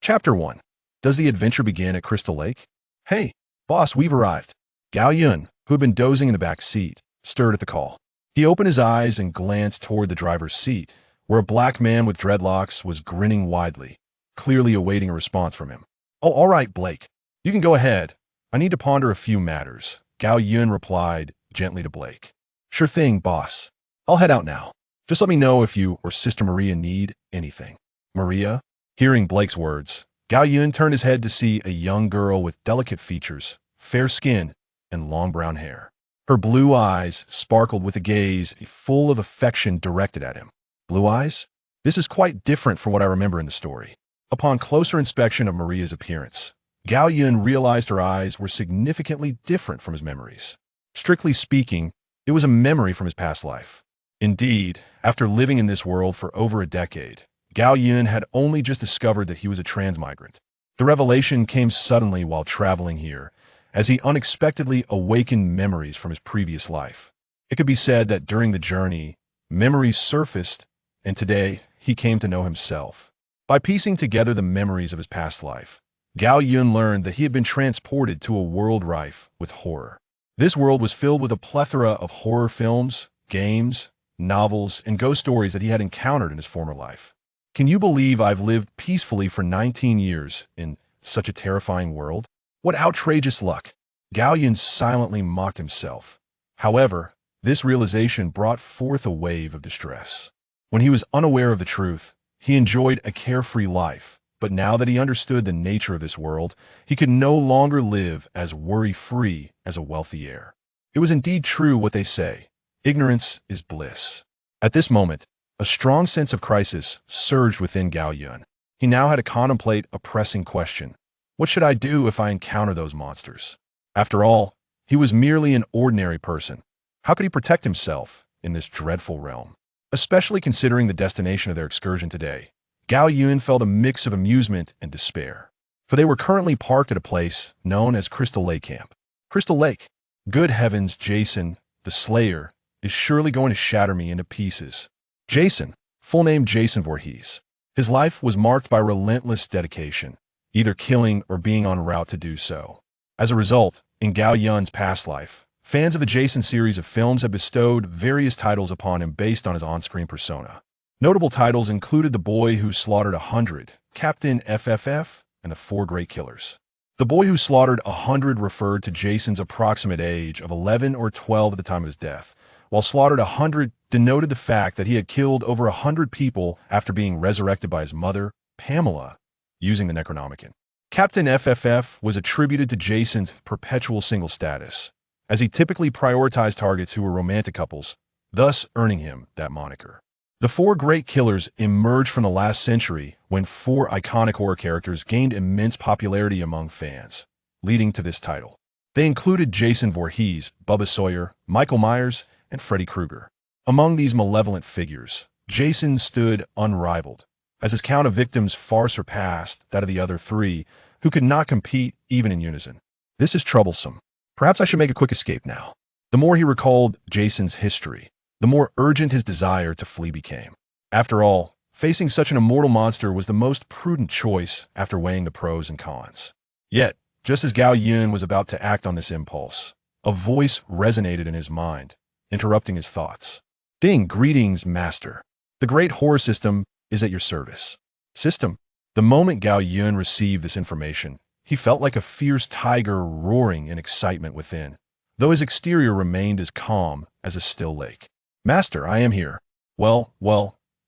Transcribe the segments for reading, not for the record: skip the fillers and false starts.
Chapter 1. Does the adventure begin at Crystal Lake? Hey, boss, we've arrived. Gao Yun, who had been dozing in the back seat, stirred at the call. He opened his eyes and glanced toward the driver's seat, where a black man with dreadlocks was grinning widely, clearly awaiting a response from him. Oh, all right, Blake. You can go ahead. I need to ponder a few matters, Gao Yun replied gently to Blake. Sure thing, boss. I'll head out now. Just let me know if you or Sister Maria need anything. Maria? Hearing Blake's words, Gao Yun turned his head to see a young girl with delicate features, fair skin, and long brown hair. Her blue eyes sparkled with a gaze full of affection directed at him. Blue eyes? This is quite different from what I remember in the story. Upon closer inspection of Maria's appearance, Gao Yun realized her eyes were significantly different from his memories. Strictly speaking, it was a memory from his past life. Indeed, after living in this world for over a decade, Gao Yun had only just discovered that he was a transmigrant. The revelation came suddenly while traveling here, as he unexpectedly awakened memories from his previous life. It could be said that during the journey, memories surfaced, and today he came to know himself. By piecing together the memories of his past life, Gao Yun learned that he had been transported to a world rife with horror. This world was filled with a plethora of horror films, games, novels, and ghost stories that he had encountered in his former life. Can you believe I've lived peacefully for 19 years in such a terrifying world? What outrageous luck! Gao Yun silently mocked himself. However, this realization brought forth a wave of distress. When he was unaware of the truth, he enjoyed a carefree life, but now that he understood the nature of this world, he could no longer live as worry-free as a wealthy heir. It was indeed true what they say, ignorance is bliss. At this moment, a strong sense of crisis surged within Gao Yun. He now had to contemplate a pressing question. What should I do if I encounter those monsters? After all, he was merely an ordinary person. How could he protect himself in this dreadful realm? Especially considering the destination of their excursion today, Gao Yun felt a mix of amusement and despair. For they were currently parked at a place known as Crystal Lake Camp. Crystal Lake. Good heavens, Jason, the Slayer, is surely going to shatter me into pieces. Jason, full name Jason Voorhees. His life was marked by relentless dedication, either killing or being en route to do so. As a result, in Gao Yun's past life, fans of the Jason series of films have bestowed various titles upon him based on his on-screen persona. Notable titles included The Boy Who Slaughtered 100, Captain FFF, and The Four Great Killers. The Boy Who Slaughtered 100 referred to Jason's approximate age of 11 or 12 at the time of his death, while Slaughtered 100 denoted the fact that he had killed over 100 people after being resurrected by his mother, Pamela, using the Necronomicon. Captain FFF was attributed to Jason's perpetual single status, as he typically prioritized targets who were romantic couples, thus earning him that moniker. The Four Great Killers emerged from the last century when four iconic horror characters gained immense popularity among fans, leading to this title. They included Jason Voorhees, Bubba Sawyer, Michael Myers, and Freddy Krueger. Among these malevolent figures, Jason stood unrivaled, as his count of victims far surpassed that of the other three, who could not compete even in unison. This is troublesome. Perhaps I should make a quick escape now. The more he recalled Jason's history, the more urgent his desire to flee became. After all, facing such an immortal monster was the most prudent choice after weighing the pros and cons. Yet, just as Gao Yun was about to act on this impulse, a voice resonated in his mind, interrupting his thoughts. Ding, greetings, master. The great horror system is at your service. System? The moment Gao Yun received this information, he felt like a fierce tiger roaring in excitement within, though his exterior remained as calm as a still lake. Master, I am here. Well,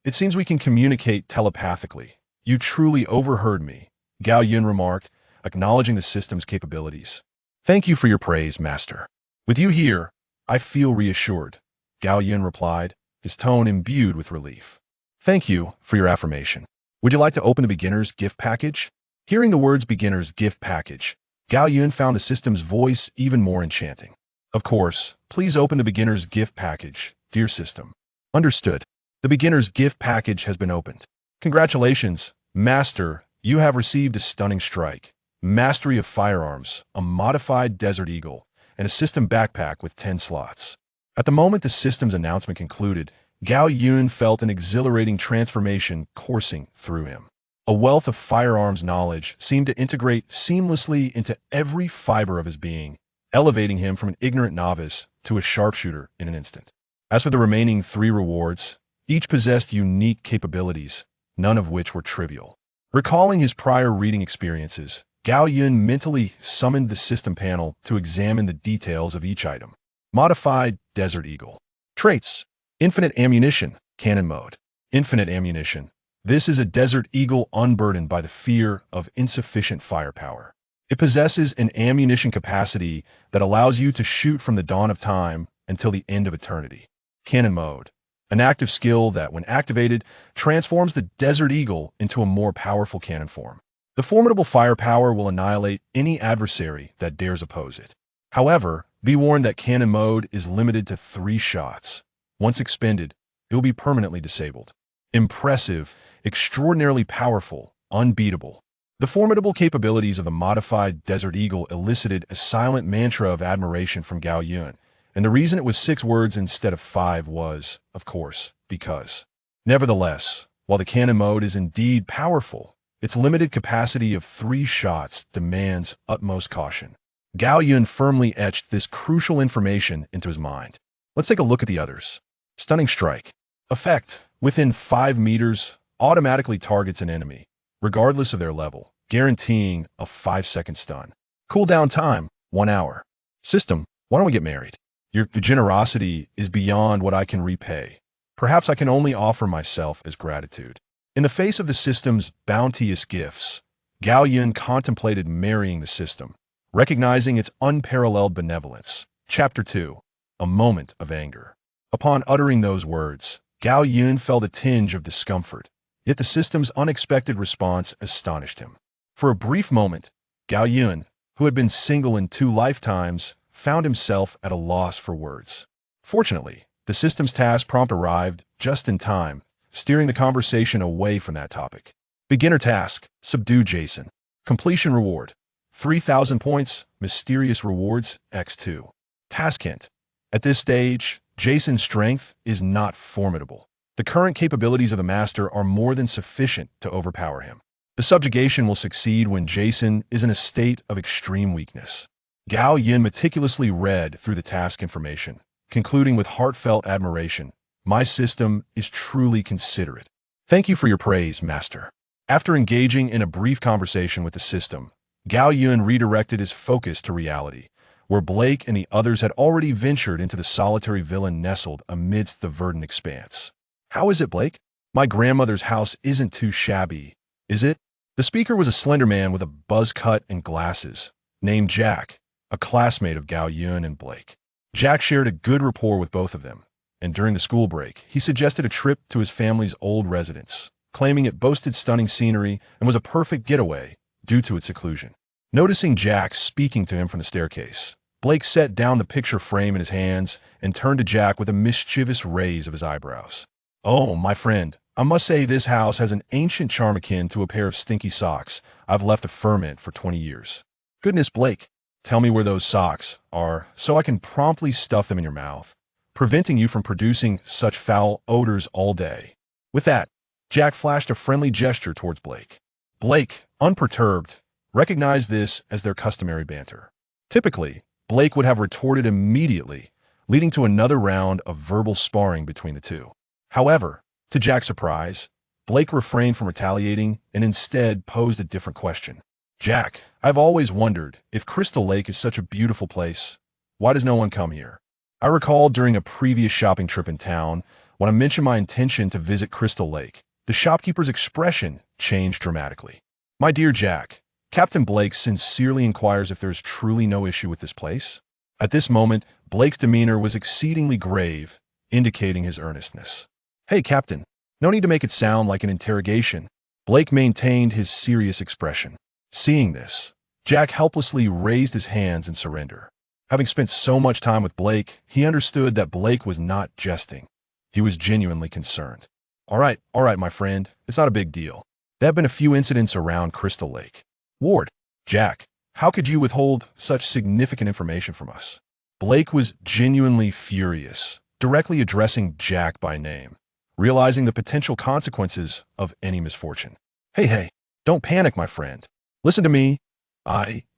it seems we can communicate telepathically. You truly overheard me, Gao Yun remarked, acknowledging the system's capabilities. Thank you for your praise, master. With you here, I feel reassured, Gao Yun replied, his tone imbued with relief. Thank you for your affirmation. Would you like to open the beginner's gift package? Hearing the words beginner's gift package, Gao Yun found the system's voice even more enchanting. Of course, please open the beginner's gift package, dear system. Understood. The beginner's gift package has been opened. Congratulations, master, you have received a stunning strike, mastery of firearms, a modified Desert Eagle, and a system backpack with 10 slots. At the moment the system's announcement concluded, Gao Yun felt an exhilarating transformation coursing through him. A wealth of firearms knowledge seemed to integrate seamlessly into every fiber of his being, elevating him from an ignorant novice to a sharpshooter in an instant. As for the remaining 3 rewards, each possessed unique capabilities, none of which were trivial. Recalling his prior reading experiences, Gao Yun mentally summoned the system panel to examine the details of each item. Modified Desert Eagle. Traits: Infinite Ammunition, Cannon Mode. Infinite Ammunition. This is a Desert Eagle unburdened by the fear of insufficient firepower. It possesses an ammunition capacity that allows you to shoot from the dawn of time until the end of eternity. Cannon Mode. An active skill that, when activated, transforms the Desert Eagle into a more powerful cannon form. The formidable firepower will annihilate any adversary that dares oppose it. However, be warned that Cannon Mode is limited to 3 shots. Once expended, it will be permanently disabled. Impressive, extraordinarily powerful, unbeatable. The formidable capabilities of the modified Desert Eagle elicited a silent mantra of admiration from Gao Yun, and the reason it was 6 words instead of 5 was, of course, because. Nevertheless, while the Cannon Mode is indeed powerful, its limited capacity of 3 shots demands utmost caution. Gao Yun firmly etched this crucial information into his mind. Let's take a look at the others. Stunning Strike. Effect: within 5 meters, automatically targets an enemy, regardless of their level, guaranteeing a 5-second stun. Cooldown time: 1 hour. System: why don't we get married? Your generosity is beyond what I can repay. Perhaps I can only offer myself as gratitude. In the face of the system's bounteous gifts, Gao Yun contemplated marrying the system, recognizing its unparalleled benevolence. Chapter 2. A Moment of Anger. Upon uttering those words, Gao Yun felt a tinge of discomfort, yet the system's unexpected response astonished him. For a brief moment, Gao Yun, who had been single in 2 lifetimes, found himself at a loss for words. Fortunately, the system's task prompt arrived just in time, steering the conversation away from that topic. Beginner task: subdue Jason. Completion reward: 3,000 points, mysterious rewards, x2. Task hint: at this stage, Jason's strength is not formidable. The current capabilities of the Master are more than sufficient to overpower him. The subjugation will succeed when Jason is in a state of extreme weakness. Gao Yun meticulously read through the task information, concluding with heartfelt admiration. My system is truly considerate. Thank you for your praise, Master. After engaging in a brief conversation with the system, Gao Yun redirected his focus to reality, where Blake and the others had already ventured into the solitary villa nestled amidst the verdant expanse. How is it, Blake? My grandmother's house isn't too shabby, is it? The speaker was a slender man with a buzz cut and glasses, named Jack, a classmate of Gao Yun and Blake. Jack shared a good rapport with both of them, and during the school break, he suggested a trip to his family's old residence, claiming it boasted stunning scenery and was a perfect getaway due to its seclusion. Noticing Jack speaking to him from the staircase, Blake set down the picture frame in his hands and turned to Jack with a mischievous raise of his eyebrows. Oh, my friend, I must say this house has an ancient charm akin to a pair of stinky socks I've left to ferment for 20 years. Goodness, Blake, tell me where those socks are so I can promptly stuff them in your mouth, preventing you from producing such foul odors all day. With that, Jack flashed a friendly gesture towards Blake. Blake, unperturbed, recognized this as their customary banter. Typically, Blake would have retorted immediately, leading to another round of verbal sparring between the two. However, to Jack's surprise, Blake refrained from retaliating and instead posed a different question. Jack, I've always wondered, if Crystal Lake is such a beautiful place, why does no one come here? I recall during a previous shopping trip in town, when I mentioned my intention to visit Crystal Lake, the shopkeeper's expression changed dramatically. My dear Jack, Captain Blake sincerely inquires if there's truly no issue with this place. At this moment, Blake's demeanor was exceedingly grave, indicating his earnestness. Hey, Captain, no need to make it sound like an interrogation. Blake maintained his serious expression. Seeing this, Jack helplessly raised his hands in surrender. Having spent so much time with Blake, he understood that Blake was not jesting. He was genuinely concerned. All right, my friend, it's not a big deal. There have been a few incidents around Crystal Lake. Ward, Jack, how could you withhold such significant information from us? Blake was genuinely furious, directly addressing Jack by name, realizing the potential consequences of any misfortune. Hey, don't panic, my friend. Listen to me.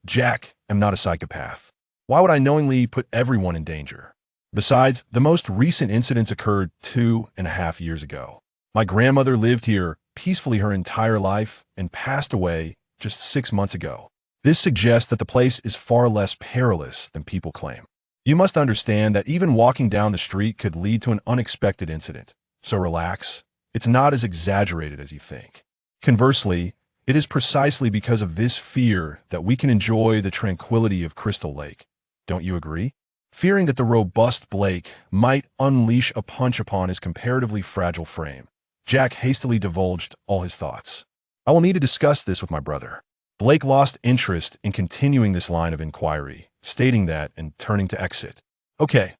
Jack, am not a psychopath. Why would I knowingly put everyone in danger? Besides, the most recent incidents occurred 2.5 years ago. My grandmother lived here peacefully her entire life and passed away just 6 months ago. This suggests that the place is far less perilous than people claim. You must understand that even walking down the street could lead to an unexpected incident. So relax. It's not as exaggerated as you think. Conversely, it is precisely because of this fear that we can enjoy the tranquility of Crystal Lake. Don't you agree? Fearing that the robust Blake might unleash a punch upon his comparatively fragile frame, Jack hastily divulged all his thoughts. I will need to discuss this with my brother. Blake lost interest in continuing this line of inquiry, stating that and turning to exit. Okay,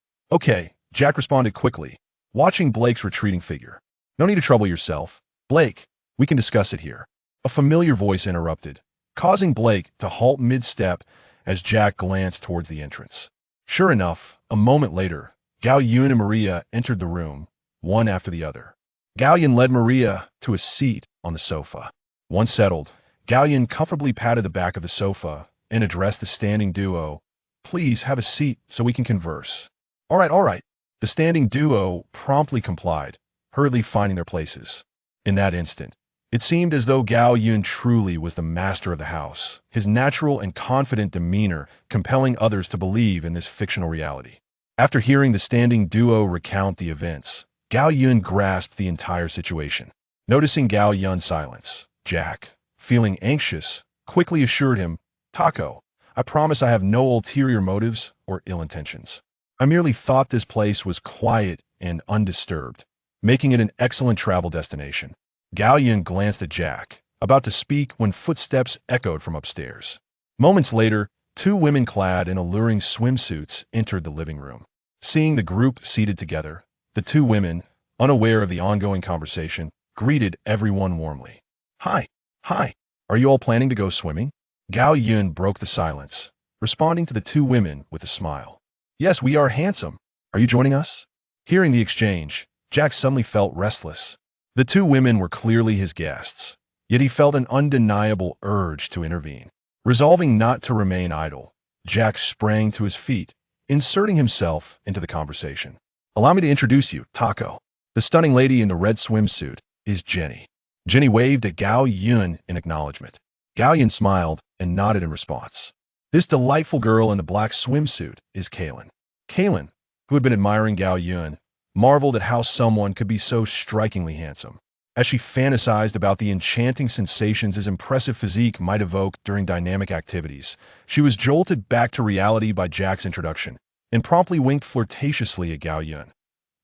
Jack responded quickly, watching Blake's retreating figure. No need to trouble yourself. Blake, we can discuss it here. A familiar voice interrupted, causing Blake to halt mid-step as Jack glanced towards the entrance. Sure enough, a moment later, Gao Yun and Maria entered the room, one after the other. Gao Yun led Maria to a seat on the sofa. Once settled, Gao Yun comfortably patted the back of the sofa and addressed the standing duo. Please have a seat so we can converse. All right. The standing duo promptly complied, hurriedly finding their places. In that instant, it seemed as though Gao Yun truly was the master of the house, his natural and confident demeanor compelling others to believe in this fictional reality. After hearing the standing duo recount the events, Gao Yun grasped the entire situation. Noticing Gao Yun's silence, Jack, feeling anxious, quickly assured him, Taco, I promise I have no ulterior motives or ill intentions. I merely thought this place was quiet and undisturbed, making it an excellent travel destination. Gao Yun glanced at Jack, about to speak when footsteps echoed from upstairs. Moments later, two women clad in alluring swimsuits entered the living room. Seeing the group seated together, the two women, unaware of the ongoing conversation, greeted everyone warmly. Hi. Are you all planning to go swimming? Gao Yun broke the silence, responding to the two women with a smile. Yes, we are, handsome. Are you joining us? Hearing the exchange, Jack suddenly felt restless. The two women were clearly his guests, yet he felt an undeniable urge to intervene. Resolving not to remain idle, Jack sprang to his feet, inserting himself into the conversation. Allow me to introduce you, Taco. The stunning lady in the red swimsuit is Jenny. Jenny waved at Gao Yun in acknowledgement. Gao Yun smiled and nodded in response. This delightful girl in the black swimsuit is Kaylin. Kaylin, who had been admiring Gao Yun, marveled at how someone could be so strikingly handsome. As she fantasized about the enchanting sensations his impressive physique might evoke during dynamic activities, she was jolted back to reality by Jack's introduction and promptly winked flirtatiously at Gao Yun.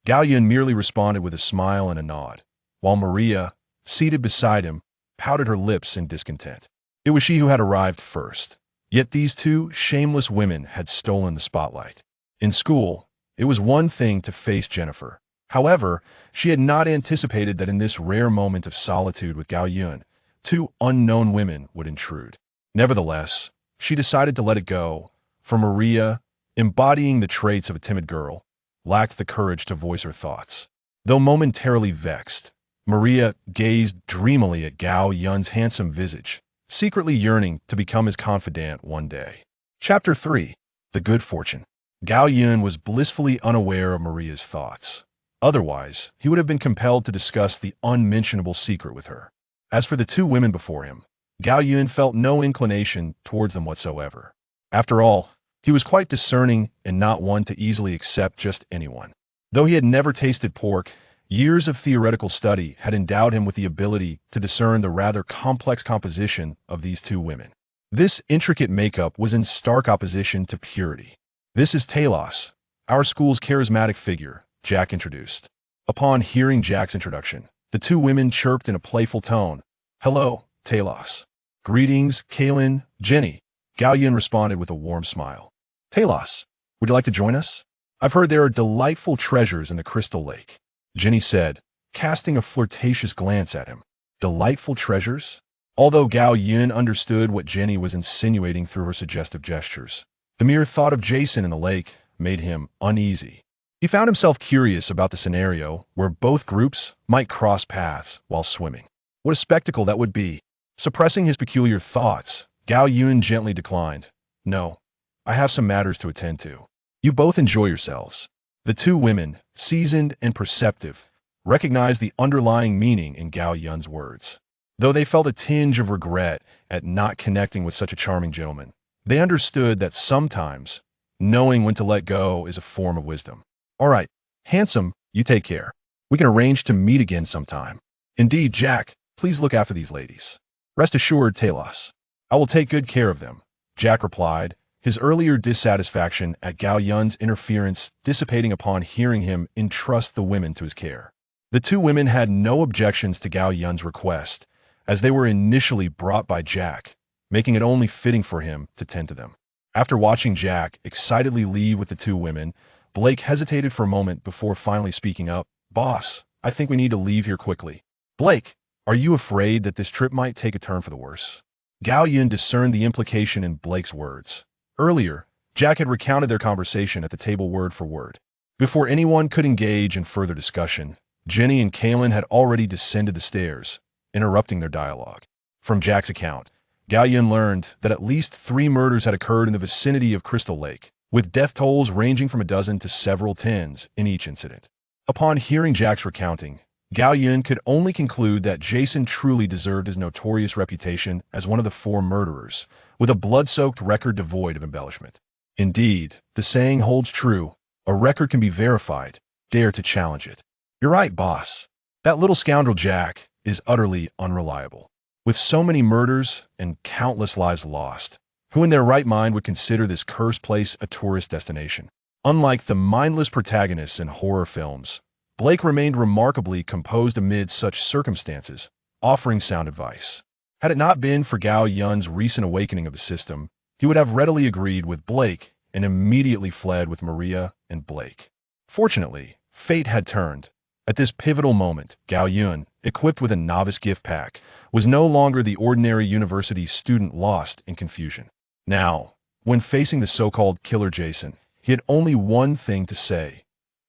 Gao Yun merely responded with a smile and a nod, while Maria, seated beside him, pouted her lips in discontent. It was she who had arrived first. Yet these two shameless women had stolen the spotlight. In school, it was one thing to face Jennifer. However, she had not anticipated that in this rare moment of solitude with Gao Yun, two unknown women would intrude. Nevertheless, she decided to let it go, for Maria, embodying the traits of a timid girl, lacked the courage to voice her thoughts. Though momentarily vexed, Maria gazed dreamily at Gao Yun's handsome visage, secretly yearning to become his confidant one day. Chapter 3. The Good Fortune. Gao Yun was blissfully unaware of Maria's thoughts. Otherwise, he would have been compelled to discuss the unmentionable secret with her. As for the two women before him, Gao Yun felt no inclination towards them whatsoever. After all, he was quite discerning and not one to easily accept just anyone. Though he had never tasted pork, years of theoretical study had endowed him with the ability to discern the rather complex composition of these two women. This intricate makeup was in stark opposition to purity. This is Talos, our school's charismatic figure, Jack introduced. Upon hearing Jack's introduction, the two women chirped in a playful tone. Hello, Talos. Greetings, Kaylin, Jenny. Gao Yun responded with a warm smile. Talos, would you like to join us? I've heard there are delightful treasures in the Crystal Lake. Jenny said, casting a flirtatious glance at him. Delightful treasures? Although Gao Yun understood what Jenny was insinuating through her suggestive gestures, the mere thought of Jason in the lake made him uneasy. He found himself curious about the scenario where both groups might cross paths while swimming. What a spectacle that would be. Suppressing his peculiar thoughts, Gao Yun gently declined. No, I have some matters to attend to. You both enjoy yourselves. The two women, seasoned and perceptive, recognized the underlying meaning in Gao Yun's words. Though they felt a tinge of regret at not connecting with such a charming gentleman, they understood that sometimes knowing when to let go is a form of wisdom. All right, handsome, you take care. We can arrange to meet again sometime. Indeed, Jack, please look after these ladies. Rest assured, Talos, I will take good care of them, Jack replied, his earlier dissatisfaction at Gao Yun's interference dissipating upon hearing him entrust the women to his care. The two women had no objections to Gao Yun's request, as they were initially brought by Jack, making it only fitting for him to tend to them. After watching Jack excitedly leave with the two women, Blake hesitated for a moment before finally speaking up. Boss, I think we need to leave here quickly. Blake, are you afraid that this trip might take a turn for the worse? Gao Yun discerned the implication in Blake's words. Earlier, Jack had recounted their conversation at the table word for word. Before anyone could engage in further discussion, Jenny and Kalen had already descended the stairs, interrupting their dialogue. From Jack's account, Gao Yun learned that at least 3 murders had occurred in the vicinity of Crystal Lake, with death tolls ranging from a dozen to several tens in each incident. Upon hearing Jack's recounting, Gao Yun could only conclude that Jason truly deserved his notorious reputation as one of the 4 murderers, with a blood-soaked record devoid of embellishment. Indeed, the saying holds true, a record can be verified, dare to challenge it. You're right, boss. That little scoundrel Jack is utterly unreliable. With so many murders and countless lives lost, who in their right mind would consider this cursed place a tourist destination? Unlike the mindless protagonists in horror films, Blake remained remarkably composed amid such circumstances, offering sound advice. Had it not been for Gao Yun's recent awakening of the system, he would have readily agreed with Blake and immediately fled with Maria and Blake. Fortunately, fate had turned. At this pivotal moment, Gao Yun, equipped with a novice gift pack, was no longer the ordinary university student lost in confusion. Now, when facing the so-called killer Jason, he had only one thing to say.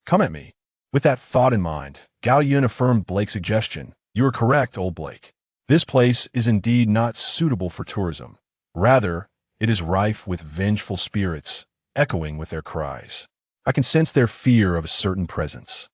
Come at me. With that thought in mind, Gao Yun affirmed Blake's suggestion. You are correct, old Blake. This place is indeed not suitable for tourism. Rather, it is rife with vengeful spirits, echoing with their cries. I can sense their fear of a certain presence.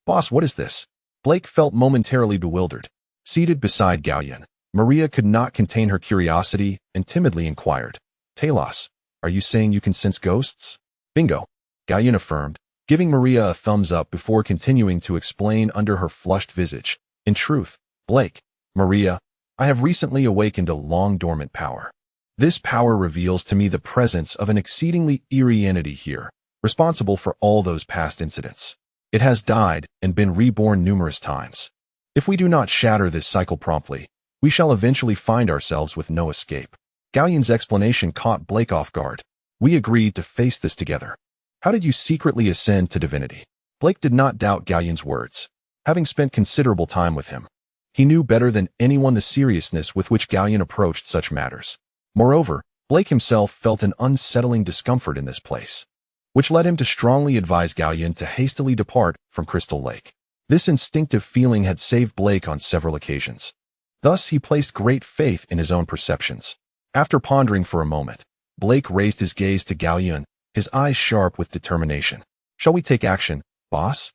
Boss, what is this? Blake felt momentarily bewildered. Seated beside Gao Yun, Maria could not contain her curiosity and timidly inquired. Talos, are you saying you can sense ghosts? Bingo, Gao Yun affirmed, giving Maria a thumbs up before continuing to explain under her flushed visage. In truth, Blake, Maria, I have recently awakened a long-dormant power. This power reveals to me the presence of an exceedingly eerie entity here, responsible for all those past incidents. It has died and been reborn numerous times. If we do not shatter this cycle promptly, we shall eventually find ourselves with no escape. Gao Yun's explanation caught Blake off guard. We agreed to face this together. How did you secretly ascend to divinity? Blake did not doubt Gao Yun's words, having spent considerable time with him. He knew better than anyone the seriousness with which Gao Yun approached such matters. Moreover, Blake himself felt an unsettling discomfort in this place, which led him to strongly advise Gao Yun to hastily depart from Crystal Lake. This instinctive feeling had saved Blake on several occasions. Thus, he placed great faith in his own perceptions. After pondering for a moment, Blake raised his gaze to Gao Yun, his eyes sharp with determination. Shall we take action, boss?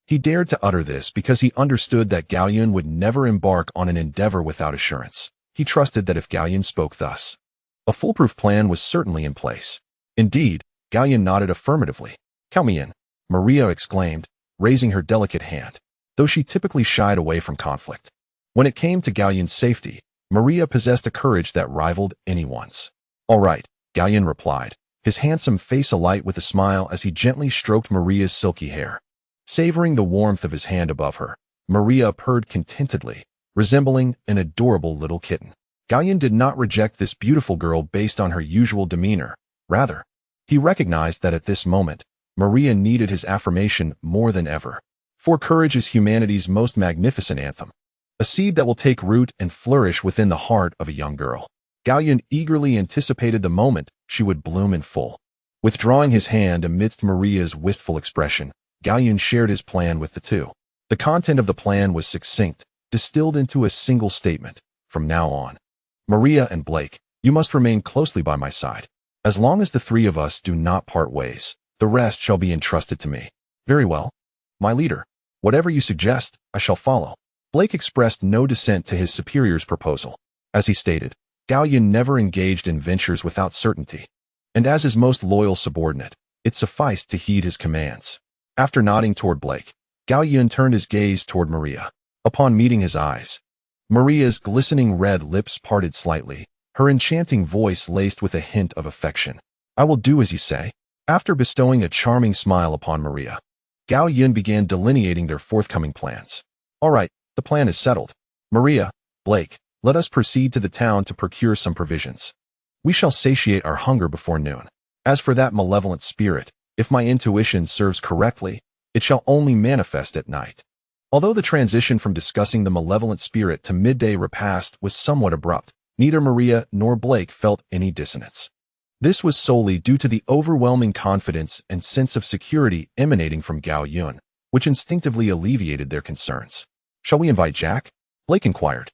He dared to utter this because he understood that Gao Yun would never embark on an endeavor without assurance. He trusted that if Gao Yun spoke thus, a foolproof plan was certainly in place. Indeed, Gao Yun nodded affirmatively. Count me in, Maria exclaimed, raising her delicate hand, though she typically shied away from conflict. When it came to Gao Yun's safety, Maria possessed a courage that rivaled anyone's. All right, Gao Yun replied, his handsome face alight with a smile as he gently stroked Maria's silky hair. Savoring the warmth of his hand above her, Maria purred contentedly, resembling an adorable little kitten. Gao Yun did not reject this beautiful girl based on her usual demeanor. Rather, he recognized that at this moment, Maria needed his affirmation more than ever. For courage is humanity's most magnificent anthem, a seed that will take root and flourish within the heart of a young girl. Gao Yun eagerly anticipated the moment she would bloom in full. Withdrawing his hand amidst Maria's wistful expression, Gao Yun shared his plan with the two. The content of the plan was succinct, distilled into a single statement. From now on, Maria and Blake, you must remain closely by my side. As long as the three of us do not part ways, the rest shall be entrusted to me. Very well, my leader. Whatever you suggest, I shall follow. Blake expressed no dissent to his superior's proposal. As he stated, Gao Yun never engaged in ventures without certainty, and as his most loyal subordinate, it sufficed to heed his commands. After nodding toward Blake, Gao Yun turned his gaze toward Maria. Upon meeting his eyes, Maria's glistening red lips parted slightly, her enchanting voice laced with a hint of affection. I will do as you say. After bestowing a charming smile upon Maria, Gao Yun began delineating their forthcoming plans. All right, the plan is settled. Maria, Blake, let us proceed to the town to procure some provisions. We shall satiate our hunger before noon. As for that malevolent spirit, if my intuition serves correctly, it shall only manifest at night. Although the transition from discussing the malevolent spirit to midday repast was somewhat abrupt, neither Maria nor Blake felt any dissonance. This was solely due to the overwhelming confidence and sense of security emanating from Gao Yun, which instinctively alleviated their concerns. Shall we invite Jack? Blake inquired,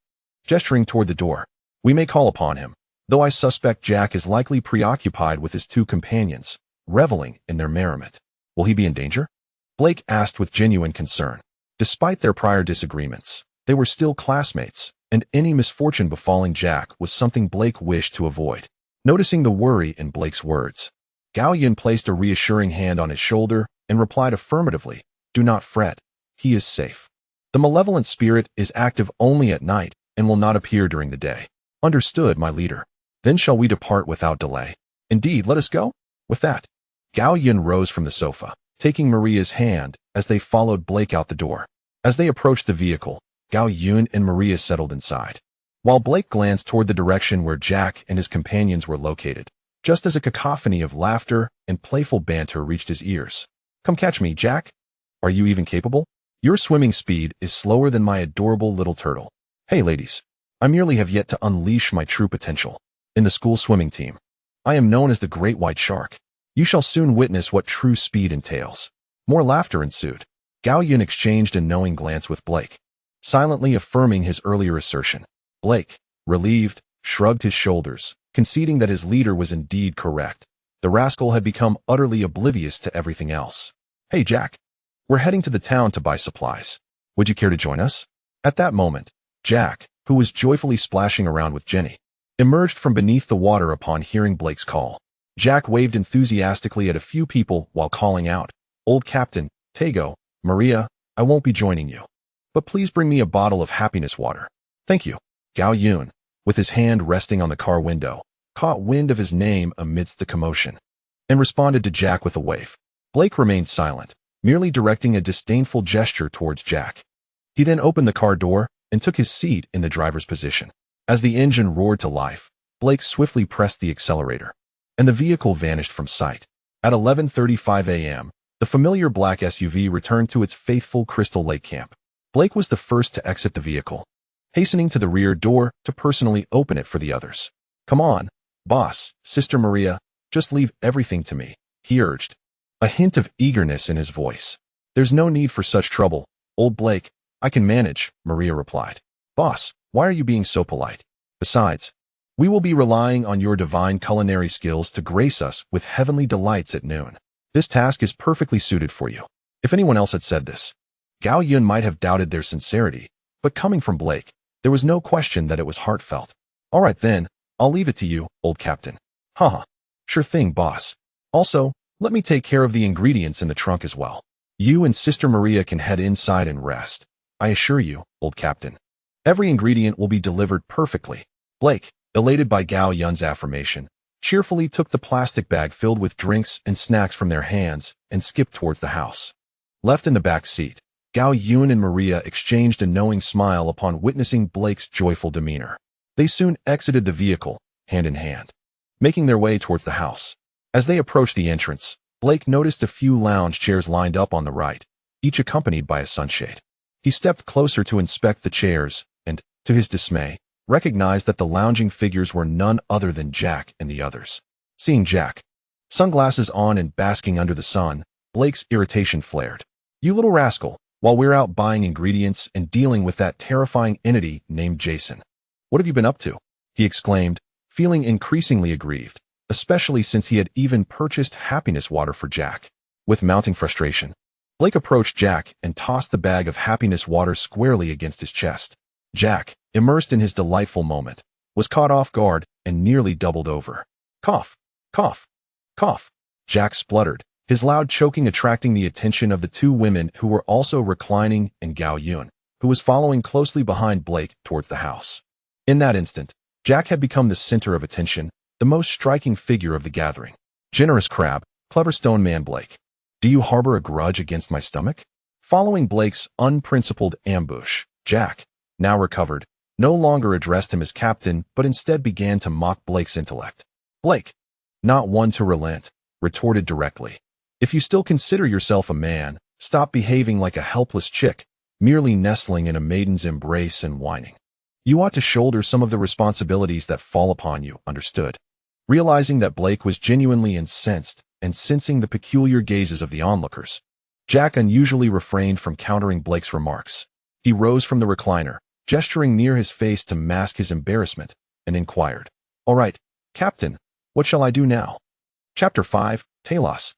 gesturing toward the door. We may call upon him, though I suspect Jack is likely preoccupied with his two companions, reveling in their merriment. Will he be in danger? Blake asked with genuine concern. Despite their prior disagreements, they were still classmates, and any misfortune befalling Jack was something Blake wished to avoid. Noticing the worry in Blake's words, Gao Yun placed a reassuring hand on his shoulder and replied affirmatively, Do not fret, he is safe. The malevolent spirit is active only at night and will not appear during the day. Understood, my leader. Then shall we depart without delay? Indeed, let us go. With that, Gao Yun rose from the sofa, taking Maria's hand as they followed Blake out the door. As they approached the vehicle, Gao Yun and Maria settled inside, while Blake glanced toward the direction where Jack and his companions were located, just as a cacophony of laughter and playful banter reached his ears. Come catch me, Jack. Are you even capable? Your swimming speed is slower than my adorable little turtle. Hey, ladies, I merely have yet to unleash my true potential. In the school swimming team, I am known as the Great White Shark. You shall soon witness what true speed entails. More laughter ensued. Gao Yun exchanged a knowing glance with Blake, silently affirming his earlier assertion. Blake, relieved, shrugged his shoulders, conceding that his leader was indeed correct. The rascal had become utterly oblivious to everything else. Hey, Jack. We're heading to the town to buy supplies. Would you care to join us? At that moment, Jack, who was joyfully splashing around with Jenny, emerged from beneath the water upon hearing Blake's call. Jack waved enthusiastically at a few people while calling out, Old Captain, Tego, Maria, I won't be joining you. But please bring me a bottle of happiness water. Thank you. Gao Yun, with his hand resting on the car window, caught wind of his name amidst the commotion, and responded to Jack with a wave. Blake remained silent, merely directing a disdainful gesture towards Jack. He then opened the car door and took his seat in the driver's position. As the engine roared to life, Blake swiftly pressed the accelerator, and the vehicle vanished from sight. At 11:35 a.m., the familiar black SUV returned to its faithful Crystal Lake camp. Blake was the first to exit the vehicle, hastening to the rear door to personally open it for the others. Come on, boss, Sister Maria, just leave everything to me, he urged, a hint of eagerness in his voice. There's no need for such trouble, old Blake, I can manage, Maria replied. Boss, why are you being so polite? Besides, we will be relying on your divine culinary skills to grace us with heavenly delights at noon. This task is perfectly suited for you. If anyone else had said this, Gao Yun might have doubted their sincerity, but coming from Blake, there was no question that it was heartfelt. All right then, I'll leave it to you, old captain. Haha. Sure thing, boss. Also, let me take care of the ingredients in the trunk as well. You and Sister Maria can head inside and rest. I assure you, old captain, every ingredient will be delivered perfectly. Blake, elated by Gao Yun's affirmation, cheerfully took the plastic bag filled with drinks and snacks from their hands and skipped towards the house. Left in the back seat, Gao Yun and Maria exchanged a knowing smile upon witnessing Blake's joyful demeanor. They soon exited the vehicle, hand in hand, making their way towards the house. As they approached the entrance, Blake noticed a few lounge chairs lined up on the right, each accompanied by a sunshade. He stepped closer to inspect the chairs and, to his dismay, recognized that the lounging figures were none other than Jack and the others. Seeing Jack, sunglasses on and basking under the sun, Blake's irritation flared. You little rascal, while we're out buying ingredients and dealing with that terrifying entity named Jason. What have you been up to? He exclaimed, feeling increasingly aggrieved, especially since he had even purchased happiness water for Jack. With mounting frustration, Blake approached Jack and tossed the bag of happiness water squarely against his chest. Jack, immersed in his delightful moment, was caught off guard and nearly doubled over. Cough, cough, cough. Jack spluttered, his loud choking attracting the attention of the two women who were also reclining and Gao Yun, who was following closely behind Blake towards the house. In that instant, Jack had become the center of attention, the most striking figure of the gathering. Generous crab, clever stone man Blake. Do you harbor a grudge against my stomach? Following Blake's unprincipled ambush, Jack, now recovered, no longer addressed him as captain but instead began to mock Blake's intellect. Blake, not one to relent, retorted directly. If you still consider yourself a man, stop behaving like a helpless chick, merely nestling in a maiden's embrace and whining. You ought to shoulder some of the responsibilities that fall upon you, understood? Realizing that Blake was genuinely incensed and sensing the peculiar gazes of the onlookers, Jack unusually refrained from countering Blake's remarks. He rose from the recliner, gesturing near his face to mask his embarrassment, and inquired, "All right, Captain, what shall I do now?" Chapter 5, Talos.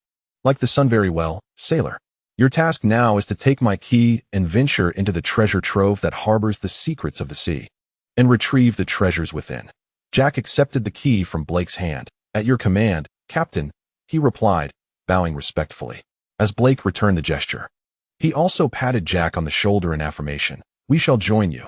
Like the sun very well, sailor. Your task now is to take my key and venture into the treasure trove that harbors the secrets of the sea, and retrieve the treasures within. Jack accepted the key from Blake's hand. At your command, Captain, he replied, bowing respectfully. As Blake returned the gesture, he also patted Jack on the shoulder in affirmation. We shall join you.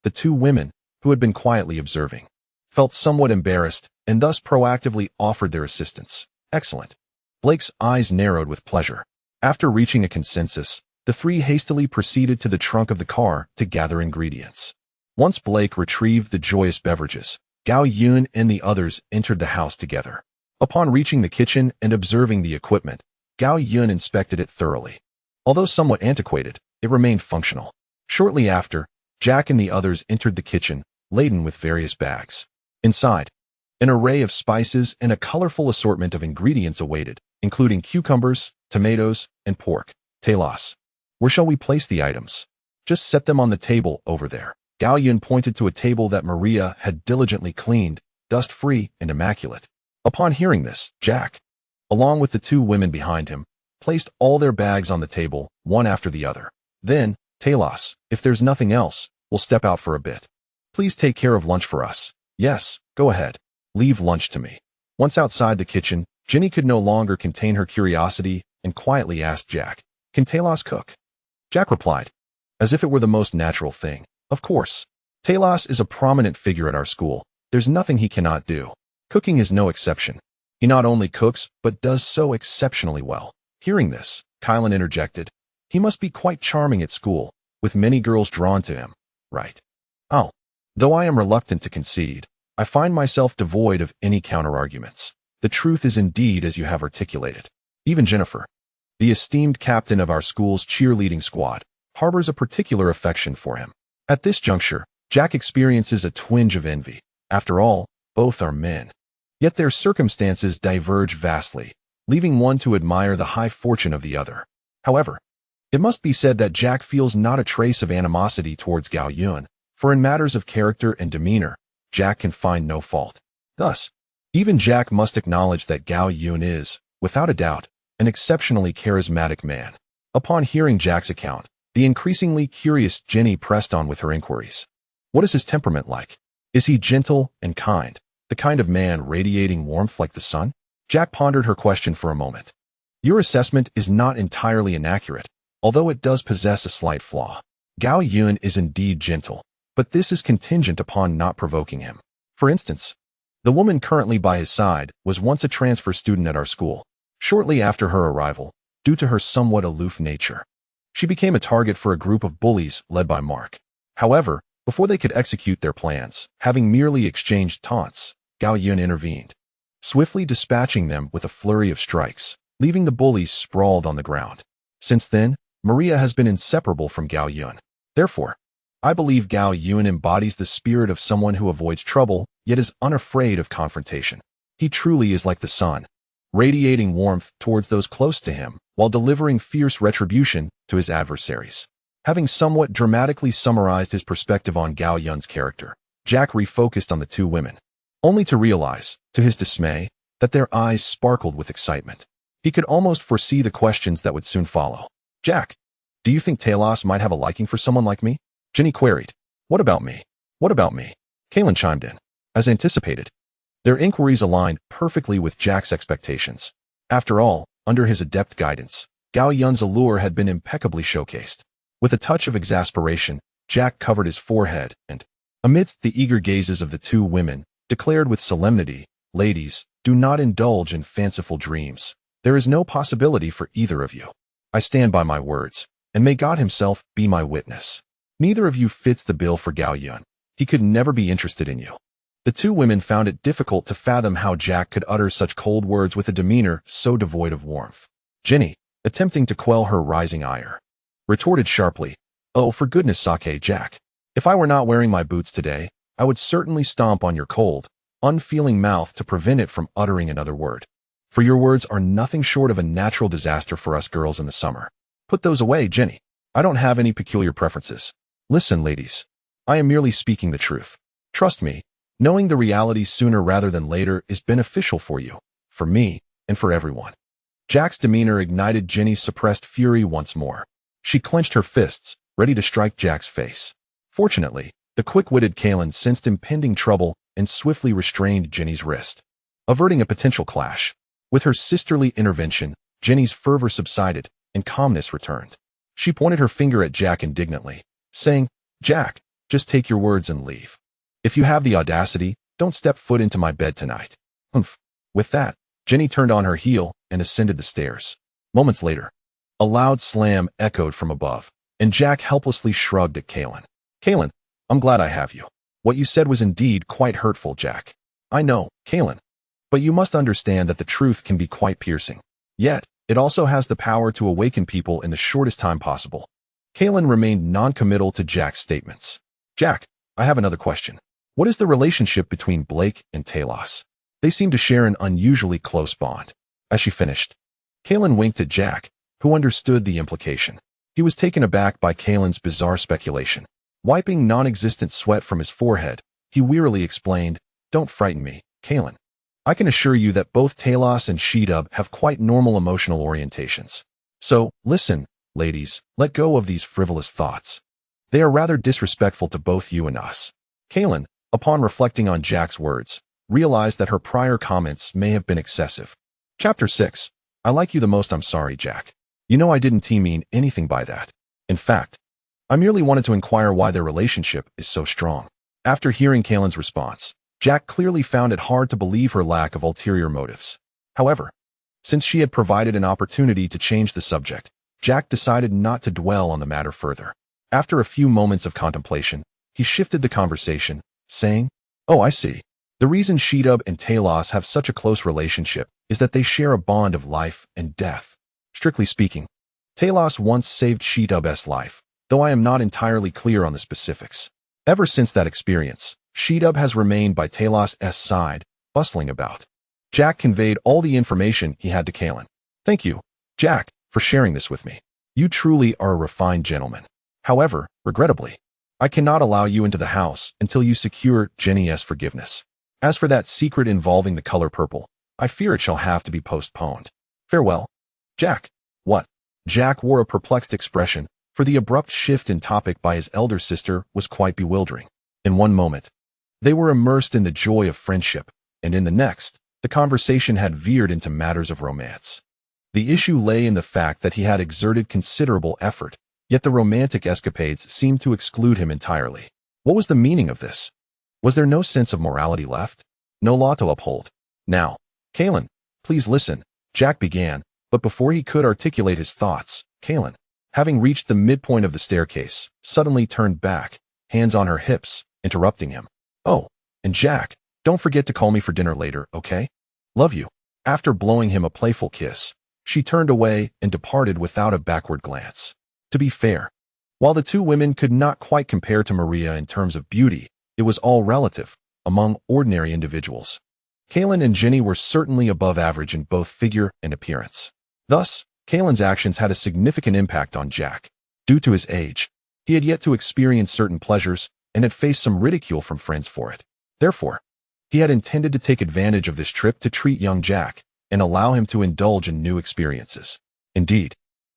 The two women, who had been quietly observing, felt somewhat embarrassed and thus proactively offered their assistance. Excellent. Blake's eyes narrowed with pleasure. After reaching a consensus, the three hastily proceeded to the trunk of the car to gather ingredients. Once Blake retrieved the joyous beverages, Gao Yun and the others entered the house together. Upon reaching the kitchen and observing the equipment, Gao Yun inspected it thoroughly. Although somewhat antiquated, it remained functional. Shortly after, Jack and the others entered the kitchen, laden with various bags. Inside, an array of spices and a colorful assortment of ingredients awaited, including cucumbers, tomatoes, and pork. Talos. Where shall we place the items? Just set them on the table over there. Gao Yun pointed to a table that Maria had diligently cleaned, dust-free and immaculate. Upon hearing this, Jack, along with the two women behind him, placed all their bags on the table, one after the other. Then, Talos, if there's nothing else, we'll step out for a bit. Please take care of lunch for us. Yes, go ahead. Leave lunch to me. Once outside the kitchen, Jenny could no longer contain her curiosity and quietly asked Jack, "Can Talos cook?" Jack replied, as if it were the most natural thing, "Of course. Talos is a prominent figure at our school. There's nothing he cannot do. Cooking is no exception. He not only cooks, but does so exceptionally well." Hearing this, Kylan interjected, "He must be quite charming at school, with many girls drawn to him, right?" Oh. Though I am reluctant to concede, I find myself devoid of any counter-arguments. The truth is indeed as you have articulated. Even Jennifer, the esteemed captain of our school's cheerleading squad, harbors a particular affection for him. At this juncture, Jack experiences a twinge of envy. After all, both are men. Yet their circumstances diverge vastly, leaving one to admire the high fortune of the other. However, it must be said that Jack feels not a trace of animosity towards Gao Yun, for in matters of character and demeanor, Jack can find no fault. Thus, even Jack must acknowledge that Gao Yun is, without a doubt, an exceptionally charismatic man. Upon hearing Jack's account, the increasingly curious Jenny pressed on with her inquiries. What is his temperament like? Is he gentle and kind, the kind of man radiating warmth like the sun? Jack pondered her question for a moment. Your assessment is not entirely inaccurate, although it does possess a slight flaw. Gao Yun is indeed gentle, but this is contingent upon not provoking him. For instance, the woman currently by his side was once a transfer student at our school. Shortly after her arrival, due to her somewhat aloof nature, she became a target for a group of bullies led by Mark. However, before they could execute their plans, having merely exchanged taunts, Gao Yun intervened, swiftly dispatching them with a flurry of strikes, leaving the bullies sprawled on the ground. Since then, Maria has been inseparable from Gao Yun. Therefore, I believe Gao Yun embodies the spirit of someone who avoids trouble, yet is unafraid of confrontation. He truly is like the sun, radiating warmth towards those close to him, while delivering fierce retribution to his adversaries. Having somewhat dramatically summarized his perspective on Gao Yun's character, Jack refocused on the two women, only to realize, to his dismay, that their eyes sparkled with excitement. He could almost foresee the questions that would soon follow. "Jack, do you think Talos might have a liking for someone like me?" Ginny queried. "What about me? What about me?" Kalen chimed in. As anticipated, their inquiries aligned perfectly with Jack's expectations. After all, under his adept guidance, Gao Yun's allure had been impeccably showcased. With a touch of exasperation, Jack covered his forehead and, amidst the eager gazes of the two women, declared with solemnity, "Ladies, do not indulge in fanciful dreams. There is no possibility for either of you. I stand by my words, and may God himself be my witness. Neither of you fits the bill for Gao Yun. He could never be interested in you." The two women found it difficult to fathom how Jack could utter such cold words with a demeanor so devoid of warmth. Ginny, attempting to quell her rising ire, retorted sharply, "Oh, for goodness sake, Jack. If I were not wearing my boots today, I would certainly stomp on your cold, unfeeling mouth to prevent it from uttering another word. For your words are nothing short of a natural disaster for us girls in the summer. Put those away, Ginny. I don't have any peculiar preferences. Listen, ladies. I am merely speaking the truth. Trust me, knowing the reality sooner rather than later is beneficial for you, for me, and for everyone." Jack's demeanor ignited Ginny's suppressed fury once more. She clenched her fists, ready to strike Jack's face. Fortunately, the quick-witted Kalen sensed impending trouble and swiftly restrained Ginny's wrist, averting a potential clash. With her sisterly intervention, Ginny's fervor subsided and calmness returned. She pointed her finger at Jack indignantly, saying, "Jack, just take your words and leave. If you have the audacity, don't step foot into my bed tonight." Humph. With that, Ginny turned on her heel and ascended the stairs. Moments later, a loud slam echoed from above, and Jack helplessly shrugged at Kalen. "Kalen, I'm glad I have you. What you said was indeed quite hurtful, Jack. I know, Kalen. But you must understand that the truth can be quite piercing. Yet, it also has the power to awaken people in the shortest time possible." Kalen remained non-committal to Jack's statements. "Jack, I have another question. What is the relationship between Blake and Talos? They seem to share an unusually close bond." As she finished, Kalen winked at Jack, who understood the implication. He was taken aback by Kalen's bizarre speculation. Wiping non-existent sweat from his forehead, he wearily explained, "Don't frighten me, Kalen. I can assure you that both Talos and She-Dub have quite normal emotional orientations. So, listen, ladies, let go of these frivolous thoughts. They are rather disrespectful to both you and us." Kalen, upon reflecting on Jack's words, realized that her prior comments may have been excessive. Chapter 6. I like you the most. I'm sorry, Jack. You know I didn't mean anything by that. In fact, I merely wanted to inquire why their relationship is so strong. After hearing Kalen's response, Jack clearly found it hard to believe her lack of ulterior motives. However, since she had provided an opportunity to change the subject, Jack decided not to dwell on the matter further. After a few moments of contemplation, he shifted the conversation, saying, "Oh, I see. The reason She-Dub and Talos have such a close relationship is that they share a bond of life and death. Strictly speaking, Talos once saved She-Dub's life, though I am not entirely clear on the specifics. Ever since that experience, She-Dub has remained by Talos' side, bustling about." Jack conveyed all the information he had to Kalen. "Thank you, Jack, for sharing this with me. You truly are a refined gentleman. However, regrettably, I cannot allow you into the house until you secure Jenny's forgiveness. As for that secret involving the color purple, I fear it shall have to be postponed. Farewell, Jack." "What?" Jack wore a perplexed expression, for the abrupt shift in topic by his elder sister was quite bewildering. In one moment, they were immersed in the joy of friendship, and in the next, the conversation had veered into matters of romance. The issue lay in the fact that he had exerted considerable effort, yet the romantic escapades seemed to exclude him entirely. What was the meaning of this? Was there no sense of morality left? No law to uphold? "Now, Kalen, please listen," Jack began, but before he could articulate his thoughts, Kalen, having reached the midpoint of the staircase, suddenly turned back, hands on her hips, interrupting him. "Oh, and Jack, don't forget to call me for dinner later, okay? Love you." After blowing him a playful kiss, she turned away and departed without a backward glance. To be fair, while the two women could not quite compare to Maria in terms of beauty, it was all relative, among ordinary individuals. Kalen and Ginny were certainly above average in both figure and appearance. Thus, Kalen's actions had a significant impact on Jack. Due to his age, he had yet to experience certain pleasures and had faced some ridicule from friends for it. Therefore, he had intended to take advantage of this trip to treat young Jack and allow him to indulge in new experiences. Indeed,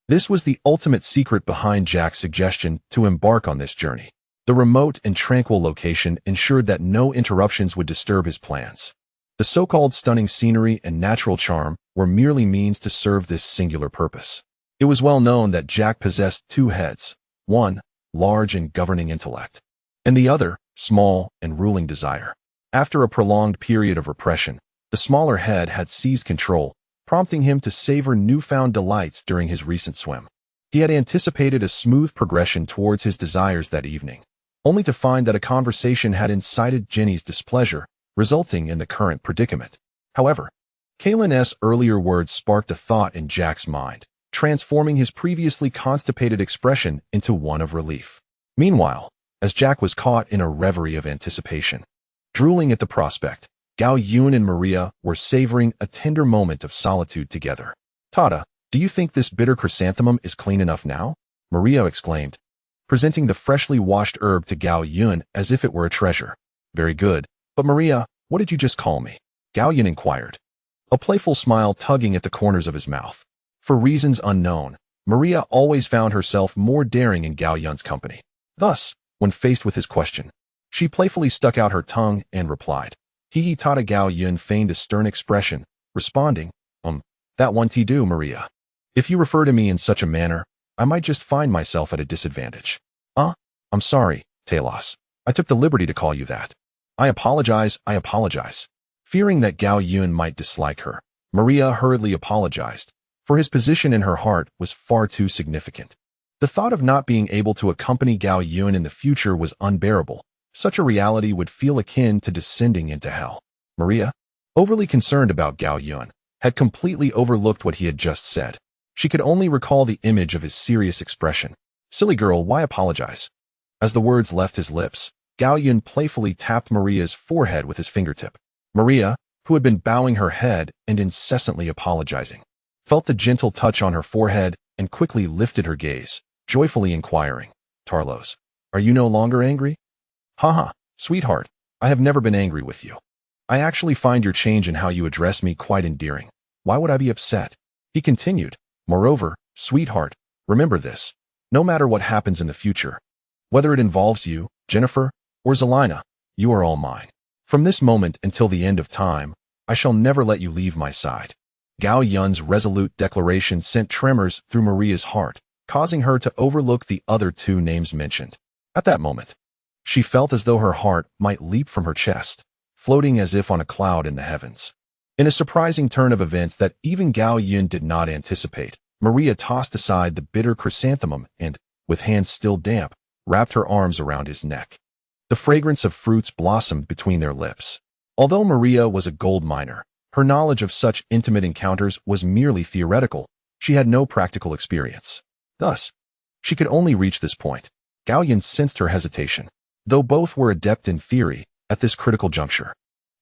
this was the ultimate secret behind Jack's suggestion to embark on this journey. The remote and tranquil location ensured that no interruptions would disturb his plans. The so-called stunning scenery and natural charm were merely means to serve this singular purpose. It was well known that Jack possessed two heads, one, large and governing intellect, and the other, small and ruling desire. After a prolonged period of repression, the smaller head had seized control, prompting him to savor newfound delights during his recent swim. He had anticipated a smooth progression towards his desires that evening, only to find that a conversation had incited Jenny's displeasure, resulting in the current predicament. However, Kaylin's earlier words sparked a thought in Jack's mind, transforming his previously constipated expression into one of relief. Meanwhile, as Jack was caught in a reverie of anticipation, drooling at the prospect, Gao Yun and Maria were savoring a tender moment of solitude together. "Tata, do you think this bitter chrysanthemum is clean enough now?" Maria exclaimed, presenting the freshly washed herb to Gao Yun as if it were a treasure. "Very good. But Maria, what did you just call me?" Gao Yun inquired, a playful smile tugging at the corners of his mouth. For reasons unknown, Maria always found herself more daring in Gao Yun's company. Thus, when faced with his question, she playfully stuck out her tongue and replied. He Tata. Gao Yun feigned a stern expression, responding, that one do, Maria. If you refer to me in such a manner, I might just find myself at a disadvantage." I'm sorry, Talos. I took the liberty to call you that. I apologize. Fearing that Gao Yun might dislike her, Maria hurriedly apologized, for his position in her heart was far too significant. The thought of not being able to accompany Gao Yun in the future was unbearable. Such a reality would feel akin to descending into hell. Maria, overly concerned about Gao Yun, had completely overlooked what he had just said. She could only recall the image of his serious expression. "Silly girl, why apologize?" As the words left his lips, Gao Yun playfully tapped Maria's forehead with his fingertip. Maria, who had been bowing her head and incessantly apologizing, felt the gentle touch on her forehead and quickly lifted her gaze, joyfully inquiring, "Tarlos, are you no longer angry?" "Haha, sweetheart, I have never been angry with you. I actually find your change in how you address me quite endearing. Why would I be upset?" He continued, "Moreover, sweetheart, remember this. No matter what happens in the future, whether it involves you, Jennifer, or Zelina, you are all mine. From this moment until the end of time, I shall never let you leave my side." Gao Yun's resolute declaration sent tremors through Maria's heart, causing her to overlook the other two names mentioned. At that moment, she felt as though her heart might leap from her chest, floating as if on a cloud in the heavens. In a surprising turn of events that even Gao Yun did not anticipate, Maria tossed aside the bitter chrysanthemum and, with hands still damp, wrapped her arms around his neck. The fragrance of fruits blossomed between their lips. Although Maria was a gold miner, her knowledge of such intimate encounters was merely theoretical. She had no practical experience. Thus, she could only reach this point. Gao Yun sensed her hesitation. Though both were adept in theory, at this critical juncture,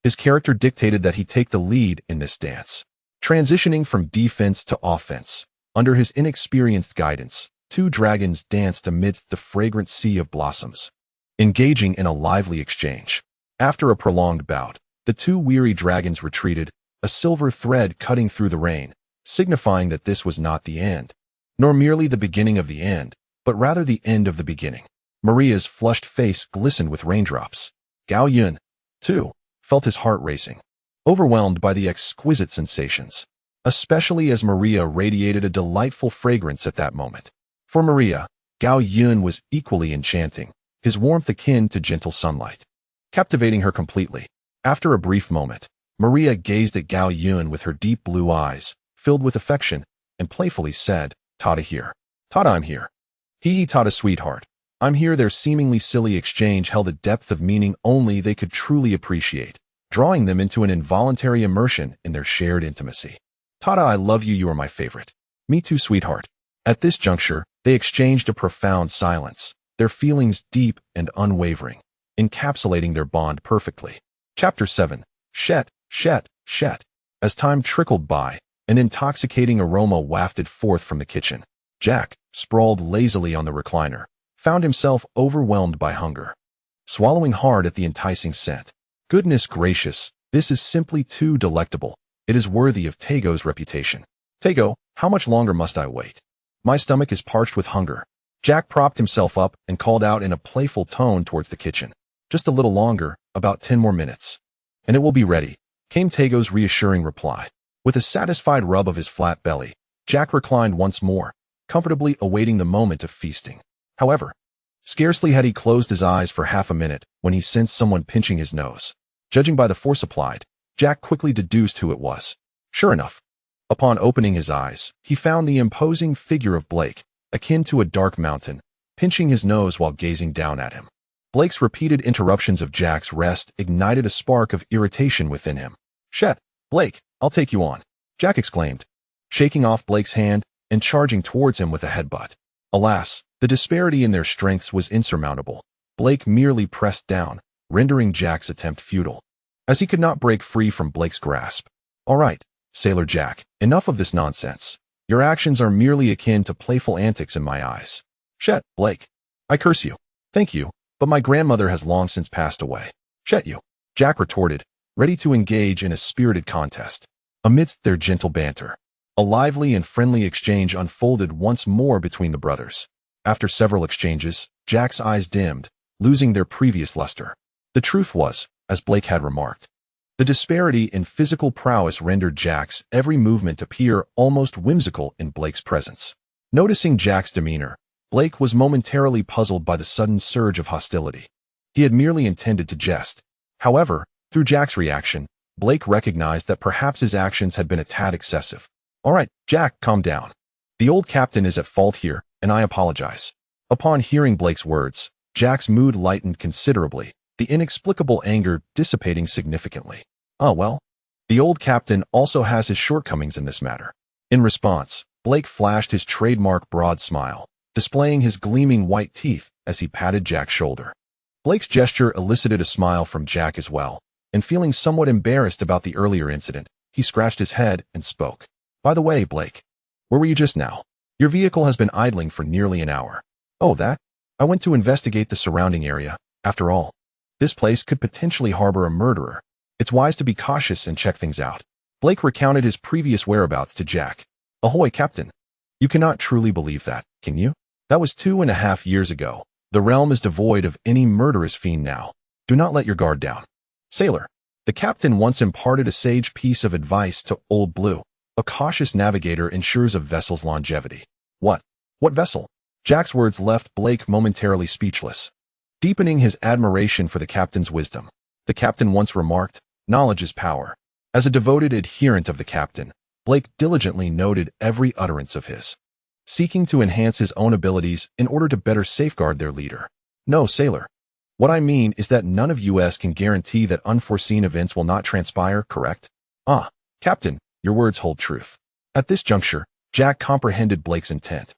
his character dictated that he take the lead in this dance. Transitioning from defense to offense, under his inexperienced guidance, two dragons danced amidst the fragrant sea of blossoms, engaging in a lively exchange. After a prolonged bout, the two weary dragons retreated, a silver thread cutting through the rain, signifying that this was not the end, nor merely the beginning of the end, but rather the end of the beginning. Maria's flushed face glistened with raindrops. Gao Yun, too, felt his heart racing, overwhelmed by the exquisite sensations, especially as Maria radiated a delightful fragrance at that moment. For Maria, Gao Yun was equally enchanting, his warmth akin to gentle sunlight, captivating her completely. After a brief moment, Maria gazed at Gao Yun with her deep blue eyes, filled with affection, and playfully said, "Tata here. Tata, I'm here. Hee Tata, sweetheart. I'm here." Their seemingly silly exchange held a depth of meaning only they could truly appreciate, drawing them into an involuntary immersion in their shared intimacy. "Tata, I love you. You are my favorite." "Me too, sweetheart." At this juncture, they exchanged a profound silence, their feelings deep and unwavering, encapsulating their bond perfectly. Chapter 7. Shet. As time trickled by, an intoxicating aroma wafted forth from the kitchen. Jack, sprawled lazily on the recliner, found himself overwhelmed by hunger. Swallowing hard at the enticing scent. Goodness gracious, this is simply too delectable. It is worthy of Tago's reputation. Tago, how much longer must I wait? My stomach is parched with hunger. Jack propped himself up and called out in a playful tone towards the kitchen. Just a little longer, about 10 more minutes. And it will be ready, came Tago's reassuring reply. With a satisfied rub of his flat belly, Jack reclined once more, comfortably awaiting the moment of feasting. However, scarcely had he closed his eyes for half a minute when he sensed someone pinching his nose. Judging by the force applied, Jack quickly deduced who it was. Sure enough, upon opening his eyes, he found the imposing figure of Blake, akin to a dark mountain, pinching his nose while gazing down at him. Blake's repeated interruptions of Jack's rest ignited a spark of irritation within him. "Shet, Blake, I'll take you on," Jack exclaimed, shaking off Blake's hand and charging towards him with a headbutt. Alas, the disparity in their strengths was insurmountable. Blake merely pressed down, rendering Jack's attempt futile, as he could not break free from Blake's grasp. "All right, Sailor Jack, enough of this nonsense. Your actions are merely akin to playful antics in my eyes." "Shet, Blake, I curse you." "Thank you, but my grandmother has long since passed away." "Shet you," Jack retorted, ready to engage in a spirited contest. Amidst their gentle banter, a lively and friendly exchange unfolded once more between the brothers. After several exchanges, Jack's eyes dimmed, losing their previous luster. The truth was, as Blake had remarked, the disparity in physical prowess rendered Jack's every movement appear almost whimsical in Blake's presence. Noticing Jack's demeanor, Blake was momentarily puzzled by the sudden surge of hostility. He had merely intended to jest. However, through Jack's reaction, Blake recognized that perhaps his actions had been a tad excessive. "All right, Jack, calm down. The old captain is at fault here, and I apologize." Upon hearing Blake's words, Jack's mood lightened considerably, the inexplicable anger dissipating significantly. "Ah, well, the old captain also has his shortcomings in this matter." In response, Blake flashed his trademark broad smile, displaying his gleaming white teeth as he patted Jack's shoulder. Blake's gesture elicited a smile from Jack as well, and feeling somewhat embarrassed about the earlier incident, he scratched his head and spoke. "By the way, Blake, where were you just now? Your vehicle has been idling for nearly an hour." "Oh, that? I went to investigate the surrounding area. After all, this place could potentially harbor a murderer. It's wise to be cautious and check things out." Blake recounted his previous whereabouts to Jack. "Ahoy, Captain. You cannot truly believe that, can you? That was 2.5 years ago. The realm is devoid of any murderous fiend now. Do not let your guard down." "Sailor, the captain once imparted a sage piece of advice to Old Blue. A cautious navigator ensures a vessel's longevity." "What? What vessel?" Jack's words left Blake momentarily speechless, deepening his admiration for the captain's wisdom. The captain once remarked, "Knowledge is power." As a devoted adherent of the captain, Blake diligently noted every utterance of his, seeking to enhance his own abilities in order to better safeguard their leader. "No, sailor. What I mean is that none of us can guarantee that unforeseen events will not transpire, correct?" "Ah, Captain, your words hold truth." At this juncture, Jack comprehended Blake's intent.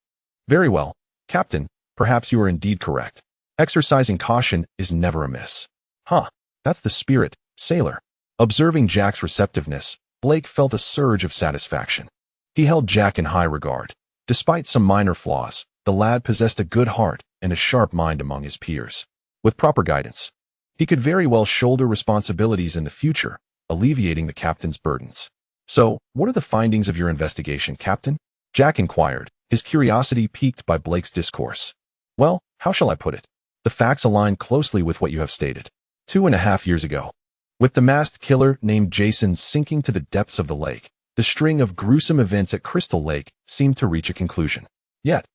"Very well, Captain, perhaps you are indeed correct. Exercising caution is never amiss." "Huh, that's the spirit, sailor." Observing Jack's receptiveness, Blake felt a surge of satisfaction. He held Jack in high regard. Despite some minor flaws, the lad possessed a good heart and a sharp mind among his peers. With proper guidance, he could very well shoulder responsibilities in the future, alleviating the captain's burdens. "So, what are the findings of your investigation, Captain?" Jack inquired, his curiosity piqued by Blake's discourse. "Well, how shall I put it? The facts align closely with what you have stated. 2.5 years ago, with the masked killer named Jason sinking to the depths of the lake, the string of gruesome events at Crystal Lake seemed to reach a conclusion. Yet,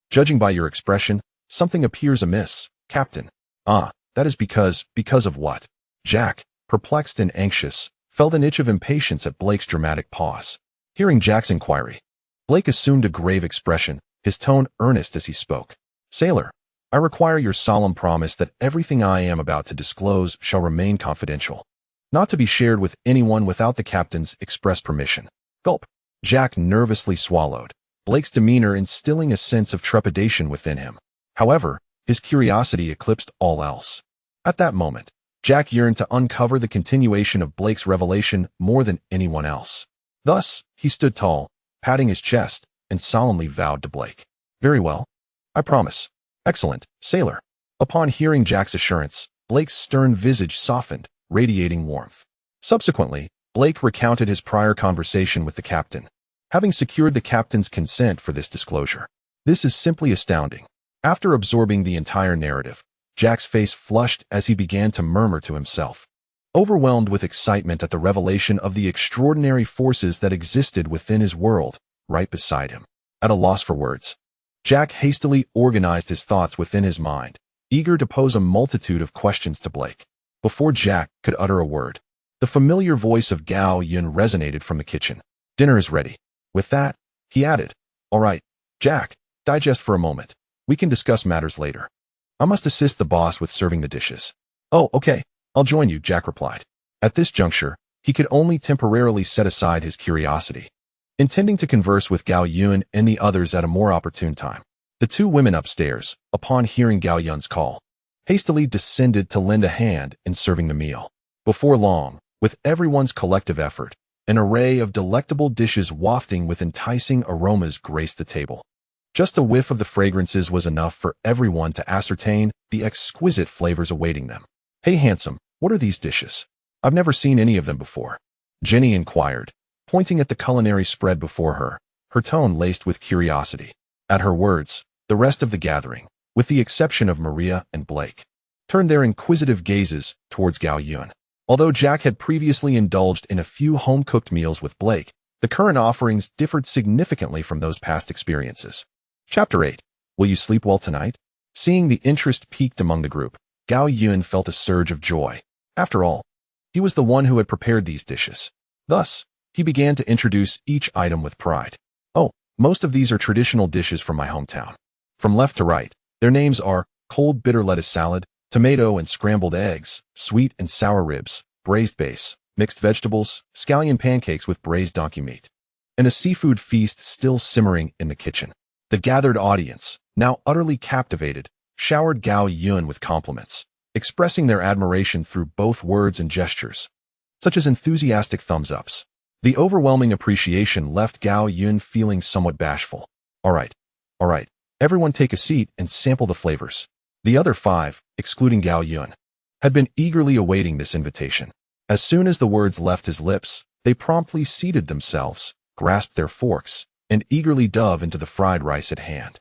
judging by your expression, something appears amiss, Captain." "Ah, that is because of what?" Jack, perplexed and anxious, felt an itch of impatience at Blake's dramatic pause. Hearing Jack's inquiry, Blake assumed a grave expression, his tone earnest as he spoke. "Sailor, I require your solemn promise that everything I am about to disclose shall remain confidential, not to be shared with anyone without the captain's express permission." Gulp. Jack nervously swallowed, Blake's demeanor instilling a sense of trepidation within him. However, his curiosity eclipsed all else. At that moment, Jack yearned to uncover the continuation of Blake's revelation more than anyone else. Thus, he stood tall, patting his chest, and solemnly vowed to Blake. Very well. I promise. Excellent, sailor. Upon hearing Jack's assurance, Blake's stern visage softened, radiating warmth. Subsequently, Blake recounted his prior conversation with the captain, having secured the captain's consent for this disclosure. This is simply astounding. After absorbing the entire narrative, Jack's face flushed as he began to murmur to himself, overwhelmed with excitement at the revelation of the extraordinary forces that existed within his world, right beside him. At a loss for words, Jack hastily organized his thoughts within his mind, eager to pose a multitude of questions to Blake. Before Jack could utter a word, the familiar voice of Gao Yun resonated from the kitchen. Dinner is ready. With that, he added, All right, Jack, digest for a moment. We can discuss matters later. I must assist the boss with serving the dishes. Oh, okay. I'll join you, Jack replied. At this juncture, he could only temporarily set aside his curiosity, intending to converse with Gao Yun and the others at a more opportune time. The two women upstairs, upon hearing Gao Yun's call, hastily descended to lend a hand in serving the meal. Before long, with everyone's collective effort, an array of delectable dishes wafting with enticing aromas graced the table. Just a whiff of the fragrances was enough for everyone to ascertain the exquisite flavors awaiting them. Hey, handsome, what are these dishes? I've never seen any of them before, Jenny inquired, pointing at the culinary spread before her, her tone laced with curiosity. At her words, the rest of the gathering, with the exception of Maria and Blake, turned their inquisitive gazes towards Gao Yun. Although Jack had previously indulged in a few home-cooked meals with Blake, the current offerings differed significantly from those past experiences. Chapter 8. Will you sleep well tonight? Seeing the interest peaked among the group, Gao Yun felt a surge of joy. After all, he was the one who had prepared these dishes. Thus, he began to introduce each item with pride. Oh, most of these are traditional dishes from my hometown. From left to right, their names are cold bitter lettuce salad, tomato and scrambled eggs, sweet and sour ribs, braised base, mixed vegetables, scallion pancakes with braised donkey meat, and a seafood feast still simmering in the kitchen. The gathered audience, now utterly captivated, showered Gao Yun with compliments, expressing their admiration through both words and gestures, such as enthusiastic thumbs-ups. The overwhelming appreciation left Gao Yun feeling somewhat bashful. All right, everyone take a seat and sample the flavors. The other five, excluding Gao Yun, had been eagerly awaiting this invitation. As soon as the words left his lips, they promptly seated themselves, grasped their forks, and eagerly dove into the fried rice at hand.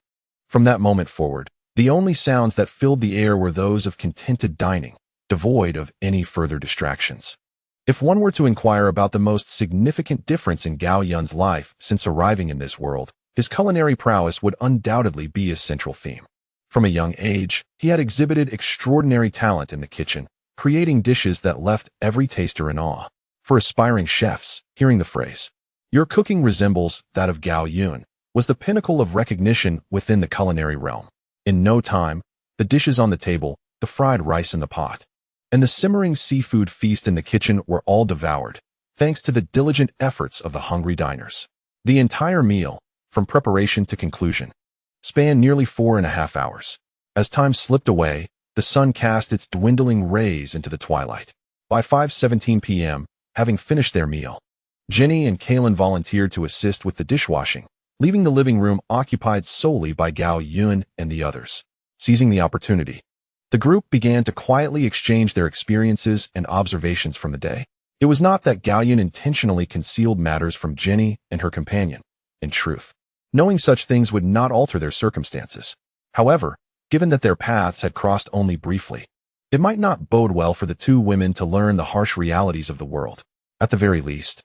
From that moment forward, the only sounds that filled the air were those of contented dining, devoid of any further distractions. If one were to inquire about the most significant difference in Gao Yun's life since arriving in this world, his culinary prowess would undoubtedly be a central theme. From a young age, he had exhibited extraordinary talent in the kitchen, creating dishes that left every taster in awe. For aspiring chefs, hearing the phrase, "Your cooking resembles that of Gao Yun," was the pinnacle of recognition within the culinary realm. In no time, the dishes on the table, the fried rice in the pot, and the simmering seafood feast in the kitchen were all devoured, thanks to the diligent efforts of the hungry diners. The entire meal, from preparation to conclusion, spanned nearly 4.5 hours. As time slipped away, the sun cast its dwindling rays into the twilight. By 5:17 p.m., having finished their meal, Jenny and Kalen volunteered to assist with the dishwashing, leaving the living room occupied solely by Gao Yun and the others. Seizing the opportunity, the group began to quietly exchange their experiences and observations from the day. It was not that Gao Yun intentionally concealed matters from Jenny and her companion. In truth, knowing such things would not alter their circumstances. However, given that their paths had crossed only briefly, it might not bode well for the two women to learn the harsh realities of the world. At the very least,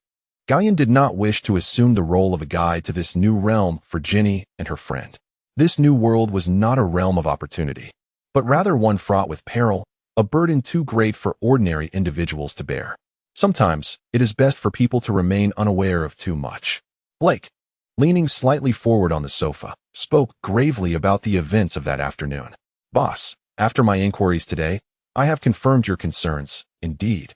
Gao Yun did not wish to assume the role of a guide to this new realm for Jenny and her friend. This new world was not a realm of opportunity, but rather one fraught with peril, a burden too great for ordinary individuals to bear. Sometimes, it is best for people to remain unaware of too much. Blake, leaning slightly forward on the sofa, spoke gravely about the events of that afternoon. Boss, after my inquiries today, I have confirmed your concerns. Indeed,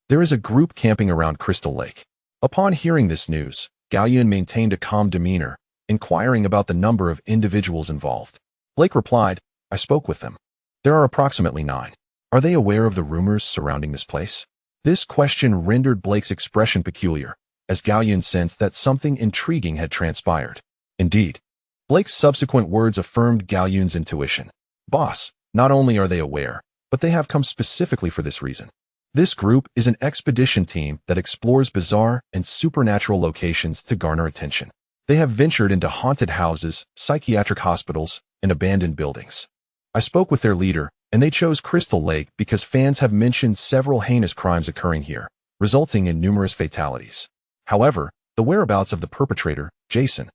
there is a group camping around Crystal Lake. Upon hearing this news, Gao Yun maintained a calm demeanor, inquiring about the number of individuals involved. Blake replied, I spoke with them. There are approximately 9. Are they aware of the rumors surrounding this place? This question rendered Blake's expression peculiar, as Gao Yun sensed that something intriguing had transpired. Indeed, Blake's subsequent words affirmed Gao Yun's intuition. Boss, not only are they aware, but they have come specifically for this reason. This group is an expedition team that explores bizarre and supernatural locations to garner attention. They have ventured into haunted houses, psychiatric hospitals, and abandoned buildings. I spoke with their leader, and they chose Crystal Lake because fans have mentioned several heinous crimes occurring here, resulting in numerous fatalities. However, the whereabouts of the perpetrator, Jason,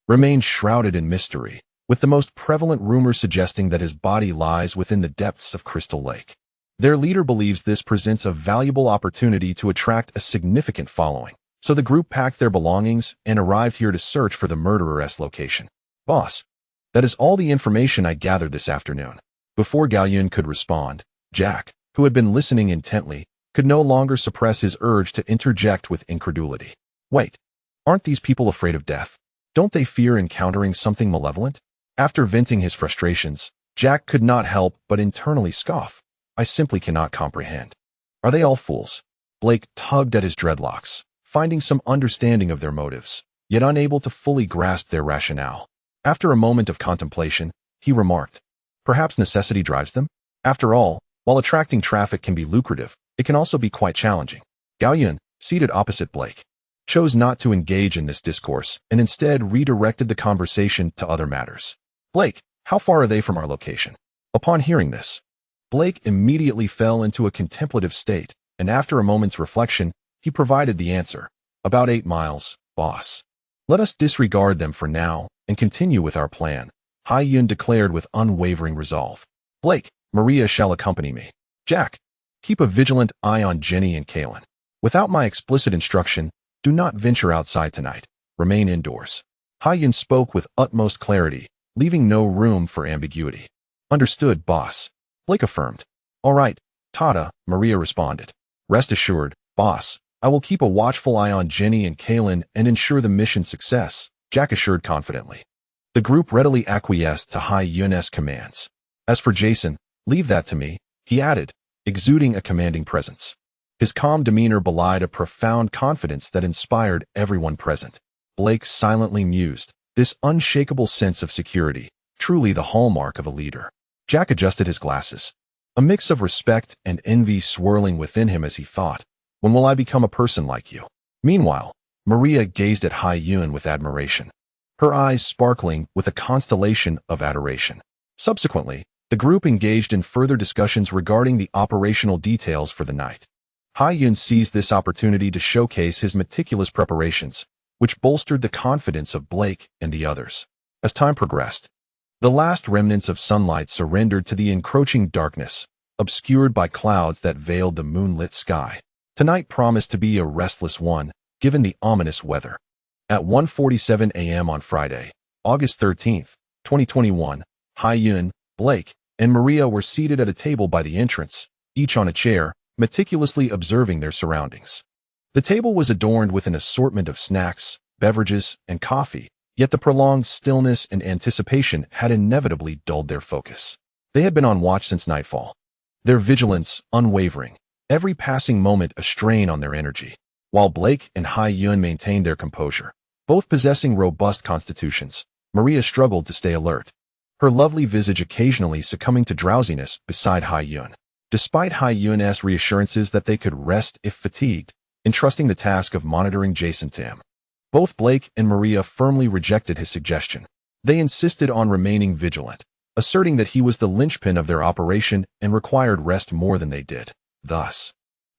remains shrouded in mystery, with the most prevalent rumors suggesting that his body lies within the depths of Crystal Lake. Their leader believes this presents a valuable opportunity to attract a significant following, so the group packed their belongings and arrived here to search for the murderer's location. Boss, that is all the information I gathered this afternoon. Before Gao Yun could respond, Jack, who had been listening intently, could no longer suppress his urge to interject with incredulity. Wait, aren't these people afraid of death? Don't they fear encountering something malevolent? After venting his frustrations, Jack could not help but internally scoff. I simply cannot comprehend. Are they all fools? Blake tugged at his dreadlocks, finding some understanding of their motives, yet unable to fully grasp their rationale. After a moment of contemplation, he remarked, perhaps necessity drives them? After all, while attracting traffic can be lucrative, it can also be quite challenging. Gao Yun, seated opposite Blake, chose not to engage in this discourse and instead redirected the conversation to other matters. Blake, how far are they from our location? Upon hearing this, Blake immediately fell into a contemplative state, and after a moment's reflection, he provided the answer. About 8 miles, boss. Let us disregard them for now and continue with our plan, Hai Yun declared with unwavering resolve. Blake, Maria shall accompany me. Jack, keep a vigilant eye on Jenny and Kaylin. Without my explicit instruction, do not venture outside tonight. Remain indoors. Hai Yun spoke with utmost clarity, leaving no room for ambiguity. Understood, boss. Blake affirmed. All right, Tata, Maria responded. Rest assured, boss, I will keep a watchful eye on Jenny and Kaylin and ensure the mission's success, Jack assured confidently. The group readily acquiesced to Hai Yun's commands. As for Jason, leave that to me, he added, exuding a commanding presence. His calm demeanor belied a profound confidence that inspired everyone present. Blake silently mused, this unshakable sense of security, truly the hallmark of a leader. Jack adjusted his glasses, a mix of respect and envy swirling within him as he thought, when will I become a person like you? Meanwhile, Maria gazed at Hai Yun with admiration, her eyes sparkling with a constellation of adoration. Subsequently, the group engaged in further discussions regarding the operational details for the night. Hai Yun seized this opportunity to showcase his meticulous preparations, which bolstered the confidence of Blake and the others. As time progressed, the last remnants of sunlight surrendered to the encroaching darkness, obscured by clouds that veiled the moonlit sky. Tonight promised to be a restless one, given the ominous weather. At 1:47 a.m. on Friday, August 13th, 2021, Hai Yun, Blake, and Maria were seated at a table by the entrance, each on a chair, meticulously observing their surroundings. The table was adorned with an assortment of snacks, beverages, and coffee, yet the prolonged stillness and anticipation had inevitably dulled their focus. They had been on watch since nightfall, their vigilance unwavering, every passing moment a strain on their energy. While Blake and Hai Yun maintained their composure, both possessing robust constitutions, Maria struggled to stay alert, her lovely visage occasionally succumbing to drowsiness beside Hai Yun. Despite Hai Yun's reassurances that they could rest if fatigued, entrusting the task of monitoring Jason to him, both Blake and Maria firmly rejected his suggestion. They insisted on remaining vigilant, asserting that he was the linchpin of their operation and required rest more than they did. Thus,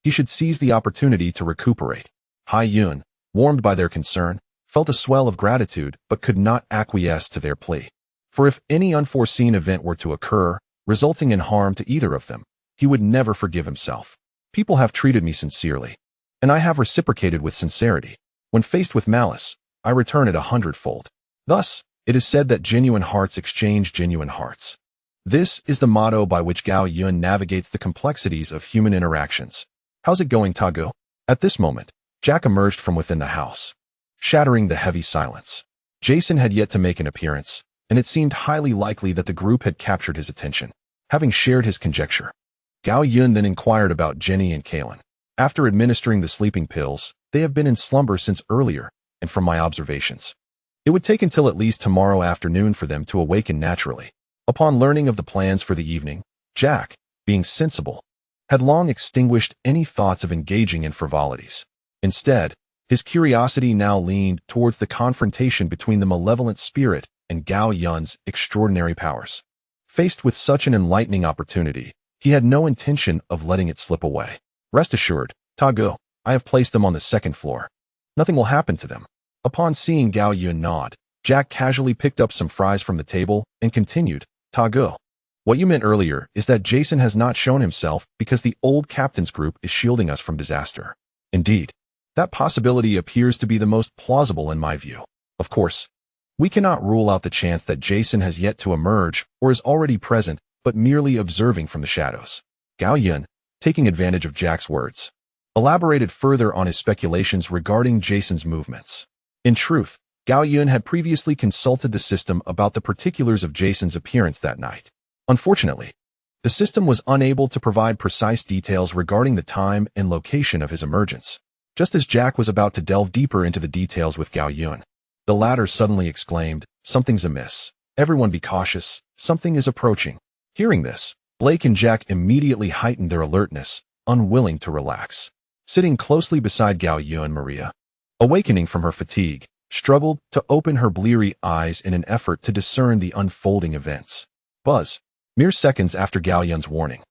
he should seize the opportunity to recuperate. Hai Yun, warmed by their concern, felt a swell of gratitude but could not acquiesce to their plea. For if any unforeseen event were to occur, resulting in harm to either of them, he would never forgive himself. People have treated me sincerely, and I have reciprocated with sincerity. When faced with malice, I return it 100-fold. Thus, it is said that genuine hearts exchange genuine hearts. This is the motto by which Gao Yun navigates the complexities of human interactions. How's it going, Tago? At this moment, Jack emerged from within the house, shattering the heavy silence. Jason had yet to make an appearance, and it seemed highly likely that the group had captured his attention. Having shared his conjecture, Gao Yun then inquired about Jenny and Kaylin. After administering the sleeping pills, they have been in slumber since earlier, and from my observations, It would take until at least tomorrow afternoon for them to awaken naturally. Upon learning of the plans for the evening, Jack, being sensible, had long extinguished any thoughts of engaging in frivolities. Instead, his curiosity now leaned towards the confrontation between the malevolent spirit and Gao Yun's extraordinary powers. Faced with such an enlightening opportunity, he had no intention of letting it slip away. Rest assured, Ta-Go, I have placed them on the second floor. Nothing will happen to them. Upon seeing Gao Yun nod, Jack casually picked up some fries from the table and continued, Ta-Go. What you meant earlier is that Jason has not shown himself because the old captain's group is shielding us from disaster. Indeed, that possibility appears to be the most plausible in my view. Of course, we cannot rule out the chance that Jason has yet to emerge or is already present but merely observing from the shadows. Gao Yun, taking advantage of Jack's words, elaborated further on his speculations regarding Jason's movements. In truth, Gao Yun had previously consulted the system about the particulars of Jason's appearance that night. Unfortunately, the system was unable to provide precise details regarding the time and location of his emergence. Just as Jack was about to delve deeper into the details with Gao Yun, the latter suddenly exclaimed, "Something's amiss. Everyone be cautious. Something is approaching." Hearing this, Blake and Jack immediately heightened their alertness, unwilling to relax. Sitting closely beside Gao Yun, Maria, awakening from her fatigue, struggled to open her bleary eyes in an effort to discern the unfolding events. Buzz, mere seconds after Gao Yun's warning,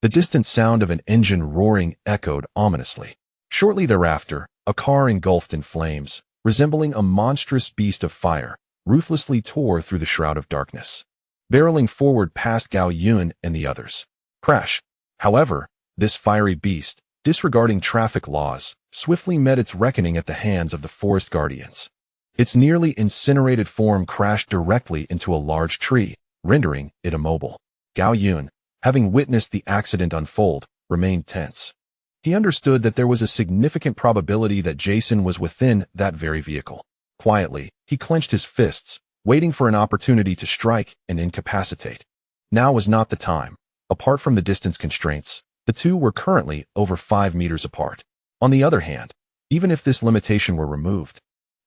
the distant sound of an engine roaring echoed ominously. Shortly thereafter, a car engulfed in flames, resembling a monstrous beast of fire, ruthlessly tore through the shroud of darkness, barreling forward past Gao Yun and the others. Crash. However, this fiery beast, disregarding traffic laws, swiftly met its reckoning at the hands of the forest guardians. Its nearly incinerated form crashed directly into a large tree, rendering it immobile. Gao Yun, having witnessed the accident unfold, remained tense. He understood that there was a significant probability that Jason was within that very vehicle. Quietly, he clenched his fists, waiting for an opportunity to strike and incapacitate. Now was not the time. Apart from the distance constraints, the two were currently over 5 meters apart. On the other hand, even if this limitation were removed,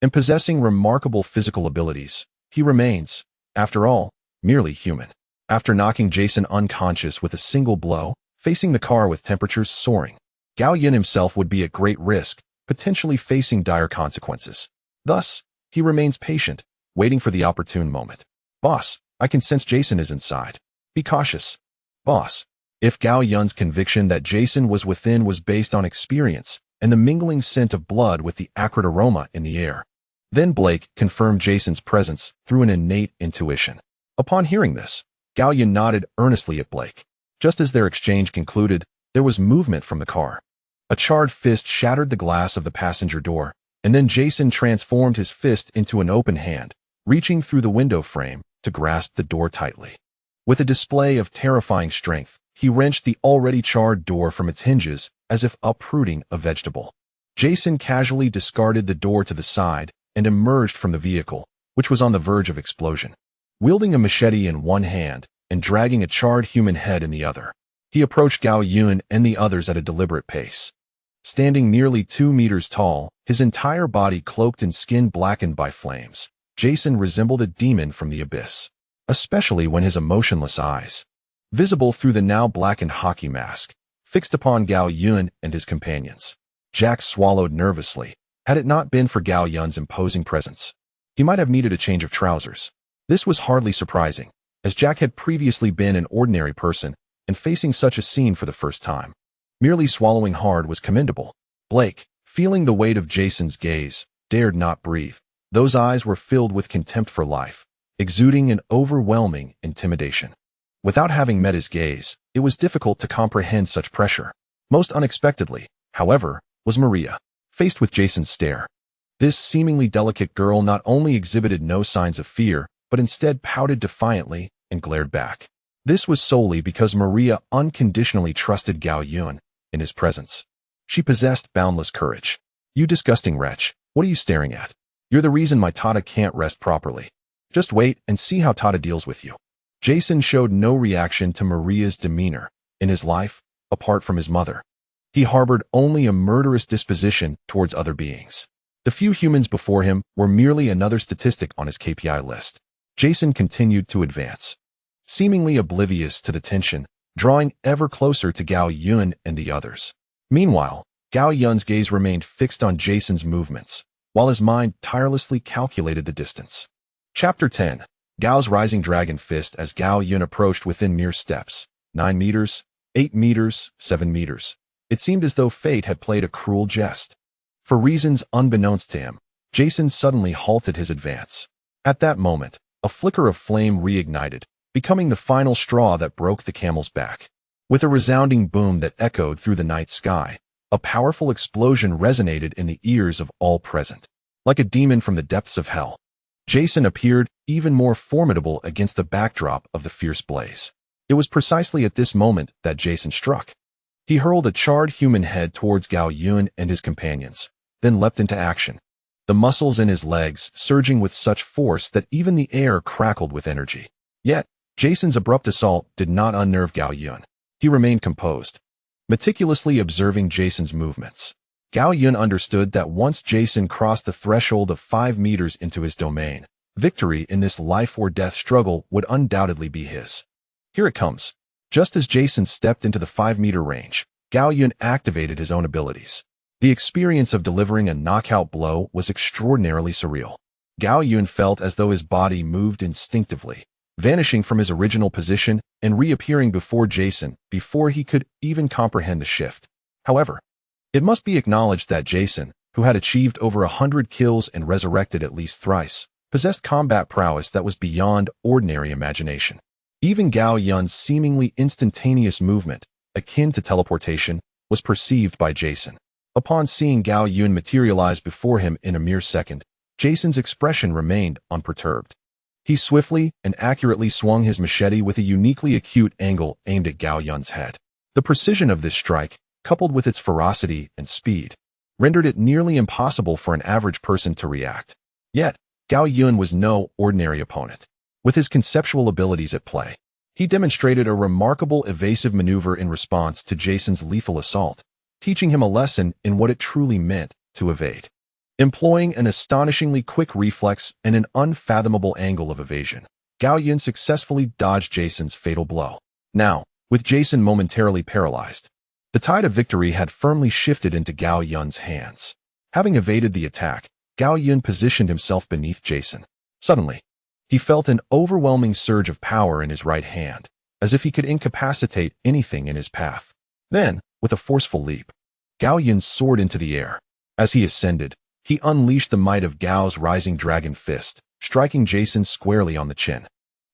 and possessing remarkable physical abilities, he remains, after all, merely human. After knocking Jason unconscious with a single blow, facing the car with temperatures soaring, Gao Yun himself would be at great risk, potentially facing dire consequences. Thus, he remains patient, waiting for the opportune moment. "Boss, I can sense Jason is inside. Be cautious." "Boss." If Gao Yun's conviction that Jason was within was based on experience and the mingling scent of blood with the acrid aroma in the air, then Blake confirmed Jason's presence through an innate intuition. Upon hearing this, Gao Yun nodded earnestly at Blake. Just as their exchange concluded, there was movement from the car. A charred fist shattered the glass of the passenger door, and then Jason transformed his fist into an open hand, reaching through the window frame to grasp the door tightly. With a display of terrifying strength, he wrenched the already charred door from its hinges as if uprooting a vegetable. Jason casually discarded the door to the side and emerged from the vehicle, which was on the verge of explosion. Wielding a machete in one hand and dragging a charred human head in the other, he approached Gao Yun and the others at a deliberate pace. Standing nearly 2 meters tall, his entire body cloaked in skin blackened by flames, Jason resembled a demon from the abyss, especially when his emotionless eyes, visible through the now blackened hockey mask, fixed upon Gao Yun and his companions. Jack swallowed nervously. Had it not been for Gao Yun's imposing presence, he might have needed a change of trousers. This was hardly surprising, as Jack had previously been an ordinary person and facing such a scene for the first time. Merely swallowing hard was commendable. Blake, feeling the weight of Jason's gaze, dared not breathe. Those eyes were filled with contempt for life, exuding an overwhelming intimidation. Without having met his gaze, it was difficult to comprehend such pressure. Most unexpectedly, however, was Maria. Faced with Jason's stare, this seemingly delicate girl not only exhibited no signs of fear, but instead pouted defiantly and glared back. This was solely because Maria unconditionally trusted Gao Yun in his presence. She possessed boundless courage. "You disgusting wretch, what are you staring at? You're the reason my Tata can't rest properly. Just wait and see how Tata deals with you." Jason showed no reaction to Maria's demeanor. In his life, apart from his mother, he harbored only a murderous disposition towards other beings. The few humans before him were merely another statistic on his KPI list. Jason continued to advance, seemingly oblivious to the tension, drawing ever closer to Gao Yun and the others. Meanwhile, Gao Yun's gaze remained fixed on Jason's movements, while his mind tirelessly calculated the distance. Chapter 10. Gao's Rising Dragon Fist. As Gao Yun approached within mere steps, 9 meters, 8 meters, 7 meters. It seemed as though fate had played a cruel jest. For reasons unbeknownst to him, Jason suddenly halted his advance. At that moment, a flicker of flame reignited, becoming the final straw that broke the camel's back. With a resounding boom that echoed through the night sky, a powerful explosion resonated in the ears of all present. Like a demon from the depths of hell, Jason appeared even more formidable against the backdrop of the fierce blaze. It was precisely at this moment that Jason struck. He hurled a charred human head towards Gao Yun and his companions, then leapt into action, the muscles in his legs surging with such force that even the air crackled with energy. Yet, Jason's abrupt assault did not unnerve Gao Yun. He remained composed, meticulously observing Jason's movements. Gao Yun understood that once Jason crossed the threshold of 5 meters into his domain, victory in this life-or-death struggle would undoubtedly be his. Here it comes. Just as Jason stepped into the 5-meter range, Gao Yun activated his own abilities. The experience of delivering a knockout blow was extraordinarily surreal. Gao Yun felt as though his body moved instinctively, vanishing from his original position and reappearing before Jason before he could even comprehend the shift. However, it must be acknowledged that Jason, who had achieved over 100 kills and resurrected at least thrice, possessed combat prowess that was beyond ordinary imagination. Even Gao Yun's seemingly instantaneous movement, akin to teleportation, was perceived by Jason. Upon seeing Gao Yun materialize before him in a mere second, Jason's expression remained unperturbed. He swiftly and accurately swung his machete with a uniquely acute angle aimed at Gao Yun's head. The precision of this strike, coupled with its ferocity and speed, rendered it nearly impossible for an average person to react. Yet, Gao Yun was no ordinary opponent. With his conceptual abilities at play, he demonstrated a remarkable evasive maneuver in response to Jason's lethal assault, teaching him a lesson in what it truly meant to evade. Employing an astonishingly quick reflex and an unfathomable angle of evasion, Gao Yun successfully dodged Jason's fatal blow. Now, with Jason momentarily paralyzed, the tide of victory had firmly shifted into Gao Yun's hands. Having evaded the attack, Gao Yun positioned himself beneath Jason. Suddenly, he felt an overwhelming surge of power in his right hand, as if he could incapacitate anything in his path. Then, with a forceful leap, Gao Yun soared into the air. As he ascended, he unleashed the might of Gao's Rising Dragon Fist, striking Jason squarely on the chin.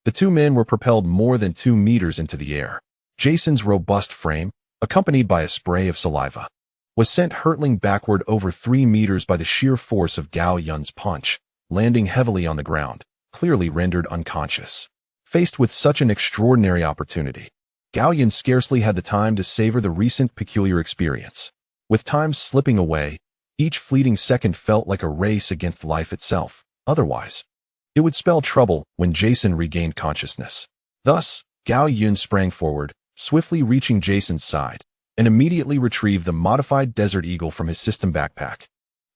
The two men were propelled more than 2 meters into the air. Jason's robust frame, accompanied by a spray of saliva, was sent hurtling backward over 3 meters by the sheer force of Gao Yun's punch, landing heavily on the ground, clearly rendered unconscious. Faced with such an extraordinary opportunity, Gao Yun scarcely had the time to savor the recent peculiar experience. With time slipping away, each fleeting second felt like a race against life itself. Otherwise, it would spell trouble when Jason regained consciousness. Thus, Gao Yun sprang forward, swiftly reaching Jason's side, and immediately retrieved the modified Desert Eagle from his system backpack.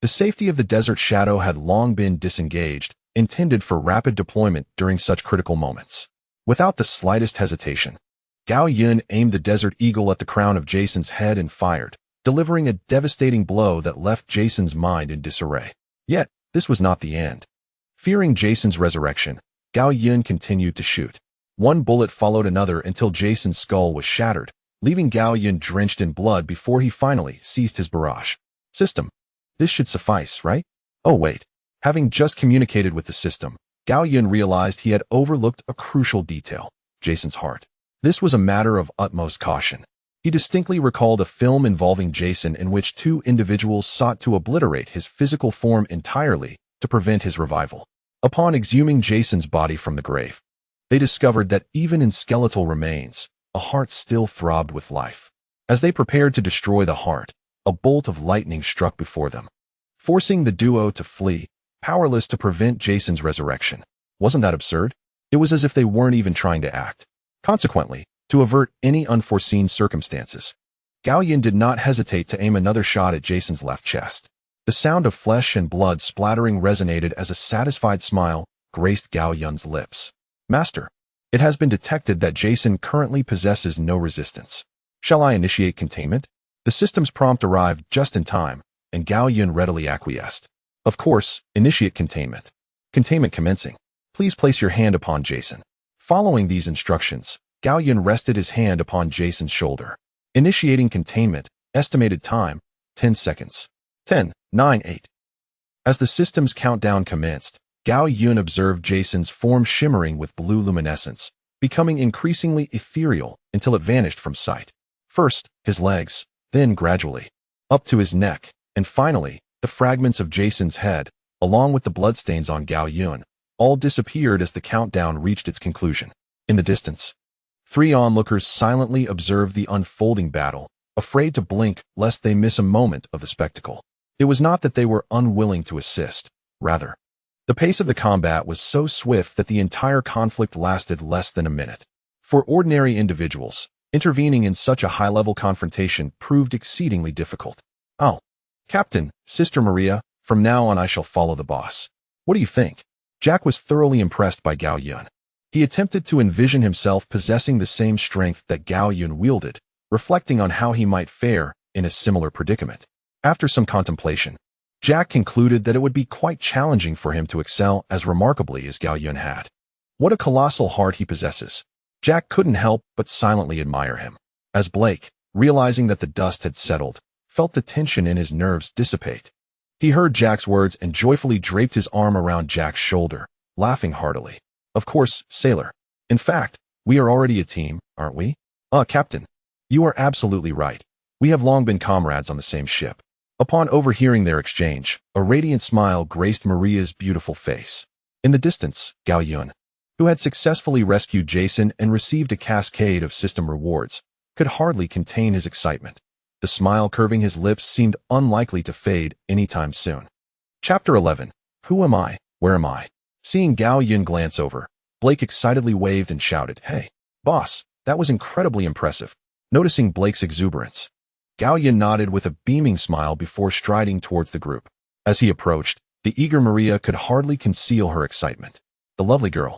The safety of the Desert Shadow had long been disengaged, intended for rapid deployment during such critical moments. Without the slightest hesitation, Gao Yun aimed the Desert Eagle at the crown of Jason's head and fired, delivering a devastating blow that left Jason's mind in disarray. Yet, this was not the end. Fearing Jason's resurrection, Gao Yun continued to shoot. One bullet followed another until Jason's skull was shattered, leaving Gao Yun drenched in blood before he finally ceased his barrage. System. This should suffice, right? Oh wait. Having just communicated with the system, Gao Yun realized he had overlooked a crucial detail: Jason's heart. This was a matter of utmost caution. He distinctly recalled a film involving Jason in which 2 individuals sought to obliterate his physical form entirely to prevent his revival. Upon exhuming Jason's body from the grave, they discovered that even in skeletal remains, a heart still throbbed with life. As they prepared to destroy the heart, a bolt of lightning struck before them, forcing the duo to flee, powerless to prevent Jason's resurrection. Wasn't that absurd? It was as if they weren't even trying to act. Consequently, to avert any unforeseen circumstances, Gao Yun did not hesitate to aim another shot at Jason's left chest. The sound of flesh and blood splattering resonated as a satisfied smile graced Gao Yun's lips. Master, it has been detected that Jason currently possesses no resistance. Shall I initiate containment? The system's prompt arrived just in time, and Gao Yun readily acquiesced. Of course, initiate containment. Containment commencing. Please place your hand upon Jason. Following these instructions, Gao Yun rested his hand upon Jason's shoulder. Initiating containment. Estimated time, 10 seconds. 10, 9, 8. As the system's countdown commenced, Gao Yun observed Jason's form shimmering with blue luminescence, becoming increasingly ethereal until it vanished from sight. First, his legs, then gradually, up to his neck, and finally, the fragments of Jason's head, along with the bloodstains on Gao Yun, all disappeared as the countdown reached its conclusion. In the distance, 3 onlookers silently observed the unfolding battle, afraid to blink lest they miss a moment of the spectacle. It was not that they were unwilling to assist. Rather, the pace of the combat was so swift that the entire conflict lasted less than a minute. For ordinary individuals, intervening in such a high-level confrontation proved exceedingly difficult. Oh, Captain, Sister Maria, from now on I shall follow the boss. What do you think? Jack was thoroughly impressed by Gao Yun. He attempted to envision himself possessing the same strength that Gao Yun wielded, reflecting on how he might fare in a similar predicament. After some contemplation, Jack concluded that it would be quite challenging for him to excel as remarkably as Gao Yun had. What a colossal heart he possesses. Jack couldn't help but silently admire him. As Blake, realizing that the dust had settled, felt the tension in his nerves dissipate. He heard Jack's words and joyfully draped his arm around Jack's shoulder, laughing heartily. Of course, sailor. In fact, we are already a team, aren't we? Captain. You are absolutely right. We have long been comrades on the same ship. Upon overhearing their exchange, a radiant smile graced Maria's beautiful face. In the distance, Gao Yun, who had successfully rescued Jason and received a cascade of system rewards, could hardly contain his excitement. The smile curving his lips seemed unlikely to fade anytime soon. Chapter 11. Who am I? Where am I? Seeing Gao Yun glance over, Blake excitedly waved and shouted, "Hey, boss, that was incredibly impressive." Noticing Blake's exuberance, Gao Yun nodded with a beaming smile before striding towards the group. As he approached, the eager Maria could hardly conceal her excitement. The lovely girl,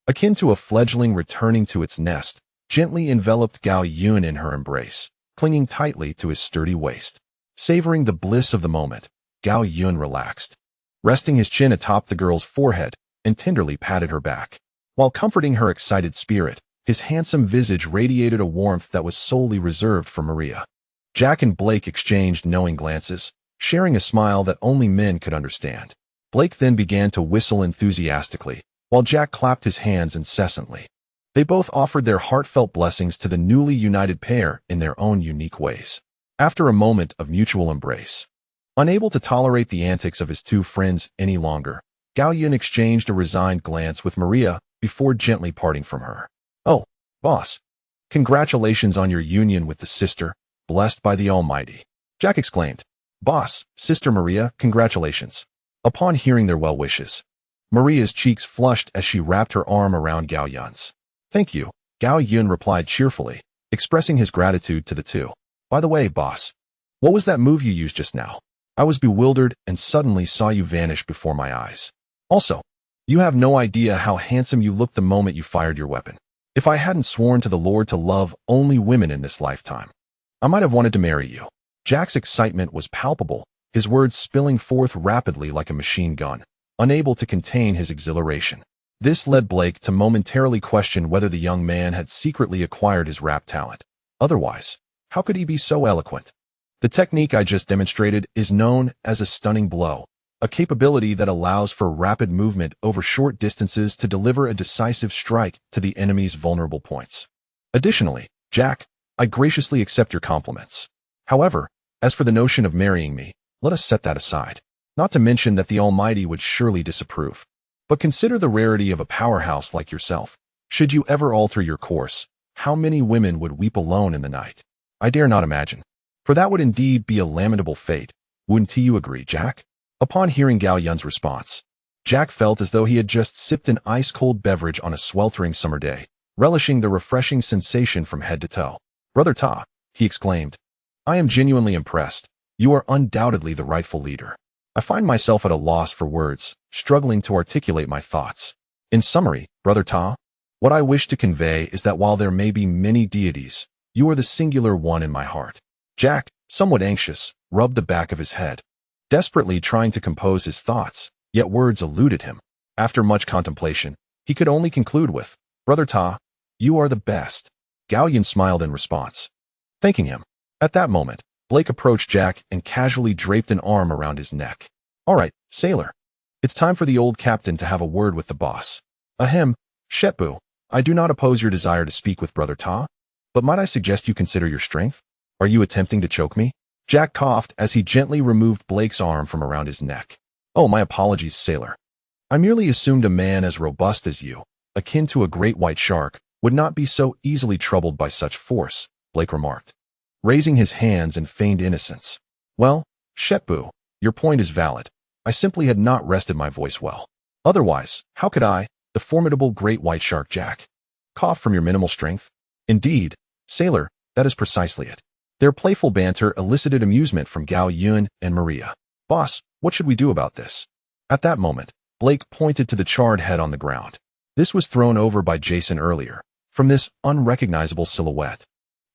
akin to a fledgling returning to its nest, gently enveloped Gao Yun in her embrace, clinging tightly to his sturdy waist. Savoring the bliss of the moment, Gao Yun relaxed, resting his chin atop the girl's forehead, and tenderly patted her back. While comforting her excited spirit, his handsome visage radiated a warmth that was solely reserved for Maria. Jack and Blake exchanged knowing glances, sharing a smile that only men could understand. Blake then began to whistle enthusiastically, while Jack clapped his hands incessantly. They both offered their heartfelt blessings to the newly united pair in their own unique ways. After a moment of mutual embrace, unable to tolerate the antics of his two friends any longer, Gao Yun exchanged a resigned glance with Maria before gently parting from her. "Oh, boss, congratulations on your union with the sister, blessed by the Almighty," Jack exclaimed. "Boss, Sister Maria, congratulations." Upon hearing their well wishes, Maria's cheeks flushed as she wrapped her arm around Gao Yun's. "Thank you," Gao Yun replied cheerfully, expressing his gratitude to the two. "By the way, boss, what was that move you used just now? I was bewildered and suddenly saw you vanish before my eyes. Also, you have no idea how handsome you looked the moment you fired your weapon. If I hadn't sworn to the Lord to love only women in this lifetime, I might have wanted to marry you." Jack's excitement was palpable, his words spilling forth rapidly like a machine gun, unable to contain his exhilaration. This led Blake to momentarily question whether the young man had secretly acquired his rap talent. Otherwise, how could he be so eloquent? The technique I just demonstrated is known as a stunning blow, a capability that allows for rapid movement over short distances to deliver a decisive strike to the enemy's vulnerable points. Additionally, Jack, I graciously accept your compliments. However, as for the notion of marrying me, let us set that aside. Not to mention that the Almighty would surely disapprove. But consider the rarity of a powerhouse like yourself. Should you ever alter your course, how many women would weep alone in the night? I dare not imagine. For that would indeed be a lamentable fate. Wouldn't you agree, Jack? Upon hearing Gao Yun's response, Jack felt as though he had just sipped an ice-cold beverage on a sweltering summer day, relishing the refreshing sensation from head to toe. "Brother Ta," he exclaimed, "I am genuinely impressed. You are undoubtedly the rightful leader. I find myself at a loss for words, struggling to articulate my thoughts. In summary, Brother Ta, what I wish to convey is that while there may be many deities, you are the singular one in my heart. Jack, somewhat anxious, rubbed the back of his head, desperately trying to compose his thoughts, yet words eluded him. After much contemplation, he could only conclude with, Brother Ta, you are the best. Gao Yun smiled in response, thanking him. At that moment, Blake approached Jack and casually draped an arm around his neck. All right, sailor. It's time for the old captain to have a word with the boss. Ahem, Shetbu, I do not oppose your desire to speak with Brother Ta, but might I suggest you consider your strength? Are you attempting to choke me? Jack coughed as he gently removed Blake's arm from around his neck. Oh, my apologies, sailor. I merely assumed a man as robust as you, akin to a great white shark, would not be so easily troubled by such force, Blake remarked, raising his hands in feigned innocence. Well, Shetbu, your point is valid. I simply had not rested my voice well. Otherwise, how could I, the formidable great white shark Jack, cough from your minimal strength? Indeed, sailor, that is precisely it. Their playful banter elicited amusement from Gao Yun and Maria. Boss, what should we do about this? At that moment, Blake pointed to the charred head on the ground. This was thrown over by Jason earlier. From this unrecognizable silhouette,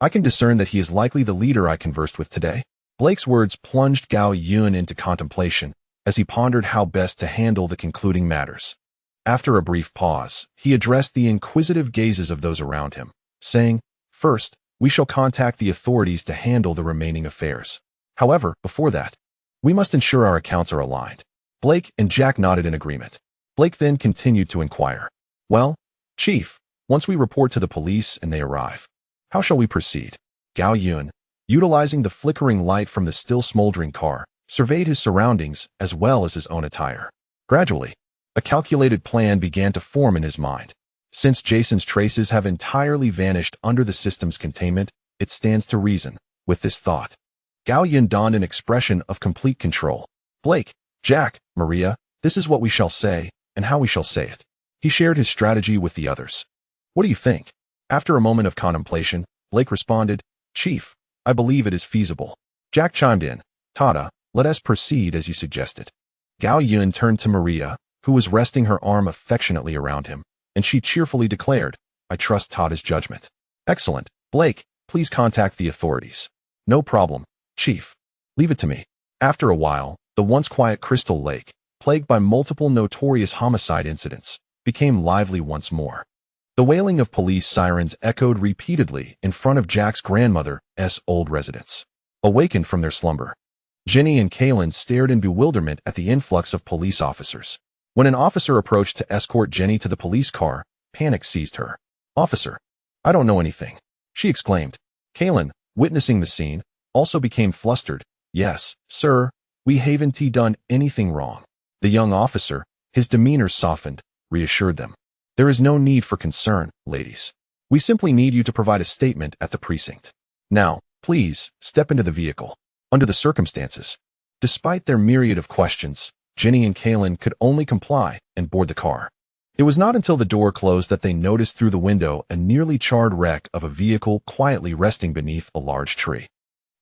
I can discern that he is likely the leader I conversed with today. Blake's words plunged Gao Yun into contemplation as he pondered how best to handle the concluding matters. After a brief pause, he addressed the inquisitive gazes of those around him, saying, First, we shall contact the authorities to handle the remaining affairs. However, before that, we must ensure our accounts are aligned. Blake and Jack nodded in agreement. Blake then continued to inquire. Well, Chief, once we report to the police and they arrive, how shall we proceed? Gao Yun, utilizing the flickering light from the still smoldering car, surveyed his surroundings as well as his own attire. Gradually, a calculated plan began to form in his mind. Since Jason's traces have entirely vanished under the system's containment, it stands to reason. With this thought, Gao Yun donned an expression of complete control. Blake, Jack, Maria, this is what we shall say, and how we shall say it. He shared his strategy with the others. What do you think? After a moment of contemplation, Blake responded, Chief, I believe it is feasible. Jack chimed in, Tada, let us proceed as you suggested. Gao Yun turned to Maria, who was resting her arm affectionately around him, and she cheerfully declared, I trust Tada's judgment. Excellent. Blake, please contact the authorities. No problem, Chief. Leave it to me. After a while, the once quiet Crystal Lake, plagued by multiple notorious homicide incidents, became lively once more. The wailing of police sirens echoed repeatedly in front of Jack's grandmother's old residence. Awakened from their slumber, Jenny and Kaylin stared in bewilderment at the influx of police officers. When an officer approached to escort Jenny to the police car, panic seized her. Officer, I don't know anything, she exclaimed. Kaylin, witnessing the scene, also became flustered. Yes, sir, we haven't done anything wrong. The young officer, his demeanor softened, reassured them. There is no need for concern, ladies. We simply need you to provide a statement at the precinct. Now, please, step into the vehicle. Under the circumstances, despite their myriad of questions, Jenny and Kaylin could only comply and board the car. It was not until the door closed that they noticed through the window a nearly charred wreck of a vehicle quietly resting beneath a large tree.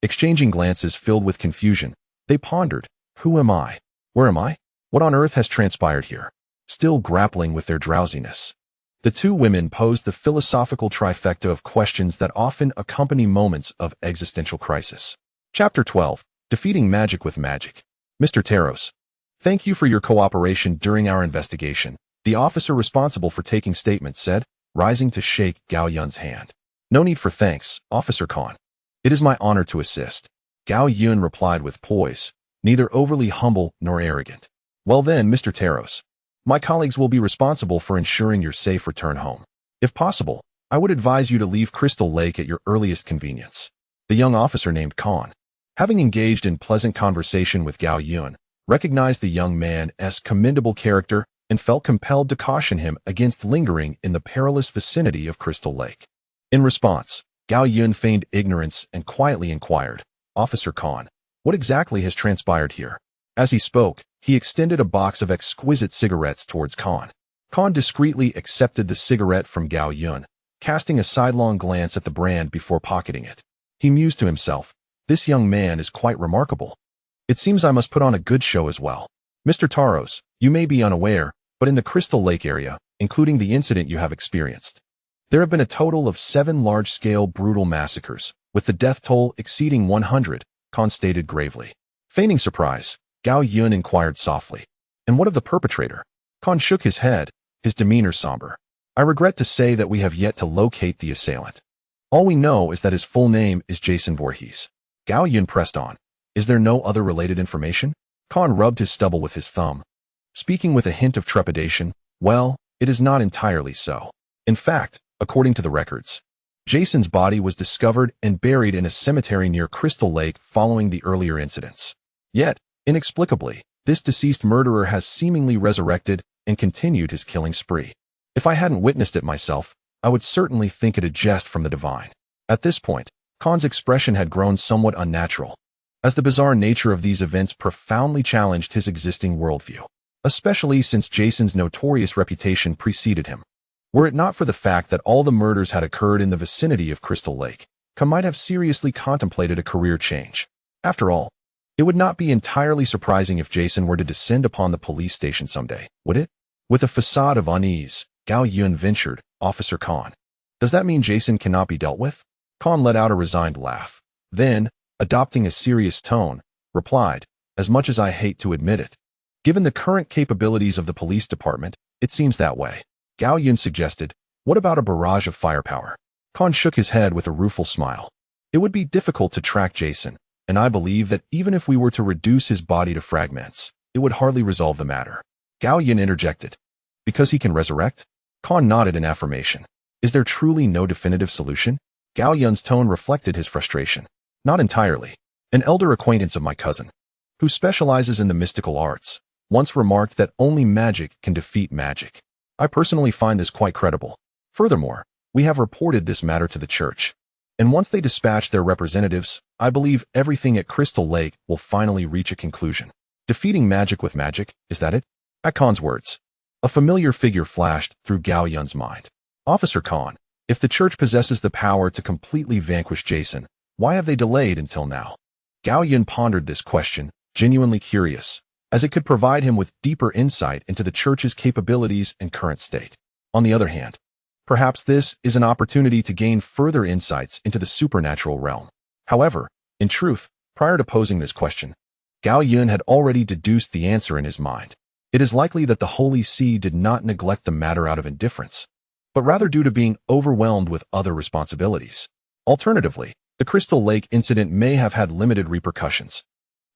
Exchanging glances filled with confusion, they pondered, who am I? Where am I? What on earth has transpired here? Still grappling with their drowsiness, the two women posed the philosophical trifecta of questions that often accompany moments of existential crisis. Chapter 12. Defeating Magic with Magic. Mr. Taros, thank you for your cooperation during our investigation, the officer responsible for taking statement said, rising to shake Gao Yun's hand. No need for thanks, Officer Khan. It is my honor to assist. Gao Yun replied with poise, neither overly humble nor arrogant. Well then, Mr. Taros, my colleagues will be responsible for ensuring your safe return home. If possible, I would advise you to leave Crystal Lake at your earliest convenience. The young officer named Khan, having engaged in pleasant conversation with Gao Yun, recognized the young man's commendable character and felt compelled to caution him against lingering in the perilous vicinity of Crystal Lake. In response, Gao Yun feigned ignorance and quietly inquired, Officer Khan, what exactly has transpired here? As he spoke, he extended a box of exquisite cigarettes towards Khan. Khan discreetly accepted the cigarette from Gao Yun, casting a sidelong glance at the brand before pocketing it. He mused to himself, this young man is quite remarkable. It seems I must put on a good show as well. Mr. Taros, you may be unaware, but in the Crystal Lake area, including the incident you have experienced, there have been a total of 7 large-scale brutal massacres, with the death toll exceeding 100, Khan stated gravely. Feigning surprise, Gao Yun inquired softly. And what of the perpetrator? Khan shook his head, his demeanor somber. I regret to say that we have yet to locate the assailant. All we know is that his full name is Jason Voorhees. Gao Yun pressed on. Is there no other related information? Khan rubbed his stubble with his thumb, speaking with a hint of trepidation. Well, it is not entirely so. In fact, according to the records, Jason's body was discovered and buried in a cemetery near Crystal Lake following the earlier incidents. Yet, inexplicably, this deceased murderer has seemingly resurrected and continued his killing spree. If I hadn't witnessed it myself, I would certainly think it a jest from the divine. At this point, Khan's expression had grown somewhat unnatural, as the bizarre nature of these events profoundly challenged his existing worldview, especially since Jason's notorious reputation preceded him. Were it not for the fact that all the murders had occurred in the vicinity of Crystal Lake, Khan might have seriously contemplated a career change. After all, it would not be entirely surprising if Jason were to descend upon the police station someday, would it? With a facade of unease, Gao Yun ventured, Officer Khan. Does that mean Jason cannot be dealt with? Khan let out a resigned laugh. Then, adopting a serious tone, replied, as much as I hate to admit it, given the current capabilities of the police department, it seems that way. Gao Yun suggested, what about a barrage of firepower? Khan shook his head with a rueful smile. It would be difficult to track Jason, and I believe that even if we were to reduce his body to fragments, it would hardly resolve the matter. Gao Yun interjected. Because he can resurrect? Khan nodded in affirmation. Is there truly no definitive solution? Gao Yun's tone reflected his frustration. Not entirely. An elder acquaintance of my cousin, who specializes in the mystical arts, once remarked that only magic can defeat magic. I personally find this quite credible. Furthermore, we have reported this matter to the church, and once they dispatch their representatives, I believe everything at Crystal Lake will finally reach a conclusion. Defeating magic with magic, is that it? At Khan's words, a familiar figure flashed through Gao Yun's mind. Officer Khan, if the church possesses the power to completely vanquish Jason, why have they delayed until now? Gao Yun pondered this question, genuinely curious, as it could provide him with deeper insight into the church's capabilities and current state. On the other hand, perhaps this is an opportunity to gain further insights into the supernatural realm. However, in truth, prior to posing this question, Gao Yun had already deduced the answer in his mind. It is likely that the Holy See did not neglect the matter out of indifference, but rather due to being overwhelmed with other responsibilities. Alternatively, the Crystal Lake incident may have had limited repercussions,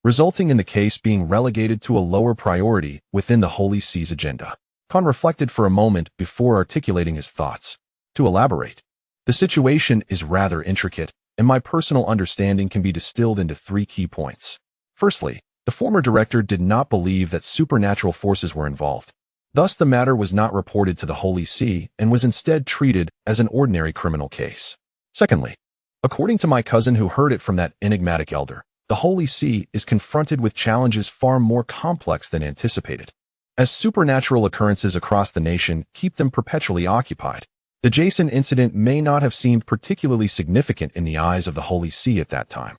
resulting in the case being relegated to a lower priority within the Holy See's agenda. Khan reflected for a moment before articulating his thoughts. To elaborate, the situation is rather intricate, and my personal understanding can be distilled into 3 key points. Firstly, the former director did not believe that supernatural forces were involved. Thus, the matter was not reported to the Holy See and was instead treated as an ordinary criminal case. Secondly, according to my cousin who heard it from that enigmatic elder, the Holy See is confronted with challenges far more complex than anticipated, as supernatural occurrences across the nation keep them perpetually occupied. The Jason incident may not have seemed particularly significant in the eyes of the Holy See at that time.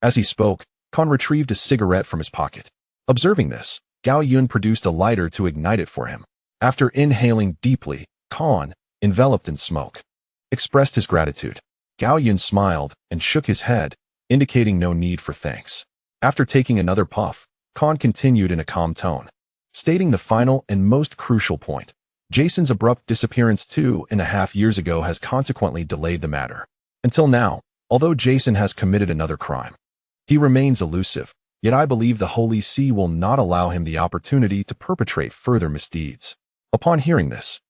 As he spoke, Khan retrieved a cigarette from his pocket. Observing this, Gao Yun produced a lighter to ignite it for him. After inhaling deeply, Khan, enveloped in smoke, expressed his gratitude. Gao Yun smiled and shook his head, indicating no need for thanks. After taking another puff, Khan continued in a calm tone, stating the final and most crucial point. Jason's abrupt disappearance 2.5 years ago has consequently delayed the matter. Until now, although Jason has committed another crime, he remains elusive, yet I believe the Holy See will not allow him the opportunity to perpetrate further misdeeds. Upon hearing this,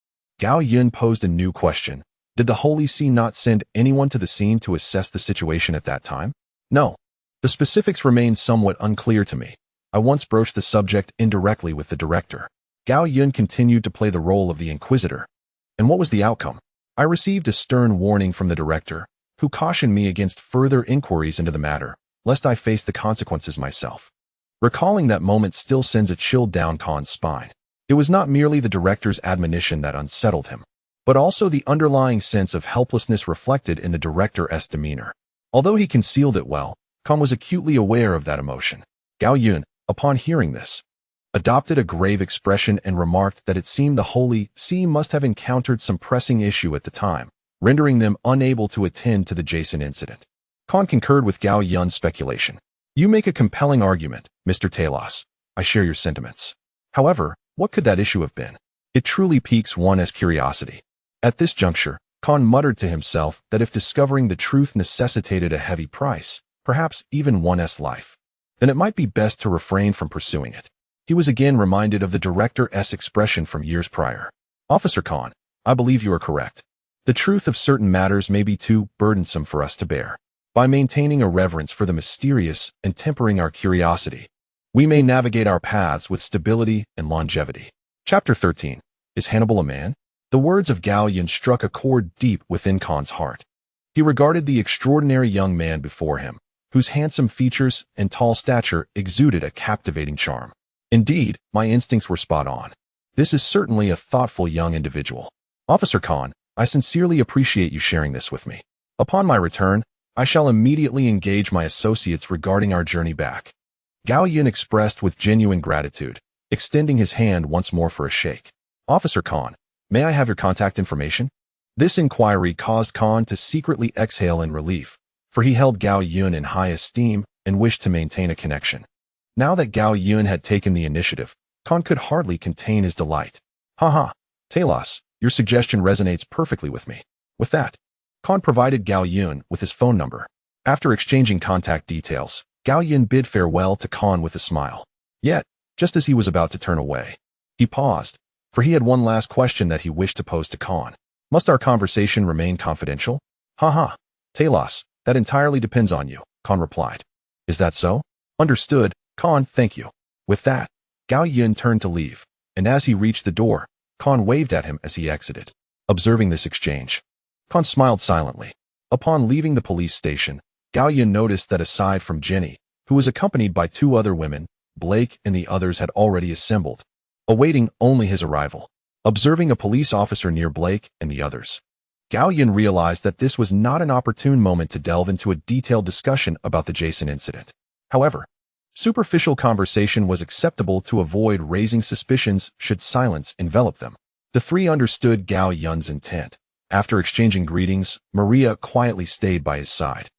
Gao Yun posed a new question. Did the Holy See not send anyone to the scene to assess the situation at that time? No. The specifics remain somewhat unclear to me. I once broached the subject indirectly with the director. Gao Yun continued to play the role of the Inquisitor. And what was the outcome? I received a stern warning from the director, who cautioned me against further inquiries into the matter, lest I face the consequences myself. Recalling that moment still sends a chill down Khan's spine. It was not merely the director's admonition that unsettled him, but also the underlying sense of helplessness reflected in the director's demeanor. Although he concealed it well, Khan was acutely aware of that emotion. Gao Yun, upon hearing this, adopted a grave expression and remarked that it seemed the Holy See must have encountered some pressing issue at the time, rendering them unable to attend to the Jason incident. Khan concurred with Gao Yun's speculation. You make a compelling argument, Mr. Talos. I share your sentiments. However, what could that issue have been? It truly piques one's curiosity. At this juncture, Khan muttered to himself that if discovering the truth necessitated a heavy price, perhaps even one's life, then it might be best to refrain from pursuing it. He was again reminded of the director's expression from years prior. Officer Khan, I believe you are correct. The truth of certain matters may be too burdensome for us to bear. By maintaining a reverence for the mysterious and tempering our curiosity, we may navigate our paths with stability and longevity. Chapter 13. Is Hannibal a man? The words of Gao Yun struck a chord deep within Khan's heart. He regarded the extraordinary young man before him, whose handsome features and tall stature exuded a captivating charm. Indeed, my instincts were spot on. This is certainly a thoughtful young individual. Officer Khan, I sincerely appreciate you sharing this with me. Upon my return, I shall immediately engage my associates regarding our journey back. Gao Yun expressed with genuine gratitude, extending his hand once more for a shake. Officer Khan, may I have your contact information? This inquiry caused Khan to secretly exhale in relief, for he held Gao Yun in high esteem and wished to maintain a connection. Now that Gao Yun had taken the initiative, Khan could hardly contain his delight. Haha, Talos, your suggestion resonates perfectly with me. With that, Khan provided Gao Yun with his phone number. After exchanging contact details, Gao Yun bid farewell to Khan with a smile. Yet, just as he was about to turn away, he paused, for he had one last question that he wished to pose to Khan. Must our conversation remain confidential? Haha, Talos, that entirely depends on you, Khan replied. Is that so? Understood, Khan, thank you. With that, Gao Yun turned to leave, and as he reached the door, Khan waved at him as he exited. Observing this exchange, Khan smiled silently. Upon leaving the police station, Gao Yun noticed that aside from Jenny, who was accompanied by two other women, Blake and the others had already assembled, awaiting only his arrival. Observing a police officer near Blake and the others, Gao Yun realized that this was not an opportune moment to delve into a detailed discussion about the Jason incident. However, superficial conversation was acceptable to avoid raising suspicions should silence envelop them. The three understood Gao Yun's intent. After exchanging greetings, Maria quietly stayed by his side,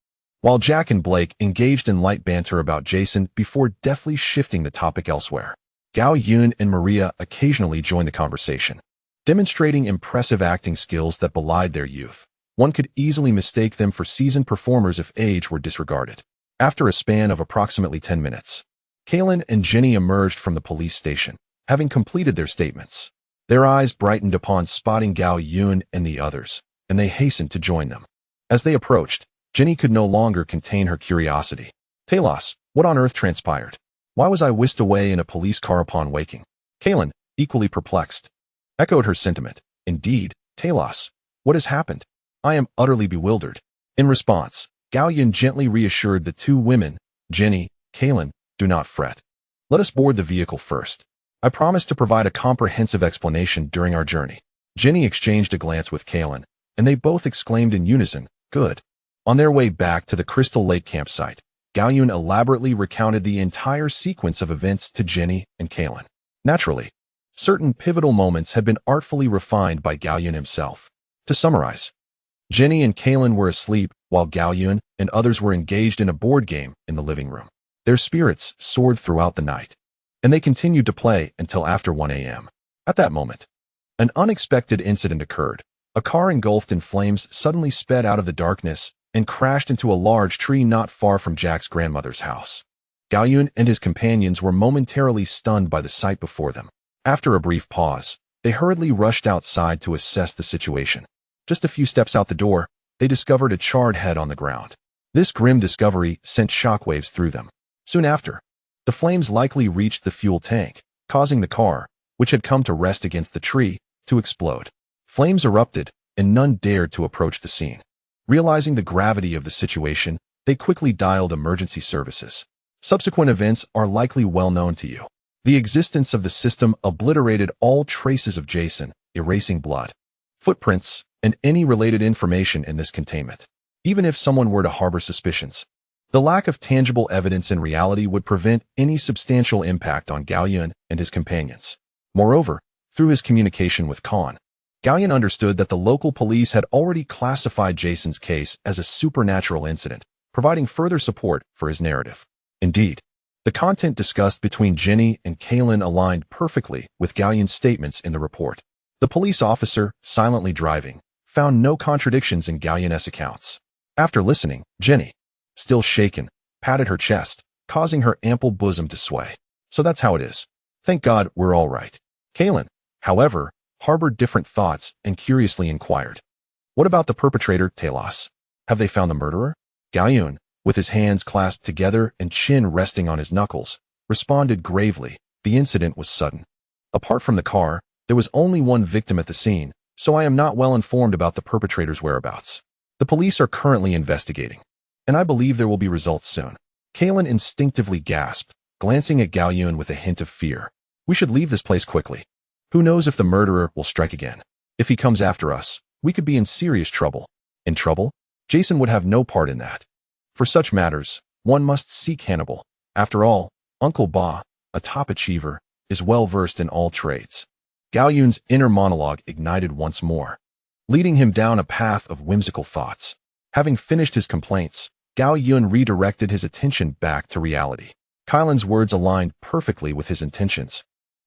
while Jack and Blake engaged in light banter about Jason before deftly shifting the topic elsewhere. Gao Yun and Maria occasionally joined the conversation, demonstrating impressive acting skills that belied their youth. One could easily mistake them for seasoned performers if age were disregarded. After a span of approximately 10 minutes, Kalen and Jenny emerged from the police station, having completed their statements. Their eyes brightened upon spotting Gao Yun and the others, and they hastened to join them. As they approached, Jenny could no longer contain her curiosity. Talos, what on earth transpired? Why was I whisked away in a police car upon waking? Kalen, equally perplexed, echoed her sentiment. Indeed, Talos, what has happened? I am utterly bewildered. In response, Gao Yun gently reassured the two women, Jenny, Kalen, do not fret. Let us board the vehicle first. I promise to provide a comprehensive explanation during our journey. Jenny exchanged a glance with Kalen, and they both exclaimed in unison, good. On their way back to the Crystal Lake campsite, Gao Yun elaborately recounted the entire sequence of events to Jenny and Kalen. Naturally, certain pivotal moments had been artfully refined by Gao Yun himself. To summarize, Jenny and Kalen were asleep while Gao Yun and others were engaged in a board game in the living room. Their spirits soared throughout the night, and they continued to play until after 1 a.m. At that moment, an unexpected incident occurred. A car engulfed in flames suddenly sped out of the darkness and crashed into a large tree not far from Jack's grandmother's house. Gao Yun and his companions were momentarily stunned by the sight before them. After a brief pause, they hurriedly rushed outside to assess the situation. Just a few steps out the door, they discovered a charred head on the ground. This grim discovery sent shockwaves through them. Soon after, the flames likely reached the fuel tank, causing the car, which had come to rest against the tree, to explode. Flames erupted, and none dared to approach the scene. Realizing the gravity of the situation, they quickly dialed emergency services. Subsequent events are likely well known to you. The existence of the system obliterated all traces of Jason, erasing blood, footprints, and any related information in this containment. Even if someone were to harbor suspicions, The lack of tangible evidence in reality would prevent any substantial impact on Gao Yun and his companions. Moreover, through his communication with Khan, Gao Yun understood that the local police had already classified Jason's case as a supernatural incident, providing further support for his narrative. Indeed, the content discussed between Jenny and Kaylin aligned perfectly with Gao Yun's statements in the report. The police officer, silently driving, found no contradictions in Gao Yun's accounts. After listening, Jenny, still shaken, patted her chest, causing her ample bosom to sway. So that's how it is. Thank God we're all right. Kaylin, however, harbored different thoughts and curiously inquired. What about the perpetrator, Talos? Have they found the murderer? Gao Yun, with his hands clasped together and chin resting on his knuckles, responded gravely. The incident was sudden. Apart from the car, there was only one victim at the scene, so I am not well informed about the perpetrator's whereabouts. The police are currently investigating, and I believe there will be results soon. Kaylin instinctively gasped, glancing at Gao Yun with a hint of fear. We should leave this place quickly. Who knows if the murderer will strike again? If he comes after us, we could be in serious trouble. In trouble? Jason would have no part in that. For such matters, one must seek Hannibal. After all, Uncle Ba, a top achiever, is well versed in all trades. Gao Yun's inner monologue ignited once more, leading him down a path of whimsical thoughts. Having finished his complaints, Gao Yun redirected his attention back to reality. Kylan's words aligned perfectly with his intentions,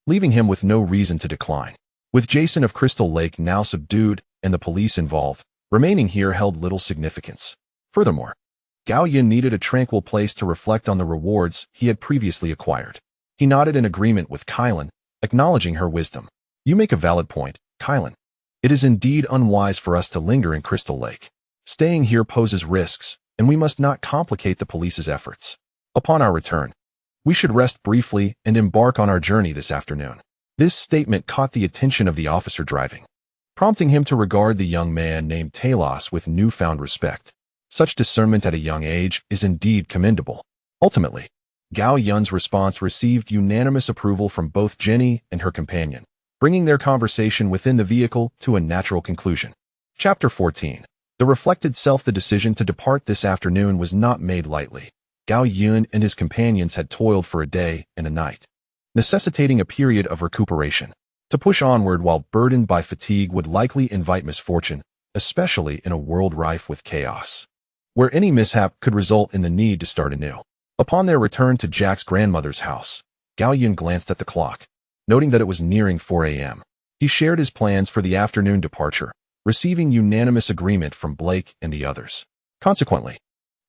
leaving him with no reason to decline. With Jason of Crystal Lake now subdued and the police involved, remaining here held little significance. Furthermore, Gao Yun needed a tranquil place to reflect on the rewards he had previously acquired. He nodded in agreement with Kylan, acknowledging her wisdom. You make a valid point, Kylan. It is indeed unwise for us to linger in Crystal Lake. Staying here poses risks, and we must not complicate the police's efforts. Upon our return, we should rest briefly and embark on our journey this afternoon. This statement caught the attention of the officer driving, prompting him to regard the young man named Talos with newfound respect. Such discernment at a young age is indeed commendable. Ultimately, Gao Yun's response received unanimous approval from both Jenny and her companion, bringing their conversation within the vehicle to a natural conclusion. Chapter 14. The reflected self. The decision to depart this afternoon was not made lightly. Gao Yun and his companions had toiled for a day and a night, necessitating a period of recuperation. To push onward while burdened by fatigue would likely invite misfortune, especially in a world rife with chaos, where any mishap could result in the need to start anew. Upon their return to Jack's grandmother's house, Gao Yun glanced at the clock, noting that it was nearing 4 a.m. He shared his plans for the afternoon departure, receiving unanimous agreement from Blake and the others. Consequently,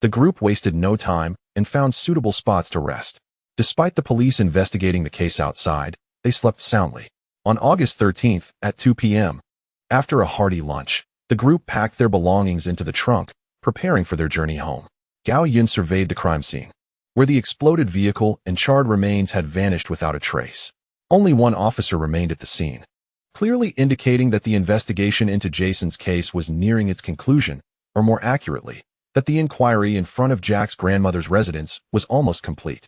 the group wasted no time and found suitable spots to rest. Despite the police investigating the case outside, they slept soundly. On August 13th, at 2 p.m., after a hearty lunch, the group packed their belongings into the trunk, preparing for their journey home. Gao Yun surveyed the crime scene, where the exploded vehicle and charred remains had vanished without a trace. Only one officer remained at the scene, clearly indicating that the investigation into Jason's case was nearing its conclusion, or more accurately, that the inquiry in front of Jack's grandmother's residence was almost complete.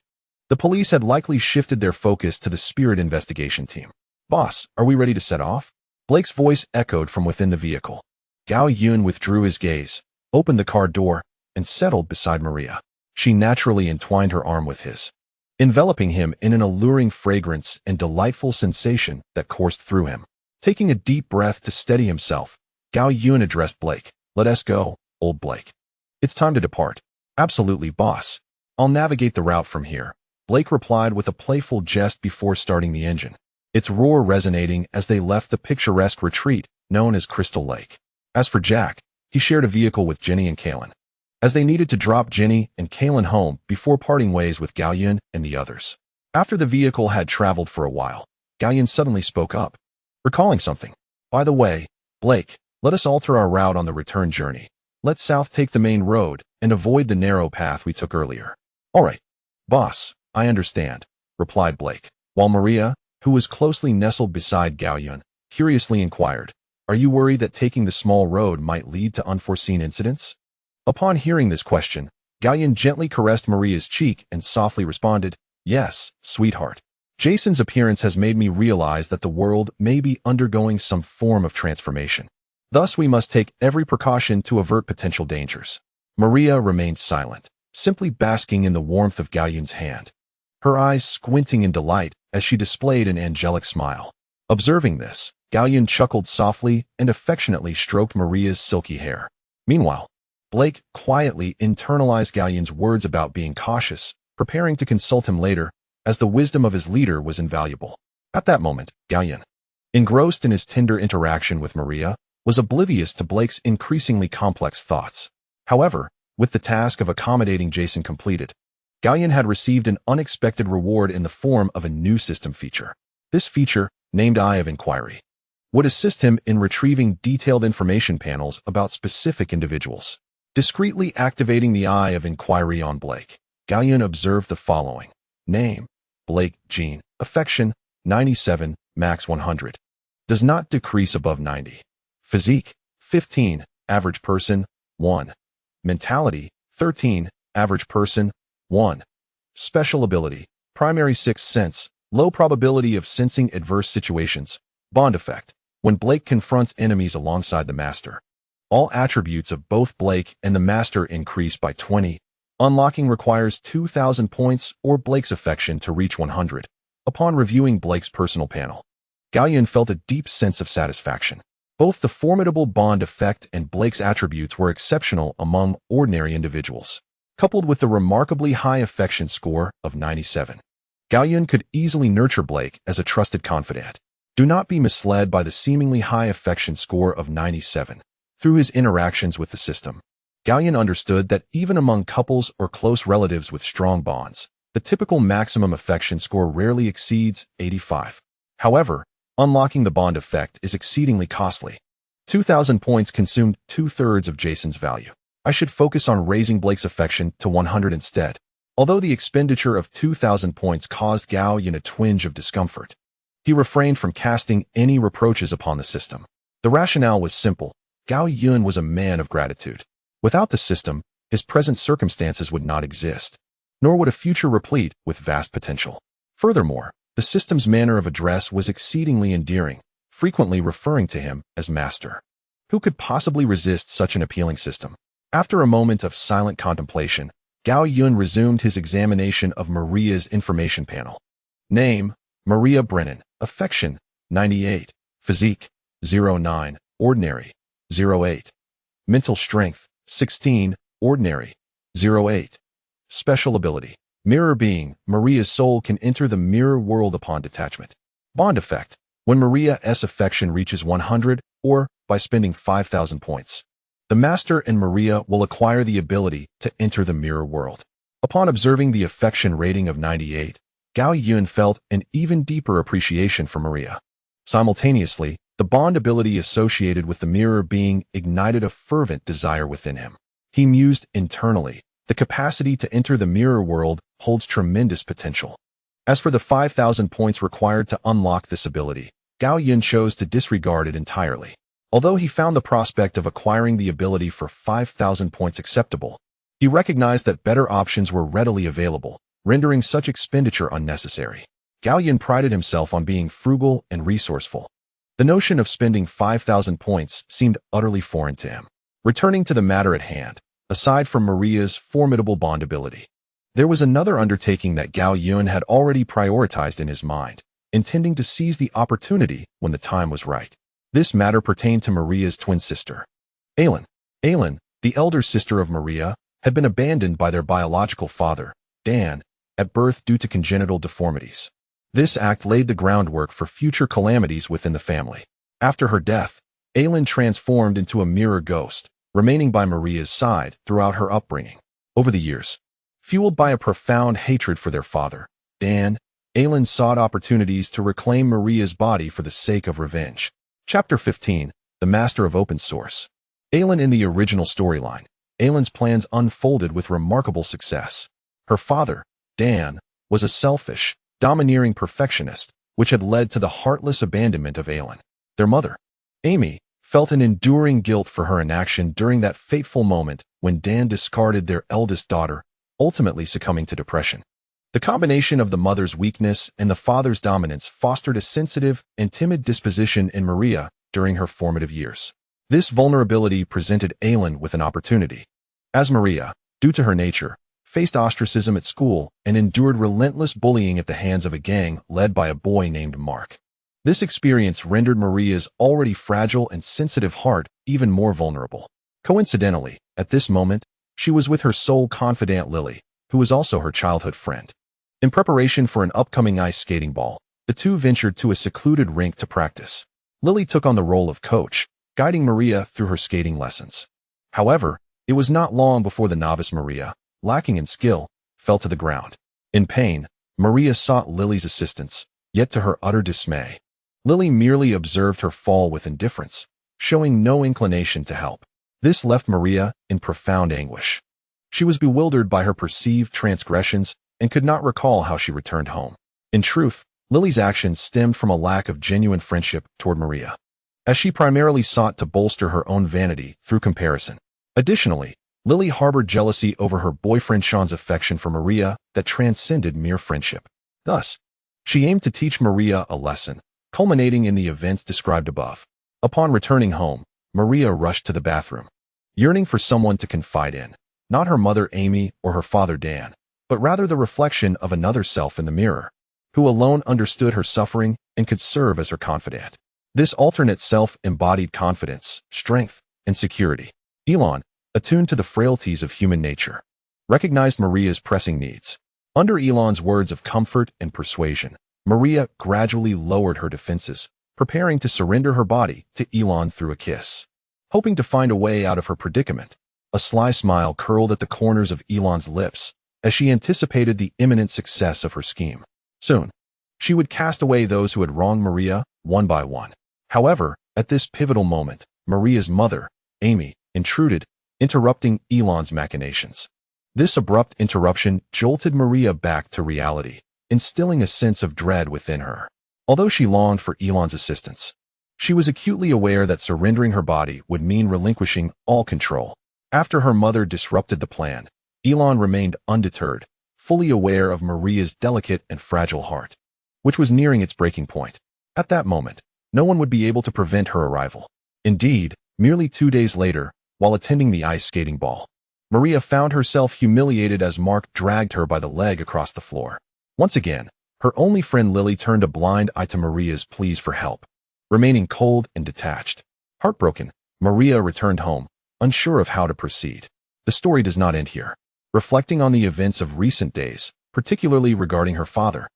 The police had likely shifted their focus to the Spirit investigation team. Boss, are we ready to set off? Blake's voice echoed from within the vehicle. Gao Yun withdrew his gaze, opened the car door, and settled beside Maria. She naturally entwined her arm with his, enveloping him in an alluring fragrance and delightful sensation that coursed through him. Taking a deep breath to steady himself, Gao Yun addressed Blake. Let us go, old Blake. It's time to depart. Absolutely, boss. I'll navigate the route from here, Blake replied with a playful jest before starting the engine, its roar resonating as they left the picturesque retreat known as Crystal Lake. As for Jack, he shared a vehicle with Jenny and Kaylin, as they needed to drop Jenny and Kaylin home before parting ways with Gao Yun and the others. After the vehicle had traveled for a while, Gao Yun suddenly spoke up, recalling something. By the way, Blake, let us alter our route on the return journey. Let south take the main road and avoid the narrow path we took earlier. All right, boss, I understand, replied Blake, while Maria, who was closely nestled beside Gao Yun, curiously inquired, are you worried that taking the small road might lead to unforeseen incidents? Upon hearing this question, Gao Yun gently caressed Maria's cheek and softly responded, yes, sweetheart. Jason's appearance has made me realize that the world may be undergoing some form of transformation. Thus, we must take every precaution to avert potential dangers. Maria remained silent, simply basking in the warmth of Gao Yun's hand, her eyes squinting in delight as she displayed an angelic smile. Observing this, Gao Yun chuckled softly and affectionately stroked Maria's silky hair. Meanwhile, Blake quietly internalized Gao Yun's words about being cautious, preparing to consult him later, as the wisdom of his leader was invaluable. At that moment, Gao Yun, engrossed in his tender interaction with Maria, was oblivious to Blake's increasingly complex thoughts. However, with the task of accommodating Jason completed, Gao Yun had received an unexpected reward in the form of a new system feature. This feature, named Eye of Inquiry, would assist him in retrieving detailed information panels about specific individuals. Discreetly activating the Eye of Inquiry on Blake, Gao Yun observed the following. Name: Blake Jean. Affection: 97, max 100. Does not decrease above 90. Physique: 15, average person, 1. Mentality: 13, average person, 1. Special ability: primary sixth sense, low probability of sensing adverse situations. Bond effect: when Blake confronts enemies alongside the Master, all attributes of both Blake and the Master increase by 20. Unlocking requires 2,000 points or Blake's affection to reach 100. Upon reviewing Blake's personal panel, Gao Yun felt a deep sense of satisfaction. Both the formidable bond effect and Blake's attributes were exceptional among ordinary individuals. Coupled with the remarkably high affection score of 97, Gao Yun could easily nurture Blake as a trusted confidant. Do not be misled by the seemingly high affection score of 97. Through his interactions with the system, Gao Yun understood that even among couples or close relatives with strong bonds, the typical maximum affection score rarely exceeds 85. However, unlocking the bond effect is exceedingly costly. 2,000 points consumed 2/3 of Jason's value. I should focus on raising Blake's affection to 100 instead. Although the expenditure of 2,000 points caused Gao Yun a twinge of discomfort, he refrained from casting any reproaches upon the system. The rationale was simple. Gao Yun was a man of gratitude. Without the system, his present circumstances would not exist, nor would a future replete with vast potential. Furthermore, the system's manner of address was exceedingly endearing, frequently referring to him as Master. Who could possibly resist such an appealing system? After a moment of silent contemplation, Gao Yun resumed his examination of Maria's information panel. Name: Maria Brennan. Affection: 98. Physique: 09, ordinary, 08. Mental strength: 16, ordinary, 08. Special ability: Mirror Being. Maria's soul can enter the mirror world upon detachment. Bond effect: when Maria's affection reaches 100, or by spending 5,000 points, the Master and Maria will acquire the ability to enter the mirror world. Upon observing the affection rating of 98, Gao Yun felt an even deeper appreciation for Maria. Simultaneously, the bond ability associated with the Mirror Being ignited a fervent desire within him. He mused internally. The capacity to enter the mirror world holds tremendous potential. As for the 5,000 points required to unlock this ability, Gao Yun chose to disregard it entirely. Although he found the prospect of acquiring the ability for 5,000 points acceptable, he recognized that better options were readily available, rendering such expenditure unnecessary. Gao Yun prided himself on being frugal and resourceful. The notion of spending 5,000 points seemed utterly foreign to him. Returning to the matter at hand, aside from Maria's formidable bond ability, there was another undertaking that Gao Yun had already prioritized in his mind, intending to seize the opportunity when the time was right. This matter pertained to Maria's twin sister, Aylin. Aylin, the elder sister of Maria, had been abandoned by their biological father, Dan, at birth due to congenital deformities. This act laid the groundwork for future calamities within the family. After her death, Aylin transformed into a mirror ghost, remaining by Maria's side throughout her upbringing. Over the years, fueled by a profound hatred for their father, Dan, Aylin sought opportunities to reclaim Maria's body for the sake of revenge. Chapter 15, The Master of Open Source. Aylin. In the original storyline, Aylin's plans unfolded with remarkable success. Her father, Dan, was a selfish, domineering perfectionist, which had led to the heartless abandonment of Aylin. Their mother, Amy, felt an enduring guilt for her inaction during that fateful moment when Dan discarded their eldest daughter, ultimately succumbing to depression. The combination of the mother's weakness and the father's dominance fostered a sensitive and timid disposition in Maria during her formative years. This vulnerability presented Aylin with an opportunity. As Maria, due to her nature, faced ostracism at school, and endured relentless bullying at the hands of a gang led by a boy named Mark. This experience rendered Maria's already fragile and sensitive heart even more vulnerable. Coincidentally, at this moment, she was with her sole confidant Lily, who was also her childhood friend. In preparation for an upcoming ice skating ball, the two ventured to a secluded rink to practice. Lily took on the role of coach, guiding Maria through her skating lessons. However, it was not long before the novice Maria, lacking in skill, fell to the ground. In pain, Maria sought Lily's assistance, yet to her utter dismay, Lily merely observed her fall with indifference, showing no inclination to help. This left Maria in profound anguish. She was bewildered by her perceived transgressions and could not recall how she returned home. In truth, Lily's actions stemmed from a lack of genuine friendship toward Maria, as she primarily sought to bolster her own vanity through comparison. Additionally, Lily harbored jealousy over her boyfriend Sean's affection for Maria that transcended mere friendship. Thus, she aimed to teach Maria a lesson, culminating in the events described above. Upon returning home, Maria rushed to the bathroom, yearning for someone to confide in, not her mother Amy or her father Dan, but rather the reflection of another self in the mirror, who alone understood her suffering and could serve as her confidant. This alternate self embodied confidence, strength, and security. Elon, attuned to the frailties of human nature, recognized Maria's pressing needs. Under Elon's words of comfort and persuasion, Maria gradually lowered her defenses, preparing to surrender her body to Elon through a kiss. Hoping to find a way out of her predicament, a sly smile curled at the corners of Elon's lips as she anticipated the imminent success of her scheme. Soon, she would cast away those who had wronged Maria, one by one. However, at this pivotal moment, Maria's mother, Amy, intruded, interrupting Elon's machinations. This abrupt interruption jolted Maria back to reality, instilling a sense of dread within her. Although she longed for Elon's assistance, she was acutely aware that surrendering her body would mean relinquishing all control. After her mother disrupted the plan, Elon remained undeterred, fully aware of Maria's delicate and fragile heart, which was nearing its breaking point. At that moment, no one would be able to prevent her arrival. Indeed, merely 2 days later, while attending the ice skating ball, Maria found herself humiliated as Mark dragged her by the leg across the floor. Once again, her only friend Lily turned a blind eye to Maria's pleas for help, remaining cold and detached. Heartbroken, Maria returned home, unsure of how to proceed. The story does not end here. Reflecting on the events of recent days, particularly regarding her father,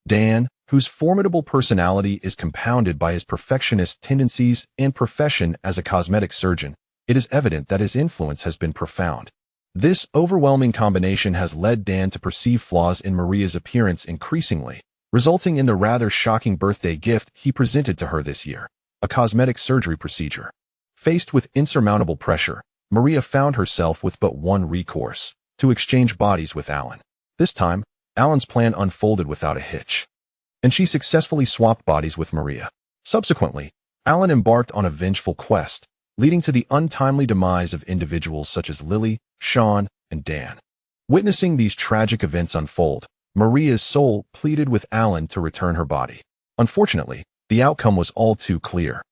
Dan, whose formidable personality is compounded by his perfectionist tendencies and profession as a cosmetic surgeon, it is evident that his influence has been profound. This overwhelming combination has led Dan to perceive flaws in Maria's appearance increasingly, resulting in the rather shocking birthday gift he presented to her this year, a cosmetic surgery procedure. Faced with insurmountable pressure, Maria found herself with but one recourse: to exchange bodies with Alan. This time, Alan's plan unfolded without a hitch, and she successfully swapped bodies with Maria. Subsequently, Alan embarked on a vengeful quest, leading to the untimely demise of individuals such as Lily, Sean, and Dan. Witnessing these tragic events unfold, Maria's soul pleaded with Alan to return her body. Unfortunately, the outcome was all too clear.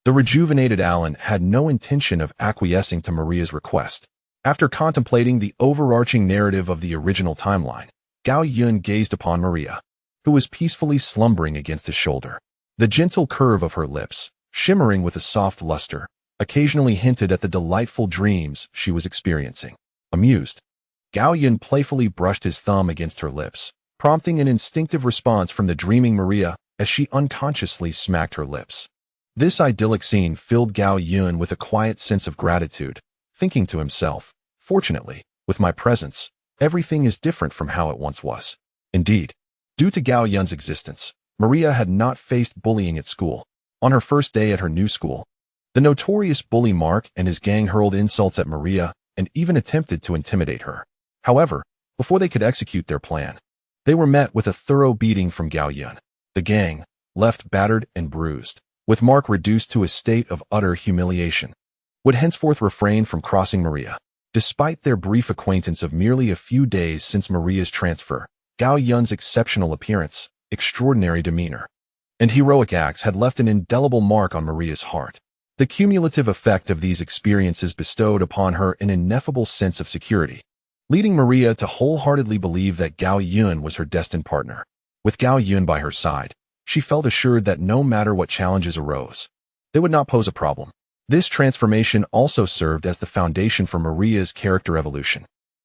The rejuvenated Alan had no intention of acquiescing to Maria's request. After contemplating the overarching narrative of the original timeline, Gao Yun gazed upon Maria, who was peacefully slumbering against his shoulder. The gentle curve of her lips, shimmering with a soft luster, occasionally hinted at the delightful dreams she was experiencing. Amused, Gao Yun playfully brushed his thumb against her lips, prompting an instinctive response from the dreaming Maria as she unconsciously smacked her lips. This idyllic scene filled Gao Yun with a quiet sense of gratitude, thinking to himself, "Fortunately, with my presence, everything is different from how it once was." Indeed, due to Gao Yun's existence, Maria had not faced bullying at school. On her first day at her new school, the notorious bully Mark and his gang hurled insults at Maria and even attempted to intimidate her. However, before they could execute their plan, they were met with a thorough beating from Gao Yun. The gang, left battered and bruised, with Mark reduced to a state of utter humiliation, would henceforth refrain from crossing Maria. Despite their brief acquaintance of merely a few days since Maria's transfer, Gao Yun's exceptional appearance, extraordinary demeanor, and heroic acts had left an indelible mark on Maria's heart. The cumulative effect of these experiences bestowed upon her an ineffable sense of security. leading Maria to wholeheartedly believe that Gao Yun was her destined partner. With Gao Yun by her side, she felt assured that no matter what challenges arose, they would not pose a problem. This transformation also served as the foundation for Maria's character evolution,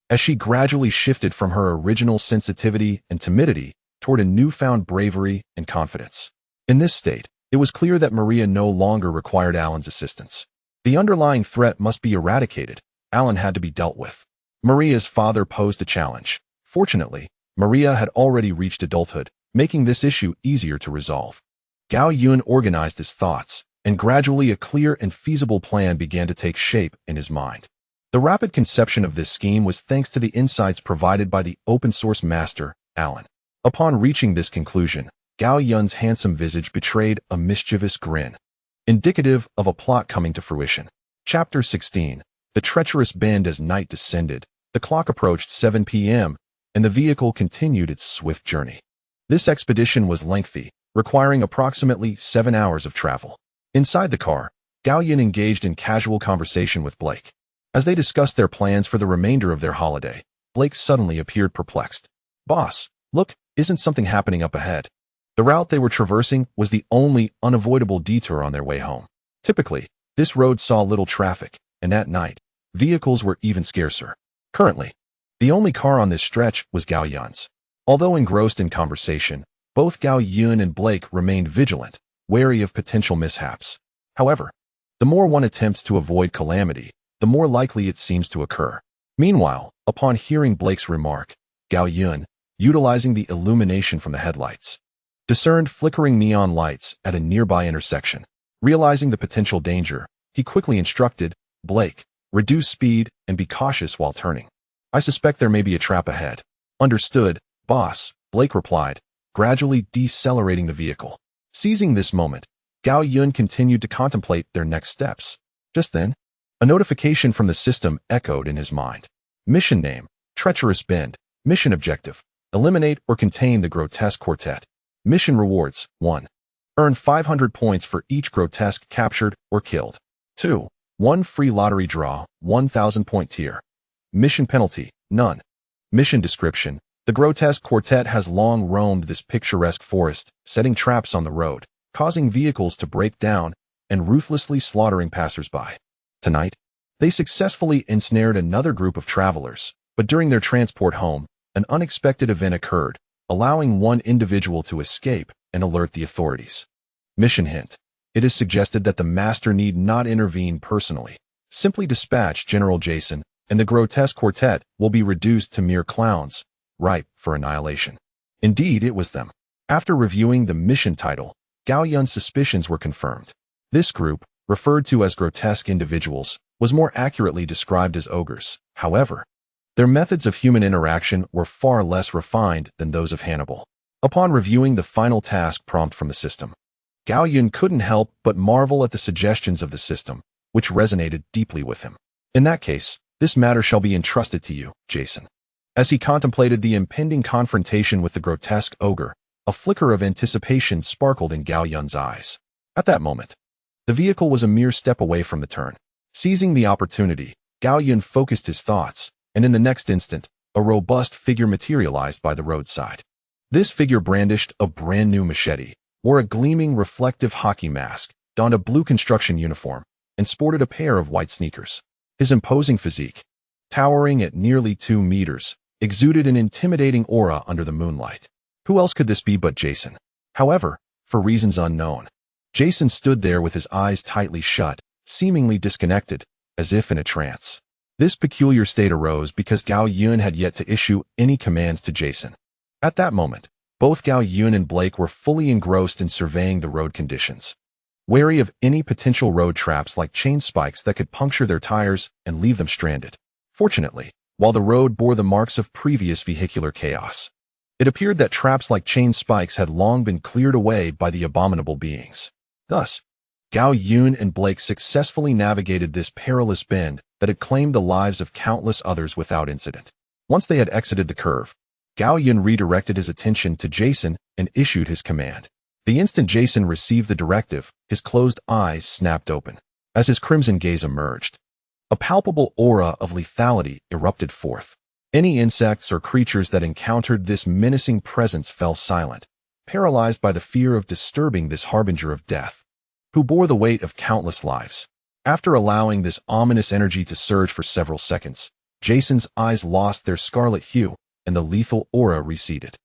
as she gradually shifted from her original sensitivity and timidity toward a newfound bravery and confidence. In this state, it was clear that Maria no longer required Alan's assistance. The underlying threat must be eradicated. Alan had to be dealt with. Maria's father posed a challenge. Fortunately, Maria had already reached adulthood, making this issue easier to resolve. Gao Yun organized his thoughts, and gradually a clear and feasible plan began to take shape in his mind. The rapid conception of this scheme was thanks to the insights provided by the open-source master, Alan. Upon reaching this conclusion, Gao Yun's handsome visage betrayed a mischievous grin, indicative of a plot coming to fruition. Chapter 16. The treacherous bend. As night descended, the clock approached 7 p.m., and the vehicle continued its swift journey. This expedition was lengthy, requiring approximately 7 hours of travel. Inside the car, Gao Yun engaged in casual conversation with Blake. As they discussed their plans for the remainder of their holiday, Blake suddenly appeared perplexed. "Boss, look, isn't something happening up ahead?" The route they were traversing was the only unavoidable detour on their way home. Typically, this road saw little traffic, and at night, vehicles were even scarcer. Currently, the only car on this stretch was Gao Yun's. Although engrossed in conversation, both Gao Yun and Blake remained vigilant, wary of potential mishaps. However, the more one attempts to avoid calamity, the more likely it seems to occur. Meanwhile, upon hearing Blake's remark, Gao Yun, utilizing the illumination from the headlights, discerned flickering neon lights at a nearby intersection. Realizing the potential danger, he quickly instructed Blake, "Reduce speed and be cautious while turning. I suspect there may be a trap ahead." "Understood, boss," Blake replied, gradually decelerating the vehicle. Seizing this moment, Gao Yun continued to contemplate their next steps. Just then, a notification from the system echoed in his mind. Mission name, Treacherous Bend. Mission objective, eliminate or contain the grotesque quartet. Mission rewards, 1. Earn 500 points for each grotesque captured or killed. 2. 1 free lottery draw, 1,000 point tier. Mission penalty, none. Mission description, the grotesque quartet has long roamed this picturesque forest, setting traps on the road, causing vehicles to break down, and ruthlessly slaughtering passersby. Tonight, they successfully ensnared another group of travelers, but during their transport home, an unexpected event occurred, allowing one individual to escape and alert the authorities. Mission hint. It is suggested that the master need not intervene personally. Simply dispatch General Jason, and the grotesque quartet will be reduced to mere clowns, ripe for annihilation. Indeed, it was them. After reviewing the mission title, Gao Yun's suspicions were confirmed. This group, referred to as grotesque individuals, was more accurately described as ogres. However, their methods of human interaction were far less refined than those of Hannibal. Upon reviewing the final task prompt from the system, Gao Yun couldn't help but marvel at the suggestions of the system, which resonated deeply with him. "In that case, this matter shall be entrusted to you, Jason." As he contemplated the impending confrontation with the grotesque ogre, a flicker of anticipation sparkled in Gao Yun's eyes. At that moment, the vehicle was a mere step away from the turn. Seizing the opportunity, Gao Yun focused his thoughts, and in the next instant, a robust figure materialized by the roadside. This figure brandished a brand new machete, wore a gleaming reflective hockey mask, donned a blue construction uniform, and sported a pair of white sneakers. His imposing physique, towering at nearly 2 meters, exuded an intimidating aura under the moonlight. Who else could this be but Jason? However, for reasons unknown, Jason stood there with his eyes tightly shut, seemingly disconnected, as if in a trance. This peculiar state arose because Gao Yun had yet to issue any commands to Jason. At that moment, both Gao Yun and Blake were fully engrossed in surveying the road conditions, wary of any potential road traps like chain spikes that could puncture their tires and leave them stranded. Fortunately, while the road bore the marks of previous vehicular chaos, it appeared that traps like chain spikes had long been cleared away by the abominable beings. Thus, Gao Yun and Blake successfully navigated this perilous bend that had claimed the lives of countless others without incident. Once they had exited the curve, Gao Yun redirected his attention to Jason and issued his command. The instant Jason received the directive, his closed eyes snapped open. As his crimson gaze emerged, a palpable aura of lethality erupted forth. Any insects or creatures that encountered this menacing presence fell silent, paralyzed by the fear of disturbing this harbinger of death, who bore the weight of countless lives. After allowing this ominous energy to surge for several seconds, Jason's eyes lost their scarlet hue, and the lethal aura receded.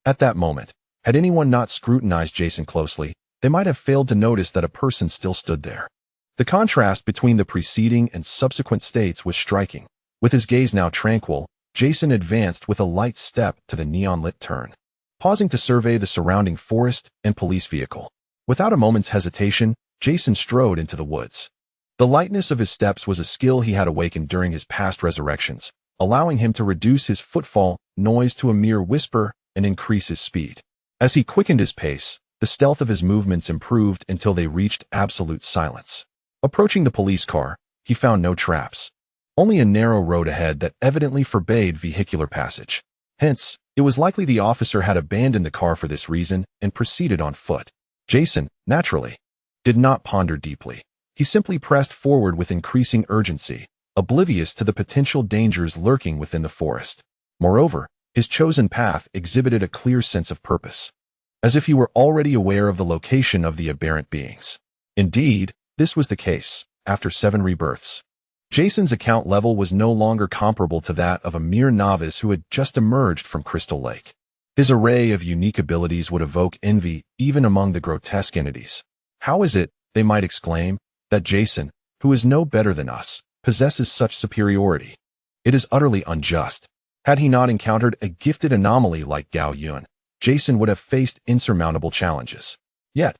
At that moment, had anyone not scrutinized Jason closely, they might have failed to notice that a person still stood there. The contrast between the preceding and subsequent states was striking. With his gaze now tranquil, Jason advanced with a light step to the neon-lit turn, pausing to survey the surrounding forest and police vehicle. Without a moment's hesitation, Jason strode into the woods. The lightness of his steps was a skill he had awakened during his past resurrections, allowing him to reduce his footfall noise to a mere whisper and increase his speed. As he quickened his pace, the stealth of his movements improved until they reached absolute silence. Approaching the police car, he found no traps, only a narrow road ahead that evidently forbade vehicular passage. Hence, it was likely the officer had abandoned the car for this reason and proceeded on foot. Jason, naturally, did not ponder deeply. He simply pressed forward with increasing urgency, oblivious to the potential dangers lurking within the forest. Moreover, his chosen path exhibited a clear sense of purpose, as if he were already aware of the location of the aberrant beings. Indeed, this was the case. After 7 rebirths, Jason's account level was no longer comparable to that of a mere novice who had just emerged from Crystal Lake. His array of unique abilities would evoke envy even among the grotesque entities. How is it, they might exclaim, that Jason, who is no better than us, possesses such superiority? It is utterly unjust. Had he not encountered a gifted anomaly like Gao Yun, Jason would have faced insurmountable challenges. Yet,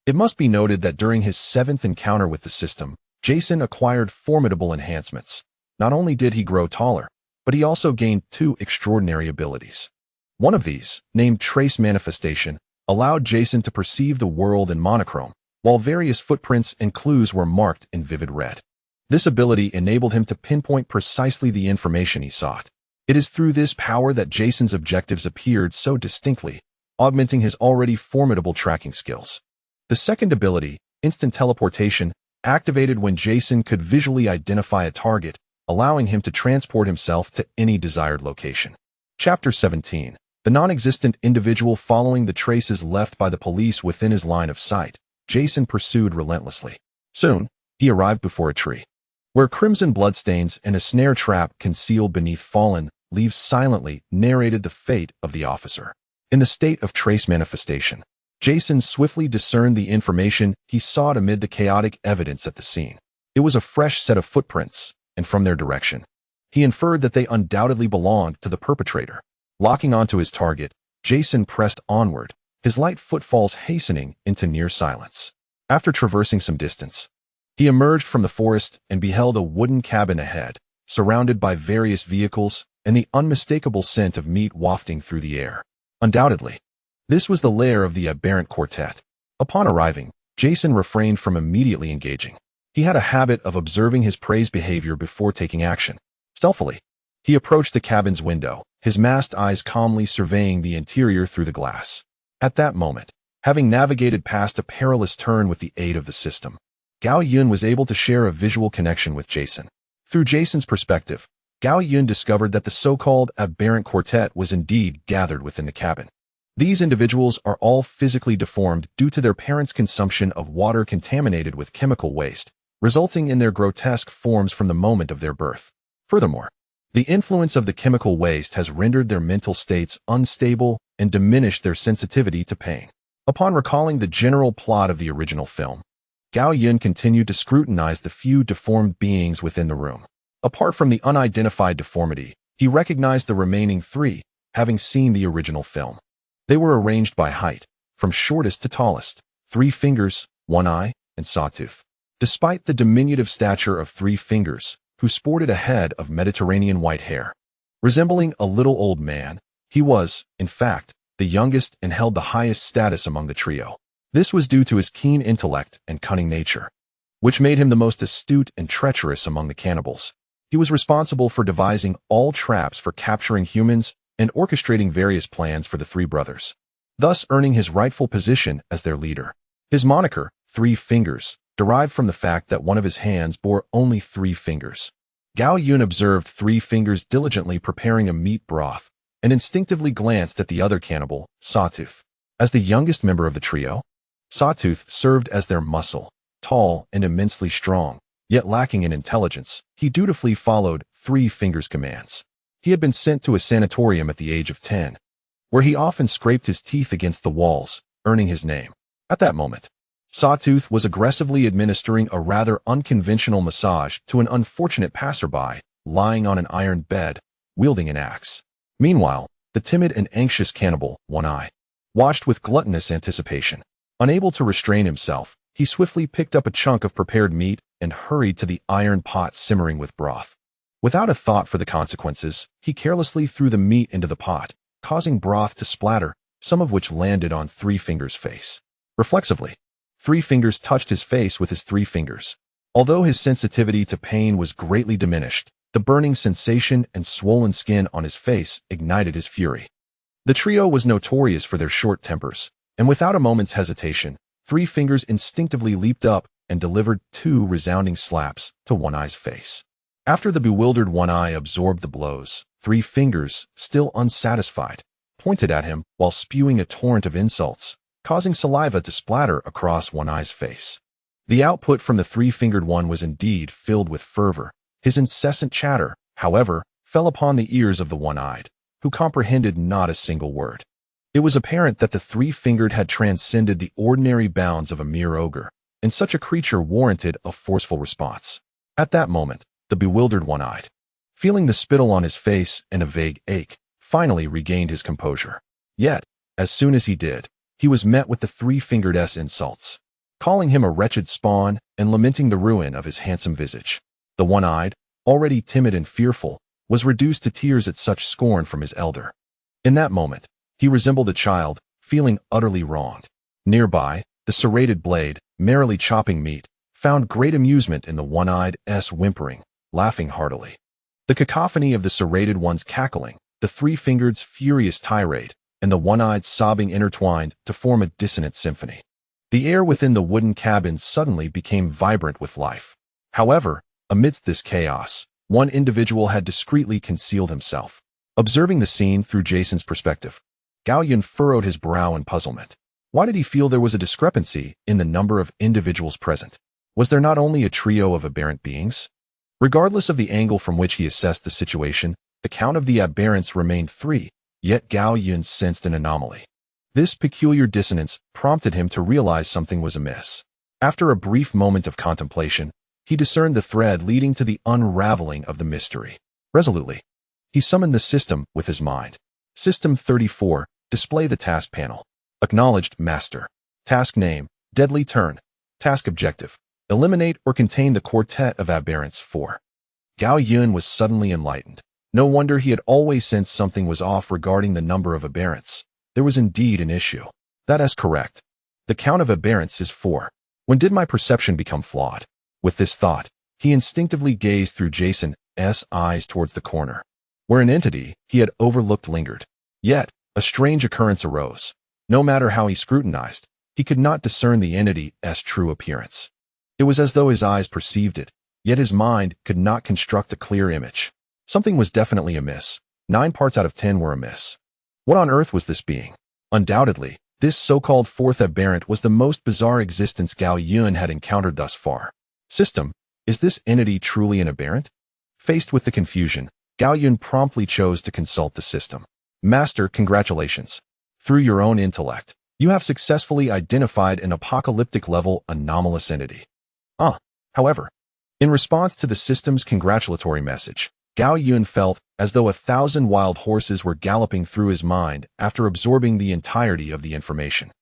it must be noted that during his 7th encounter with the system, Jason acquired formidable enhancements. Not only did he grow taller, but he also gained 2 extraordinary abilities. One of these, named Trace Manifestation, allowed Jason to perceive the world in monochrome, while various footprints and clues were marked in vivid red. This ability enabled him to pinpoint precisely the information he sought. It is through this power that Jason's objectives appeared so distinctly, augmenting his already formidable tracking skills. The second ability, Instant Teleportation, activated when Jason could visually identify a target, allowing him to transport himself to any desired location. Chapter 17. The non-existent individual. Following the traces left by the police within his line of sight, Jason pursued relentlessly. Soon, he arrived before a tree, where crimson bloodstains and a snare trap concealed beneath fallen leaves silently narrated the fate of the officer. In the state of trace manifestation, Jason swiftly discerned the information he sought amid the chaotic evidence at the scene. It was a fresh set of footprints, and from their direction, he inferred that they undoubtedly belonged to the perpetrator. Locking onto his target, Jason pressed onward, his light footfalls hastening into near silence. After traversing some distance, he emerged from the forest and beheld a wooden cabin ahead, surrounded by various vehicles and the unmistakable scent of meat wafting through the air. Undoubtedly, this was the lair of the aberrant quartet. Upon arriving, Jason refrained from immediately engaging. He had a habit of observing his prey's behavior before taking action. Stealthily, he approached the cabin's window, his masked eyes calmly surveying the interior through the glass. At that moment, having navigated past a perilous turn with the aid of the system, Gao Yun was able to share a visual connection with Jason. Through Jason's perspective, Gao Yun discovered that the so-called aberrant quartet was indeed gathered within the cabin. These individuals are all physically deformed due to their parents' consumption of water contaminated with chemical waste, resulting in their grotesque forms from the moment of their birth. Furthermore, the influence of the chemical waste has rendered their mental states unstable and diminished their sensitivity to pain. Upon recalling the general plot of the original film, Gao Yun continued to scrutinize the few deformed beings within the room. Apart from the unidentified deformity, he recognized the remaining 3, having seen the original film. They were arranged by height, from shortest to tallest, 3 fingers, 1 eye, and sawtooth. Despite the diminutive stature of 3 fingers, who sported a head of Mediterranean white hair, resembling a little old man, he was, in fact, the youngest and held the highest status among the trio. This was due to his keen intellect and cunning nature, which made him the most astute and treacherous among the cannibals. He was responsible for devising all traps for capturing humans and orchestrating various plans for the 3 brothers, thus earning his rightful position as their leader. His moniker, 3 Fingers, derived from the fact that one of his hands bore only 3 fingers. Gao Yun observed Three Fingers diligently preparing a meat broth and instinctively glanced at the other cannibal, Sawtooth. As the youngest member of the trio, Sawtooth served as their muscle, tall and immensely strong, yet lacking in intelligence. He dutifully followed Three Fingers' commands. He had been sent to a sanatorium at the age of 10, where he often scraped his teeth against the walls, earning his name. At that moment, Sawtooth was aggressively administering a rather unconventional massage to an unfortunate passerby lying on an iron bed, wielding an axe. Meanwhile, the timid and anxious cannibal, One Eye, watched with gluttonous anticipation. Unable to restrain himself, he swiftly picked up a chunk of prepared meat and hurried to the iron pot simmering with broth. Without a thought for the consequences, he carelessly threw the meat into the pot, causing broth to splatter, some of which landed on Three Fingers' face. Reflexively, Three Fingers touched his face with his 3 fingers. Although his sensitivity to pain was greatly diminished, the burning sensation and swollen skin on his face ignited his fury. The trio was notorious for their short tempers, and without a moment's hesitation, Three Fingers instinctively leaped up and delivered 2 resounding slaps to One Eye's face. After the bewildered One Eye absorbed the blows, Three Fingers, still unsatisfied, pointed at him while spewing a torrent of insults, causing saliva to splatter across One Eye's face. The output from the Three-Fingered One was indeed filled with fervor. His incessant chatter, however, fell upon the ears of the One-Eyed, who comprehended not a single word. It was apparent that the Three-Fingered had transcended the ordinary bounds of a mere ogre, and such a creature warranted a forceful response. At that moment, the bewildered One-Eyed, feeling the spittle on his face and a vague ache, finally regained his composure. Yet, as soon as he did, he was met with the Three-Fingered's insults, calling him a wretched spawn and lamenting the ruin of his handsome visage. The One-Eyed, already timid and fearful, was reduced to tears at such scorn from his elder. In that moment, he resembled a child, feeling utterly wronged. Nearby, the serrated blade, merrily chopping meat, found great amusement in the One-Eyed's whimpering, laughing heartily. The cacophony of the serrated one's cackling, the Three-Fingered's furious tirade, and the One-Eyed's sobbing intertwined to form a dissonant symphony. The air within the wooden cabin suddenly became vibrant with life. However, amidst this chaos, one individual had discreetly concealed himself. Observing the scene through Jason's perspective, Gao Yun furrowed his brow in puzzlement. Why did he feel there was a discrepancy in the number of individuals present? Was there not only a trio of aberrant beings? Regardless of the angle from which he assessed the situation, the count of the aberrants remained 3, yet Gao Yun sensed an anomaly. This peculiar dissonance prompted him to realize something was amiss. After a brief moment of contemplation, he discerned the thread leading to the unraveling of the mystery. Resolutely, he summoned the system with his mind. System 34, display the task panel. Acknowledged Master. Task name, Deadly Turn. Task objective, eliminate or contain the quartet of aberrants 4. Gao Yun was suddenly enlightened. No wonder he had always sensed something was off regarding the number of aberrants. There was indeed an issue. That is correct. The count of aberrants is 4. When did my perception become flawed? With this thought, he instinctively gazed through Jason's eyes towards the corner, where an entity he had overlooked lingered. Yet, a strange occurrence arose. No matter how he scrutinized, he could not discern the entity's true appearance. It was as though his eyes perceived it, yet his mind could not construct a clear image. Something was definitely amiss. 9 parts out of 10 were amiss. What on earth was this being? Undoubtedly, this so-called 4th aberrant was the most bizarre existence Gao Yun had encountered thus far. System, is this entity truly an aberrant? Faced with the confusion, Gao Yun promptly chose to consult the system. Master, congratulations. Through your own intellect, you have successfully identified an apocalyptic-level anomalous entity. However, in response to the system's congratulatory message, Gao Yun felt as though 1,000 wild horses were galloping through his mind after absorbing the entirety of the information.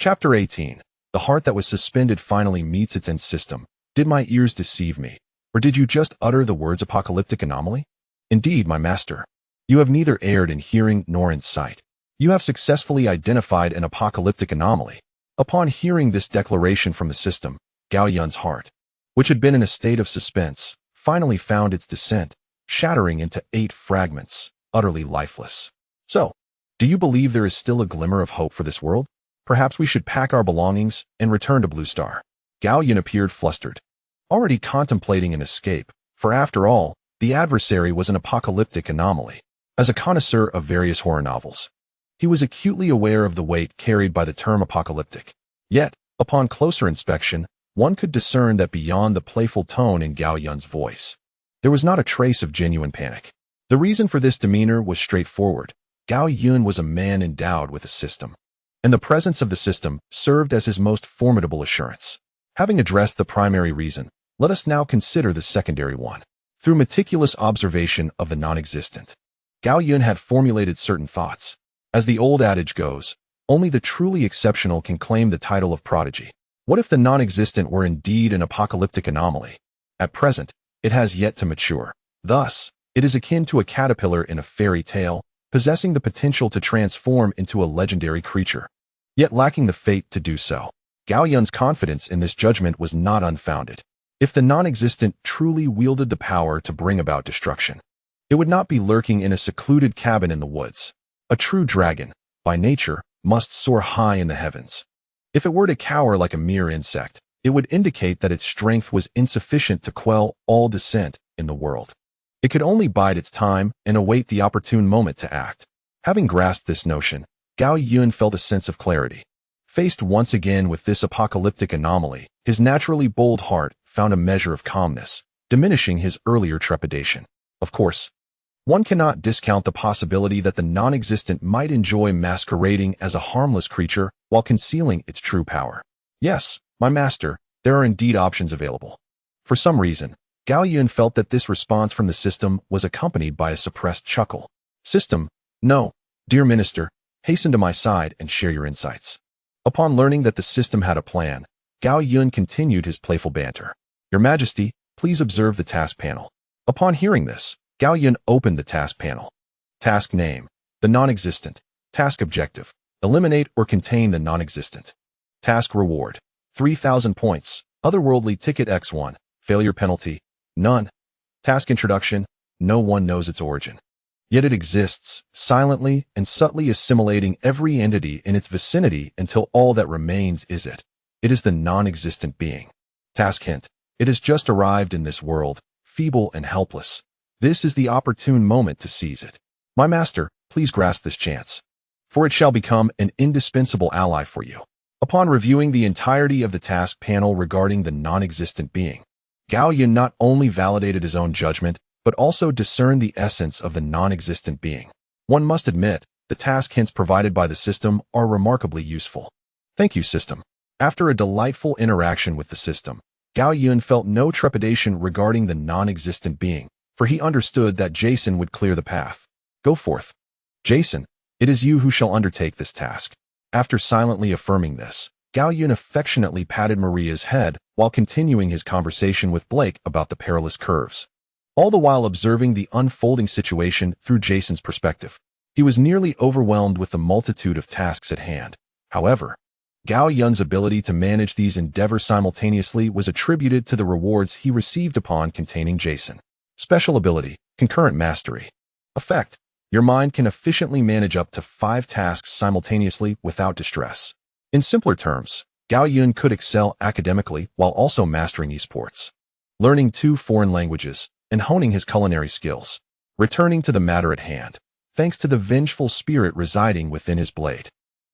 Chapter 18. The heart that was suspended finally meets its end. System. Did my ears deceive me, or did you just utter the words apocalyptic anomaly? Indeed, my master, you have neither erred in hearing nor in sight. You have successfully identified an apocalyptic anomaly. Upon hearing this declaration from the system, Gao Yun's heart, which had been in a state of suspense, finally found its descent, shattering into 8 fragments, utterly lifeless. So, do you believe there is still a glimmer of hope for this world? Perhaps we should pack our belongings and return to Blue Star. Gao Yun appeared flustered, already contemplating an escape, for after all, The adversary was an apocalyptic anomaly. As a connoisseur of various horror novels, he was acutely aware of the weight carried by the term apocalyptic. Yet, upon closer inspection, one could discern that beyond the playful tone in Gao Yun's voice, there was not a trace of genuine panic. The reason for this demeanor was straightforward. Gao Yun was a man endowed with a system, and the presence of the system served as his most formidable assurance. Having addressed the primary reason, let us now consider the secondary one. Through meticulous observation of the non-existent, Gao Yun had formulated certain thoughts. As the old adage goes, only the truly exceptional can claim the title of prodigy. What if the non-existent were indeed an apocalyptic anomaly? At present, it has yet to mature. Thus, it is akin to a caterpillar in a fairy tale, possessing the potential to transform into a legendary creature, yet lacking the fate to do so. Gao Yun's confidence in this judgment was not unfounded. If the non-existent truly wielded the power to bring about destruction, it would not be lurking in a secluded cabin in the woods. A true dragon, by nature, must soar high in the heavens. If it were to cower like a mere insect, it would indicate that its strength was insufficient to quell all dissent in the world. It could only bide its time and await the opportune moment to act. Having grasped this notion, Gao Yun felt a sense of clarity. Faced once again with this apocalyptic anomaly, his naturally bold heart found a measure of calmness, diminishing his earlier trepidation. Of course, one cannot discount the possibility that the non-existent might enjoy masquerading as a harmless creature while concealing its true power. Yes, my master, there are indeed options available. For some reason, Gao Yun felt that this response from the system was accompanied by a suppressed chuckle. System, no, dear minister, hasten to my side and share your insights. Upon learning that the system had a plan, Gao Yun continued his playful banter. Your Majesty, please observe the task panel. Upon hearing this, Gao Yun opened the task panel. Task name, the non-existent. Task objective, eliminate or contain the non-existent. Task reward, 3,000 points. Otherworldly ticket X1, failure penalty, none. Task introduction, no one knows its origin. Yet it exists, silently and subtly assimilating every entity in its vicinity until all that remains is it. It is the non-existent being. Task hint, it has just arrived in this world, feeble and helpless. This is the opportune moment to seize it. My master, please grasp this chance, for it shall become an indispensable ally for you. Upon reviewing the entirety of the task panel regarding the non-existent being, Gao Yun not only validated his own judgment, but also discerned the essence of the non-existent being. One must admit, the task hints provided by the system are remarkably useful. Thank you, system. After a delightful interaction with the system, Gao Yun felt no trepidation regarding the non-existent being, for he understood that Jason would clear the path. Go forth. Jason, it is you who shall undertake this task. After silently affirming this, Gao Yun affectionately patted Maria's head while continuing his conversation with Blake about the perilous curves, all the while observing the unfolding situation through Jason's perspective. He was nearly overwhelmed with the multitude of tasks at hand. However, Gao Yun's ability to manage these endeavors simultaneously was attributed to the rewards he received upon containing Jason. Special ability, concurrent mastery. Effect, your mind can efficiently manage up to 5 tasks simultaneously without distress. In simpler terms, Gao Yun could excel academically while also mastering esports, learning 2 foreign languages, and honing his culinary skills. Returning to the matter at hand, thanks to the vengeful spirit residing within his blade,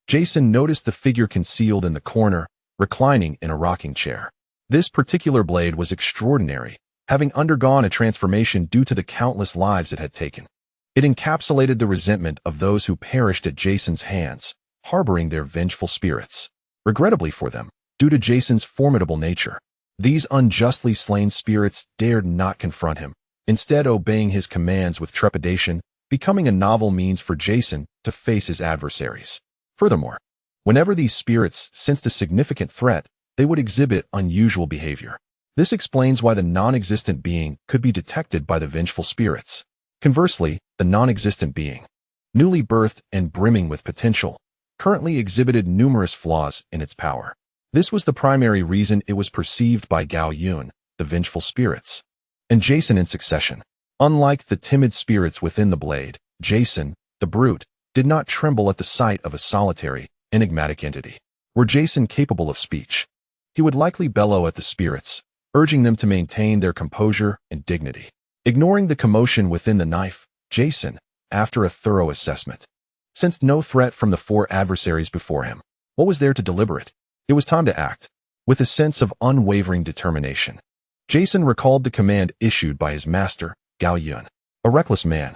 Jason noticed the figure concealed in the corner, reclining in a rocking chair. This particular blade was extraordinary, having undergone a transformation due to the countless lives it had taken. It encapsulated the resentment of those who perished at Jason's hands, harboring their vengeful spirits. Regrettably for them, due to Jason's formidable nature, these unjustly slain spirits dared not confront him, instead obeying his commands with trepidation, becoming a novel means for Jason to face his adversaries. Furthermore, whenever these spirits sensed a significant threat, they would exhibit unusual behavior. This explains why the non-existent being could be detected by the vengeful spirits. Conversely, the non-existent being, newly birthed and brimming with potential, currently exhibited numerous flaws in its power. This was the primary reason it was perceived by Gao Yun, the vengeful spirits, and Jason in succession. Unlike the timid spirits within the blade, Jason, the brute, did not tremble at the sight of a solitary, enigmatic entity. Were Jason capable of speech, he would likely bellow at the spirits, urging them to maintain their composure and dignity. Ignoring the commotion within the knife, Jason, after a thorough assessment, sensed no threat from the 4 adversaries before him. What was there to deliberate? It was time to act. With a sense of unwavering determination, Jason recalled the command issued by his master, Gao Yun, a reckless man.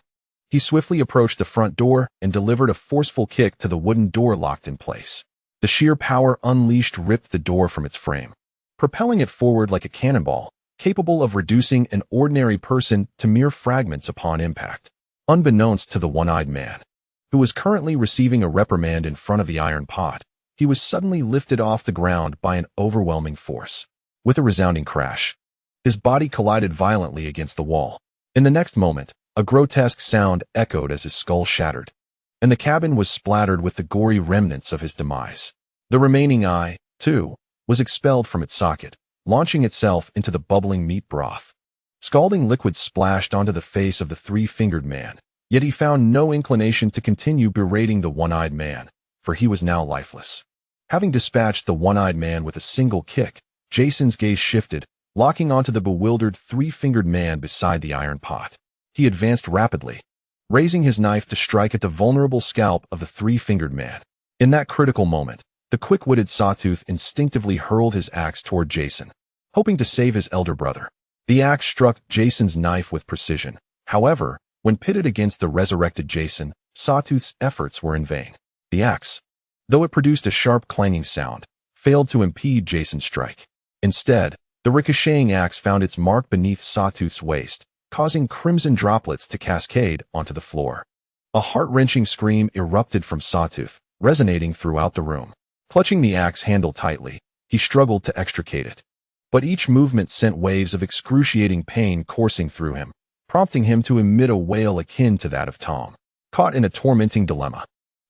He swiftly approached the front door and delivered a forceful kick to the wooden door locked in place. The sheer power unleashed ripped the door from its frame, propelling it forward like a cannonball, capable of reducing an ordinary person to mere fragments upon impact. Unbeknownst to the one-eyed man, who was currently receiving a reprimand in front of the iron pot, he was suddenly lifted off the ground by an overwhelming force. With a resounding crash, his body collided violently against the wall. In the next moment, a grotesque sound echoed as his skull shattered, and the cabin was splattered with the gory remnants of his demise. The remaining eye, too, was expelled from its socket, launching itself into the bubbling meat broth. Scalding liquid splashed onto the face of the 3-fingered man, yet he found no inclination to continue berating the one-eyed man, for he was now lifeless. Having dispatched the one-eyed man with a single kick, Jason's gaze shifted, locking onto the bewildered 3-fingered man beside the iron pot. He advanced rapidly, raising his knife to strike at the vulnerable scalp of the 3-fingered man. In that critical moment, the quick-witted Sawtooth instinctively hurled his axe toward Jason, hoping to save his elder brother. The axe struck Jason's knife with precision. However, when pitted against the resurrected Jason, Sawtooth's efforts were in vain. The axe, though it produced a sharp clanging sound, failed to impede Jason's strike. Instead, the ricocheting axe found its mark beneath Sawtooth's waist, causing crimson droplets to cascade onto the floor. A heart-wrenching scream erupted from Sawtooth, resonating throughout the room. Clutching the axe handle tightly, he struggled to extricate it. But each movement sent waves of excruciating pain coursing through him, prompting him to emit a wail akin to that of Tom. Caught in a tormenting dilemma,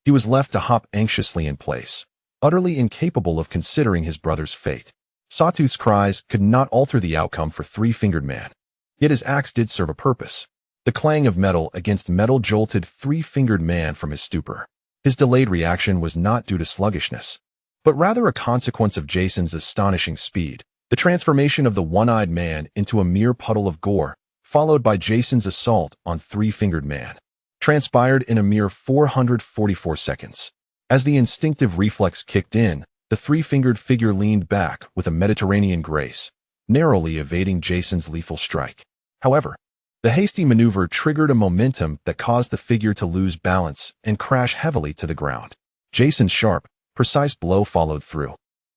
he was left to hop anxiously in place, utterly incapable of considering his brother's fate. Sawtooth's cries could not alter the outcome for 3-fingered man. Yet his axe did serve a purpose. The clang of metal against metal jolted 3-fingered man from his stupor. His delayed reaction was not due to sluggishness, but rather a consequence of Jason's astonishing speed. The transformation of the one-eyed man into a mere puddle of gore, followed by Jason's assault on 3-fingered man, transpired in a mere 444 seconds. As the instinctive reflex kicked in, the 3-fingered figure leaned back with a Mediterranean grace, narrowly evading Jason's lethal strike. However, the hasty maneuver triggered a momentum that caused the figure to lose balance and crash heavily to the ground. Jason's sharp, precise blow followed through,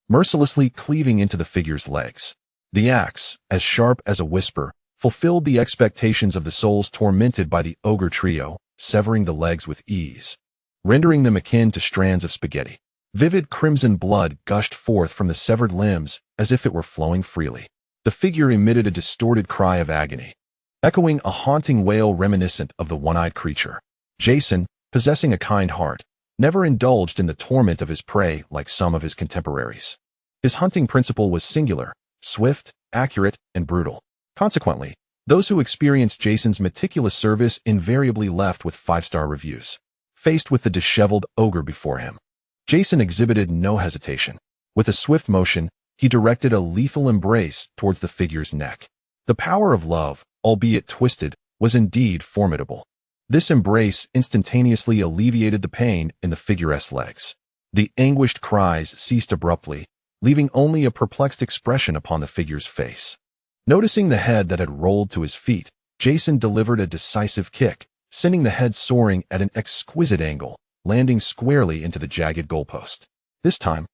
mercilessly cleaving into the figure's legs. The axe, as sharp as a whisper, fulfilled the expectations of the souls tormented by the ogre trio, severing the legs with ease, rendering them akin to strands of spaghetti. Vivid crimson blood gushed forth from the severed limbs as if it were flowing freely. The figure emitted a distorted cry of agony, echoing a haunting wail reminiscent of the one-eyed creature. Jason, possessing a kind heart, never indulged in the torment of his prey like some of his contemporaries. His hunting principle was singular, swift, accurate, and brutal. Consequently, those who experienced Jason's meticulous service invariably left with 5-star reviews. Faced with the disheveled ogre before him, Jason exhibited no hesitation. With a swift motion, he directed a lethal embrace towards the figure's neck. The power of love, albeit twisted, was indeed formidable. This embrace instantaneously alleviated the pain in the figure's legs. The anguished cries ceased abruptly, leaving only a perplexed expression upon the figure's face. Noticing the head that had rolled to his feet, Jason delivered a decisive kick, sending the head soaring at an exquisite angle, landing squarely into the jagged goalpost. This time,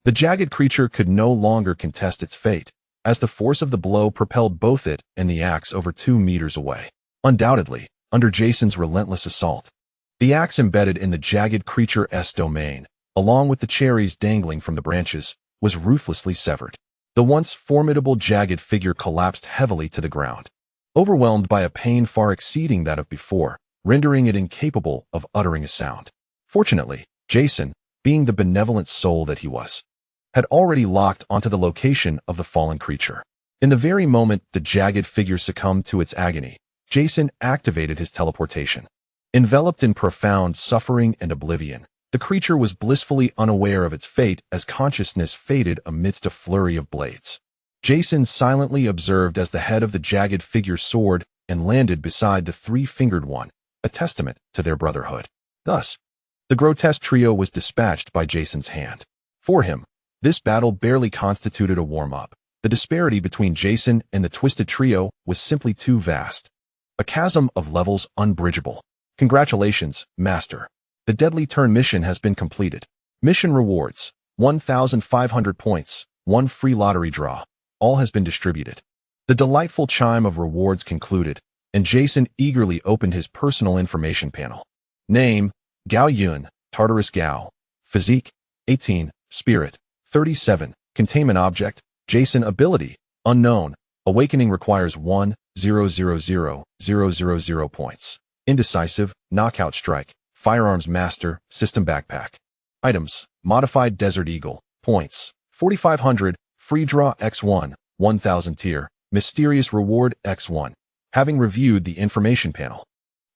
the jagged creature could no longer contest its fate, as the force of the blow propelled both it and the axe over 2 meters away. Undoubtedly, under Jason's relentless assault, the axe embedded in the jagged creature's domain, along with the cherries dangling from the branches, was ruthlessly severed. The once formidable jagged figure collapsed heavily to the ground, overwhelmed by a pain far exceeding that of before, rendering it incapable of uttering a sound. Fortunately, Jason, being the benevolent soul that he was, had already locked onto the location of the fallen creature. In the very moment the jagged figure succumbed to its agony, Jason activated his teleportation. Enveloped in profound suffering and oblivion, the creature was blissfully unaware of its fate as consciousness faded amidst a flurry of blades. Jason silently observed as the head of the jagged figure soared and landed beside the three-fingered one, a testament to their brotherhood. Thus, the grotesque trio was dispatched by Jason's hand. For him, this battle barely constituted a warm-up. The disparity between Jason and the Twisted Trio was simply too vast. A chasm of levels unbridgeable. Congratulations, Master. The Deadly Turn mission has been completed. Mission rewards, 1,500 points, 1 free lottery draw. All has been distributed. The delightful chime of rewards concluded, and Jason eagerly opened his personal information panel. Name, Gao Yun, Tartarus Gao. Physique, 18. Spirit, 37. Containment object, Jason. Ability, unknown. Awakening requires 1,000,000 points. Indecisive, knockout strike. Firearms master, system backpack. Items, modified Desert Eagle. Points, 4,500. Free draw X1, 1,000 tier. Mysterious reward X1. Having reviewed the information panel,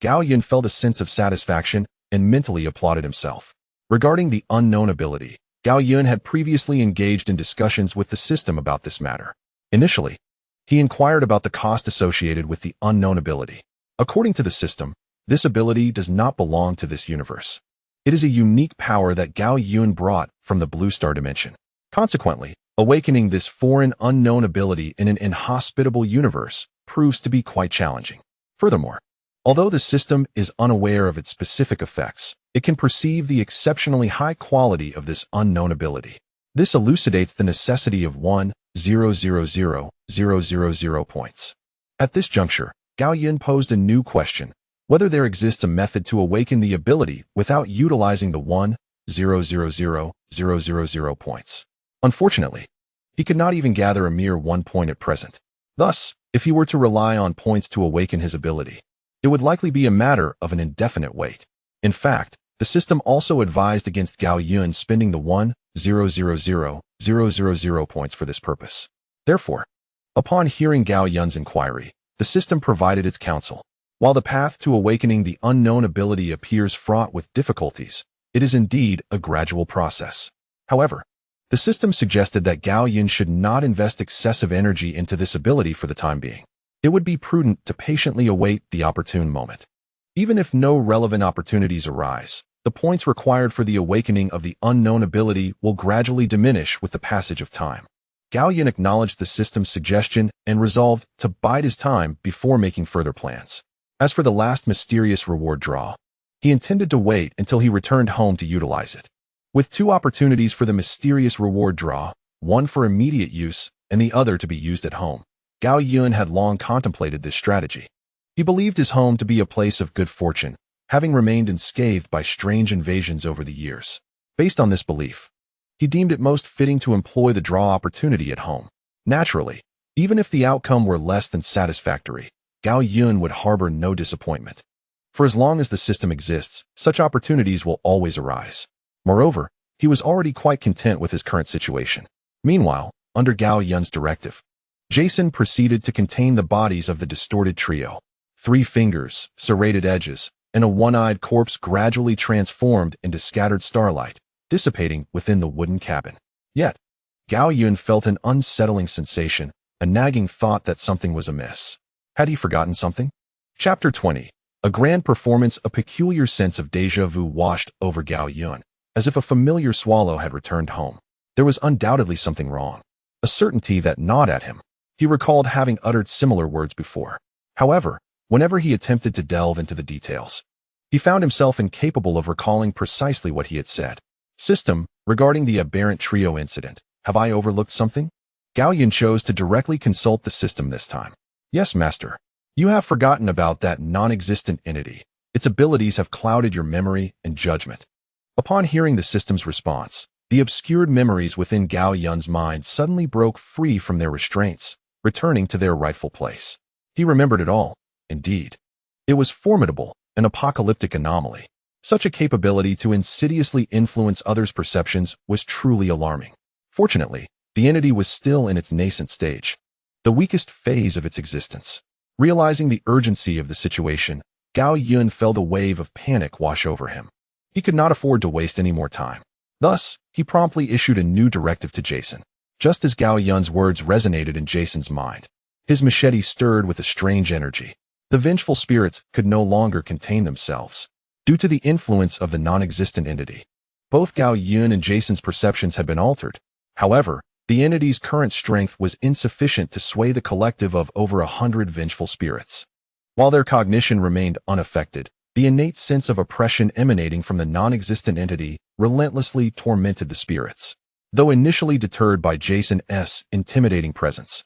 Gao Yun felt a sense of satisfaction and mentally applauded himself. Regarding the unknown ability, Gao Yun had previously engaged in discussions with the system about this matter. Initially, he inquired about the cost associated with the unknown ability. According to the system, this ability does not belong to this universe. It is a unique power that Gao Yun brought from the Blue Star dimension. Consequently, awakening this foreign unknown ability in an inhospitable universe proves to be quite challenging. Furthermore, although the system is unaware of its specific effects, it can perceive the exceptionally high quality of this unknown ability. This elucidates the necessity of 1,000,000 points. At this juncture, Gao Yun posed a new question: whether there exists a method to awaken the ability without utilizing the 1,000,000 points. Unfortunately, he could not even gather a mere 1 point at present. Thus, if he were to rely on points to awaken his ability, it would likely be a matter of an indefinite wait. In fact, the system also advised against Gao Yun spending the 1,000,000 points for this purpose. Therefore, upon hearing Gao Yun's inquiry, the system provided its counsel. While the path to awakening the unknown ability appears fraught with difficulties, it is indeed a gradual process. However, the system suggested that Gao Yun should not invest excessive energy into this ability for the time being. It would be prudent to patiently await the opportune moment. Even if no relevant opportunities arise, the points required for the awakening of the unknown ability will gradually diminish with the passage of time. Gao Yun acknowledged the system's suggestion and resolved to bide his time before making further plans. As for the last mysterious reward draw, he intended to wait until he returned home to utilize it. With 2 opportunities for the mysterious reward draw, one for immediate use and the other to be used at home, Gao Yun had long contemplated this strategy. He believed his home to be a place of good fortune, having remained unscathed by strange invasions over the years. Based on this belief, he deemed it most fitting to employ the draw opportunity at home. Naturally, even if the outcome were less than satisfactory, Gao Yun would harbor no disappointment. For as long as the system exists, such opportunities will always arise. Moreover, he was already quite content with his current situation. Meanwhile, under Gao Yun's directive, Jason proceeded to contain the bodies of the distorted trio. 3 fingers, serrated edges, and a one-eyed corpse gradually transformed into scattered starlight, dissipating within the wooden cabin. Yet, Gao Yun felt an unsettling sensation, a nagging thought that something was amiss. Had he forgotten something? Chapter 20. A grand performance. A peculiar sense of déjà vu washed over Gao Yun, as if a familiar swallow had returned home. There was undoubtedly something wrong, a certainty that gnawed at him. He recalled having uttered similar words before. However, whenever he attempted to delve into the details, he found himself incapable of recalling precisely what he had said. System, regarding the aberrant trio incident, have I overlooked something? Gao Yun chose to directly consult the system this time. Yes, Master. You have forgotten about that non-existent entity. Its abilities have clouded your memory and judgment. Upon hearing the system's response, the obscured memories within Gao Yun's mind suddenly broke free from their restraints, returning to their rightful place. He remembered it all, indeed. It was formidable, an apocalyptic anomaly. Such a capability to insidiously influence others' perceptions was truly alarming. Fortunately, the entity was still in its nascent stage, the weakest phase of its existence. Realizing the urgency of the situation, Gao Yun felt a wave of panic wash over him. He could not afford to waste any more time. Thus, he promptly issued a new directive to Jason. Just as Gao Yun's words resonated in Jason's mind, his machete stirred with a strange energy. The vengeful spirits could no longer contain themselves. Due to the influence of the non-existent entity, both Gao Yun and Jason's perceptions had been altered. However, the entity's current strength was insufficient to sway the collective of over 100 vengeful spirits. While their cognition remained unaffected, the innate sense of oppression emanating from the non-existent entity relentlessly tormented the spirits. Though initially deterred by Jason's intimidating presence,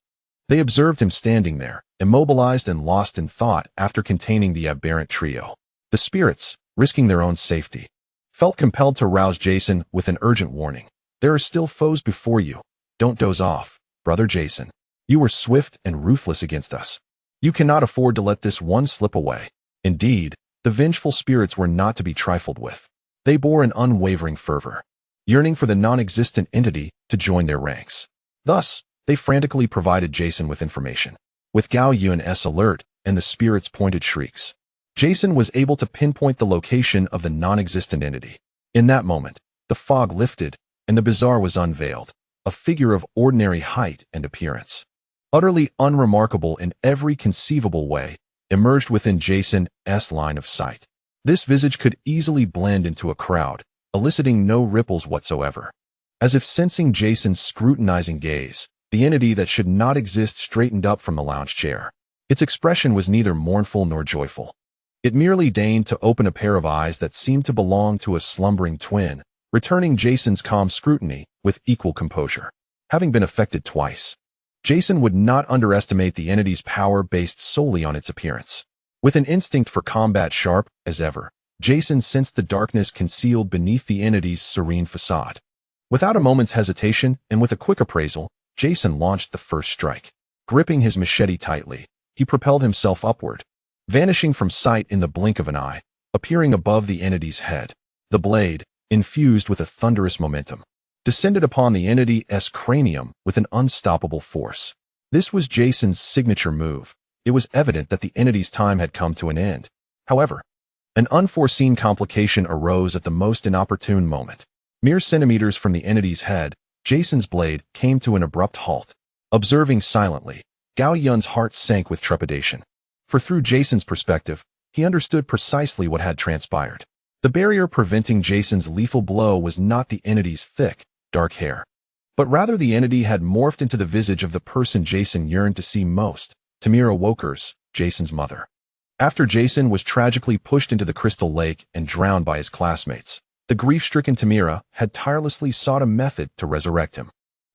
they observed him standing there, immobilized and lost in thought after containing the aberrant trio. The spirits, risking their own safety, felt compelled to rouse Jason with an urgent warning. There are still foes before you. Don't doze off, brother Jason. You were swift and ruthless against us. You cannot afford to let this one slip away. Indeed, the vengeful spirits were not to be trifled with. They bore an unwavering fervor, yearning for the non-existent entity to join their ranks. Thus, they frantically provided Jason with information. With Gao Yun's alert and the spirit's pointed shrieks, Jason was able to pinpoint the location of the non-existent entity. In that moment, the fog lifted and the bizarre was unveiled, a figure of ordinary height and appearance, utterly unremarkable in every conceivable way, emerged within Jason's line of sight. This visage could easily blend into a crowd, eliciting no ripples whatsoever. As if sensing Jason's scrutinizing gaze, the entity that should not exist straightened up from the lounge chair. Its expression was neither mournful nor joyful. It merely deigned to open a pair of eyes that seemed to belong to a slumbering twin, returning Jason's calm scrutiny with equal composure. Having been affected twice, Jason would not underestimate the entity's power based solely on its appearance. With an instinct for combat sharp as ever, Jason sensed the darkness concealed beneath the entity's serene facade. Without a moment's hesitation and with a quick appraisal, Jason launched the first strike. Gripping his machete tightly, he propelled himself upward, vanishing from sight in the blink of an eye, appearing above the entity's head. The blade, infused with a thunderous momentum, descended upon the entity's cranium with an unstoppable force. This was Jason's signature move. It was evident that the entity's time had come to an end. However, an unforeseen complication arose at the most inopportune moment. Mere centimeters from the entity's head, Jason's blade came to an abrupt halt. Observing silently, Gao Yun's heart sank with trepidation. For through Jason's perspective, he understood precisely what had transpired. The barrier preventing Jason's lethal blow was not the entity's thick, dark hair, but rather the entity had morphed into the visage of the person Jason yearned to see most, Tamira Wokers, Jason's mother. After Jason was tragically pushed into the crystal lake and drowned by his classmates, the grief-stricken Tamira had tirelessly sought a method to resurrect him.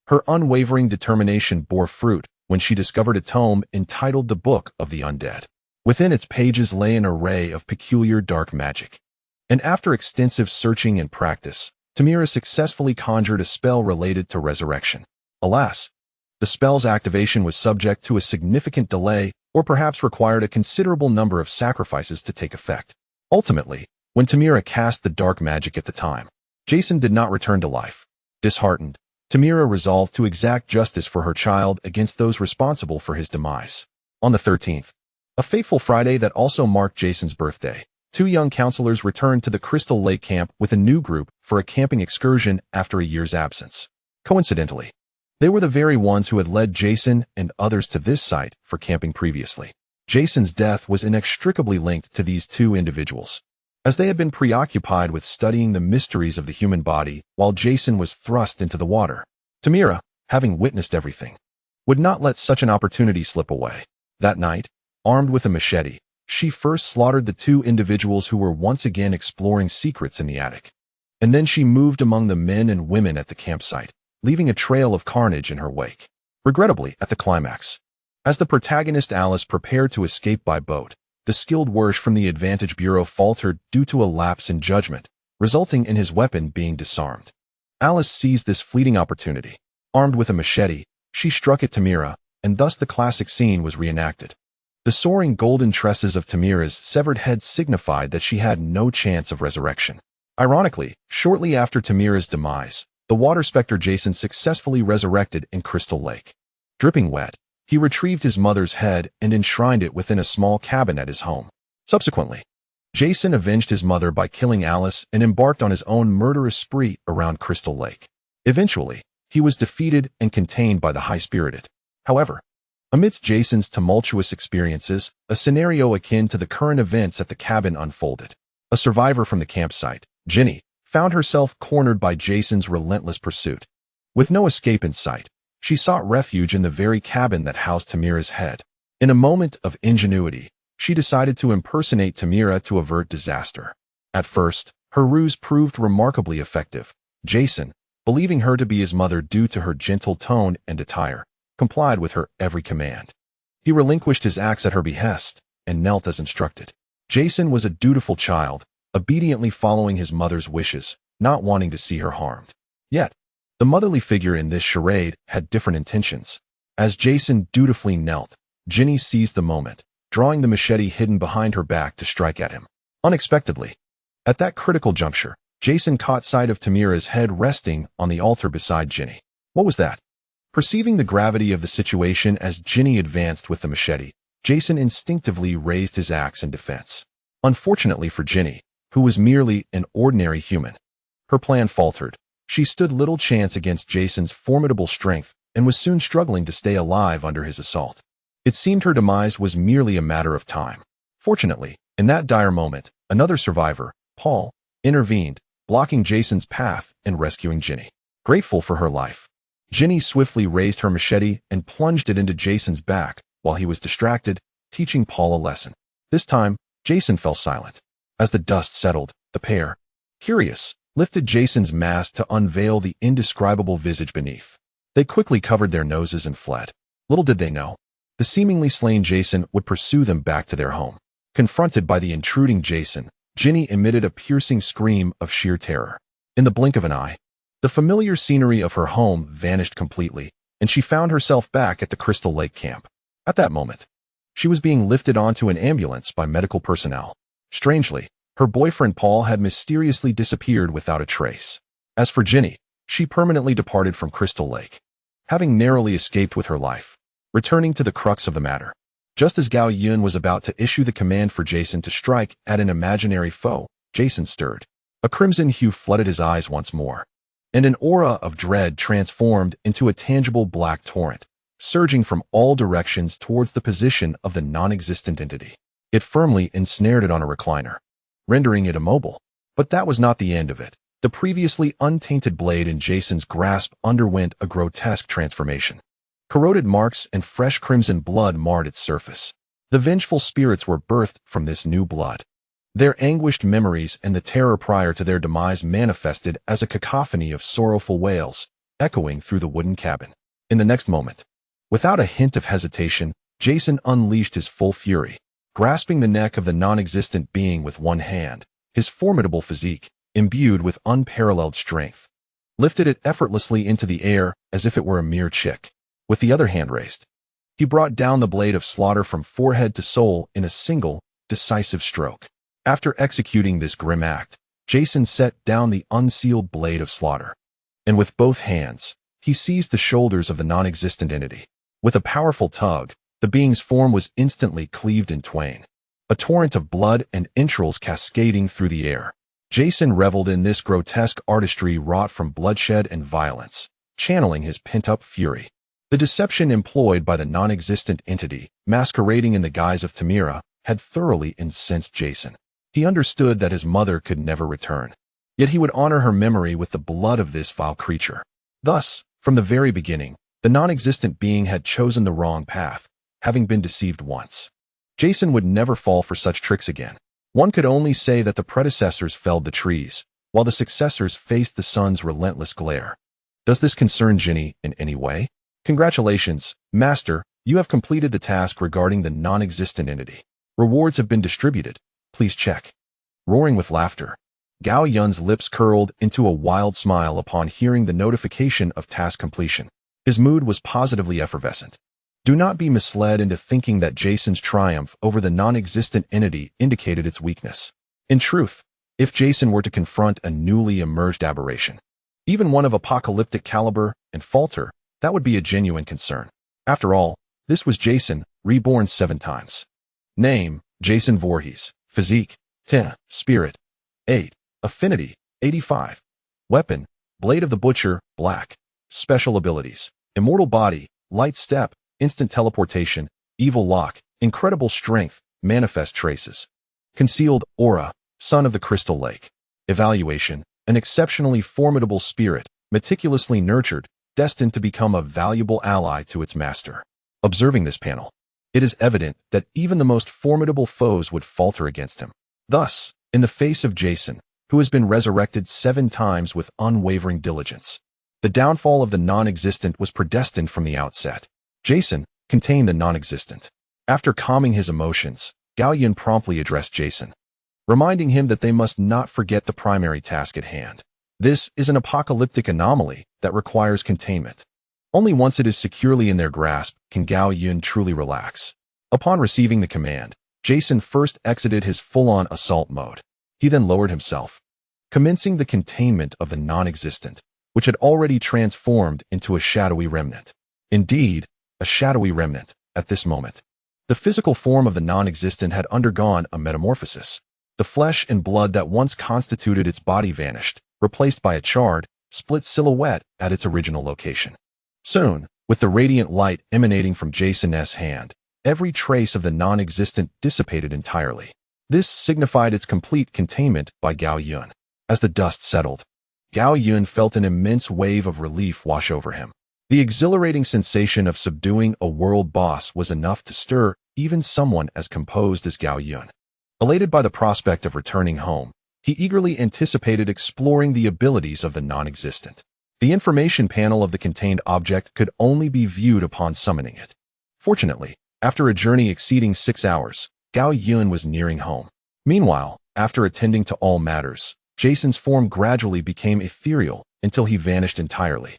Her unwavering determination bore fruit when she discovered a tome entitled The Book of the Undead. Within its pages lay an array of peculiar dark magic. And after extensive searching and practice, Tamira successfully conjured a spell related to resurrection. Alas, the spell's activation was subject to a significant delay or perhaps required a considerable number of sacrifices to take effect. Ultimately, when Tamira cast the dark magic at the time, Jason did not return to life. Disheartened, Tamira resolved to exact justice for her child against those responsible for his demise. On the 13th, a fateful Friday that also marked Jason's birthday, two young counselors returned to the Crystal Lake camp with a new group for a camping excursion after a year's absence. Coincidentally, they were the very ones who had led Jason and others to this site for camping previously. Jason's death was inextricably linked to these two individuals, as they had been preoccupied with studying the mysteries of the human body while Jason was thrust into the water. Tamira, having witnessed everything, would not let such an opportunity slip away. That night, armed with a machete, she first slaughtered the two individuals who were once again exploring secrets in the attic. And then she moved among the men and women at the campsite, leaving a trail of carnage in her wake. Regrettably, at the climax, as the protagonist Alice prepared to escape by boat, the skilled Wersh from the Advantage Bureau faltered due to a lapse in judgment, resulting in his weapon being disarmed. Alice seized this fleeting opportunity. Armed with a machete, she struck at Tamira, and thus the classic scene was reenacted. The soaring golden tresses of Tamira's severed head signified that she had no chance of resurrection. Ironically, shortly after Tamira's demise, the water specter Jason successfully resurrected in Crystal Lake. Dripping wet, he retrieved his mother's head and enshrined it within a small cabin at his home. Subsequently, Jason avenged his mother by killing Alice and embarked on his own murderous spree around Crystal Lake. Eventually, he was defeated and contained by the high-spirited. However, Amidst Jason's tumultuous experiences, a scenario akin to the current events at the cabin unfolded. A survivor from the campsite, Ginny, found herself cornered by Jason's relentless pursuit. With no escape in sight, she sought refuge in the very cabin that housed Tamira's head. In a moment of ingenuity, she decided to impersonate Tamira to avert disaster. At first, her ruse proved remarkably effective. Jason, believing her to be his mother due to her gentle tone and attire, complied with her every command. He relinquished his axe at her behest and knelt as instructed. Jason was a dutiful child, obediently following his mother's wishes, not wanting to see her harmed. Yet, the motherly figure in this charade had different intentions. As Jason dutifully knelt, Ginny seized the moment, drawing the machete hidden behind her back to strike at him. Unexpectedly, at that critical juncture, Jason caught sight of Tamira's head resting on the altar beside Ginny. What was that? Perceiving the gravity of the situation as Ginny advanced with the machete, Jason instinctively raised his axe in defense. Unfortunately for Ginny, who was merely an ordinary human, her plan faltered. She stood little chance against Jason's formidable strength and was soon struggling to stay alive under his assault. It seemed her demise was merely a matter of time. Fortunately, in that dire moment, another survivor, Paul, intervened, blocking Jason's path and rescuing Ginny. Grateful for her life, Ginny swiftly raised her machete and plunged it into Jason's back while he was distracted, teaching Paul a lesson. This time, Jason fell silent. As the dust settled, the pair, curious, lifted Jason's mask to unveil the indescribable visage beneath. They quickly covered their noses and fled. Little did they know, the seemingly slain Jason would pursue them back to their home. Confronted by the intruding Jason, Ginny emitted a piercing scream of sheer terror. In the blink of an eye, the familiar scenery of her home vanished completely, and she found herself back at the Crystal Lake camp. At that moment, she was being lifted onto an ambulance by medical personnel. Strangely, her boyfriend Paul had mysteriously disappeared without a trace. As for Ginny, she permanently departed from Crystal Lake, having narrowly escaped with her life. Returning to the crux of the matter, just as Gao Yun was about to issue the command for Jason to strike at an imaginary foe, Jason stirred. A crimson hue flooded his eyes once more, and an aura of dread transformed into a tangible black torrent, surging from all directions towards the position of the non-existent entity. It firmly ensnared it on a recliner, rendering it immobile. But that was not the end of it. The previously untainted blade in Jason's grasp underwent a grotesque transformation. Corroded marks and fresh crimson blood marred its surface. The vengeful spirits were birthed from this new blood. Their anguished memories and the terror prior to their demise manifested as a cacophony of sorrowful wails, echoing through the wooden cabin. In the next moment, without a hint of hesitation, Jason unleashed his full fury. Grasping the neck of the non-existent being with one hand, his formidable physique, imbued with unparalleled strength, lifted it effortlessly into the air as if it were a mere chick. With the other hand raised, he brought down the blade of slaughter from forehead to sole in a single, decisive stroke. After executing this grim act, Jason set down the unsealed blade of slaughter, and with both hands, he seized the shoulders of the non-existent entity. With a powerful tug, the being's form was instantly cleaved in twain, a torrent of blood and entrails cascading through the air. Jason reveled in this grotesque artistry wrought from bloodshed and violence, channeling his pent-up fury. The deception employed by the non-existent entity, masquerading in the guise of Tamira, had thoroughly incensed Jason. He understood that his mother could never return, yet he would honor her memory with the blood of this vile creature. Thus, from the very beginning, the non-existent being had chosen the wrong path, having been deceived once. Jason would never fall for such tricks again. One could only say that the predecessors felled the trees, while the successors faced the sun's relentless glare. Does this concern Ginny in any way? Congratulations, Master, you have completed the task regarding the non-existent entity. Rewards have been distributed. Please check. Roaring with laughter, Gao Yun's lips curled into a wild smile upon hearing the notification of task completion. His mood was positively effervescent. Do not be misled into thinking that Jason's triumph over the non-existent entity indicated its weakness. In truth, if Jason were to confront a newly emerged aberration, even one of apocalyptic caliber, and falter, that would be a genuine concern. After all, this was Jason, reborn 7 times. Name, Jason Voorhees. Physique, 10. Spirit, 8. Affinity, 85. Weapon, Blade of the Butcher, black. Special abilities, Immortal Body, Light Step, instant teleportation, evil lock, incredible strength, manifest traces. Concealed aura, son of the Crystal Lake. Evaluation, an exceptionally formidable spirit, meticulously nurtured, destined to become a valuable ally to its master. Observing this panel, it is evident that even the most formidable foes would falter against him. Thus, in the face of Jason, who has been resurrected 7 times with unwavering diligence, the downfall of the non-existent was predestined from the outset. Jason contained the non-existent. After calming his emotions, Gao Yun promptly addressed Jason, reminding him that they must not forget the primary task at hand. This is an apocalyptic anomaly that requires containment. Only once it is securely in their grasp can Gao Yun truly relax. Upon receiving the command, Jason first exited his full-on assault mode. He then lowered himself, commencing the containment of the non-existent, which had already transformed into a shadowy remnant. Indeed, a shadowy remnant, at this moment. The physical form of the non-existent had undergone a metamorphosis. The flesh and blood that once constituted its body vanished, replaced by a charred, split silhouette at its original location. Soon, with the radiant light emanating from Jason's hand, every trace of the non-existent dissipated entirely. This signified its complete containment by Gao Yun. As the dust settled, Gao Yun felt an immense wave of relief wash over him. The exhilarating sensation of subduing a world boss was enough to stir even someone as composed as Gao Yun. Elated by the prospect of returning home, he eagerly anticipated exploring the abilities of the non-existent. The information panel of the contained object could only be viewed upon summoning it. Fortunately, after a journey exceeding 6 hours, Gao Yun was nearing home. Meanwhile, after attending to all matters, Jason's form gradually became ethereal until he vanished entirely.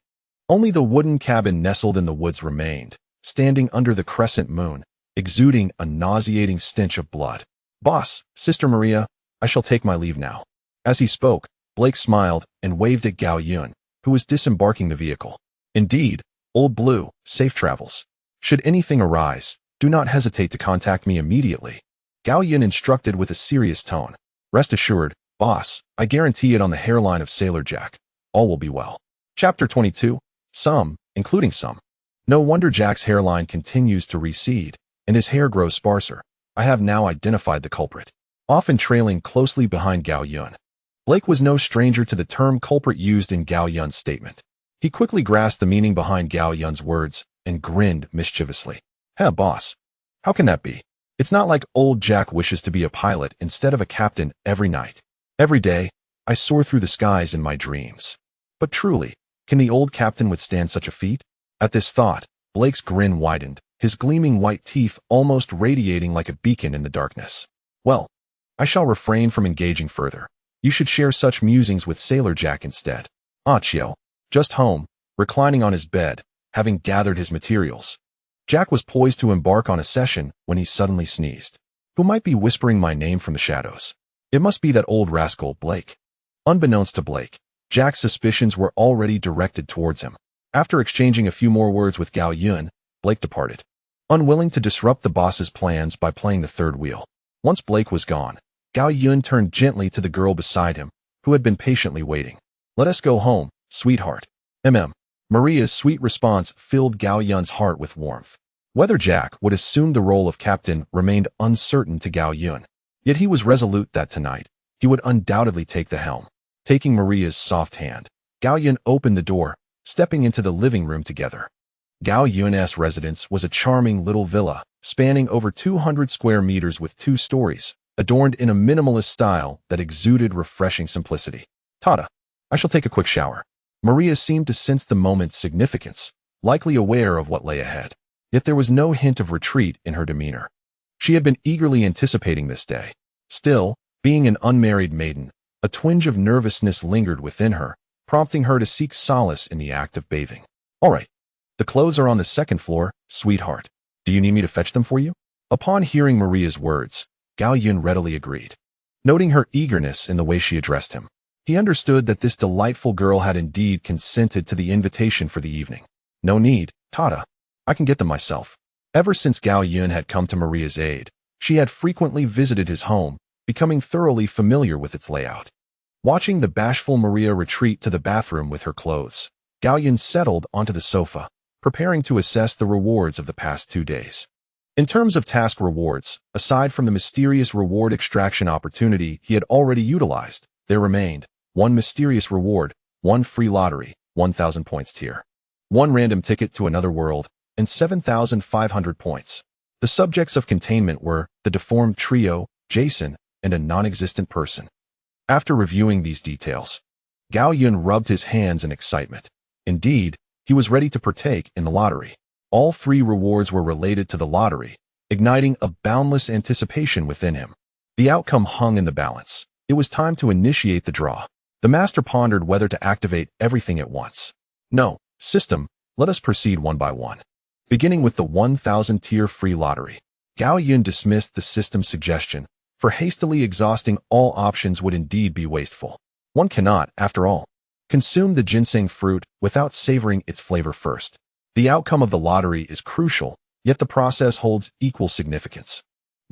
Only the wooden cabin nestled in the woods remained, standing under the crescent moon, exuding a nauseating stench of blood. "Boss, Sister Maria, I shall take my leave now." As he spoke, Blake smiled and waved at Gao Yun, who was disembarking the vehicle. "Indeed, Old Blue, safe travels. Should anything arise, do not hesitate to contact me immediately," Gao Yun instructed with a serious tone. "Rest assured, boss, I guarantee it on the hairline of Sailor Jack. All will be well." Chapter 22. Some, including some. No wonder Jack's hairline continues to recede, and his hair grows sparser. I have now identified the culprit, often trailing closely behind Gao Yun. Blake was no stranger to the term culprit used in Gao Yun's statement. He quickly grasped the meaning behind Gao Yun's words and grinned mischievously. "Huh, boss. How can that be? It's not like old Jack wishes to be a pilot instead of a captain every night. Every day, I soar through the skies in my dreams. But truly, can the old captain withstand such a feat?" At this thought, Blake's grin widened, his gleaming white teeth almost radiating like a beacon in the darkness. "Well, I shall refrain from engaging further. You should share such musings with Sailor Jack instead." Chio, just home, reclining on his bed, having gathered his materials. Jack was poised to embark on a session when he suddenly sneezed. Who might be whispering my name from the shadows? It must be that old rascal, Blake. Unbeknownst to Blake, Jack's suspicions were already directed towards him. After exchanging a few more words with Gao Yun, Blake departed, unwilling to disrupt the boss's plans by playing the third wheel. Once Blake was gone, Gao Yun turned gently to the girl beside him, who had been patiently waiting. "Let us go home, sweetheart." Maria's sweet response filled Gao Yun's heart with warmth. Whether Jack would assume the role of captain remained uncertain to Gao Yun, yet he was resolute that tonight he would undoubtedly take the helm. Taking Maria's soft hand, Gao Yun opened the door, stepping into the living room together. Gao Yun's residence was a charming little villa, spanning over 200 square meters with 2 stories, adorned in a minimalist style that exuded refreshing simplicity. "Tata, I shall take a quick shower." Maria seemed to sense the moment's significance, likely aware of what lay ahead. Yet there was no hint of retreat in her demeanor. She had been eagerly anticipating this day. Still, being an unmarried maiden, a twinge of nervousness lingered within her, prompting her to seek solace in the act of bathing. "All right. The clothes are on the 2nd floor, sweetheart. Do you need me to fetch them for you?" Upon hearing Maria's words, Gao Yun readily agreed. Noting her eagerness in the way she addressed him, he understood that this delightful girl had indeed consented to the invitation for the evening. "No need, Tata. I can get them myself." Ever since Gao Yun had come to Maria's aid, she had frequently visited his home, becoming thoroughly familiar with its layout. Watching the bashful Maria retreat to the bathroom with her clothes, Gao Yun settled onto the sofa, preparing to assess the rewards of the past 2 days. In terms of task rewards, aside from the mysterious reward extraction opportunity he had already utilized, there remained 1 mysterious reward, 1 free lottery, 1,000 points tier, 1 random ticket to another world, and 7,500 points. The subjects of containment were the deformed trio, Jason, and a non-existent person. After reviewing these details, Gao Yun rubbed his hands in excitement. Indeed, he was ready to partake in the lottery. All 3 rewards were related to the lottery, igniting a boundless anticipation within him. The outcome hung in the balance. It was time to initiate the draw. The master pondered whether to activate everything at once. No, system, let us proceed one by one. Beginning with the 1,000 tier free lottery, Gao Yun dismissed the system's suggestion, for hastily exhausting all options would indeed be wasteful. One cannot, after all, consume the ginseng fruit without savoring its flavor first. The outcome of the lottery is crucial, yet the process holds equal significance.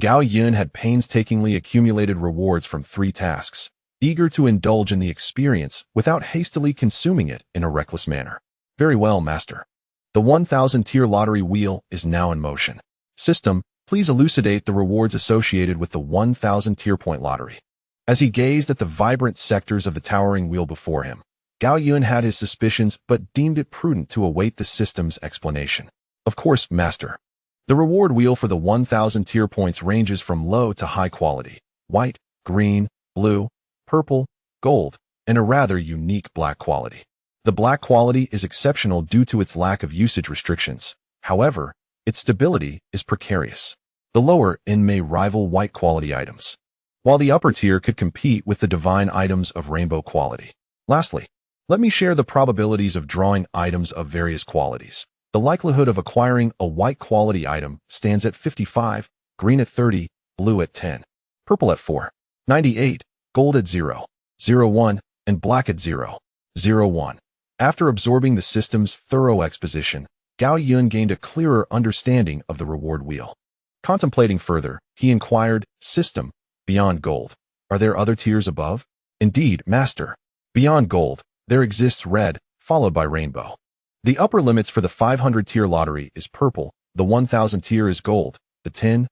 Gao Yun had painstakingly accumulated rewards from 3 tasks, eager to indulge in the experience without hastily consuming it in a reckless manner. Very well, master. The 1,000 tier lottery wheel is now in motion. System, please elucidate the rewards associated with the 1,000 tier point lottery. As he gazed at the vibrant sectors of the towering wheel before him, Gao Yun had his suspicions but deemed it prudent to await the system's explanation. Of course, master. The reward wheel for the 1,000 tier points ranges from low to high quality, white, green, blue, purple, gold, and a rather unique black quality. The black quality is exceptional due to its lack of usage restrictions. However, its stability is precarious. The lower end may rival white quality items, while the upper tier could compete with the divine items of rainbow quality. Lastly, let me share the probabilities of drawing items of various qualities. The likelihood of acquiring a white quality item stands at 55, green at 30, blue at 10, purple at 4, 98, gold at 0, 01, and black at 0, 01. After absorbing the system's thorough exposition, Gao Yun gained a clearer understanding of the reward wheel. Contemplating further, he inquired, System, beyond gold, are there other tiers above? Indeed, master. Beyond gold, there exists red, followed by rainbow. The upper limits for the 500 tier lottery is purple, the 1000 tier is gold, the 10,000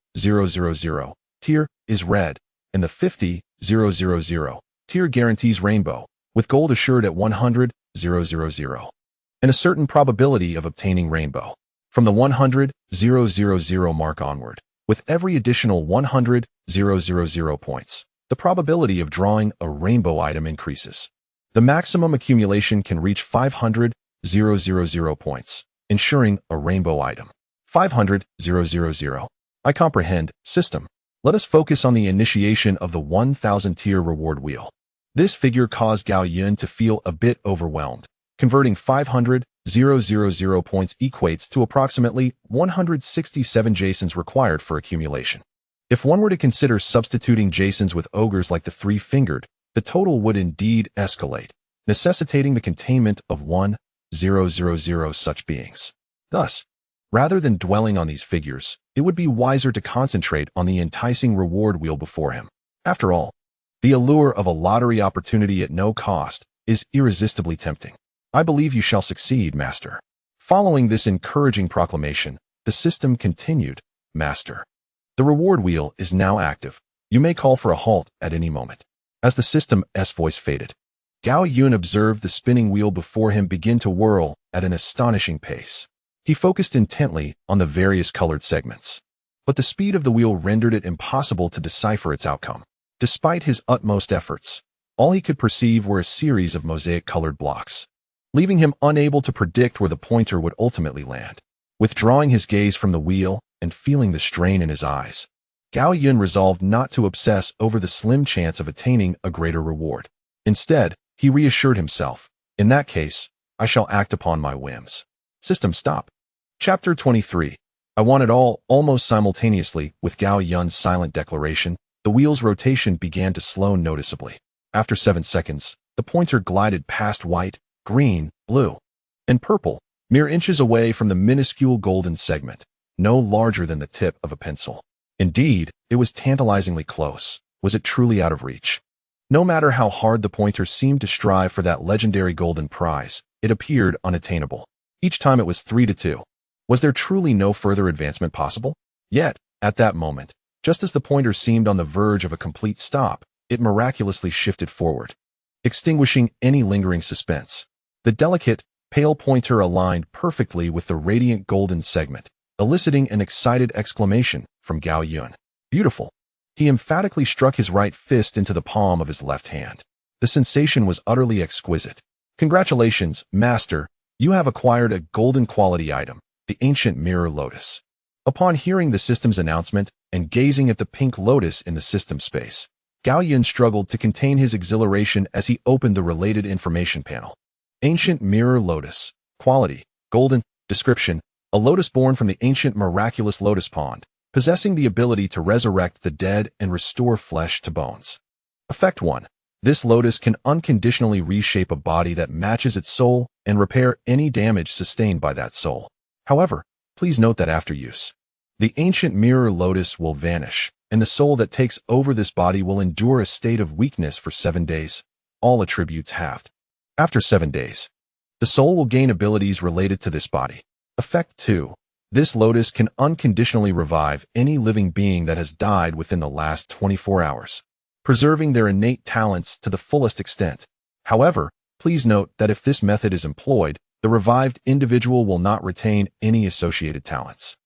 tier is red, and the 50,000 tier guarantees rainbow, with gold assured at 100,000, and a certain probability of obtaining rainbow. From the 100,000 mark onward, with every additional 100,000 points, the probability of drawing a rainbow item increases. The maximum accumulation can reach 500,000 points, ensuring a rainbow item. 500,000. I comprehend, system. Let us focus on the initiation of the 1,000 tier reward wheel. This figure caused Gao Yun to feel a bit overwhelmed. Converting 500,000 points equates to approximately 167 Jasons required for accumulation. If one were to consider substituting Jasons with ogres like the three-fingered, the total would indeed escalate, necessitating the containment of 1,000 such beings. Thus, rather than dwelling on these figures, it would be wiser to concentrate on the enticing reward wheel before him. After all, the allure of a lottery opportunity at no cost is irresistibly tempting. I believe you shall succeed, master. Following this encouraging proclamation, the system continued, Master. The reward wheel is now active. You may call for a halt at any moment. As the system's voice faded, Gao Yun observed the spinning wheel before him begin to whirl at an astonishing pace. He focused intently on the various colored segments, but the speed of the wheel rendered it impossible to decipher its outcome. Despite his utmost efforts, all he could perceive were a series of mosaic-colored blocks, leaving him unable to predict where the pointer would ultimately land. Withdrawing his gaze from the wheel and feeling the strain in his eyes, Gao Yun resolved not to obsess over the slim chance of attaining a greater reward. Instead, he reassured himself, in that case, I shall act upon my whims. System stop. Chapter 23. I want it all. Almost simultaneously with Gao Yun's silent declaration, the wheel's rotation began to slow noticeably. After 7 seconds, the pointer glided past white, green, blue, and purple, mere inches away from the minuscule golden segment, no larger than the tip of a pencil. Indeed, it was tantalizingly close. Was it truly out of reach? No matter how hard the pointer seemed to strive for that legendary golden prize, it appeared unattainable. Each time it was 3-2. Was there truly no further advancement possible? Yet, at that moment, just as the pointer seemed on the verge of a complete stop, it miraculously shifted forward, extinguishing any lingering suspense. The delicate, pale pointer aligned perfectly with the radiant golden segment, eliciting an excited exclamation from Gao Yun. Beautiful. He emphatically struck his right fist into the palm of his left hand. The sensation was utterly exquisite. Congratulations, Master. You have acquired a golden quality item, the ancient mirror lotus. Upon hearing the system's announcement and gazing at the pink lotus in the system space, Gao Yun struggled to contain his exhilaration as he opened the related information panel. Ancient mirror lotus. Quality. Golden. Description. A lotus born from the ancient miraculous lotus pond, possessing the ability to resurrect the dead and restore flesh to bones. Effect 1. This lotus can unconditionally reshape a body that matches its soul and repair any damage sustained by that soul. However, please note that after use, the ancient mirror lotus will vanish, and the soul that takes over this body will endure a state of weakness for 7 days, all attributes halved. After 7 days, the soul will gain abilities related to this body. Effect 2. This lotus can unconditionally revive any living being that has died within the last 24 hours, preserving their innate talents to the fullest extent. However, please note that if this method is employed, the revived individual will not retain any associated talents.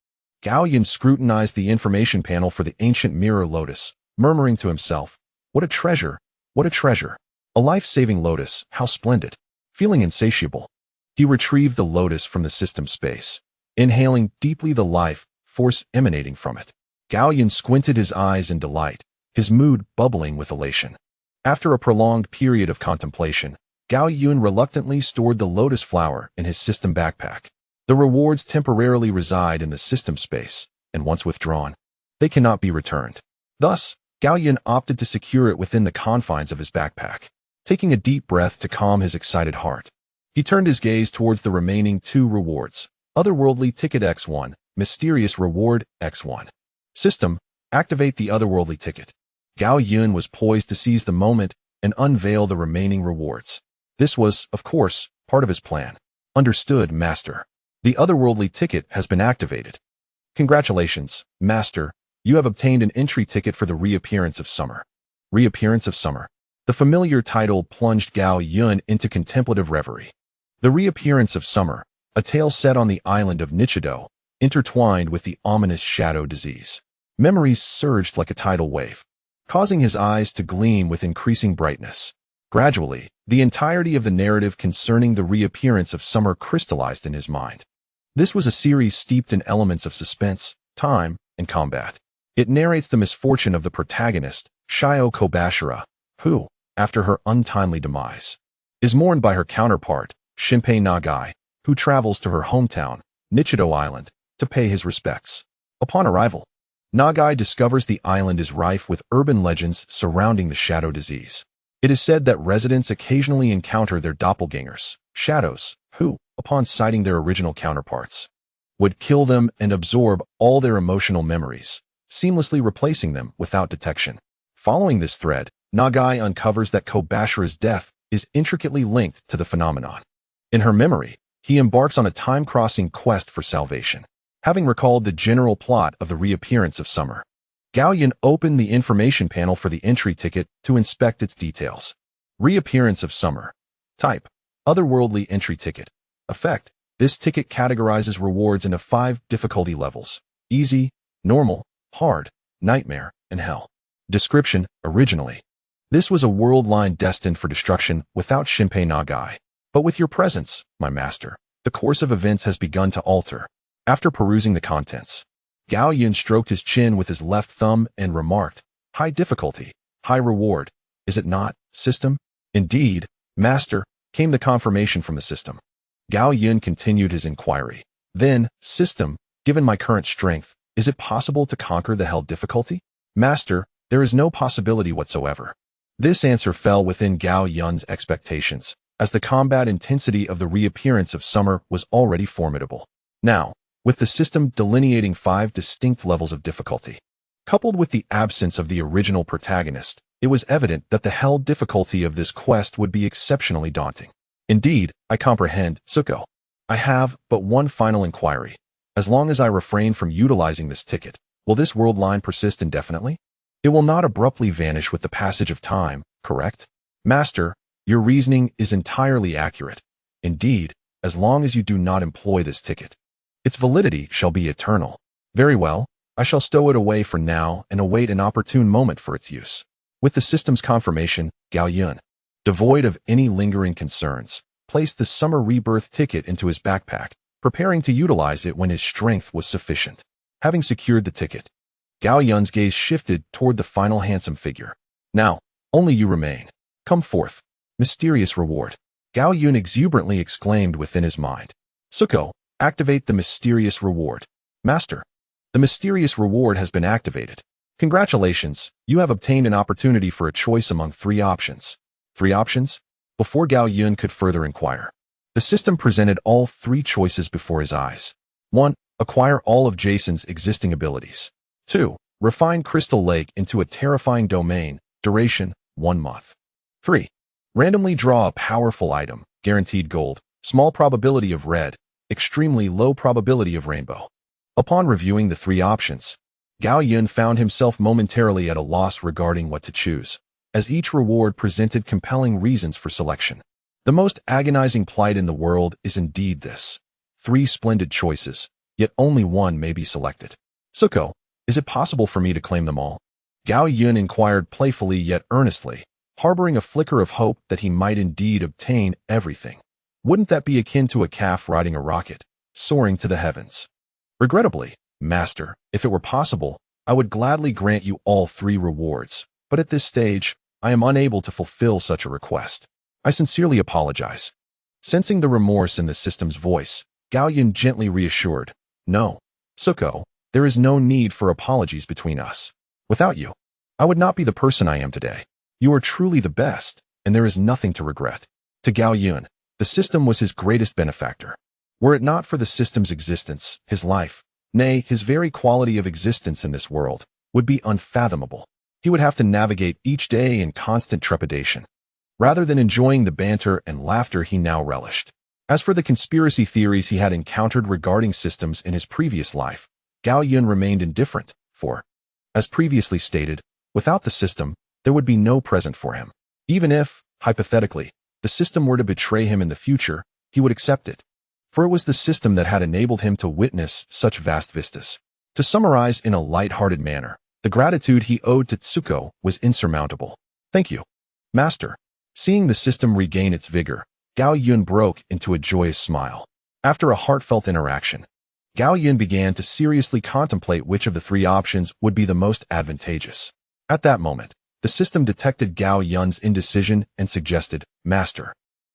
Gao Yun scrutinized the information panel for the ancient mirror lotus, murmuring to himself, "What a treasure! What a treasure! A life-saving lotus, how splendid!" Feeling insatiable, he retrieved the lotus from the system space, inhaling deeply the life force emanating from it. Gao Yun squinted his eyes in delight, his mood bubbling with elation. After a prolonged period of contemplation, Gao Yun reluctantly stored the lotus flower in his system backpack. The rewards temporarily reside in the system space, and once withdrawn, they cannot be returned. Thus, Gao Yun opted to secure it within the confines of his backpack. Taking a deep breath to calm his excited heart, he turned his gaze towards the remaining 2 rewards. Otherworldly Ticket X1, Mysterious Reward X1. System, activate the Otherworldly Ticket. Gao Yun was poised to seize the moment and unveil the remaining rewards. This was, of course, part of his plan. Understood, Master. The Otherworldly Ticket has been activated. Congratulations, Master. You have obtained an entry ticket for the Reappearance of Summer. Reappearance of Summer. The familiar title plunged Gao Yun into contemplative reverie. The Reappearance of Summer, a tale set on the island of Nichido, intertwined with the ominous shadow disease. Memories surged like a tidal wave, causing his eyes to gleam with increasing brightness. Gradually, the entirety of the narrative concerning the reappearance of Summer crystallized in his mind. This was a series steeped in elements of suspense, time, and combat. It narrates the misfortune of the protagonist, Shio Kobashira, who, after her untimely demise, is mourned by her counterpart, Shinpei Nagai, who travels to her hometown, Nichido Island, to pay his respects. Upon arrival, Nagai discovers the island is rife with urban legends surrounding the shadow disease. It is said that residents occasionally encounter their doppelgangers, shadows, who, upon sighting their original counterparts, would kill them and absorb all their emotional memories, seamlessly replacing them without detection. Following this thread, Nagai uncovers that Kobashira's death is intricately linked to the phenomenon. In her memory, he embarks on a time-crossing quest for salvation. Having recalled the general plot of the Reappearance of Summer, Gao Yun opened the information panel for the entry ticket to inspect its details. Reappearance of Summer. Type: Otherworldly Entry Ticket. Effect: this ticket categorizes rewards into 5 difficulty levels: easy, normal, hard, nightmare, and hell. Description: originally, this was a world line destined for destruction without Shinpei Nagai. But with your presence, my master, the course of events has begun to alter. After perusing the contents, Gao Yun stroked his chin with his left thumb and remarked, "High difficulty, high reward, is it not, system?" "Indeed, master," came the confirmation from the system. Gao Yun continued his inquiry. "Then, system, given my current strength, is it possible to conquer the hell difficulty?" "Master, there is no possibility whatsoever." This answer fell within Gao Yun's expectations, as the combat intensity of the Reappearance of Summer was already formidable. Now, with the system delineating 5 distinct levels of difficulty, coupled with the absence of the original protagonist, it was evident that the hell difficulty of this quest would be exceptionally daunting. "Indeed, I comprehend, Tsuko." I have but one final inquiry. As long as I refrain from utilizing this ticket, will this world line persist indefinitely? It will not abruptly vanish with the passage of time, correct? Master, your reasoning is entirely accurate. Indeed, as long as you do not employ this ticket, its validity shall be eternal. Very well, I shall stow it away for now and await an opportune moment for its use. With the system's confirmation, Gao Yun, devoid of any lingering concerns, placed the summer rebirth ticket into his backpack, preparing to utilize it when his strength was sufficient. Having secured the ticket, Gao Yun's gaze shifted toward the final handsome figure. Now, only you remain. Come forth. Mysterious reward. Gao Yun exuberantly exclaimed within his mind. Suko, activate the mysterious reward. Master, the mysterious reward has been activated. Congratulations, you have obtained an opportunity for a choice among 3 options. 3 options? Before Gao Yun could further inquire, the system presented all 3 choices before his eyes. 1. Acquire all of Jason's existing abilities. 2. Refine Crystal Lake into a terrifying domain, duration, 1 month. 3. Randomly draw a powerful item, guaranteed gold, small probability of red, extremely low probability of rainbow. Upon reviewing the 3 options, Gao Yun found himself momentarily at a loss regarding what to choose, as each reward presented compelling reasons for selection. The most agonizing plight in the world is indeed this. 3 splendid choices, yet only one may be selected. Suko, is it possible for me to claim them all? Gao Yun inquired playfully yet earnestly, harboring a flicker of hope that he might indeed obtain everything. Wouldn't that be akin to a calf riding a rocket, soaring to the heavens? Regrettably, Master, if it were possible, I would gladly grant you all 3 rewards, but at this stage, I am unable to fulfill such a request. I sincerely apologize. Sensing the remorse in the system's voice, Gao Yun gently reassured, No, Suko, there is no need for apologies between us. Without you, I would not be the person I am today. You are truly the best, and there is nothing to regret. To Gao Yun, the system was his greatest benefactor. Were it not for the system's existence, his life, nay, his very quality of existence in this world, would be unfathomable. He would have to navigate each day in constant trepidation, rather than enjoying the banter and laughter he now relished. As for the conspiracy theories he had encountered regarding systems in his previous life, Gao Yun remained indifferent, for, as previously stated, without the system, there would be no present for him. Even if, hypothetically, the system were to betray him in the future, he would accept it. For it was the system that had enabled him to witness such vast vistas. To summarize in a light-hearted manner, the gratitude he owed to Tsuko was insurmountable. Thank you, Master. Seeing the system regain its vigor, Gao Yun broke into a joyous smile. After a heartfelt interaction, Gao Yun began to seriously contemplate which of the 3 options would be the most advantageous. At that moment, the system detected Gao Yun's indecision and suggested, Master,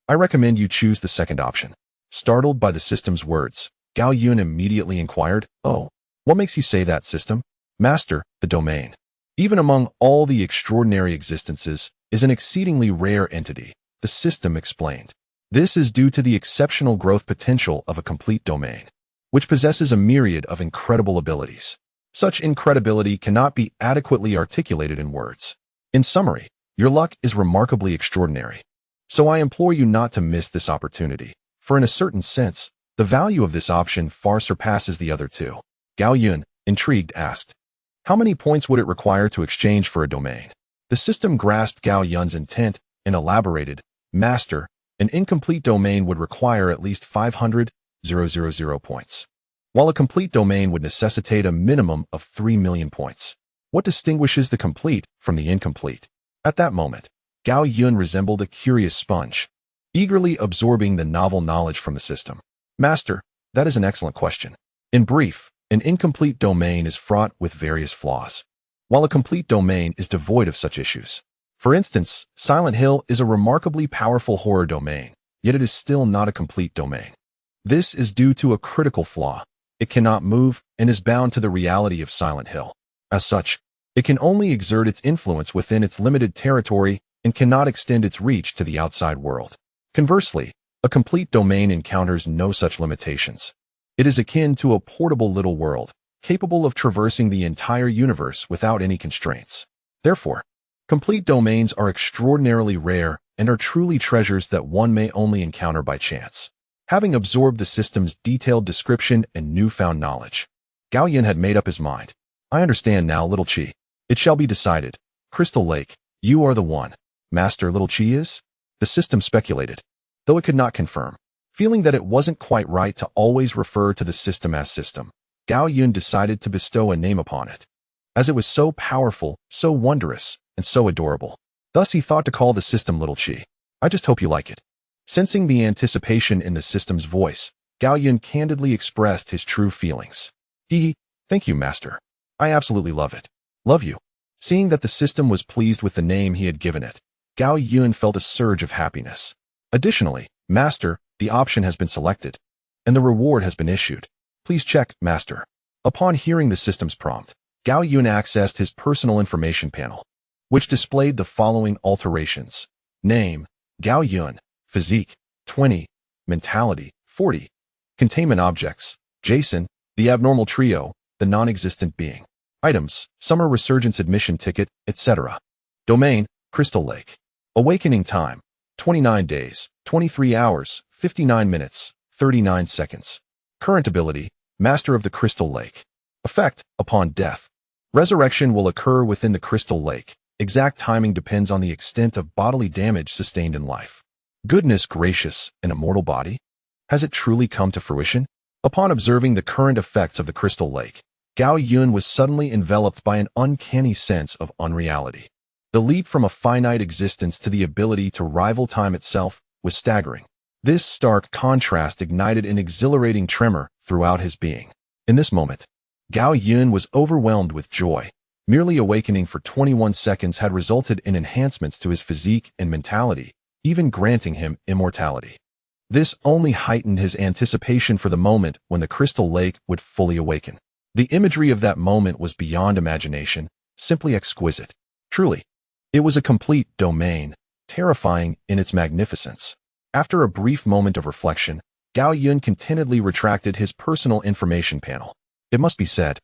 I recommend you choose the second option. Startled by the system's words, Gao Yun immediately inquired, Oh, what makes you say that, system? Master, the domain, even among all the extraordinary existences, is an exceedingly rare entity, the system explained. This is due to the exceptional growth potential of a complete domain, which possesses a myriad of incredible abilities. Such incredibility cannot be adequately articulated in words. In summary, your luck is remarkably extraordinary. So I implore you not to miss this opportunity, for in a certain sense, the value of this option far surpasses the other 2. Gao Yun, intrigued, asked, How many points would it require to exchange for a domain? The system grasped Gao Yun's intent and elaborated, Master, an incomplete domain would require at least 500,000 points, while a complete domain would necessitate a minimum of 3 million points. What distinguishes the complete from the incomplete? At that moment, Gao Yun resembled a curious sponge, eagerly absorbing the novel knowledge from the system. Master, that is an excellent question. In brief, an incomplete domain is fraught with various flaws, while a complete domain is devoid of such issues. For instance, Silent Hill is a remarkably powerful horror domain, yet it is still not a complete domain. This is due to a critical flaw. It cannot move and is bound to the reality of Silent Hill. As such, it can only exert its influence within its limited territory and cannot extend its reach to the outside world. Conversely, a complete domain encounters no such limitations. It is akin to a portable little world, capable of traversing the entire universe without any constraints. Therefore, complete domains are extraordinarily rare and are truly treasures that one may only encounter by chance. Having absorbed the system's detailed description and newfound knowledge, Gao Yun had made up his mind. I understand now, Little Chi. It shall be decided. Crystal Lake, you are the one. Master Little Chi is? The system speculated, though it could not confirm. Feeling that it wasn't quite right to always refer to the system as system, Gao Yun decided to bestow a name upon it, as it was so powerful, so wondrous, and so adorable. Thus he thought to call the system Little Chi. I just hope you like it. Sensing the anticipation in the system's voice, Gao Yun candidly expressed his true feelings. Thank you, Master. I absolutely love it. Love you. Seeing that the system was pleased with the name he had given it, Gao Yun felt a surge of happiness. Additionally, Master, the option has been selected, and the reward has been issued. Please check, Master. Upon hearing the system's prompt, Gao Yun accessed his personal information panel, which displayed the following alterations. Name, Gao Yun. Physique, 20. Mentality, 40. Containment objects, Jason, the abnormal trio, the non-existent being. Items, summer resurgence admission ticket, etc. Domain, Crystal Lake. Awakening time, 29 days, 23 hours, 59 minutes, 39 seconds. Current ability, Master of the Crystal Lake. Effect, upon death. Resurrection will occur within the Crystal Lake. Exact timing depends on the extent of bodily damage sustained in life. Goodness gracious, an immortal body? Has it truly come to fruition? Upon observing the current effects of the Crystal Lake, Gao Yun was suddenly enveloped by an uncanny sense of unreality. The leap from a finite existence to the ability to rival time itself was staggering. This stark contrast ignited an exhilarating tremor throughout his being. In this moment, Gao Yun was overwhelmed with joy. Merely awakening for 21 seconds had resulted in enhancements to his physique and mentality, even granting him immortality. This only heightened his anticipation for the moment when the Crystal Lake would fully awaken. The imagery of that moment was beyond imagination, simply exquisite. Truly, it was a complete domain, terrifying in its magnificence. After a brief moment of reflection, Gao Yun contentedly retracted his personal information panel. It must be said,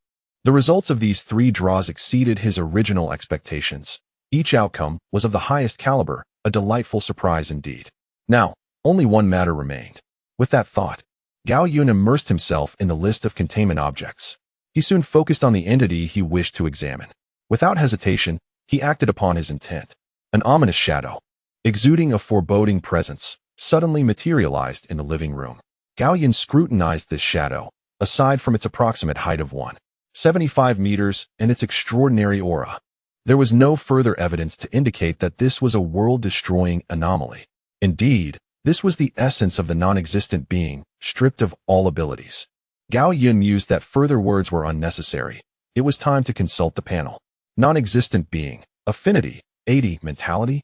the results of these 3 draws exceeded his original expectations. Each outcome was of the highest caliber, a delightful surprise indeed. Now, only one matter remained. With that thought, Gao Yun immersed himself in the list of containment objects. He soon focused on the entity he wished to examine. Without hesitation, he acted upon his intent. An ominous shadow, exuding a foreboding presence, suddenly materialized in the living room. Gao Yun scrutinized this shadow, aside from its approximate height of 1.75 meters and its extraordinary aura. There was no further evidence to indicate that this was a world-destroying anomaly. Indeed, this was the essence of the non-existent being, stripped of all abilities. Gao Yun mused that further words were unnecessary. It was time to consult the panel. Non-existent being, affinity, 80, mentality,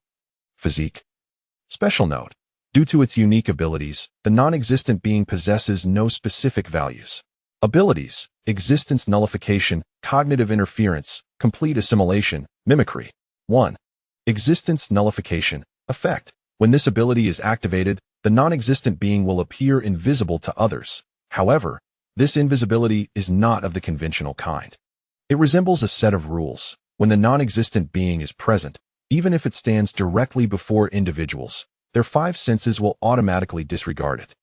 physique. Special note, due to its unique abilities, the non-existent being possesses no specific values. Abilities, existence nullification, cognitive interference, complete assimilation, mimicry. 1. Existence nullification, effect. When this ability is activated, the non-existent being will appear invisible to others. However, this invisibility is not of the conventional kind. It resembles a set of rules. When the non-existent being is present, even if it stands directly before individuals, their 5 senses will automatically disregard it,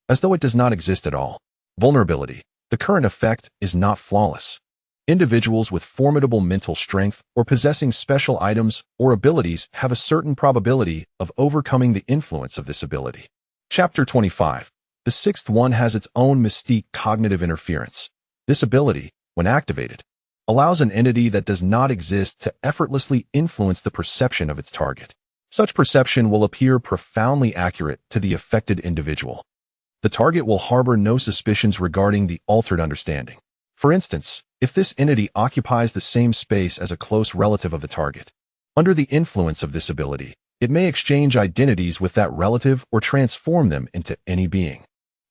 as though it does not exist at all. Vulnerability. The current effect is not flawless. Individuals with formidable mental strength or possessing special items or abilities have a certain probability of overcoming the influence of this ability. Chapter 25. The 6th one has its own mystique, cognitive interference. This ability, when activated, allows an entity that does not exist to effortlessly influence the perception of its target. Such perception will appear profoundly accurate to the affected individual. The target will harbor no suspicions regarding the altered understanding. For instance, if this entity occupies the same space as a close relative of the target, under the influence of this ability, it may exchange identities with that relative or transform them into any being.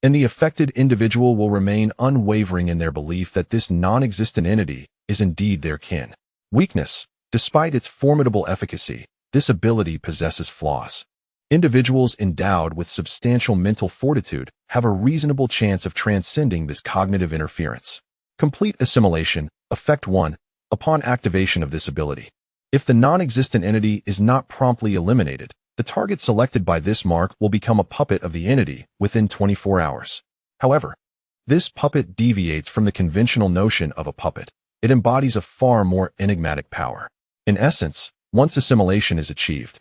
And the affected individual will remain unwavering in their belief that this non-existent entity is indeed their kin. Weakness. Despite its formidable efficacy, this ability possesses flaws. Individuals endowed with substantial mental fortitude have a reasonable chance of transcending this cognitive interference. Complete assimilation, effect 1, upon activation of this ability. If the non-existent entity is not promptly eliminated, The target selected by this mark will become a puppet of the entity within 24 hours. However, this puppet deviates from the conventional notion of a puppet. It embodies a far more enigmatic power. In essence, once assimilation is achieved,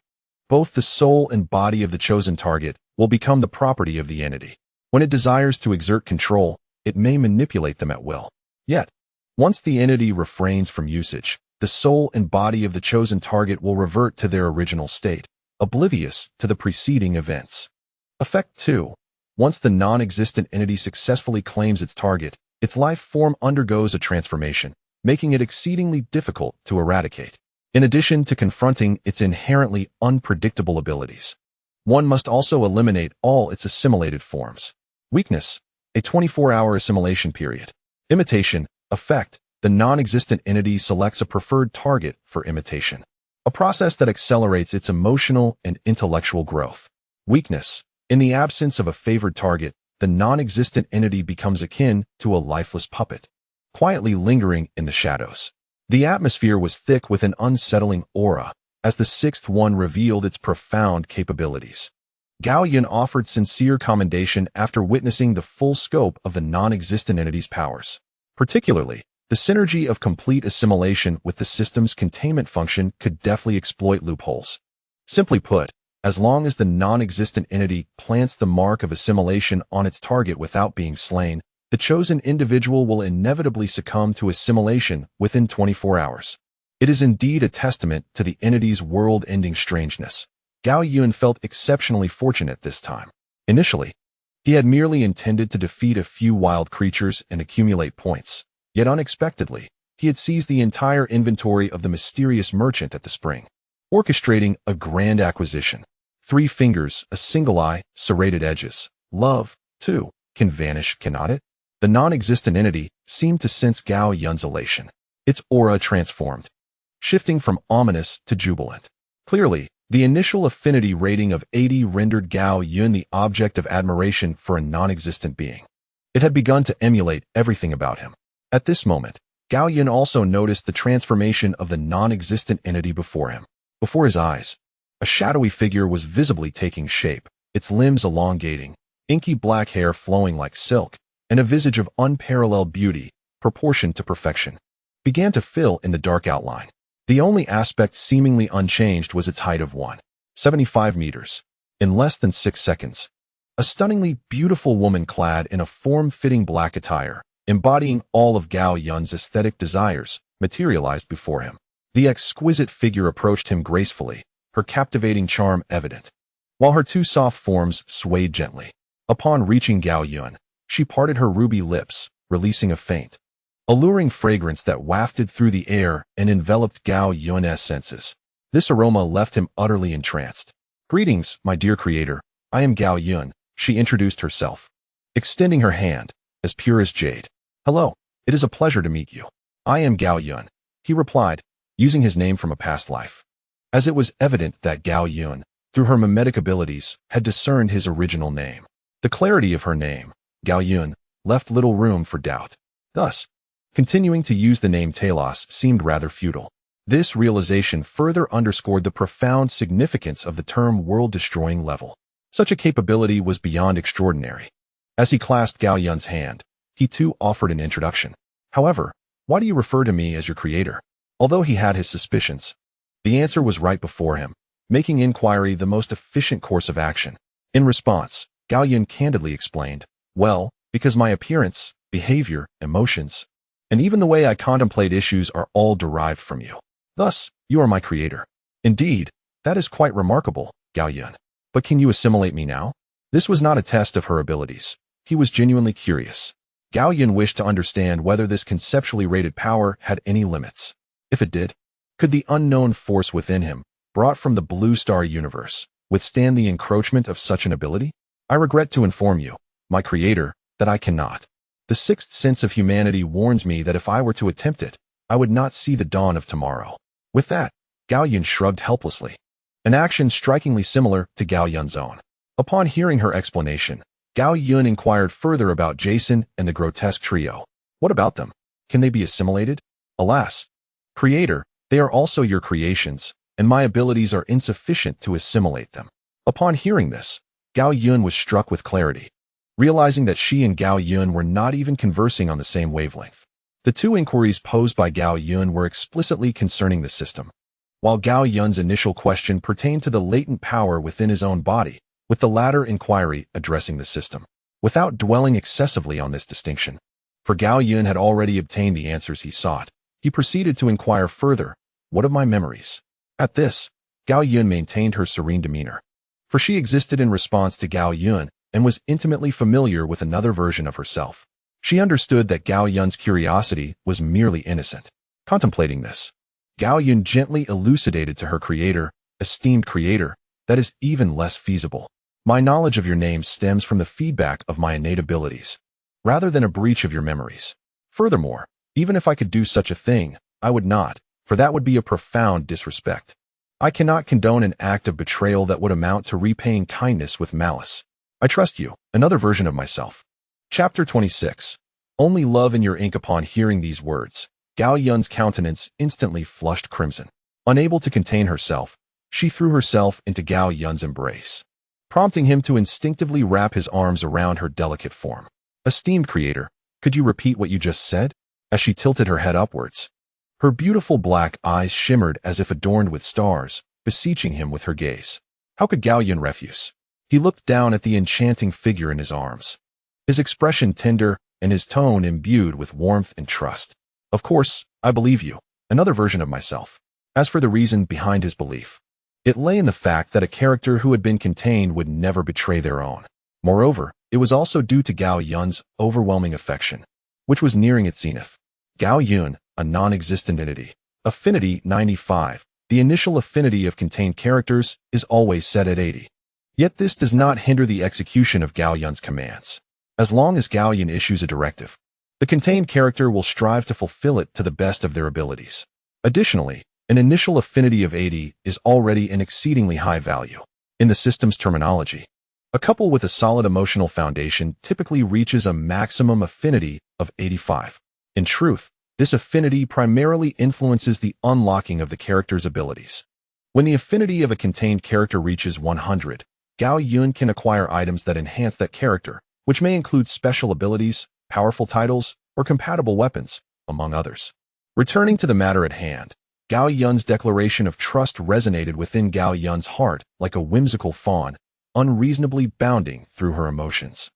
both the soul and body of the chosen target will become the property of the entity. When it desires to exert control, it may manipulate them at will. Yet, once the entity refrains from usage, the soul and body of the chosen target will revert to their original state, oblivious to the preceding events. Effect 2. Once the non-existent entity successfully claims its target, its life form undergoes a transformation, making it exceedingly difficult to eradicate. In addition to confronting its inherently unpredictable abilities, one must also eliminate all its assimilated forms. Weakness, a 24-hour assimilation period. Imitation, effect, the non-existent entity selects a preferred target for imitation, a process that accelerates its emotional and intellectual growth. Weakness, in the absence of a favored target, the non-existent entity becomes akin to a lifeless puppet, quietly lingering in the shadows. The atmosphere was thick with an unsettling aura, as the sixth one revealed its profound capabilities. Gao Yun offered sincere commendation after witnessing the full scope of the non-existent entity's powers. Particularly, the synergy of complete assimilation with the system's containment function could deftly exploit loopholes. Simply put, as long as the non-existent entity plants the mark of assimilation on its target without being slain, the chosen individual will inevitably succumb to assimilation within 24 hours. It is indeed a testament to the entity's world-ending strangeness. Gao Yun felt exceptionally fortunate this time. Initially, he had merely intended to defeat a few wild creatures and accumulate points. Yet unexpectedly, he had seized the entire inventory of the mysterious merchant at the spring, orchestrating a grand acquisition. 3 fingers, a single eye, serrated edges. Love, too, can vanish, cannot it? The non-existent entity seemed to sense Gao Yun's elation. Its aura transformed, shifting from ominous to jubilant. Clearly, the initial affinity rating of 80 rendered Gao Yun the object of admiration for a non-existent being. It had begun to emulate everything about him. At this moment, Gao Yun also noticed the transformation of the non-existent entity before him. Before his eyes, a shadowy figure was visibly taking shape, its limbs elongating, inky black hair flowing like silk, and a visage of unparalleled beauty, proportioned to perfection, began to fill in the dark outline. The only aspect seemingly unchanged was its height of 1.75 meters. In less than 6 seconds, a stunningly beautiful woman clad in a form-fitting black attire, embodying all of Gao Yun's aesthetic desires, materialized before him. The exquisite figure approached him gracefully, her captivating charm evident, while her 2 soft forms swayed gently. Upon reaching Gao Yun, she parted her ruby lips, releasing a faint, alluring fragrance that wafted through the air and enveloped Gao Yun's senses. This aroma left him utterly entranced. "Greetings, my dear creator. I am Gao Yun," she introduced herself, extending her hand, as pure as jade. "Hello, it is a pleasure to meet you." "I am Gao Yun," he replied, using his name from a past life. As it was evident that Gao Yun, through her mimetic abilities, had discerned his original name. The clarity of her name, Gao Yun, left little room for doubt. Thus, continuing to use the name Talos seemed rather futile. This realization further underscored the profound significance of the term world-destroying level. Such a capability was beyond extraordinary. As he clasped Gao Yun's hand, he too offered an introduction. "However, why do you refer to me as your creator?" Although he had his suspicions, the answer was right before him, making inquiry the most efficient course of action. In response, Gao Yun candidly explained, "Well, because my appearance, behavior, emotions, and even the way I contemplate issues are all derived from you. Thus, you are my creator." "Indeed, that is quite remarkable, Gao Yun. But can you assimilate me now?" This was not a test of her abilities. He was genuinely curious. Gao Yun wished to understand whether this conceptually rated power had any limits. If it did, could the unknown force within him, brought from the Blue Star universe, withstand the encroachment of such an ability? "I regret to inform you, my creator, that I cannot. The sixth sense of humanity warns me that if I were to attempt it, I would not see the dawn of tomorrow." With that, Gao Yun shrugged helplessly, an action strikingly similar to Gao Yun's own. Upon hearing her explanation, Gao Yun inquired further about Jason and the grotesque trio. "What about them? Can they be assimilated?" "Alas, creator, they are also your creations, and my abilities are insufficient to assimilate them. Upon hearing this, Gao Yun was struck with clarity, realizing that she and Gao Yun were not even conversing on the same wavelength. The two inquiries posed by Gao Yun were explicitly concerning the system, while Gao Yun's initial question pertained to the latent power within his own body, with the latter inquiry addressing the system. Without dwelling excessively on this distinction, for Gao Yun had already obtained the answers he sought, he proceeded to inquire further, "What of my memories?" At this, Gao Yun maintained her serene demeanor, for she existed in response to Gao Yun and was intimately familiar with another version of herself. She understood that Gao Yun's curiosity was merely innocent. Contemplating this, Gao Yun gently elucidated to her creator, "Esteemed creator, that is even less feasible. My knowledge of your name stems from the feedback of my innate abilities, rather than a breach of your memories. Furthermore, even if I could do such a thing, I would not, for that would be a profound disrespect. I cannot condone an act of betrayal that would amount to repaying kindness with malice. I trust you, another version of myself." Chapter 26. Only love in your ink. Upon hearing these words, Gao Yun's countenance instantly flushed crimson. Unable to contain herself, she threw herself into Gao Yun's embrace, prompting him to instinctively wrap his arms around her delicate form. "Esteemed creator, could you repeat what you just said?" As she tilted her head upwards, her beautiful black eyes shimmered as if adorned with stars, beseeching him with her gaze. How could Gao Yun refuse? He looked down at the enchanting figure in his arms, his expression tender and his tone imbued with warmth and trust. "Of course, I believe you, another version of myself." As for the reason behind his belief, it lay in the fact that a character who had been contained would never betray their own. Moreover, it was also due to Gao Yun's overwhelming affection, which was nearing its zenith. Gao Yun, a non-existent entity. Affinity 95. The initial affinity of contained characters is always set at 80. Yet this does not hinder the execution of Gao Yun's commands. As long as Gao Yun issues a directive, the contained character will strive to fulfill it to the best of their abilities. Additionally, an initial affinity of 80 is already an exceedingly high value. In the system's terminology, a couple with a solid emotional foundation typically reaches a maximum affinity of 85. In truth, this affinity primarily influences the unlocking of the character's abilities. When the affinity of a contained character reaches 100, Gao Yun can acquire items that enhance that character, which may include special abilities, powerful titles, or compatible weapons, among others. Returning to the matter at hand, Gao Yun's declaration of trust resonated within Gao Yun's heart like a whimsical fawn, unreasonably bounding through her emotions.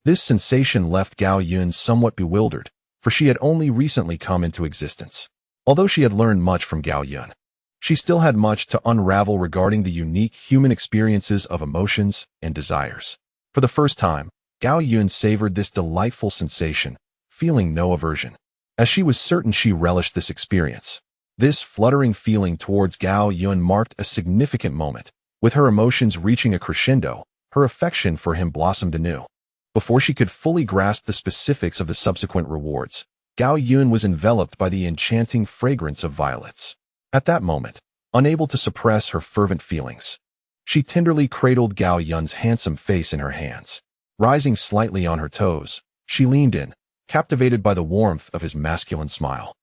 This sensation left Gao Yun somewhat bewildered, for she had only recently come into existence. Although she had learned much from Gao Yun, she still had much to unravel regarding the unique human experiences of emotions and desires. For the first time, Gao Yun savored this delightful sensation, feeling no aversion, as she was certain she relished this experience. This fluttering feeling towards Gao Yun marked a significant moment. With her emotions reaching a crescendo, her affection for him blossomed anew. Before she could fully grasp the specifics of the subsequent rewards, Gao Yun was enveloped by the enchanting fragrance of violets. At that moment, unable to suppress her fervent feelings, she tenderly cradled Gao Yun's handsome face in her hands. Rising slightly on her toes, she leaned in, captivated by the warmth of his masculine smile.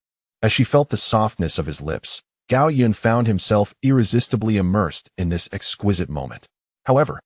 As she felt the softness of his lips, Gao Yun found himself irresistibly immersed in this exquisite moment. However,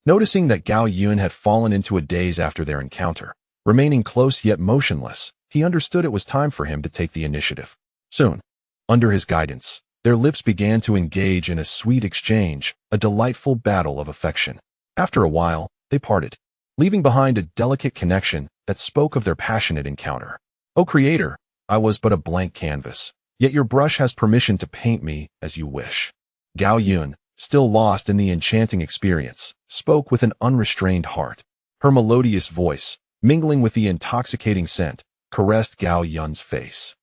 noticing that Gao Yun had fallen into a daze after their encounter, remaining close yet motionless, he understood it was time for him to take the initiative. Soon, under his guidance, their lips began to engage in a sweet exchange, a delightful battle of affection. After a while, they parted, leaving behind a delicate connection that spoke of their passionate encounter. "O Creator, I was but a blank canvas, yet your brush has permission to paint me as you wish." Gao Yun, still lost in the enchanting experience, spoke with an unrestrained heart. Her melodious voice, mingling with the intoxicating scent, caressed Gao Yun's face.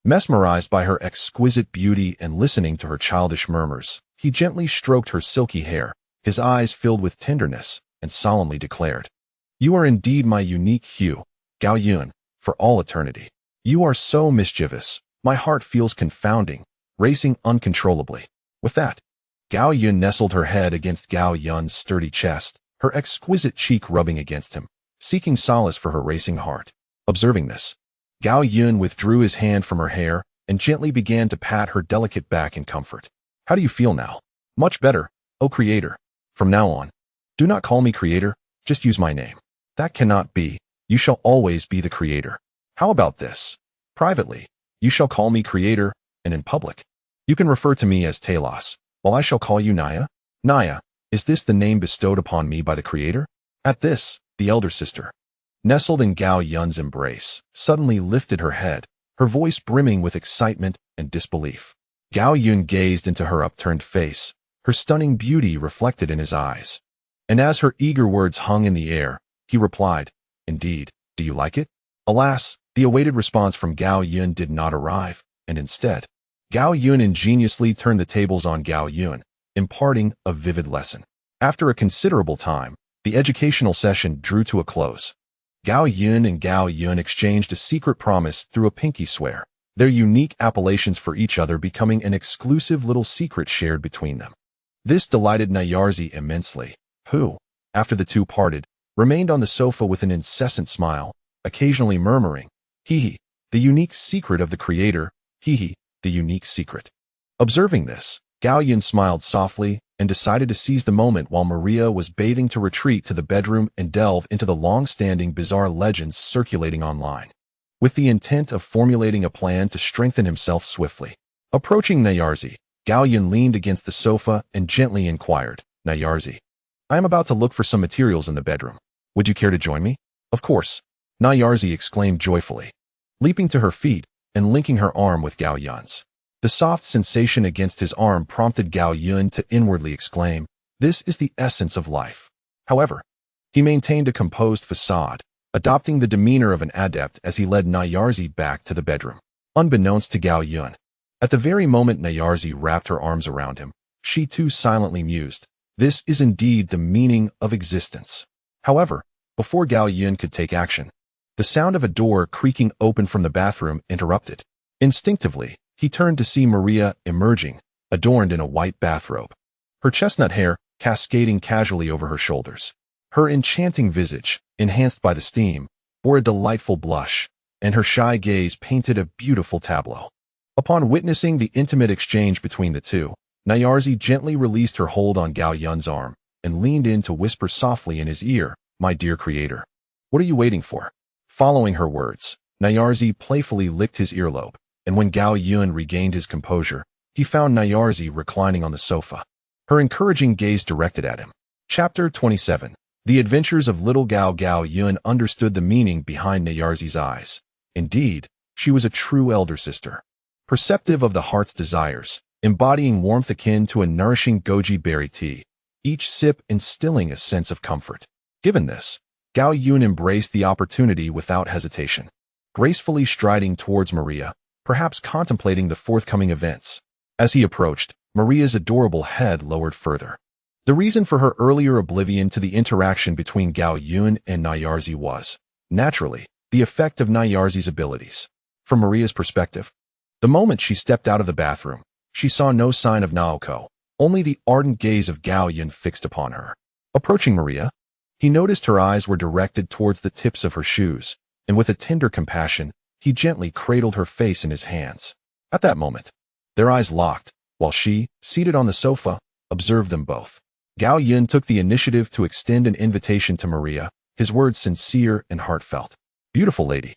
Mesmerized by her exquisite beauty and listening to her childish murmurs, he gently stroked her silky hair, his eyes filled with tenderness, and solemnly declared, "You are indeed my unique hue, Gao Yun, for all eternity. You are so mischievous, my heart feels confounding, racing uncontrollably." With that, Gao Yun nestled her head against Gao Yun's sturdy chest, her exquisite cheek rubbing against him, seeking solace for her racing heart. Observing this, Gao Yun withdrew his hand from her hair and gently began to pat her delicate back in comfort. How do you feel now? Much better, oh creator. From now on, do not call me creator, just use my name. That cannot be. You shall always be the creator. How about this? Privately, you shall call me creator, and in public, you can refer to me as Talos, while I shall call you Naya. Naya, is this the name bestowed upon me by the creator? At this, the elder sister, nestled in Gao Yun's embrace, suddenly lifted her head, her voice brimming with excitement and disbelief. Gao Yun gazed into her upturned face, her stunning beauty reflected in his eyes. And as her eager words hung in the air, he replied, "Indeed, do you like it?" Alas, the awaited response from Gao Yun did not arrive, and instead, Gao Yun ingeniously turned the tables on Gao Yun, imparting a vivid lesson. After a considerable time, the educational session drew to a close. Gao Yun and Gao Yun exchanged a secret promise through a pinky swear, their unique appellations for each other becoming an exclusive little secret shared between them. This delighted Nyarzi immensely, who, after the two parted, remained on the sofa with an incessant smile, occasionally murmuring, "Hee, the unique secret of the creator, hee, the unique secret." Observing this, Gao Yun smiled softly and decided to seize the moment while Maria was bathing to retreat to the bedroom and delve into the long-standing bizarre legends circulating online, with the intent of formulating a plan to strengthen himself swiftly. Approaching Nyarzi, Gao Yun leaned against the sofa and gently inquired, "Nyarzi, I am about to look for some materials in the bedroom. Would you care to join me?" "Of course," Nyarzi exclaimed joyfully, leaping to her feet and linking her arm with Gao Yun's. The soft sensation against his arm prompted Gao Yun to inwardly exclaim, "This is the essence of life." However, he maintained a composed facade, adopting the demeanor of an adept as he led Nyarzi back to the bedroom. Unbeknownst to Gao Yun, at the very moment Nyarzi wrapped her arms around him, she too silently mused, "This is indeed the meaning of existence." However, before Gao Yun could take action, the sound of a door creaking open from the bathroom interrupted. Instinctively, he turned to see Maria emerging, adorned in a white bathrobe, her chestnut hair cascading casually over her shoulders. Her enchanting visage, enhanced by the steam, bore a delightful blush, and her shy gaze painted a beautiful tableau. Upon witnessing the intimate exchange between the two, Nyarzi gently released her hold on Gao Yun's arm and leaned in to whisper softly in his ear, "My dear creator, what are you waiting for?" Following her words, Nyarzi playfully licked his earlobe, and when Gao Yun regained his composure, he found Nyarzi reclining on the sofa, her encouraging gaze directed at him. Chapter 27. The Adventures of Little Gao. Gao Yun understood the meaning behind Nyarzi's eyes. Indeed, she was a true elder sister, perceptive of the heart's desires, embodying warmth akin to a nourishing goji berry tea, each sip instilling a sense of comfort. Given this, Gao Yun embraced the opportunity without hesitation, gracefully striding towards Maria, perhaps contemplating the forthcoming events. As he approached, Maria's adorable head lowered further. The reason for her earlier oblivion to the interaction between Gao Yun and Nyarzi was, naturally, the effect of Nyarzi's abilities. From Maria's perspective, the moment she stepped out of the bathroom, she saw no sign of Naoko, only the ardent gaze of Gao Yun fixed upon her. Approaching Maria, he noticed her eyes were directed towards the tips of her shoes, and with a tender compassion, he gently cradled her face in his hands. At that moment, their eyes locked, while she, seated on the sofa, observed them both. Gao Yun took the initiative to extend an invitation to Maria, his words sincere and heartfelt. "Beautiful lady,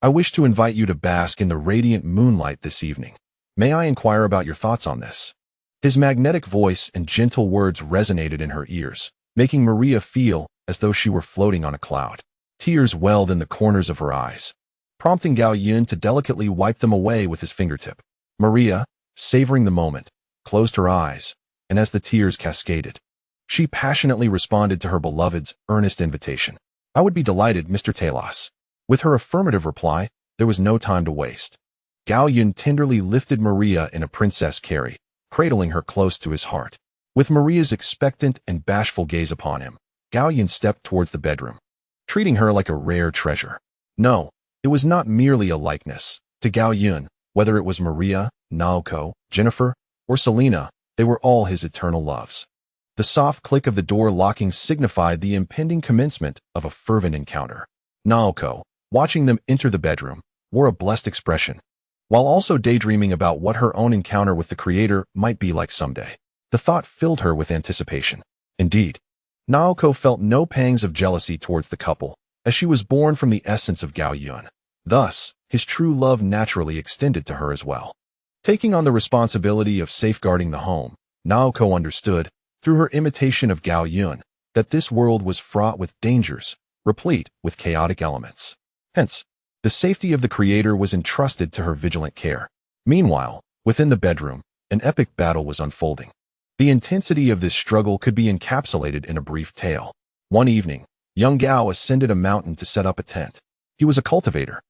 I wish to invite you to bask in the radiant moonlight this evening. May I inquire about your thoughts on this?" His magnetic voice and gentle words resonated in her ears, making Maria feel as though she were floating on a cloud. Tears welled in the corners of her eyes, prompting Gao Yun to delicately wipe them away with his fingertip. Maria, savoring the moment, closed her eyes, and as the tears cascaded, she passionately responded to her beloved's earnest invitation. "I would be delighted, Mr. Talos." With her affirmative reply, there was no time to waste. Gao Yun tenderly lifted Maria in a princess carry, cradling her close to his heart. With Maria's expectant and bashful gaze upon him, Gao Yun stepped towards the bedroom, treating her like a rare treasure. No, it was not merely a likeness. To Gao Yun, whether it was Maria, Naoko, Jennifer, or Selena, they were all his eternal loves. The soft click of the door locking signified the impending commencement of a fervent encounter. Naoko, watching them enter the bedroom, wore a blessed expression, while also daydreaming about what her own encounter with the creator might be like someday. The thought filled her with anticipation. Indeed, Naoko felt no pangs of jealousy towards the couple, as she was born from the essence of Gao Yun. Thus, his true love naturally extended to her as well. Taking on the responsibility of safeguarding the home, Naoko understood, through her imitation of Gao Yun, that this world was fraught with dangers, replete with chaotic elements. Hence, the safety of the creator was entrusted to her vigilant care. Meanwhile, within the bedroom, an epic battle was unfolding. The intensity of this struggle could be encapsulated in a brief tale. One evening, young Gao ascended a mountain to set up a tent. He was a cultivator,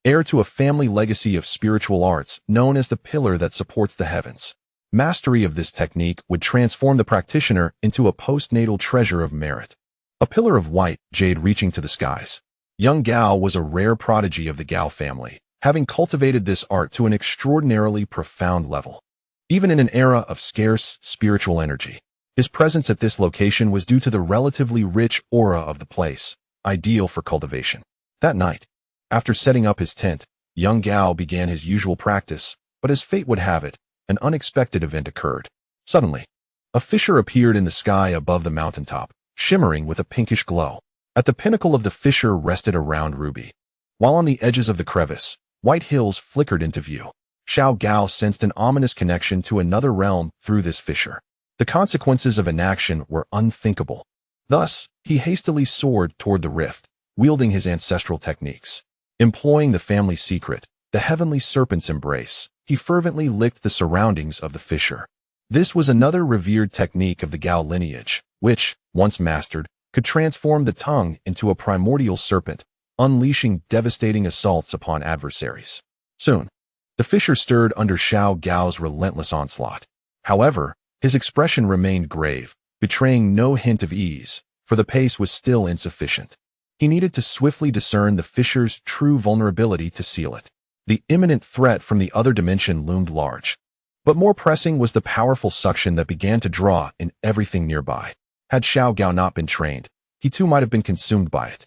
heir to a family legacy of spiritual arts known as the pillar that supports the heavens. Mastery of this technique would transform the practitioner into a postnatal treasure of merit. A pillar of white jade reaching to the skies. Young Gao was a rare prodigy of the Gao family, having cultivated this art to an extraordinarily profound level. Even in an era of scarce spiritual energy, his presence at this location was due to the relatively rich aura of the place, ideal for cultivation. That night, after setting up his tent, young Gao began his usual practice, but as fate would have it, an unexpected event occurred. Suddenly, a fissure appeared in the sky above the mountaintop, shimmering with a pinkish glow. At the pinnacle of the fissure rested a round ruby, while on the edges of the crevice, white hills flickered into view. Xiao Gao sensed an ominous connection to another realm through this fissure. The consequences of inaction were unthinkable. Thus, he hastily soared toward the rift, wielding his ancestral techniques. Employing the family secret, the heavenly serpent's embrace, he fervently licked the surroundings of the fissure. This was another revered technique of the Gao lineage, which, once mastered, could transform the tongue into a primordial serpent, unleashing devastating assaults upon adversaries. Soon, the fissure stirred under Xiao Gao's relentless onslaught. However, his expression remained grave, betraying no hint of ease, for the pace was still insufficient. He needed to swiftly discern the fissure's true vulnerability to seal it. The imminent threat from the other dimension loomed large. But more pressing was the powerful suction that began to draw in everything nearby. Had Xiao Gao not been trained, he too might have been consumed by it.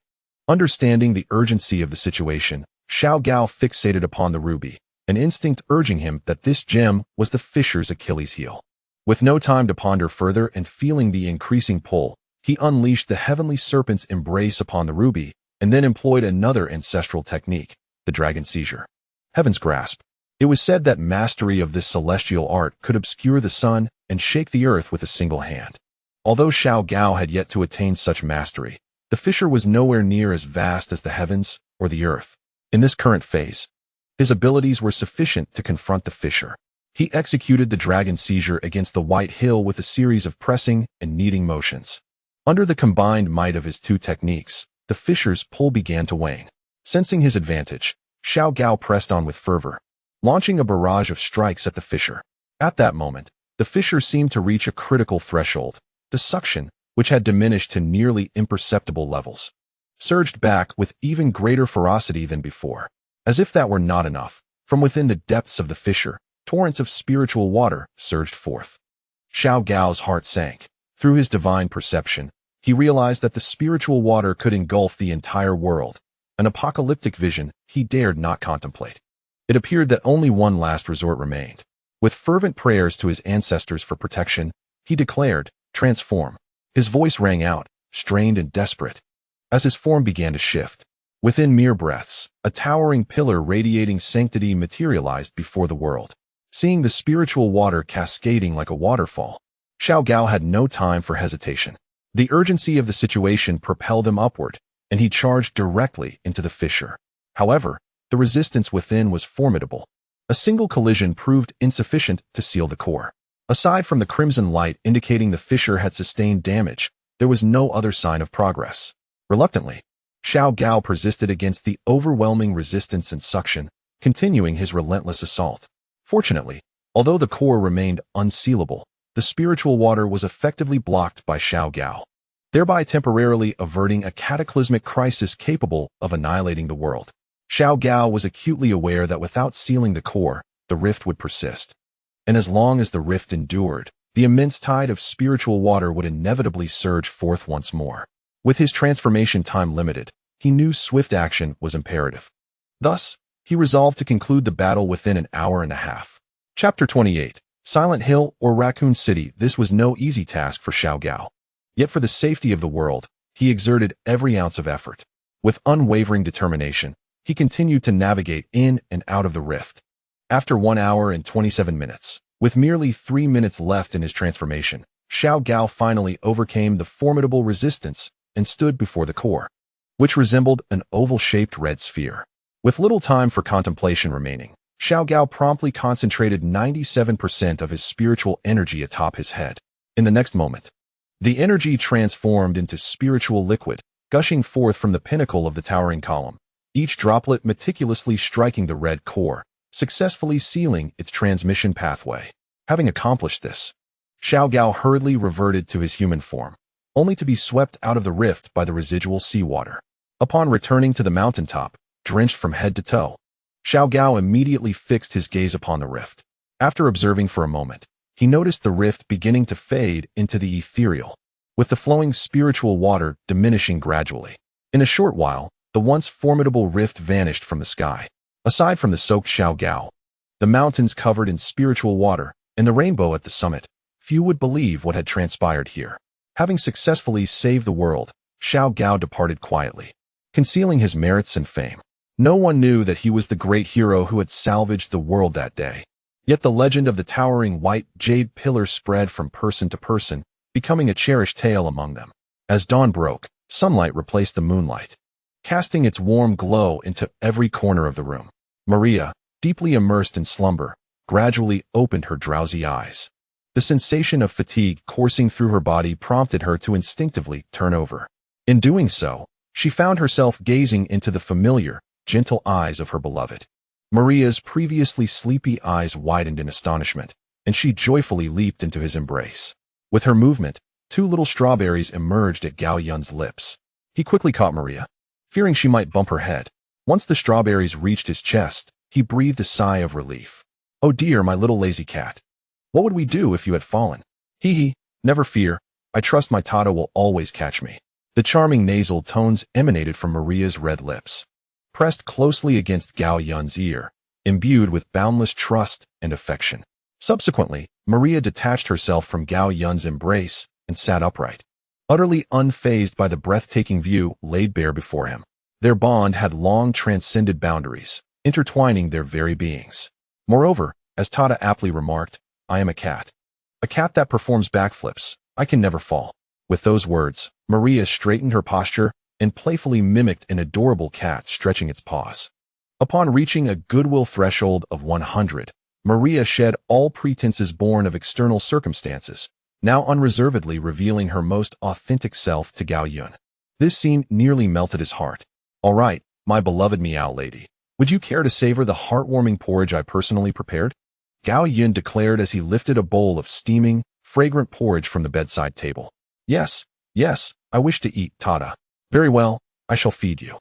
Understanding the urgency of the situation, Xiao Gao fixated upon the ruby, an instinct urging him that this gem was the fissure's Achilles heel. With no time to ponder further and feeling the increasing pull, he unleashed the heavenly serpent's embrace upon the ruby, and then employed another ancestral technique, the dragon seizure. Heaven's grasp. It was said that mastery of this celestial art could obscure the sun and shake the earth with a single hand. Although Xiao Gao had yet to attain such mastery, the fissure was nowhere near as vast as the heavens or the earth. In this current phase, his abilities were sufficient to confront the fissure. He executed the dragon seizure against the white hill with a series of pressing and kneading motions. Under the combined might of his two techniques, the fissure's pull began to wane. Sensing his advantage, Xiao Gao pressed on with fervor, launching a barrage of strikes at the fissure. At that moment, the fissure seemed to reach a critical threshold. The suction, which had diminished to nearly imperceptible levels, surged back with even greater ferocity than before. As if that were not enough, from within the depths of the fissure, torrents of spiritual water surged forth. Xiao Gao's heart sank. Through his divine perception, he realized that the spiritual water could engulf the entire world, an apocalyptic vision he dared not contemplate. It appeared that only one last resort remained. With fervent prayers to his ancestors for protection, he declared, "Transform." His voice rang out, strained and desperate, as his form began to shift. Within mere breaths, a towering pillar radiating sanctity materialized before the world. Seeing the spiritual water cascading like a waterfall, Xiao Gao had no time for hesitation. The urgency of the situation propelled him upward, and he charged directly into the fissure. However, the resistance within was formidable. A single collision proved insufficient to seal the core. Aside from the crimson light indicating the fissure had sustained damage, there was no other sign of progress. Reluctantly, Xiao Gao persisted against the overwhelming resistance and suction, continuing his relentless assault. Fortunately, although the core remained unsealable, the spiritual water was effectively blocked by Xiao Gao, thereby temporarily averting a cataclysmic crisis capable of annihilating the world. Xiao Gao was acutely aware that without sealing the core, the rift would persist. And as long as the rift endured, the immense tide of spiritual water would inevitably surge forth once more. With his transformation time limited, he knew swift action was imperative. Thus, He resolved to conclude the battle within an hour and a half. Chapter 28. Silent Hill or Raccoon City. This was no easy task for Xiao Gao. Yet for the safety of the world, he exerted every ounce of effort. With unwavering determination, he continued to navigate in and out of the rift. After 1 hour and 27 minutes, with merely 3 minutes left in his transformation, Xiao Gao finally overcame the formidable resistance and stood before the core, which resembled an oval-shaped red sphere. With little time for contemplation remaining, Xiao Gao promptly concentrated 97% of his spiritual energy atop his head. In the next moment, the energy transformed into spiritual liquid, gushing forth from the pinnacle of the towering column, each droplet meticulously striking the red core, successfully sealing its transmission pathway. Having accomplished this, Xiao Gao hurriedly reverted to his human form, only to be swept out of the rift by the residual seawater. Upon returning to the mountaintop, drenched from head to toe, Xiao Gao immediately fixed his gaze upon the rift. After observing for a moment, he noticed the rift beginning to fade into the ethereal, with the flowing spiritual water diminishing gradually. In a short while, the once formidable rift vanished from the sky. Aside from the soaked Xiao Gao, the mountains covered in spiritual water, and the rainbow at the summit, few would believe what had transpired here. Having successfully saved the world, Xiao Gao departed quietly, concealing his merits and fame. No one knew that he was the great hero who had salvaged the world that day. Yet the legend of the towering white jade pillar spread from person to person, becoming a cherished tale among them. As dawn broke, sunlight replaced the moonlight, casting its warm glow into every corner of the room. Maria, deeply immersed in slumber, gradually opened her drowsy eyes. The sensation of fatigue coursing through her body prompted her to instinctively turn over. In doing so, she found herself gazing into the familiar, gentle eyes of her beloved. Maria's previously sleepy eyes widened in astonishment, and she joyfully leaped into his embrace. With her movement, 2 little strawberries emerged at Gao Yun's lips. He quickly caught Maria, fearing she might bump her head. Once the strawberries reached his chest, he breathed a sigh of relief. "Oh dear, my little lazy cat. What would we do if you had fallen?" "Hee, never fear. I trust my Tata will always catch me." The charming nasal tones emanated from Maria's red lips, pressed closely against Gao Yun's ear, imbued with boundless trust and affection. Subsequently, Maria detached herself from Gao Yun's embrace and sat upright, utterly unfazed by the breathtaking view laid bare before him. Their bond had long transcended boundaries, intertwining their very beings. Moreover, as Tata aptly remarked, "I am a cat that performs backflips. I can never fall." With those words, Maria straightened her posture and playfully mimicked an adorable cat stretching its paws. Upon reaching a goodwill threshold of 100, Maria shed all pretenses born of external circumstances, now unreservedly revealing her most authentic self to Gao Yun. This scene nearly melted his heart. "All right, my beloved meow lady, would you care to savor the heartwarming porridge I personally prepared?" Gao Yun declared as he lifted a bowl of steaming, fragrant porridge from the bedside table. Yes, I wish to eat, Tata." "Very well, I shall feed you."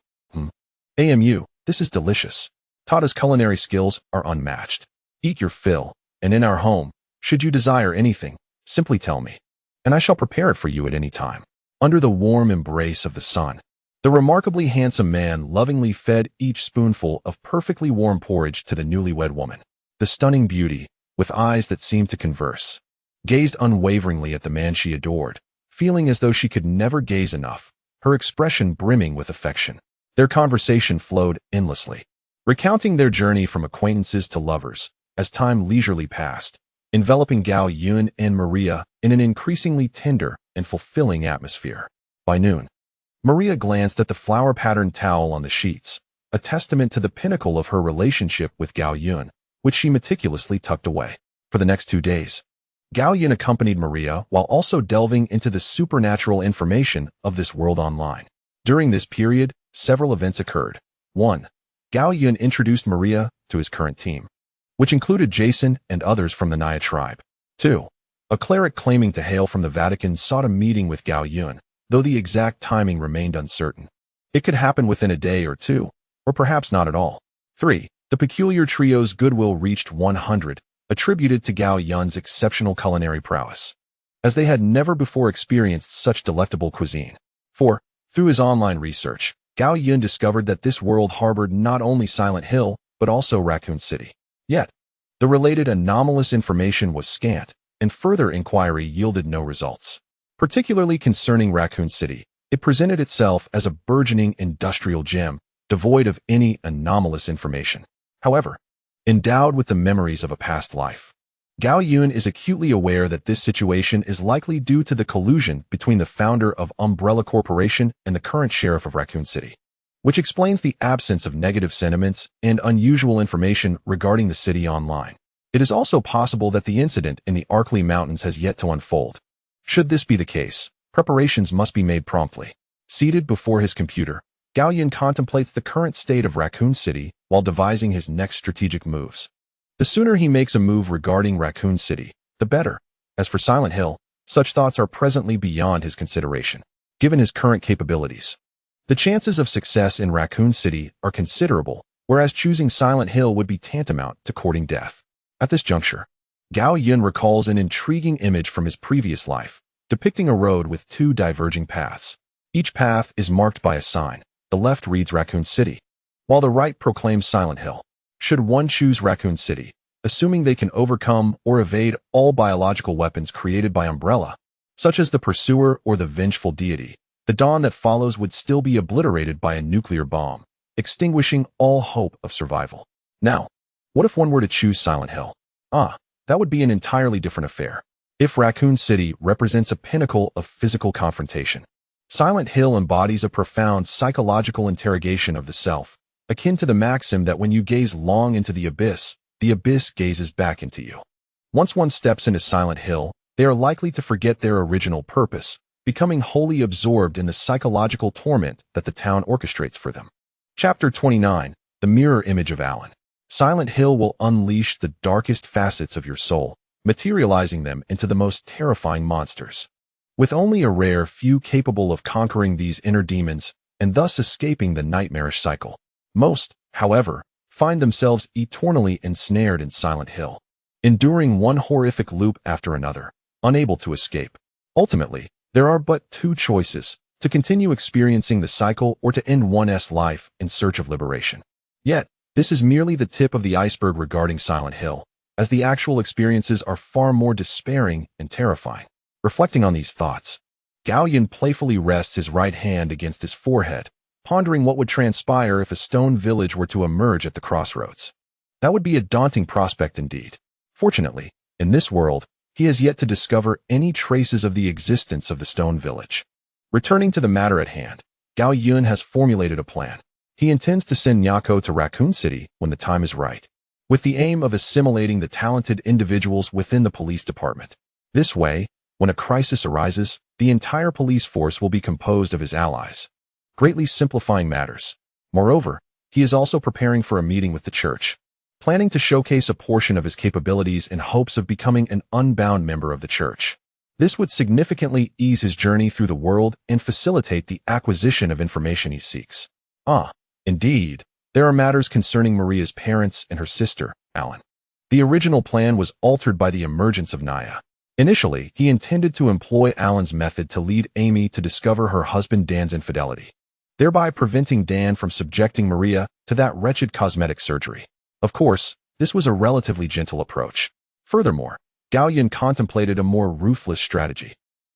"AMU, this is delicious. Tata's culinary skills are unmatched. Eat your fill, and in our home, should you desire anything, simply tell me, and I shall prepare it for you at any time." Under the warm embrace of the sun, the remarkably handsome man lovingly fed each spoonful of perfectly warm porridge to the newlywed woman. The stunning beauty, with eyes that seemed to converse, gazed unwaveringly at the man she adored, feeling as though she could never gaze enough, her expression brimming with affection. Their conversation flowed endlessly, recounting their journey from acquaintances to lovers, as time leisurely passed, enveloping Gao Yun and Maria in an increasingly tender and fulfilling atmosphere. By noon, Maria glanced at the flower-patterned towel on the sheets, a testament to the pinnacle of her relationship with Gao Yun, which she meticulously tucked away. For the next 2 days, Gao Yun accompanied Maria while also delving into the supernatural information of this world online. During this period, several events occurred. 1. Gao Yun introduced Maria to his current team, which included Jason and others from the Naya tribe. 2. A cleric claiming to hail from the Vatican sought a meeting with Gao Yun, though the exact timing remained uncertain. It could happen within a day or 2, or perhaps not at all. 3. The peculiar trio's goodwill reached 100, attributed to Gao Yun's exceptional culinary prowess, as they had never before experienced such delectable cuisine. 4. Through his online research, Gao Yun discovered that this world harbored not only Silent Hill, but also Raccoon City. Yet, the related anomalous information was scant, and further inquiry yielded no results. Particularly concerning Raccoon City, it presented itself as a burgeoning industrial gem, devoid of any anomalous information. However, endowed with the memories of a past life, Gao Yun is acutely aware that this situation is likely due to the collusion between the founder of Umbrella Corporation and the current sheriff of Raccoon City, which explains the absence of negative sentiments and unusual information regarding the city online. It is also possible that the incident in the Arkley Mountains has yet to unfold. Should this be the case, preparations must be made promptly. Seated before his computer, Gao Yun contemplates the current state of Raccoon City while devising his next strategic moves. The sooner he makes a move regarding Raccoon City, the better. As for Silent Hill, such thoughts are presently beyond his consideration, given his current capabilities. The chances of success in Raccoon City are considerable, whereas choosing Silent Hill would be tantamount to courting death. At this juncture, Gao Yun recalls an intriguing image from his previous life, depicting a road with two diverging paths. Each path is marked by a sign. The left reads Raccoon City, while the right proclaims Silent Hill. Should one choose Raccoon City, assuming they can overcome or evade all biological weapons created by Umbrella, such as the Pursuer or the Vengeful Deity, the dawn that follows would still be obliterated by a nuclear bomb, extinguishing all hope of survival. Now, what if one were to choose Silent Hill? That would be an entirely different affair. If Raccoon City represents a pinnacle of physical confrontation, Silent Hill embodies a profound psychological interrogation of the self, akin to the maxim that when you gaze long into the abyss gazes back into you. Once one steps into Silent Hill, they are likely to forget their original purpose, becoming wholly absorbed in the psychological torment that the town orchestrates for them. Chapter 29, The Mirror Image of Alan. Silent Hill will unleash the darkest facets of your soul, materializing them into the most terrifying monsters. With only a rare few capable of conquering these inner demons and thus escaping the nightmarish cycle. Most, however, find themselves eternally ensnared in Silent Hill, enduring one horrific loop after another, unable to escape. Ultimately, there are but two choices: to continue experiencing the cycle or to end one's life in search of liberation. Yet, this is merely the tip of the iceberg regarding Silent Hill, as the actual experiences are far more despairing and terrifying. Reflecting on these thoughts, Gao Yun playfully rests his right hand against his forehead, pondering what would transpire if a stone village were to emerge at the crossroads. That would be a daunting prospect indeed. Fortunately, in this world, he has yet to discover any traces of the existence of the stone village. Returning to the matter at hand, Gao Yun has formulated a plan. He intends to send Nyako to Raccoon City when the time is right, with the aim of assimilating the talented individuals within the police department. This way, when a crisis arises, the entire police force will be composed of his allies, greatly simplifying matters. Moreover, he is also preparing for a meeting with the church, planning to showcase a portion of his capabilities in hopes of becoming an unbound member of the church. This would significantly ease his journey through the world and facilitate the acquisition of information he seeks. Indeed, there are matters concerning Maria's parents and her sister, Alan. The original plan was altered by the emergence of Naya. Initially, he intended to employ Alan's method to lead Amy to discover her husband Dan's infidelity, thereby preventing Dan from subjecting Maria to that wretched cosmetic surgery. Of course, this was a relatively gentle approach. Furthermore, Gao Yun contemplated a more ruthless strategy,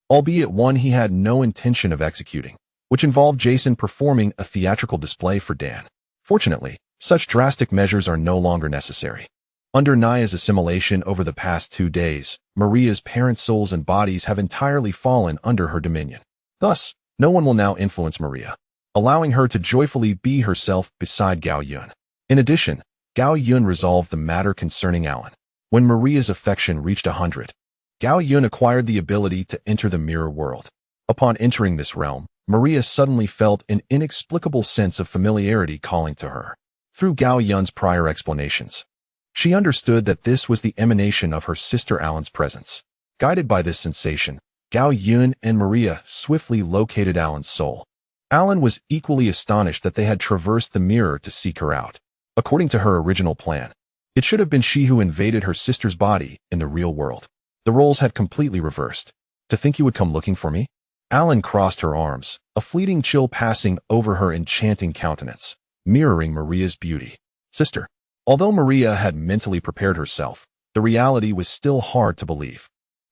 albeit one he had no intention of executing, which involved Jason performing a theatrical display for Dan. Fortunately, such drastic measures are no longer necessary. Under Naya's assimilation over the past 2 days, Maria's parents' souls and bodies have entirely fallen under her dominion. Thus, no one will now influence Maria, allowing her to joyfully be herself beside Gao Yun. In addition, Gao Yun resolved the matter concerning Alan. When Maria's affection reached 100, Gao Yun acquired the ability to enter the mirror world. Upon entering this realm, Maria suddenly felt an inexplicable sense of familiarity calling to her. Through Gao Yun's prior explanations, she understood that this was the emanation of her sister Alan's presence. Guided by this sensation, Gao Yun and Maria swiftly located Alan's soul. Alan was equally astonished that they had traversed the mirror to seek her out. According to her original plan, it should have been she who invaded her sister's body in the real world. The roles had completely reversed. To think you would come looking for me? Alan crossed her arms, a fleeting chill passing over her enchanting countenance, mirroring Maria's beauty. Sister, Although Maria had mentally prepared herself, the reality was still hard to believe.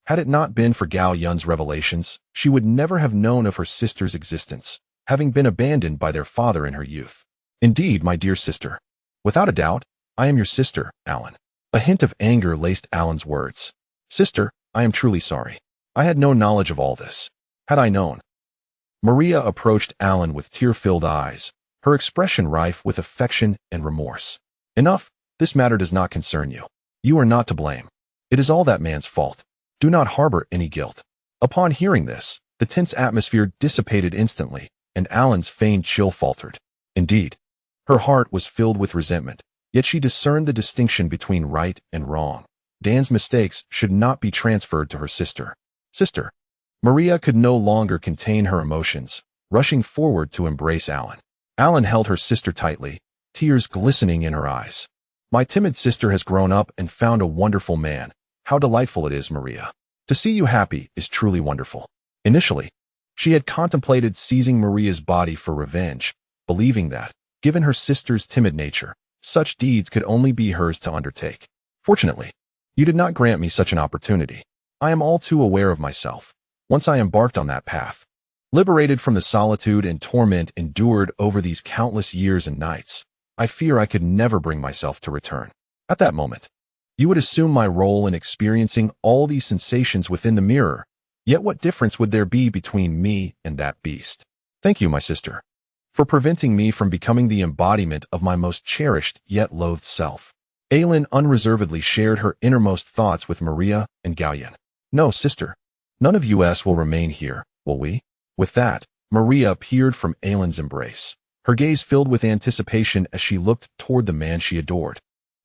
Had it not been for Gao Yun's revelations, she would never have known of her sister's existence, having been abandoned by their father in her youth. Indeed, my dear sister. Without a doubt, I am your sister, Alan. A hint of anger laced Alan's words. Sister, I am truly sorry. I had no knowledge of all this. Had I known. Maria approached Alan with tear-filled eyes, her expression rife with affection and remorse. Enough, this matter does not concern you. You are not to blame. It is all that man's fault. Do not harbor any guilt. Upon hearing this, the tense atmosphere dissipated instantly, and Alan's feigned chill faltered. Indeed, her heart was filled with resentment, yet she discerned the distinction between right and wrong. Dan's mistakes should not be transferred to her sister. Sister. Maria could no longer contain her emotions, rushing forward to embrace Alan. Alan held her sister tightly, tears glistening in her eyes. My timid sister has grown up and found a wonderful man. How delightful it is, Maria. To see you happy is truly wonderful. Initially, she had contemplated seizing Maria's body for revenge, believing that, given her sister's timid nature, such deeds could only be hers to undertake. Fortunately, you did not grant me such an opportunity. I am all too aware of myself. Once I embarked on that path, liberated from the solitude and torment endured over these countless years and nights, I fear I could never bring myself to return. At that moment, you would assume my role in experiencing all these sensations within the mirror, yet what difference would there be between me and that beast? Thank you, my sister, for preventing me from becoming the embodiment of my most cherished yet loathed self. Aylin unreservedly shared her innermost thoughts with Maria and Gao Yun. No, sister. None of us will remain here, will we? With that, Maria peered from Aylin's embrace, her gaze filled with anticipation as she looked toward the man she adored.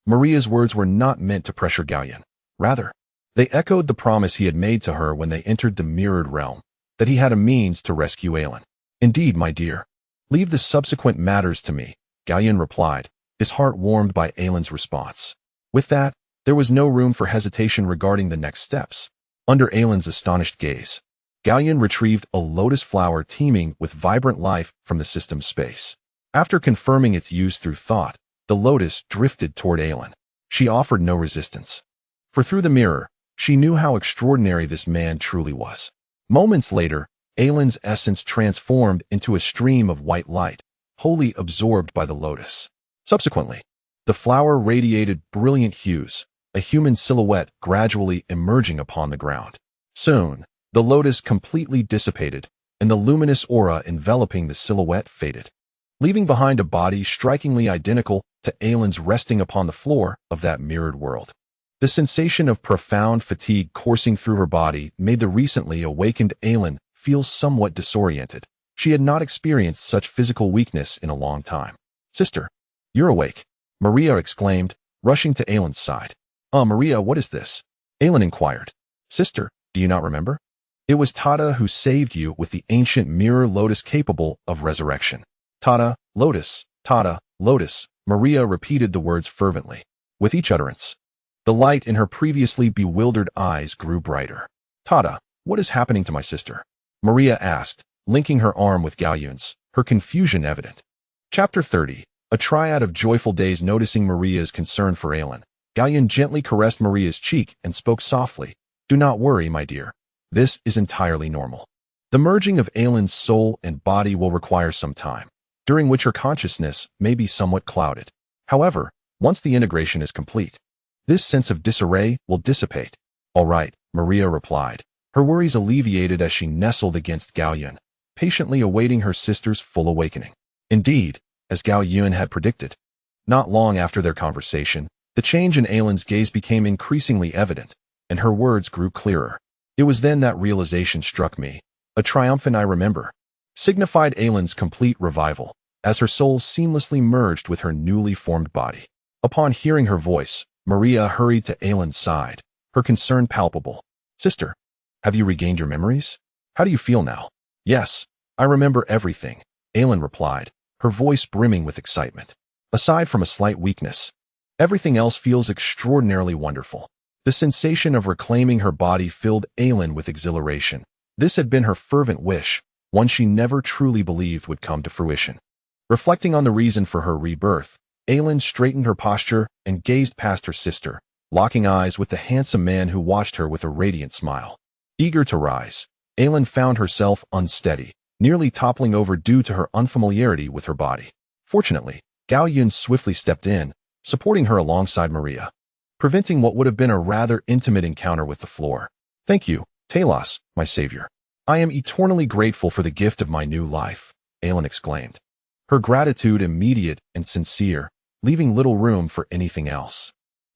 Maria's words were not meant to pressure Gao Yun. Rather, they echoed the promise he had made to her when they entered the mirrored realm, that he had a means to rescue Aylin. Indeed, my dear. Leave the subsequent matters to me, Gao Yun replied, his heart warmed by Aylin's response. With that, there was no room for hesitation regarding the next steps. Under Aylin's astonished gaze, Gao Yun retrieved a lotus flower teeming with vibrant life from the system's space. After confirming its use through thought, the lotus drifted toward Aylin. She offered no resistance. For through the mirror, she knew how extraordinary this man truly was. Moments later, Aylin's essence transformed into a stream of white light, wholly absorbed by the lotus. Subsequently, the flower radiated brilliant hues, a human silhouette gradually emerging upon the ground. Soon, the lotus completely dissipated, and the luminous aura enveloping the silhouette faded, leaving behind a body strikingly identical to Aylin's resting upon the floor of that mirrored world. The sensation of profound fatigue coursing through her body made the recently awakened Aylin feel somewhat disoriented. She had not experienced such physical weakness in a long time. Sister, you're awake, Maria exclaimed, rushing to Aylin's side. Maria, what is this? Aylin inquired. Sister, do you not remember? It was Tada who saved you with the ancient mirror lotus capable of resurrection. Tada, lotus, Maria repeated the words fervently. With each utterance, the light in her previously bewildered eyes grew brighter. Tada, what is happening to my sister? Maria asked, linking her arm with Gao Yun's, her confusion evident. Chapter 30, a triad of joyful days. Noticing Maria's concern for Aylin, Gao Yun gently caressed Maria's cheek and spoke softly. Do not worry, my dear. This is entirely normal. The merging of Aylin's soul and body will require some time, during which her consciousness may be somewhat clouded. However, once the integration is complete, this sense of disarray will dissipate. All right, Maria replied, her worries alleviated as she nestled against Gao Yun, patiently awaiting her sister's full awakening. Indeed, as Gao Yun had predicted, not long after their conversation, the change in Aylin's gaze became increasingly evident, and her words grew clearer. It was then that realization struck me, a triumphant I remember, signified Aylin's complete revival, as her soul seamlessly merged with her newly formed body. Upon hearing her voice, Maria hurried to Aylin's side, her concern palpable. Sister, have you regained your memories? How do you feel now? Yes, I remember everything, Aylin replied, her voice brimming with excitement. Aside from a slight weakness, everything else feels extraordinarily wonderful. The sensation of reclaiming her body filled Aylin with exhilaration. This had been her fervent wish, one she never truly believed would come to fruition. Reflecting on the reason for her rebirth, Aylin straightened her posture and gazed past her sister, locking eyes with the handsome man who watched her with a radiant smile. Eager to rise, Aylin found herself unsteady, nearly toppling over due to her unfamiliarity with her body. Fortunately, Gao Yun swiftly stepped in, supporting her alongside Maria, preventing what would have been a rather intimate encounter with the floor. "Thank you, Talos, my savior. I am eternally grateful for the gift of my new life," Aylin exclaimed. Her gratitude immediate and sincere, leaving little room for anything else.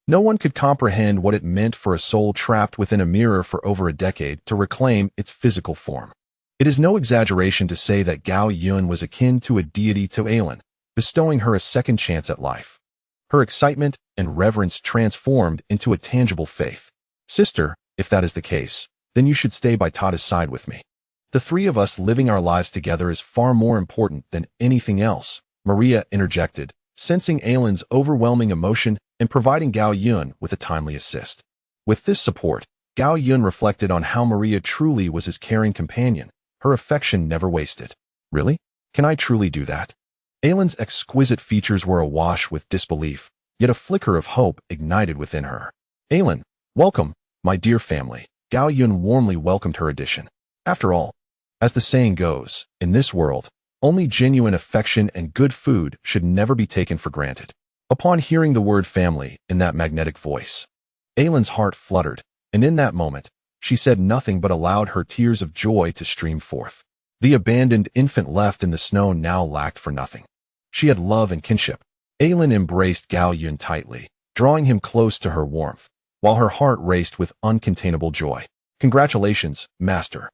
No one could comprehend what it meant for a soul trapped within a mirror for over a decade to reclaim its physical form. It is no exaggeration to say that Gao Yun was akin to a deity to Aylin, bestowing her a second chance at life. Her excitement and reverence transformed into a tangible faith. "Sister, if that is the case, then you should stay by Tada's side with me. The three of us living our lives together is far more important than anything else," Maria interjected, sensing Aylin's overwhelming emotion and providing Gao Yun with a timely assist. With this support, Gao Yun reflected on how Maria truly was his caring companion, her affection never wasted. "Really? Can I truly do that?" Aylin's exquisite features were awash with disbelief, yet a flicker of hope ignited within her. "Aylin, welcome, my dear family." Gao Yun warmly welcomed her addition. After all, as the saying goes, in this world, only genuine affection and good food should never be taken for granted. Upon hearing the word family in that magnetic voice, Aylin's heart fluttered, and in that moment, she said nothing but allowed her tears of joy to stream forth. The abandoned infant left in the snow now lacked for nothing. She had love and kinship. Aylin embraced Gao Yun tightly, drawing him close to her warmth, while her heart raced with uncontainable joy. "Congratulations, Master.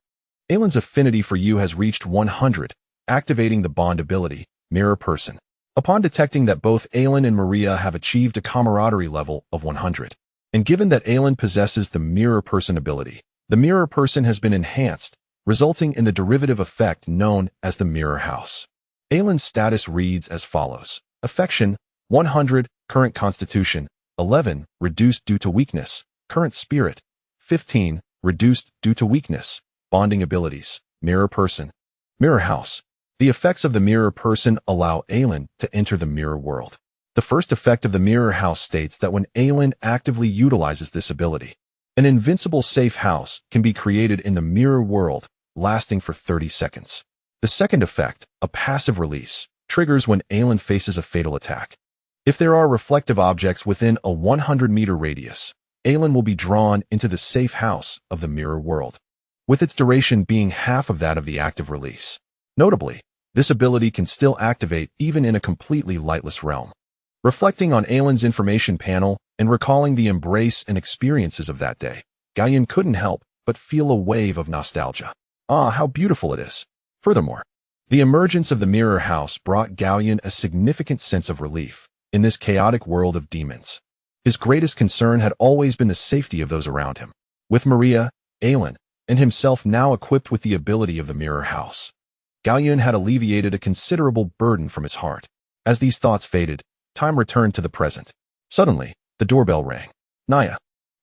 Aylin's affinity for you has reached 100, activating the bond ability, Mirror Person. Upon detecting that both Aylin and Maria have achieved a camaraderie level of 100, and given that Aylin possesses the Mirror Person ability, the Mirror Person has been enhanced, resulting in the derivative effect known as the Mirror House. Aylin's status reads as follows: Affection, 100, Current Constitution, 11, Reduced due to weakness, Current Spirit, 15, Reduced due to weakness, Bonding abilities, Mirror Person. Mirror House. The effects of the Mirror Person allow Aylin to enter the mirror world. The first effect of the Mirror House states that when Aylin actively utilizes this ability, an invincible safe house can be created in the mirror world, lasting for 30 seconds. The second effect, a passive release, triggers when Aylin faces a fatal attack. If there are reflective objects within a 100-meter radius, Aylin will be drawn into the safe house of the mirror world, with its duration being half of that of the active release. Notably, this ability can still activate even in a completely lightless realm. Reflecting on Aylin's information panel and recalling the embrace and experiences of that day, Gao Yun couldn't help but feel a wave of nostalgia. Ah, how beautiful it is. Furthermore, the emergence of the Mirror House brought Gao Yun a significant sense of relief in this chaotic world of demons. His greatest concern had always been the safety of those around him. With Maria, Aylin, and himself now equipped with the ability of the Mirror House, Gao Yun had alleviated a considerable burden from his heart. As these thoughts faded, time returned to the present. Suddenly, the doorbell rang. Naya,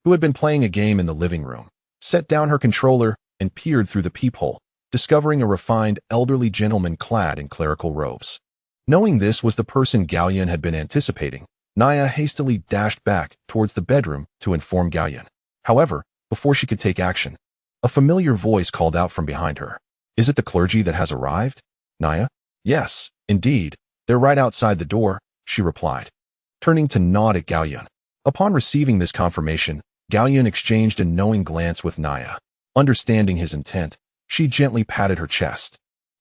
who had been playing a game in the living room, set down her controller and peered through the peephole, discovering a refined, elderly gentleman clad in clerical robes. Knowing this was the person Gao Yun had been anticipating, Naya hastily dashed back towards the bedroom to inform Gao Yun. However, before she could take action, a familiar voice called out from behind her. "Is it the clergy that has arrived, Naya?" "Yes, indeed. They're right outside the door," she replied, turning to nod at Gao Yun. Upon receiving this confirmation, Gao Yun exchanged a knowing glance with Naya. Understanding his intent, she gently patted her chest,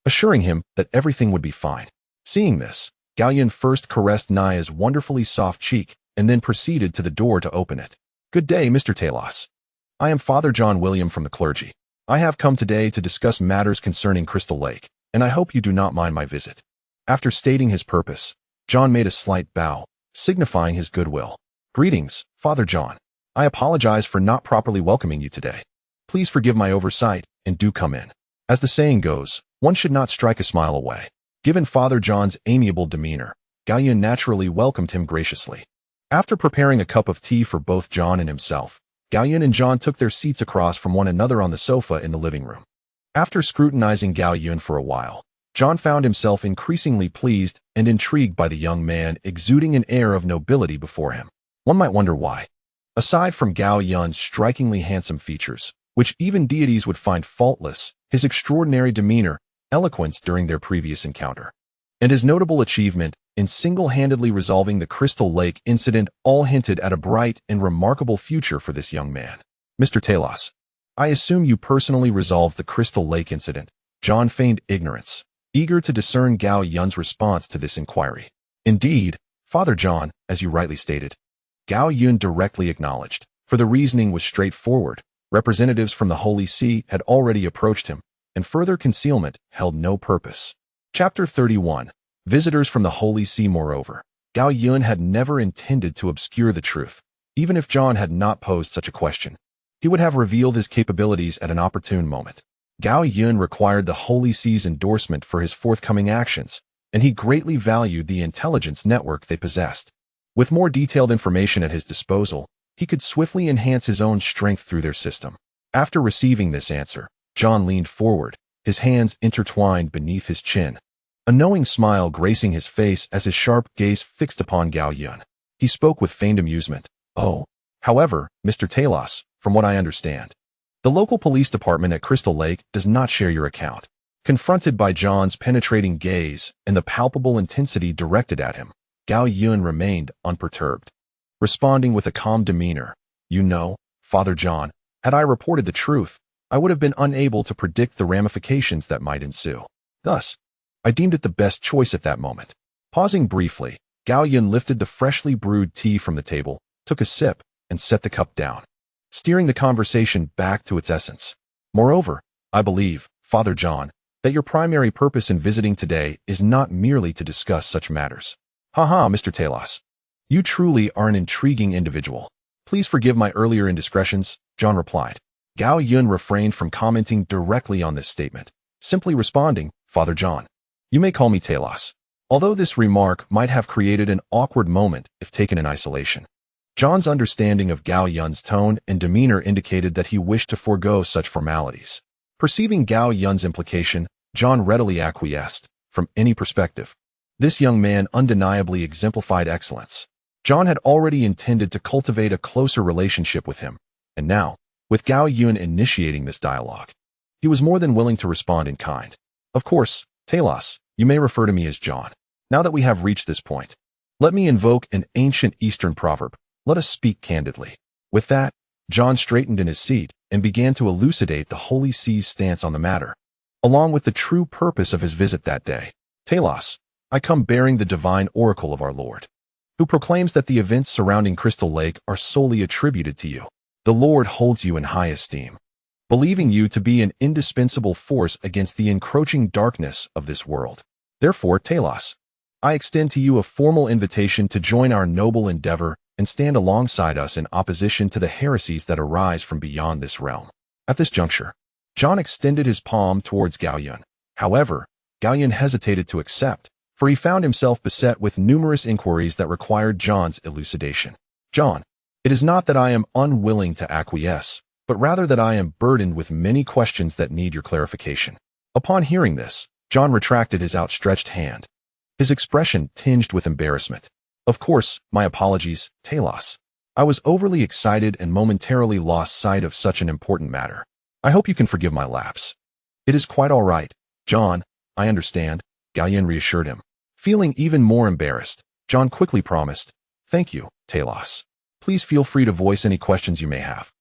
assuring him that everything would be fine. Seeing this, Gao Yun first caressed Naya's wonderfully soft cheek and then proceeded to the door to open it. "Good day, Mr. Talos. I am Father John William from the clergy. I have come today to discuss matters concerning Crystal Lake, and I hope you do not mind my visit." After stating his purpose, John made a slight bow, signifying his goodwill. "Greetings, Father John. I apologize for not properly welcoming you today. Please forgive my oversight, and do come in." As the saying goes, one should not strike a smile away. Given Father John's amiable demeanor, Gao Yun naturally welcomed him graciously. After preparing a cup of tea for both John and himself, Gao Yun and John took their seats across from one another on the sofa in the living room. After scrutinizing Gao Yun for a while, John found himself increasingly pleased and intrigued by the young man exuding an air of nobility before him. One might wonder why. Aside from Gao Yun's strikingly handsome features, which even deities would find faultless, his extraordinary demeanor, eloquence during their previous encounter, and his notable achievement in single-handedly resolving the Crystal Lake incident all hinted at a bright and remarkable future for this young man. Mr. Talos, I assume you personally resolved the Crystal Lake incident. John feigned ignorance, eager to discern Gao Yun's response to this inquiry. Indeed, Father John, as you rightly stated, Gao Yun directly acknowledged, for the reasoning was straightforward. Representatives from the Holy See had already approached him, and further concealment held no purpose. Chapter 31. Visitors from the Holy See. Moreover, Gao Yun had never intended to obscure the truth. Even if John had not posed such a question, he would have revealed his capabilities at an opportune moment. Gao Yun required the Holy See's endorsement for his forthcoming actions, and he greatly valued the intelligence network they possessed. With more detailed information at his disposal, he could swiftly enhance his own strength through their system. After receiving this answer, John leaned forward, his hands intertwined beneath his chin, a knowing smile gracing his face as his sharp gaze fixed upon Gao Yun. He spoke with feigned amusement. Oh, however, Mr. Talos, from what I understand, the local police department at Crystal Lake does not share your account. Confronted by John's penetrating gaze and the palpable intensity directed at him, Gao Yun remained unperturbed, responding with a calm demeanor. You know, Father John, had I reported the truth, I would have been unable to predict the ramifications that might ensue. Thus, I deemed it the best choice at that moment. Pausing briefly, Gao Yun lifted the freshly brewed tea from the table, took a sip, and set the cup down, steering the conversation back to its essence. Moreover, I believe, Father John, that your primary purpose in visiting today is not merely to discuss such matters. Haha, Mr. Talos. You truly are an intriguing individual. Please forgive my earlier indiscretions, John replied. Gao Yun refrained from commenting directly on this statement, simply responding, Father John. You may call me Talos. Although this remark might have created an awkward moment if taken in isolation, John's understanding of Gao Yun's tone and demeanor indicated that he wished to forego such formalities. Perceiving Gao Yun's implication, John readily acquiesced. From any perspective, this young man undeniably exemplified excellence. John had already intended to cultivate a closer relationship with him, and now, with Gao Yun initiating this dialogue, he was more than willing to respond in kind. Of course, Talos, you may refer to me as John. Now that we have reached this point, let me invoke an ancient Eastern proverb. Let us speak candidly. With that, John straightened in his seat and began to elucidate the Holy See's stance on the matter, along with the true purpose of his visit that day. Talos, I come bearing the divine oracle of our Lord, who proclaims that the events surrounding Crystal Lake are solely attributed to you. The Lord holds you in high esteem, believing you to be an indispensable force against the encroaching darkness of this world. Therefore, Talos, I extend to you a formal invitation to join our noble endeavor and stand alongside us in opposition to the heresies that arise from beyond this realm. At this juncture, John extended his palm towards Gao Yun. However, Gao Yun hesitated to accept, for he found himself beset with numerous inquiries that required John's elucidation. John, it is not that I am unwilling to acquiesce, but rather that I am burdened with many questions that need your clarification. Upon hearing this, John retracted his outstretched hand, his expression tinged with embarrassment. Of course, my apologies, Talos. I was overly excited and momentarily lost sight of such an important matter. I hope you can forgive my lapse. It is quite all right, John, I understand, Gao Yun reassured him. Feeling even more embarrassed, John quickly promised, Thank you, Talos. Please feel free to voice any questions you may have.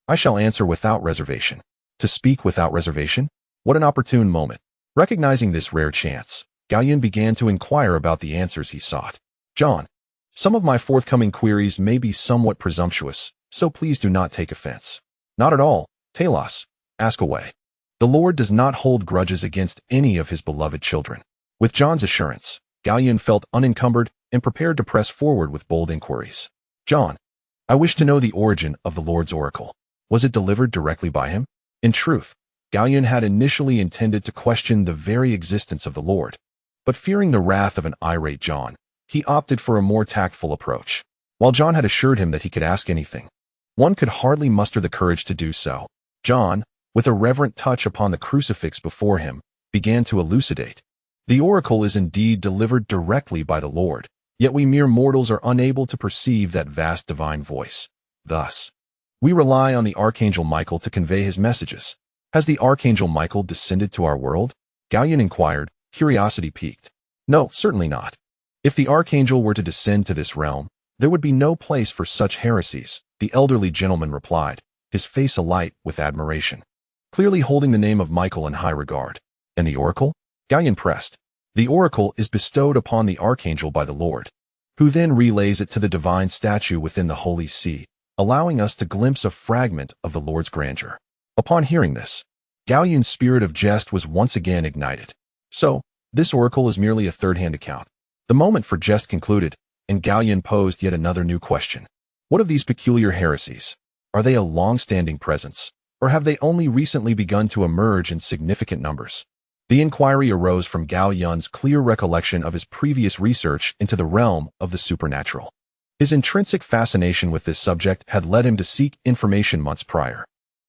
I shall answer without reservation. To speak without reservation? What an opportune moment. Recognizing this rare chance, Gao Yun began to inquire about the answers he sought. John, some of my forthcoming queries may be somewhat presumptuous, so please do not take offense. Not at all, Talos. Ask away. The Lord does not hold grudges against any of his beloved children. With John's assurance, Gao Yun felt unencumbered and prepared to press forward with bold inquiries. John, I wish to know the origin of the Lord's oracle. Was it delivered directly by him? In truth, Gao Yun had initially intended to question the very existence of the Lord, but fearing the wrath of an irate John, he opted for a more tactful approach. While John had assured him that he could ask anything, one could hardly muster the courage to do so. John, with a reverent touch upon the crucifix before him, began to elucidate. The oracle is indeed delivered directly by the Lord, yet we mere mortals are unable to perceive that vast divine voice. Thus, we rely on the Archangel Michael to convey his messages. Has the Archangel Michael descended to our world? Gao Yun inquired, curiosity piqued. No, certainly not. If the Archangel were to descend to this realm, there would be no place for such heresies, the elderly gentleman replied, his face alight with admiration, clearly holding the name of Michael in high regard. And the oracle? Gao Yun pressed. The oracle is bestowed upon the Archangel by the Lord, who then relays it to the divine statue within the Holy See, allowing us to glimpse a fragment of the Lord's grandeur. Upon hearing this, Gao Yun's spirit of jest was once again ignited. So, this oracle is merely a third-hand account. The moment for jest concluded, and Gao Yun posed yet another new question. What of these peculiar heresies? Are they a long-standing presence, or have they only recently begun to emerge in significant numbers? The inquiry arose from Gao Yun's clear recollection of his previous research into the realm of the supernatural. His intrinsic fascination with this subject had led him to seek information months prior.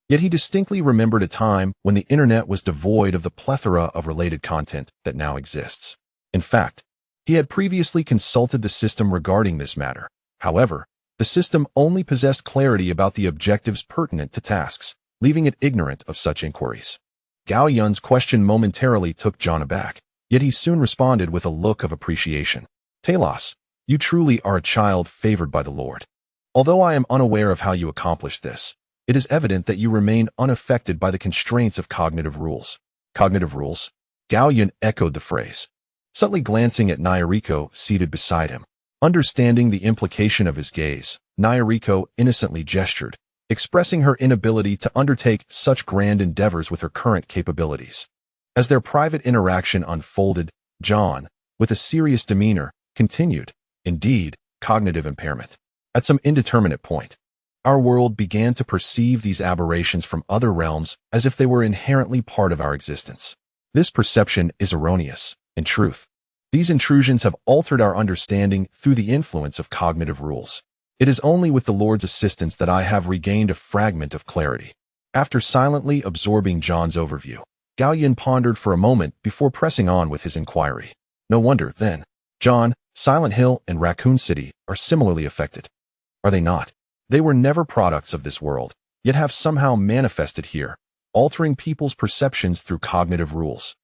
Yet he distinctly remembered a time when the internet was devoid of the plethora of related content that now exists. In fact, he had previously consulted the system regarding this matter. However, the system only possessed clarity about the objectives pertinent to tasks, leaving it ignorant of such inquiries. Gao Yun's question momentarily took John aback, yet he soon responded with a look of appreciation. Talos, you truly are a child favored by the Lord. Although I am unaware of how you accomplished this, it is evident that you remain unaffected by the constraints of cognitive rules. Cognitive rules? Gao Yun echoed the phrase, subtly glancing at Nyariko seated beside him. Understanding the implication of his gaze, Nyariko innocently gestured, expressing her inability to undertake such grand endeavors with her current capabilities. As their private interaction unfolded, John, with a serious demeanor, continued, indeed, cognitive impairment. At some indeterminate point, our world began to perceive these aberrations from other realms as if they were inherently part of our existence. This perception is erroneous. In truth, these intrusions have altered our understanding through the influence of cognitive rules. It is only with the Lord's assistance that I have regained a fragment of clarity. After silently absorbing John's overview, Gao Yun pondered for a moment before pressing on with his inquiry. No wonder, then. John, Silent Hill and Raccoon City are similarly affected. Are they not? They were never products of this world, yet have somehow manifested here, altering people's perceptions through cognitive rules,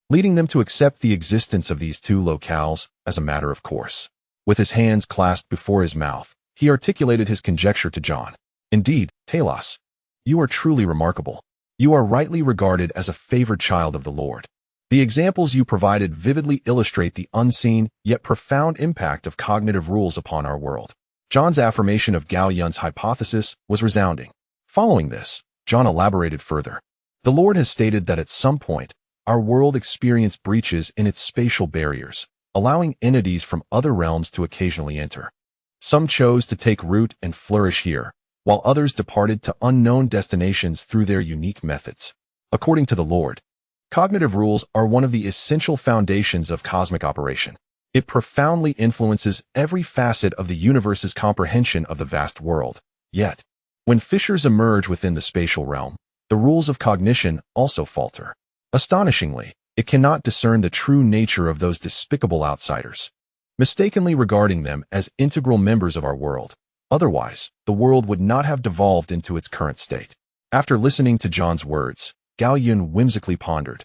leading them to accept the existence of these two locales as a matter of course. With his hands clasped before his mouth, he articulated his conjecture to John. Indeed, Talos, you are truly remarkable. You are rightly regarded as a favored child of the Lord. The examples you provided vividly illustrate the unseen yet profound impact of cognitive rules upon our world. John's affirmation of Gao Yun's hypothesis was resounding. Following this, John elaborated further. The Lord has stated that at some point, our world experienced breaches in its spatial barriers, allowing entities from other realms to occasionally enter. Some chose to take root and flourish here, while others departed to unknown destinations through their unique methods. According to the Lord, cognitive rules are one of the essential foundations of cosmic operation. It profoundly influences every facet of the universe's comprehension of the vast world. Yet, when fissures emerge within the spatial realm, the rules of cognition also falter. Astonishingly, it cannot discern the true nature of those despicable outsiders, mistakenly regarding them as integral members of our world. Otherwise, the world would not have devolved into its current state. After listening to John's words, Gao Yun whimsically pondered,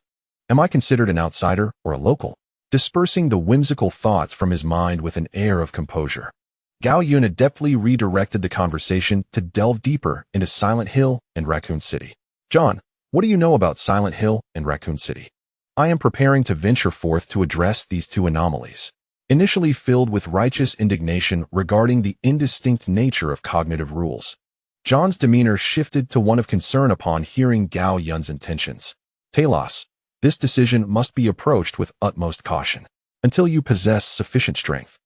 am I considered an outsider or a local? Dispersing the whimsical thoughts from his mind with an air of composure, Gao Yun adeptly redirected the conversation to delve deeper into Silent Hill and Raccoon City. John, what do you know about Silent Hill and Raccoon City? I am preparing to venture forth to address these two anomalies. Initially filled with righteous indignation regarding the indistinct nature of cognitive rules, John's demeanor shifted to one of concern upon hearing Gao Yun's intentions. Talos, this decision must be approached with utmost caution. Until you possess sufficient strength,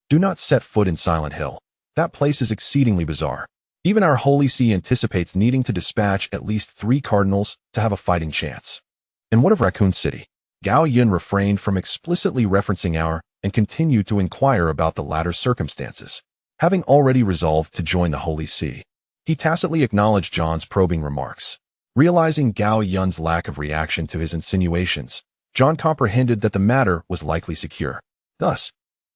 do not set foot in Silent Hill. That place is exceedingly bizarre. Even our Holy See anticipates needing to dispatch at least 3 cardinals to have a fighting chance. And what of Raccoon City? Gao Yun refrained from explicitly referencing our and continued to inquire about the latter circumstances. Having already resolved to join the Holy See, he tacitly acknowledged John's probing remarks. Realizing Gao Yun's lack of reaction to his insinuations, John comprehended that the matter was likely secure. Thus,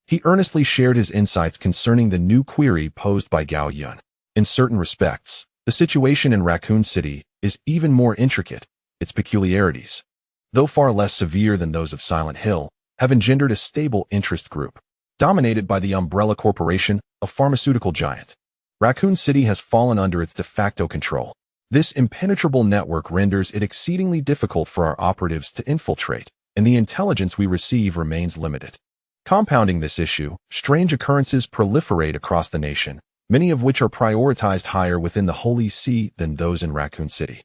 he earnestly shared his insights concerning the new query posed by Gao Yun. In certain respects, the situation in Raccoon City is even more intricate. Its peculiarities, though far less severe than those of Silent Hill, have engendered a stable interest group, dominated by the Umbrella Corporation, a pharmaceutical giant. Raccoon City has fallen under its de facto control. This impenetrable network renders it exceedingly difficult for our operatives to infiltrate, and the intelligence we receive remains limited. Compounding this issue, strange occurrences proliferate across the nation, many of which are prioritized higher within the Holy See than those in Raccoon City.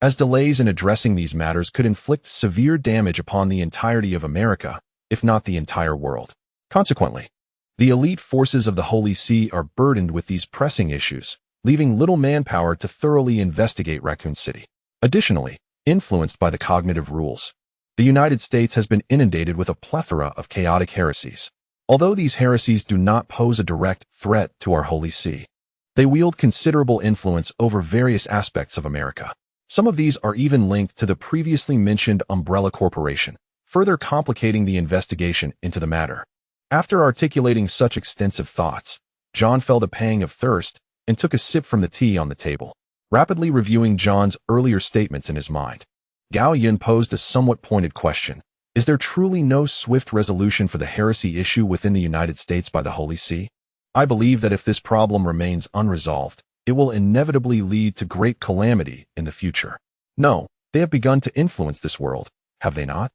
As delays in addressing these matters could inflict severe damage upon the entirety of America, if not the entire world. Consequently, the elite forces of the Holy See are burdened with these pressing issues, leaving little manpower to thoroughly investigate Raccoon City. Additionally, influenced by the cognitive rules, the United States has been inundated with a plethora of chaotic heresies. Although these heresies do not pose a direct threat to our Holy See, they wield considerable influence over various aspects of America. Some of these are even linked to the previously mentioned Umbrella Corporation, further complicating the investigation into the matter. After articulating such extensive thoughts, John felt a pang of thirst and took a sip from the tea on the table, rapidly reviewing John's earlier statements in his mind. Gao Yun posed a somewhat pointed question. Is there truly no swift resolution for the heresy issue within the United States by the Holy See? I believe that if this problem remains unresolved, it will inevitably lead to great calamity in the future. No, they have begun to influence this world, have they not?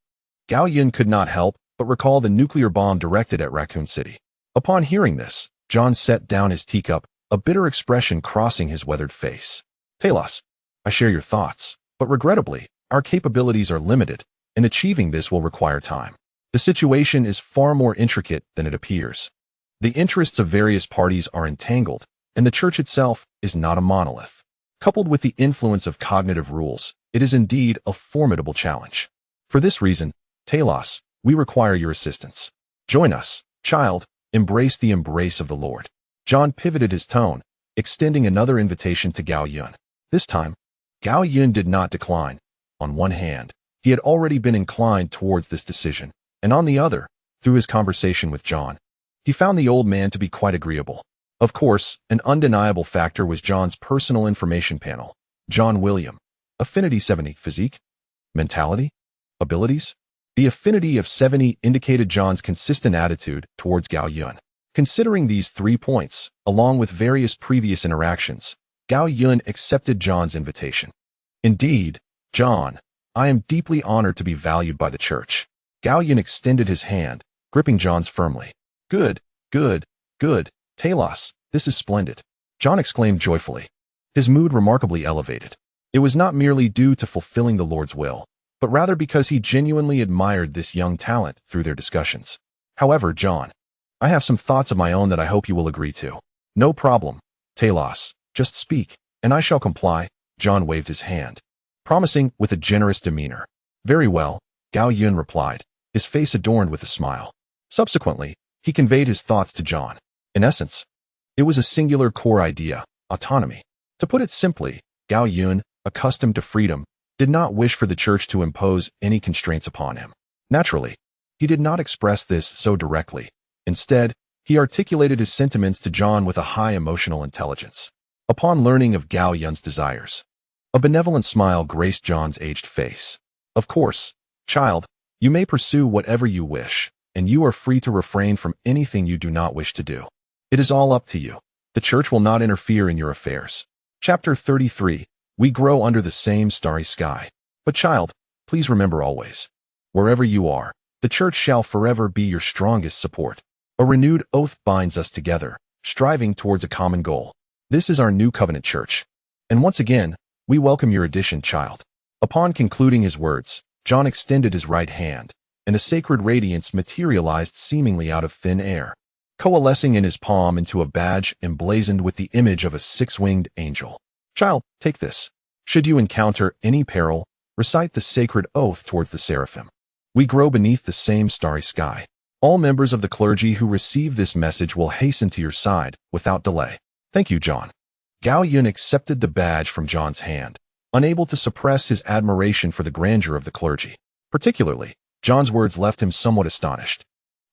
Gao Yun could not help but recall the nuclear bomb directed at Raccoon City. Upon hearing this, John set down his teacup, a bitter expression crossing his weathered face. Talos, I share your thoughts, but regrettably, our capabilities are limited, and achieving this will require time. The situation is far more intricate than it appears. The interests of various parties are entangled, and the church itself is not a monolith. Coupled with the influence of cognitive rules, it is indeed a formidable challenge. For this reason, Talos, we require your assistance. Join us, child, embrace the embrace of the Lord. John pivoted his tone, extending another invitation to Gao Yun. This time, Gao Yun did not decline. On one hand, he had already been inclined towards this decision, and on the other, through his conversation with John, he found the old man to be quite agreeable. Of course, an undeniable factor was John's personal information panel. John William. Affinity 70. Physique? Mentality? Abilities? The affinity of 70 indicated John's consistent attitude towards Gao Yun. Considering these 3 points, along with various previous interactions, Gao Yun accepted John's invitation. Indeed, John, I am deeply honored to be valued by the church. Gao Yun extended his hand, gripping John's firmly. Good, good, good, Talos, this is splendid. John exclaimed joyfully, his mood remarkably elevated. It was not merely due to fulfilling the Lord's will, but rather because he genuinely admired this young talent through their discussions. However, John, I have some thoughts of my own that I hope you will agree to. No problem, Talos, just speak, and I shall comply. John waved his hand, promising with a generous demeanor. Very well, Gao Yun replied, his face adorned with a smile. Subsequently, he conveyed his thoughts to John. In essence, it was a singular core idea, autonomy. To put it simply, Gao Yun, accustomed to freedom, did not wish for the church to impose any constraints upon him. Naturally, he did not express this so directly. Instead, he articulated his sentiments to John with a high emotional intelligence. Upon learning of Gao Yun's desires, a benevolent smile graced John's aged face. Of course, child, you may pursue whatever you wish, and you are free to refrain from anything you do not wish to do. It is all up to you. The church will not interfere in your affairs. Chapter 33. We grow under the same starry sky. But child, please remember always, wherever you are, the church shall forever be your strongest support. A renewed oath binds us together, striving towards a common goal. This is our new covenant church. And once again, we welcome your addition, child. Upon concluding his words, John extended his right hand, and a sacred radiance materialized seemingly out of thin air, coalescing in his palm into a badge emblazoned with the image of a six-winged angel. Child, take this. Should you encounter any peril, recite the sacred oath towards the seraphim. We grow beneath the same starry sky. All members of the clergy who receive this message will hasten to your side without delay. Thank you, John. Gao Yun accepted the badge from John's hand, unable to suppress his admiration for the grandeur of the clergy. Particularly, John's words left him somewhat astonished.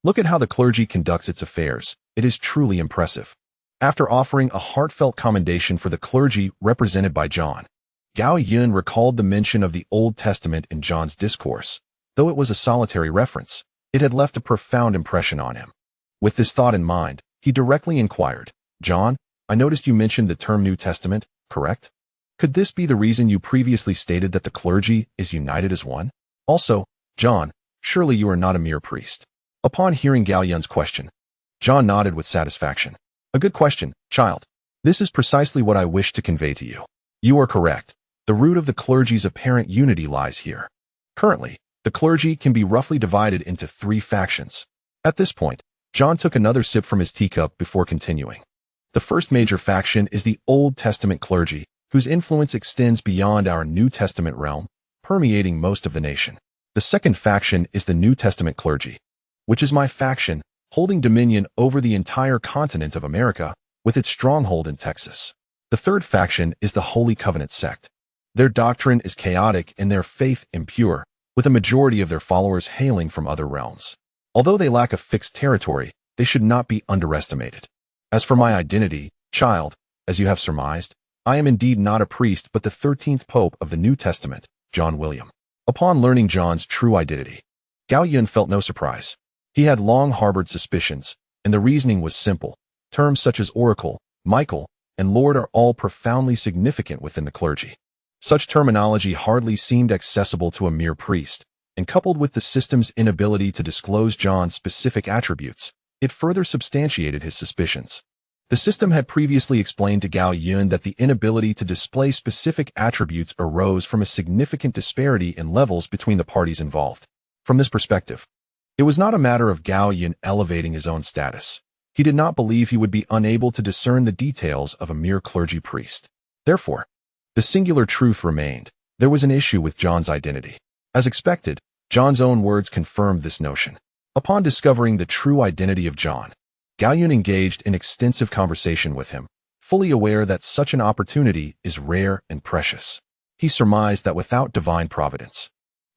Look at how the clergy conducts its affairs. It is truly impressive. After offering a heartfelt commendation for the clergy represented by John, Gao Yun recalled the mention of the Old Testament in John's discourse. Though it was a solitary reference, it had left a profound impression on him. With this thought in mind, he directly inquired, John, I noticed you mentioned the term New Testament, correct? Could this be the reason you previously stated that the clergy is united as one? Also, John, surely you are not a mere priest. Upon hearing Gao Yun's question, John nodded with satisfaction. A good question, child. This is precisely what I wish to convey to you. You are correct. The root of the clergy's apparent unity lies here. Currently, the clergy can be roughly divided into 3 factions. At this point, John took another sip from his teacup before continuing. The first major faction is the Old Testament clergy, whose influence extends beyond our New Testament realm, permeating most of the nation. The second faction is the New Testament clergy, which is my faction, holding dominion over the entire continent of America, with its stronghold in Texas. The third faction is the Holy Covenant sect. Their doctrine is chaotic and their faith impure, with a majority of their followers hailing from other realms. Although they lack a fixed territory, they should not be underestimated. As for my identity, child, as you have surmised, I am indeed not a priest but the 13th Pope of the New Testament, John William. Upon learning John's true identity, Gao Yun felt no surprise. He had long harbored suspicions, and the reasoning was simple. Terms such as oracle, Michael, and Lord are all profoundly significant within the clergy. Such terminology hardly seemed accessible to a mere priest, and coupled with the system's inability to disclose John's specific attributes, it further substantiated his suspicions. The system had previously explained to Gao Yun that the inability to display specific attributes arose from a significant disparity in levels between the parties involved. From this perspective, it was not a matter of Gao Yun elevating his own status. He did not believe he would be unable to discern the details of a mere clergy priest. Therefore, the singular truth remained. There was an issue with John's identity. As expected, John's own words confirmed this notion. Upon discovering the true identity of John, Gao Yun engaged in extensive conversation with him, fully aware that such an opportunity is rare and precious. He surmised that without divine providence,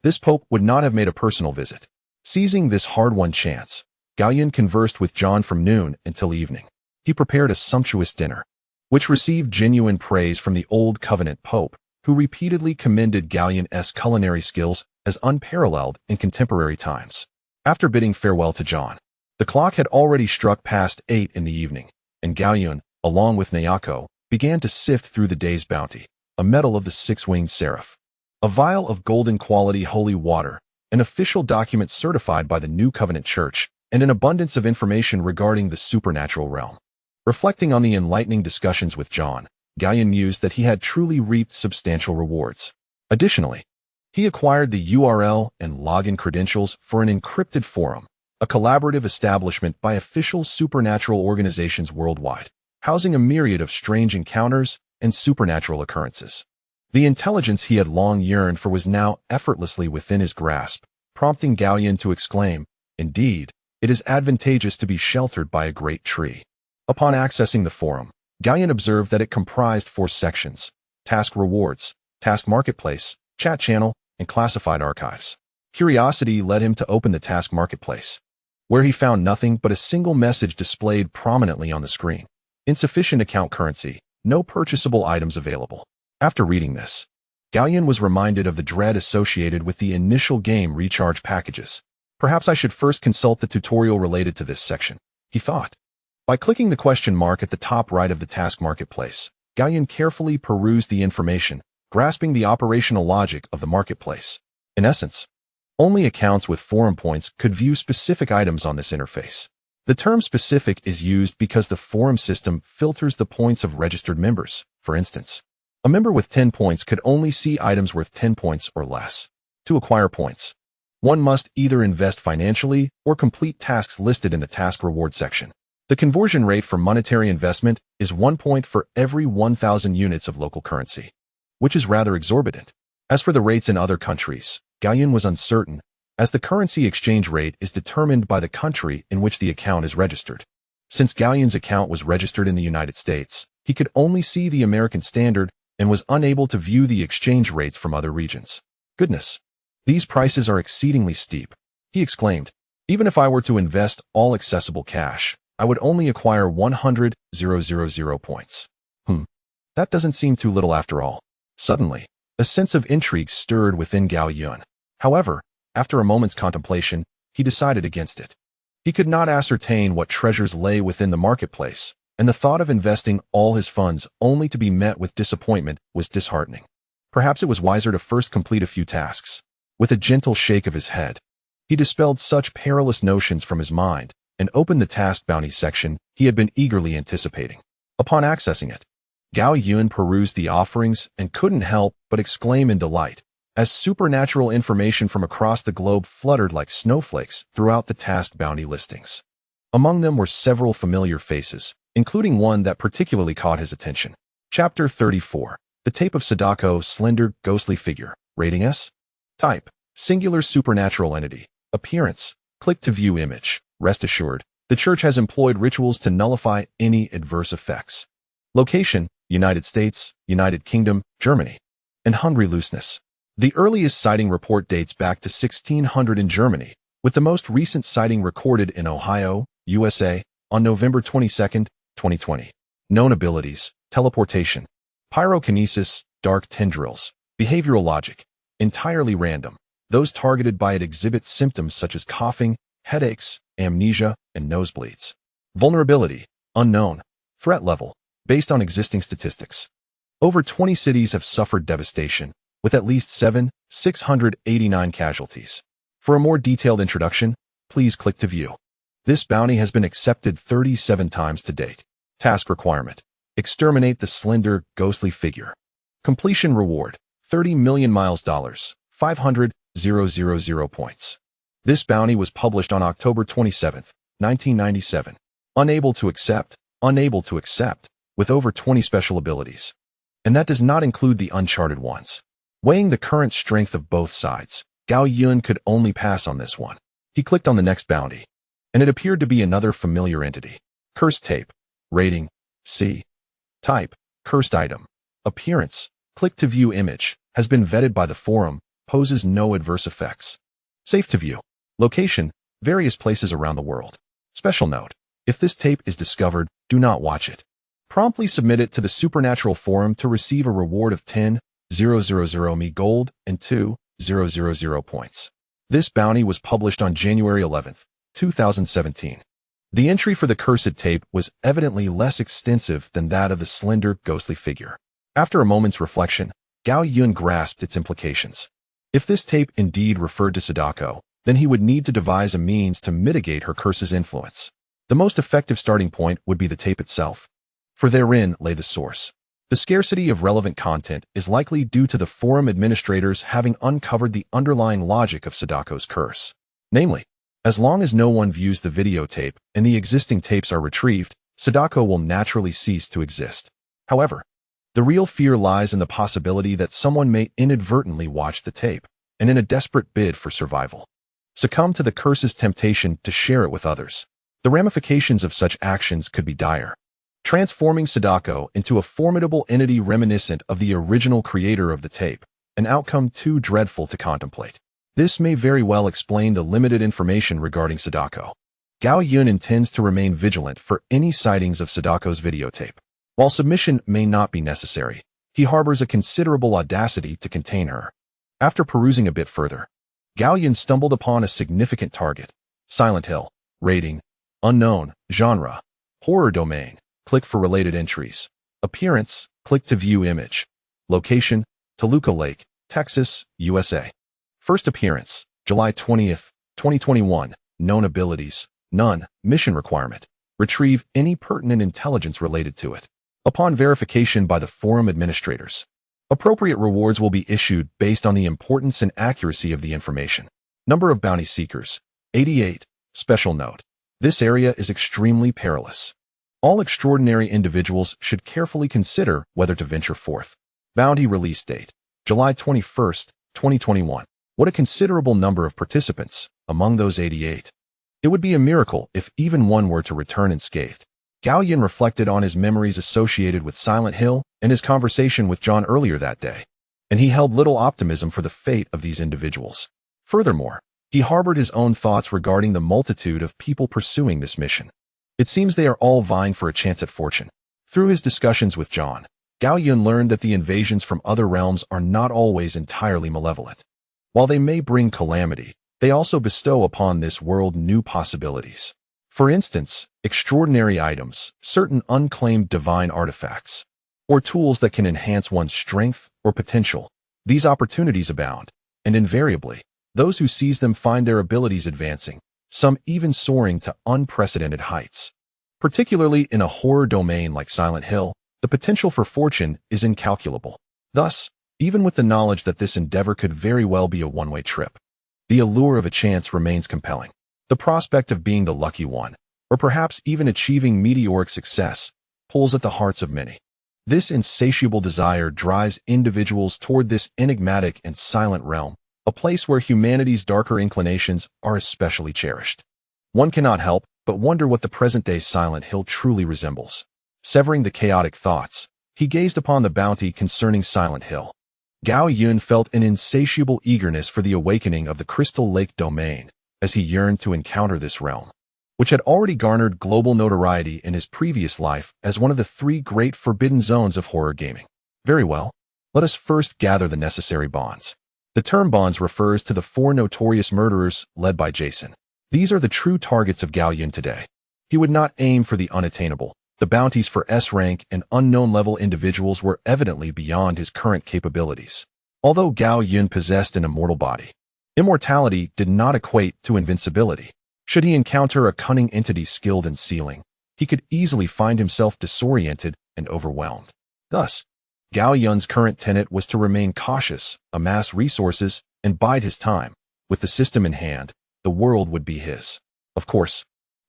this pope would not have made a personal visit. Seizing this hard-won chance, Gao Yun conversed with John from noon until evening. He prepared a sumptuous dinner, which received genuine praise from the Old Covenant Pope, who repeatedly commended Gao Yun's culinary skills as unparalleled in contemporary times. After bidding farewell to John, the clock had already struck past 8 in the evening, and Gao Yun, along with Nayako, began to sift through the day's bounty, a medal of the 6-winged seraph, a vial of golden quality holy water, an official document certified by the New Covenant Church, and an abundance of information regarding the supernatural realm. Reflecting on the enlightening discussions with John, Gao Yun mused that he had truly reaped substantial rewards. Additionally, he acquired the URL and login credentials for an encrypted forum, a collaborative establishment by official supernatural organizations worldwide, housing a myriad of strange encounters and supernatural occurrences. The intelligence he had long yearned for was now effortlessly within his grasp, prompting Gao Yun to exclaim, "Indeed, it is advantageous to be sheltered by a great tree." Upon accessing the forum, Gao Yun observed that it comprised 4 sections: task rewards, task marketplace, chat channel, and classified archives. Curiosity led him to open the task marketplace, where he found nothing but a single message displayed prominently on the screen: insufficient account currency, no purchasable items available. After reading this, Gao Yun was reminded of the dread associated with the initial game recharge packages. Perhaps I should first consult the tutorial related to this section, he thought. By clicking the question mark at the top right of the task marketplace, Gao Yun carefully perused the information, grasping the operational logic of the marketplace. In essence, only accounts with forum points could view specific items on this interface. The term specific is used because the forum system filters the points of registered members. For instance, a member with 10 points could only see items worth 10 points or less. To acquire points, one must either invest financially or complete tasks listed in the task reward section. The conversion rate for monetary investment is 1 point for every 1,000 units of local currency, which is rather exorbitant. As for the rates in other countries, Gao Yun was uncertain, as the currency exchange rate is determined by the country in which the account is registered. Since Gao Yun's account was registered in the United States, he could only see the American standard and was unable to view the exchange rates from other regions. Goodness, these prices are exceedingly steep. He exclaimed. Even if I were to invest all accessible cash, I would only acquire 100,000 points. That doesn't seem too little after all. Suddenly, a sense of intrigue stirred within Gao Yun. However, after a moment's contemplation, he decided against it. He could not ascertain what treasures lay within the marketplace, and the thought of investing all his funds only to be met with disappointment was disheartening. Perhaps it was wiser to first complete a few tasks. With a gentle shake of his head, he dispelled such perilous notions from his mind and opened the task bounty section he had been eagerly anticipating. Upon accessing it, Gao Yun perused the offerings and couldn't help but exclaim in delight as supernatural information from across the globe fluttered like snowflakes throughout the task bounty listings. Among them were several familiar faces, including one that particularly caught his attention. Chapter 34. The Tape of Sadako, Slender, Ghostly Figure. Rating S. Type: Singular Supernatural Entity. Appearance: Click to view image. Rest assured, the church has employed rituals to nullify any adverse effects. Location: United States, United Kingdom, Germany. And hungry looseness. The earliest sighting report dates back to 1600 in Germany, with the most recent sighting recorded in Ohio, USA, on November 22, 2020. Known abilities: teleportation, pyrokinesis, dark tendrils, behavioral logic, entirely random. Those targeted by it exhibit symptoms such as coughing, headaches, amnesia, and nosebleeds. Vulnerability: unknown. Threat level: based on existing statistics. Over 20 cities have suffered devastation, with at least 689 casualties. For a more detailed introduction, please click to view. This bounty has been accepted 37 times to date. Task requirement: exterminate the slender, ghostly figure. Completion reward: 30 million miles dollars, 500,000 points. This bounty was published on October 27, 1997. Unable to accept, with over 20 special abilities. And that does not include the uncharted ones. Weighing the current strength of both sides, Gao Yun could only pass on this one. He clicked on the next bounty, and it appeared to be another familiar entity. Cursed tape. Rating: C. Type: Cursed item. Appearance: Click to view image. Has been vetted by the forum. Poses no adverse effects. Safe to view. Location: various places around the world. Special note: if this tape is discovered, do not watch it. Promptly submit it to the Supernatural Forum to receive a reward of 10,000 Me gold and 2,000 points. This bounty was published on January 11, 2017. The entry for the cursed tape was evidently less extensive than that of the slender, ghostly figure. After a moment's reflection, Gao Yun grasped its implications. If this tape indeed referred to Sadako, then he would need to devise a means to mitigate her curse's influence. The most effective starting point would be the tape itself, for therein lay the source. The scarcity of relevant content is likely due to the forum administrators having uncovered the underlying logic of Sadako's curse. Namely, as long as no one views the videotape and the existing tapes are retrieved, Sadako will naturally cease to exist. However, the real fear lies in the possibility that someone may inadvertently watch the tape, and in a desperate bid for survival, succumb to the curse's temptation to share it with others. The ramifications of such actions could be dire, transforming Sadako into a formidable entity reminiscent of the original creator of the tape, an outcome too dreadful to contemplate. This may very well explain the limited information regarding Sadako. Gao Yun intends to remain vigilant for any sightings of Sadako's videotape. While submission may not be necessary, he harbors a considerable audacity to contain her. After perusing a bit further, Gao Yun stumbled upon a significant target. Silent Hill. Rating: unknown. Genre: horror domain. Click for related entries. Appearance: click to view image. Location: Toluca Lake, Texas, USA. First appearance: July 20th, 2021. Known abilities: none. Mission requirement: retrieve any pertinent intelligence related to it. Upon verification by the forum administrators, appropriate rewards will be issued based on the importance and accuracy of the information. Number of bounty seekers: 88. Special note: this area is extremely perilous. All extraordinary individuals should carefully consider whether to venture forth. Bounty release date: July 21st, 2021. What a considerable number of participants, among those 88. It would be a miracle if even one were to return unscathed. Gao Yun reflected on his memories associated with Silent Hill and his conversation with John earlier that day, and he held little optimism for the fate of these individuals. Furthermore, He harbored his own thoughts regarding the multitude of people pursuing this mission. It seems they are all vying for a chance at fortune. Through his discussions with John, Gao Yun learned that the invasions from other realms are not always entirely malevolent. While they may bring calamity, they also bestow upon this world new possibilities. For instance, extraordinary items, certain unclaimed divine artifacts, or tools that can enhance one's strength or potential. These opportunities abound, and invariably, those who seize them find their abilities advancing, some even soaring to unprecedented heights. Particularly in a horror domain like Silent Hill, the potential for fortune is incalculable. Thus, even with the knowledge that this endeavor could very well be a one-way trip, the allure of a chance remains compelling. The prospect of being the lucky one, or perhaps even achieving meteoric success, pulls at the hearts of many. This insatiable desire drives individuals toward this enigmatic and silent realm, a place where humanity's darker inclinations are especially cherished. One cannot help but wonder what the present-day Silent Hill truly resembles. Severing the chaotic thoughts, he gazed upon the bounty concerning Silent Hill. Gao Yun felt an insatiable eagerness for the awakening of the Crystal Lake domain, as he yearned to encounter this realm, which had already garnered global notoriety in his previous life as one of the 3 great forbidden zones of horror gaming. Very well, let us first gather the necessary bonds. The term bonds refers to the 4 notorious murderers led by Jason. These are the true targets of Gao Yun today. He would not aim for the unattainable. The bounties for S-rank and unknown-level individuals were evidently beyond his current capabilities. Although Gao Yun possessed an immortal body, immortality did not equate to invincibility. Should he encounter a cunning entity skilled in sealing, he could easily find himself disoriented and overwhelmed. Thus, Gao Yun's current tenet was to remain cautious, amass resources, and bide his time. With the system in hand, the world would be his. Of course,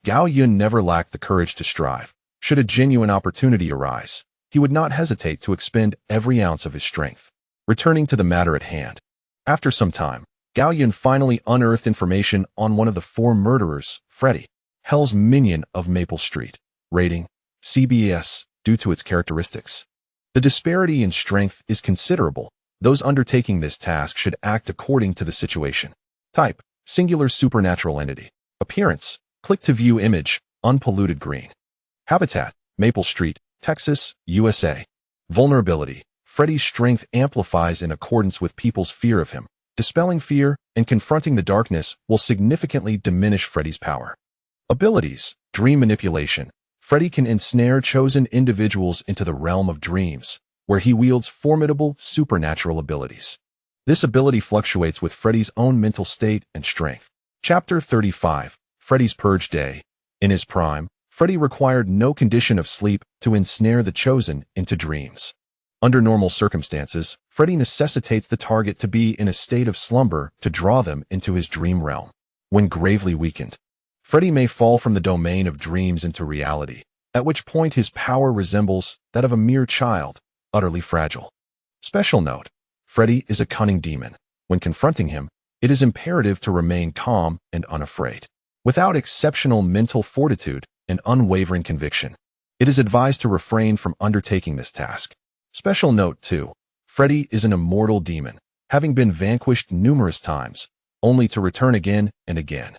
Gao Yun never lacked the courage to strive. Should a genuine opportunity arise, he would not hesitate to expend every ounce of his strength. Returning to the matter at hand, after some time, Gao Yun finally unearthed information on one of the 4 murderers, Freddy, Hell's minion of Maple Street. Rating: CBS, due to its characteristics. The disparity in strength is considerable. Those undertaking this task should act according to the situation. Type: singular supernatural entity. Appearance: click to view image, unpolluted green. Habitat: Maple Street, Texas, USA. Vulnerability: Freddy's strength amplifies in accordance with people's fear of him. Dispelling fear and confronting the darkness will significantly diminish Freddy's power. Abilities: dream manipulation. Freddy can ensnare chosen individuals into the realm of dreams, where he wields formidable supernatural abilities. This ability fluctuates with Freddy's own mental state and strength. Chapter 35, Freddy's Purge Day. In his prime, Freddy required no condition of sleep to ensnare the chosen into dreams. Under normal circumstances, Freddy necessitates the target to be in a state of slumber to draw them into his dream realm. When gravely weakened, Freddy may fall from the domain of dreams into reality, at which point his power resembles that of a mere child, utterly fragile. Special note: Freddy is a cunning demon. When confronting him, it is imperative to remain calm and unafraid. Without exceptional mental fortitude and unwavering conviction, it is advised to refrain from undertaking this task. Special note 2. Freddy is an immortal demon, having been vanquished numerous times, only to return again and again.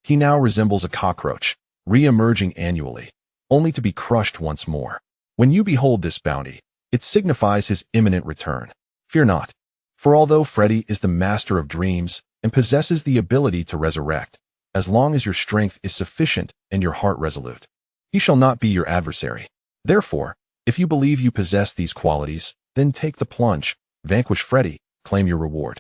He now resembles a cockroach, re-emerging annually, only to be crushed once more. When you behold this bounty, it signifies his imminent return. Fear not, for although Freddy is the master of dreams and possesses the ability to resurrect, as long as your strength is sufficient and your heart resolute, he shall not be your adversary. Therefore, if you believe you possess these qualities, then take the plunge, vanquish Freddy, claim your reward,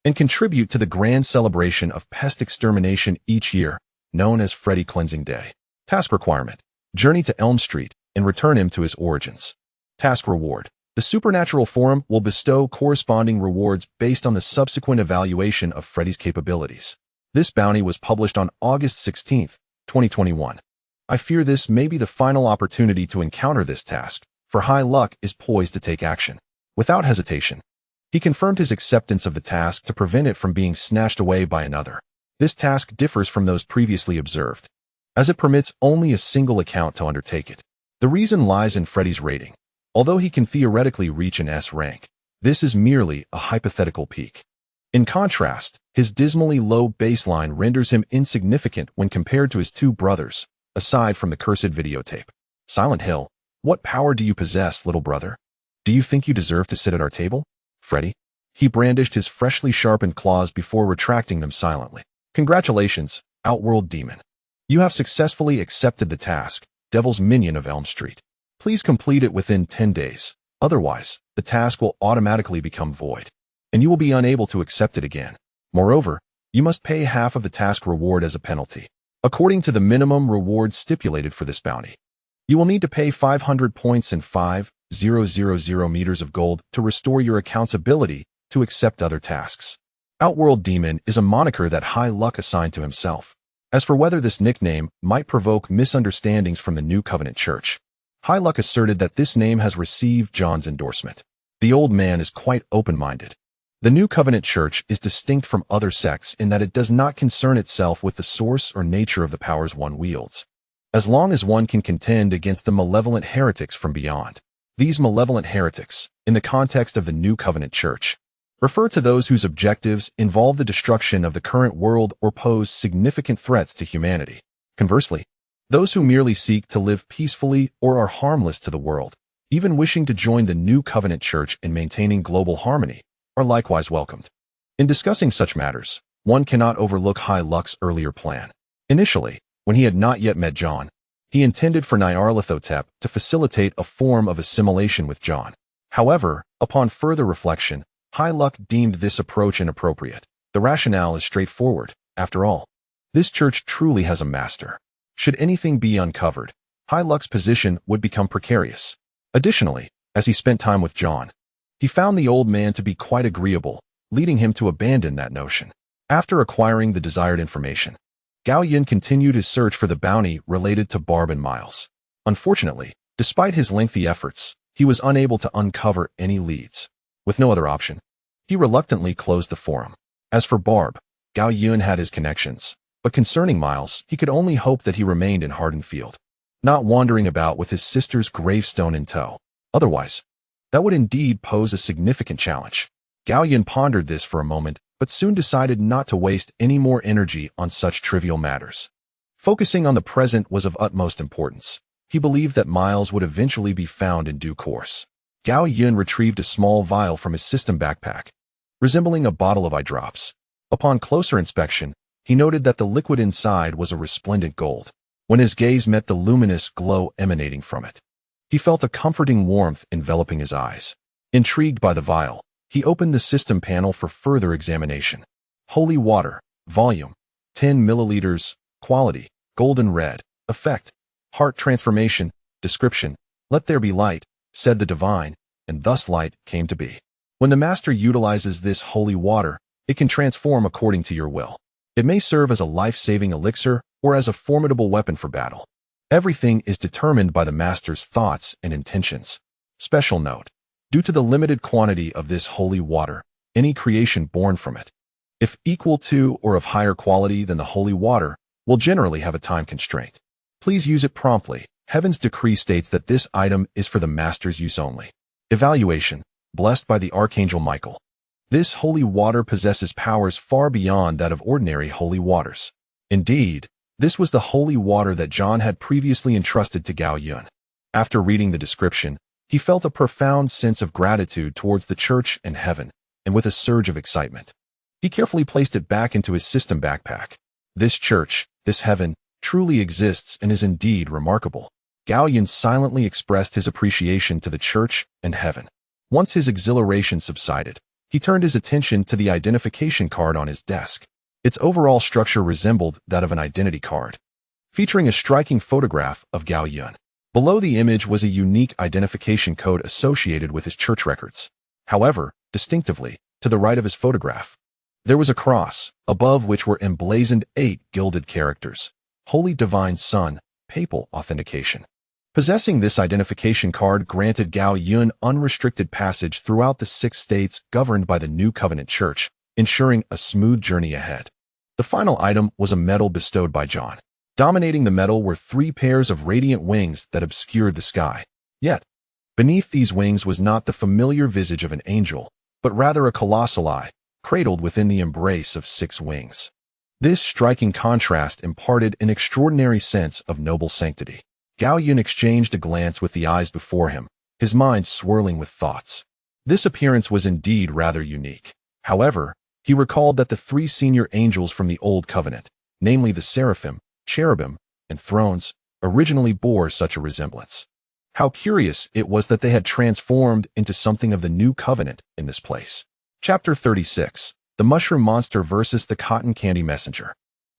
and contribute to the grand celebration of pest extermination each year, known as Freddy Cleansing Day. Task requirement: journey to Elm Street and return him to his origins. Task reward: the Supernatural Forum will bestow corresponding rewards based on the subsequent evaluation of Freddy's capabilities. This bounty was published on August 16, 2021. I fear this may be the final opportunity to encounter this task, for High Luck is poised to take action. Without hesitation, he confirmed his acceptance of the task to prevent it from being snatched away by another. This task differs from those previously observed, as it permits only a single account to undertake it. The reason lies in Freddy's rating. Although he can theoretically reach an S rank, this is merely a hypothetical peak. In contrast, his dismally low baseline renders him insignificant when compared to his two brothers, aside from the cursed videotape. Silent Hill, what power do you possess, little brother? Do you think you deserve to sit at our table? Freddy. He brandished his freshly sharpened claws before retracting them silently. Congratulations, Outworld Demon. You have successfully accepted the task, Devil's Minion of Elm Street. Please complete it within 10 days. Otherwise, the task will automatically become void, and you will be unable to accept it again. Moreover, you must pay half of the task reward as a penalty, according to the minimum reward stipulated for this bounty. You will need to pay 500 points and 5,000 meters of gold to restore your account's ability to accept other tasks. Outworld Demon is a moniker that High Luck assigned to himself. As for whether this nickname might provoke misunderstandings from the New Covenant Church, High Luck asserted that this name has received John's endorsement. The old man is quite open-minded. The New Covenant Church is distinct from other sects in that it does not concern itself with the source or nature of the powers one wields, as long as one can contend against the malevolent heretics from beyond. These malevolent heretics, in the context of the New Covenant Church, refer to those whose objectives involve the destruction of the current world or pose significant threats to humanity. Conversely, those who merely seek to live peacefully or are harmless to the world, even wishing to join the New Covenant Church in maintaining global harmony, are likewise welcomed. In discussing such matters, one cannot overlook High Luck's earlier plan. Initially, when he had not yet met John, he intended for Nyarlathotep to facilitate a form of assimilation with John. However, upon further reflection, High Luck deemed this approach inappropriate. The rationale is straightforward. After all, this church truly has a master. Should anything be uncovered, High Luck's position would become precarious. Additionally, as he spent time with John, he found the old man to be quite agreeable, leading him to abandon that notion. After acquiring the desired information, Gao Yun continued his search for the bounty related to Barb and Miles. Unfortunately, despite his lengthy efforts, he was unable to uncover any leads. With no other option, he reluctantly closed the forum. As for Barb, Gao Yun had his connections, but concerning Miles, he could only hope that he remained in Hardenfield, not wandering about with his sister's gravestone in tow. Otherwise, that would indeed pose a significant challenge. Gao Yun pondered this for a moment, but soon decided not to waste any more energy on such trivial matters. Focusing on the present was of utmost importance. He believed that Miles would eventually be found in due course. Gao Yun retrieved a small vial from his system backpack, resembling a bottle of eye drops. Upon closer inspection, he noted that the liquid inside was a resplendent gold. When his gaze met the luminous glow emanating from it, he felt a comforting warmth enveloping his eyes. Intrigued by the vial, he opened the system panel for further examination. Holy water, volume, 10 milliliters, quality, golden red, effect, heart transformation, description, let there be light, said the divine, and thus light came to be. When the master utilizes this holy water, it can transform according to your will. It may serve as a life-saving elixir or as a formidable weapon for battle. Everything is determined by the master's thoughts and intentions. Special note: due to the limited quantity of this holy water, any creation born from it, if equal to or of higher quality than the holy water, will generally have a time constraint. Please use it promptly. Heaven's decree states that this item is for the master's use only. Evaluation: blessed by the Archangel Michael. This holy water possesses powers far beyond that of ordinary holy waters. Indeed, this was the holy water that John had previously entrusted to Gao Yun. After reading the description, he felt a profound sense of gratitude towards the church and heaven, and with a surge of excitement, he carefully placed it back into his system backpack. This church, this heaven, truly exists and is indeed remarkable. Gao Yun silently expressed his appreciation to the church and heaven. Once his exhilaration subsided, he turned his attention to the identification card on his desk. Its overall structure resembled that of an identity card, featuring a striking photograph of Gao Yun. Below the image was a unique identification code associated with his church records. However, distinctively, to the right of his photograph, there was a cross, above which were emblazoned 8 gilded characters: Holy Divine Son, Papal Authentication. Possessing this identification card granted Gao Yun unrestricted passage throughout the 6 states governed by the New Covenant Church, ensuring a smooth journey ahead. The final item was a medal bestowed by John. Dominating the medal were 3 pairs of radiant wings that obscured the sky. Yet, beneath these wings was not the familiar visage of an angel, but rather a colossal eye, cradled within the embrace of 6 wings. This striking contrast imparted an extraordinary sense of noble sanctity. Gao Yun exchanged a glance with the eyes before him, his mind swirling with thoughts. This appearance was indeed rather unique. However, he recalled that the 3 senior angels from the Old Covenant, namely the seraphim, cherubim, and thrones, originally bore such a resemblance. How curious it was that they had transformed into something of the New Covenant in this place. Chapter 36. The Mushroom Monster versus the Cotton Candy Messenger.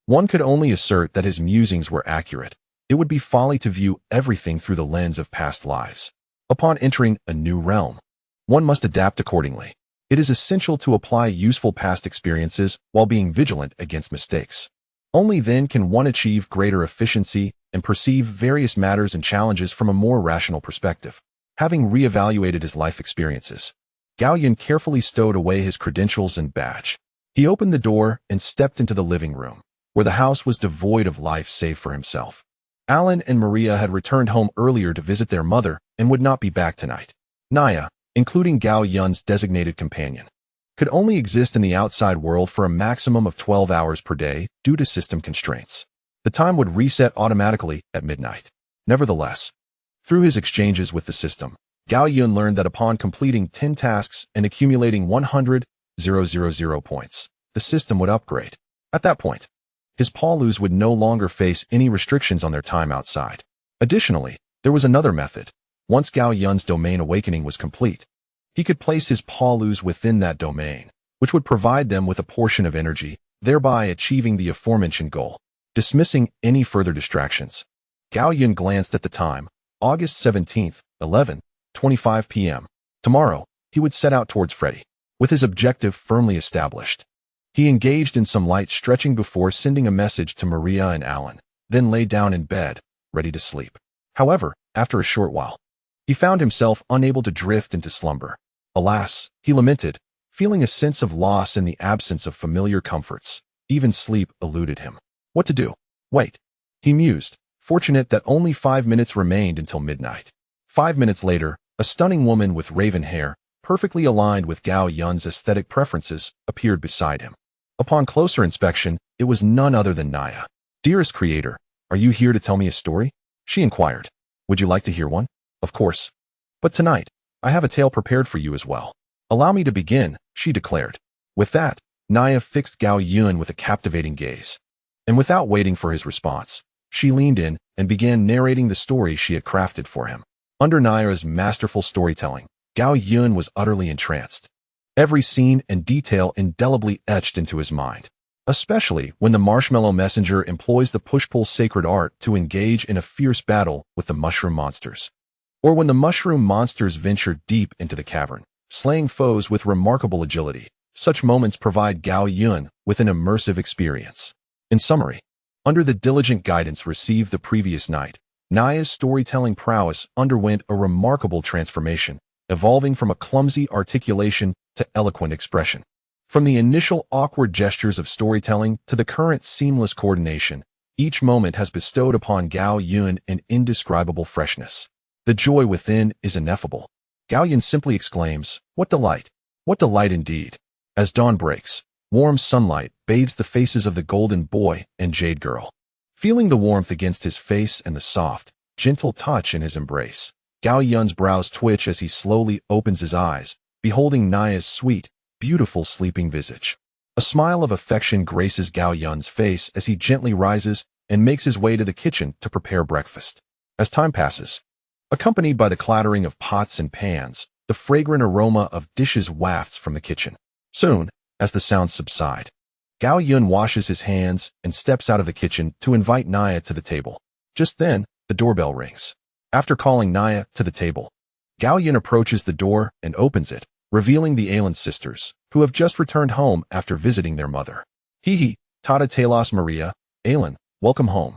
One could only assert that his musings were accurate. It would be folly to view everything through the lens of past lives. Upon entering a new realm, one must adapt accordingly. It is essential to apply useful past experiences while being vigilant against mistakes. Only then can one achieve greater efficiency and perceive various matters and challenges from a more rational perspective. Having reevaluated his life experiences, Gao Yun carefully stowed away his credentials and badge. He opened the door and stepped into the living room, where the house was devoid of life save for himself. Alan and Maria had returned home earlier to visit their mother and would not be back tonight. Naya, including Gao Yun's designated companion, could only exist in the outside world for a maximum of 12 hours per day due to system constraints. The time would reset automatically at midnight. Nevertheless, through his exchanges with the system, Gao Yun learned that upon completing 10 tasks and accumulating 100,000 points, the system would upgrade. At that point, his Paulus would no longer face any restrictions on their time outside. Additionally, there was another method. Once Gao Yun's domain awakening was complete, he could place his Paulus within that domain, which would provide them with a portion of energy, thereby achieving the aforementioned goal. Dismissing any further distractions, Gao Yun glanced at the time, August 17th, 11:25 p.m. Tomorrow, he would set out towards Freddy. With his objective firmly established, he engaged in some light stretching before sending a message to Maria and Alan, then lay down in bed, ready to sleep. However, after a short while, he found himself unable to drift into slumber. Alas, he lamented, feeling a sense of loss in the absence of familiar comforts. Even sleep eluded him. What to do? Wait, he mused, fortunate that only 5 minutes remained until midnight. 5 minutes later, a stunning woman with raven hair, perfectly aligned with Gao Yun's aesthetic preferences, appeared beside him. Upon closer inspection, it was none other than Naya. "Dearest creator, are you here to tell me a story?" she inquired. "Would you like to hear one?" "Of course. But tonight, I have a tale prepared for you as well." "Allow me to begin," she declared. With that, Naya fixed Gao Yun with a captivating gaze. And without waiting for his response, she leaned in and began narrating the story she had crafted for him. Under Naya's masterful storytelling, Gao Yun was utterly entranced. Every scene and detail indelibly etched into his mind, especially when the Marshmallow Messenger employs the push-pull sacred art to engage in a fierce battle with the mushroom monsters, or when the mushroom monsters venture deep into the cavern, slaying foes with remarkable agility. Such moments provide Gao Yun with an immersive experience. In summary, under the diligent guidance received the previous night, Naya's storytelling prowess underwent a remarkable transformation, evolving from a clumsy articulation to eloquent expression. From the initial awkward gestures of storytelling to the current seamless coordination, each moment has bestowed upon Gao Yun an indescribable freshness. The joy within is ineffable. Gao Yun simply exclaims, "What delight! What delight indeed!" As dawn breaks, warm sunlight bathes the faces of the golden boy and jade girl. Feeling the warmth against his face and the soft, gentle touch in his embrace, Gao Yun's brows twitch as he slowly opens his eyes, beholding Naya's sweet, beautiful sleeping visage. A smile of affection graces Gao Yun's face as he gently rises and makes his way to the kitchen to prepare breakfast. As time passes, accompanied by the clattering of pots and pans, the fragrant aroma of dishes wafts from the kitchen. Soon, as the sounds subside, Gao Yun washes his hands and steps out of the kitchen to invite Naya to the table. Just then, the doorbell rings. After calling Naya to the table, Gao Yun approaches the door and opens it, revealing the Alan sisters, who have just returned home after visiting their mother. "Hihi, Tata Talos Maria, Alan, welcome home."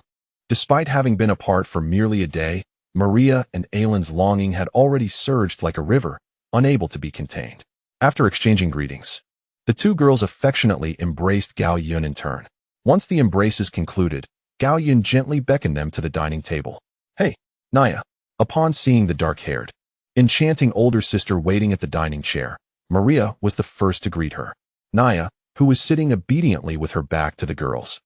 Despite having been apart for merely a day, Maria and Alan's longing had already surged like a river, unable to be contained. After exchanging greetings, the two girls affectionately embraced Gao Yun in turn. Once the embraces concluded, Gao Yun gently beckoned them to the dining table. "Hey, Naya." Upon seeing the dark-haired, enchanting older sister waiting at the dining chair, Maria was the first to greet her. Naya, who was sitting obediently with her back to the girls,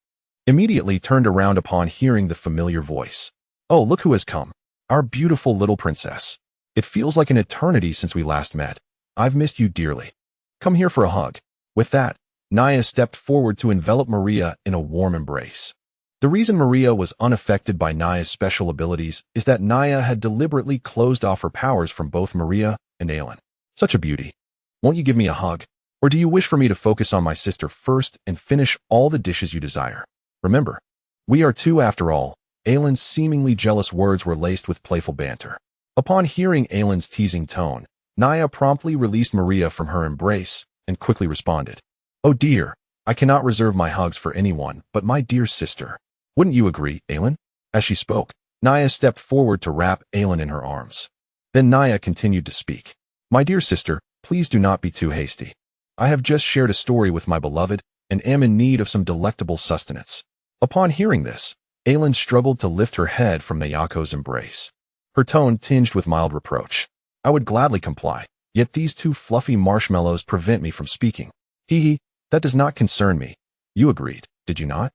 immediately turned around upon hearing the familiar voice. "Oh, look who has come. Our beautiful little princess. It feels like an eternity since we last met. I've missed you dearly. Come here for a hug." With that, Naya stepped forward to envelop Maria in a warm embrace. The reason Maria was unaffected by Naya's special abilities is that Naya had deliberately closed off her powers from both Maria and Aelin. "Such a beauty. Won't you give me a hug? Or do you wish for me to focus on my sister first and finish all the dishes you desire? Remember, we are two after all." Aelin's seemingly jealous words were laced with playful banter. Upon hearing Aelin's teasing tone, Naya promptly released Maria from her embrace and quickly responded. "Oh dear, I cannot reserve my hugs for anyone but my dear sister. Wouldn't you agree, Aelin?" As she spoke, Naya stepped forward to wrap Aelin in her arms. Then Naya continued to speak. "My dear sister, please do not be too hasty. I have just shared a story with my beloved and am in need of some delectable sustenance." Upon hearing this, Aelin struggled to lift her head from Nayako's embrace. Her tone tinged with mild reproach. "I would gladly comply, yet these two fluffy marshmallows prevent me from speaking." "Hee, that does not concern me. You agreed, did you not?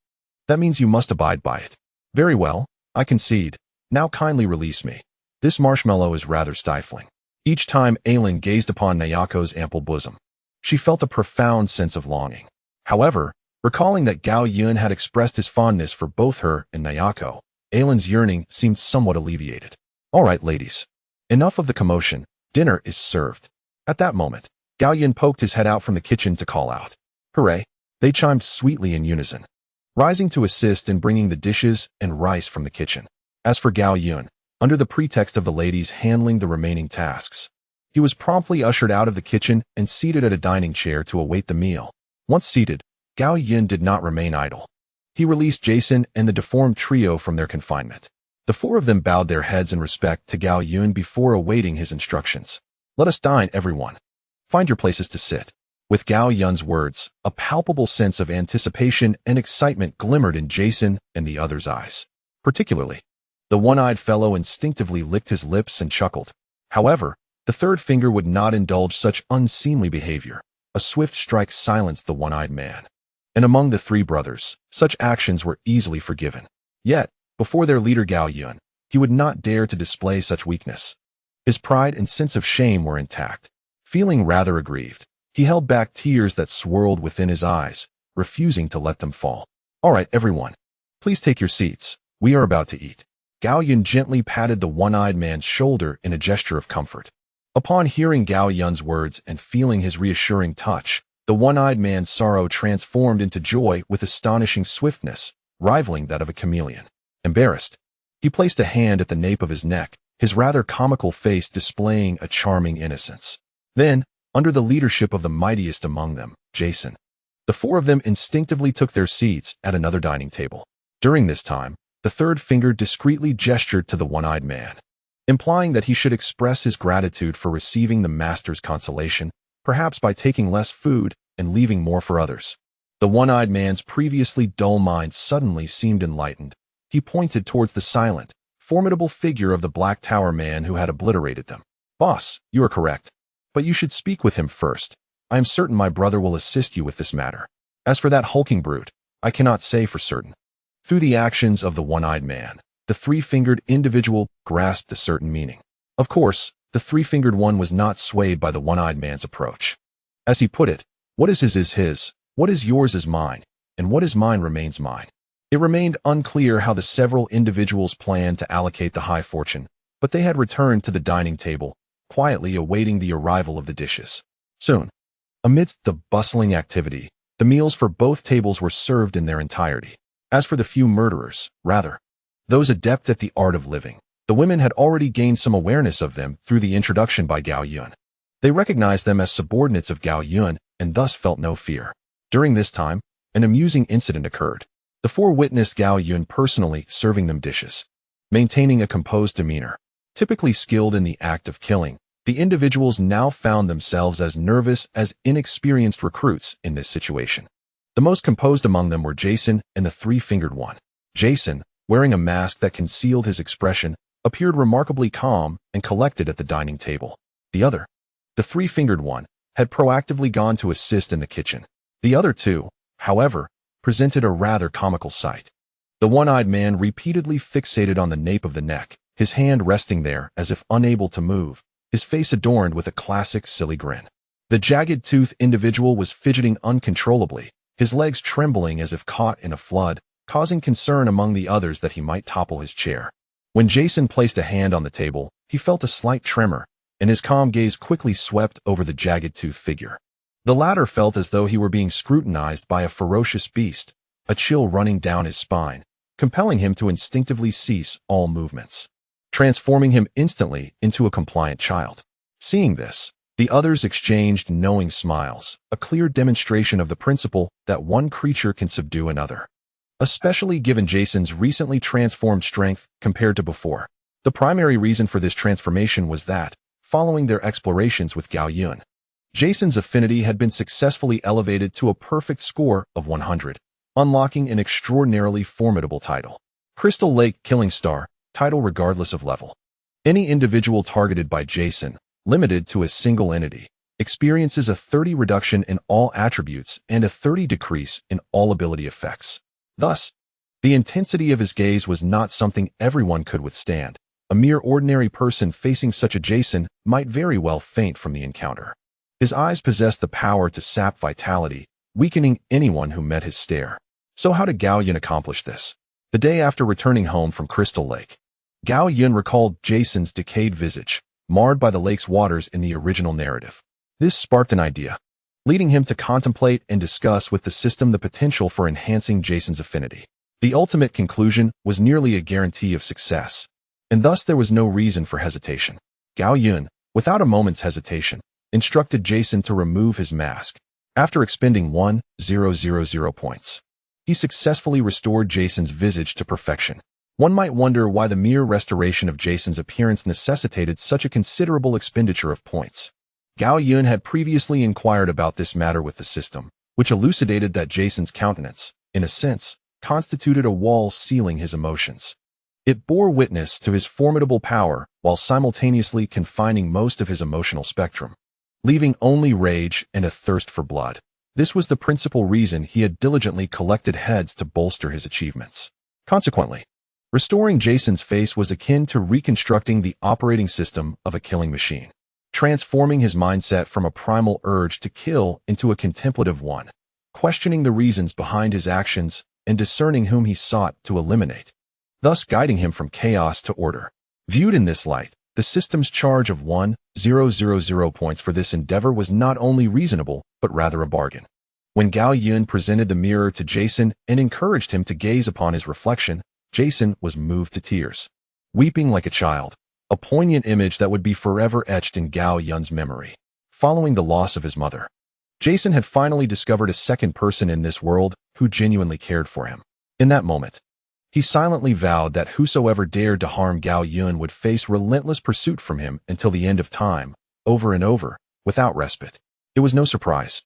That means you must abide by it." "Very well, I concede. Now kindly release me. This marshmallow is rather stifling." Each time Aelin gazed upon Nayako's ample bosom, she felt a profound sense of longing. However, recalling that Gao Yun had expressed his fondness for both her and Nayako, Aelin's yearning seemed somewhat alleviated. "All right, ladies. Enough of the commotion. Dinner is served." At that moment, Gao Yun poked his head out from the kitchen to call out. "Hooray!" They chimed sweetly in unison, rising to assist in bringing the dishes and rice from the kitchen. As for Gao Yun, under the pretext of the ladies handling the remaining tasks, he was promptly ushered out of the kitchen and seated at a dining chair to await the meal. Once seated, Gao Yun did not remain idle. He released Jason and the deformed trio from their confinement. The four of them bowed their heads in respect to Gao Yun before awaiting his instructions. "Let us dine, everyone. Find your places to sit." With Gao Yun's words, a palpable sense of anticipation and excitement glimmered in Jason and the others' eyes. Particularly, the one-eyed fellow instinctively licked his lips and chuckled. However, the third finger would not indulge such unseemly behavior. A swift strike silenced the one-eyed man. And among the three brothers, such actions were easily forgiven. Yet, before their leader Gao Yun, he would not dare to display such weakness. His pride and sense of shame were intact. Feeling rather aggrieved, he held back tears that swirled within his eyes, refusing to let them fall. "All right, everyone. Please take your seats. We are about to eat." Gao Yun gently patted the one-eyed man's shoulder in a gesture of comfort. Upon hearing Gao Yun's words and feeling his reassuring touch, the one-eyed man's sorrow transformed into joy with astonishing swiftness, rivaling that of a chameleon. Embarrassed, he placed a hand at the nape of his neck, his rather comical face displaying a charming innocence. Then, under the leadership of the mightiest among them, Jason, the four of them instinctively took their seats at another dining table. During this time, the third finger discreetly gestured to the one-eyed man, implying that he should express his gratitude for receiving the master's consolation, perhaps by taking less food and leaving more for others. The one-eyed man's previously dull mind suddenly seemed enlightened. He pointed towards the silent, formidable figure of the Black Tower man who had obliterated them. "Boss, you are correct. But you should speak with him first. I am certain my brother will assist you with this matter. As for that hulking brute, I cannot say for certain." Through the actions of the one-eyed man, the three-fingered individual grasped a certain meaning. Of course, the three-fingered one was not swayed by the one-eyed man's approach. As he put it, what is his, what is yours is mine, and what is mine remains mine. It remained unclear how the several individuals planned to allocate the high fortune, but they had returned to the dining table, quietly awaiting the arrival of the dishes. Soon, amidst the bustling activity, the meals for both tables were served in their entirety. As for the few murderers, rather, those adept at the art of living, the women had already gained some awareness of them through the introduction by Gao Yun. They recognized them as subordinates of Gao Yun and thus felt no fear. During this time, an amusing incident occurred. The four witnessed Gao Yun personally serving them dishes. Maintaining a composed demeanor, typically skilled in the act of killing, the individuals now found themselves as nervous as inexperienced recruits in this situation. The most composed among them were Jason and the three-fingered one. Jason, wearing a mask that concealed his expression, appeared remarkably calm and collected at the dining table. The other, the three-fingered one, had proactively gone to assist in the kitchen. The other two, however, presented a rather comical sight. The one-eyed man repeatedly fixated on the nape of the neck, his hand resting there as if unable to move, his face adorned with a classic silly grin. The jagged-toothed individual was fidgeting uncontrollably, his legs trembling as if caught in a flood, causing concern among the others that he might topple his chair. When Jason placed a hand on the table, he felt a slight tremor, and his calm gaze quickly swept over the jagged-toothed figure. The latter felt as though he were being scrutinized by a ferocious beast, a chill running down his spine, compelling him to instinctively cease all movements, transforming him instantly into a compliant child. Seeing this, the others exchanged knowing smiles, a clear demonstration of the principle that one creature can subdue another, especially given Jason's recently transformed strength compared to before. The primary reason for this transformation was that, following their explorations with Gao Yun, Jason's affinity had been successfully elevated to a perfect score of 100, unlocking an extraordinarily formidable title. Crystal Lake Killing Star, title regardless of level. Any individual targeted by Jason, limited to a single entity, experiences a 30 reduction in all attributes and a 30 decrease in all ability effects. Thus, the intensity of his gaze was not something everyone could withstand. A mere ordinary person facing such a Jason might very well faint from the encounter. His eyes possessed the power to sap vitality, weakening anyone who met his stare. So how did Gao Yun accomplish this? The day after returning home from Crystal Lake, Gao Yun recalled Jason's decayed visage, marred by the lake's waters in the original narrative. This sparked an idea, leading him to contemplate and discuss with the system the potential for enhancing Jason's affinity. The ultimate conclusion was nearly a guarantee of success, and thus there was no reason for hesitation. Gao Yun, without a moment's hesitation, instructed Jason to remove his mask. After expending 1,000 points, he successfully restored Jason's visage to perfection. One might wonder why the mere restoration of Jason's appearance necessitated such a considerable expenditure of points. Gao Yun had previously inquired about this matter with the system, which elucidated that Jason's countenance, in a sense, constituted a wall sealing his emotions. It bore witness to his formidable power while simultaneously confining most of his emotional spectrum, leaving only rage and a thirst for blood. This was the principal reason he had diligently collected heads to bolster his achievements. Consequently, restoring Jason's face was akin to reconstructing the operating system of a killing machine, transforming his mindset from a primal urge to kill into a contemplative one, questioning the reasons behind his actions and discerning whom he sought to eliminate, thus guiding him from chaos to order. Viewed in this light, the system's charge of 1,000 points for this endeavor was not only reasonable, but rather a bargain. When Gao Yun presented the mirror to Jason and encouraged him to gaze upon his reflection, Jason was moved to tears, weeping like a child, a poignant image that would be forever etched in Gao Yun's memory. Following the loss of his mother, Jason had finally discovered a second person in this world who genuinely cared for him. In that moment, he silently vowed that whosoever dared to harm Gao Yun would face relentless pursuit from him until the end of time, over and over, without respite. It was no surprise,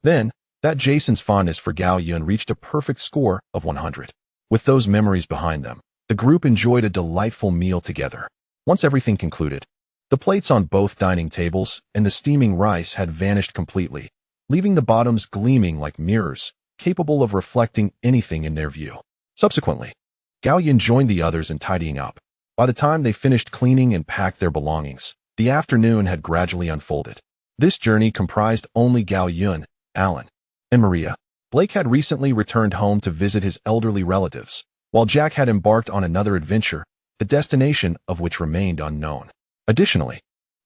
then, that Jason's fondness for Gao Yun reached a perfect score of 100. With those memories behind them, the group enjoyed a delightful meal together. Once everything concluded, the plates on both dining tables and the steaming rice had vanished completely, leaving the bottoms gleaming like mirrors, capable of reflecting anything in their view. Subsequently, Gao Yun joined the others in tidying up. By the time they finished cleaning and packed their belongings, the afternoon had gradually unfolded. This journey comprised only Gao Yun, Alan, and Maria. Blake had recently returned home to visit his elderly relatives, while Jack had embarked on another adventure, the destination of which remained unknown. Additionally,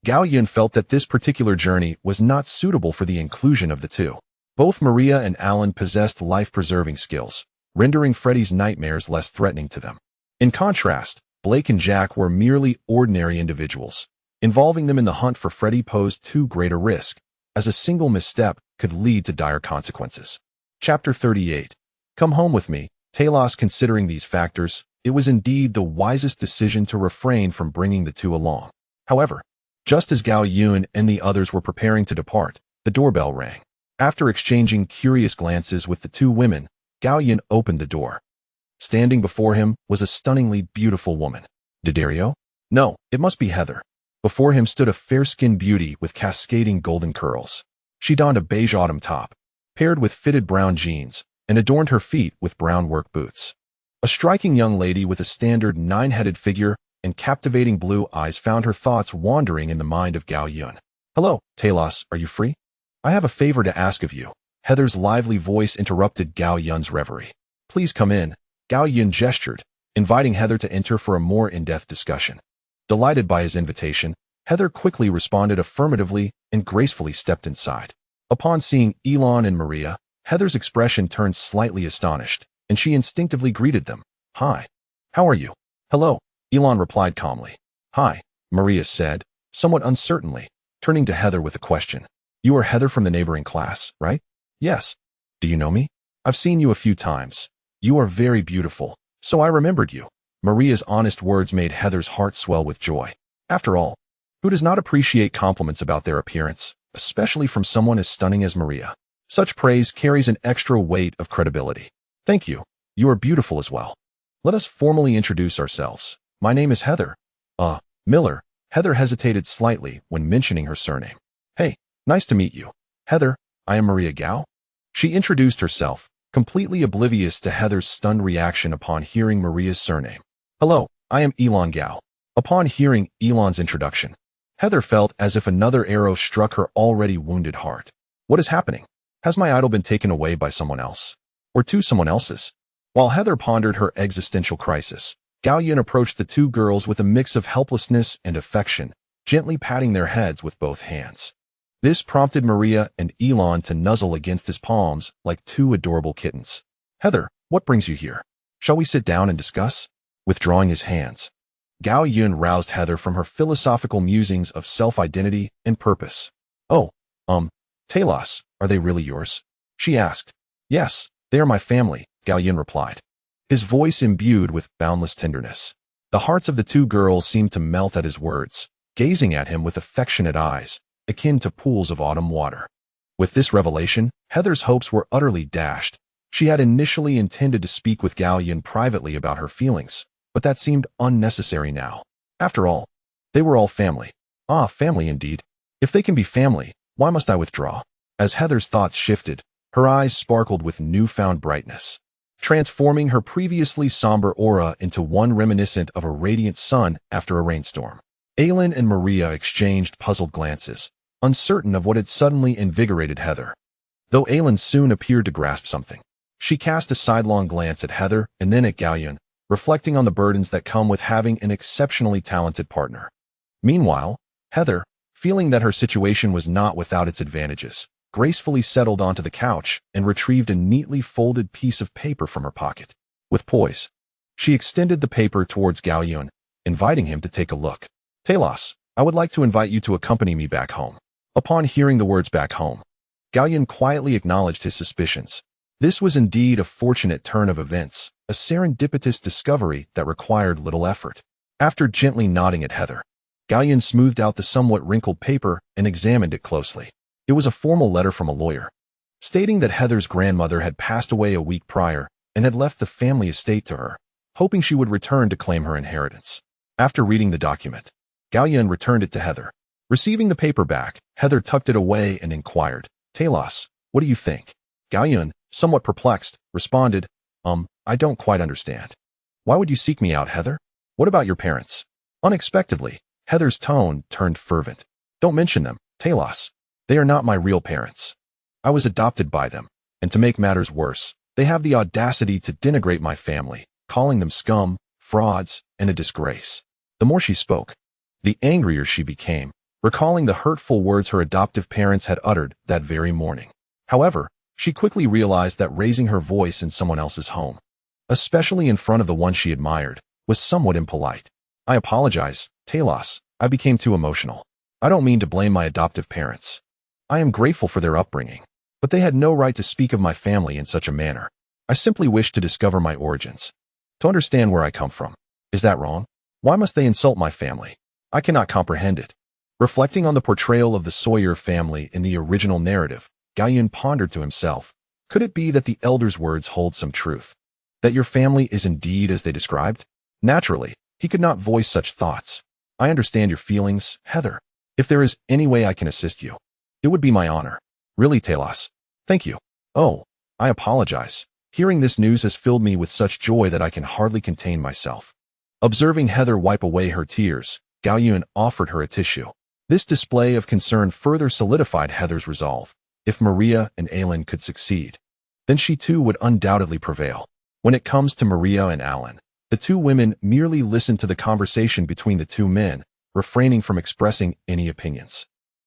Gao Yun felt that this particular journey was not suitable for the inclusion of the two. Both Maria and Alan possessed life-preserving skills, rendering Freddy's nightmares less threatening to them. In contrast, Blake and Jack were merely ordinary individuals. Involving them in the hunt for Freddy posed too great a risk, as a single misstep could lead to dire consequences. Chapter 38. Come home with me. Talos. Considering these factors, it was indeed the wisest decision to refrain from bringing the two along. However, just as Gao Yun and the others were preparing to depart, the doorbell rang. After exchanging curious glances with the two women, Gao Yun opened the door. Standing before him was a stunningly beautiful woman. D'Addario? No, it must be Heather. Before him stood a fair-skinned beauty with cascading golden curls. She donned a beige autumn top, paired with fitted brown jeans, and adorned her feet with brown work boots. A striking young lady with a standard nine-headed figure and captivating blue eyes found her thoughts wandering in the mind of Gao Yun. "Hello, Talos, are you free? I have a favor to ask of you." Heather's lively voice interrupted Gao Yun's reverie. "Please come in." Gao Yun gestured, inviting Heather to enter for a more in-depth discussion. Delighted by his invitation, Heather quickly responded affirmatively and gracefully stepped inside. Upon seeing Elon and Maria, Heather's expression turned slightly astonished, and she instinctively greeted them. "Hi. How are you?" "Hello," Elon replied calmly. "Hi," Maria said, somewhat uncertainly, turning to Heather with a question. "You are Heather from the neighboring class, right?" "Yes." "Do you know me?" "I've seen you a few times. You are very beautiful, so I remembered you." Maria's honest words made Heather's heart swell with joy. After all, who does not appreciate compliments about their appearance, especially from someone as stunning as Maria? Such praise carries an extra weight of credibility. "Thank you. You are beautiful as well. Let us formally introduce ourselves. My name is Heather." Miller." Heather hesitated slightly when mentioning her surname. "Hey, nice to meet you. Heather, I am Maria Gao." She introduced herself, completely oblivious to Heather's stunned reaction upon hearing Maria's surname. "Hello, I am Elon Gao." Upon hearing Elon's introduction, Heather felt as if another arrow struck her already wounded heart. What is happening? Has my idol been taken away by someone else? Or to someone else's? While Heather pondered her existential crisis, Gao Yun approached the two girls with a mix of helplessness and affection, gently patting their heads with both hands. This prompted Maria and Elon to nuzzle against his palms like two adorable kittens. "Heather, what brings you here? Shall we sit down and discuss?" Withdrawing his hands, Gao Yun roused Heather from her philosophical musings of self-identity and purpose. "Oh, Talos, are they really yours?" she asked. "Yes, they are my family," Gao Yun replied, his voice imbued with boundless tenderness. The hearts of the two girls seemed to melt at his words, gazing at him with affectionate eyes, akin to pools of autumn water. With this revelation, Heather's hopes were utterly dashed. She had initially intended to speak with Gao Yun privately about her feelings, but that seemed unnecessary now. After all, they were all family. Family indeed. If they can be family, why must I withdraw? As Heather's thoughts shifted, her eyes sparkled with newfound brightness, transforming her previously somber aura into one reminiscent of a radiant sun after a rainstorm. Aylin and Maria exchanged puzzled glances, uncertain of what had suddenly invigorated Heather. Though Aylin soon appeared to grasp something, she cast a sidelong glance at Heather and then at Gao Yun, reflecting on the burdens that come with having an exceptionally talented partner. Meanwhile, Heather, feeling that her situation was not without its advantages, gracefully settled onto the couch and retrieved a neatly folded piece of paper from her pocket. With poise, she extended the paper towards Gao Yun, inviting him to take a look. "Talos, I would like to invite you to accompany me back home." Upon hearing the words "back home," Gao Yun quietly acknowledged his suspicions. This was indeed a fortunate turn of events, a serendipitous discovery that required little effort. After gently nodding at Heather, Gao Yun smoothed out the somewhat wrinkled paper and examined it closely. It was a formal letter from a lawyer, stating that Heather's grandmother had passed away a week prior and had left the family estate to her, hoping she would return to claim her inheritance. After reading the document, Gao Yun returned it to Heather. Receiving the paper back, Heather tucked it away and inquired, "Talos, what do you think?" Gao Yun, somewhat perplexed, responded, I don't quite understand. Why would you seek me out, Heather? What about your parents?" Unexpectedly, Heather's tone turned fervent. "Don't mention them, Talos. They are not my real parents. I was adopted by them, and to make matters worse, they have the audacity to denigrate my family, calling them scum, frauds, and a disgrace." The more she spoke, the angrier she became, recalling the hurtful words her adoptive parents had uttered that very morning. However, she quickly realized that raising her voice in someone else's home, especially in front of the one she admired, was somewhat impolite. "I apologize, Talos. I became too emotional. I don't mean to blame my adoptive parents. I am grateful for their upbringing, but they had no right to speak of my family in such a manner. I simply wish to discover my origins, to understand where I come from. Is that wrong? Why must they insult my family? I cannot comprehend it." Reflecting on the portrayal of the Sawyer family in the original narrative, Gao Yun pondered to himself, could it be that the elder's words hold some truth? That your family is indeed as they described? Naturally, he could not voice such thoughts. "I understand your feelings, Heather. If there is any way I can assist you, it would be my honor. Really, Talos. Thank you." Oh, I apologize. Hearing this news has filled me with such joy that I can hardly contain myself. Observing Heather wipe away her tears, Gao Yun offered her a tissue. This display of concern further solidified Heather's resolve. If Maria and Alan could succeed, then she too would undoubtedly prevail. When it comes to Maria and Alan, the two women merely listened to the conversation between the two men, refraining from expressing any opinions.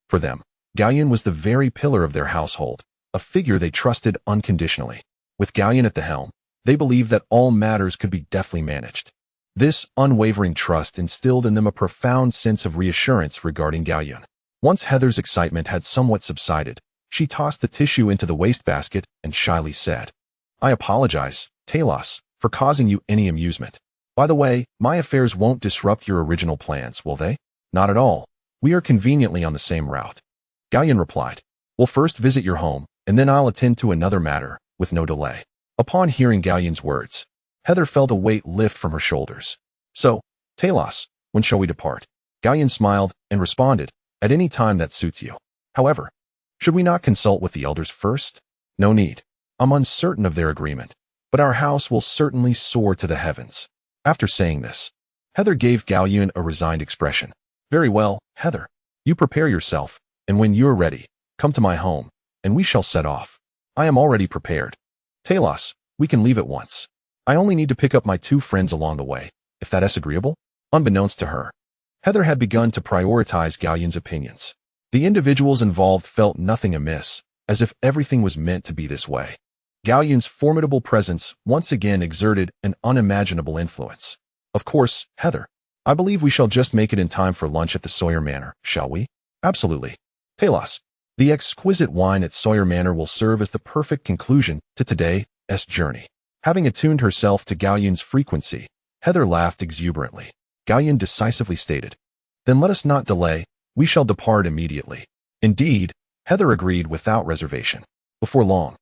For them, Gao Yun was the very pillar of their household, a figure they trusted unconditionally. With Gao Yun at the helm, they believed that all matters could be deftly managed. This unwavering trust instilled in them a profound sense of reassurance regarding Gao Yun. Once Heather's excitement had somewhat subsided, she tossed the tissue into the wastebasket and shyly said, "I apologize, Talos, for causing you any amusement. By the way, my affairs won't disrupt your original plans, will they?" "Not at all. We are conveniently on the same route." Gao Yun replied, "We'll first visit your home, and then I'll attend to another matter, with no delay." Upon hearing Gao Yun's words, Heather felt a weight lift from her shoulders. "So, Talos, when shall we depart?" Gao Yun smiled and responded, "At any time that suits you. However, should we not consult with the elders first?" "No need. I'm uncertain of their agreement, but our house will certainly soar to the heavens." After saying this, Heather gave Gao Yun a resigned expression. "Very well, Heather. You prepare yourself, and when you're ready, come to my home, and we shall set off. I am already prepared. Talos, we can leave at once. I only need to pick up my two friends along the way, if that is agreeable." Unbeknownst to her, Heather had begun to prioritize Gao Yun's opinions. The individuals involved felt nothing amiss, as if everything was meant to be this way. Gao Yun's formidable presence once again exerted an unimaginable influence. "Of course, Heather. I believe we shall just make it in time for lunch at the Sawyer Manor, shall we?" "Absolutely. Talos, the exquisite wine at Sawyer Manor will serve as the perfect conclusion to today's journey." Having attuned herself to Gao Yun's frequency, Heather laughed exuberantly. Gao Yun decisively stated, "Then let us not delay, we shall depart immediately." Indeed, Heather agreed without reservation. Before long,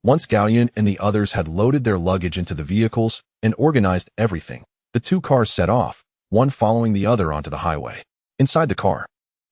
once Gao Yun and the others had loaded their luggage into the vehicles and organized everything, the two cars set off, one following the other onto the highway. Inside the car,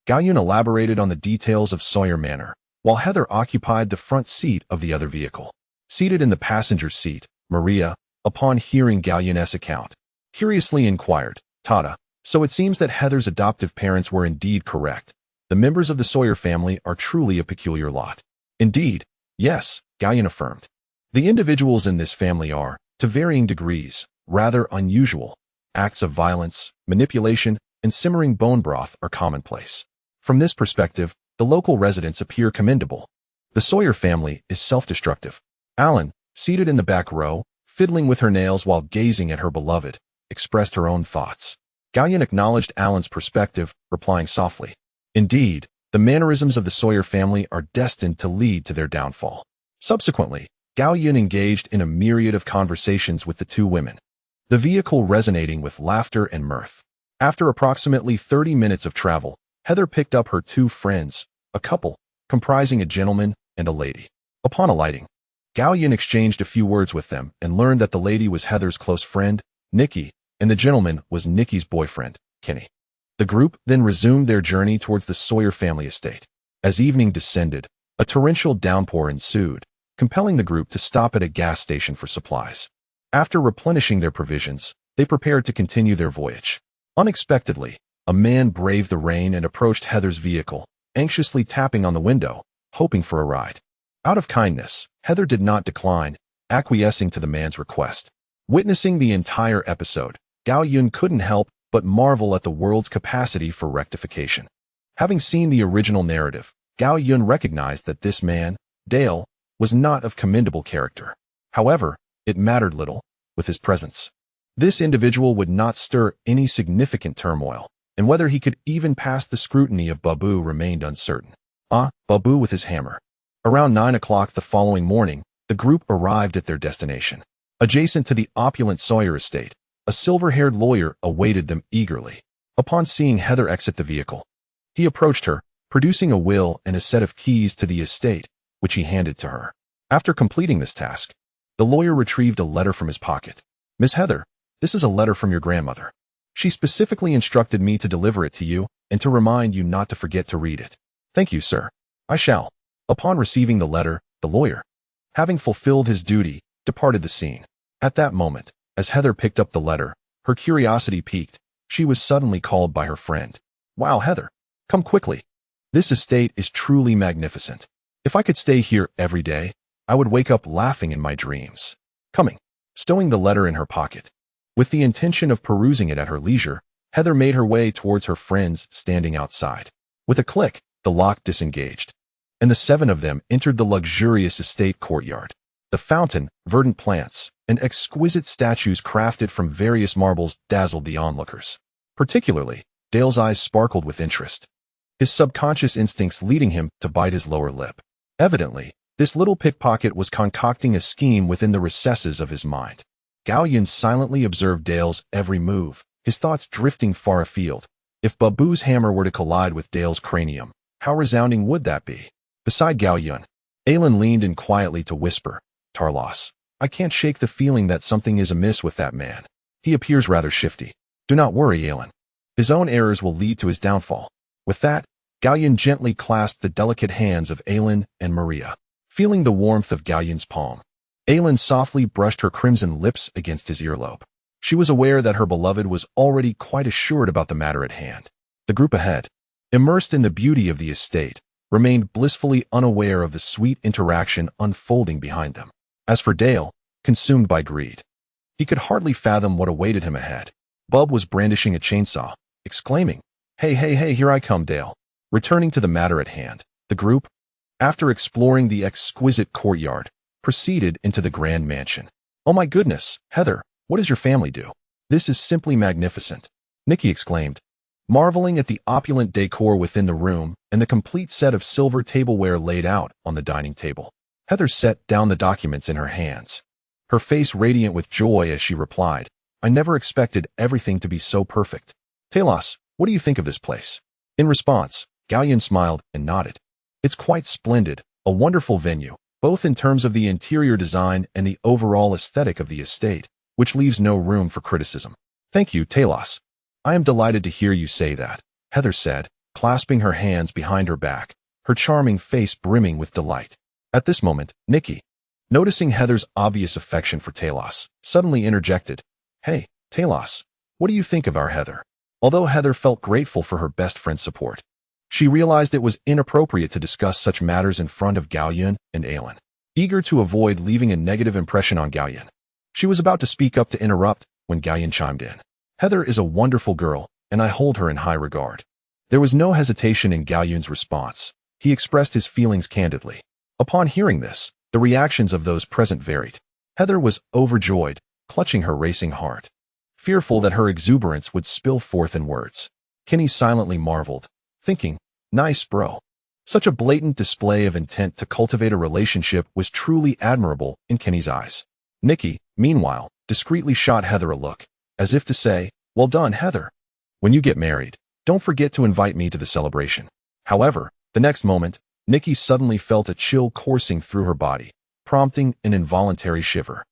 Gao Yun elaborated on the details of Sawyer Manor, while Heather occupied the front seat of the other vehicle. Seated in the passenger seat, Maria, upon hearing Gao Yun's account, curiously inquired, "Tata, so it seems that Heather's adoptive parents were indeed correct. The members of the Sawyer family are truly a peculiar lot." "Indeed, yes," Gao Yun affirmed. "The individuals in this family are, to varying degrees, rather unusual. Acts of violence, manipulation, and simmering bone broth are commonplace. From this perspective, the local residents appear commendable. The Sawyer family is self-destructive." Alan, seated in the back row, fiddling with her nails while gazing at her beloved, expressed her own thoughts. Gao Yun acknowledged Alan's perspective, replying softly, "Indeed, the mannerisms of the Sawyer family are destined to lead to their downfall." Subsequently, Gao Yun engaged in a myriad of conversations with the two women, the vehicle resonating with laughter and mirth. After approximately 30 minutes of travel, Heather picked up her two friends, a couple, comprising a gentleman and a lady. Upon alighting, Gao Yun exchanged a few words with them and learned that the lady was Heather's close friend, Nikki, and the gentleman was Nikki's boyfriend, Kenny. The group then resumed their journey towards the Sawyer family estate. As evening descended, a torrential downpour ensued, compelling the group to stop at a gas station for supplies. After replenishing their provisions, they prepared to continue their voyage. Unexpectedly, a man braved the rain and approached Heather's vehicle, anxiously tapping on the window, hoping for a ride. Out of kindness, Heather did not decline, acquiescing to the man's request. Witnessing the entire episode, Gao Yun couldn't help but marvel at the world's capacity for rectification. Having seen the original narrative, Gao Yun recognized that this man, Dale, was not of commendable character. However, it mattered little, with his presence. This individual would not stir any significant turmoil, and whether he could even pass the scrutiny of Babu remained uncertain. Babu with his hammer. Around 9 o'clock the following morning, the group arrived at their destination. Adjacent to the opulent Sawyer estate, a silver-haired lawyer awaited them eagerly. Upon seeing Heather exit the vehicle, he approached her, producing a will and a set of keys to the estate, which he handed to her. After completing this task, the lawyer retrieved a letter from his pocket. "Miss Heather, this is a letter from your grandmother. She specifically instructed me to deliver it to you and to remind you not to forget to read it." "Thank you, sir. I shall." Upon receiving the letter, the lawyer, having fulfilled his duty, departed the scene. At that moment, as Heather picked up the letter, her curiosity piqued. She was suddenly called by her friend. "Wow, Heather, come quickly. This estate is truly magnificent. If I could stay here every day, I would wake up laughing in my dreams." Coming, stowing the letter in her pocket. With the intention of perusing it at her leisure, Heather made her way towards her friends standing outside. With a click, the lock disengaged, and the 7 of them entered the luxurious estate courtyard. The fountain, verdant plants, and exquisite statues crafted from various marbles dazzled the onlookers. Particularly, Dale's eyes sparkled with interest, his subconscious instincts leading him to bite his lower lip. Evidently, this little pickpocket was concocting a scheme within the recesses of his mind. Gao Yun silently observed Dale's every move, his thoughts drifting far afield. If Babu's hammer were to collide with Dale's cranium, how resounding would that be? Beside Gao Yun, Alan leaned in quietly to whisper, "Tarlos, I can't shake the feeling that something is amiss with that man. He appears rather shifty." "Do not worry, Alan. His own errors will lead to his downfall." With that, Gao Yun gently clasped the delicate hands of Alan and Maria. Feeling the warmth of Gao Yun's palm, Alan softly brushed her crimson lips against his earlobe. She was aware that her beloved was already quite assured about the matter at hand. The group ahead, immersed in the beauty of the estate, remained blissfully unaware of the sweet interaction unfolding behind them. As for Dale, consumed by greed, he could hardly fathom what awaited him ahead. Bub was brandishing a chainsaw, exclaiming, Hey, here I come, Dale." Returning to the matter at hand, the group, after exploring the exquisite courtyard, proceeded into the grand mansion. "Oh my goodness, Heather, what does your family do? This is simply magnificent," Nikki exclaimed, marveling at the opulent decor within the room and the complete set of silver tableware laid out on the dining table. Heather set down the documents in her hands, her face radiant with joy as she replied, "I never expected everything to be so perfect. Talos, what do you think of this place?" In response, Gao Yun smiled and nodded. "It's quite splendid, a wonderful venue, both in terms of the interior design and the overall aesthetic of the estate, which leaves no room for criticism." "Thank you, Talos. I am delighted to hear you say that," Heather said, clasping her hands behind her back, her charming face brimming with delight. At this moment, Nikki, noticing Heather's obvious affection for Talos, suddenly interjected, "Hey, Talos, what do you think of our Heather?" Although Heather felt grateful for her best friend's support, she realized it was inappropriate to discuss such matters in front of Gao Yun and Alan. Eager to avoid leaving a negative impression on Gao Yun, she was about to speak up to interrupt when Gao Yun chimed in. "Heather is a wonderful girl, and I hold her in high regard." There was no hesitation in Gao Yun's response. He expressed his feelings candidly. Upon hearing this, the reactions of those present varied. Heather was overjoyed, clutching her racing heart, fearful that her exuberance would spill forth in words. Kenny silently marveled, thinking, "Nice, bro." Such a blatant display of intent to cultivate a relationship was truly admirable in Kenny's eyes. Nikki, meanwhile, discreetly shot Heather a look, as if to say, "Well done, Heather. When you get married, don't forget to invite me to the celebration." However, the next moment, Nikki suddenly felt a chill coursing through her body, prompting an involuntary shiver.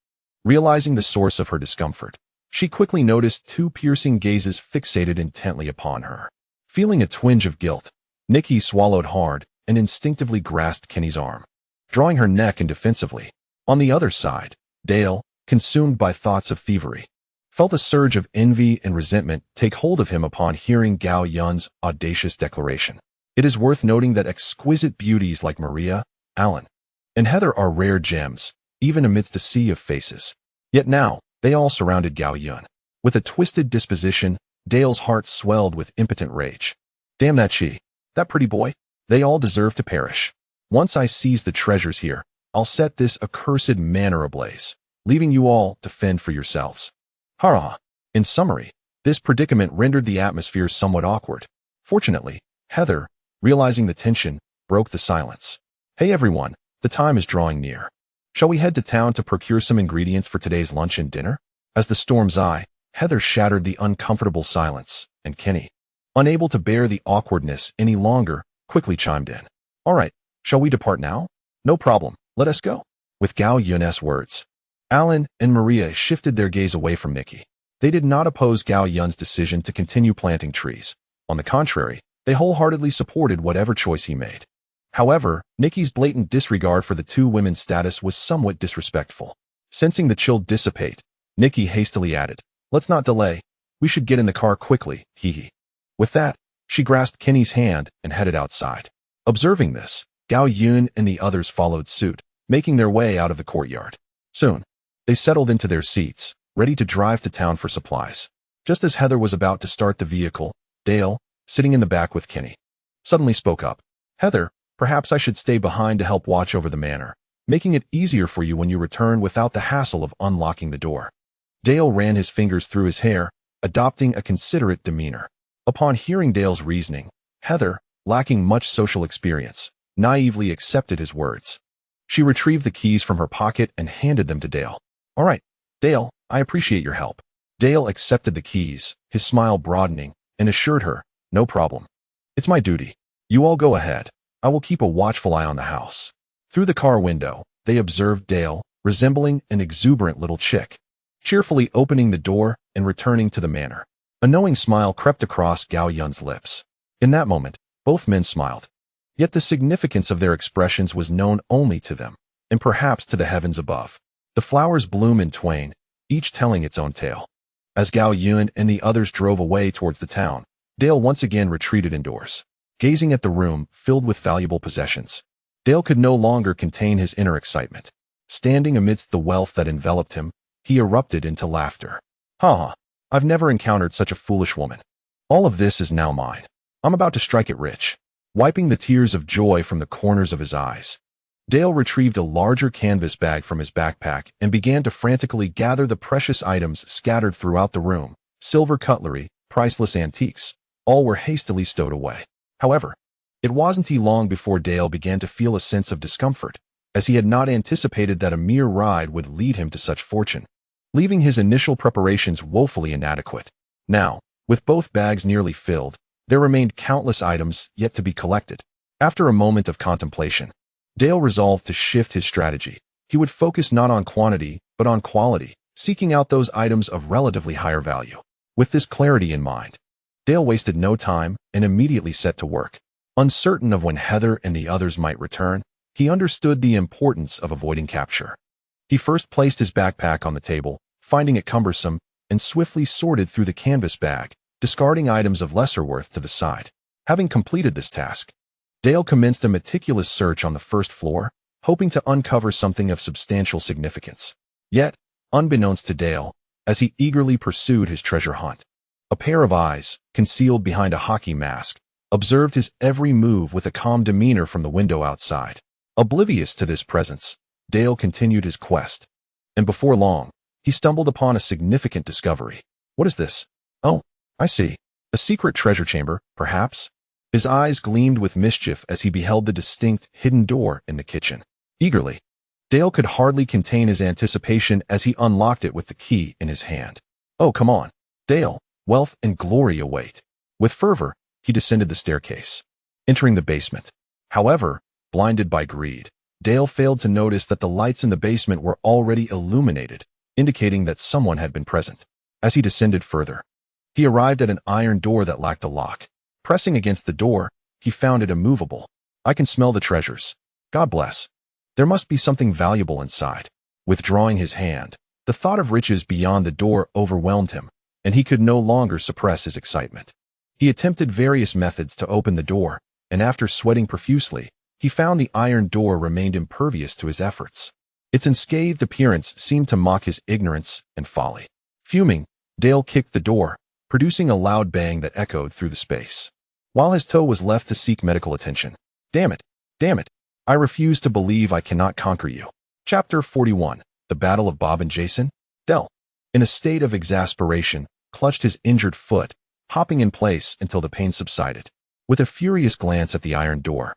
Realizing the source of her discomfort, she quickly noticed 2 piercing gazes fixated intently upon her. Feeling a twinge of guilt, Nikki swallowed hard and instinctively grasped Kenny's arm, drawing her neck in defensively. On the other side, Dale, consumed by thoughts of thievery, felt a surge of envy and resentment take hold of him upon hearing Gao Yun's audacious declaration. It is worth noting that exquisite beauties like Maria, Alan, and Heather are rare gems, even amidst a sea of faces. Yet now, they all surrounded Gao Yun. With a twisted disposition, Dale's heart swelled with impotent rage. Damn that pretty boy. They all deserve to perish. Once I seize the treasures here, I'll set this accursed manor ablaze, leaving you all to fend for yourselves. Hara. In summary, this predicament rendered the atmosphere somewhat awkward. Fortunately, Heather, realizing the tension, broke the silence. "Hey everyone, the time is drawing near. Shall we head to town to procure some ingredients for today's lunch and dinner?" As the storm's eye, Heather shattered the uncomfortable silence, and Kenny, unable to bear the awkwardness any longer, quickly chimed in. "All right, shall we depart now?" "No problem, let us go." With Gao Yun's words, Alan and Maria shifted their gaze away from Nikki. They did not oppose Gao Yun's decision to continue planting trees. On the contrary, they wholeheartedly supported whatever choice he made. However, Nikki's blatant disregard for the two women's status was somewhat disrespectful. Sensing the chill dissipate, Nikki hastily added, "Let's not delay. We should get in the car quickly, hee." With that, she grasped Kenny's hand and headed outside. Observing this, Gao Yun and the others followed suit, making their way out of the courtyard. Soon, they settled into their seats, ready to drive to town for supplies. Just as Heather was about to start the vehicle, Dale, sitting in the back with Kenny, suddenly spoke up. "Heather, perhaps I should stay behind to help watch over the manor, making it easier for you when you return without the hassle of unlocking the door." Dale ran his fingers through his hair, adopting a considerate demeanor. Upon hearing Dale's reasoning, Heather, lacking much social experience, naively accepted his words. She retrieved the keys from her pocket and handed them to Dale. "All right, Dale, I appreciate your help." Dale accepted the keys, his smile broadening, and assured her, "No problem. It's my duty. You all go ahead. I will keep a watchful eye on the house." Through the car window, they observed Dale, resembling an exuberant little chick, cheerfully opening the door and returning to the manor. A knowing smile crept across Gao Yun's lips. In that moment, both men smiled. Yet the significance of their expressions was known only to them, and perhaps to the heavens above. The flowers bloom in twain, each telling its own tale. As Gao Yun and the others drove away towards the town, Dale once again retreated indoors. Gazing at the room filled with valuable possessions, Dale could no longer contain his inner excitement. Standing amidst the wealth that enveloped him, he erupted into laughter. "Ha! I've never encountered such a foolish woman. All of this is now mine. I'm about to strike it rich." Wiping the tears of joy from the corners of his eyes, Dale retrieved a larger canvas bag from his backpack and began to frantically gather the precious items scattered throughout the room. Silver cutlery, priceless antiques, all were hastily stowed away. However, it wasn't long before Dale began to feel a sense of discomfort, as he had not anticipated that a mere ride would lead him to such fortune, leaving his initial preparations woefully inadequate. Now, with both bags nearly filled, there remained countless items yet to be collected. After a moment of contemplation, Dale resolved to shift his strategy. He would focus not on quantity, but on quality, seeking out those items of relatively higher value. With this clarity in mind, Dale wasted no time and immediately set to work. Uncertain of when Heather and the others might return, he understood the importance of avoiding capture. He first placed his backpack on the table, finding it cumbersome, and swiftly sorted through the canvas bag, discarding items of lesser worth to the side. Having completed this task, Dale commenced a meticulous search on the first floor, hoping to uncover something of substantial significance. Yet, unbeknownst to Dale, as he eagerly pursued his treasure hunt, a pair of eyes, concealed behind a hockey mask, observed his every move with a calm demeanor from the window outside. Oblivious to this presence, Dale continued his quest, and before long, he stumbled upon a significant discovery. "What is this? Oh, I see. A secret treasure chamber, perhaps?" His eyes gleamed with mischief as he beheld the distinct, hidden door in the kitchen. Eagerly, Dale could hardly contain his anticipation as he unlocked it with the key in his hand. "Oh, come on, Dale, wealth and glory await." With fervor, he descended the staircase, entering the basement. However, blinded by greed, Dale failed to notice that the lights in the basement were already illuminated, indicating that someone had been present. As he descended further, he arrived at an iron door that lacked a lock. Pressing against the door, he found it immovable. "I can smell the treasures. God bless. There must be something valuable inside." Withdrawing his hand, the thought of riches beyond the door overwhelmed him, and he could no longer suppress his excitement. He attempted various methods to open the door, and after sweating profusely, he found the iron door remained impervious to his efforts. Its unscathed appearance seemed to mock his ignorance and folly. Fuming, Dale kicked the door, producing a loud bang that echoed through the space, while his toe was left to seek medical attention. Damn it! Damn it! I refuse to believe I cannot conquer you." Chapter 41. The Battle of Bob and Jason. Dale, in a state of exasperation, clutched his injured foot, hopping in place until the pain subsided. With a furious glance at the iron door,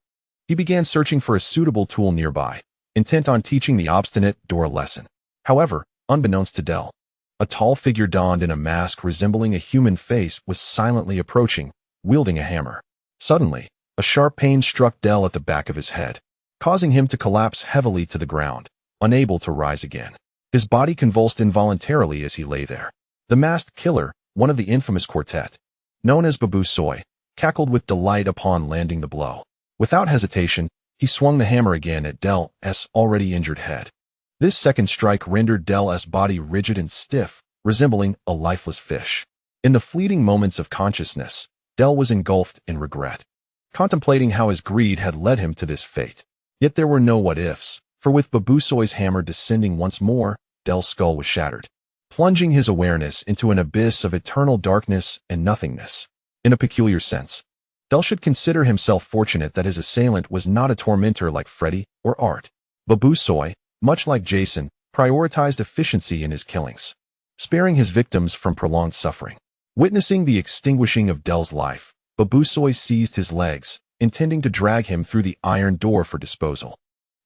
he began searching for a suitable tool nearby, intent on teaching the obstinate door a lesson. However, unbeknownst to Dale, a tall figure donned in a mask resembling a human face was silently approaching, wielding a hammer. Suddenly, a sharp pain struck Dale at the back of his head, causing him to collapse heavily to the ground, unable to rise again. His body convulsed involuntarily as he lay there. The masked killer, one of the infamous quartet, known as Babu Soy, cackled with delight upon landing the blow. Without hesitation, He swung the hammer again at Dell's already injured head. This second strike rendered Dell's body rigid and stiff, resembling a lifeless fish. In the fleeting moments of consciousness, Dell was engulfed in regret, contemplating how his greed had led him to this fate. Yet there were no what-ifs, for with Babusoy's hammer descending once more, Dell's skull was shattered, plunging his awareness into an abyss of eternal darkness and nothingness. In a peculiar sense, Dell should consider himself fortunate that his assailant was not a tormentor like Freddy or Art. Babusoy, much like Jason, prioritized efficiency in his killings, sparing his victims from prolonged suffering. Witnessing the extinguishing of Dell's life, Babusoy seized his legs, intending to drag him through the iron door for disposal.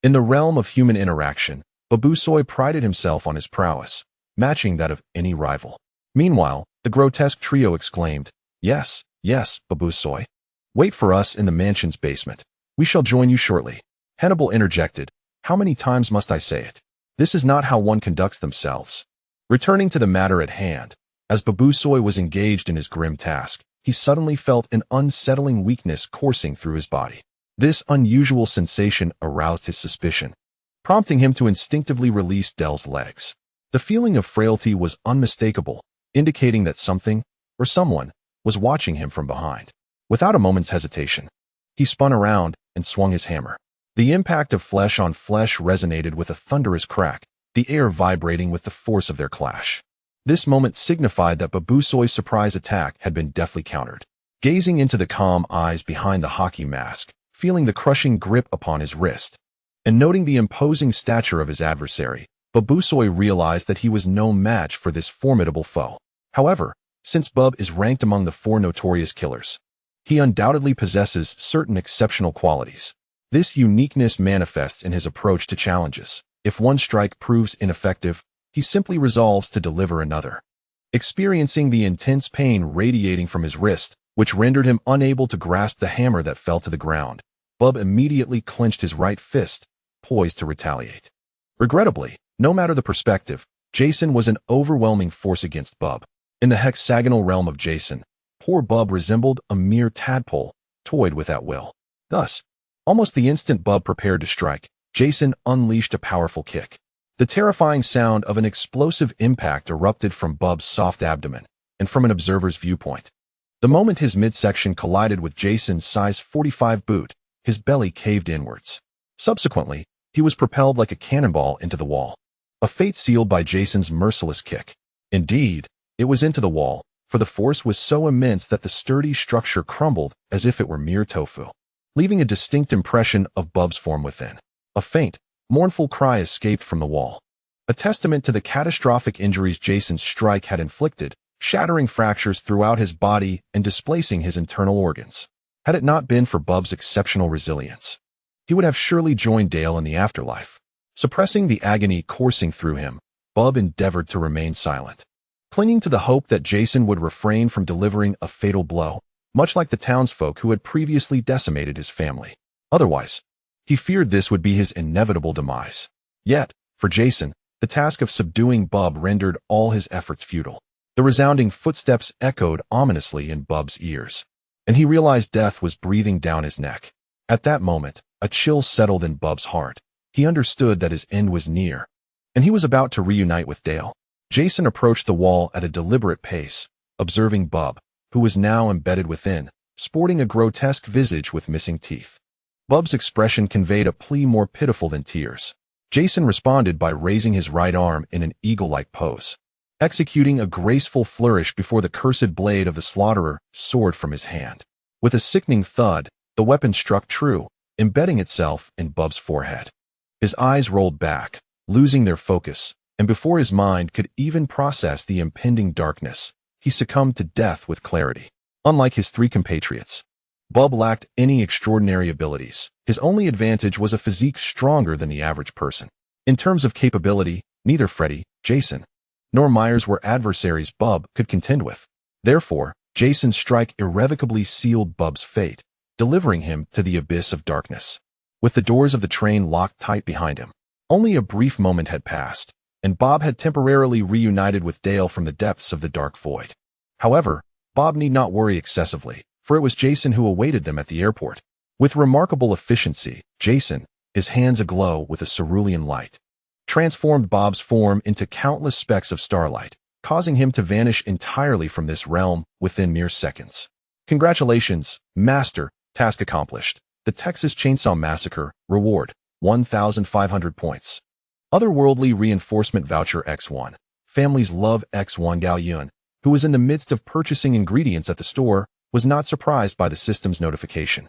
In the realm of human interaction, Babusoy prided himself on his prowess, matching that of any rival. Meanwhile, the grotesque trio exclaimed, "Yes, yes, Babusoy. Wait for us in the mansion's basement. We shall join you shortly." Hannibal interjected, "How many times must I say it? This is not how one conducts themselves." Returning to the matter at hand, as Babusoy was engaged in his grim task, he suddenly felt an unsettling weakness coursing through his body. This unusual sensation aroused his suspicion, prompting him to instinctively release Dell's legs. The feeling of frailty was unmistakable, indicating that something, or someone, was watching him from behind. Without a moment's hesitation, he spun around and swung his hammer. The impact of flesh on flesh resonated with a thunderous crack, the air vibrating with the force of their clash. This moment signified that Babusoy's surprise attack had been deftly countered. Gazing into the calm eyes behind the hockey mask, feeling the crushing grip upon his wrist, and noting the imposing stature of his adversary, Babusoy realized that he was no match for this formidable foe. However, since Bub is ranked among the 4 notorious killers, he undoubtedly possesses certain exceptional qualities. This uniqueness manifests in his approach to challenges. If one strike proves ineffective, he simply resolves to deliver another. Experiencing the intense pain radiating from his wrist, which rendered him unable to grasp the hammer that fell to the ground, Bub immediately clenched his right fist, poised to retaliate. Regrettably, no matter the perspective, Jason was an overwhelming force against Bub. In the hexagonal realm of Jason, poor Bub resembled a mere tadpole, toyed with at will. Thus, almost the instant Bub prepared to strike, Jason unleashed a powerful kick. The terrifying sound of an explosive impact erupted from Bub's soft abdomen, and from an observer's viewpoint. The moment his midsection collided with Jason's size 45 boot, his belly caved inwards. Subsequently, he was propelled like a cannonball into the wall. A fate sealed by Jason's merciless kick. Indeed, it was into the wall, for the force was so immense that the sturdy structure crumbled as if it were mere tofu, leaving a distinct impression of Bub's form within. A faint, mournful cry escaped from the wall, a testament to the catastrophic injuries Jason's strike had inflicted, shattering fractures throughout his body and displacing his internal organs. Had it not been for Bub's exceptional resilience, he would have surely joined Dale in the afterlife. Suppressing the agony coursing through him, Bub endeavored to remain silent, clinging to the hope that Jason would refrain from delivering a fatal blow, much like the townsfolk who had previously decimated his family. Otherwise, he feared this would be his inevitable demise. Yet, for Jason, the task of subduing Bub rendered all his efforts futile. The resounding footsteps echoed ominously in Bub's ears, and he realized death was breathing down his neck. At that moment, a chill settled in Bub's heart. He understood that his end was near, and he was about to reunite with Dale. Jason approached the wall at a deliberate pace, observing Bub, who was now embedded within, sporting a grotesque visage with missing teeth. Bub's expression conveyed a plea more pitiful than tears. Jason responded by raising his right arm in an eagle-like pose, executing a graceful flourish before the cursed blade of the slaughterer soared from his hand. With a sickening thud, the weapon struck true, embedding itself in Bub's forehead. His eyes rolled back, losing their focus, and before his mind could even process the impending darkness, he succumbed to death with clarity. Unlike his 3 compatriots, Bub lacked any extraordinary abilities. His only advantage was a physique stronger than the average person. In terms of capability, neither Freddy, Jason, nor Myers were adversaries Bub could contend with. Therefore, Jason's strike irrevocably sealed Bub's fate, delivering him to the abyss of darkness. With the doors of the train locked tight behind him, only a brief moment had passed, and Bob had temporarily reunited with Dale from the depths of the dark void. However, Bob need not worry excessively, for it was Jason who awaited them at the airport. With remarkable efficiency, Jason, his hands aglow with a cerulean light, transformed Bob's form into countless specks of starlight, causing him to vanish entirely from this realm within mere seconds. Congratulations, Master, task accomplished. The Texas Chainsaw Massacre, reward, 1,500 points. Otherworldly reinforcement voucher X1. Families love X1. Gao Yun, who was in the midst of purchasing ingredients at the store, was not surprised by the system's notification,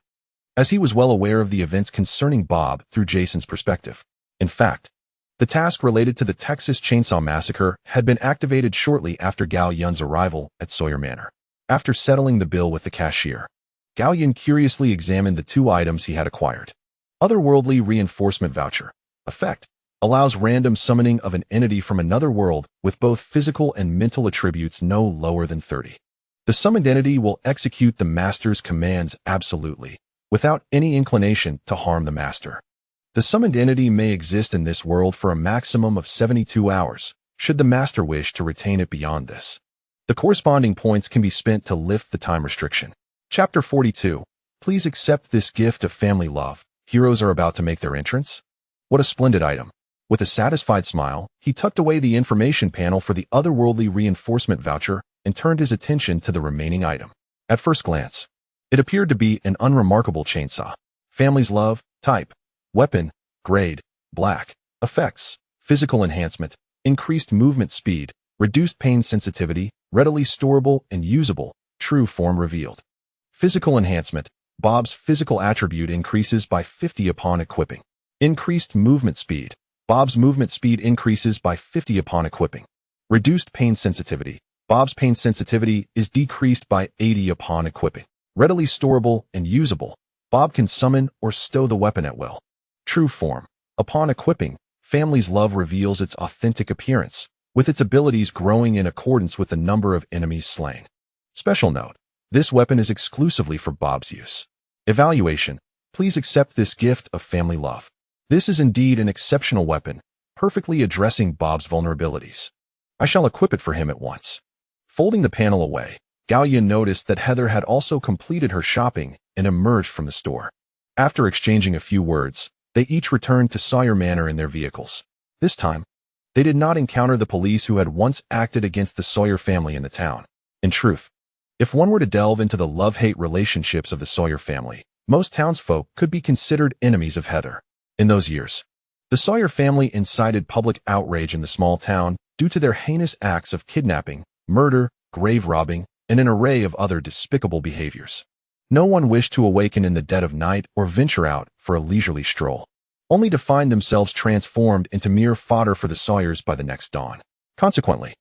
as he was well aware of the events concerning Bob through Jason's perspective. In fact, the task related to the Texas Chainsaw Massacre had been activated shortly after Gao Yun's arrival at Sawyer Manor. After settling the bill with the cashier, Gao Yun curiously examined the two items he had acquired. Otherworldly reinforcement voucher. Effect. Allows random summoning of an entity from another world with both physical and mental attributes no lower than 30. The summoned entity will execute the master's commands absolutely, without any inclination to harm the master. The summoned entity may exist in this world for a maximum of 72 hours, should the master wish to retain it beyond this. The corresponding points can be spent to lift the time restriction. Chapter 42. Please accept this gift of family love. Heroes are about to make their entrance? What a splendid item. With a satisfied smile, he tucked away the information panel for the otherworldly reinforcement voucher and turned his attention to the remaining item. At first glance, it appeared to be an unremarkable chainsaw. Families love, type, weapon, grade, black, effects, physical enhancement, increased movement speed, reduced pain sensitivity, readily storable and usable, true form revealed. Physical enhancement, Bob's physical attribute increases by 50 upon equipping. Increased movement speed, Bob's movement speed increases by 50 upon equipping. Reduced pain sensitivity, Bob's pain sensitivity is decreased by 80 upon equipping. Readily storable and usable, Bob can summon or stow the weapon at will. True form, upon equipping, Family's Love reveals its authentic appearance, with its abilities growing in accordance with the number of enemies slain. Special note, this weapon is exclusively for Bob's use. Evaluation, please accept this gift of family love. This is indeed an exceptional weapon, perfectly addressing Bob's vulnerabilities. I shall equip it for him at once. Folding the panel away, Gao Yun noticed that Heather had also completed her shopping and emerged from the store. After exchanging a few words, they each returned to Sawyer Manor in their vehicles. This time, they did not encounter the police who had once acted against the Sawyer family in the town. In truth, if one were to delve into the love-hate relationships of the Sawyer family, most townsfolk could be considered enemies of Heather. In those years, the Sawyer family incited public outrage in the small town due to their heinous acts of kidnapping, murder, grave robbing, and an array of other despicable behaviors. No one wished to awaken in the dead of night or venture out for a leisurely stroll, only to find themselves transformed into mere fodder for the Sawyers by the next dawn. Consequently,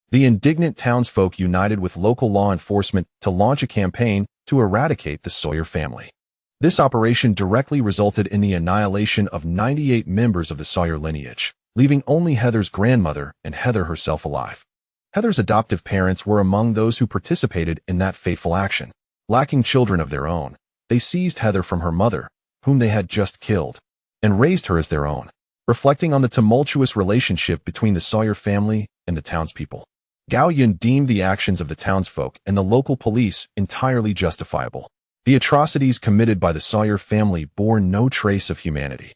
the indignant townsfolk united with local law enforcement to launch a campaign to eradicate the Sawyer family. This operation directly resulted in the annihilation of 98 members of the Sawyer lineage, leaving only Heather's grandmother and Heather herself alive. Heather's adoptive parents were among those who participated in that fateful action. Lacking children of their own, they seized Heather from her mother, whom they had just killed, and raised her as their own, reflecting on the tumultuous relationship between the Sawyer family and the townspeople. Gao Yun deemed the actions of the townsfolk and the local police entirely justifiable. The atrocities committed by the Sawyer family bore no trace of humanity.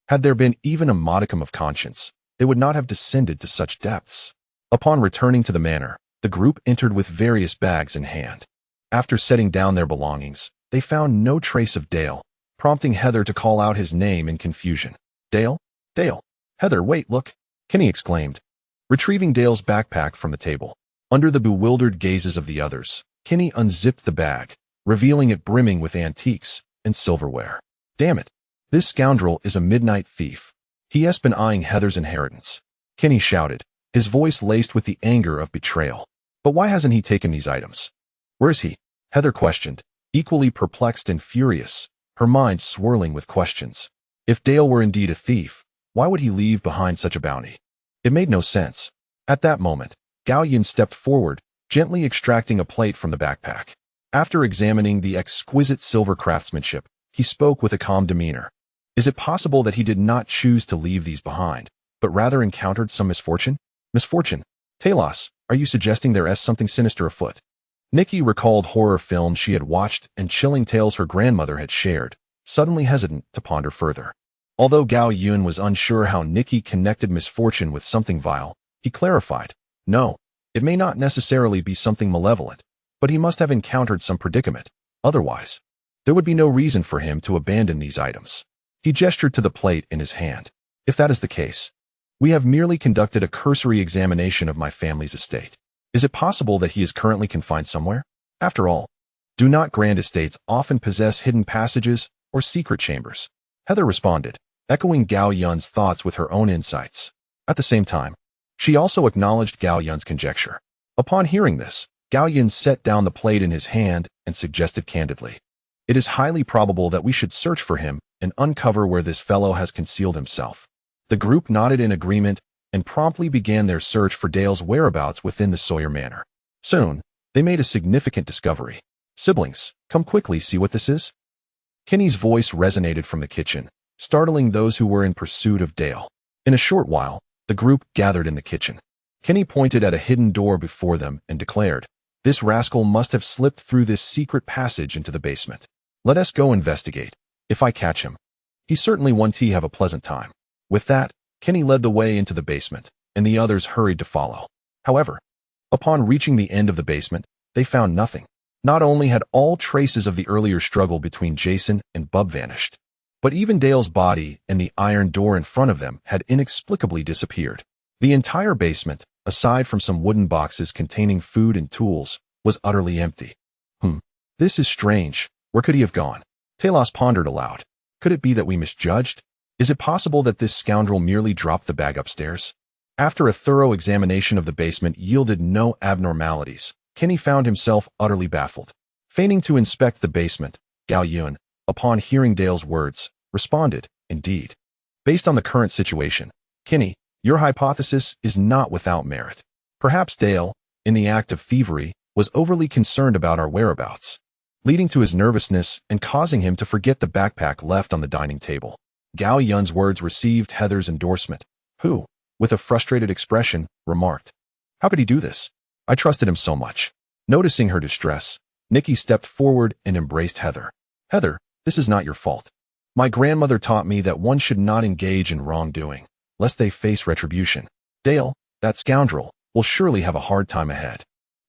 Had there been even a modicum of conscience, they would not have descended to such depths. Upon returning to the manor, the group entered with various bags in hand. After setting down their belongings, they found no trace of Dale, prompting Heather to call out his name in confusion. Dale? Dale! Heather, wait, look! Kenny exclaimed, retrieving Dale's backpack from the table. Under the bewildered gazes of the others, Kenny unzipped the bag, revealing it brimming with antiques and silverware. Damn it! This scoundrel is a midnight thief. He has been eyeing Heather's inheritance. Kenny shouted, his voice laced with the anger of betrayal. But why hasn't he taken these items? Where is he? Heather questioned, equally perplexed and furious, her mind swirling with questions. If Dale were indeed a thief, why would he leave behind such a bounty? It made no sense. At that moment, Gao Yun stepped forward, gently extracting a plate from the backpack. After examining the exquisite silver craftsmanship, he spoke with a calm demeanor. Is it possible that he did not choose to leave these behind, but rather encountered some misfortune? Misfortune? Talos, are you suggesting there is something sinister afoot? Nikki recalled horror films she had watched and chilling tales her grandmother had shared, suddenly hesitant to ponder further. Although Gao Yun was unsure how Nikki connected misfortune with something vile, he clarified, no, it may not necessarily be something malevolent, but he must have encountered some predicament. Otherwise, there would be no reason for him to abandon these items. He gestured to the plate in his hand. If that is the case, we have merely conducted a cursory examination of my family's estate. Is it possible that he is currently confined somewhere? After all, do not grand estates often possess hidden passages or secret chambers? Heather responded, echoing Gao Yun's thoughts with her own insights. At the same time, she also acknowledged Gao Yun's conjecture. Upon hearing this, Gao Yun set down the plate in his hand and suggested candidly, it is highly probable that we should search for him and uncover where this fellow has concealed himself. The group nodded in agreement and promptly began their search for Dale's whereabouts within the Sawyer Manor. Soon, they made a significant discovery. Siblings, come quickly see what this is. Kenny's voice resonated from the kitchen, startling those who were in pursuit of Dale. In a short while, the group gathered in the kitchen. Kenny pointed at a hidden door before them and declared, this rascal must have slipped through this secret passage into the basement. Let us go investigate. If I catch him, he certainly won't have a pleasant time. With that, Kenny led the way into the basement, and the others hurried to follow. However, upon reaching the end of the basement, they found nothing. Not only had all traces of the earlier struggle between Jason and Bub vanished, but even Dale's body and the iron door in front of them had inexplicably disappeared. The entire basement, aside from some wooden boxes containing food and tools, was utterly empty. This is strange. Where could he have gone? Talos pondered aloud. Could it be that we misjudged? Is it possible that this scoundrel merely dropped the bag upstairs? After a thorough examination of the basement yielded no abnormalities, Kenny found himself utterly baffled. Feigning to inspect the basement, Gao Yun, upon hearing Dale's words, responded, indeed. Based on the current situation, Kenny, your hypothesis is not without merit. Perhaps Dale, in the act of thievery, was overly concerned about our whereabouts, leading to his nervousness and causing him to forget the backpack left on the dining table. Gao Yun's words received Heather's endorsement, who, with a frustrated expression, remarked, how could he do this? I trusted him so much. Noticing her distress, Nikki stepped forward and embraced Heather. Heather, this is not your fault. My grandmother taught me that one should not engage in wrongdoing, lest they face retribution. Dale, that scoundrel, will surely have a hard time ahead.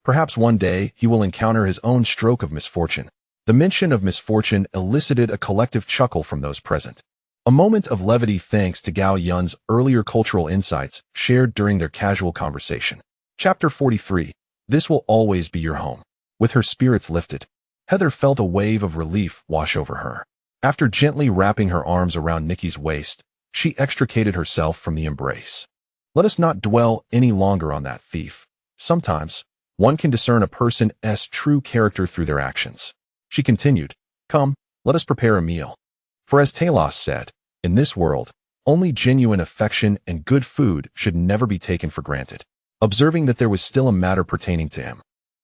Perhaps one day he will encounter his own stroke of misfortune. The mention of misfortune elicited a collective chuckle from those present. A moment of levity thanks to Gao Yun's earlier cultural insights shared during their casual conversation. Chapter 43. This will always be your home. With her spirits lifted, Heather felt a wave of relief wash over her. After gently wrapping her arms around Nikki's waist, she extricated herself from the embrace. Let us not dwell any longer on that thief. Sometimes, one can discern a person's true character through their actions. She continued, come, let us prepare a meal. For as Talos said, in this world, only genuine affection and good food should never be taken for granted. Observing that there was still a matter pertaining to him,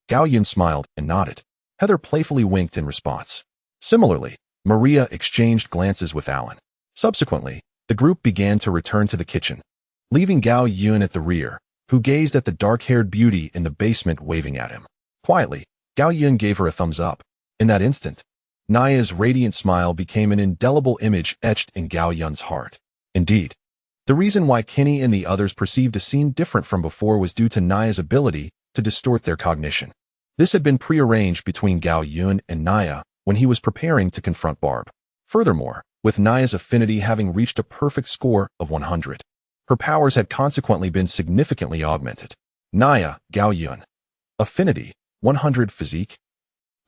Gao Yun smiled and nodded. Heather playfully winked in response. Similarly, Maria exchanged glances with Alan. Subsequently, the group began to return to the kitchen, leaving Gao Yun at the rear, who gazed at the dark-haired beauty in the basement waving at him. Quietly, Gao Yun gave her a thumbs up. In that instant, Naya's radiant smile became an indelible image etched in Gao Yun's heart. Indeed, the reason why Kenny and the others perceived a scene different from before was due to Naya's ability to distort their cognition. This had been prearranged between Gao Yun and Naya when he was preparing to confront Barb. Furthermore, with Naya's affinity having reached a perfect score of 100, her powers had consequently been significantly augmented. Naya, Gao Yun. Affinity, 100 physique.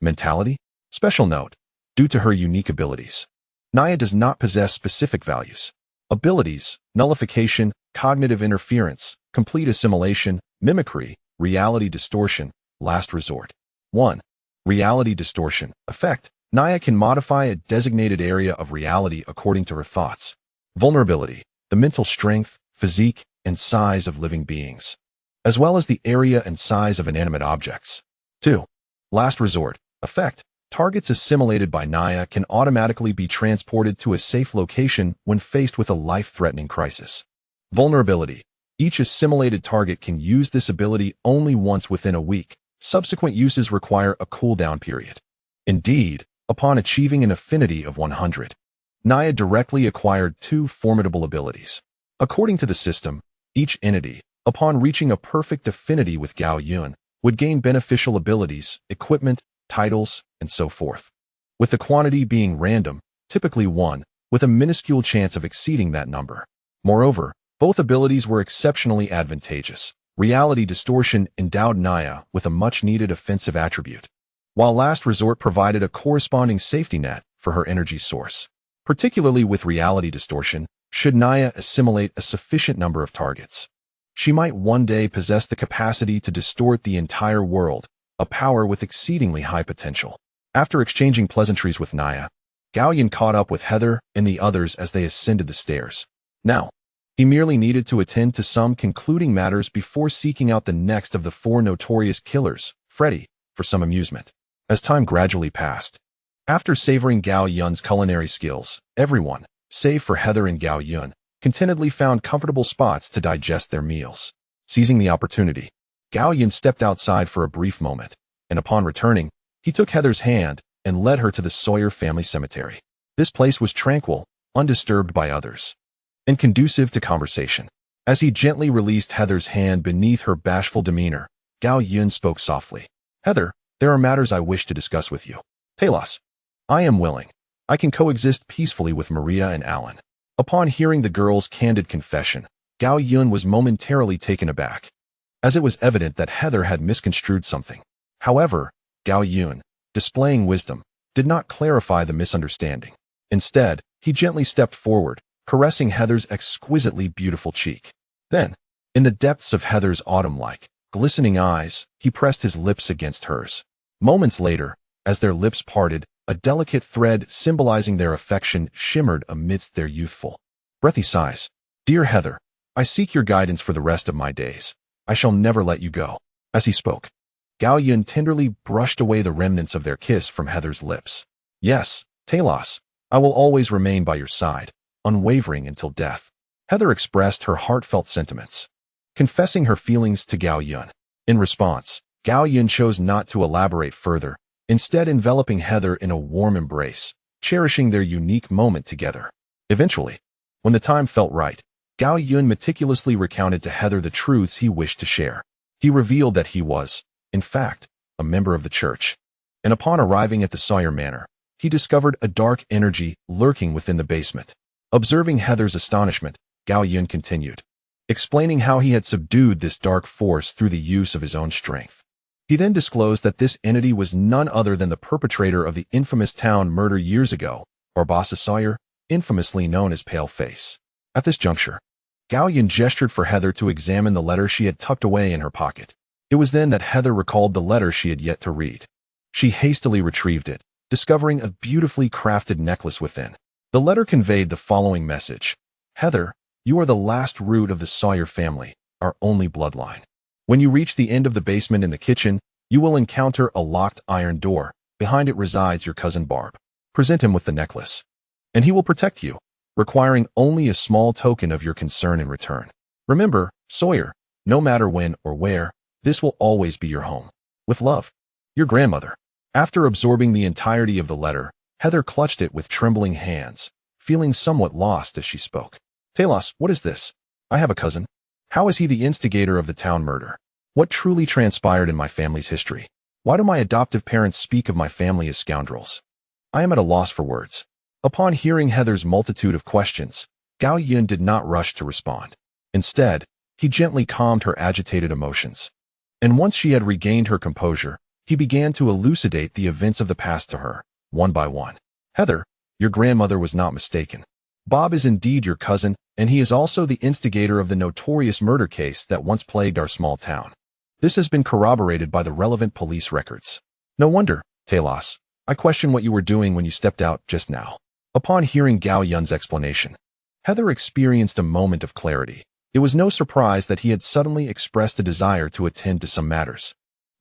Mentality? Special note, due to her unique abilities, Naya does not possess specific values. Abilities, nullification, cognitive interference, complete assimilation, mimicry, reality distortion, last resort. 1. Reality distortion. Effect. Naya can modify a designated area of reality according to her thoughts. Vulnerability. The mental strength, physique, and size of living beings, as well as the area and size of inanimate objects. 2. Last resort. Effect. Targets assimilated by Naya can automatically be transported to a safe location when faced with a life-threatening crisis. Vulnerability. Each assimilated target can use this ability only once within a week. Subsequent uses require a cooldown period. Indeed, Upon achieving an affinity of 100, Naya directly acquired two formidable abilities. According to the system, each entity, upon reaching a perfect affinity with Gao Yun, would gain beneficial abilities, equipment, titles, and so forth, with the quantity being random, typically 1, with a minuscule chance of exceeding that number. Moreover, both abilities were exceptionally advantageous. Reality distortion endowed Naya with a much-needed offensive attribute, while Last Resort provided a corresponding safety net for her energy source. Particularly with reality distortion, should Naya assimilate a sufficient number of targets, she might one day possess the capacity to distort the entire world, a power with exceedingly high potential. After exchanging pleasantries with Naya, Gao Yun caught up with Heather and the others as they ascended the stairs. Now, he merely needed to attend to some concluding matters before seeking out the next of the 4 notorious killers, Freddy, for some amusement. As time gradually passed, after savoring Gao Yun's culinary skills, everyone, save for Heather and Gao Yun, contentedly found comfortable spots to digest their meals. Seizing the opportunity, Gao Yun stepped outside for a brief moment, and upon returning, he took Heather's hand and led her to the Sawyer family cemetery. This place was tranquil, undisturbed by others, and conducive to conversation. As he gently released Heather's hand beneath her bashful demeanor, Gao Yun spoke softly. Heather, there are matters I wish to discuss with you. Talos, I am willing. I can coexist peacefully with Maria and Alan. Upon hearing the girl's candid confession, Gao Yun was momentarily taken aback, as it was evident that Heather had misconstrued something. However, Gao Yun, displaying wisdom, did not clarify the misunderstanding. Instead, he gently stepped forward, caressing Heather's exquisitely beautiful cheek. Then, in the depths of Heather's autumn-like, glistening eyes, he pressed his lips against hers. Moments later, as their lips parted, a delicate thread symbolizing their affection shimmered amidst their youthful, breathy sighs. Dear Heather, I seek your guidance for the rest of my days. I shall never let you go. As he spoke, Gao Yun tenderly brushed away the remnants of their kiss from Heather's lips. Yes, Talos, I will always remain by your side, unwavering until death. Heather expressed her heartfelt sentiments, confessing her feelings to Gao Yun. In response, Gao Yun chose not to elaborate further, instead enveloping Heather in a warm embrace, cherishing their unique moment together. Eventually, when the time felt right, Gao Yun meticulously recounted to Heather the truths he wished to share. He revealed that he was, in fact, a member of the church, and upon arriving at the Sawyer Manor, he discovered a dark energy lurking within the basement. Observing Heather's astonishment, Gao Yun continued, explaining how he had subdued this dark force through the use of his own strength. He then disclosed that this entity was none other than the perpetrator of the infamous town murder years ago, Barbassa Sawyer, infamously known as Paleface. At this juncture, Gao Yun gestured for Heather to examine the letter she had tucked away in her pocket. It was then that Heather recalled the letter she had yet to read. She hastily retrieved it, discovering a beautifully crafted necklace within. The letter conveyed the following message. Heather, you are the last root of the Sawyer family, our only bloodline. When you reach the end of the basement in the kitchen, you will encounter a locked iron door. Behind it resides your cousin Barb. Present him with the necklace, and he will protect you, requiring only a small token of your concern in return. Remember, Sawyer, no matter when or where, this will always be your home. With love, your grandmother. After absorbing the entirety of the letter, Heather clutched it with trembling hands, feeling somewhat lost as she spoke. Talos, what is this? I have a cousin. How is he the instigator of the town murder? What truly transpired in my family's history? Why do my adoptive parents speak of my family as scoundrels? I am at a loss for words. Upon hearing Heather's multitude of questions, Gao Yun did not rush to respond. Instead, he gently calmed her agitated emotions. And once she had regained her composure, he began to elucidate the events of the past to her, one by one. Heather, your grandmother was not mistaken. Bob is indeed your cousin, and he is also the instigator of the notorious murder case that once plagued our small town. This has been corroborated by the relevant police records. No wonder, Talos, I question what you were doing when you stepped out just now. Upon hearing Gao Yun's explanation, Heather experienced a moment of clarity. It was no surprise that he had suddenly expressed a desire to attend to some matters.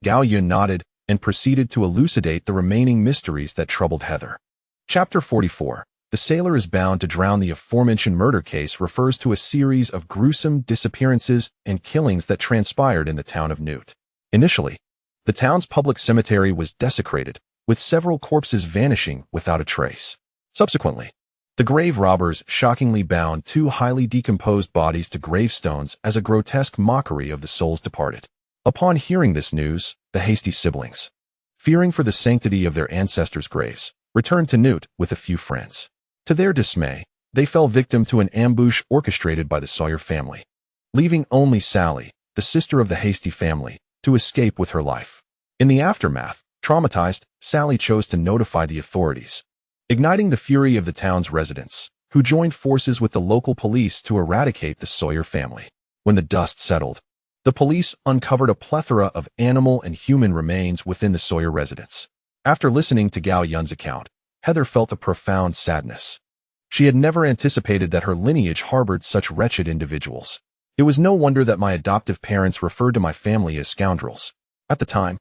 Gao Yun nodded and proceeded to elucidate the remaining mysteries that troubled Heather. Chapter 44. The Sailor is Bound to Drown. The aforementioned murder case refers to a series of gruesome disappearances and killings that transpired in the town of Newt. Initially, the town's public cemetery was desecrated, with several corpses vanishing without a trace. Subsequently, the grave robbers shockingly bound 2 highly decomposed bodies to gravestones as a grotesque mockery of the souls departed. Upon hearing this news, the hasty siblings, fearing for the sanctity of their ancestors' graves, returned to Newt with a few friends. To their dismay, they fell victim to an ambush orchestrated by the Sawyer family, leaving only Sally, the sister of the hasty family, to escape with her life. In the aftermath, traumatized, Sally chose to notify the authorities, igniting the fury of the town's residents, who joined forces with the local police to eradicate the Sawyer family. When the dust settled, the police uncovered a plethora of animal and human remains within the Sawyer residence. After listening to Gao Yun's account, Heather felt a profound sadness. She had never anticipated that her lineage harbored such wretched individuals. It was no wonder that my adoptive parents referred to my family as scoundrels. At the time,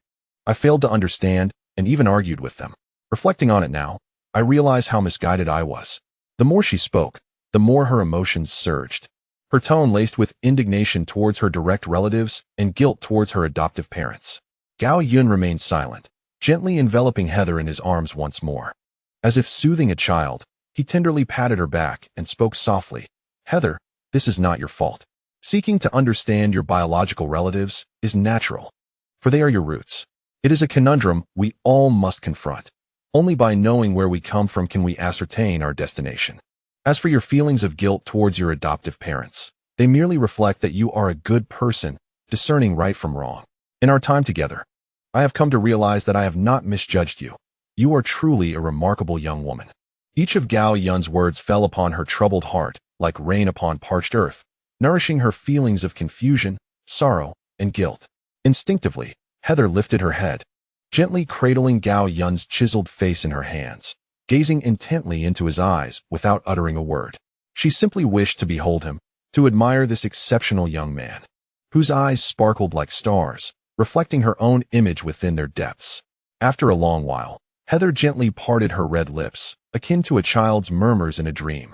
I failed to understand and even argued with them. Reflecting on it now, I realize how misguided I was. The more she spoke, the more her emotions surged, her tone laced with indignation towards her direct relatives and guilt towards her adoptive parents. Gao Yun remained silent, gently enveloping Heather in his arms once more. As if soothing a child, he tenderly patted her back and spoke softly. "Heather, this is not your fault. Seeking to understand your biological relatives is natural, for they are your roots. It is a conundrum we all must confront. Only by knowing where we come from can we ascertain our destination. As for your feelings of guilt towards your adoptive parents, they merely reflect that you are a good person, discerning right from wrong. In our time together, I have come to realize that I have not misjudged you. You are truly a remarkable young woman." Each of Gao Yun's words fell upon her troubled heart, like rain upon parched earth, nourishing her feelings of confusion, sorrow, and guilt. Instinctively, Heather lifted her head, gently cradling Gao Yun's chiseled face in her hands, gazing intently into his eyes without uttering a word. She simply wished to behold him, to admire this exceptional young man, whose eyes sparkled like stars, reflecting her own image within their depths. After a long while, Heather gently parted her red lips, akin to a child's murmurs in a dream,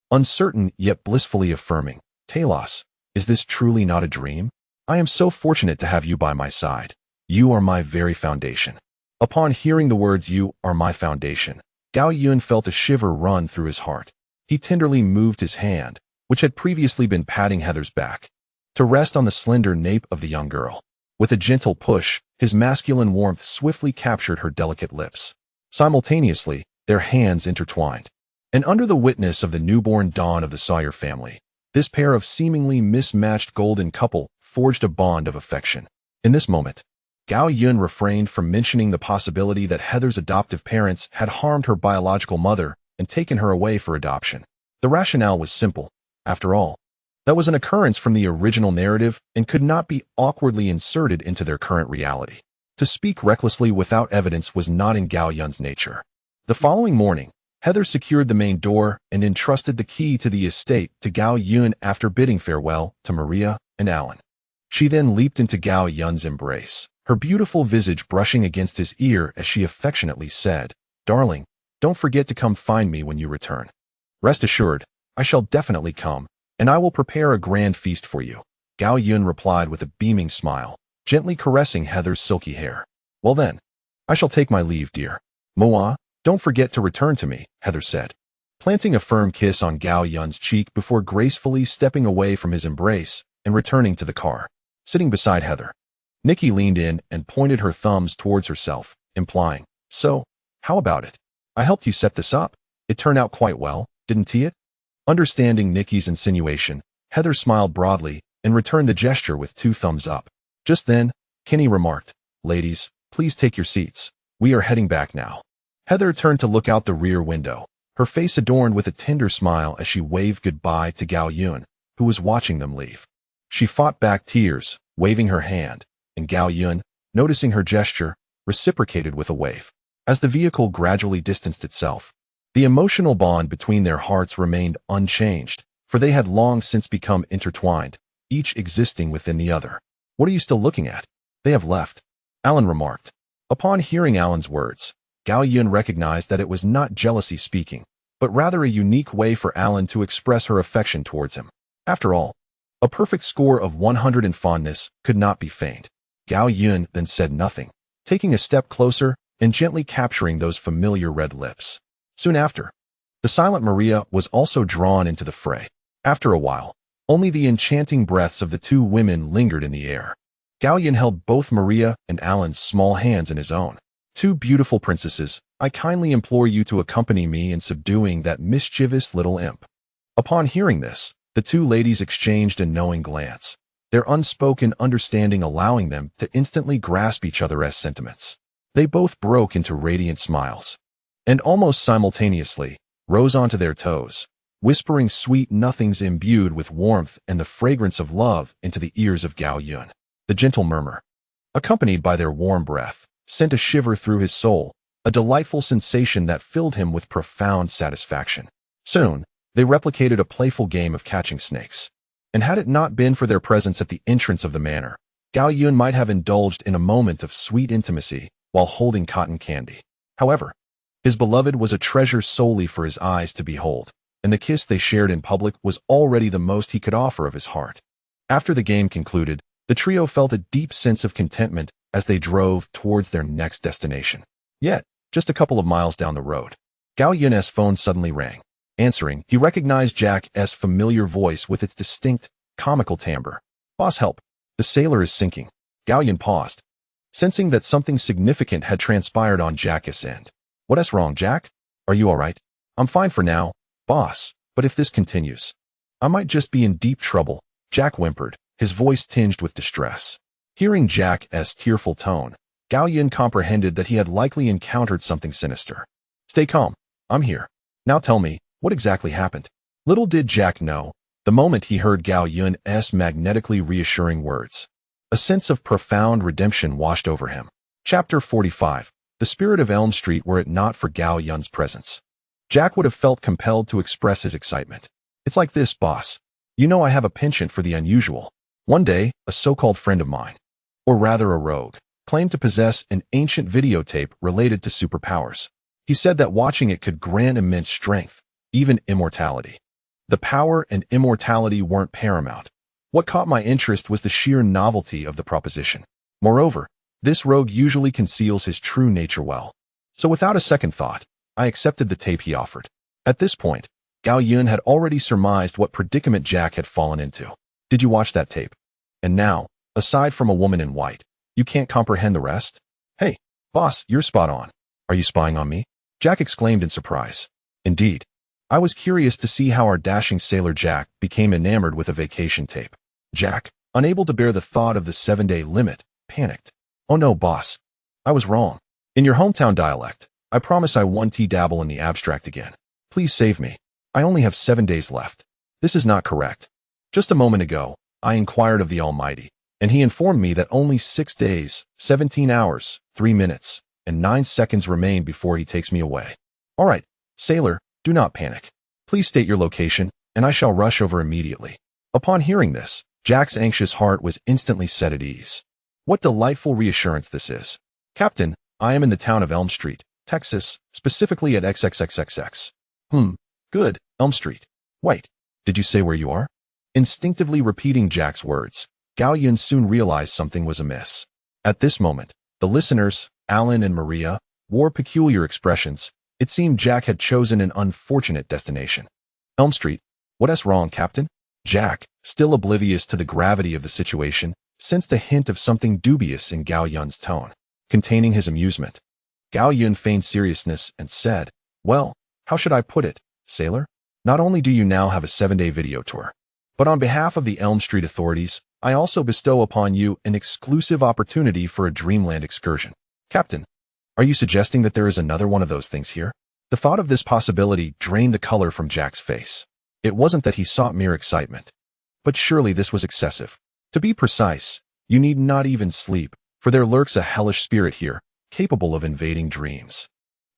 uncertain yet blissfully affirming, "Talos, is this truly not a dream? I am so fortunate to have you by my side. You are my very foundation." Upon hearing the words, "You are my foundation," Gao Yun felt a shiver run through his heart. He tenderly moved his hand, which had previously been patting Heather's back, to rest on the slender nape of the young girl. With a gentle push, his masculine warmth swiftly captured her delicate lips. Simultaneously, their hands intertwined. And under the witness of the newborn dawn of the Sawyer family, this pair of seemingly mismatched golden couple forged a bond of affection. In this moment, Gao Yun refrained from mentioning the possibility that Heather's adoptive parents had harmed her biological mother and taken her away for adoption. The rationale was simple. After all, that was an occurrence from the original narrative and could not be awkwardly inserted into their current reality. To speak recklessly without evidence was not in Gao Yun's nature. The following morning, Heather secured the main door and entrusted the key to the estate to Gao Yun after bidding farewell to Maria and Alan. She then leaped into Gao Yun's embrace, her beautiful visage brushing against his ear as she affectionately said, "Darling, don't forget to come find me when you return. Rest assured, I shall definitely come, and I will prepare a grand feast for you." Gao Yun replied with a beaming smile, gently caressing Heather's silky hair. "Well then, I shall take my leave, dear. Moa, don't forget to return to me," Heather said, planting a firm kiss on Gao Yun's cheek before gracefully stepping away from his embrace and returning to the car. Sitting beside Heather, Nikki leaned in and pointed her thumbs towards herself, implying, "So, how about it? I helped you set this up. It turned out quite well, didn't it?" Understanding Nikki's insinuation, Heather smiled broadly and returned the gesture with 2 thumbs up. Just then, Kenny remarked, "Ladies, please take your seats. We are heading back now." Heather turned to look out the rear window, her face adorned with a tender smile as she waved goodbye to Gao Yun, who was watching them leave. She fought back tears, waving her hand, and Gao Yun, noticing her gesture, reciprocated with a wave. As the vehicle gradually distanced itself, the emotional bond between their hearts remained unchanged, for they had long since become intertwined, each existing within the other. "What are you still looking at? They have left," Alan remarked. Upon hearing Alan's words, Gao Yun recognized that it was not jealousy speaking, but rather a unique way for Alan to express her affection towards him. After all, a perfect score of 100 in fondness could not be feigned. Gao Yun then said nothing. Taking a step closer, and gently capturing those familiar red lips. Soon after, the silent Maria was also drawn into the fray. After a while, only the enchanting breaths of the two women lingered in the air. Gao Yun held both Maria and Alan's small hands in his own. "Two beautiful princesses, I kindly implore you to accompany me in subduing that mischievous little imp." Upon hearing this, the two ladies exchanged a knowing glance, their unspoken understanding allowing them to instantly grasp each other's sentiments. They both broke into radiant smiles, and almost simultaneously rose onto their toes, whispering sweet nothings imbued with warmth and the fragrance of love into the ears of Gao Yun. The gentle murmur, accompanied by their warm breath, sent a shiver through his soul, a delightful sensation that filled him with profound satisfaction. Soon, they replicated a playful game of catching snakes. And had it not been for their presence at the entrance of the manor, Gao Yun might have indulged in a moment of sweet intimacy while holding cotton candy. However, his beloved was a treasure solely for his eyes to behold, and the kiss they shared in public was already the most he could offer of his heart. After the game concluded, the trio felt a deep sense of contentment as they drove towards their next destination. Yet, just a couple of miles down the road, Gao Yun's phone suddenly rang. Answering, he recognized Jack's familiar voice with its distinct, comical timbre. "Boss, help. The sailor is sinking." Gao Yun paused, sensing that something significant had transpired on Jack's end. "What's wrong, Jack? Are you all right?" "I'm fine for now, boss, but if this continues, I might just be in deep trouble," Jack whimpered, his voice tinged with distress. Hearing Jack's tearful tone, Gao Yun comprehended that he had likely encountered something sinister. "Stay calm. I'm here. Now tell me, what exactly happened?" Little did Jack know, the moment he heard Gao Yun's magnetically reassuring words, a sense of profound redemption washed over him. Chapter 45. The spirit of Elm Street were it not for Gao Yun's presence. Jack would have felt compelled to express his excitement. "It's like this, boss. You know I have a penchant for the unusual. One day, a so-called friend of mine, or rather a rogue, claimed to possess an ancient videotape related to superpowers. He said that watching it could grant immense strength, even immortality. The power and immortality weren't paramount. What caught my interest was the sheer novelty of the proposition. Moreover, this rogue usually conceals his true nature well. So without a second thought, I accepted the tape he offered." At this point, Gao Yun had already surmised what predicament Jack had fallen into. "Did you watch that tape? And now, aside from a woman in white, you can't comprehend the rest?" "Hey, boss, you're spot on. Are you spying on me?" Jack exclaimed in surprise. "Indeed. I was curious to see how our dashing sailor Jack became enamored with a vacation tape." Jack, unable to bear the thought of the 7-day limit, panicked. "Oh no, boss. I was wrong. In your hometown dialect, I promise I won't dabble in the abstract again. Please save me. I only have 7 days left. This is not correct. Just a moment ago, I inquired of the Almighty, and he informed me that only 6 days, 17 hours, 3 minutes, and 9 seconds remain before he takes me away. All right, sailor, do not panic. Please state your location, and I shall rush over immediately." Upon hearing this, Jack's anxious heart was instantly set at ease. What delightful reassurance this is. "Captain, I am in the town of Elm Street, Texas, specifically at XXXXX. Good, Elm Street. Wait, did you say where you are?" Instinctively repeating Jack's words, Gao Yun soon realized something was amiss. At this moment, the listeners, Alan and Maria, wore peculiar expressions. It seemed Jack had chosen an unfortunate destination. "Elm Street? What's wrong, Captain?" Jack, still oblivious to the gravity of the situation, sensed a hint of something dubious in Gao Yun's tone, containing his amusement. Gao Yun feigned seriousness and said, "Well, how should I put it, sailor? Not only do you now have a 7-day video tour, but on behalf of the Elm Street authorities, I also bestow upon you an exclusive opportunity for a dreamland excursion." "Captain, are you suggesting that there is another one of those things here?" The thought of this possibility drained the color from Jack's face. It wasn't that he sought mere excitement, but surely this was excessive. To be precise, you need not even sleep, for there lurks a hellish spirit here, capable of invading dreams.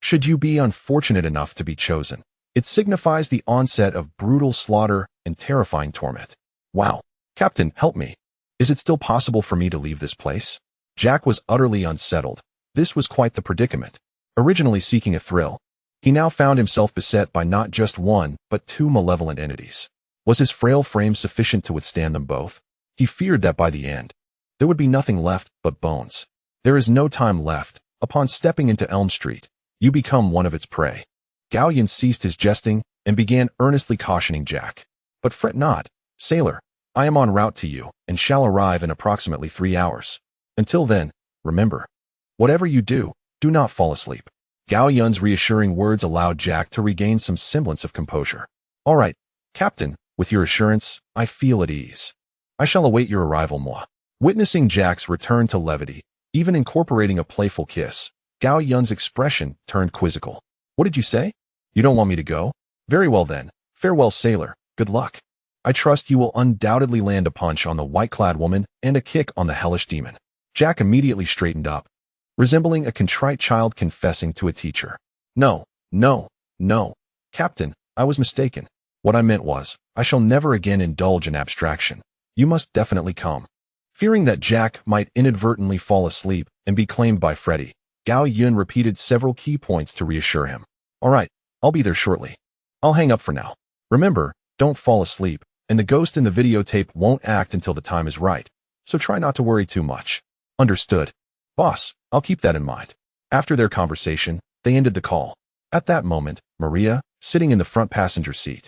Should you be unfortunate enough to be chosen, it signifies the onset of brutal slaughter and terrifying torment. Wow. "Captain, help me. Is it still possible for me to leave this place?" Jack was utterly unsettled. This was quite the predicament. Originally seeking a thrill, he now found himself beset by not just one, but 2 malevolent entities. Was his frail frame sufficient to withstand them both? He feared that by the end, there would be nothing left but bones. "There is no time left. Upon stepping into Elm Street, you become one of its prey. Gao Yun ceased his jesting and began earnestly cautioning Jack. But fret not, sailor. I am en route to you and shall arrive in approximately 3 hours. Until then, remember, whatever you do, do not fall asleep. Gao Yun's reassuring words allowed Jack to regain some semblance of composure. All right, Captain, with your assurance, I feel at ease. I shall await your arrival, moi. Witnessing Jack's return to levity, even incorporating a playful kiss, Gao Yun's expression turned quizzical. What did you say? You don't want me to go? Very well then. Farewell, sailor. Good luck. I trust you will undoubtedly land a punch on the white-clad woman and a kick on the hellish demon. Jack immediately straightened up, resembling a contrite child confessing to a teacher. No, Captain, I was mistaken. What I meant was, I shall never again indulge in abstraction. You must definitely come. Fearing that Jack might inadvertently fall asleep and be claimed by Freddy, Gao Yun repeated several key points to reassure him. All right, I'll be there shortly. I'll hang up for now. Remember, don't fall asleep, and the ghost in the videotape won't act until the time is right, so try not to worry too much. Understood. Boss, I'll keep that in mind. After their conversation, they ended the call. At that moment, Maria, sitting in the front passenger seat,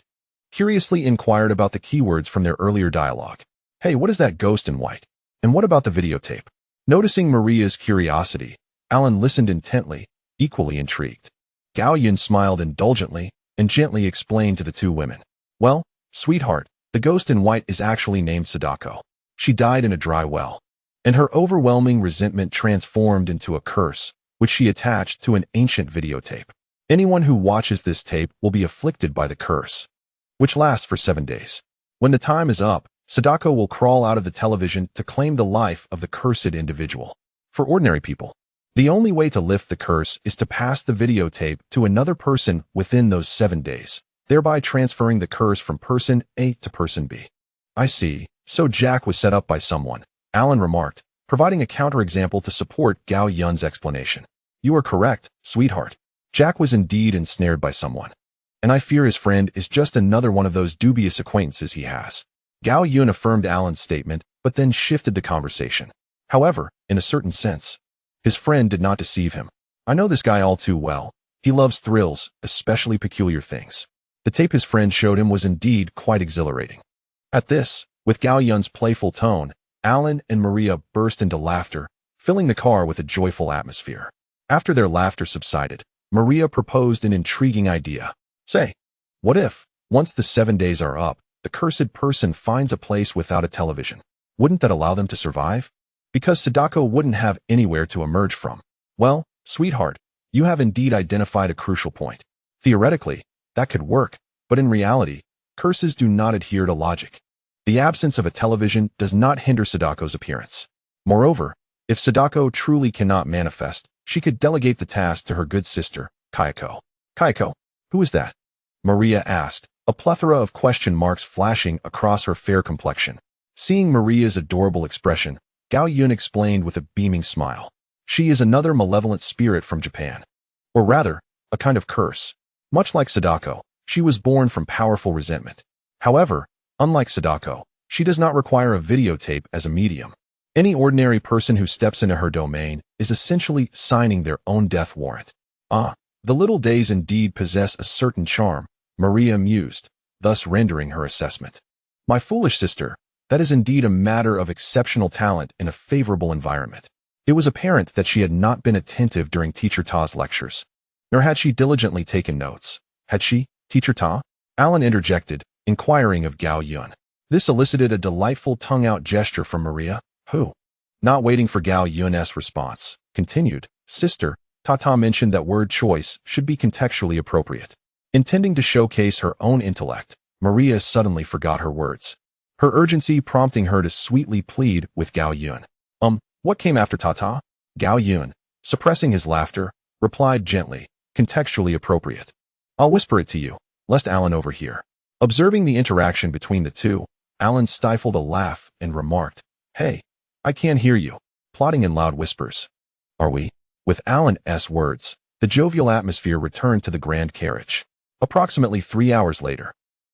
curiously inquired about the keywords from their earlier dialogue. Hey, what is that ghost in white? And what about the videotape? Noticing Maria's curiosity, Alan listened intently, equally intrigued. Gao Yun smiled indulgently and gently explained to the two women. Well, sweetheart, the ghost in white is actually named Sadako. She died in a dry well, and her overwhelming resentment transformed into a curse, which she attached to an ancient videotape. Anyone who watches this tape will be afflicted by the curse, which lasts for 7 days. When the time is up, Sadako will crawl out of the television to claim the life of the cursed individual. For ordinary people, the only way to lift the curse is to pass the videotape to another person within those 7 days, thereby transferring the curse from person A to person B. I see, so Jack was set up by someone, Alan remarked, providing a counterexample to support Gao Yun's explanation. You are correct, sweetheart. Jack was indeed ensnared by someone, and I fear his friend is just another one of those dubious acquaintances he has. Gao Yun affirmed Alan's statement, but then shifted the conversation. However, in a certain sense, his friend did not deceive him. I know this guy all too well. He loves thrills, especially peculiar things. The tape his friend showed him was indeed quite exhilarating. At this, with Gao Yun's playful tone, Alan and Maria burst into laughter, filling the car with a joyful atmosphere. After their laughter subsided, Maria proposed an intriguing idea. Say, what if, once the 7 days are up, the cursed person finds a place without a television? Wouldn't that allow them to survive? Because Sadako wouldn't have anywhere to emerge from. Well, sweetheart, you have indeed identified a crucial point. Theoretically, that could work, but in reality, curses do not adhere to logic. The absence of a television does not hinder Sadako's appearance. Moreover, if Sadako truly cannot manifest, she could delegate the task to her good sister, Kayako. Kayako, who is that? Maria asked, a plethora of question marks flashing across her fair complexion. Seeing Maria's adorable expression, Gao Yun explained with a beaming smile. She is another malevolent spirit from Japan. Or rather, a kind of curse. Much like Sadako, she was born from powerful resentment. However, unlike Sadako, she does not require a videotape as a medium. Any ordinary person who steps into her domain is essentially signing their own death warrant. Ah, the little days indeed possess a certain charm, Maria mused, thus rendering her assessment. My foolish sister, that is indeed a matter of exceptional talent in a favorable environment. It was apparent that she had not been attentive during Teacher Ta's lectures, nor had she diligently taken notes. Had she, Teacher Ta? Alan interjected, inquiring of Gao Yun. This elicited a delightful tongue-out gesture from Maria, who, not waiting for Gao Yun's response, continued, Sister, Tata mentioned that word choice should be contextually appropriate. Intending to showcase her own intellect, Maria suddenly forgot her words, her urgency prompting her to sweetly plead with Gao Yun. What came after Tata? Gao Yun, suppressing his laughter, replied gently, contextually appropriate. I'll whisper it to you, lest Alan overhear. Observing the interaction between the two, Alan stifled a laugh and remarked, Hey, I can't hear you, plotting in loud whispers. Are we? With Alan's words, the jovial atmosphere returned to the grand carriage. Approximately 3 hours later,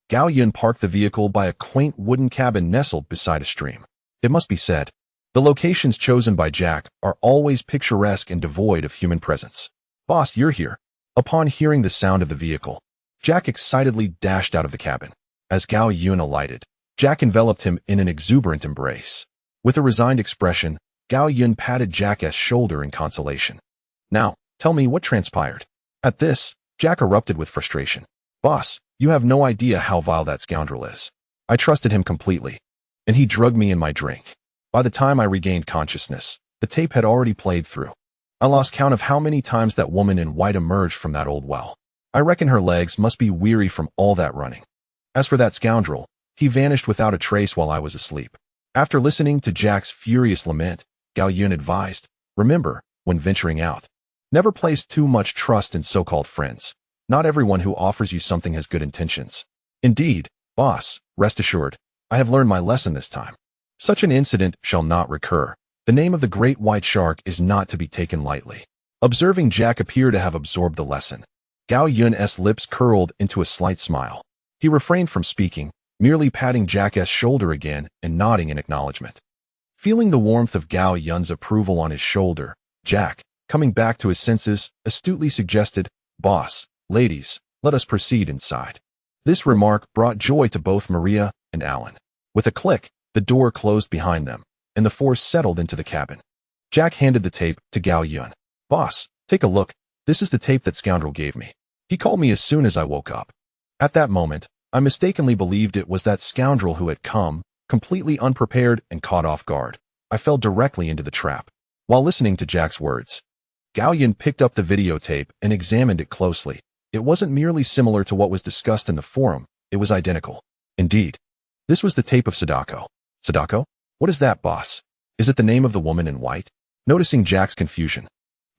Gao Yun parked the vehicle by a quaint wooden cabin nestled beside a stream. It must be said, The locations chosen by Jack are always picturesque and devoid of human presence. Boss, you're here. Upon hearing the sound of the vehicle, Jack excitedly dashed out of the cabin. As Gao Yun alighted, Jack enveloped him in an exuberant embrace. With a resigned expression, Gao Yun patted Jack's shoulder in consolation. Now, tell me what transpired. At this, Jack erupted with frustration. Boss, you have no idea how vile that scoundrel is. I trusted him completely, and he drugged me in my drink. By the time I regained consciousness, the tape had already played through. I lost count of how many times that woman in white emerged from that old well. I reckon her legs must be weary from all that running. As for that scoundrel, he vanished without a trace while I was asleep. After listening to Jack's furious lament, Gao Yun advised, remember, when venturing out, never place too much trust in so-called friends. Not everyone who offers you something has good intentions. Indeed, boss, rest assured, I have learned my lesson this time. Such an incident shall not recur. The name of the great white shark is not to be taken lightly. Observing Jack appear to have absorbed the lesson, Gao Yun's lips curled into a slight smile. He refrained from speaking, merely patting Jack's shoulder again and nodding in acknowledgement. Feeling the warmth of Gao Yun's approval on his shoulder, Jack, coming back to his senses, astutely suggested, Boss, ladies, let us proceed inside. This remark brought joy to both Maria and Alan. With a click, the door closed behind them, and the four settled into the cabin. Jack handed the tape to Gao Yun. Boss, take a look. This is the tape that scoundrel gave me. He called me as soon as I woke up. At that moment, I mistakenly believed it was that scoundrel who had come, completely unprepared and caught off guard. I fell directly into the trap. While listening to Jack's words, Gao Yun picked up the videotape and examined it closely. It wasn't merely similar to what was discussed in the forum, it was identical. Indeed, this was the tape of Sadako. Sadako? What is that, boss? Is it the name of the woman in white? Noticing Jack's confusion,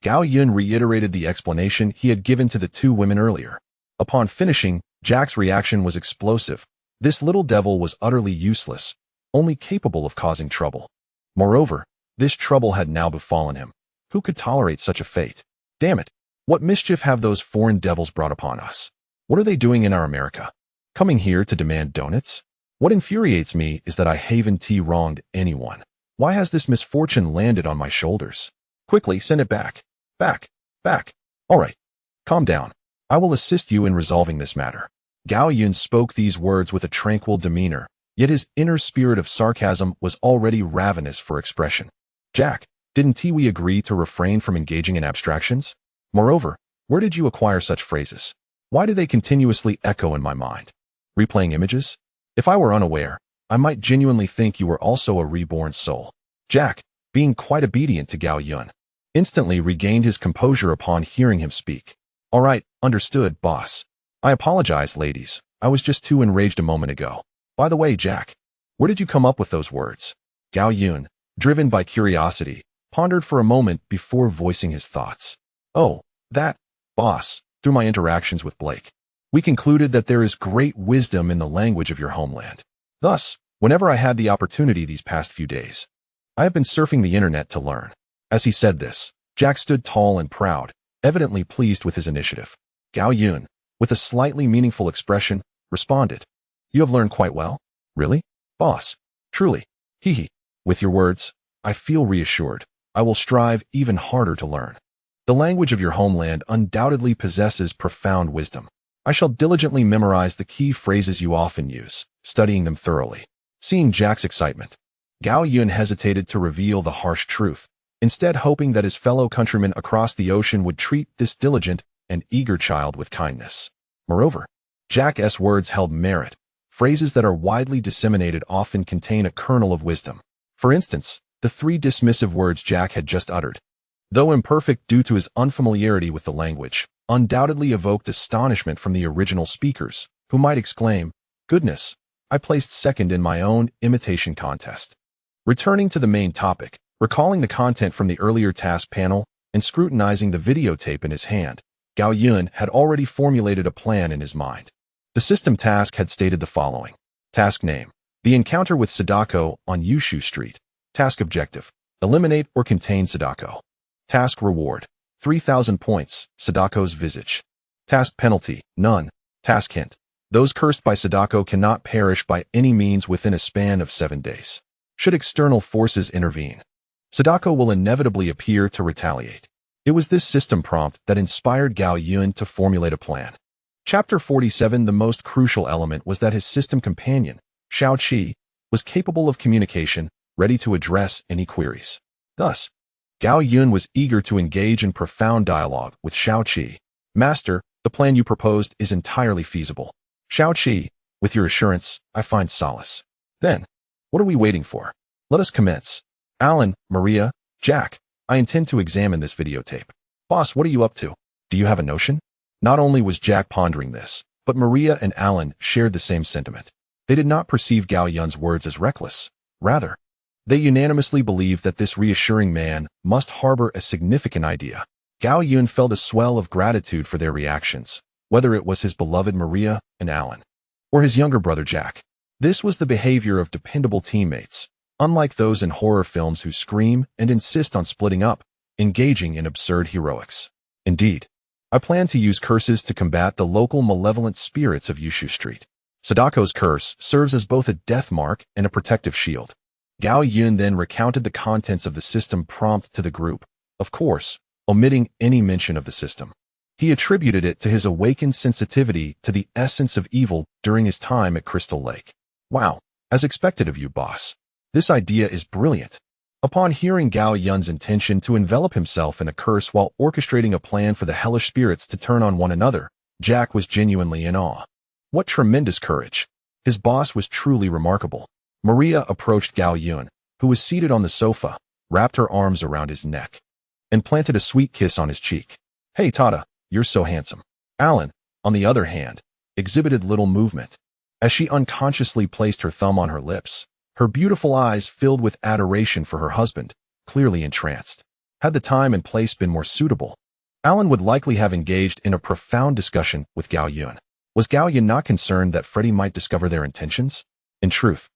Gao Yun reiterated the explanation he had given to the two women earlier. Upon finishing, Jack's reaction was explosive. This little devil was utterly useless, only capable of causing trouble. Moreover, this trouble had now befallen him. Who could tolerate such a fate? Damn it! What mischief have those foreign devils brought upon us? What are they doing in our America? Coming here to demand donuts? What infuriates me is that I haven't wronged anyone. Why has this misfortune landed on my shoulders? Quickly, send it back. Back. All right. Calm down. I will assist you in resolving this matter. Gao Yun spoke these words with a tranquil demeanor, yet his inner spirit of sarcasm was already ravenous for expression. Jack, didn't we agree to refrain from engaging in abstractions? Moreover, where did you acquire such phrases? Why do they continuously echo in my mind? Replaying images? If I were unaware, I might genuinely think you were also a reborn soul. Jack, being quite obedient to Gao Yun, instantly regained his composure upon hearing him speak. All right, understood, boss. I apologize, ladies. I was just too enraged a moment ago. By the way, Jack, where did you come up with those words? Gao Yun, driven by curiosity, pondered for a moment before voicing his thoughts. Oh, that, boss, through my interactions with Blake. We concluded that there is great wisdom in the language of your homeland. Thus, whenever I had the opportunity these past few days, I have been surfing the internet to learn. As he said this, Jack stood tall and proud, evidently pleased with his initiative. Gao Yun, with a slightly meaningful expression, responded. You have learned quite well? Really? Boss, truly. Hee. With your words, I feel reassured. I will strive even harder to learn. The language of your homeland undoubtedly possesses profound wisdom. I shall diligently memorize the key phrases you often use, studying them thoroughly. Seeing Jack's excitement, Gao Yun hesitated to reveal the harsh truth, instead hoping that his fellow countrymen across the ocean would treat this diligent and eager child with kindness. Moreover, Jack's words held merit. Phrases that are widely disseminated often contain a kernel of wisdom. For instance, the three dismissive words Jack had just uttered, though imperfect due to his unfamiliarity with the language, undoubtedly evoked astonishment from the original speakers, who might exclaim, "Goodness, I placed second in my own imitation contest." Returning to the main topic, recalling the content from the earlier task panel and scrutinizing the videotape in his hand, Gao Yun had already formulated a plan in his mind. The system task had stated the following. Task name: the encounter with Sadako on Yushu Street. Task objective: eliminate or contain Sadako. Task reward: 3,000 points, Sadako's visage. Task penalty: none. Task hint: those cursed by Sadako cannot perish by any means within a span of 7 days. should external forces intervene. Sadako will inevitably appear to retaliate. It was this system prompt that inspired Gao Yun to formulate a plan. Chapter 47. The most crucial element was that his system companion, Shao Qi, was capable of communication, ready to address any queries. Thus, Gao Yun was eager to engage in profound dialogue with Shao Qi. Master, the plan you proposed is entirely feasible. Shao Qi, with your assurance, I find solace. Then, what are we waiting for? Let us commence. Alan, Maria, Jack, I intend to examine this videotape. Boss, what are you up to? Do you have a notion? Not only was Jack pondering this, but Maria and Alan shared the same sentiment. They did not perceive Gao Yun's words as reckless. Rather, they unanimously believed that this reassuring man must harbor a significant idea. Gao Yun felt a swell of gratitude for their reactions, whether it was his beloved Maria and Alan, or his younger brother Jack. This was the behavior of dependable teammates, unlike those in horror films who scream and insist on splitting up, engaging in absurd heroics. Indeed, I plan to use curses to combat the local malevolent spirits of Yushu Street. Sadako's curse serves as both a death mark and a protective shield. Gao Yun then recounted the contents of the system prompt to the group, of course, omitting any mention of the system. He attributed it to his awakened sensitivity to the essence of evil during his time at Crystal Lake. Wow, as expected of you, boss. This idea is brilliant. Upon hearing Gao Yun's intention to envelop himself in a curse while orchestrating a plan for the hellish spirits to turn on one another, Jack was genuinely in awe. What tremendous courage. His boss was truly remarkable. Maria approached Gao Yun, who was seated on the sofa, wrapped her arms around his neck, and planted a sweet kiss on his cheek. Hey Tata, you're so handsome. Alan, on the other hand, exhibited little movement. As she unconsciously placed her thumb on her lips, her beautiful eyes filled with adoration for her husband, clearly entranced. Had the time and place been more suitable, Alan would likely have engaged in a profound discussion with Gao Yun. Was Gao Yun not concerned that Freddy might discover their intentions? In truth,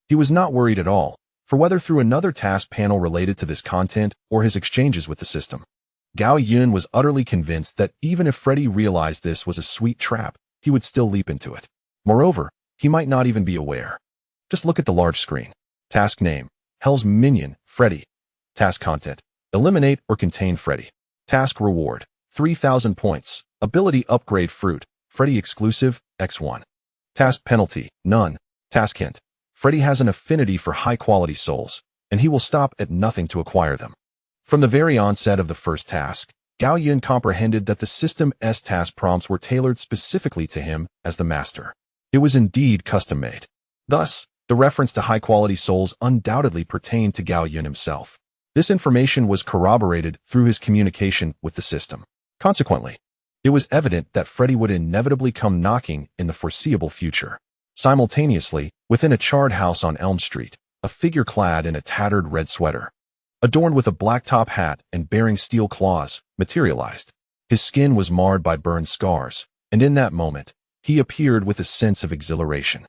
he was not worried at all, for whether through another task panel related to this content or his exchanges with the system, Gao Yun was utterly convinced that even if Freddy realized this was a sweet trap, he would still leap into it. Moreover, he might not even be aware. Just look at the large screen. Task name, Hell's Minion, Freddy. Task content, eliminate or contain Freddy. Task reward, 3,000 points. Ability upgrade fruit, Freddy exclusive, X1. Task penalty, none. Task hint, Freddy has an affinity for high-quality souls, and he will stop at nothing to acquire them. From the very onset of the first task, Gao Yun comprehended that the system's task prompts were tailored specifically to him as the master. It was indeed custom-made. Thus, the reference to high-quality souls undoubtedly pertained to Gao Yun himself. This information was corroborated through his communication with the system. Consequently, it was evident that Freddy would inevitably come knocking in the foreseeable future. Simultaneously, within a charred house on Elm Street, a figure clad in a tattered red sweater, adorned with a black top hat and bearing steel claws, materialized. His skin was marred by burn scars, and in that moment, he appeared with a sense of exhilaration.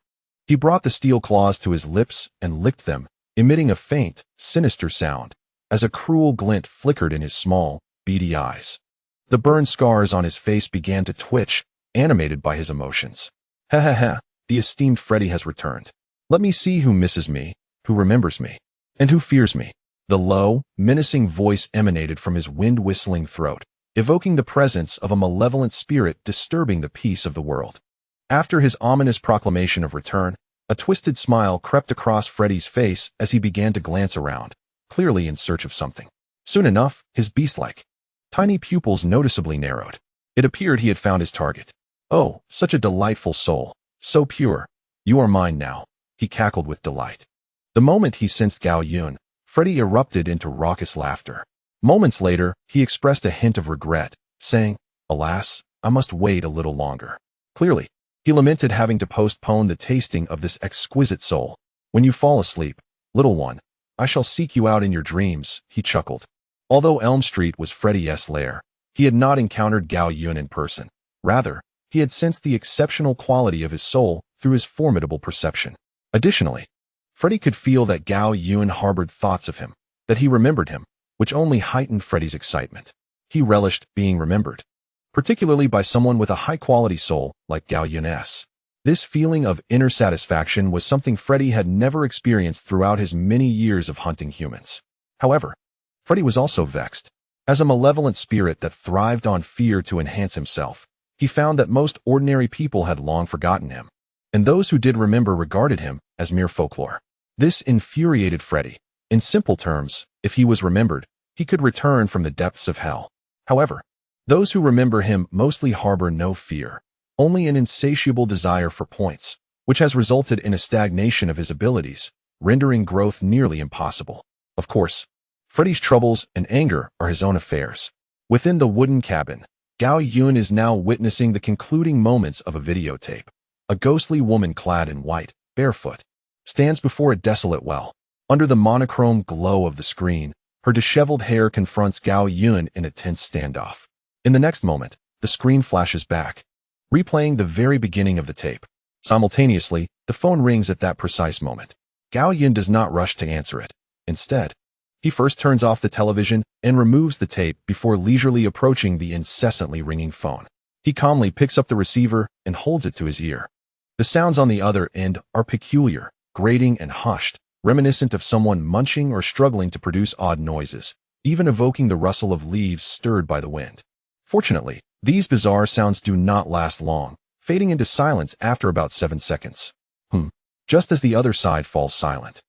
He brought the steel claws to his lips and licked them, emitting a faint, sinister sound, as a cruel glint flickered in his small, beady eyes. The burn scars on his face began to twitch, animated by his emotions. Ha ha ha, the esteemed Freddy has returned. Let me see who misses me, who remembers me, and who fears me. The low, menacing voice emanated from his wind-whistling throat, evoking the presence of a malevolent spirit disturbing the peace of the world. After his ominous proclamation of return, a twisted smile crept across Freddy's face as he began to glance around, clearly in search of something. Soon enough, his beast-like, tiny pupils noticeably narrowed. It appeared he had found his target. Oh, such a delightful soul, so pure. You are mine now, he cackled with delight. The moment he sensed Gao Yun, Freddy erupted into raucous laughter. Moments later, he expressed a hint of regret, saying, Alas, I must wait a little longer. Clearly, he lamented having to postpone the tasting of this exquisite soul. When you fall asleep, little one, I shall seek you out in your dreams, he chuckled. Although Elm Street was Freddy's lair, he had not encountered Gao Yun in person. Rather, he had sensed the exceptional quality of his soul through his formidable perception. Additionally, Freddy could feel that Gao Yun harbored thoughts of him, that he remembered him, which only heightened Freddy's excitement. He relished being remembered, particularly by someone with a high-quality soul like Gao Yun's. This feeling of inner satisfaction was something Freddy had never experienced throughout his many years of hunting humans. However, Freddy was also vexed. As a malevolent spirit that thrived on fear to enhance himself, he found that most ordinary people had long forgotten him, and those who did remember regarded him as mere folklore. This infuriated Freddy. In simple terms, if he was remembered, he could return from the depths of hell. However, those who remember him mostly harbor no fear, only an insatiable desire for points, which has resulted in a stagnation of his abilities, rendering growth nearly impossible. Of course, Freddy's troubles and anger are his own affairs. Within the wooden cabin, Gao Yun is now witnessing the concluding moments of a videotape. A ghostly woman clad in white, barefoot, stands before a desolate well. Under the monochrome glow of the screen, her disheveled hair confronts Gao Yun in a tense standoff. In the next moment, the screen flashes back, replaying the very beginning of the tape. Simultaneously, the phone rings at that precise moment. Gao Yun does not rush to answer it. Instead, he first turns off the television and removes the tape before leisurely approaching the incessantly ringing phone. He calmly picks up the receiver and holds it to his ear. The sounds on the other end are peculiar, grating and hushed, reminiscent of someone munching or struggling to produce odd noises, even evoking the rustle of leaves stirred by the wind. Fortunately, these bizarre sounds do not last long, fading into silence after about 7 seconds. Just as the other side falls silent,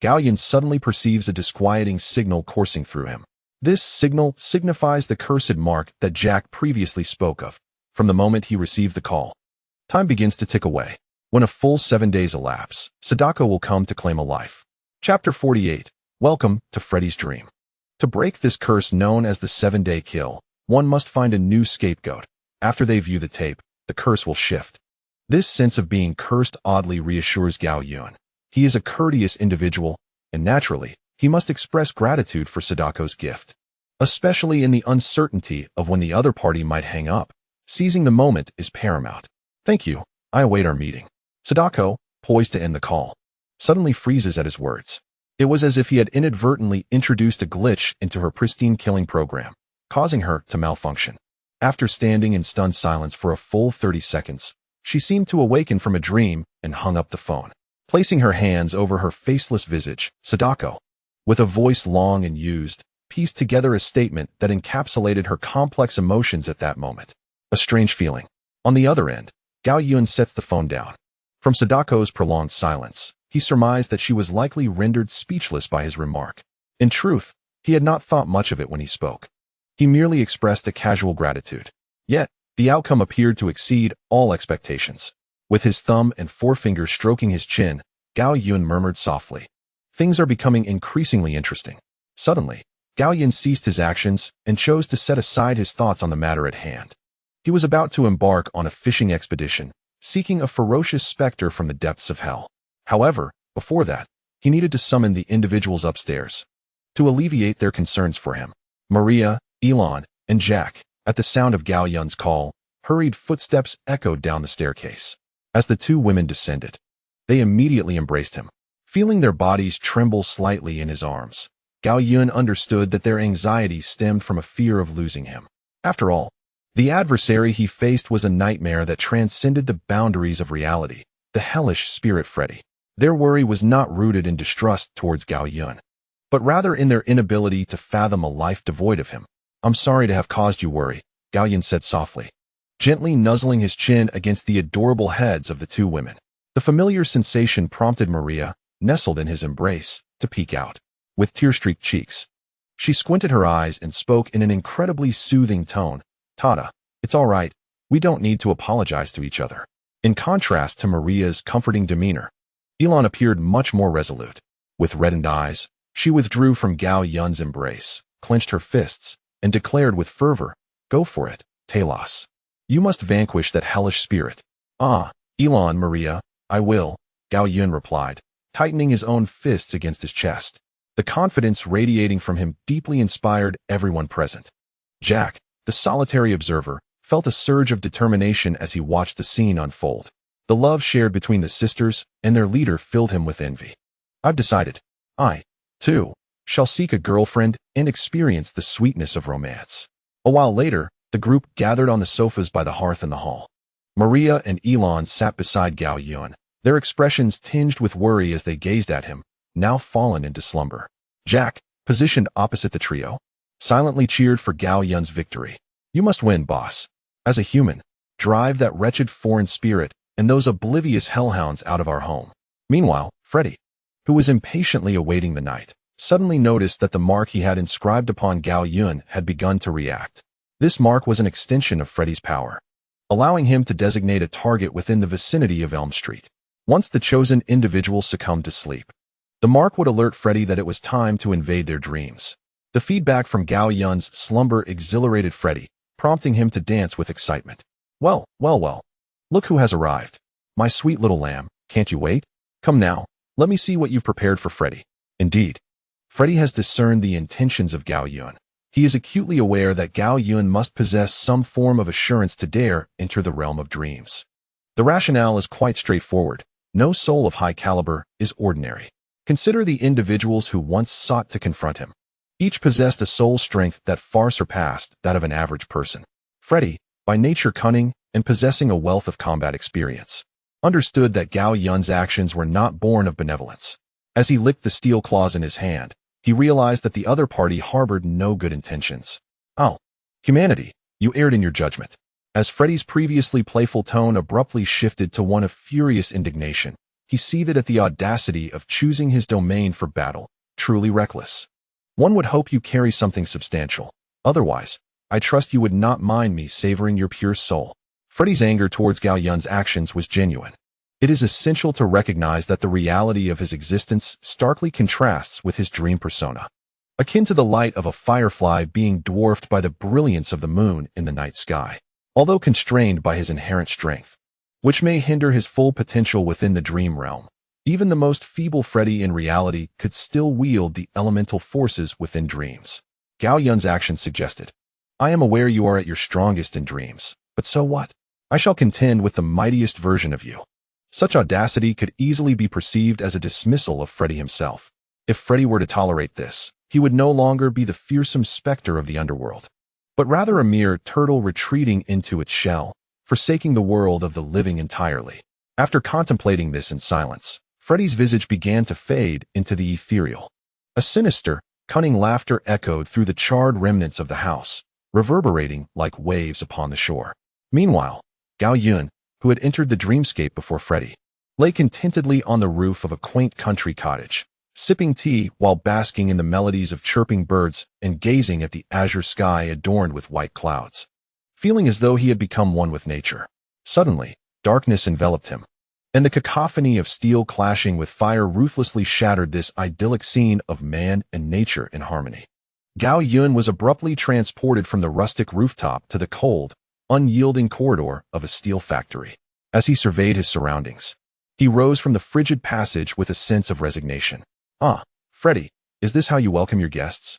Gao Yun suddenly perceives a disquieting signal coursing through him. This signal signifies the cursed mark that Jack previously spoke of. From the moment he received the call, time begins to tick away. When a full 7 days elapse, Sadako will come to claim a life. Chapter 48. Welcome to Freddy's Dream. To break this curse known as the 7-day kill, one must find a new scapegoat. After they view the tape, the curse will shift. This sense of being cursed oddly reassures Gao Yun. He is a courteous individual, and naturally, he must express gratitude for Sadako's gift. Especially in the uncertainty of when the other party might hang up, seizing the moment is paramount. Thank you, I await our meeting. Sadako, poised to end the call, suddenly freezes at his words. It was as if he had inadvertently introduced a glitch into her pristine killing program, causing her to malfunction. After standing in stunned silence for a full 30 seconds, she seemed to awaken from a dream and hung up the phone. Placing her hands over her faceless visage, Sadako, with a voice long and used, pieced together a statement that encapsulated her complex emotions at that moment. A strange feeling. On the other end, Gao Yun sets the phone down. From Sadako's prolonged silence, he surmised that she was likely rendered speechless by his remark. In truth, he had not thought much of it when he spoke. He merely expressed a casual gratitude. Yet, the outcome appeared to exceed all expectations. With his thumb and forefinger stroking his chin, Gao Yun murmured softly, "Things are becoming increasingly interesting." Suddenly, Gao Yun ceased his actions and chose to set aside his thoughts on the matter at hand. He was about to embark on a fishing expedition, seeking a ferocious specter from the depths of hell. However, before that, he needed to summon the individuals upstairs to alleviate their concerns for him. Maria, Elon, and Jack, at the sound of Gao Yun's call, hurried footsteps echoed down the staircase. As the two women descended, they immediately embraced him. Feeling their bodies tremble slightly in his arms, Gao Yun understood that their anxiety stemmed from a fear of losing him. After all, the adversary he faced was a nightmare that transcended the boundaries of reality, the hellish spirit Freddy. Their worry was not rooted in distrust towards Gao Yun, but rather in their inability to fathom a life devoid of him. "I'm sorry to have caused you worry," Gao Yun said softly, gently nuzzling his chin against the adorable heads of the two women. The familiar sensation prompted Maria, nestled in his embrace, to peek out. With tear-streaked cheeks, she squinted her eyes and spoke in an incredibly soothing tone. "Tada, it's all right. We don't need to apologize to each other." In contrast to Maria's comforting demeanor, Elon appeared much more resolute. With reddened eyes, she withdrew from Gao Yun's embrace, clenched her fists, and declared with fervor, "Go for it, Talos. You must vanquish that hellish spirit." "Ah, Elon, Maria, I will," Gao Yun replied, tightening his own fists against his chest. The confidence radiating from him deeply inspired everyone present. Jack, the solitary observer, felt a surge of determination as he watched the scene unfold. The love shared between the sisters and their leader filled him with envy. "I've decided. I, too, shall seek a girlfriend and experience the sweetness of romance." A while later, the group gathered on the sofas by the hearth in the hall. Maria and Elon sat beside Gao Yun, their expressions tinged with worry as they gazed at him, now fallen into slumber. Jack, positioned opposite the trio, silently cheered for Gao Yun's victory. You must win, boss. As a human, drive that wretched foreign spirit and those oblivious hellhounds out of our home. Meanwhile, Freddy, who was impatiently awaiting the night, suddenly noticed that the mark he had inscribed upon Gao Yun had begun to react. This mark was an extension of Freddy's power, allowing him to designate a target within the vicinity of Elm Street. Once the chosen individual succumbed to sleep, the mark would alert Freddy that it was time to invade their dreams. The feedback from Gao Yun's slumber exhilarated Freddy, prompting him to dance with excitement. Well, look who has arrived. My sweet little lamb, can't you wait? Come now, let me see what you've prepared for Freddy. Indeed, Freddy has discerned the intentions of Gao Yun. He is acutely aware that Gao Yun must possess some form of assurance to dare enter the realm of dreams. The rationale is quite straightforward. No soul of high caliber is ordinary. Consider the individuals who once sought to confront him. Each possessed a soul strength that far surpassed that of an average person. Freddy, by nature cunning and possessing a wealth of combat experience, understood that Gao Yun's actions were not born of benevolence. As he licked the steel claws in his hand, he realized that the other party harbored no good intentions. Oh, humanity, you erred in your judgment. As Freddy's previously playful tone abruptly shifted to one of furious indignation, he seethed at the audacity of choosing his domain for battle, truly reckless. One would hope you carry something substantial. Otherwise, I trust you would not mind me savoring your pure soul. Freddy's anger towards Gao Yun's actions was genuine. It is essential to recognize that the reality of his existence starkly contrasts with his dream persona, akin to the light of a firefly being dwarfed by the brilliance of the moon in the night sky. Although constrained by his inherent strength, which may hinder his full potential within the dream realm, even the most feeble Freddy in reality could still wield the elemental forces within dreams. Gao Yun's actions suggested, I am aware you are at your strongest in dreams, but so what? I shall contend with the mightiest version of you. Such audacity could easily be perceived as a dismissal of Freddy himself. If Freddy were to tolerate this, he would no longer be the fearsome specter of the underworld, but rather a mere turtle retreating into its shell, forsaking the world of the living entirely. After contemplating this in silence, Freddy's visage began to fade into the ethereal. A sinister, cunning laughter echoed through the charred remnants of the house, reverberating like waves upon the shore. Meanwhile, Gao Yun, who had entered the dreamscape before Freddy, lay contentedly on the roof of a quaint country cottage, sipping tea while basking in the melodies of chirping birds and gazing at the azure sky adorned with white clouds. Feeling as though he had become one with nature, suddenly, darkness enveloped him, and the cacophony of steel clashing with fire ruthlessly shattered this idyllic scene of man and nature in harmony. Gao Yun was abruptly transported from the rustic rooftop to the cold, unyielding corridor of a steel factory. As he surveyed his surroundings, he rose from the frigid passage with a sense of resignation. Ah, Freddy, is this how you welcome your guests?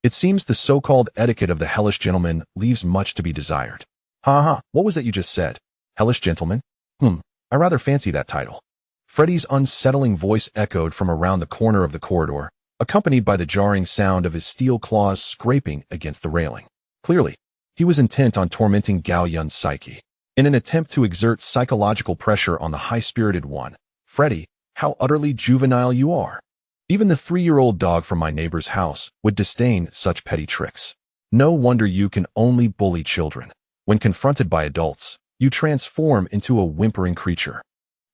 It seems the so-called etiquette of the hellish gentleman leaves much to be desired. What was that you just said? Hellish gentleman? I rather fancy that title. Freddy's unsettling voice echoed from around the corner of the corridor, accompanied by the jarring sound of his steel claws scraping against the railing. Clearly, he was intent on tormenting Gao Yun's psyche. In an attempt to exert psychological pressure on the high-spirited one, Freddy, how utterly juvenile you are. Even the 3-year-old dog from my neighbor's house would disdain such petty tricks. No wonder you can only bully children. When confronted by adults, you transform into a whimpering creature,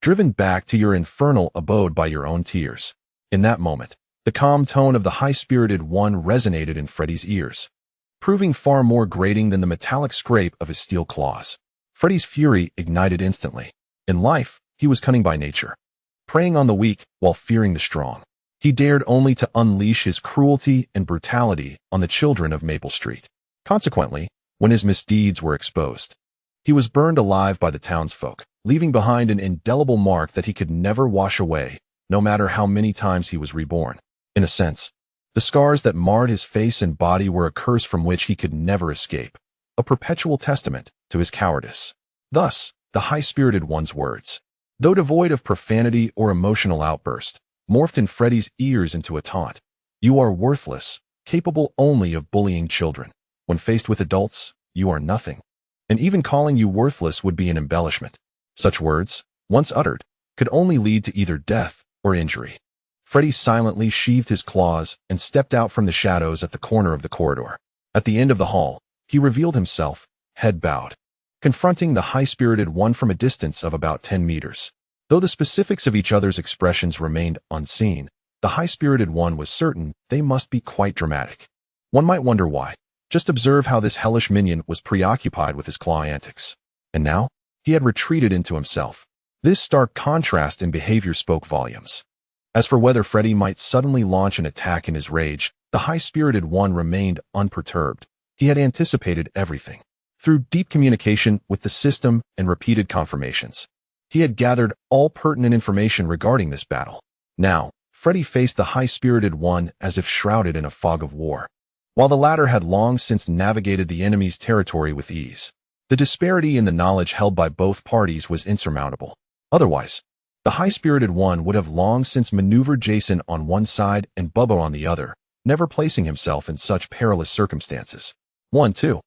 driven back to your infernal abode by your own tears. In that moment, the calm tone of the high-spirited one resonated in Freddy's ears, proving far more grating than the metallic scrape of his steel claws. Freddy's fury ignited instantly. In life, he was cunning by nature, preying on the weak while fearing the strong. He dared only to unleash his cruelty and brutality on the children of Maple Street. Consequently, when his misdeeds were exposed, he was burned alive by the townsfolk, leaving behind an indelible mark that he could never wash away, no matter how many times he was reborn. In a sense, the scars that marred his face and body were a curse from which he could never escape, a perpetual testament to his cowardice. Thus, the high-spirited one's words, though devoid of profanity or emotional outburst, morphed in Freddy's ears into a taunt. You are worthless, capable only of bullying children. When faced with adults, you are nothing. and even calling you worthless would be an embellishment. Such words, once uttered, could only lead to either death or injury. Freddy silently sheathed his claws and stepped out from the shadows at the corner of the corridor. At the end of the hall, he revealed himself, head bowed, confronting the high-spirited one from a distance of about 10 meters. Though the specifics of each other's expressions remained unseen, the high-spirited one was certain they must be quite dramatic. One might wonder why. Just observe how this hellish minion was preoccupied with his claw antics. And now, he had retreated into himself. This stark contrast in behavior spoke volumes. As for whether Freddy might suddenly launch an attack in his rage, the high-spirited one remained unperturbed. He had anticipated everything. Through deep communication with the system and repeated confirmations, he had gathered all pertinent information regarding this battle. Now, Freddy faced the high-spirited one as if shrouded in a fog of war. While the latter had long since navigated the enemy's territory with ease, the disparity in the knowledge held by both parties was insurmountable. Otherwise, the high-spirited one would have long since maneuvered Jason on one side and Bubba on the other, never placing himself in such perilous circumstances. 1-2.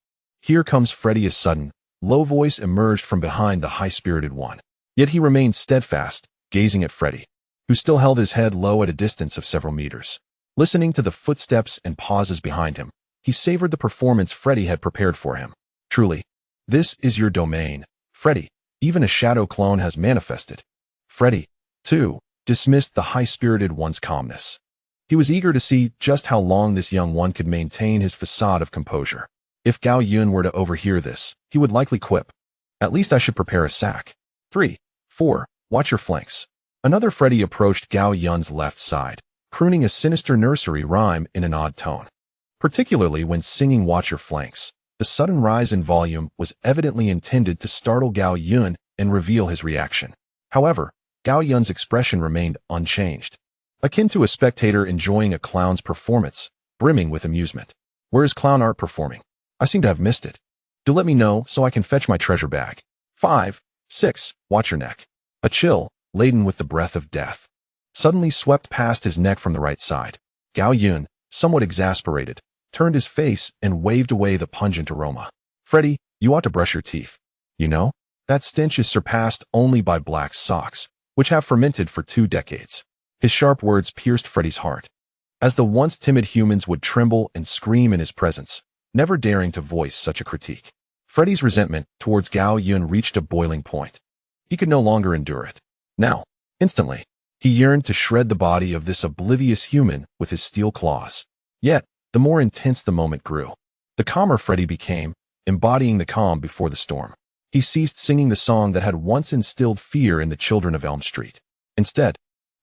Here comes Freddy. A sudden, low voice emerged from behind the high-spirited one. Yet he remained steadfast, gazing at Freddy, who still held his head low at a distance of several meters. Listening to the footsteps and pauses behind him, he savored the performance Freddy had prepared for him. Truly, this is your domain, Freddy. Even a shadow clone has manifested. Freddy, too, dismissed the high-spirited one's calmness. He was eager to see just how long this young one could maintain his facade of composure. If Gao Yun were to overhear this, he would likely quip. At least I should prepare a sack. 3, 4, watch your flanks. Another Freddy approached Gao Yun's left side, crooning a sinister nursery rhyme in an odd tone. Particularly when singing watch your flanks, the sudden rise in volume was evidently intended to startle Gao Yun and reveal his reaction. However, Gao Yun's expression remained unchanged, akin to a spectator enjoying a clown's performance, brimming with amusement. Where is clown art performing? I seem to have missed it. Do let me know so I can fetch my treasure bag. 5, 6, watch your neck. A chill, laden with the breath of death, suddenly swept past his neck from the right side. Gao Yun, somewhat exasperated, turned his face and waved away the pungent aroma. Freddy, you ought to brush your teeth. You know, that stench is surpassed only by black socks, which have fermented for 2 decades. His sharp words pierced Freddy's heart, as the once timid humans would tremble and scream in his presence, never daring to voice such a critique. Freddy's resentment towards Gao Yun reached a boiling point. He could no longer endure it. Now, instantly, he yearned to shred the body of this oblivious human with his steel claws. Yet, the more intense the moment grew, the calmer Freddy became, embodying the calm before the storm. He ceased singing the song that had once instilled fear in the children of Elm Street. Instead,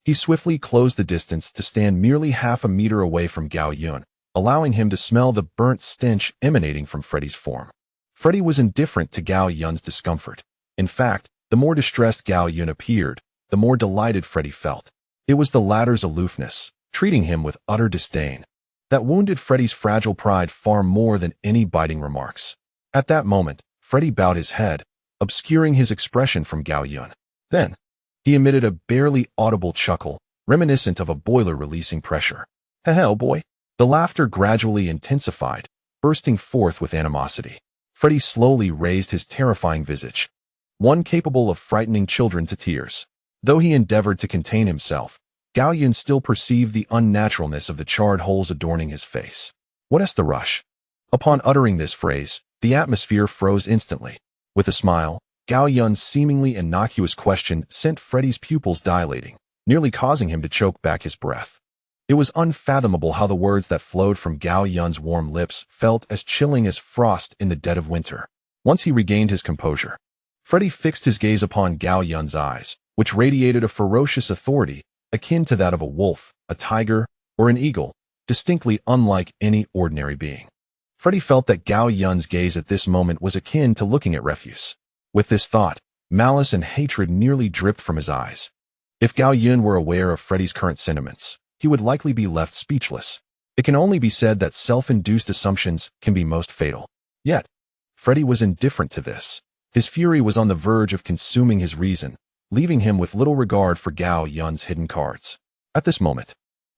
he swiftly closed the distance to stand merely half a meter away from Gao Yun, allowing him to smell the burnt stench emanating from Freddy's form. Freddy was indifferent to Gao Yun's discomfort. In fact, the more distressed Gao Yun appeared, the more delighted Freddy felt. It was the latter's aloofness, treating him with utter disdain, that wounded Freddy's fragile pride far more than any biting remarks. At that moment, Freddy bowed his head, obscuring his expression from Gao Yun. Then, he emitted a barely audible chuckle, reminiscent of a boiler releasing pressure. Hell, boy. The laughter gradually intensified, bursting forth with animosity. Freddy slowly raised his terrifying visage, one capable of frightening children to tears. Though he endeavored to contain himself, Gao Yun still perceived the unnaturalness of the charred holes adorning his face. What's the rush? Upon uttering this phrase, the atmosphere froze instantly. With a smile, Gao Yun's seemingly innocuous question sent Freddy's pupils dilating, nearly causing him to choke back his breath. It was unfathomable how the words that flowed from Gao Yun's warm lips felt as chilling as frost in the dead of winter. Once he regained his composure, Freddy fixed his gaze upon Gao Yun's eyes, which radiated a ferocious authority akin to that of a wolf, a tiger, or an eagle, distinctly unlike any ordinary being. Freddy felt that Gao Yun's gaze at this moment was akin to looking at refuse. With this thought, malice and hatred nearly dripped from his eyes. If Gao Yun were aware of Freddy's current sentiments, he would likely be left speechless. It can only be said that self-induced assumptions can be most fatal. Yet, Freddy was indifferent to this. His fury was on the verge of consuming his reason, leaving him with little regard for Gao Yun's hidden cards. At this moment,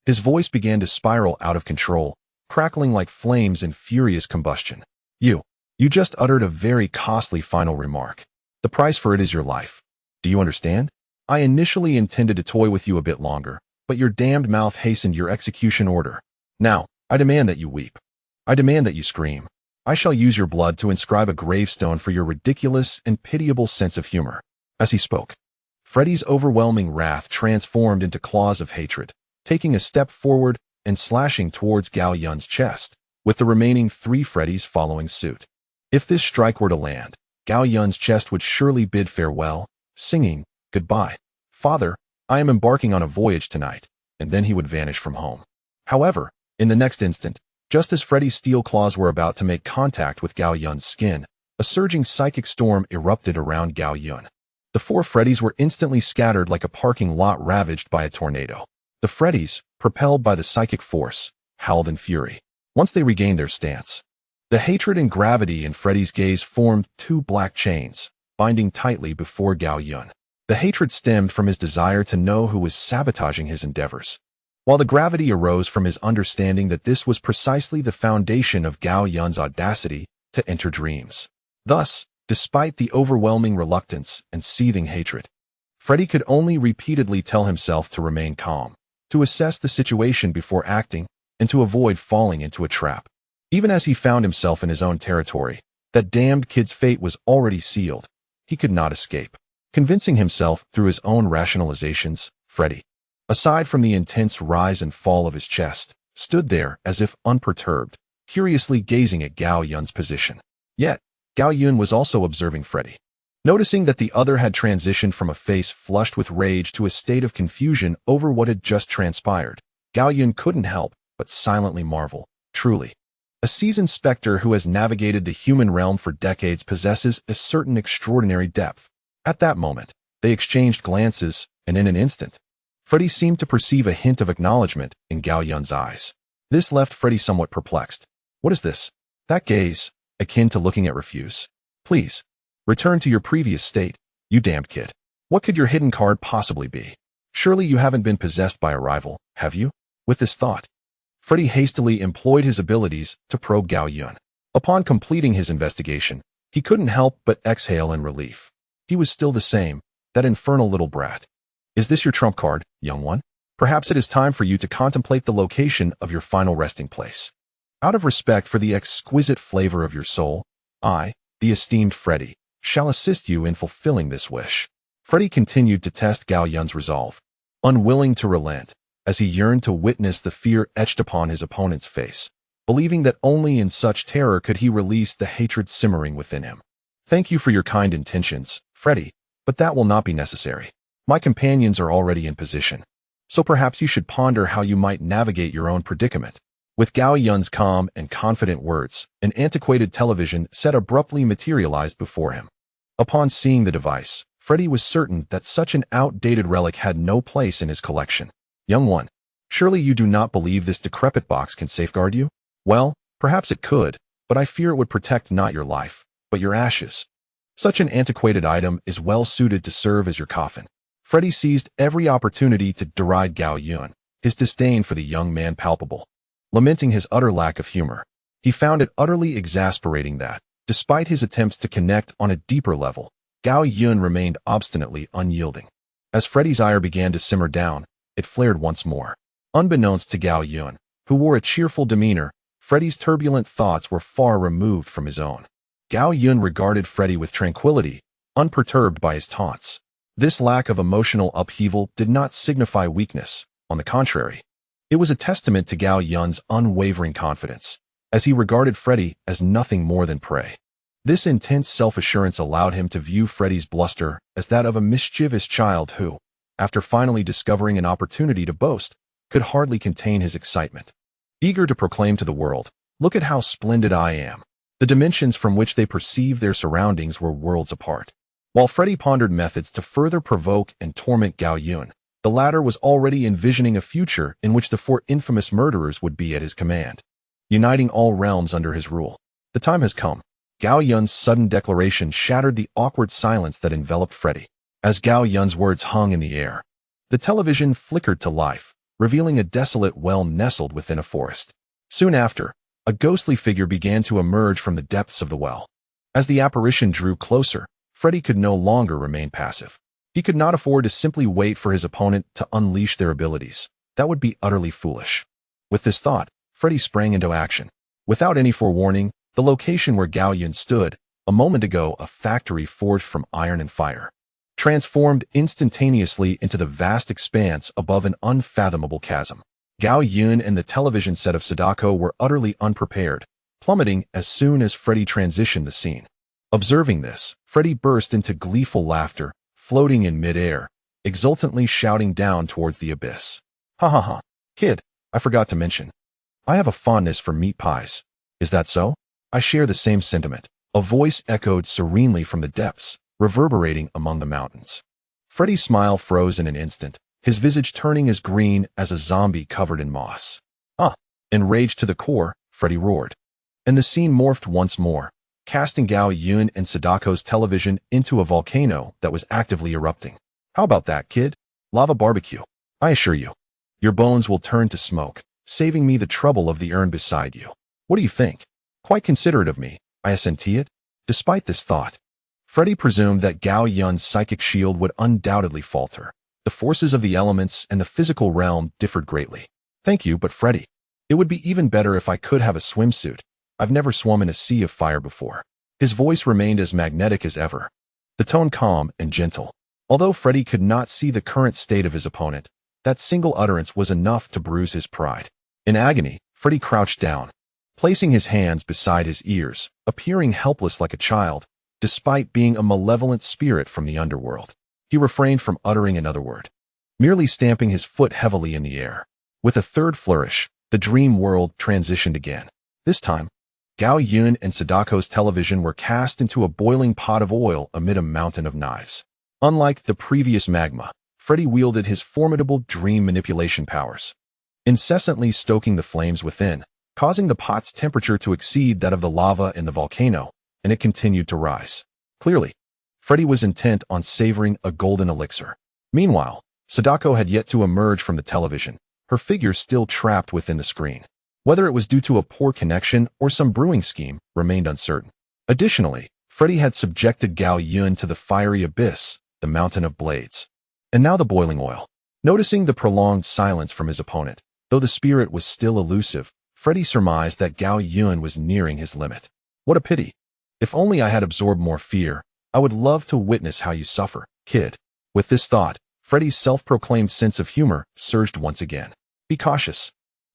his voice began to spiral out of control, crackling like flames in furious combustion. You You just uttered a very costly final remark. The price for it is your life. Do you understand? I initially intended to toy with you a bit longer, but your damned mouth hastened your execution order. Now, I demand that you weep. I demand that you scream. I shall use your blood to inscribe a gravestone for your ridiculous and pitiable sense of humor. As he spoke, Freddy's overwhelming wrath transformed into claws of hatred, taking a step forward and slashing towards Gao Yun's chest, with the remaining 3 Freddys following suit. If this strike were to land, Gao Yun's chest would surely bid farewell, singing, "Goodbye, Father, I am embarking on a voyage tonight," and then he would vanish from home. However, in the next instant, just as Freddy's steel claws were about to make contact with Gao Yun's skin, a surging psychic storm erupted around Gao Yun. The 4 Freddys were instantly scattered like a parking lot ravaged by a tornado. The Freddys, propelled by the psychic force, howled in fury. Once they regained their stance, the hatred and gravity in Freddy's gaze formed 2 black chains, binding tightly before Gao Yun. The hatred stemmed from his desire to know who was sabotaging his endeavors, while the gravity arose from his understanding that this was precisely the foundation of Gao Yun's audacity to enter dreams. Thus, despite the overwhelming reluctance and seething hatred, Freddy could only repeatedly tell himself to remain calm, to assess the situation before acting, and to avoid falling into a trap. Even as he found himself in his own territory, that damned kid's fate was already sealed. He could not escape. Convincing himself through his own rationalizations, Freddy, aside from the intense rise and fall of his chest, stood there as if unperturbed, curiously gazing at Gao Yun's position. Yet, Gao Yun was also observing Freddy. Noticing that the other had transitioned from a face flushed with rage to a state of confusion over what had just transpired, Gao Yun couldn't help but silently marvel. Truly, a seasoned specter who has navigated the human realm for decades possesses a certain extraordinary depth. At that moment, they exchanged glances, and in an instant, Freddy seemed to perceive a hint of acknowledgement in Gao Yun's eyes. This left Freddy somewhat perplexed. What is this? That gaze, akin to looking at refuse. Please, return to your previous state, you damned kid. What could your hidden card possibly be? Surely you haven't been possessed by a rival, have you? With this thought, Freddy hastily employed his abilities to probe Gao Yun. Upon completing his investigation, he couldn't help but exhale in relief. He was still the same, that infernal little brat. Is this your trump card, young one? Perhaps it is time for you to contemplate the location of your final resting place. Out of respect for the exquisite flavor of your soul, I, the esteemed Freddy, shall assist you in fulfilling this wish. Freddy continued to test Gao Yun's resolve, unwilling to relent, as he yearned to witness the fear etched upon his opponent's face, believing that only in such terror could he release the hatred simmering within him. Thank you for your kind intentions, Freddy, but that will not be necessary. My companions are already in position, so perhaps you should ponder how you might navigate your own predicament. With Gao Yun's calm and confident words, an antiquated television set abruptly materialized before him. Upon seeing the device, Freddy was certain that such an outdated relic had no place in his collection. Young one, surely you do not believe this decrepit box can safeguard you? Well, perhaps it could, but I fear it would protect not your life, but your ashes. Such an antiquated item is well suited to serve as your coffin. Freddy seized every opportunity to deride Gao Yun, his disdain for the young man palpable. Lamenting his utter lack of humor, he found it utterly exasperating that, despite his attempts to connect on a deeper level, Gao Yun remained obstinately unyielding. As Freddy's ire began to simmer down, it flared once more. Unbeknownst to Gao Yun, who wore a cheerful demeanor, Freddy's turbulent thoughts were far removed from his own. Gao Yun regarded Freddy with tranquility, unperturbed by his taunts. This lack of emotional upheaval did not signify weakness. On the contrary, it was a testament to Gao Yun's unwavering confidence, as he regarded Freddy as nothing more than prey. This intense self-assurance allowed him to view Freddy's bluster as that of a mischievous child who, after finally discovering an opportunity to boast, could hardly contain his excitement. Eager to proclaim to the world, "Look at how splendid I am," the dimensions from which they perceived their surroundings were worlds apart. While Freddy pondered methods to further provoke and torment Gao Yun, the latter was already envisioning a future in which the 4 infamous murderers would be at his command, uniting all realms under his rule. The time has come. Gao Yun's sudden declaration shattered the awkward silence that enveloped Freddy. As Gao Yun's words hung in the air, the television flickered to life, revealing a desolate well nestled within a forest. Soon after, A ghostly figure began to emerge from the depths of the well. As the apparition drew closer, Freddy could no longer remain passive. He could not afford to simply wait for his opponent to unleash their abilities. That would be utterly foolish. With this thought, Freddy sprang into action. Without any forewarning, the location where Gao Yun stood, a moment ago a factory forged from iron and fire, transformed instantaneously into the vast expanse above an unfathomable chasm. Gao Yun and the television set of Sadako were utterly unprepared, plummeting as soon as Freddy transitioned the scene. Observing this, Freddy burst into gleeful laughter, floating in midair, exultantly shouting down towards the abyss. Ha ha ha. Kid, I forgot to mention. I have a fondness for meat pies. Is that so? I share the same sentiment. A voice echoed serenely from the depths, reverberating among the mountains. Freddy's smile froze in an instant, his visage turning as green as a zombie covered in moss. Ah! Enraged to the core, Freddy roared. And the scene morphed once more, casting Gao Yun and Sadako's television into a volcano that was actively erupting. How about that, kid? Lava barbecue. I assure you, your bones will turn to smoke, saving me the trouble of the urn beside you. What do you think? Quite considerate of me, I assenti it. Despite this thought, Freddy presumed that Gao Yun's psychic shield would undoubtedly falter. The forces of the elements and the physical realm differed greatly. Thank you, but Freddy, it would be even better if I could have a swimsuit. I've never swum in a sea of fire before. His voice remained as magnetic as ever, the tone calm and gentle. Although Freddy could not see the current state of his opponent, that single utterance was enough to bruise his pride. In agony, Freddy crouched down, placing his hands beside his ears, appearing helpless like a child, despite being a malevolent spirit from the underworld. He refrained from uttering another word, merely stamping his foot heavily in the air. With a third flourish, the dream world transitioned again. This time, Gao Yun and Sadako's television were cast into a boiling pot of oil amid a mountain of knives. Unlike the previous magma, Freddy wielded his formidable dream manipulation powers, incessantly stoking the flames within, causing the pot's temperature to exceed that of the lava in the volcano, and it continued to rise. Clearly, Freddy was intent on savoring a golden elixir. Meanwhile, Sadako had yet to emerge from the television, her figure still trapped within the screen. Whether it was due to a poor connection or some brewing scheme remained uncertain. Additionally, Freddy had subjected Gao Yun to the fiery abyss, the mountain of blades, and now the boiling oil. Noticing the prolonged silence from his opponent, though the spirit was still elusive, Freddy surmised that Gao Yun was nearing his limit. What a pity. If only I had absorbed more fear, I would love to witness how you suffer, kid. With this thought, Freddy's self-proclaimed sense of humor surged once again. Be cautious,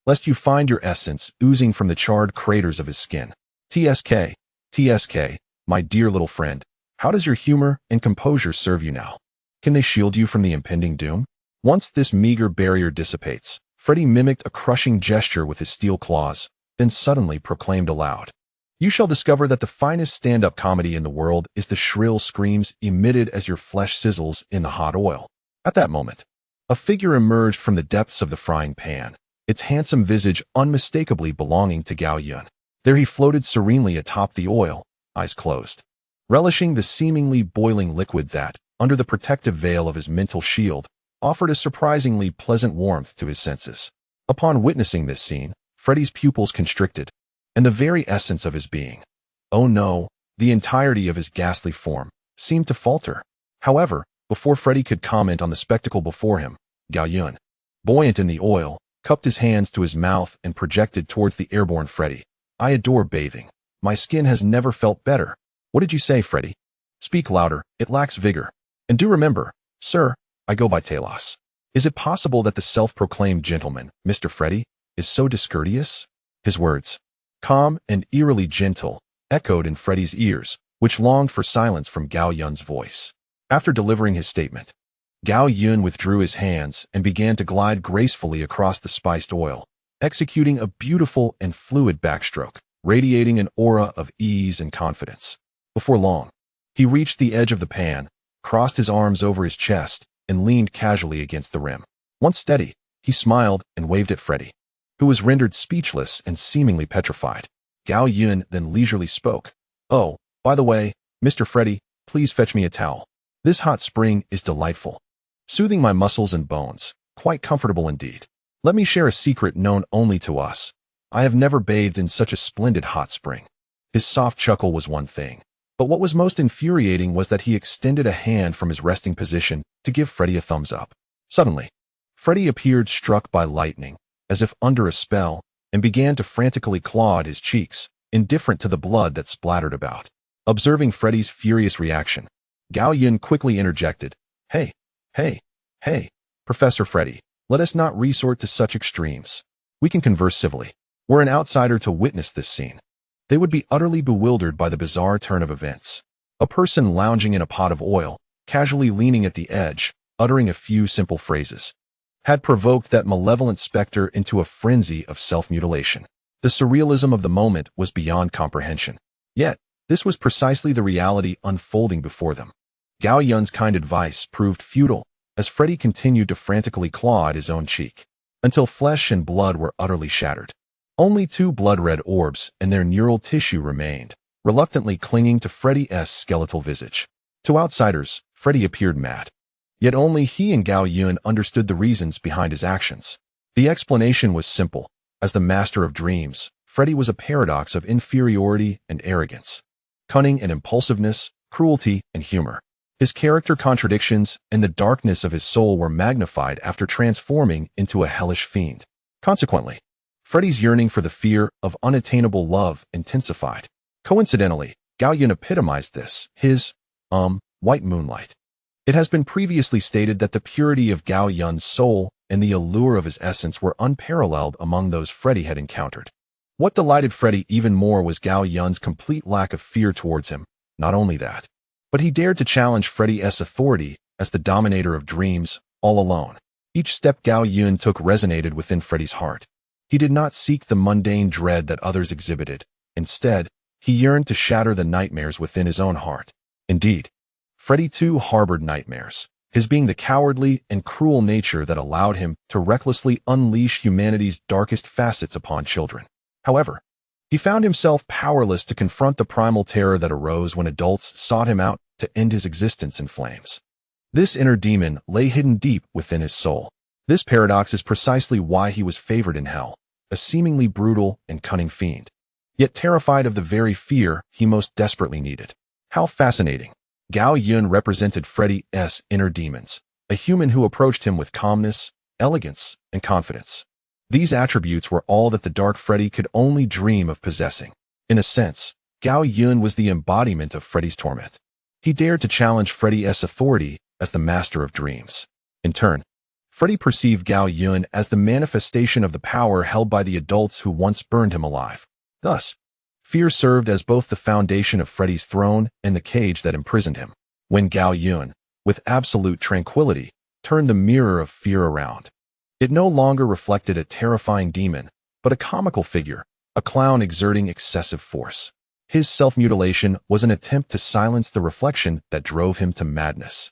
lest you find your essence oozing from the charred craters of his skin. TSK, my dear little friend, how does your humor and composure serve you now? Can they shield you from the impending doom? Once this meager barrier dissipates, Freddy mimicked a crushing gesture with his steel claws, then suddenly proclaimed aloud, "You shall discover that the finest stand-up comedy in the world is the shrill screams emitted as your flesh sizzles in the hot oil." At that moment, a figure emerged from the depths of the frying pan, its handsome visage unmistakably belonging to Gao Yun. There he floated serenely atop the oil, eyes closed, relishing the seemingly boiling liquid that, under the protective veil of his mental shield, offered a surprisingly pleasant warmth to his senses. Upon witnessing this scene, Freddy's pupils constricted, and the very essence of his being, oh no, the entirety of his ghastly form, seemed to falter. However, before Freddy could comment on the spectacle before him, Gao Yun, buoyant in the oil, cupped his hands to his mouth and projected towards the airborne Freddy. "I adore bathing. My skin has never felt better." "What did you say, Freddy? Speak louder, it lacks vigor. And do remember, sir, I go by Talos. Is it possible that the self-proclaimed gentleman, Mr. Freddy, is so discourteous?" His words, calm and eerily gentle, echoed in Freddy's ears, which longed for silence from Gao Yun's voice. After delivering his statement, Gao Yun withdrew his hands and began to glide gracefully across the spiced oil, executing a beautiful and fluid backstroke, radiating an aura of ease and confidence. Before long, he reached the edge of the pan, crossed his arms over his chest, and leaned casually against the rim. Once steady, he smiled and waved at Freddy, who was rendered speechless and seemingly petrified. Gao Yun then leisurely spoke. "Oh, by the way, Mr. Freddy, please fetch me a towel. This hot spring is delightful, soothing my muscles and bones, quite comfortable indeed. Let me share a secret known only to us. I have never bathed in such a splendid hot spring." His soft chuckle was one thing, but what was most infuriating was that he extended a hand from his resting position to give Freddy a thumbs up. Suddenly, Freddy appeared struck by lightning, as if under a spell, and began to frantically claw at his cheeks, indifferent to the blood that splattered about. Observing Freddy's furious reaction, Gao Yun quickly interjected, Hey, hey, Professor Freddy, let us not resort to such extremes. We can converse civilly. Were an outsider to witness this scene, they would be utterly bewildered by the bizarre turn of events. A person lounging in a pot of oil, casually leaning at the edge, uttering a few simple phrases, had provoked that malevolent specter into a frenzy of self-mutilation. The surrealism of the moment was beyond comprehension. Yet, this was precisely the reality unfolding before them. Gao Yun's kind advice proved futile, as Freddy continued to frantically claw at his own cheek, until flesh and blood were utterly shattered. Only 2 blood-red orbs and their neural tissue remained, reluctantly clinging to Freddy's skeletal visage. To outsiders, Freddy appeared mad. Yet only he and Gao Yun understood the reasons behind his actions. The explanation was simple. As the master of dreams, Freddy was a paradox of inferiority and arrogance, cunning and impulsiveness, cruelty and humor. His character contradictions and the darkness of his soul were magnified after transforming into a hellish fiend. Consequently, Freddy's yearning for the fear of unattainable love intensified. Coincidentally, Gao Yun epitomized this, his, white moonlight. It has been previously stated that the purity of Gao Yun's soul and the allure of his essence were unparalleled among those Freddy had encountered. What delighted Freddy even more was Gao Yun's complete lack of fear towards him. Not only that, but he dared to challenge Freddy's authority as the dominator of dreams, all alone. Each step Gao Yun took resonated within Freddy's heart. He did not seek the mundane dread that others exhibited. Instead, he yearned to shatter the nightmares within his own heart. Indeed, Freddy too harbored nightmares, his being the cowardly and cruel nature that allowed him to recklessly unleash humanity's darkest facets upon children. However, he found himself powerless to confront the primal terror that arose when adults sought him out to end his existence in flames. This inner demon lay hidden deep within his soul. This paradox is precisely why he was favored in hell, a seemingly brutal and cunning fiend, yet terrified of the very fear he most desperately needed. How fascinating! Gao Yun represented Freddy's inner demons, a human who approached him with calmness, elegance, and confidence. These attributes were all that the Dark Freddy could only dream of possessing. In a sense, Gao Yun was the embodiment of Freddy's torment. He dared to challenge Freddy's authority as the master of dreams. In turn, Freddy perceived Gao Yun as the manifestation of the power held by the adults who once burned him alive. Thus, fear served as both the foundation of Freddy's throne and the cage that imprisoned him. When Gao Yun, with absolute tranquility, turned the mirror of fear around, it no longer reflected a terrifying demon, but a comical figure, a clown exerting excessive force. His self-mutilation was an attempt to silence the reflection that drove him to madness.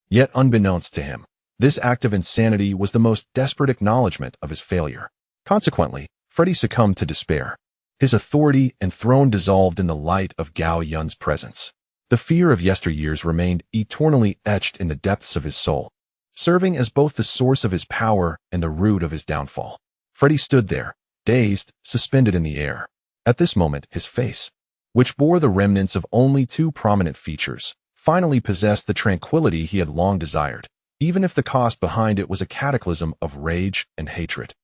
Yet unbeknownst to him, this act of insanity was the most desperate acknowledgement of his failure. Consequently, Freddy succumbed to despair. His authority and throne dissolved in the light of Gao Yun's presence. The fear of yesteryears remained eternally etched in the depths of his soul, serving as both the source of his power and the root of his downfall. Freddy stood there, dazed, suspended in the air. At this moment, his face, which bore the remnants of only 2 prominent features, finally possessed the tranquility he had long desired, even if the cost behind it was a cataclysm of rage and hatred.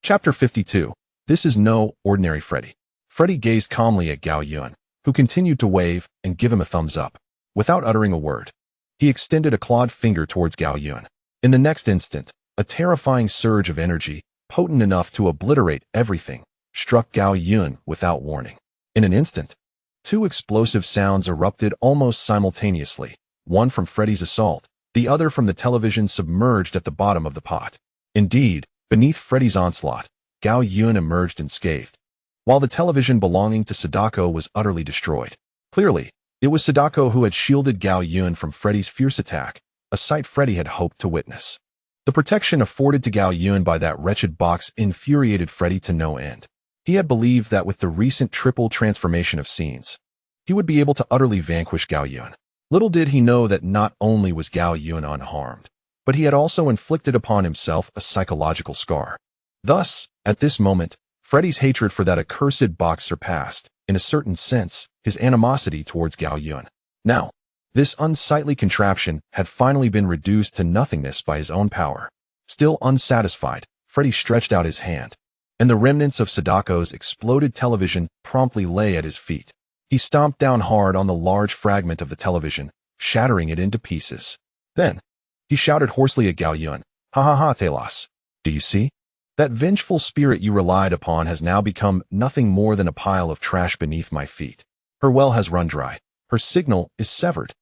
Chapter 52. This is no ordinary Freddy. Freddy gazed calmly at Gao Yun, who continued to wave and give him a thumbs up. Without uttering a word, he extended a clawed finger towards Gao Yun. In the next instant, a terrifying surge of energy, potent enough to obliterate everything, struck Gao Yun without warning. In an instant, 2 explosive sounds erupted almost simultaneously, one from Freddy's assault, the other from the television submerged at the bottom of the pot. Indeed, beneath Freddy's onslaught, Gao Yun emerged unscathed, while the television belonging to Sadako was utterly destroyed. Clearly, it was Sadako who had shielded Gao Yun from Freddy's fierce attack, a sight Freddy had hoped to witness. The protection afforded to Gao Yun by that wretched box infuriated Freddy to no end. He had believed that with the recent triple transformation of scenes, he would be able to utterly vanquish Gao Yun. Little did he know that not only was Gao Yun unharmed, but he had also inflicted upon himself a psychological scar. Thus, at this moment, Freddy's hatred for that accursed box surpassed, in a certain sense, his animosity towards Gao Yun. Now, this unsightly contraption had finally been reduced to nothingness by his own power. Still unsatisfied, Freddy stretched out his hand, and the remnants of Sadako's exploded television promptly lay at his feet. He stomped down hard on the large fragment of the television, shattering it into pieces. Then, he shouted hoarsely at Gao Yun, "Ha ha ha, Talos. Do you see? That vengeful spirit you relied upon has now become nothing more than a pile of trash beneath my feet. Her well has run dry. Her signal is severed.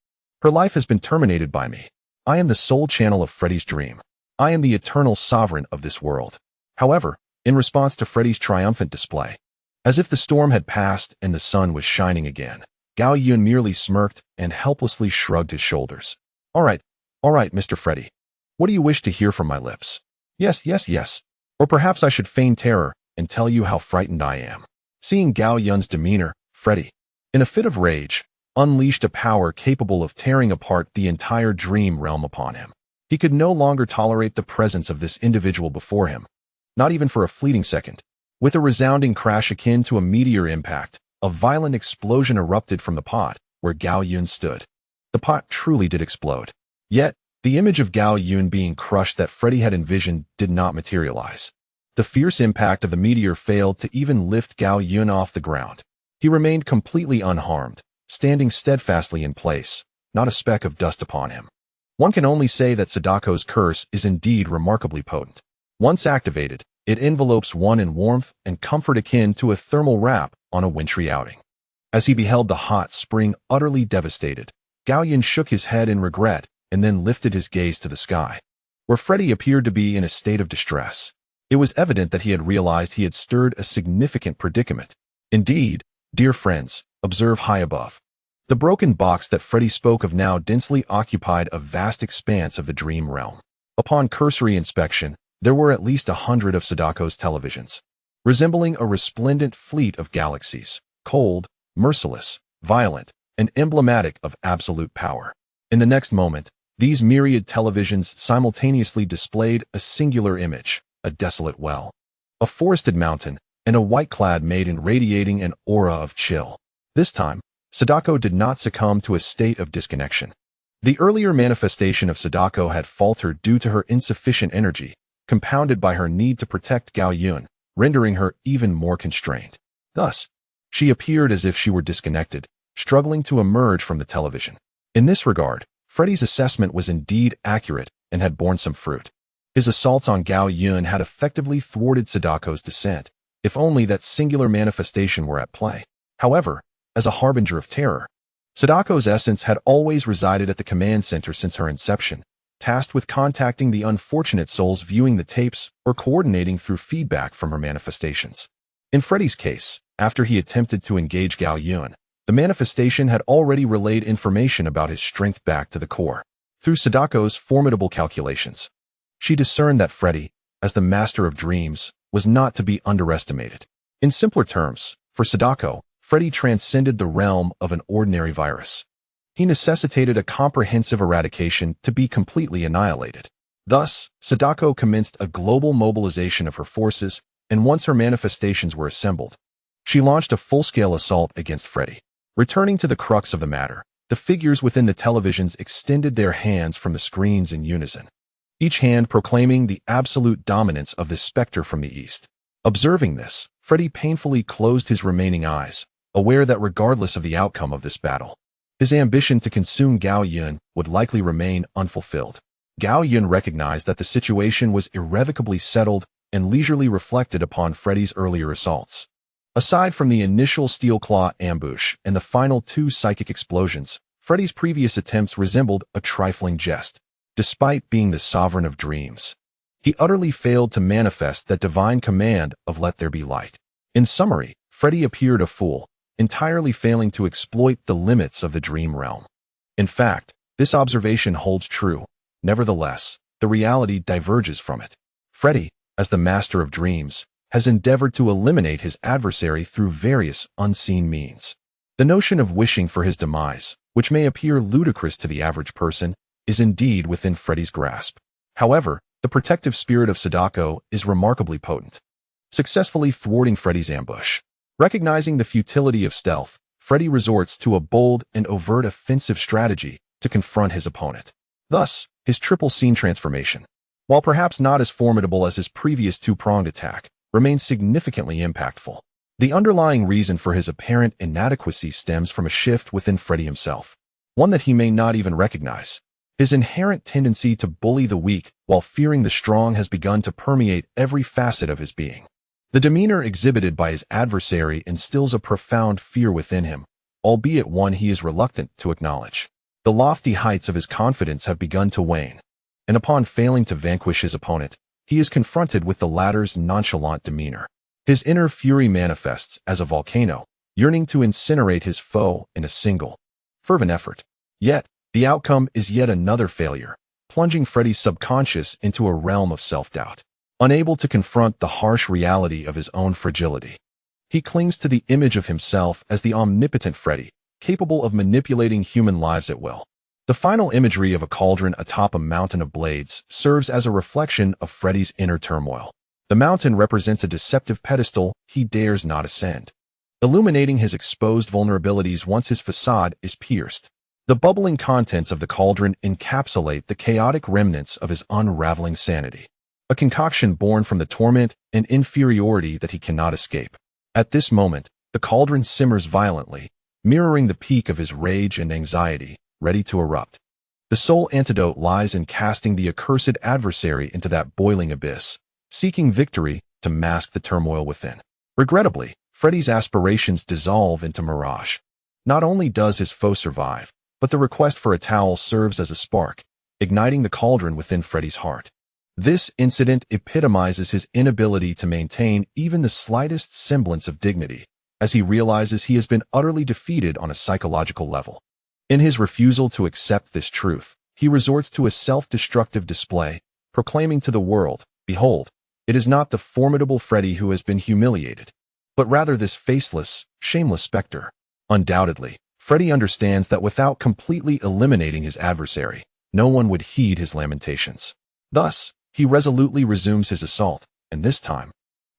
Her life has been terminated by me. I am the sole channel of Freddy's dream. I am the eternal sovereign of this world." However, in response to Freddy's triumphant display, as if the storm had passed and the sun was shining again, Gao Yun merely smirked and helplessly shrugged his shoulders. All right, Mr. Freddy. What do you wish to hear from my lips? Yes, yes, yes. Or perhaps I should feign terror and tell you how frightened I am. Seeing Gao Yun's demeanor, Freddy, in a fit of rage, unleashed a power capable of tearing apart the entire dream realm upon him. He could no longer tolerate the presence of this individual before him, not even for a fleeting second. With a resounding crash akin to a meteor impact, a violent explosion erupted from the pot where Gao Yun stood. The pot truly did explode. Yet, the image of Gao Yun being crushed that Freddy had envisioned did not materialize. The fierce impact of the meteor failed to even lift Gao Yun off the ground. He remained completely unharmed, standing steadfastly in place, not a speck of dust upon him. One can only say that Sadako's curse is indeed remarkably potent. Once activated, it envelopes one in warmth and comfort akin to a thermal wrap on a wintry outing. As he beheld the hot spring utterly devastated, Gao Yun shook his head in regret and then lifted his gaze to the sky, where Freddy appeared to be in a state of distress. It was evident that he had realized he had stirred a significant predicament. Indeed, dear friends, observe high above. The broken box that Freddy spoke of now densely occupied a vast expanse of the dream realm. Upon cursory inspection, there were at least 100 of Sadako's televisions, resembling a resplendent fleet of galaxies, cold, merciless, violent, and emblematic of absolute power. In the next moment, these myriad televisions simultaneously displayed a singular image, a desolate well, a forested mountain, and a white-clad maiden radiating an aura of chill. This time, Sadako did not succumb to a state of disconnection. The earlier manifestation of Sadako had faltered due to her insufficient energy, compounded by her need to protect Gao Yun, rendering her even more constrained. Thus, she appeared as if she were disconnected, struggling to emerge from the television. In this regard, Freddy's assessment was indeed accurate and had borne some fruit. His assaults on Gao Yun had effectively thwarted Sadako's descent, if only that singular manifestation were at play. However, as a harbinger of terror, Sadako's essence had always resided at the command center since her inception, tasked with contacting the unfortunate souls viewing the tapes or coordinating through feedback from her manifestations. In Freddy's case, after he attempted to engage Gao Yun, the manifestation had already relayed information about his strength back to the core. Through Sadako's formidable calculations, she discerned that Freddy, as the master of dreams, was not to be underestimated. In simpler terms, for Sadako, Freddy transcended the realm of an ordinary virus. He necessitated a comprehensive eradication to be completely annihilated. Thus, Sadako commenced a global mobilization of her forces, and once her manifestations were assembled, she launched a full-scale assault against Freddy. Returning to the crux of the matter, the figures within the televisions extended their hands from the screens in unison, each hand proclaiming the absolute dominance of this specter from the east. Observing this, Freddy painfully closed his remaining eyes, aware that regardless of the outcome of this battle, his ambition to consume Gao Yun would likely remain unfulfilled. Gao Yun recognized that the situation was irrevocably settled and leisurely reflected upon Freddy's earlier assaults. Aside from the initial steel claw ambush and the final 2 psychic explosions, Freddy's previous attempts resembled a trifling jest. Despite being the sovereign of dreams, he utterly failed to manifest that divine command of "let there be light." In summary, Freddy appeared a fool, entirely failing to exploit the limits of the dream realm. In fact, this observation holds true. Nevertheless, the reality diverges from it. Freddy, as the master of dreams, has endeavored to eliminate his adversary through various unseen means. The notion of wishing for his demise, which may appear ludicrous to the average person, is indeed within Freddy's grasp. However, the protective spirit of Sadako is remarkably potent. successfully thwarting Freddy's ambush. Recognizing the futility of stealth, Freddy resorts to a bold and overt offensive strategy to confront his opponent. Thus, his triple scene transformation, while perhaps not as formidable as his previous two-pronged attack, remains significantly impactful. The underlying reason for his apparent inadequacy stems from a shift within Freddy himself, one that he may not even recognize. His inherent tendency to bully the weak while fearing the strong has begun to permeate every facet of his being. The demeanor exhibited by his adversary instills a profound fear within him, albeit one he is reluctant to acknowledge. The lofty heights of his confidence have begun to wane, and upon failing to vanquish his opponent, he is confronted with the latter's nonchalant demeanor. His inner fury manifests as a volcano, yearning to incinerate his foe in a single, fervent effort. Yet, the outcome is yet another failure, plunging Freddy's subconscious into a realm of self-doubt. Unable to confront the harsh reality of his own fragility, he clings to the image of himself as the omnipotent Freddy, capable of manipulating human lives at will. The final imagery of a cauldron atop a mountain of blades serves as a reflection of Freddy's inner turmoil. The mountain represents a deceptive pedestal he dares not ascend, illuminating his exposed vulnerabilities once his facade is pierced. The bubbling contents of the cauldron encapsulate the chaotic remnants of his unraveling sanity, a concoction born from the torment and inferiority that he cannot escape. At this moment, the cauldron simmers violently, mirroring the peak of his rage and anxiety, ready to erupt. The sole antidote lies in casting the accursed adversary into that boiling abyss, seeking victory to mask the turmoil within. Regrettably, Freddy's aspirations dissolve into mirage. Not only does his foe survive, but the request for a towel serves as a spark, igniting the cauldron within Freddy's heart. This incident epitomizes his inability to maintain even the slightest semblance of dignity, as he realizes he has been utterly defeated on a psychological level. In his refusal to accept this truth, he resorts to a self-destructive display, proclaiming to the world, "Behold, it is not the formidable Freddy who has been humiliated, but rather this faceless, shameless specter." Undoubtedly, Freddy understands that without completely eliminating his adversary, no one would heed his lamentations. Thus, he resolutely resumes his assault, and this time,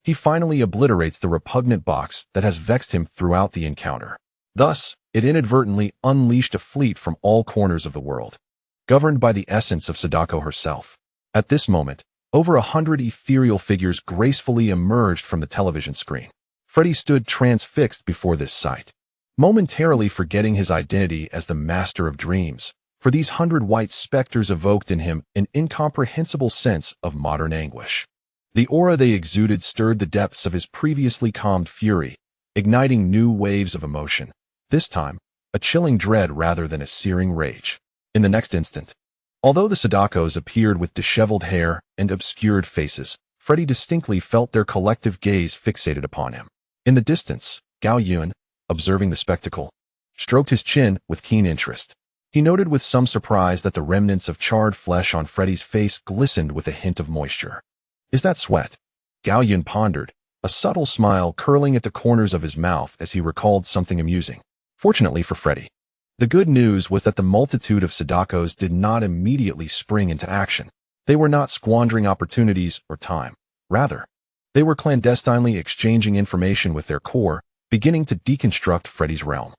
he finally obliterates the repugnant box that has vexed him throughout the encounter. Thus, it inadvertently unleashed a fleet from all corners of the world, governed by the essence of Sadako herself. At this moment, over 100 ethereal figures gracefully emerged from the television screen. Freddy stood transfixed before this sight, momentarily forgetting his identity as the master of dreams, for these 100 white specters evoked in him an incomprehensible sense of modern anguish. The aura they exuded stirred the depths of his previously calmed fury, igniting new waves of emotion, this time a chilling dread rather than a searing rage. In the next instant, although the Sadakos appeared with disheveled hair and obscured faces, Freddy distinctly felt their collective gaze fixated upon him. In the distance, Gao Yun, observing the spectacle, stroked his chin with keen interest. He noted with some surprise that the remnants of charred flesh on Freddy's face glistened with a hint of moisture. "Is that sweat?" Gao Yun pondered, a subtle smile curling at the corners of his mouth as he recalled something amusing. Fortunately for Freddy, the good news was that the multitude of Sadakos did not immediately spring into action. They were not squandering opportunities or time. Rather, they were clandestinely exchanging information with their core, beginning to deconstruct Freddy's realm.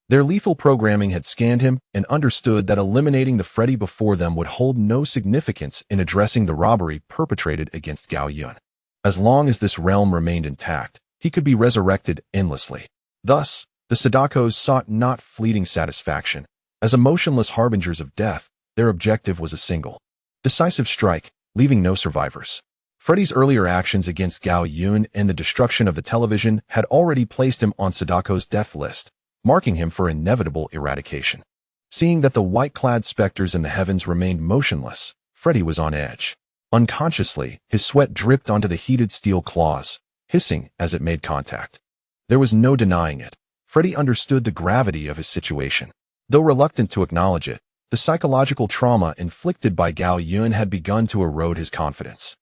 Their lethal programming had scanned him and understood that eliminating the Freddy before them would hold no significance in addressing the robbery perpetrated against Gao Yun. As long as this realm remained intact, he could be resurrected endlessly. Thus, the Sadakos sought not fleeting satisfaction. As emotionless harbingers of death, their objective was a single, decisive strike, leaving no survivors. Freddy's earlier actions against Gao Yun and the destruction of the television had already placed him on Sadako's death list, marking him for inevitable eradication. Seeing that the white-clad specters in the heavens remained motionless, Freddy was on edge. Unconsciously, his sweat dripped onto the heated steel claws, hissing as it made contact. There was no denying it. Freddy understood the gravity of his situation. Though reluctant to acknowledge it, the psychological trauma inflicted by Gao Yun had begun to erode his confidence.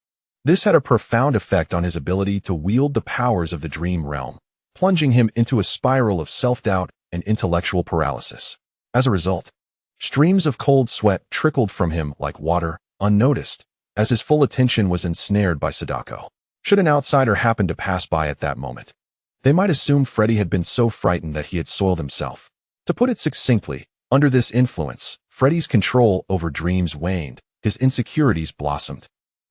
This had a profound effect on his ability to wield the powers of the dream realm, plunging him into a spiral of self-doubt and intellectual paralysis. As a result, streams of cold sweat trickled from him like water, unnoticed, as his full attention was ensnared by Sadako. Should an outsider happen to pass by at that moment, they might assume Freddy had been so frightened that he had soiled himself. To put it succinctly, under this influence, Freddy's control over dreams waned, his insecurities blossomed,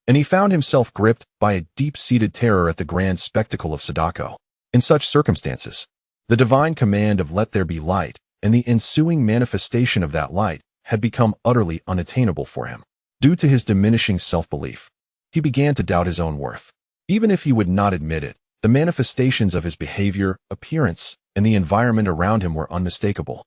and he found himself gripped by a deep-seated terror at the grand spectacle of Sadako. In such circumstances, the divine command of "let there be light" and the ensuing manifestation of that light had become utterly unattainable for him. Due to his diminishing self-belief, he began to doubt his own worth. Even if he would not admit it, the manifestations of his behavior, appearance, and the environment around him were unmistakable.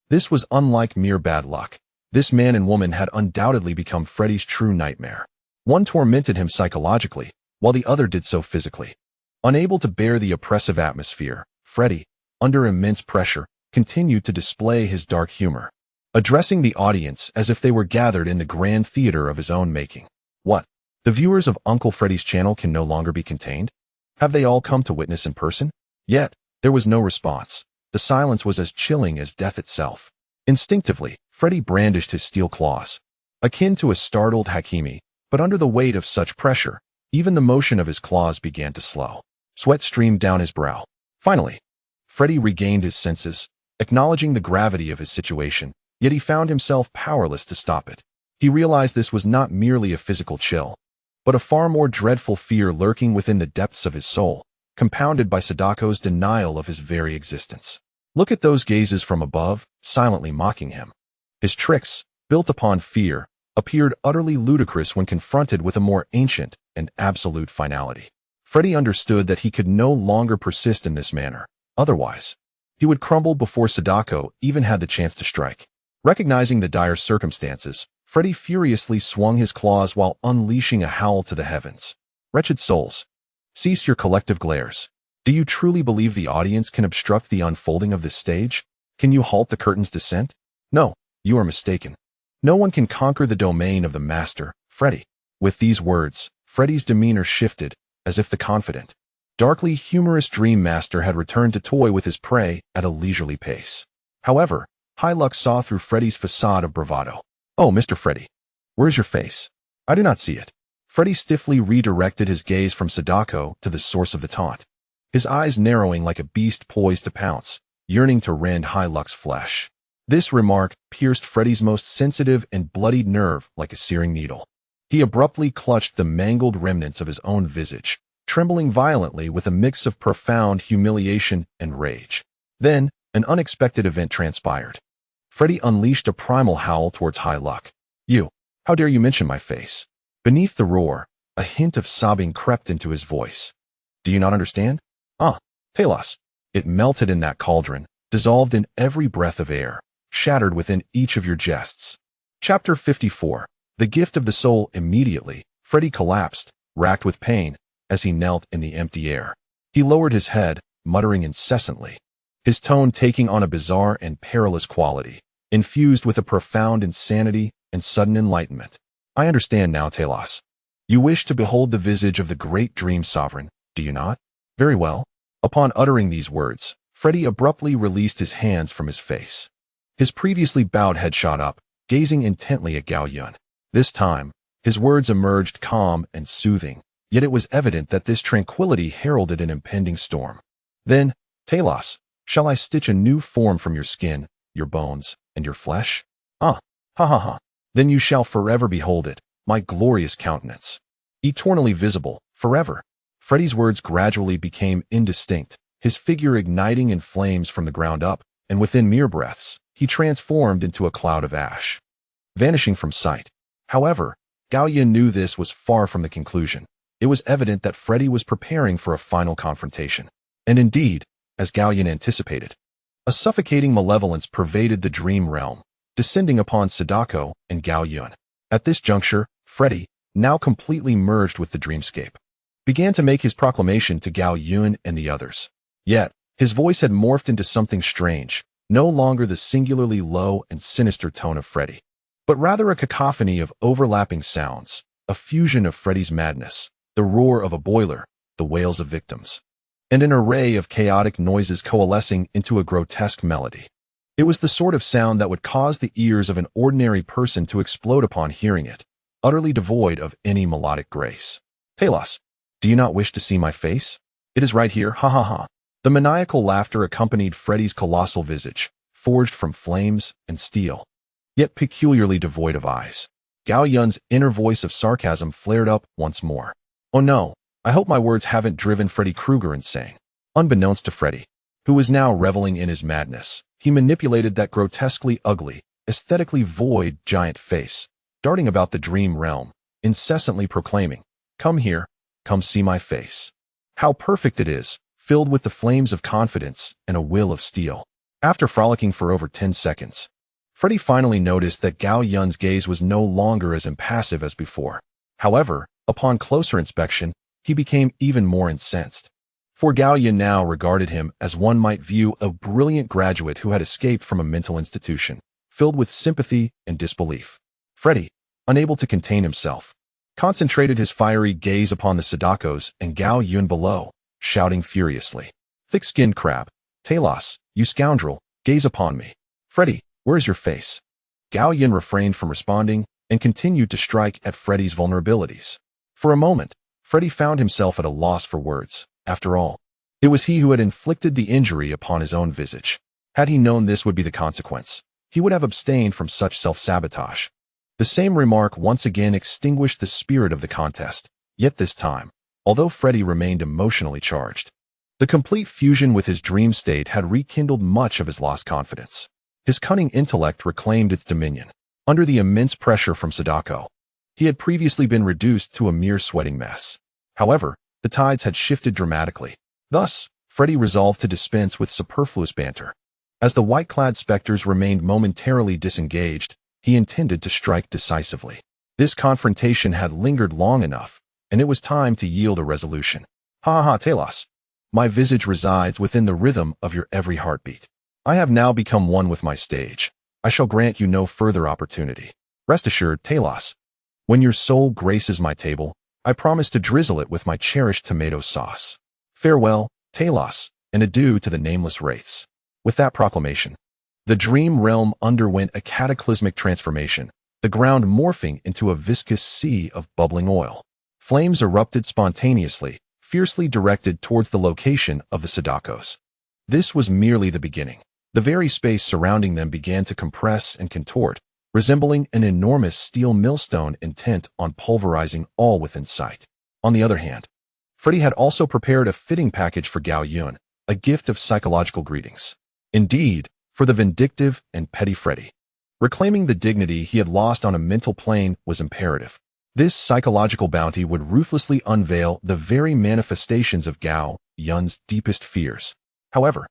This was unlike mere bad luck. This man and woman had undoubtedly become Freddy's true nightmare. One tormented him psychologically, while the other did so physically. Unable to bear the oppressive atmosphere, Freddy, under immense pressure, continued to display his dark humor, addressing the audience as if they were gathered in the grand theater of his own making. What? The viewers of Uncle Freddy's channel can no longer be contained? Have they all come to witness in person? Yet, there was no response. The silence was as chilling as death itself. Instinctively, Freddy brandished his steel claws, akin to a startled Hakimi, but under the weight of such pressure, even the motion of his claws began to slow. Sweat streamed down his brow. Finally, Freddy regained his senses, acknowledging the gravity of his situation, yet he found himself powerless to stop it. He realized this was not merely a physical chill, but a far more dreadful fear lurking within the depths of his soul, compounded by Sadako's denial of his very existence. Look at those gazes from above, silently mocking him. His tricks, built upon fear, appeared utterly ludicrous when confronted with a more ancient and absolute finality. Freddy understood that he could no longer persist in this manner. Otherwise, he would crumble before Sadako even had the chance to strike. Recognizing the dire circumstances, Freddy furiously swung his claws while unleashing a howl to the heavens. Wretched souls, cease your collective glares. Do you truly believe the audience can obstruct the unfolding of this stage? Can you halt the curtain's descent? No, you are mistaken. No one can conquer the domain of the master, Freddy. With these words, Freddy's demeanor shifted, as if the confident, darkly humorous Dream Master had returned to toy with his prey at a leisurely pace. However, Hilux saw through Freddy's facade of bravado. "Oh, Mr. Freddy, where's your face? I do not see it." Freddy stiffly redirected his gaze from Sadako to the source of the taunt, his eyes narrowing like a beast poised to pounce, yearning to rend Hilux's flesh. This remark pierced Freddy's most sensitive and bloodied nerve like a searing needle. He abruptly clutched the mangled remnants of his own visage, trembling violently with a mix of profound humiliation and rage. Then, an unexpected event transpired. Freddy unleashed a primal howl towards Hilux. "You, how dare you mention my face?" Beneath the roar, a hint of sobbing crept into his voice. "Do you not understand? Telos." It melted in that cauldron, dissolved in every breath of air, shattered within each of your jests. Chapter 54. The Gift of the Soul. Immediately, Freddy collapsed, racked with pain, as he knelt in the empty air. He lowered his head, muttering incessantly, his tone taking on a bizarre and perilous quality, infused with a profound insanity and sudden enlightenment. "I understand now, Telos. You wish to behold the visage of the great Dream Sovereign, do you not? Very well." Upon uttering these words, Freddy abruptly released his hands from his face. His previously bowed head shot up, gazing intently at Gao Yun. This time, his words emerged calm and soothing, yet it was evident that this tranquility heralded an impending storm. "Then, Telos, shall I stitch a new form from your skin, your bones, and your flesh? Ha ha ha. Then you shall forever behold it, my glorious countenance. Eternally visible, forever." Freddy's words gradually became indistinct, his figure igniting in flames from the ground up, and within mere breaths, he transformed into a cloud of ash, vanishing from sight. However, Gao Yun knew this was far from the conclusion. It was evident that Freddy was preparing for a final confrontation. And indeed, as Gao Yun anticipated, a suffocating malevolence pervaded the dream realm, descending upon Sadako and Gao Yun. At this juncture, Freddy, now completely merged with the dreamscape, began to make his proclamation to Gao Yun and the others. Yet, his voice had morphed into something strange, no longer the singularly low and sinister tone of Freddy, but rather a cacophony of overlapping sounds, a fusion of Freddy's madness, the roar of a boiler, the wails of victims, and an array of chaotic noises coalescing into a grotesque melody. It was the sort of sound that would cause the ears of an ordinary person to explode upon hearing it, utterly devoid of any melodic grace. "Telos, Do you not wish to see my face? It is right here, ha ha ha. The maniacal laughter accompanied Freddy's colossal visage, forged from flames and steel, yet peculiarly devoid of eyes. Gao Yun's inner voice of sarcasm flared up once more. Oh no, I hope my words haven't driven Freddy Krueger insane. Unbeknownst to Freddy, who was now reveling in his madness, he manipulated that grotesquely ugly, aesthetically void giant face, darting about the dream realm, incessantly proclaiming, "Come here, come see my face. How perfect it is, filled with the flames of confidence and a will of steel." After frolicking for over 10 seconds, Freddy finally noticed that Gao Yun's gaze was no longer as impassive as before. However, upon closer inspection, he became even more incensed. For Gao Yun now regarded him as one might view a brilliant graduate who had escaped from a mental institution, filled with sympathy and disbelief. Freddy, unable to contain himself, concentrated his fiery gaze upon the Sadakos and Gao Yun below, shouting furiously, "Thick-skinned crab, Talos, you scoundrel, gaze upon me. Freddy, where is your face?" Gao Yun refrained from responding and continued to strike at Freddy's vulnerabilities. For a moment, Freddy found himself at a loss for words. After all, it was he who had inflicted the injury upon his own visage. Had he known this would be the consequence, he would have abstained from such self-sabotage. The same remark once again extinguished the spirit of the contest, yet this time, although Freddy remained emotionally charged, the complete fusion with his dream state had rekindled much of his lost confidence. His cunning intellect reclaimed its dominion. Under the immense pressure from Sadako, he had previously been reduced to a mere sweating mess. However, the tides had shifted dramatically. Thus, Freddy resolved to dispense with superfluous banter. As the white-clad specters remained momentarily disengaged, he intended to strike decisively. This confrontation had lingered long enough, and it was time to yield a resolution. "Ha ha ha, Talos. My visage resides within the rhythm of your every heartbeat. I have now become one with my stage. I shall grant you no further opportunity. Rest assured, Talos, when your soul graces my table, I promise to drizzle it with my cherished tomato sauce. Farewell, Talos, and adieu to the nameless wraiths." With that proclamation, the dream realm underwent a cataclysmic transformation, the ground morphing into a viscous sea of bubbling oil. Flames erupted spontaneously, fiercely directed towards the location of the Sadakos. This was merely the beginning. The very space surrounding them began to compress and contort, resembling an enormous steel millstone intent on pulverizing all within sight. On the other hand, Freddy had also prepared a fitting package for Gao Yun, a gift of psychological greetings. Indeed, for the vindictive and petty Freddy, reclaiming the dignity he had lost on a mental plane was imperative. This psychological bounty would ruthlessly unveil the very manifestations of Gao Yun's deepest fears. However,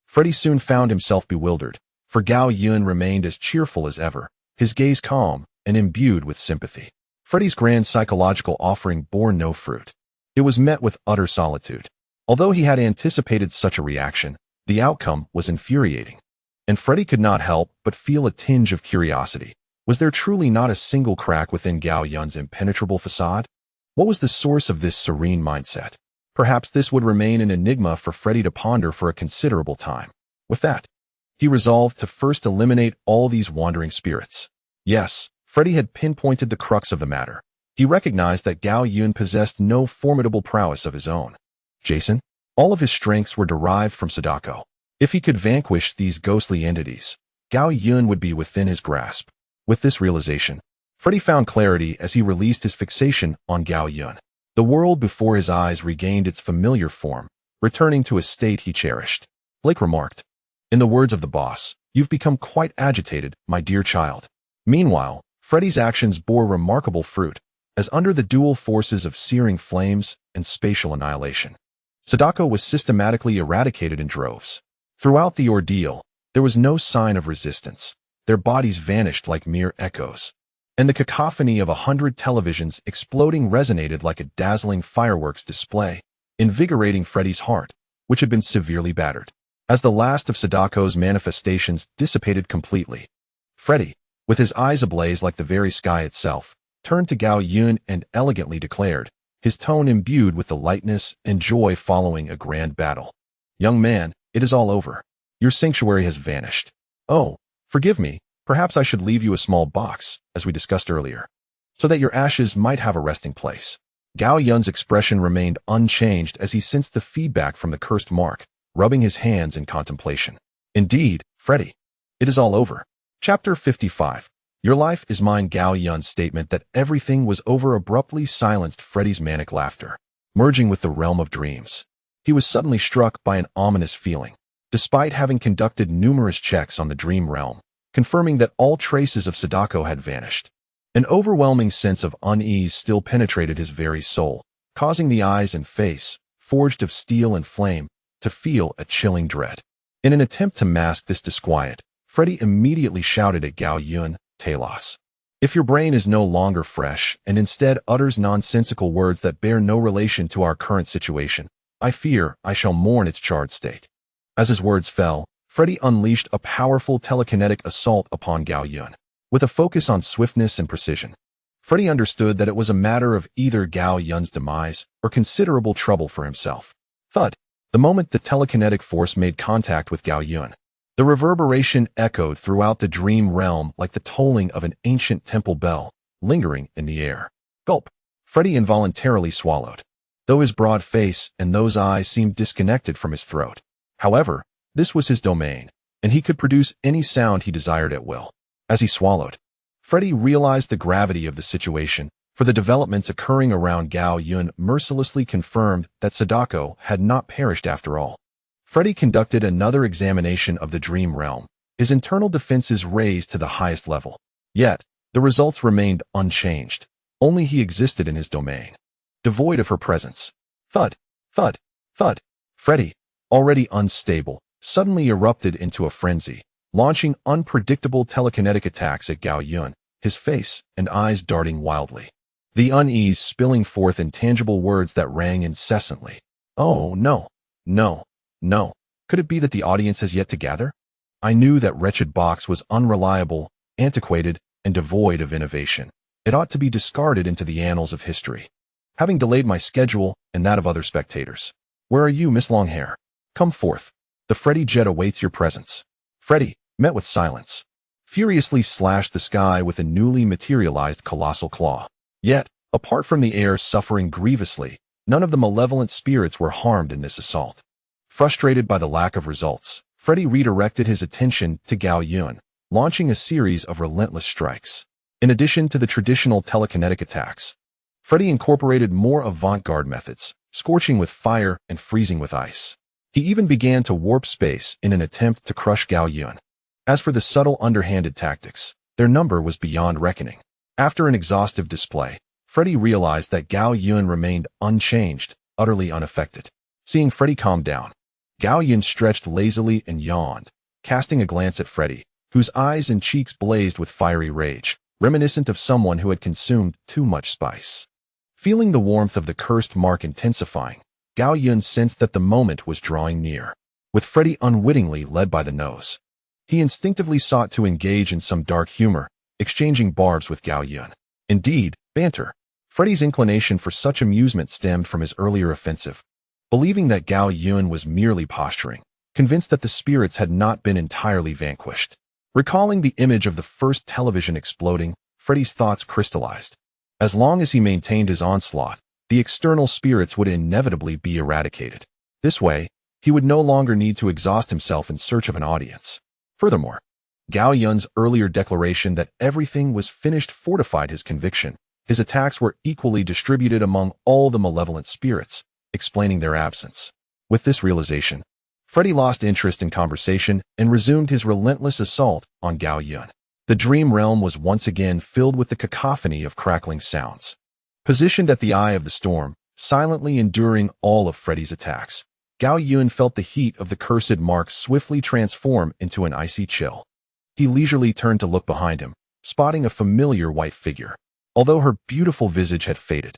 Freddy soon found himself bewildered, for Gao Yun remained as cheerful as ever, his gaze calm and imbued with sympathy. Freddy's grand psychological offering bore no fruit. It was met with utter solitude. Although he had anticipated such a reaction, the outcome was infuriating. And Freddy could not help but feel a tinge of curiosity. Was there truly not a single crack within Gao Yun's impenetrable facade? What was the source of this serene mindset? Perhaps this would remain an enigma for Freddy to ponder for a considerable time. With that, he resolved to first eliminate all these wandering spirits. Yes, Freddy had pinpointed the crux of the matter. He recognized that Gao Yun possessed no formidable prowess of his own. Jason, all of his strengths were derived from Sadako. If he could vanquish these ghostly entities, Gao Yun would be within his grasp. With this realization, Freddy found clarity as he released his fixation on Gao Yun. The world before his eyes regained its familiar form, returning to a state he cherished. Blake remarked, "In the words of the boss, you've become quite agitated, my dear child." Meanwhile, Freddy's actions bore remarkable fruit, as under the dual forces of searing flames and spatial annihilation, Sadako was systematically eradicated in droves. Throughout the ordeal, there was no sign of resistance. Their bodies vanished like mere echoes, and the cacophony of 100 televisions exploding resonated like a dazzling fireworks display, invigorating Freddy's heart, which had been severely battered. As the last of Sadako's manifestations dissipated completely, Freddy, with his eyes ablaze like the very sky itself, turned to Gao Yun and elegantly declared, his tone imbued with the lightness and joy following a grand battle. "Young man, it is all over. Your sanctuary has vanished. Oh, forgive me, perhaps I should leave you a small box, as we discussed earlier, so that your ashes might have a resting place." Gao Yun's expression remained unchanged as he sensed the feedback from the cursed mark, rubbing his hands in contemplation. Indeed, Freddy. It is all over. Chapter 55. Your life is mine. Gao Yun's statement that everything was over abruptly silenced Freddy's manic laughter, merging with the realm of dreams. He was suddenly struck by an ominous feeling. Despite having conducted numerous checks on the dream realm, confirming that all traces of Sadako had vanished, an overwhelming sense of unease still penetrated his very soul, causing the eyes and face, forged of steel and flame, to feel a chilling dread. In an attempt to mask this disquiet, Freddy immediately shouted at Gao Yun, "Talos. If your brain is no longer fresh and instead utters nonsensical words that bear no relation to our current situation, I fear I shall mourn its charred state." As his words fell, Freddy unleashed a powerful telekinetic assault upon Gao Yun. With a focus on swiftness and precision, Freddy understood that it was a matter of either Gao Yun's demise or considerable trouble for himself. Thud! The moment the telekinetic force made contact with Gao Yun, the reverberation echoed throughout the dream realm like the tolling of an ancient temple bell, lingering in the air. Gulp! Freddy involuntarily swallowed, though his broad face and those eyes seemed disconnected from his throat. However, this was his domain, and he could produce any sound he desired at will. As he swallowed, Freddy realized the gravity of the situation, for the developments occurring around Gao Yun mercilessly confirmed that Sadako had not perished after all. Freddy conducted another examination of the dream realm, his internal defenses raised to the highest level. Yet, the results remained unchanged. Only he existed in his domain, devoid of her presence. Thud! Thud! Thud! Freddy, already unstable, suddenly erupted into a frenzy, launching unpredictable telekinetic attacks at Gao Yun, his face and eyes darting wildly. The unease spilling forth intangible words that rang incessantly. Oh, no, no, no. Could it be that the audience has yet to gather? I knew that wretched box was unreliable, antiquated, and devoid of innovation. It ought to be discarded into the annals of history. Having delayed my schedule and that of other spectators. Where are you, Miss Longhair? Come forth. The Freddy jet awaits your presence. Freddy, met with silence, furiously slashed the sky with a newly materialized colossal claw. Yet, apart from the air suffering grievously, none of the malevolent spirits were harmed in this assault. Frustrated by the lack of results, Freddy redirected his attention to Gao Yun, launching a series of relentless strikes. In addition to the traditional telekinetic attacks, Freddy incorporated more avant-garde methods, scorching with fire and freezing with ice. He even began to warp space in an attempt to crush Gao Yun. As for the subtle underhanded tactics, their number was beyond reckoning. After an exhaustive display, Freddy realized that Gao Yun remained unchanged, utterly unaffected. Seeing Freddy calm down, Gao Yun stretched lazily and yawned, casting a glance at Freddy, whose eyes and cheeks blazed with fiery rage, reminiscent of someone who had consumed too much spice. Feeling the warmth of the cursed mark intensifying, Gao Yun sensed that the moment was drawing near. With Freddy unwittingly led by the nose, he instinctively sought to engage in some dark humor, exchanging barbs with Gao Yun. Indeed, banter. Freddy's inclination for such amusement stemmed from his earlier offensive. Believing that Gao Yun was merely posturing, convinced that the spirits had not been entirely vanquished. Recalling the image of the first television exploding, Freddy's thoughts crystallized. As long as he maintained his onslaught, the external spirits would inevitably be eradicated. This way, he would no longer need to exhaust himself in search of an audience. Furthermore, Gao Yun's earlier declaration that everything was finished fortified his conviction. His attacks were equally distributed among all the malevolent spirits, explaining their absence. With this realization, Freddy lost interest in conversation and resumed his relentless assault on Gao Yun. The dream realm was once again filled with the cacophony of crackling sounds. Positioned at the eye of the storm, silently enduring all of Freddy's attacks, Gao Yun felt the heat of the cursed mark swiftly transform into an icy chill. He leisurely turned to look behind him, spotting a familiar white figure. Although her beautiful visage had faded,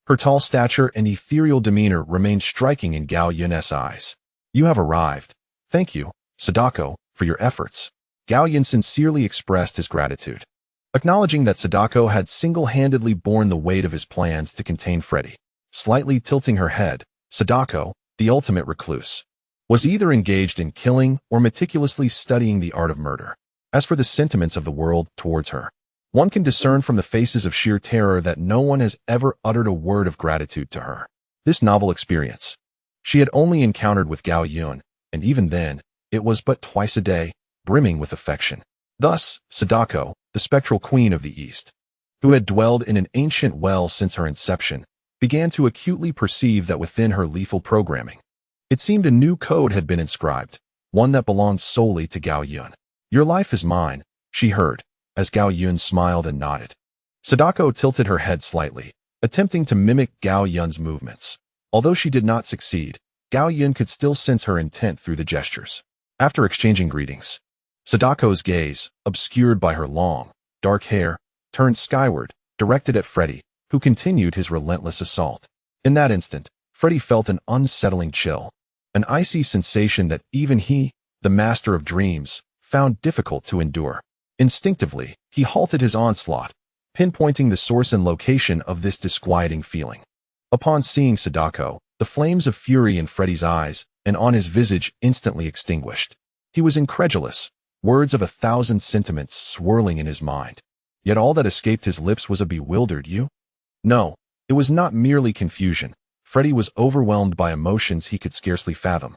her tall stature and ethereal demeanor remained striking in Gao Yun's eyes. You have arrived. Thank you, Sadako, for your efforts. Gao Yun sincerely expressed his gratitude, acknowledging that Sadako had single-handedly borne the weight of his plans to contain Freddy. Slightly tilting her head, Sadako, the ultimate recluse, was either engaged in killing or meticulously studying the art of murder. As for the sentiments of the world towards her, One can discern from the faces of sheer terror that no one has ever uttered a word of gratitude to her. This novel experience she had only encountered with Gao Yun, and even then, it was but twice a day, brimming with affection. Thus, Sadako, the spectral queen of the East, who had dwelled in an ancient well since her inception, began to acutely perceive that within her lethal programming, it seemed a new code had been inscribed, one that belonged solely to Gao Yun. "Your life is mine," she heard, as Gao Yun smiled and nodded. Sadako tilted her head slightly, attempting to mimic Gao Yun's movements. Although she did not succeed, Gao Yun could still sense her intent through the gestures. After exchanging greetings, Sadako's gaze, obscured by her long, dark hair, turned skyward, directed at Freddy, who continued his relentless assault. In that instant, Freddy felt an unsettling chill, an icy sensation that even he, the master of dreams, found difficult to endure. Instinctively, he halted his onslaught, pinpointing the source and location of this disquieting feeling. Upon seeing Sadako, the flames of fury in Freddy's eyes and on his visage instantly extinguished. He was incredulous, words of 1,000 sentiments swirling in his mind. Yet all that escaped his lips was a bewildered "you?" No, it was not merely confusion. Freddy was overwhelmed by emotions he could scarcely fathom.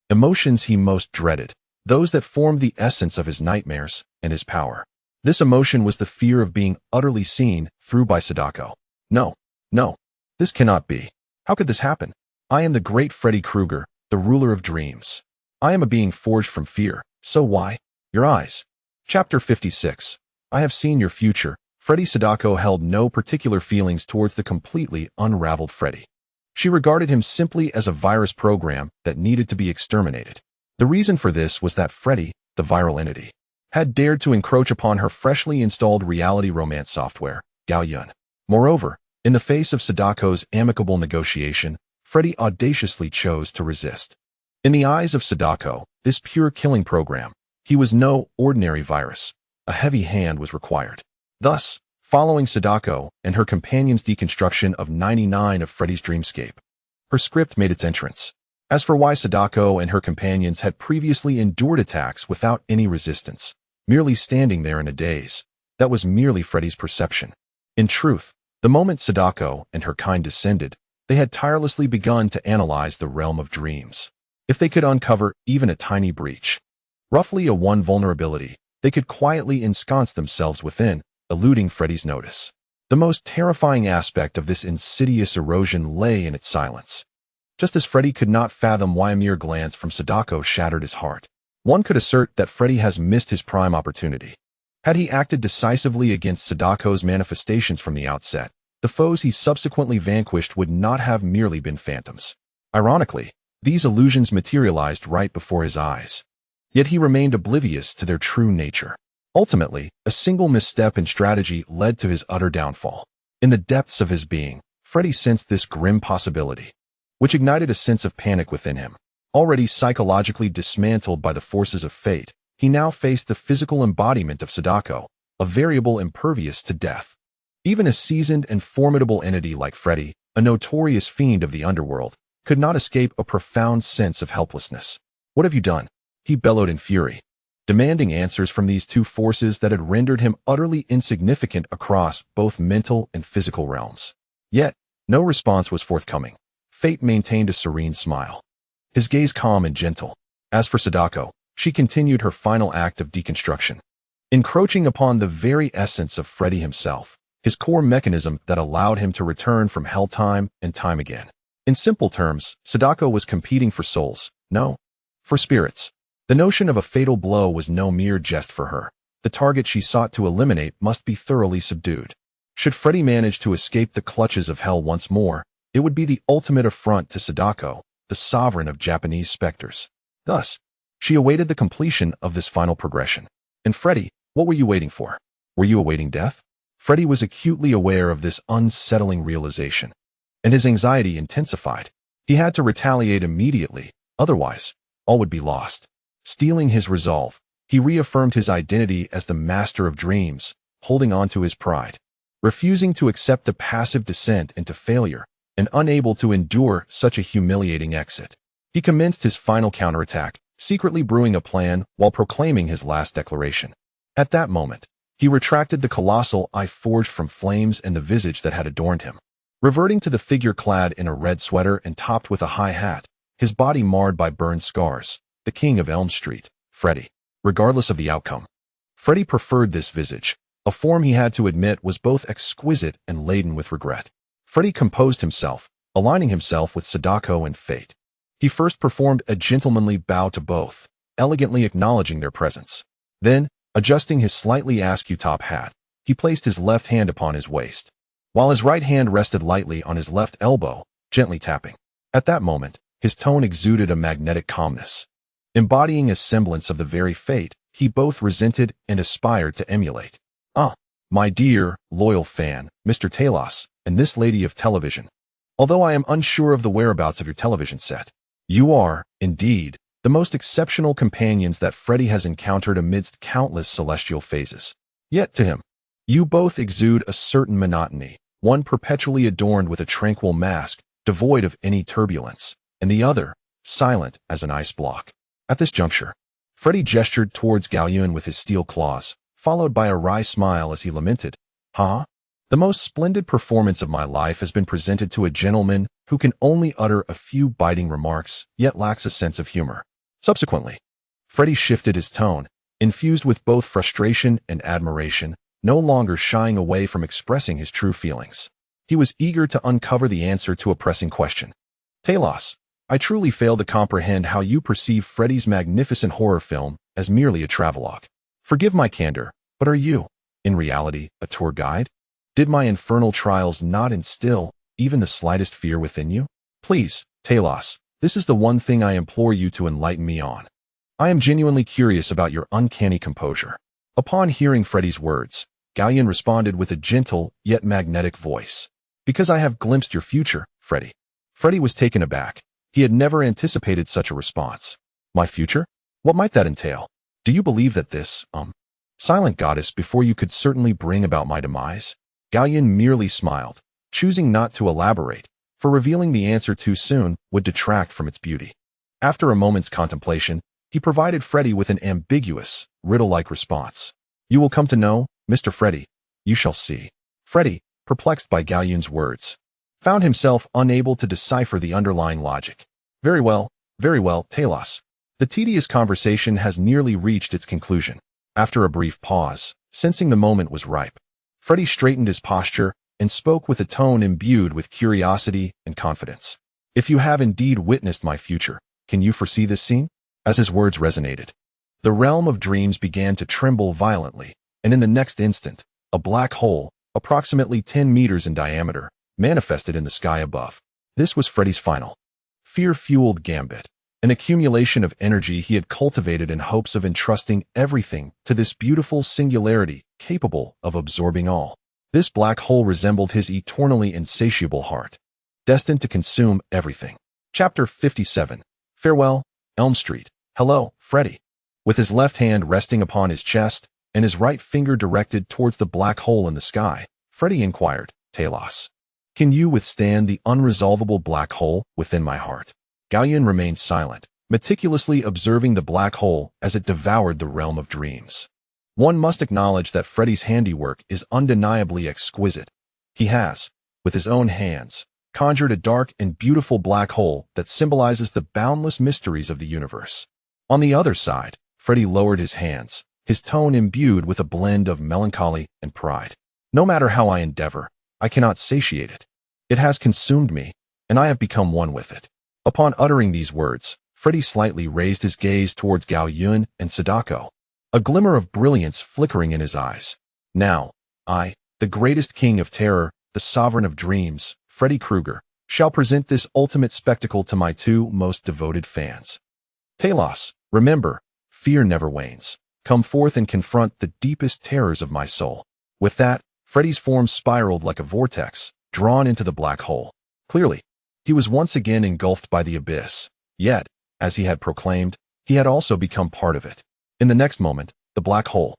Emotions he most dreaded, those that formed the essence of his nightmares and his power. This emotion was the fear of being utterly seen through by Sadako. No, no, this cannot be. How could this happen? I am the great Freddy Krueger, the ruler of dreams. I am a being forged from fear, so why? Your eyes. Chapter 56. I have seen your future. Freddy. Sadako held no particular feelings towards the completely unraveled Freddy. She regarded him simply as a virus program that needed to be exterminated. The reason for this was that Freddy, the viral entity, had dared to encroach upon her freshly installed reality romance software, Gao Yun. Moreover, in the face of Sadako's amicable negotiation, Freddy audaciously chose to resist. In the eyes of Sadako, this pure killing program, he was no ordinary virus. A heavy hand was required. Thus, following Sadako and her companion's deconstruction of 99 of Freddy's dreamscape, her script made its entrance. As for why Sadako and her companions had previously endured attacks without any resistance, merely standing there in a daze, that was merely Freddy's perception. In truth, the moment Sadako and her kind descended, they had tirelessly begun to analyze the realm of dreams. If they could uncover even a tiny breach, roughly a one vulnerability, they could quietly ensconce themselves within, eluding Freddy's notice. The most terrifying aspect of this insidious erosion lay in its silence. Just as Freddy could not fathom why a mere glance from Sadako shattered his heart, one could assert that Freddy has missed his prime opportunity. Had he acted decisively against Sadako's manifestations from the outset, the foes he subsequently vanquished would not have merely been phantoms. Ironically, these illusions materialized right before his eyes. Yet he remained oblivious to their true nature. Ultimately, a single misstep in strategy led to his utter downfall. In the depths of his being, Freddy sensed this grim possibility, which ignited a sense of panic within him. Already psychologically dismantled by the forces of fate, he now faced the physical embodiment of Sadako, a variable impervious to death. Even a seasoned and formidable entity like Freddy, a notorious fiend of the underworld, could not escape a profound sense of helplessness. "What have you done?" he bellowed in fury, demanding answers from these two forces that had rendered him utterly insignificant across both mental and physical realms. Yet, no response was forthcoming. Fate maintained a serene smile, his gaze calm and gentle. As for Sadako, she continued her final act of deconstruction, encroaching upon the very essence of Freddy himself, his core mechanism that allowed him to return from hell time and time again. In simple terms, Sadako was competing for souls, no, for spirits. The notion of a fatal blow was no mere jest for her. The target she sought to eliminate must be thoroughly subdued. Should Freddy manage to escape the clutches of hell once more, it would be the ultimate affront to Sadako, the sovereign of Japanese specters. Thus, she awaited the completion of this final progression. And Freddy, what were you waiting for? Were you awaiting death? Freddy was acutely aware of this unsettling realization, and his anxiety intensified. He had to retaliate immediately, otherwise, all would be lost. Steeling his resolve, he reaffirmed his identity as the master of dreams, holding on to his pride, refusing to accept the passive descent into failure, and unable to endure such a humiliating exit. He commenced his final counterattack, secretly brewing a plan while proclaiming his last declaration. At that moment, He retracted the colossal eye forged from flames and the visage that had adorned him. Reverting to the figure clad in a red sweater and topped with a high hat, his body marred by burned scars, the king of Elm Street, Freddy. Regardless of the outcome, Freddy preferred this visage, a form he had to admit was both exquisite and laden with regret. Freddy composed himself, aligning himself with Sadako and fate. He first performed a gentlemanly bow to both, elegantly acknowledging their presence. Then, adjusting his slightly askew top hat, he placed his left hand upon his waist, while his right hand rested lightly on his left elbow, gently tapping. At that moment, his tone exuded a magnetic calmness, embodying a semblance of the very fate he both resented and aspired to emulate. "Ah, my dear, loyal fan, Mr. Talos, and this lady of television. Although I am unsure of the whereabouts of your television set, you are, indeed, the most exceptional companions that Freddy has encountered amidst countless celestial phases. Yet to him, you both exude a certain monotony, one perpetually adorned with a tranquil mask, devoid of any turbulence, and the other, silent as an ice block." At this juncture, Freddy gestured towards Gao Yun with his steel claws, followed by a wry smile as he lamented, "Huh? The most splendid performance of my life has been presented to a gentleman who can only utter a few biting remarks, yet lacks a sense of humor." Subsequently, Freddy shifted his tone, infused with both frustration and admiration, no longer shying away from expressing his true feelings. He was eager to uncover the answer to a pressing question. "Talos, I truly fail to comprehend how you perceive Freddy's magnificent horror film as merely a travelogue. Forgive my candor, but are you, in reality, a tour guide? Did my infernal trials not instill even the slightest fear within you? Please, Talos, this is the one thing I implore you to enlighten me on. I am genuinely curious about your uncanny composure." Upon hearing Freddy's words, Gao Yun responded with a gentle yet magnetic voice. "Because I have glimpsed your future, Freddy." Freddy was taken aback. He had never anticipated such a response. "My future? What might that entail? Do you believe that this, silent goddess before you could certainly bring about my demise?" Gao Yun merely smiled, choosing not to elaborate, for revealing the answer too soon would detract from its beauty. After a moment's contemplation, he provided Freddy with an ambiguous, riddle-like response. "You will come to know, Mr. Freddy. You shall see." Freddy, perplexed by Gao Yun's words, found himself unable to decipher the underlying logic. Very well, Talos. The tedious conversation has nearly reached its conclusion." After a brief pause, sensing the moment was ripe, Freddy straightened his posture and spoke with a tone imbued with curiosity and confidence. "If you have indeed witnessed my future, can you foresee this scene?" As his words resonated, the realm of dreams began to tremble violently, and in the next instant, a black hole, approximately 10 meters in diameter, manifested in the sky above. This was Freddy's final, fear-fueled gambit, an accumulation of energy he had cultivated in hopes of entrusting everything to this beautiful singularity capable of absorbing all. This black hole resembled his eternally insatiable heart, destined to consume everything. Chapter 57. Farewell, Elm Street. "Hello, Freddy." With his left hand resting upon his chest and his right finger directed towards the black hole in the sky, Freddy inquired, "Talos, can you withstand the unresolvable black hole within my heart?" Gao Yun remained silent, meticulously observing the black hole as it devoured the realm of dreams. One must acknowledge that Freddy's handiwork is undeniably exquisite. He has, with his own hands, conjured a dark and beautiful black hole that symbolizes the boundless mysteries of the universe. On the other side, Freddy lowered his hands, his tone imbued with a blend of melancholy and pride. "No matter how I endeavor, I cannot satiate it. It has consumed me, and I have become one with it." Upon uttering these words, Freddy slightly raised his gaze towards Gao Yun and Sadako, a glimmer of brilliance flickering in his eyes. "Now, I, the greatest king of terror, the sovereign of dreams, Freddy Krueger, shall present this ultimate spectacle to my two most devoted fans. Talos, remember, fear never wanes. Come forth and confront the deepest terrors of my soul." With that, Freddy's form spiraled like a vortex, drawn into the black hole. Clearly, he was once again engulfed by the abyss. Yet, as he had proclaimed, he had also become part of it. In the next moment, the black hole,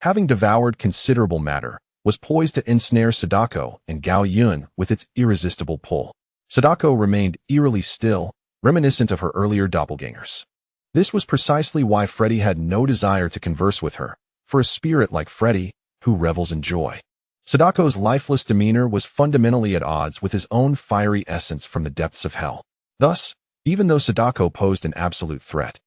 having devoured considerable matter, was poised to ensnare Sadako and Gao Yun with its irresistible pull. Sadako remained eerily still, reminiscent of her earlier doppelgangers. This was precisely why Freddy had no desire to converse with her, for a spirit like Freddy, who revels in joy. Sadako's lifeless demeanor was fundamentally at odds with his own fiery essence from the depths of hell. Thus, even though Sadako posed an absolute threat,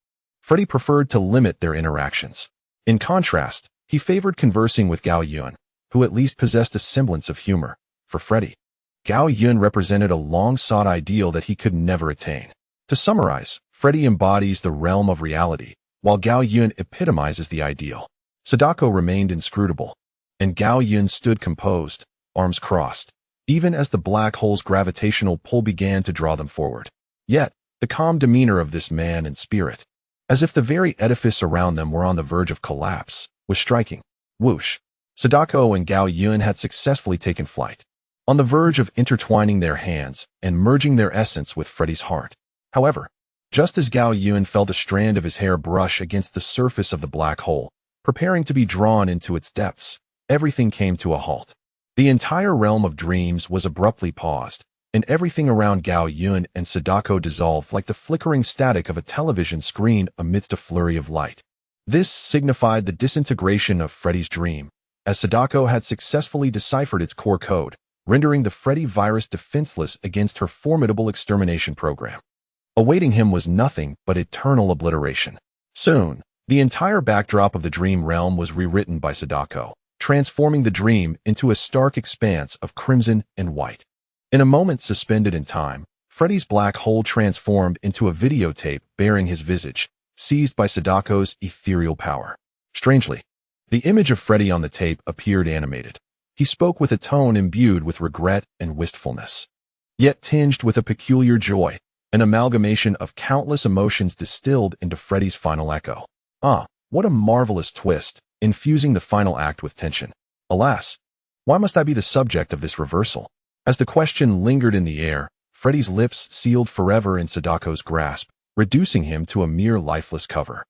Freddy preferred to limit their interactions. In contrast, he favored conversing with Gao Yun, who at least possessed a semblance of humor. For Freddy, Gao Yun represented a long-sought ideal that he could never attain. To summarize, Freddy embodies the realm of reality, while Gao Yun epitomizes the ideal. Sadako remained inscrutable, and Gao Yun stood composed, arms crossed, even as the black hole's gravitational pull began to draw them forward. Yet, the calm demeanor of this man and spirit, as if the very edifice around them were on the verge of collapse, was striking. Whoosh! Sadako and Gao Yun had successfully taken flight, on the verge of intertwining their hands and merging their essence with Freddy's heart. However, just as Gao Yun felt a strand of his hair brush against the surface of the black hole, preparing to be drawn into its depths, everything came to a halt. The entire realm of dreams was abruptly paused, and everything around Gao Yun and Sadako dissolved like the flickering static of a television screen amidst a flurry of light. This signified the disintegration of Freddy's dream, as Sadako had successfully deciphered its core code, rendering the Freddy virus defenseless against her formidable extermination program. Awaiting him was nothing but eternal obliteration. Soon, the entire backdrop of the dream realm was rewritten by Sadako, transforming the dream into a stark expanse of crimson and white. In a moment suspended in time, Freddy's black hole transformed into a videotape bearing his visage, seized by Sadako's ethereal power. Strangely, the image of Freddy on the tape appeared animated. He spoke with a tone imbued with regret and wistfulness, yet tinged with a peculiar joy, an amalgamation of countless emotions distilled into Freddy's final echo. Ah, what a marvelous twist, infusing the final act with tension. Alas, why must I be the subject of this reversal? As the question lingered in the air, Freddy's lips sealed forever in Sadako's grasp, reducing him to a mere lifeless cover.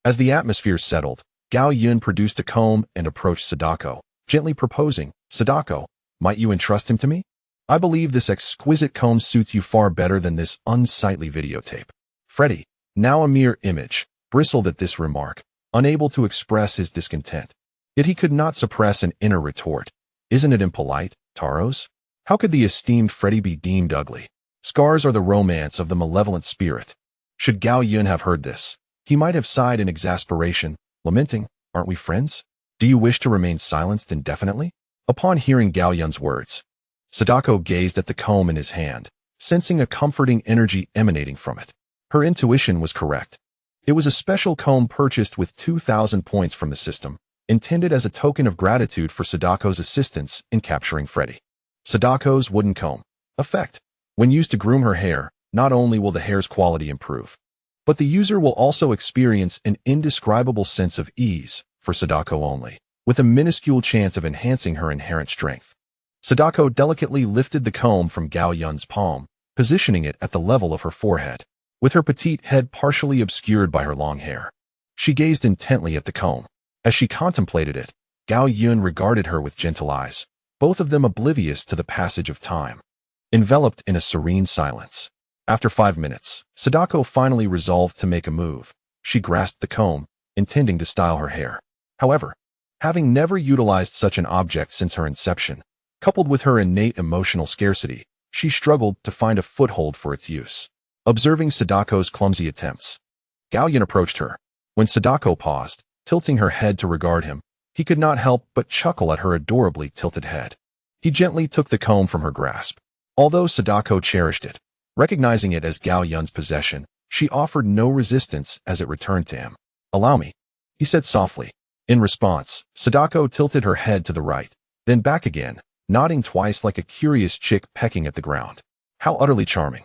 As the atmosphere settled, Gao Yun produced a comb and approached Sadako, gently proposing, "Sadako, might you entrust him to me? I believe this exquisite comb suits you far better than this unsightly videotape." Freddy, now a mere image, bristled at this remark, unable to express his discontent. Yet he could not suppress an inner retort. "Isn't it impolite, Taros? How could the esteemed Freddy be deemed ugly? Scars are the romance of the malevolent spirit." Should Gao Yun have heard this, he might have sighed in exasperation, lamenting, "Aren't we friends? Do you wish to remain silenced indefinitely?" Upon hearing Gao Yun's words, Sadako gazed at the comb in his hand, sensing a comforting energy emanating from it. Her intuition was correct. It was a special comb purchased with 2,000 points from the system, intended as a token of gratitude for Sadako's assistance in capturing Freddy. Sadako's wooden comb. Effect. When used to groom her hair, not only will the hair's quality improve, but the user will also experience an indescribable sense of ease, for Sadako only, with a minuscule chance of enhancing her inherent strength. Sadako delicately lifted the comb from Gao Yun's palm, positioning it at the level of her forehead, with her petite head partially obscured by her long hair. She gazed intently at the comb. As she contemplated it, Gao Yun regarded her with gentle eyes, both of them oblivious to the passage of time, enveloped in a serene silence. After 5 minutes, Sadako finally resolved to make a move. She grasped the comb, intending to style her hair. However, having never utilized such an object since her inception, coupled with her innate emotional scarcity, she struggled to find a foothold for its use. Observing Sadako's clumsy attempts, Gao Yun approached her. When Sadako paused, tilting her head to regard him, he could not help but chuckle at her adorably tilted head. He gently took the comb from her grasp. Although Sadako cherished it, recognizing it as Gao Yun's possession, she offered no resistance as it returned to him. "Allow me," he said softly. In response, Sadako tilted her head to the right, then back again, nodding twice like a curious chick pecking at the ground. "How utterly charming,"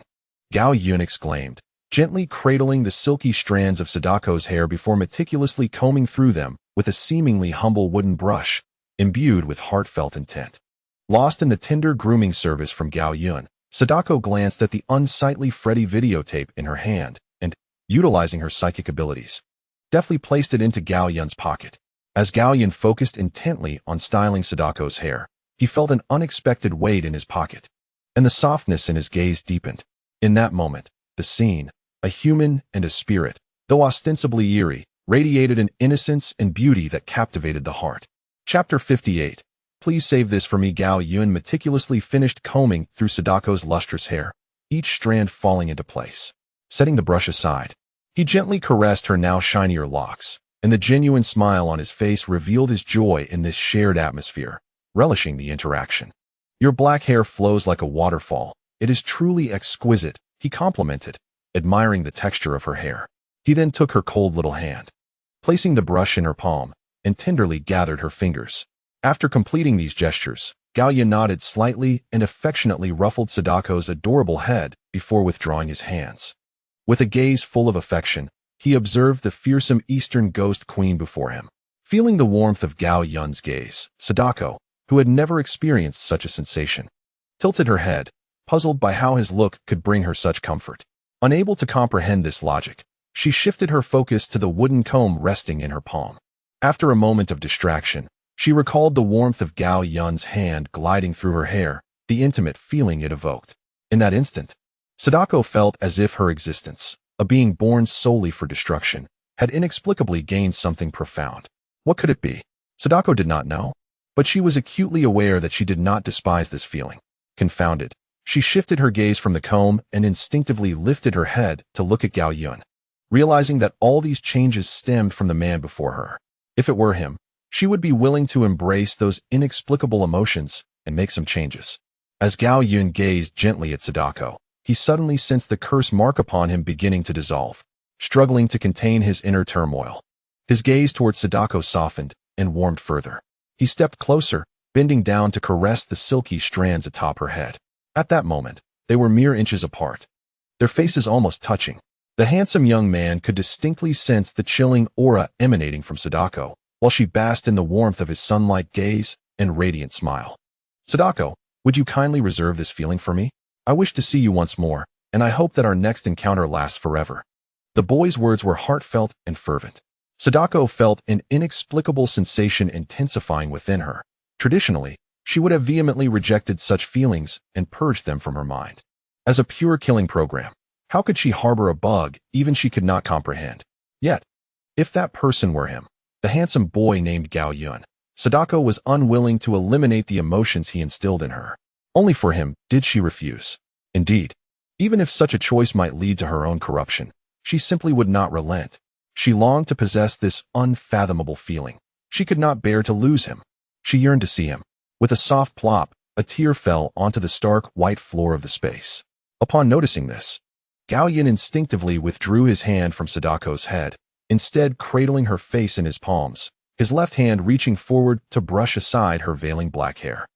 Gao Yun exclaimed, gently cradling the silky strands of Sadako's hair before meticulously combing through them with a seemingly humble wooden brush, imbued with heartfelt intent. Lost in the tender grooming service from Gao Yun, Sadako glanced at the unsightly Freddy videotape in her hand and, utilizing her psychic abilities, deftly placed it into Gao Yun's pocket. As Gao Yun focused intently on styling Sadako's hair, he felt an unexpected weight in his pocket, and the softness in his gaze deepened. In that moment, the scene, a human and a spirit, though ostensibly eerie, radiated an innocence and beauty that captivated the heart. Chapter 58. Please save this for me. Gao Yun meticulously finished combing through Sadako's lustrous hair, each strand falling into place. Setting the brush aside, he gently caressed her now shinier locks, and the genuine smile on his face revealed his joy in this shared atmosphere, relishing the interaction. Your black hair flows like a waterfall. It is truly exquisite, he complimented, admiring the texture of her hair. He then took her cold little hand, placing the brush in her palm, and tenderly gathered her fingers. After completing these gestures, Gao Yun nodded slightly and affectionately ruffled Sadako's adorable head before withdrawing his hands. With a gaze full of affection, he observed the fearsome Eastern ghost queen before him. Feeling the warmth of Gao Yun's gaze, Sadako, who had never experienced such a sensation, tilted her head, puzzled by how his look could bring her such comfort. Unable to comprehend this logic, she shifted her focus to the wooden comb resting in her palm. After a moment of distraction, she recalled the warmth of Gao Yun's hand gliding through her hair, the intimate feeling it evoked. In that instant, Sadako felt as if her existence, a being born solely for destruction, had inexplicably gained something profound. What could it be? Sadako did not know, but she was acutely aware that she did not despise this feeling. Confounded, she shifted her gaze from the comb and instinctively lifted her head to look at Gao Yun, realizing that all these changes stemmed from the man before her. If it were him, she would be willing to embrace those inexplicable emotions and make some changes. As Gao Yun gazed gently at Sadako, he suddenly sensed the curse mark upon him beginning to dissolve, struggling to contain his inner turmoil. His gaze toward Sadako softened and warmed further. He stepped closer, bending down to caress the silky strands atop her head. At that moment, they were mere inches apart, their faces almost touching. The handsome young man could distinctly sense the chilling aura emanating from Sadako, while she basked in the warmth of his sun-like gaze and radiant smile. Sadako, would you kindly reserve this feeling for me? I wish to see you once more, and I hope that our next encounter lasts forever. The boy's words were heartfelt and fervent. Sadako felt an inexplicable sensation intensifying within her. Traditionally, she would have vehemently rejected such feelings and purged them from her mind. As a pure killing program, how could she harbor a bug even she could not comprehend? Yet, if that person were him, the handsome boy named Gao Yun, Sadako was unwilling to eliminate the emotions he instilled in her. Only for him did she refuse. Indeed, even if such a choice might lead to her own corruption, she simply would not relent. She longed to possess this unfathomable feeling. She could not bear to lose him. She yearned to see him. With a soft plop, a tear fell onto the stark white floor of the space. Upon noticing this, Gao Yun instinctively withdrew his hand from Sadako's head, instead cradling her face in his palms, his left hand reaching forward to brush aside her veiling black hair.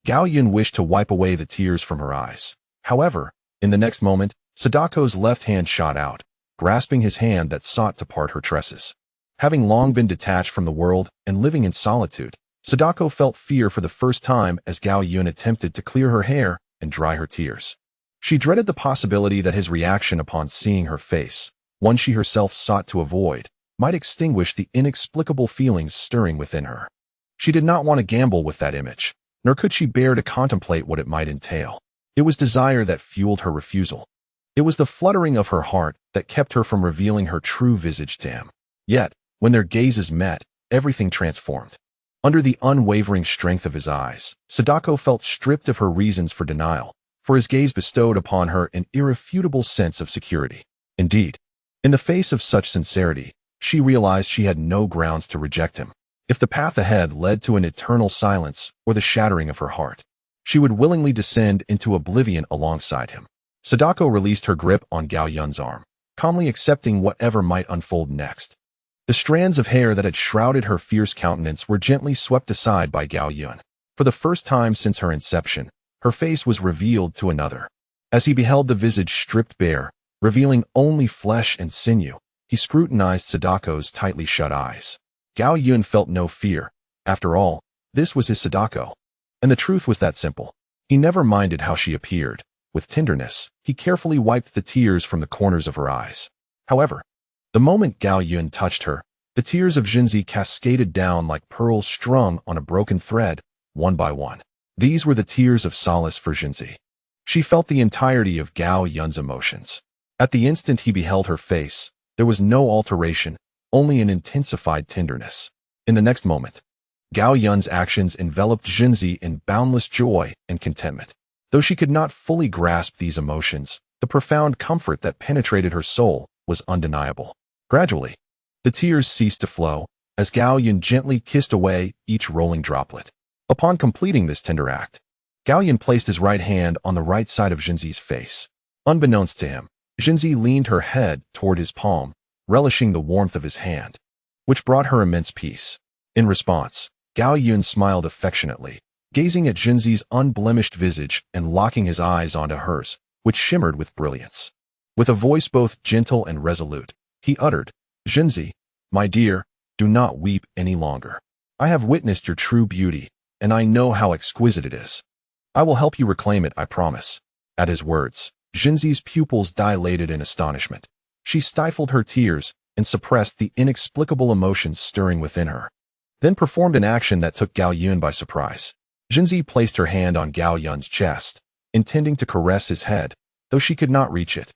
Gao Yun wished to wipe away the tears from her eyes. However, in the next moment, Sadako's left hand shot out, grasping his hand that sought to part her tresses. Having long been detached from the world and living in solitude, Sadako felt fear for the first time as Gao Yun attempted to clear her hair and dry her tears. She dreaded the possibility that his reaction upon seeing her face, one she herself sought to avoid, might extinguish the inexplicable feelings stirring within her. She did not want to gamble with that image, nor could she bear to contemplate what it might entail. It was desire that fueled her refusal. It was the fluttering of her heart that kept her from revealing her true visage to him. Yet, when their gazes met, everything transformed. Under the unwavering strength of his eyes, Sadako felt stripped of her reasons for denial, for his gaze bestowed upon her an irrefutable sense of security. Indeed, in the face of such sincerity, she realized she had no grounds to reject him. If the path ahead led to an eternal silence or the shattering of her heart, she would willingly descend into oblivion alongside him. Sadako released her grip on Gao Yun's arm, calmly accepting whatever might unfold next. The strands of hair that had shrouded her fierce countenance were gently swept aside by Gao Yun. For the first time since her inception, her face was revealed to another. As he beheld the visage stripped bare, revealing only flesh and sinew, he scrutinized Sadako's tightly shut eyes. Gao Yun felt no fear. After all, this was his Sadako. And the truth was that simple. He never minded how she appeared. With tenderness, he carefully wiped the tears from the corners of her eyes. However, the moment Gao Yun touched her, the tears of Jinzi cascaded down like pearls strung on a broken thread, one by one. These were the tears of solace for Jinzi. She felt the entirety of Gao Yun's emotions. At the instant he beheld her face, there was no alteration, only an intensified tenderness. In the next moment, Gao Yun's actions enveloped Jinzi in boundless joy and contentment. Though she could not fully grasp these emotions, the profound comfort that penetrated her soul was undeniable. Gradually, the tears ceased to flow, as Gao Yun gently kissed away each rolling droplet. Upon completing this tender act, Gao Yun placed his right hand on the right side of Jinzi's face. Unbeknownst to him, Jinzi leaned her head toward his palm, relishing the warmth of his hand, which brought her immense peace. In response, Gao Yun smiled affectionately, gazing at Jinzi's unblemished visage and locking his eyes onto hers, which shimmered with brilliance. With a voice both gentle and resolute, he uttered, "Jinzi, my dear, do not weep any longer. I have witnessed your true beauty, and I know how exquisite it is. I will help you reclaim it, I promise." At his words, Jinzi's pupils dilated in astonishment. She stifled her tears and suppressed the inexplicable emotions stirring within her, then performed an action that took Gao Yun by surprise. Jinzi placed her hand on Gao Yun's chest, intending to caress his head, though she could not reach it.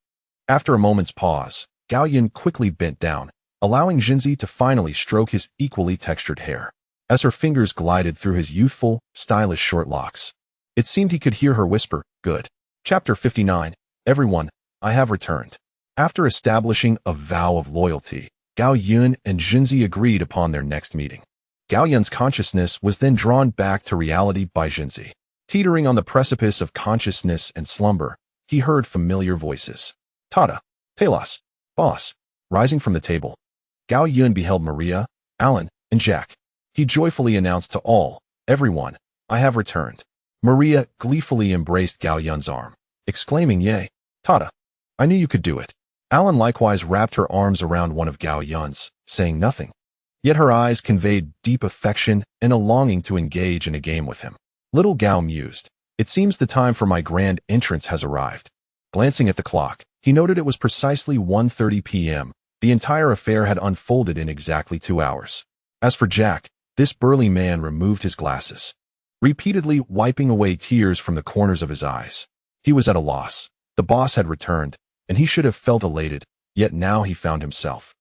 After a moment's pause, Gao Yun quickly bent down, allowing Jinzi to finally stroke his equally textured hair. As her fingers glided through his youthful, stylish short locks, it seemed he could hear her whisper, "Good." Chapter 59. Everyone, I have returned. After establishing a vow of loyalty, Gao Yun and Jinzi agreed upon their next meeting. Gao Yun's consciousness was then drawn back to reality by Jinzi. Teetering on the precipice of consciousness and slumber, he heard familiar voices. "Tada, Talos, boss." Rising from the table, Gao Yun beheld Maria, Alan, and Jack. He joyfully announced to all, "Everyone, I have returned." Maria gleefully embraced Gao Yun's arm, exclaiming, "Yay, Tada, I knew you could do it." Alan likewise wrapped her arms around one of Gao Yun's, saying nothing. Yet her eyes conveyed deep affection and a longing to engage in a game with him. Little Gao mused, "It seems the time for my grand entrance has arrived." Glancing at the clock, he noted it was precisely 1:30 p.m. The entire affair had unfolded in exactly 2 hours. As for Jack, this burly man removed his glasses, repeatedly wiping away tears from the corners of his eyes. He was at a loss. The boss had returned, and he should have felt elated, yet now he found himself.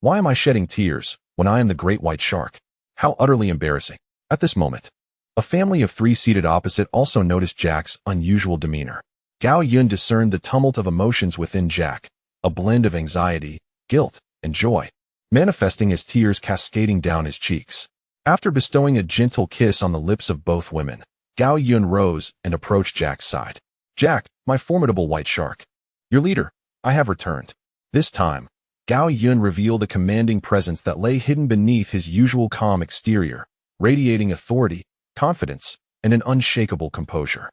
"Why am I shedding tears when I am the great white shark? How utterly embarrassing." At this moment, a family of 3 seated opposite also noticed Jack's unusual demeanor. Gao Yun discerned the tumult of emotions within Jack, a blend of anxiety, guilt, and joy, manifesting as tears cascading down his cheeks. After bestowing a gentle kiss on the lips of both women, Gao Yun rose and approached Jack's side. "Jack, my formidable white shark. Your leader, I have returned." This time, Gao Yun revealed a commanding presence that lay hidden beneath his usual calm exterior, radiating authority, confidence, and an unshakable composure.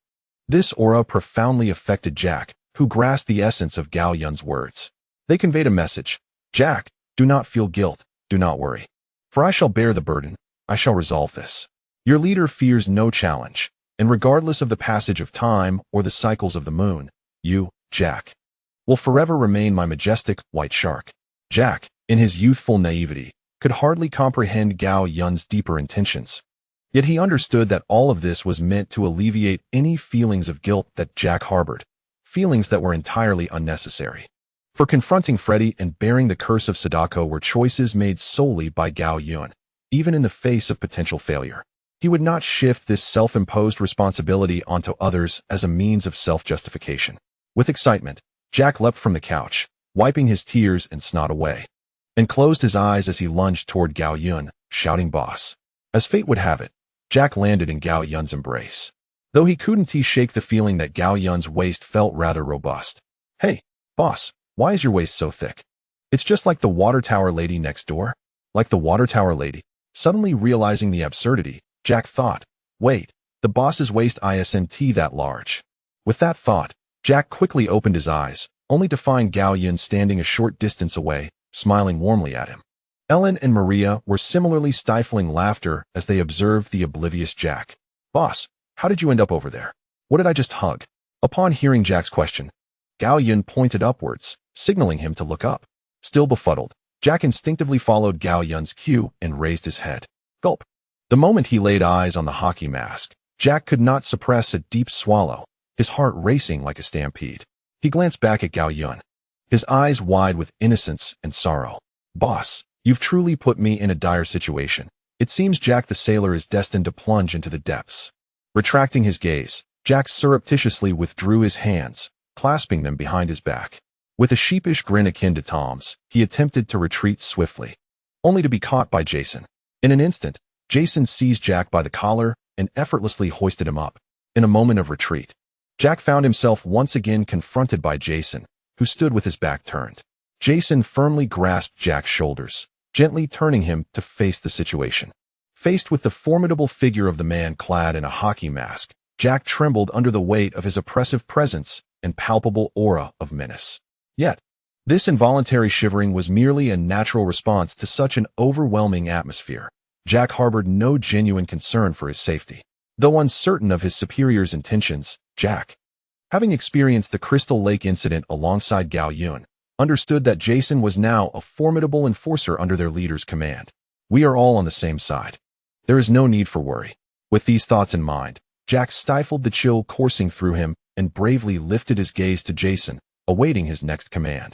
This aura profoundly affected Jack, who grasped the essence of Gao Yun's words. They conveyed a message. "Jack, do not feel guilt, do not worry. For I shall bear the burden, I shall resolve this. Your leader fears no challenge, and regardless of the passage of time or the cycles of the moon, you, Jack, will forever remain my majestic white shark." Jack, in his youthful naivety, could hardly comprehend Gao Yun's deeper intentions. Yet he understood that all of this was meant to alleviate any feelings of guilt that Jack harbored, feelings that were entirely unnecessary. For confronting Freddy and bearing the curse of Sadako were choices made solely by Gao Yun, even in the face of potential failure. He would not shift this self-imposed responsibility onto others as a means of self-justification. With excitement, Jack leapt from the couch, wiping his tears and snot away, and closed his eyes as he lunged toward Gao Yun, shouting, "Boss." As fate would have it, Jack landed in Gao Yun's embrace, though he couldn't shake the feeling that Gao Yun's waist felt rather robust. "Hey, boss, why is your waist so thick? It's just like the water tower lady next door." Like the water tower lady. Suddenly realizing the absurdity, Jack thought, "Wait, the boss's waist isn't that large." With that thought, Jack quickly opened his eyes, only to find Gao Yun standing a short distance away, smiling warmly at him. Ellen and Maria were similarly stifling laughter as they observed the oblivious Jack. "Boss, how did you end up over there? What did I just hug?" Upon hearing Jack's question, Gao Yun pointed upwards, signaling him to look up. Still befuddled, Jack instinctively followed Gao Yun's cue and raised his head. Gulp. The moment he laid eyes on the hockey mask, Jack could not suppress a deep swallow, his heart racing like a stampede. He glanced back at Gao Yun, his eyes wide with innocence and sorrow. "Boss, you've truly put me in a dire situation. It seems Jack the sailor is destined to plunge into the depths. Retracting his gaze, Jack surreptitiously withdrew his hands, clasping them behind his back. With a sheepish grin akin to Tom's, he attempted to retreat swiftly, only to be caught by Jason. In an instant, Jason seized Jack by the collar and effortlessly hoisted him up. In a moment of retreat, Jack found himself once again confronted by Jason, who stood with his back turned. Jason firmly grasped Jack's shoulders, gently turning him to face the situation. Faced with the formidable figure of the man clad in a hockey mask, Jack trembled under the weight of his oppressive presence and palpable aura of menace. Yet, this involuntary shivering was merely a natural response to such an overwhelming atmosphere. Jack harbored no genuine concern for his safety. Though uncertain of his superior's intentions, Jack, having experienced the Crystal Lake incident alongside Gao Yun, understood that Jason was now a formidable enforcer under their leader's command. We are all on the same side. There is no need for worry. With these thoughts in mind, Jack stifled the chill coursing through him and bravely lifted his gaze to Jason, awaiting his next command.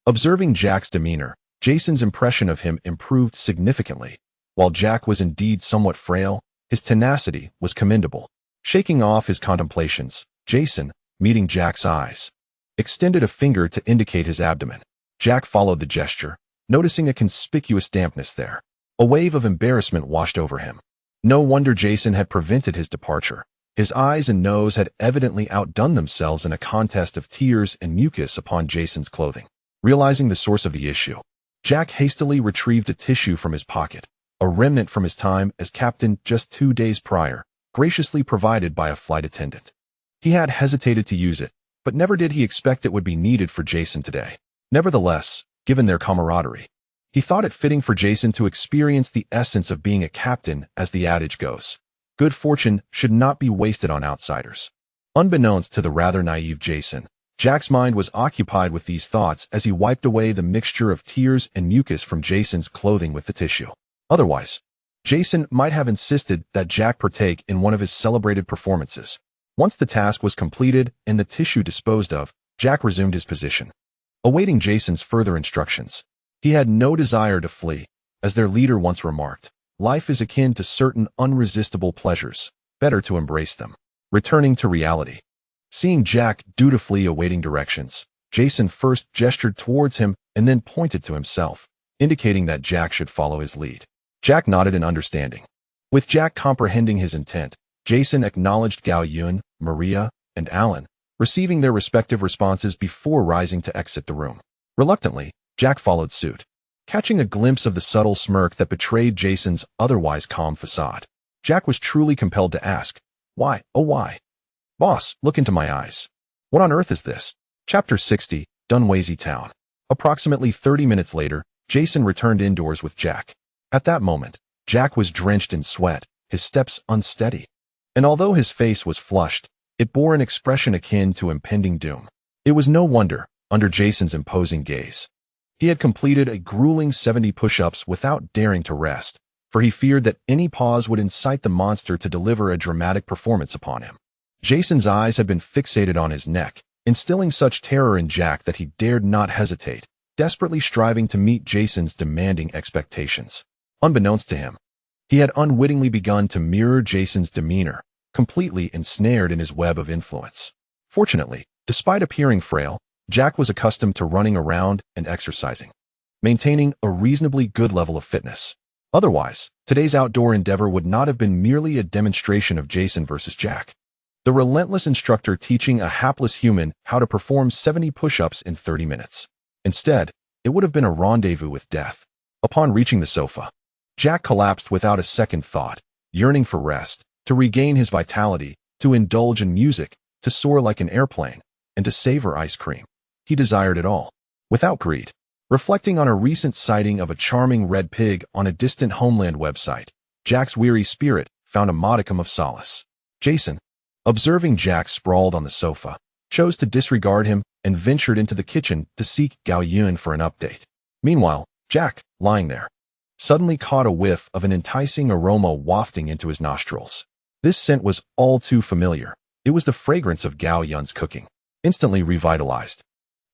Observing Jack's demeanor, Jason's impression of him improved significantly. While Jack was indeed somewhat frail, his tenacity was commendable. Shaking off his contemplations, Jason, meeting Jack's eyes, extended a finger to indicate his abdomen. Jack followed the gesture, noticing a conspicuous dampness there. A wave of embarrassment washed over him. No wonder Jason had prevented his departure. His eyes and nose had evidently outdone themselves in a contest of tears and mucus upon Jason's clothing. Realizing the source of the issue, Jack hastily retrieved a tissue from his pocket, a remnant from his time as captain just 2 days prior, graciously provided by a flight attendant. He had hesitated to use it, but never did he expect it would be needed for Jason today. Nevertheless, given their camaraderie, he thought it fitting for Jason to experience the essence of being a captain, as the adage goes. Good fortune should not be wasted on outsiders. Unbeknownst to the rather naive Jason, Jack's mind was occupied with these thoughts as he wiped away the mixture of tears and mucus from Jason's clothing with the tissue. Otherwise, Jason might have insisted that Jack partake in one of his celebrated performances. Once the task was completed and the tissue disposed of, Jack resumed his position, awaiting Jason's further instructions. He had no desire to flee. As their leader once remarked, life is akin to certain unresistible pleasures. Better to embrace them. Returning to reality. Seeing Jack dutifully awaiting directions, Jason first gestured towards him and then pointed to himself, indicating that Jack should follow his lead. Jack nodded in understanding. With Jack comprehending his intent, Jason acknowledged Gao Yun, Maria, and Alan, receiving their respective responses before rising to exit the room. Reluctantly, Jack followed suit, catching a glimpse of the subtle smirk that betrayed Jason's otherwise calm facade. Jack was truly compelled to ask, "Why, oh why? Boss, look into my eyes. What on earth is this?" Chapter 60, Dunwayzy Town. Approximately 30 minutes later, Jason returned indoors with Jack. At that moment, Jack was drenched in sweat, his steps unsteady. And although his face was flushed, it bore an expression akin to impending doom. It was no wonder, under Jason's imposing gaze. He had completed a grueling 70 push-ups without daring to rest, for he feared that any pause would incite the monster to deliver a dramatic performance upon him. Jason's eyes had been fixated on his neck, instilling such terror in Jack that he dared not hesitate, desperately striving to meet Jason's demanding expectations. Unbeknownst to him, he had unwittingly begun to mirror Jason's demeanor, completely ensnared in his web of influence. Fortunately, despite appearing frail, Jack was accustomed to running around and exercising, maintaining a reasonably good level of fitness. Otherwise, today's outdoor endeavor would not have been merely a demonstration of Jason versus Jack, the relentless instructor teaching a hapless human how to perform 70 push-ups in 30 minutes. Instead, it would have been a rendezvous with death. Upon reaching the sofa, Jack collapsed without a second thought, yearning for rest, to regain his vitality, to indulge in music, to soar like an airplane, and to savor ice cream. He desired it all, without greed. Reflecting on a recent sighting of a charming red pig on a distant homeland website, Jack's weary spirit found a modicum of solace. Jason, observing Jack sprawled on the sofa, chose to disregard him and ventured into the kitchen to seek Gao Yun for an update. Meanwhile, Jack, lying there, suddenly caught a whiff of an enticing aroma wafting into his nostrils. This scent was all too familiar. It was the fragrance of Gao Yun's cooking. Instantly revitalized,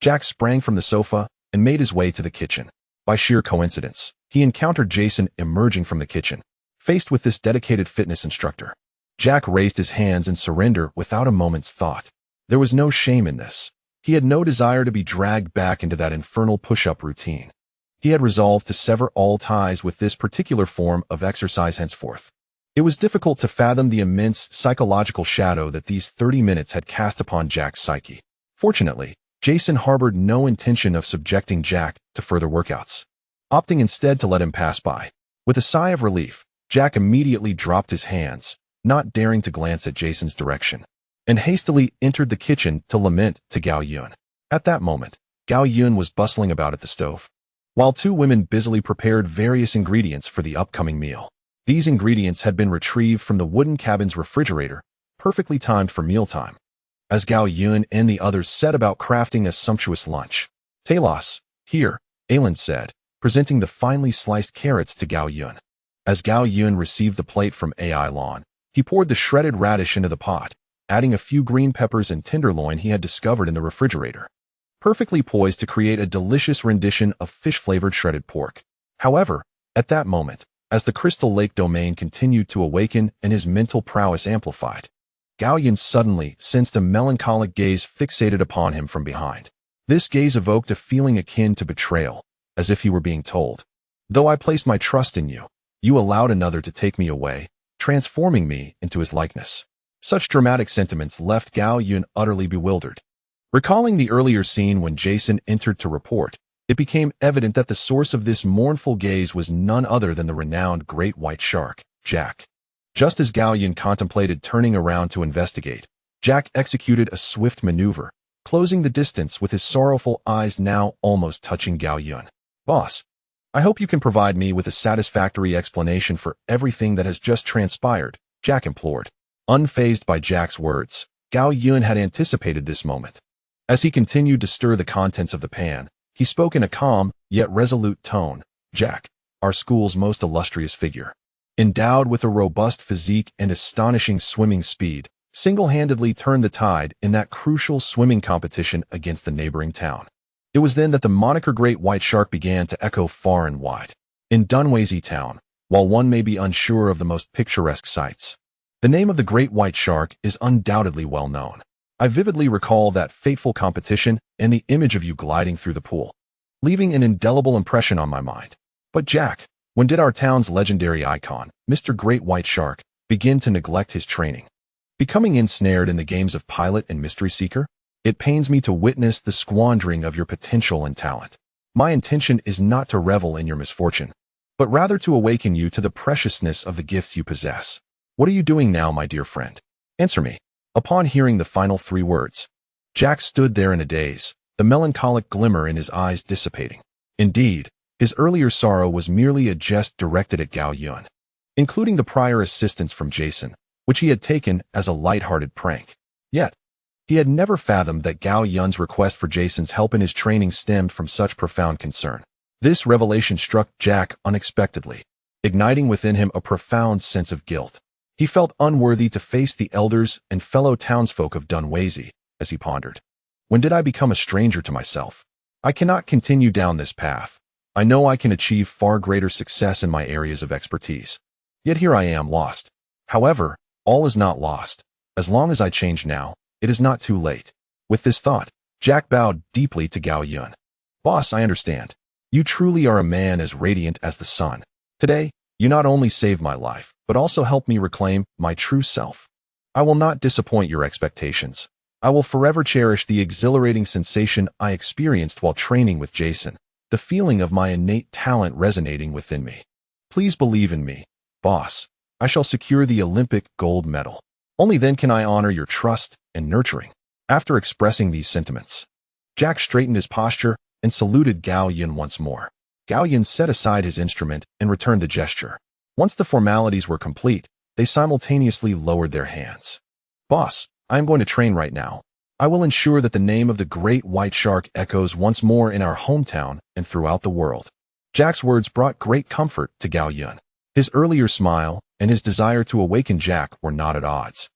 Jack sprang from the sofa and made his way to the kitchen. By sheer coincidence, he encountered Jason emerging from the kitchen. Faced with this dedicated fitness instructor, Jack raised his hands in surrender without a moment's thought. There was no shame in this. He had no desire to be dragged back into that infernal push-up routine. He had resolved to sever all ties with this particular form of exercise henceforth. It was difficult to fathom the immense psychological shadow that these 30 minutes had cast upon Jack's psyche. Fortunately, Jason harbored no intention of subjecting Jack to further workouts, opting instead to let him pass by. With a sigh of relief, Jack immediately dropped his hands, not daring to glance at Jason's direction, and hastily entered the kitchen to lament to Gao Yun. At that moment, Gao Yun was bustling about at the stove, while two women busily prepared various ingredients for the upcoming meal. These ingredients had been retrieved from the wooden cabin's refrigerator, perfectly timed for mealtime. As Gao Yun and the others set about crafting a sumptuous lunch, "Talos, here," Alan said, presenting the finely sliced carrots to Gao Yun. As Gao Yun received the plate from AI Lawn, he poured the shredded radish into the pot, adding a few green peppers and tenderloin he had discovered in the refrigerator, perfectly poised to create a delicious rendition of fish-flavored shredded pork. However, at that moment, as the Crystal Lake domain continued to awaken and his mental prowess amplified, Gao Yun suddenly sensed a melancholic gaze fixated upon him from behind. This gaze evoked a feeling akin to betrayal, as if he were being told, "Though I placed my trust in you, you allowed another to take me away, transforming me into his likeness." Such dramatic sentiments left Gao Yun utterly bewildered. Recalling the earlier scene when Jason entered to report, it became evident that the source of this mournful gaze was none other than the renowned great white shark, Jack. Just as Gao Yun contemplated turning around to investigate, Jack executed a swift maneuver, closing the distance with his sorrowful eyes now almost touching Gao Yun. "Boss, I hope you can provide me with a satisfactory explanation for everything that has just transpired," Jack implored. Unfazed by Jack's words, Gao Yun had anticipated this moment. As he continued to stir the contents of the pan, he spoke in a calm, yet resolute tone. "Jack, our school's most illustrious figure, endowed with a robust physique and astonishing swimming speed, single-handedly turned the tide in that crucial swimming competition against the neighboring town." It was then that the moniker Great White Shark began to echo far and wide. In Dunwayzy Town, while one may be unsure of the most picturesque sights, the name of the Great White Shark is undoubtedly well known. I vividly recall that fateful competition and the image of you gliding through the pool, leaving an indelible impression on my mind. But Jack, when did our town's legendary icon, Mr. Great White Shark, begin to neglect his training, becoming ensnared in the games of pilot and mystery seeker? It pains me to witness the squandering of your potential and talent. My intention is not to revel in your misfortune, but rather to awaken you to the preciousness of the gifts you possess. What are you doing now, my dear friend? Answer me." Upon hearing the final three words, Jack stood there in a daze, the melancholic glimmer in his eyes dissipating. Indeed, his earlier sorrow was merely a jest directed at Gao Yun, including the prior assistance from Jason, which he had taken as a light-hearted prank. Yet, he had never fathomed that Gao Yun's request for Jason's help in his training stemmed from such profound concern. This revelation struck Jack unexpectedly, igniting within him a profound sense of guilt. He felt unworthy to face the elders and fellow townsfolk of Dunwayzy, as he pondered. When did I become a stranger to myself? I cannot continue down this path. I know I can achieve far greater success in my areas of expertise. Yet here I am lost. However, all is not lost. As long as I change now, it is not too late. With this thought, Jack bowed deeply to Gao Yun. "Boss, I understand. You truly are a man as radiant as the sun. Today, you not only saved my life, but also helped me reclaim my true self. I will not disappoint your expectations. I will forever cherish the exhilarating sensation I experienced while training with Jason, the feeling of my innate talent resonating within me. Please believe in me, boss. I shall secure the Olympic gold medal. Only then can I honor your trust and nurturing." After expressing these sentiments, Jack straightened his posture and saluted Gao Yun once more. Gao Yun set aside his instrument and returned the gesture. Once the formalities were complete, they simultaneously lowered their hands. "Boss, I am going to train right now. I will ensure that the name of the Great White Shark echoes once more in our hometown and throughout the world." Jack's words brought great comfort to Gao Yun. His earlier smile and his desire to awaken Jack were not at odds.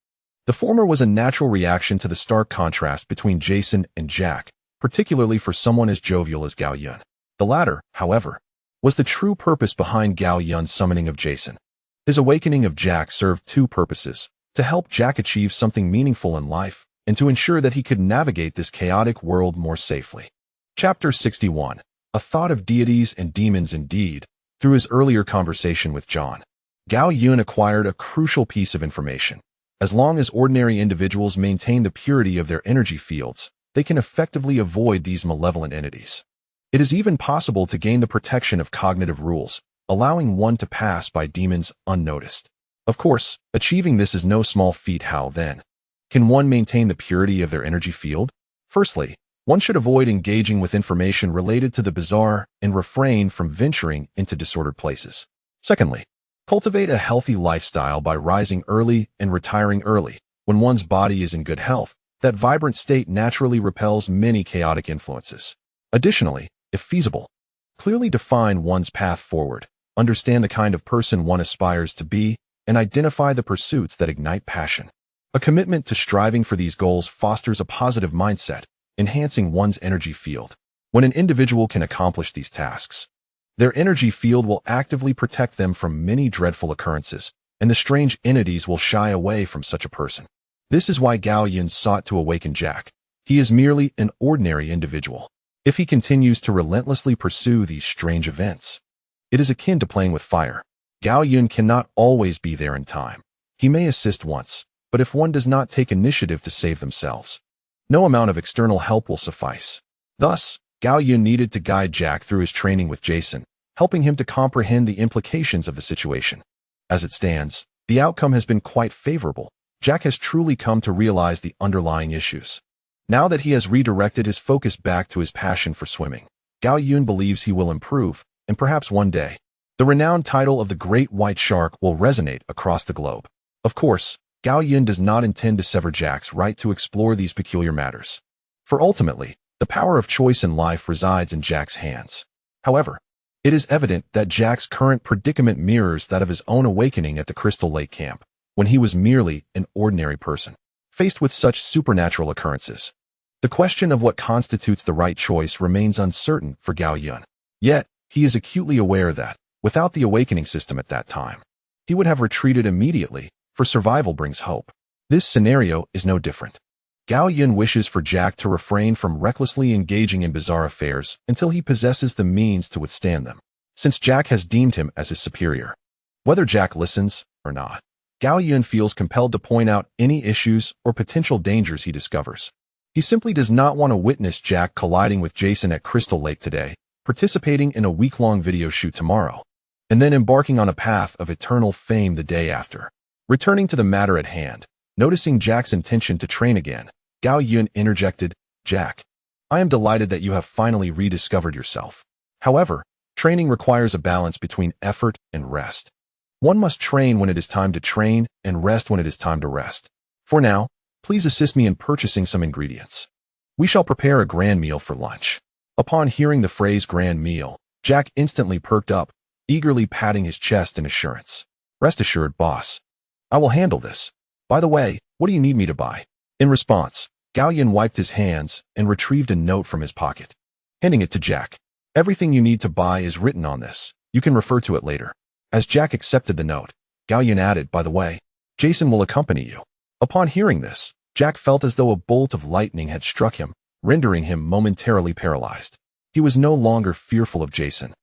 The former was a natural reaction to the stark contrast between Jason and Jack, particularly for someone as jovial as Gao Yun. The latter, however, was the true purpose behind Gao Yun's summoning of Jason. His awakening of Jack served two purposes: to help Jack achieve something meaningful in life, and to ensure that he could navigate this chaotic world more safely. Chapter 61. A thought of deities and demons indeed. Through his earlier conversation with John, Gao Yun acquired a crucial piece of information. As long as ordinary individuals maintain the purity of their energy fields, they can effectively avoid these malevolent entities. It is even possible to gain the protection of cognitive rules, allowing one to pass by demons unnoticed. Of course, achieving this is no small feat. How, then, can one maintain the purity of their energy field? Firstly, one should avoid engaging with information related to the bizarre and refrain from venturing into disordered places. Secondly, cultivate a healthy lifestyle by rising early and retiring early. When one's body is in good health, that vibrant state naturally repels many chaotic influences. Additionally, if feasible, clearly define one's path forward, understand the kind of person one aspires to be, and identify the pursuits that ignite passion. A commitment to striving for these goals fosters a positive mindset, enhancing one's energy field. When an individual can accomplish these tasks, their energy field will actively protect them from many dreadful occurrences, and the strange entities will shy away from such a person. This is why Gao Yun sought to awaken Jack. He is merely an ordinary individual. If he continues to relentlessly pursue these strange events, it is akin to playing with fire. Gao Yun cannot always be there in time. He may assist once, but if one does not take initiative to save themselves, no amount of external help will suffice. Thus, Gao Yun needed to guide Jack through his training with Jason, helping him to comprehend the implications of the situation. As it stands, the outcome has been quite favorable. Jack has truly come to realize the underlying issues. Now that he has redirected his focus back to his passion for swimming, Gao Yun believes he will improve, and perhaps one day, the renowned title of the Great White Shark will resonate across the globe. Of course, Gao Yun does not intend to sever Jack's right to explore these peculiar matters, for ultimately, the power of choice in life resides in Jack's hands. However, it is evident that Jack's current predicament mirrors that of his own awakening at the Crystal Lake camp, when he was merely an ordinary person, faced with such supernatural occurrences. The question of what constitutes the right choice remains uncertain for Gao Yun. Yet, he is acutely aware that, without the awakening system at that time, he would have retreated immediately, for survival brings hope. This scenario is no different. Gao Yun wishes for Jack to refrain from recklessly engaging in bizarre affairs until he possesses the means to withstand them, since Jack has deemed him as his superior. Whether Jack listens or not, Gao Yun feels compelled to point out any issues or potential dangers he discovers. He simply does not want to witness Jack colliding with Jason at Crystal Lake today, participating in a week-long video shoot tomorrow, and then embarking on a path of eternal fame the day after. Returning to the matter at hand, noticing Jack's intention to train again, Gao Yun interjected, "Jack, I am delighted that you have finally rediscovered yourself. However, training requires a balance between effort and rest. One must train when it is time to train and rest when it is time to rest. For now, please assist me in purchasing some ingredients. We shall prepare a grand meal for lunch." Upon hearing the phrase grand meal, Jack instantly perked up, eagerly patting his chest in assurance. "Rest assured, boss. I will handle this. By the way, what do you need me to buy?" In response, Gao Yun wiped his hands and retrieved a note from his pocket, handing it to Jack. "Everything you need to buy is written on this. You can refer to it later." As Jack accepted the note, Gao Yun added, "By the way, Jason will accompany you." Upon hearing this, Jack felt as though a bolt of lightning had struck him, rendering him momentarily paralyzed. He was no longer fearful of Jason.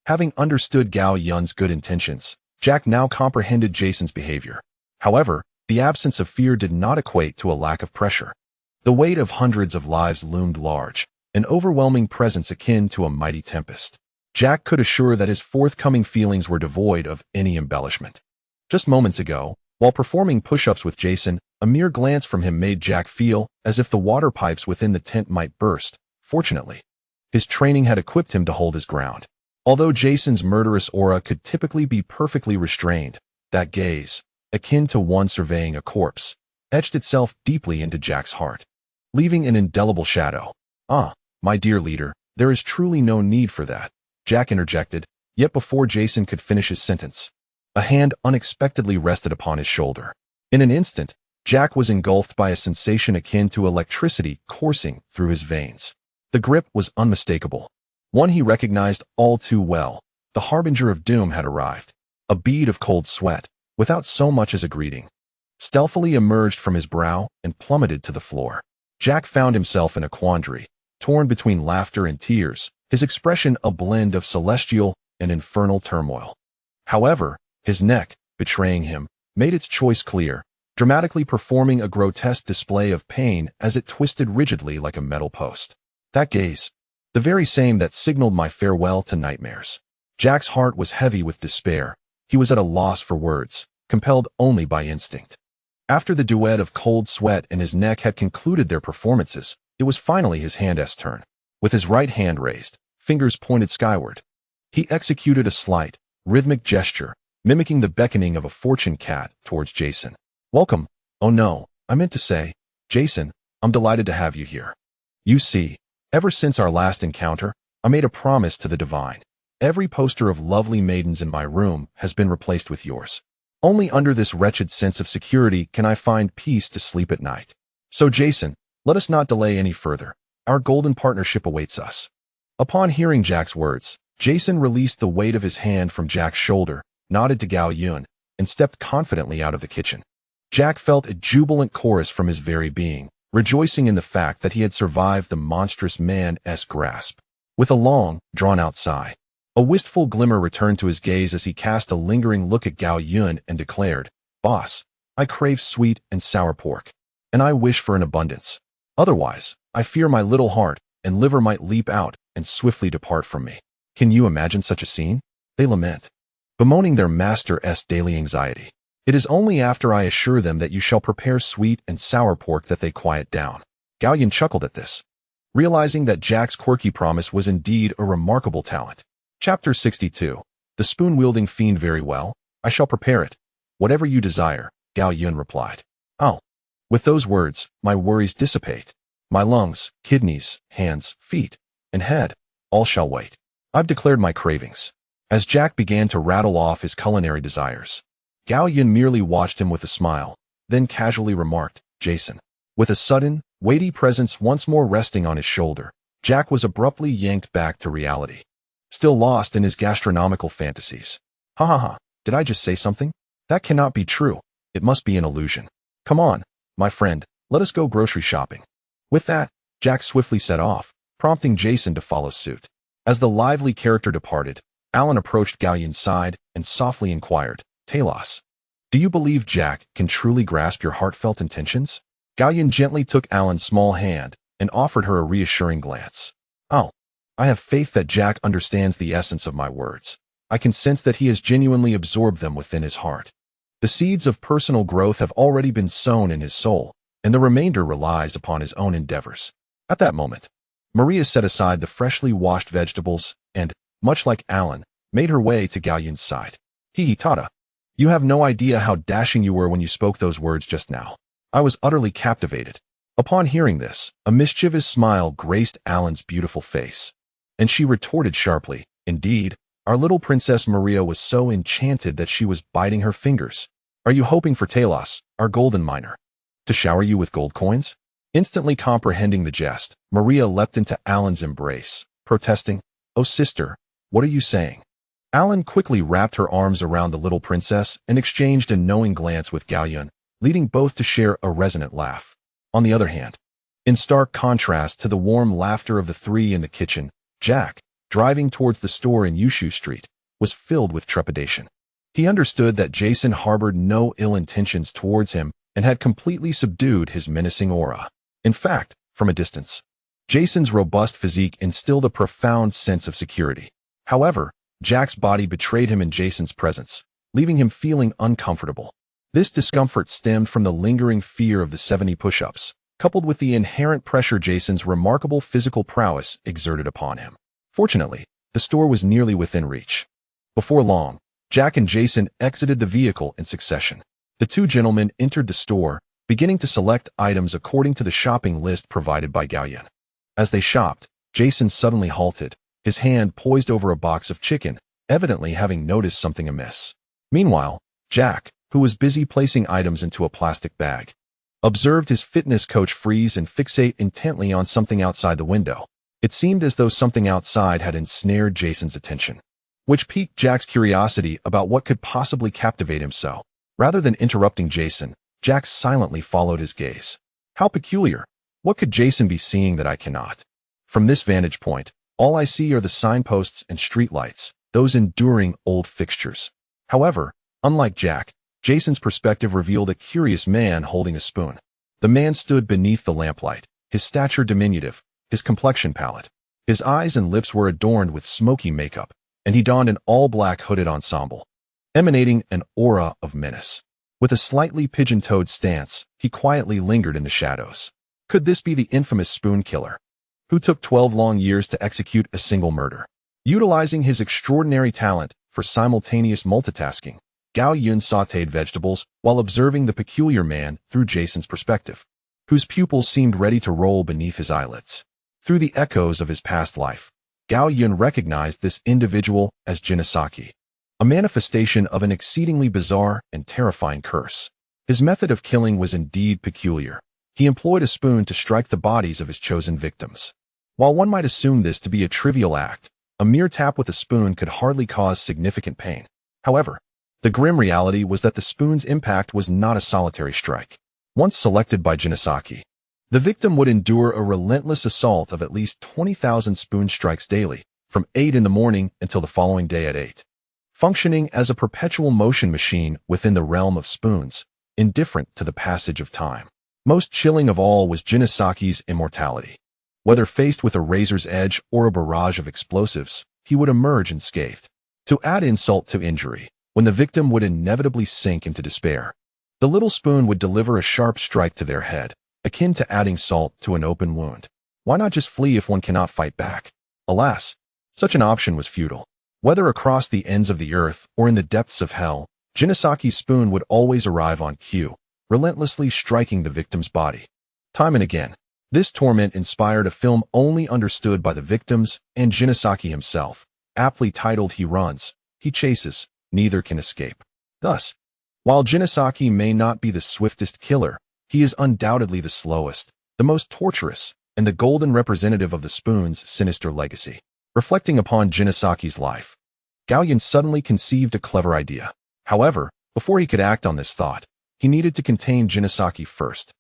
Having understood Gao Yun's good intentions, Jack now comprehended Jason's behavior. However, the absence of fear did not equate to a lack of pressure. The weight of hundreds of lives loomed large, an overwhelming presence akin to a mighty tempest. Jack could assure that his forthcoming feelings were devoid of any embellishment. Just moments ago, while performing push-ups with Jason, a mere glance from him made Jack feel as if the water pipes within the tent might burst. Fortunately, his training had equipped him to hold his ground. Although Jason's murderous aura could typically be perfectly restrained, that gaze, akin to one surveying a corpse, etched itself deeply into Jack's heart, leaving an indelible shadow. "Ah, my dear leader, there is truly no need for that," Jack interjected, yet before Jason could finish his sentence, a hand unexpectedly rested upon his shoulder. In an instant, Jack was engulfed by a sensation akin to electricity coursing through his veins. The grip was unmistakable, one he recognized all too well. The harbinger of doom had arrived. A bead of cold sweat, without so much as a greeting, stealthily emerged from his brow and plummeted to the floor. Jack found himself in a quandary, torn between laughter and tears, his expression a blend of celestial and infernal turmoil. However, his neck, betraying him, made its choice clear, dramatically performing a grotesque display of pain as it twisted rigidly like a metal post. That gaze, the very same that signaled my farewell to nightmares. Jack's heart was heavy with despair. He was at a loss for words, compelled only by instinct. After the duet of cold sweat and his neck had concluded their performances, it was finally his hand's turn. With his right hand raised, fingers pointed skyward, he executed a slight, rhythmic gesture, mimicking the beckoning of a fortune cat towards Jason. "Welcome. Oh no, I meant to say, Jason, I'm delighted to have you here. You see, ever since our last encounter, I made a promise to the divine. Every poster of lovely maidens in my room has been replaced with yours. Only under this wretched sense of security can I find peace to sleep at night. So Jason, let us not delay any further. Our golden partnership awaits us." Upon hearing Jack's words, Jason released the weight of his hand from Jack's shoulder, nodded to Gao Yun, and stepped confidently out of the kitchen. Jack felt a jubilant chorus from his very being, rejoicing in the fact that he had survived the monstrous man's grasp. With a long, drawn-out sigh, a wistful glimmer returned to his gaze as he cast a lingering look at Gao Yun and declared, "Boss, I crave sweet and sour pork, and I wish for an abundance. Otherwise, I fear my little heart and liver might leap out and swiftly depart from me." Can you imagine such a scene? They lament, bemoaning their master's daily anxiety. It is only after I assure them that you shall prepare sweet and sour pork that they quiet down. Gao Yun chuckled at this, realizing that Jack's quirky promise was indeed a remarkable talent. Chapter 62. The spoon-wielding fiend. "Very well, I shall prepare it. Whatever you desire," Gao Yun replied. "Oh." With those words, my worries dissipate. My lungs, kidneys, hands, feet, and head, all shall wait. I've declared my cravings. As Jack began to rattle off his culinary desires, Gao Yun merely watched him with a smile, then casually remarked, "Jason." With a sudden, weighty presence once more resting on his shoulder, Jack was abruptly yanked back to reality, still lost in his gastronomical fantasies. "Ha ha ha, did I just say something? That cannot be true. It must be an illusion. Come on, my friend, let us go grocery shopping." With that, Jack swiftly set off, prompting Jason to follow suit. As the lively character departed, Alan approached Gao Yun's side and softly inquired, "Talos, do you believe Jack can truly grasp your heartfelt intentions?" Gao Yun gently took Alan's small hand and offered her a reassuring glance. "Oh, I have faith that Jack understands the essence of my words. I can sense that he has genuinely absorbed them within his heart. The seeds of personal growth have already been sown in his soul, and the remainder relies upon his own endeavors." At that moment, Maria set aside the freshly washed vegetables and, much like Alan, made her way to Gao Yun's side. "Tata, you have no idea how dashing you were when you spoke those words just now. I was utterly captivated." Upon hearing this, a mischievous smile graced Alan's beautiful face, and she retorted sharply, "Indeed, our little Princess Maria was so enchanted that she was biting her fingers. Are you hoping for Talos, our golden miner, to shower you with gold coins?" Instantly comprehending the jest, Maria leapt into Alan's embrace, protesting, "Oh sister, what are you saying?" Alan quickly wrapped her arms around the little princess and exchanged a knowing glance with Gao Yun, leading both to share a resonant laugh. On the other hand, in stark contrast to the warm laughter of the three in the kitchen, Jack, driving towards the store in Yushu Street, was filled with trepidation. He understood that Jason harbored no ill intentions towards him and had completely subdued his menacing aura. In fact, from a distance, Jason's robust physique instilled a profound sense of security. However, Jack's body betrayed him in Jason's presence, leaving him feeling uncomfortable. This discomfort stemmed from the lingering fear of the 70 push-ups, coupled with the inherent pressure Jason's remarkable physical prowess exerted upon him. Fortunately, the store was nearly within reach. Before long, Jack and Jason exited the vehicle in succession. The two gentlemen entered the store, beginning to select items according to the shopping list provided by Gao Yun. As they shopped, Jason suddenly halted, his hand poised over a box of chicken, evidently having noticed something amiss. Meanwhile, Jack, who was busy placing items into a plastic bag, observed his fitness coach freeze and fixate intently on something outside the window. It seemed as though something outside had ensnared Jason's attention, which piqued Jack's curiosity about what could possibly captivate him so. Rather than interrupting Jason, Jack silently followed his gaze. How peculiar. What could Jason be seeing that I cannot? From this vantage point, all I see are the signposts and streetlights, those enduring old fixtures. However, unlike Jack, Jason's perspective revealed a curious man holding a spoon. The man stood beneath the lamplight, his stature diminutive, his complexion pallid. His eyes and lips were adorned with smoky makeup, and he donned an all-black hooded ensemble, emanating an aura of menace. With a slightly pigeon-toed stance, he quietly lingered in the shadows. Could this be the infamous spoon killer, who took 12 long years to execute a single murder? Utilizing his extraordinary talent for simultaneous multitasking, Gao Yun sautéed vegetables while observing the peculiar man through Jason's perspective, whose pupils seemed ready to roll beneath his eyelids. Through the echoes of his past life, Gao Yun recognized this individual as Jinisaki, a manifestation of an exceedingly bizarre and terrifying curse. His method of killing was indeed peculiar. He employed a spoon to strike the bodies of his chosen victims. While one might assume this to be a trivial act, a mere tap with a spoon could hardly cause significant pain. However, the grim reality was that the spoon's impact was not a solitary strike. Once selected by Jinisaki, the victim would endure a relentless assault of at least 20,000 spoon strikes daily, from 8 in the morning until the following day at 8. Functioning as a perpetual motion machine within the realm of spoons, indifferent to the passage of time. Most chilling of all was Jinisaki's immortality. Whether faced with a razor's edge or a barrage of explosives, he would emerge unscathed. To add insult to injury, when the victim would inevitably sink into despair, the little spoon would deliver a sharp strike to their head, akin to adding salt to an open wound. Why not just flee if one cannot fight back? Alas, such an option was futile. Whether across the ends of the earth or in the depths of hell, Jinisaki's spoon would always arrive on cue, relentlessly striking the victim's body. Time and again, this torment inspired a film only understood by the victims and Jinisaki himself, aptly titled He Runs, He Chases, Neither Can Escape. Thus, while Jinisaki may not be the swiftest killer, he is undoubtedly the slowest, the most torturous, and the golden representative of the spoon's sinister legacy. Reflecting upon Jinisaki's life, Gao Yun suddenly conceived a clever idea. However, before he could act on this thought, he needed to contain Jinisaki first.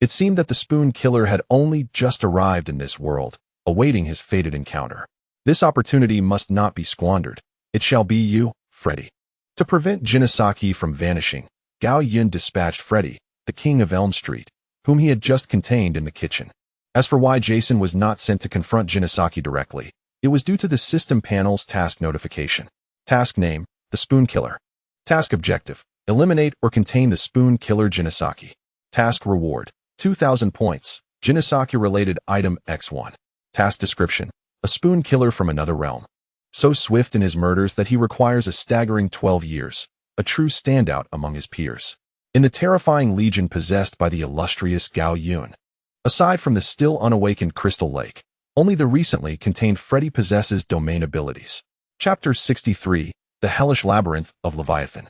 It seemed that the spoon killer had only just arrived in this world, awaiting his fated encounter. This opportunity must not be squandered. It shall be you, Freddy. To prevent Jinisaki from vanishing, Gao Yun dispatched Freddy, the king of Elm Street, whom he had just contained in the kitchen. As for why Jason was not sent to confront Jinisaki directly, it was due to the system panel's task notification. Task name, the spoon killer. Task objective, eliminate or contain the spoon killer Jinisaki. Task reward, 2,000 points, Jinisaki-related item X1. Task description, a spoon killer from another realm. So swift in his murders that he requires a staggering 12 years, a true standout among his peers. In the terrifying legion possessed by the illustrious Gao Yun. Aside from the still unawakened Crystal Lake, only the recently contained Freddy possesses domain abilities. Chapter 63, The Hellish Labyrinth of Leviathan.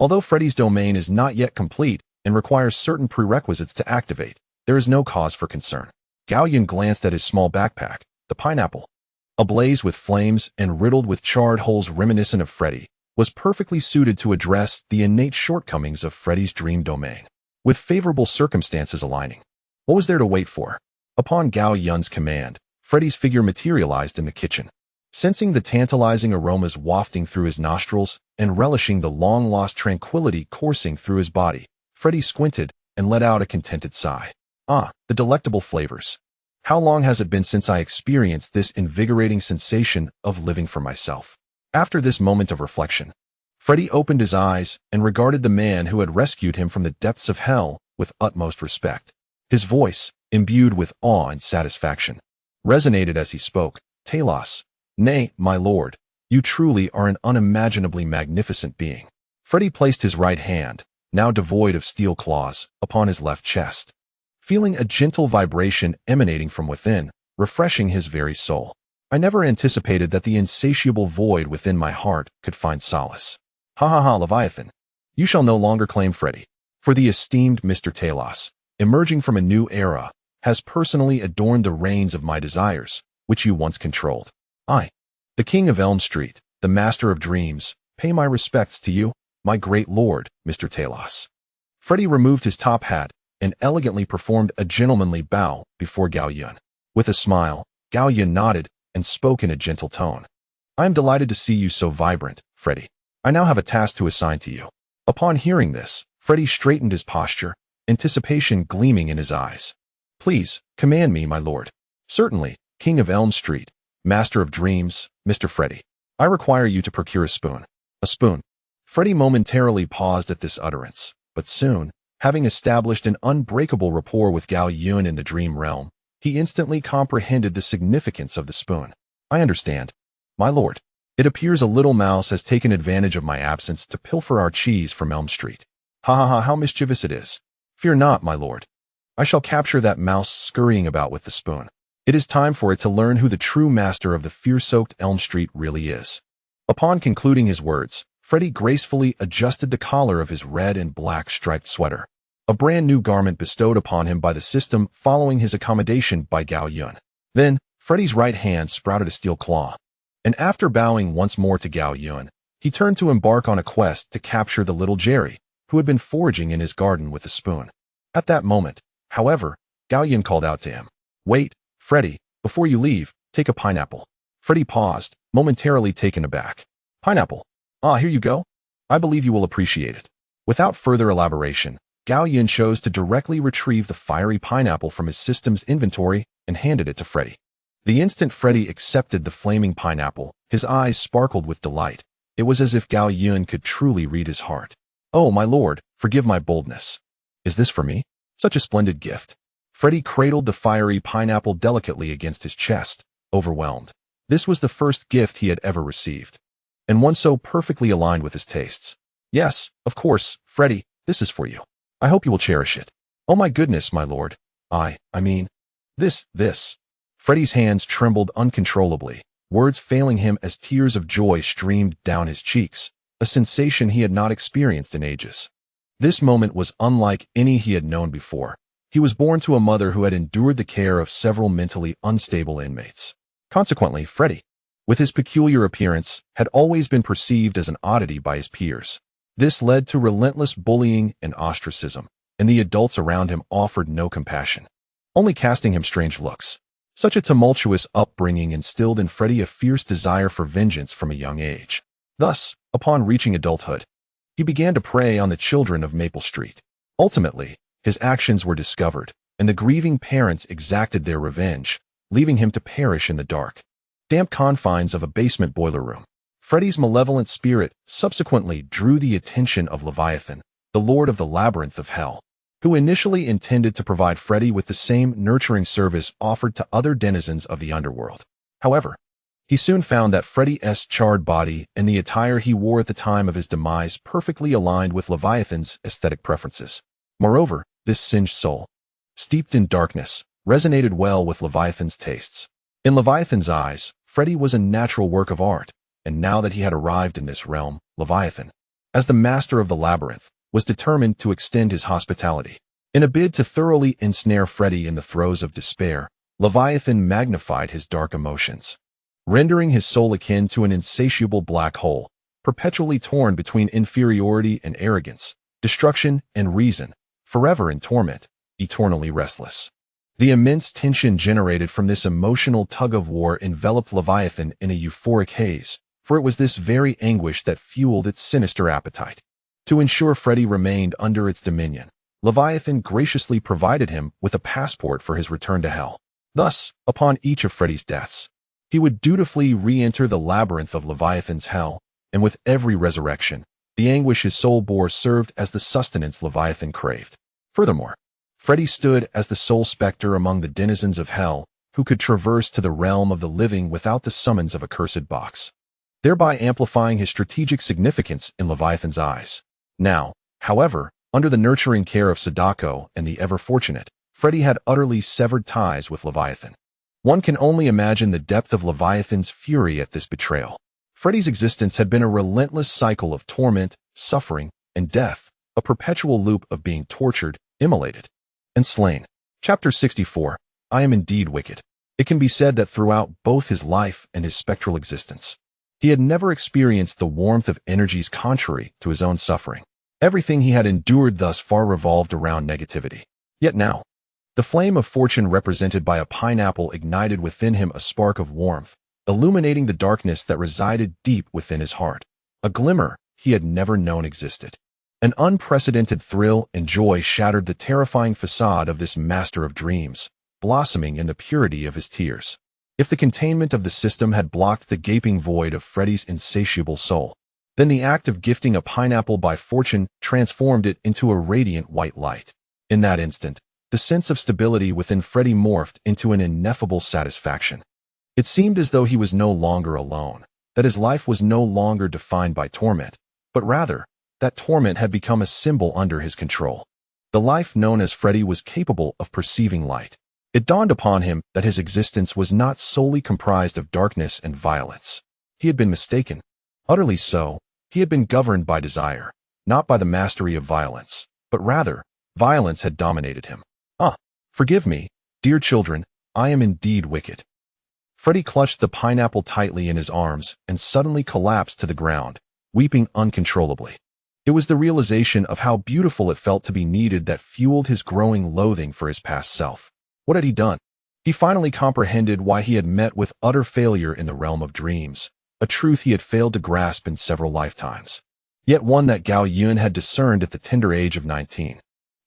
Although Freddy's domain is not yet complete and requires certain prerequisites to activate, there is no cause for concern. Gao Yun glanced at his small backpack, the pineapple. Ablaze with flames and riddled with charred holes reminiscent of Freddy, was perfectly suited to address the innate shortcomings of Freddy's dream domain, with favorable circumstances aligning. What was there to wait for? Upon Gao Yun's command, Freddy's figure materialized in the kitchen. Sensing the tantalizing aromas wafting through his nostrils and relishing the long-lost tranquility coursing through his body, Freddy squinted and let out a contented sigh. Ah, the delectable flavors. How long has it been since I experienced this invigorating sensation of living for myself? After this moment of reflection, Freddy opened his eyes and regarded the man who had rescued him from the depths of hell with utmost respect. His voice, imbued with awe and satisfaction, resonated as he spoke. Talos, nay, my lord, you truly are an unimaginably magnificent being. Freddy placed his right hand, now devoid of steel claws, upon his left chest, feeling a gentle vibration emanating from within, refreshing his very soul. I never anticipated that the insatiable void within my heart could find solace. Ha ha ha, Leviathan. You shall no longer claim Freddy, for the esteemed Mr. Talos, emerging from a new era, has personally adorned the reins of my desires, which you once controlled. I, the king of Elm Street, the master of dreams, pay my respects to you, my great lord, Mr. Talos." Freddy removed his top hat and elegantly performed a gentlemanly bow before Gao Yun. With a smile, Gao Yun nodded and spoke in a gentle tone. "I am delighted to see you so vibrant, Freddy. I now have a task to assign to you." Upon hearing this, Freddy straightened his posture, anticipation gleaming in his eyes. "Please, command me, my lord." "Certainly, King of Elm Street, Master of Dreams, Mr. Freddy. I require you to procure a spoon." "A spoon?" Freddy momentarily paused at this utterance, but soon, having established an unbreakable rapport with Gao Yun in the dream realm, he instantly comprehended the significance of the spoon. "I understand, my lord. It appears a little mouse has taken advantage of my absence to pilfer our cheese from Elm Street. Ha ha ha, how mischievous it is. Fear not, my lord. I shall capture that mouse scurrying about with the spoon. It is time for it to learn who the true master of the fear-soaked Elm Street really is." Upon concluding his words, Freddy gracefully adjusted the collar of his red and black striped sweater, a brand new garment bestowed upon him by the system following his accommodation by Gao Yun. Then, Freddy's right hand sprouted a steel claw, and after bowing once more to Gao Yun, he turned to embark on a quest to capture the little Jerry, who had been foraging in his garden with a spoon. At that moment, however, Gao Yun called out to him, "Wait, Freddy, before you leave, take a pineapple." Freddy paused, momentarily taken aback. "Pineapple? Ah, here you go. I believe you will appreciate it." Without further elaboration, Gao Yun chose to directly retrieve the fiery pineapple from his system's inventory and handed it to Freddy. The instant Freddy accepted the flaming pineapple, his eyes sparkled with delight. It was as if Gao Yun could truly read his heart. "Oh, my lord, forgive my boldness. Is this for me? Such a splendid gift." Freddy cradled the fiery pineapple delicately against his chest, overwhelmed. This was the first gift he had ever received, and one so perfectly aligned with his tastes. "Yes, of course, Freddy, this is for you. I hope you will cherish it." "Oh my goodness, my lord. I mean, this. Freddy's hands trembled uncontrollably, words failing him as tears of joy streamed down his cheeks, a sensation he had not experienced in ages. This moment was unlike any he had known before. He was born to a mother who had endured the care of several mentally unstable inmates. Consequently, Freddy, with his peculiar appearance, had always been perceived as an oddity by his peers. This led to relentless bullying and ostracism, and the adults around him offered no compassion, only casting him strange looks. Such a tumultuous upbringing instilled in Freddy a fierce desire for vengeance from a young age. Thus, upon reaching adulthood, he began to prey on the children of Maple Street. Ultimately, his actions were discovered, and the grieving parents exacted their revenge, leaving him to perish in the dark, damp confines of a basement boiler room. Freddy's malevolent spirit subsequently drew the attention of Leviathan, the lord of the labyrinth of hell, who initially intended to provide Freddy with the same nurturing service offered to other denizens of the underworld. However, he soon found that Freddy's charred body and the attire he wore at the time of his demise perfectly aligned with Leviathan's aesthetic preferences. Moreover, this singed soul, steeped in darkness, resonated well with Leviathan's tastes. In Leviathan's eyes, Freddy was a natural work of art, and now that he had arrived in this realm, Leviathan, as the master of the labyrinth, was determined to extend his hospitality. In a bid to thoroughly ensnare Freddy in the throes of despair, Leviathan magnified his dark emotions, rendering his soul akin to an insatiable black hole, perpetually torn between inferiority and arrogance, destruction and reason, forever in torment, eternally restless. The immense tension generated from this emotional tug-of-war enveloped Leviathan in a euphoric haze, for it was this very anguish that fueled its sinister appetite. To ensure Freddy remained under its dominion, Leviathan graciously provided him with a passport for his return to hell. Thus, upon each of Freddy's deaths, he would dutifully re-enter the labyrinth of Leviathan's hell, and with every resurrection, the anguish his soul bore served as the sustenance Leviathan craved. Furthermore, Freddy stood as the sole specter among the denizens of hell who could traverse to the realm of the living without the summons of a cursed box, thereby amplifying his strategic significance in Leviathan's eyes. Now, however, under the nurturing care of Sadako and the ever-fortunate, Freddy had utterly severed ties with Leviathan. One can only imagine the depth of Leviathan's fury at this betrayal. Freddy's existence had been a relentless cycle of torment, suffering, and death, a perpetual loop of being tortured, immolated, and slain. Chapter 64. I am indeed wicked. It can be said that throughout both his life and his spectral existence, He had never experienced the warmth of energies contrary to his own suffering. Everything he had endured thus far revolved around negativity. Yet now, the flame of fortune represented by a pineapple ignited within him a spark of warmth, illuminating the darkness that resided deep within his heart. A glimmer he had never known existed. An unprecedented thrill and joy shattered the terrifying facade of this master of dreams, blossoming in the purity of his tears. If the containment of the system had blocked the gaping void of Freddy's insatiable soul, then the act of gifting a pineapple by fortune transformed it into a radiant white light. In that instant, the sense of stability within Freddy morphed into an ineffable satisfaction. It seemed as though he was no longer alone, that his life was no longer defined by torment, but rather, that torment had become a symbol under his control. The life known as Freddy was capable of perceiving light. It dawned upon him that his existence was not solely comprised of darkness and violence. He had been mistaken. Utterly so. He had been governed by desire, not by the mastery of violence, but rather, violence had dominated him. Forgive me, dear children, I am indeed wicked. Freddy clutched the pineapple tightly in his arms and suddenly collapsed to the ground, weeping uncontrollably. It was the realization of how beautiful it felt to be needed that fueled his growing loathing for his past self. What had he done? He finally comprehended why he had met with utter failure in the realm of dreams, a truth he had failed to grasp in several lifetimes, yet one that Gao Yun had discerned at the tender age of 19.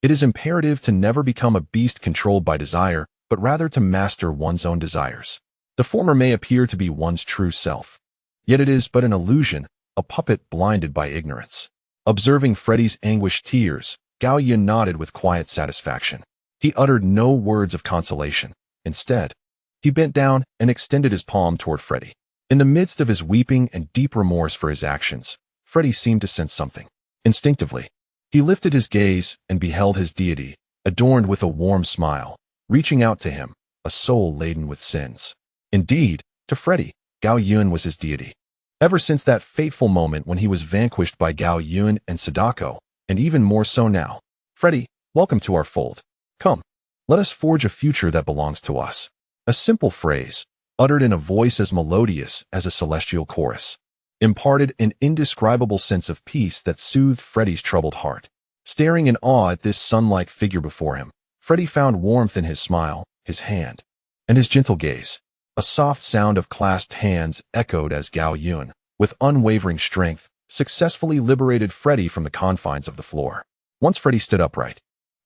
It is imperative to never become a beast controlled by desire, but rather to master one's own desires. The former may appear to be one's true self, yet it is but an illusion, a puppet blinded by ignorance. Observing Freddy's anguished tears, Gao Yun nodded with quiet satisfaction. He uttered no words of consolation. Instead, he bent down and extended his palm toward Freddy. In the midst of his weeping and deep remorse for his actions, Freddy seemed to sense something. Instinctively, he lifted his gaze and beheld his deity, adorned with a warm smile, reaching out to him, a soul laden with sins. Indeed, to Freddy, Gao Yun was his deity. Ever since that fateful moment when he was vanquished by Gao Yun and Sadako, and even more so now. Freddy, welcome to our fold. Come, let us forge a future that belongs to us. A simple phrase, uttered in a voice as melodious as a celestial chorus, imparted an indescribable sense of peace that soothed Freddy's troubled heart. Staring in awe at this sun-like figure before him, Freddy found warmth in his smile, his hand, and his gentle gaze. A soft sound of clasped hands echoed as Gao Yun, with unwavering strength, successfully liberated Freddy from the confines of the floor. Once Freddy stood upright,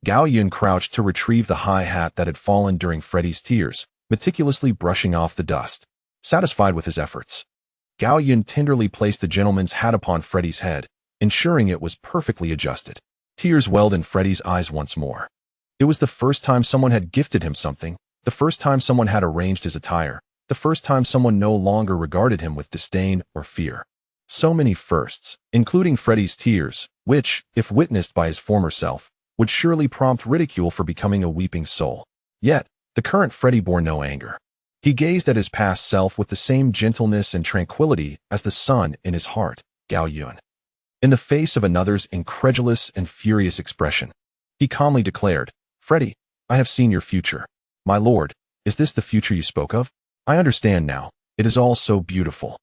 Gao Yun crouched to retrieve the high hat that had fallen during Freddy's tears, meticulously brushing off the dust. Satisfied with his efforts, Gao Yun tenderly placed the gentleman's hat upon Freddy's head, ensuring it was perfectly adjusted. Tears welled in Freddy's eyes once more. It was the first time someone had gifted him something, the first time someone had arranged his attire, the first time someone no longer regarded him with disdain or fear. So many firsts, including Freddy's tears, which, if witnessed by his former self, would surely prompt ridicule for becoming a weeping soul. Yet, the current Freddy bore no anger. He gazed at his past self with the same gentleness and tranquility as the sun in his heart, Gao Yun. In the face of another's incredulous and furious expression, he calmly declared, Freddy, I have seen your future. My lord, is this the future you spoke of? I understand now. It is all so beautiful.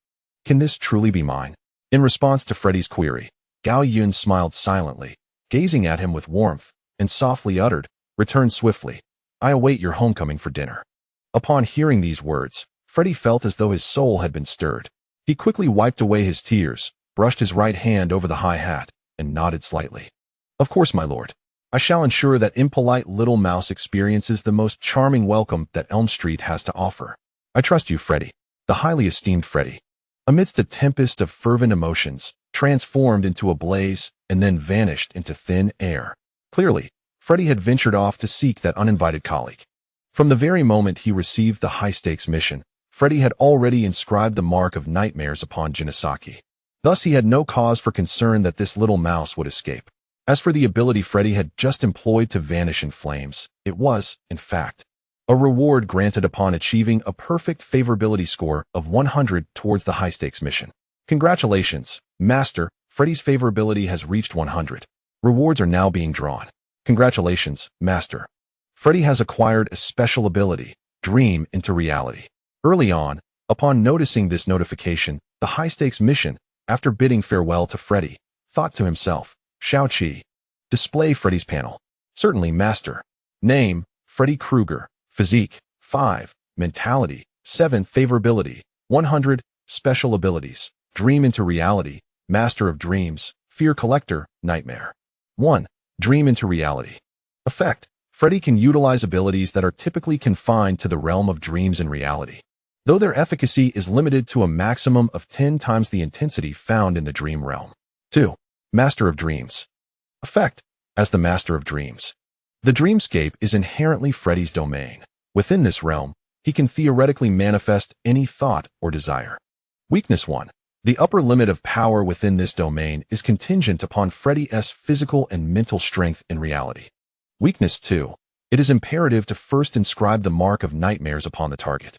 Can this truly be mine? In response to Freddy's query, Gao Yun smiled silently, gazing at him with warmth, and softly uttered, Return swiftly. I await your homecoming for dinner. Upon hearing these words, Freddy felt as though his soul had been stirred. He quickly wiped away his tears, brushed his right hand over the high hat, and nodded slightly. Of course, my lord. I shall ensure that impolite little mouse experiences the most charming welcome that Elm Street has to offer. I trust you, Freddy, the highly esteemed Freddy. Amidst a tempest of fervent emotions, transformed into a blaze and then vanished into thin air. Clearly, Freddy had ventured off to seek that uninvited colleague. From the very moment he received the high-stakes mission, Freddy had already inscribed the mark of nightmares upon Jinosaki. Thus he had no cause for concern that this little mouse would escape. As for the ability Freddy had just employed to vanish in flames, it was, in fact, a reward granted upon achieving a perfect favorability score of 100 towards the high-stakes mission. Congratulations, Master, Freddy's favorability has reached 100. Rewards are now being drawn. Congratulations, Master. Freddy has acquired a special ability, Dream into Reality. Early on, upon noticing this notification, The high-stakes mission, after bidding farewell to Freddy, thought to himself, Shao-Chi. Display Freddy's panel. Certainly, Master. Name, Freddy Krueger. Physique, 5. Mentality, 7. Favorability, 100. Special abilities. Dream into reality. Master of dreams. Fear collector. Nightmare. 1. Dream into reality. Effect. Freddy can utilize abilities that are typically confined to the realm of dreams and reality, though their efficacy is limited to a maximum of 10 times the intensity found in the dream realm. 2. Master of dreams. Effect. As the Master of dreams, the dreamscape is inherently Freddy's domain. Within this realm, he can theoretically manifest any thought or desire. Weakness 1. The upper limit of power within this domain is contingent upon Freddy's physical and mental strength in reality. Weakness 2. It is imperative to first inscribe the mark of nightmares upon the target.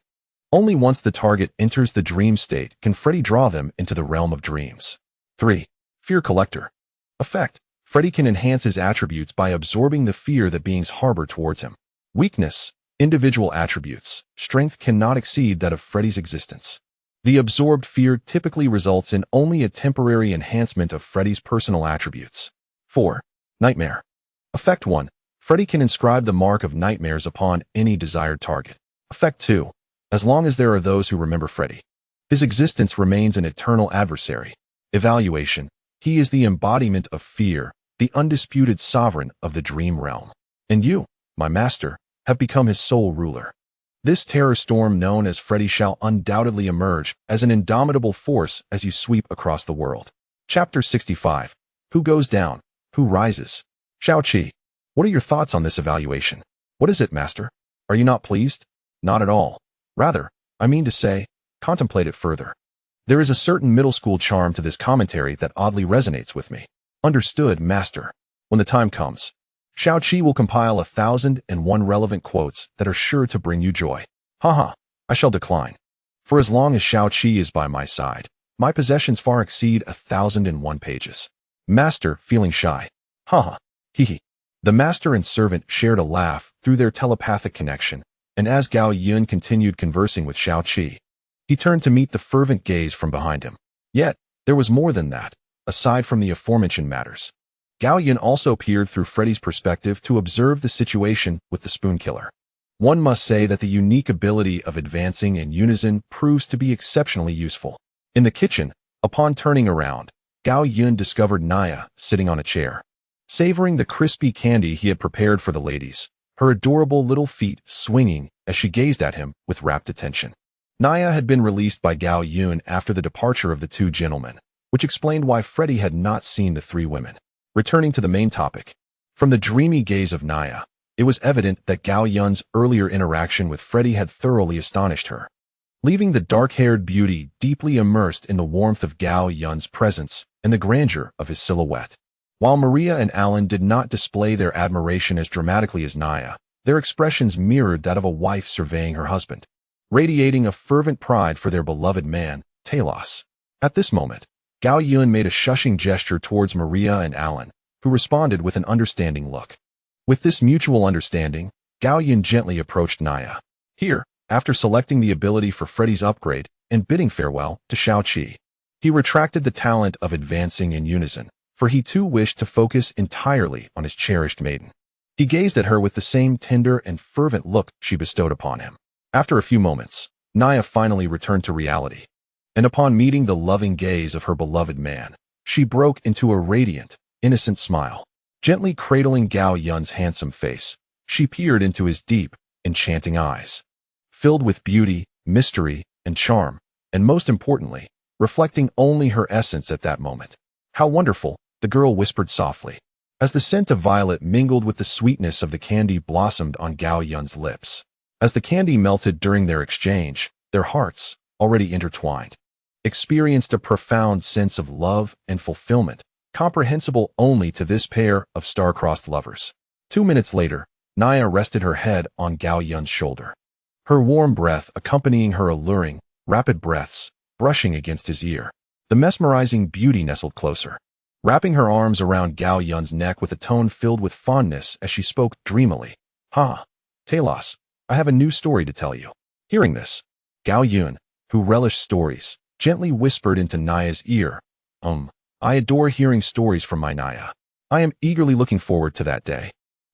Only once the target enters the dream state can Freddy draw them into the realm of dreams. 3. Fear collector. Effect. Freddy can enhance his attributes by absorbing the fear that beings harbor towards him. Weakness. Individual attributes. Strength cannot exceed that of Freddy's existence. The absorbed fear typically results in only a temporary enhancement of Freddy's personal attributes. 4. Nightmare. Effect 1. Freddy can inscribe the mark of nightmares upon any desired target. Effect 2. As long as there are those who remember Freddy, his existence remains an eternal adversary. Evaluation. He is the embodiment of fear, the undisputed sovereign of the dream realm. And you, my master, have become his sole ruler. This terror storm known as Freddy shall undoubtedly emerge as an indomitable force as you sweep across the world. Chapter 65. Who goes down? Who rises? Shao-Chi. What are your thoughts on this evaluation? What is it, Master? Are you not pleased? Not at all. Rather, I mean to say, contemplate it further. There is a certain middle school charm to this commentary that oddly resonates with me. Understood, Master. When the time comes, Shao-Chi will compile 1,001 relevant quotes that are sure to bring you joy. Haha, I shall decline. For as long as Shao-Chi is by my side, my possessions far exceed 1,001 pages. Master, feeling shy. Haha, hee. The master and servant shared a laugh through their telepathic connection, and as Gao Yun continued conversing with Shao-Chi, he turned to meet the fervent gaze from behind him. Yet, there was more than that, aside from the aforementioned matters. Gao Yun also peered through Freddy's perspective to observe the situation with the spoon killer. One must say that the unique ability of advancing in unison proves to be exceptionally useful. In the kitchen, upon turning around, Gao Yun discovered Naya sitting on a chair, savoring the crispy candy he had prepared for the ladies, her adorable little feet swinging as she gazed at him with rapt attention. Naya had been released by Gao Yun after the departure of the two gentlemen, which explained why Freddy had not seen the three women. Returning to the main topic, from the dreamy gaze of Naya, it was evident that Gao Yun's earlier interaction with Freddy had thoroughly astonished her, leaving the dark-haired beauty deeply immersed in the warmth of Gao Yun's presence and the grandeur of his silhouette. While Maria and Alan did not display their admiration as dramatically as Naya, their expressions mirrored that of a wife surveying her husband, radiating a fervent pride for their beloved man, Talos. At this moment, Gao Yun made a shushing gesture towards Maria and Alan, who responded with an understanding look. With this mutual understanding, Gao Yun gently approached Naya. Here, after selecting the ability for Freddy's upgrade and bidding farewell to Shao-Chi, he retracted the talent of advancing in unison, for he too wished to focus entirely on his cherished maiden. He gazed at her with the same tender and fervent look she bestowed upon him. After a few moments, Naya finally returned to reality, and upon meeting the loving gaze of her beloved man, she broke into a radiant, innocent smile. Gently cradling Gao Yun's handsome face, she peered into his deep, enchanting eyes, filled with beauty, mystery, and charm, and most importantly, reflecting only her essence at that moment. How wonderful, the girl whispered softly, as the scent of violet mingled with the sweetness of the candy blossomed on Gao Yun's lips. As the candy melted during their exchange, their hearts, already intertwined, experienced a profound sense of love and fulfillment, comprehensible only to this pair of star-crossed lovers. 2 minutes later, Naya rested her head on Gao Yun's shoulder, her warm breath accompanying her alluring, rapid breaths, brushing against his ear. The mesmerizing beauty nestled closer, wrapping her arms around Gao Yun's neck with a tone filled with fondness as she spoke dreamily. Talos, I have a new story to tell you. Hearing this, Gao Yun, who relished stories, gently whispered into Naya's ear. I adore hearing stories from my Naya. I am eagerly looking forward to that day.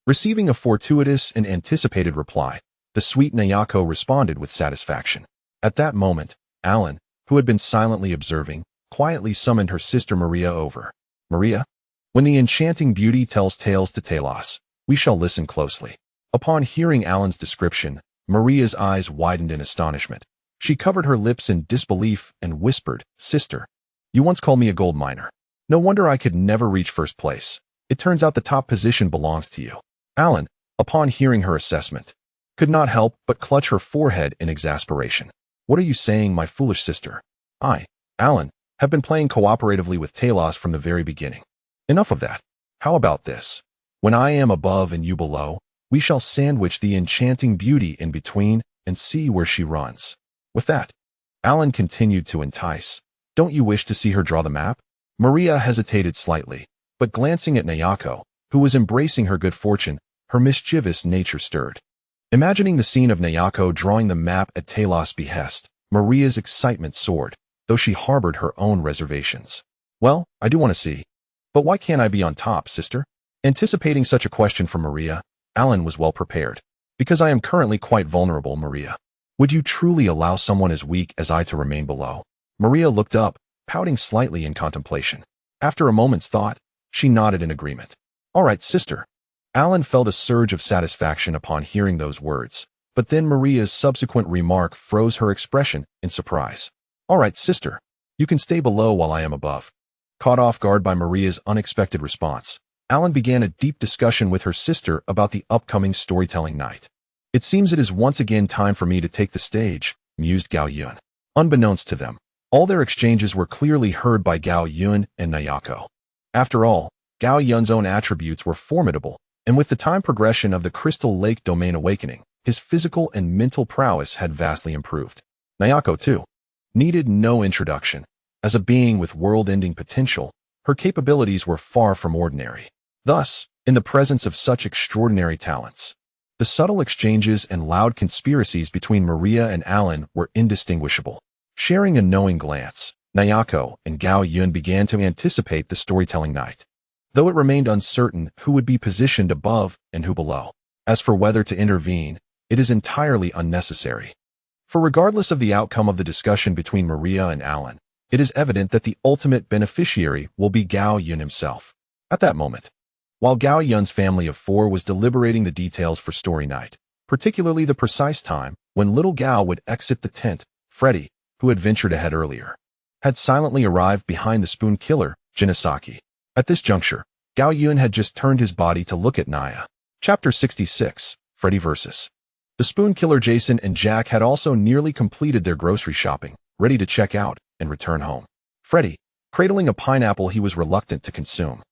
Receiving a fortuitous and anticipated reply, the sweet Nayako responded with satisfaction. At that moment, Alan, who had been silently observing, quietly summoned her sister Maria over. Maria, when the enchanting beauty tells tales to Talos, we shall listen closely. Upon hearing Alan's description, Maria's eyes widened in astonishment. She covered her lips in disbelief and whispered, Sister, you once called me a gold miner. No wonder I could never reach first place. It turns out the top position belongs to you. Alan, upon hearing her assessment, could not help but clutch her forehead in exasperation. What are you saying, my foolish sister? I, Alan, have been playing cooperatively with Talos from the very beginning. Enough of that. How about this? When I am above and you below, we shall sandwich the enchanting beauty in between and see where she runs. With that, Alan continued to entice. Don't you wish to see her draw the map? Maria hesitated slightly, but glancing at Nayako, who was embracing her good fortune, her mischievous nature stirred. Imagining the scene of Nayako drawing the map at Talos' behest, Maria's excitement soared, though she harbored her own reservations. Well, I do want to see. But why can't I be on top, sister? Anticipating such a question from Maria, Alan was well prepared. Because I am currently quite vulnerable, Maria. Would you truly allow someone as weak as I to remain below? Maria looked up, pouting slightly in contemplation. After a moment's thought, she nodded in agreement. All right, sister. Alan felt a surge of satisfaction upon hearing those words, but then Maria's subsequent remark froze her expression in surprise. All right, sister. You can stay below while I am above. Caught off guard by Maria's unexpected response, Alan began a deep discussion with her sister about the upcoming storytelling night. It seems it is once again time for me to take the stage, mused Gao Yun. Unbeknownst to them, all their exchanges were clearly heard by Gao Yun and Nayako. After all, Gao Yun's own attributes were formidable, and with the time progression of the Crystal Lake domain awakening, his physical and mental prowess had vastly improved. Nayako, too, needed no introduction. As a being with world-ending potential, her capabilities were far from ordinary. Thus, in the presence of such extraordinary talents, the subtle exchanges and loud conspiracies between Maria and Alan were indistinguishable. Sharing a knowing glance, Nayako and Gao Yun began to anticipate the storytelling night, though it remained uncertain who would be positioned above and who below. As for whether to intervene, it is entirely unnecessary. For regardless of the outcome of the discussion between Maria and Alan, it is evident that the ultimate beneficiary will be Gao Yun himself. At that moment, while Gao Yun's family of four was deliberating the details for story night, particularly the precise time when little Gao would exit the tent, Freddy, who had ventured ahead earlier, had silently arrived behind the spoon killer, Jinisaki. At this juncture, Gao Yun had just turned his body to look at Naya. Chapter 66, Freddy vs. The spoon killer Jason and Jack had also nearly completed their grocery shopping, ready to check out and return home. Freddy, cradling a pineapple he was reluctant to consume,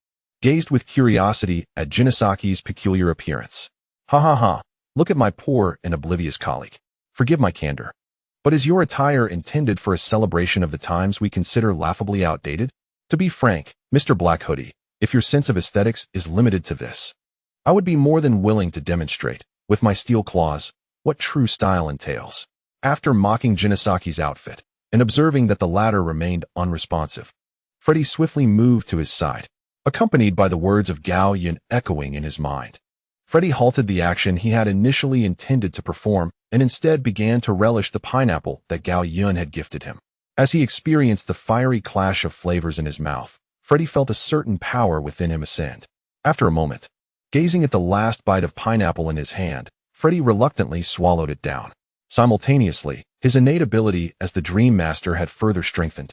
gazed with curiosity at Jinisaki's peculiar appearance. Ha ha ha, look at my poor and oblivious colleague. Forgive my candor. But is your attire intended for a celebration of the times we consider laughably outdated? To be frank, Mr. Black Hoodie, if your sense of aesthetics is limited to this, I would be more than willing to demonstrate, with my steel claws, what true style entails. After mocking Jinisaki's outfit, and observing that the latter remained unresponsive, Freddy swiftly moved to his side, accompanied by the words of Gao Yun echoing in his mind. Freddy halted the action he had initially intended to perform and instead began to relish the pineapple that Gao Yun had gifted him. As he experienced the fiery clash of flavors in his mouth, Freddy felt a certain power within him ascend. After a moment, gazing at the last bite of pineapple in his hand, Freddy reluctantly swallowed it down. Simultaneously, his innate ability as the Dream Master had further strengthened,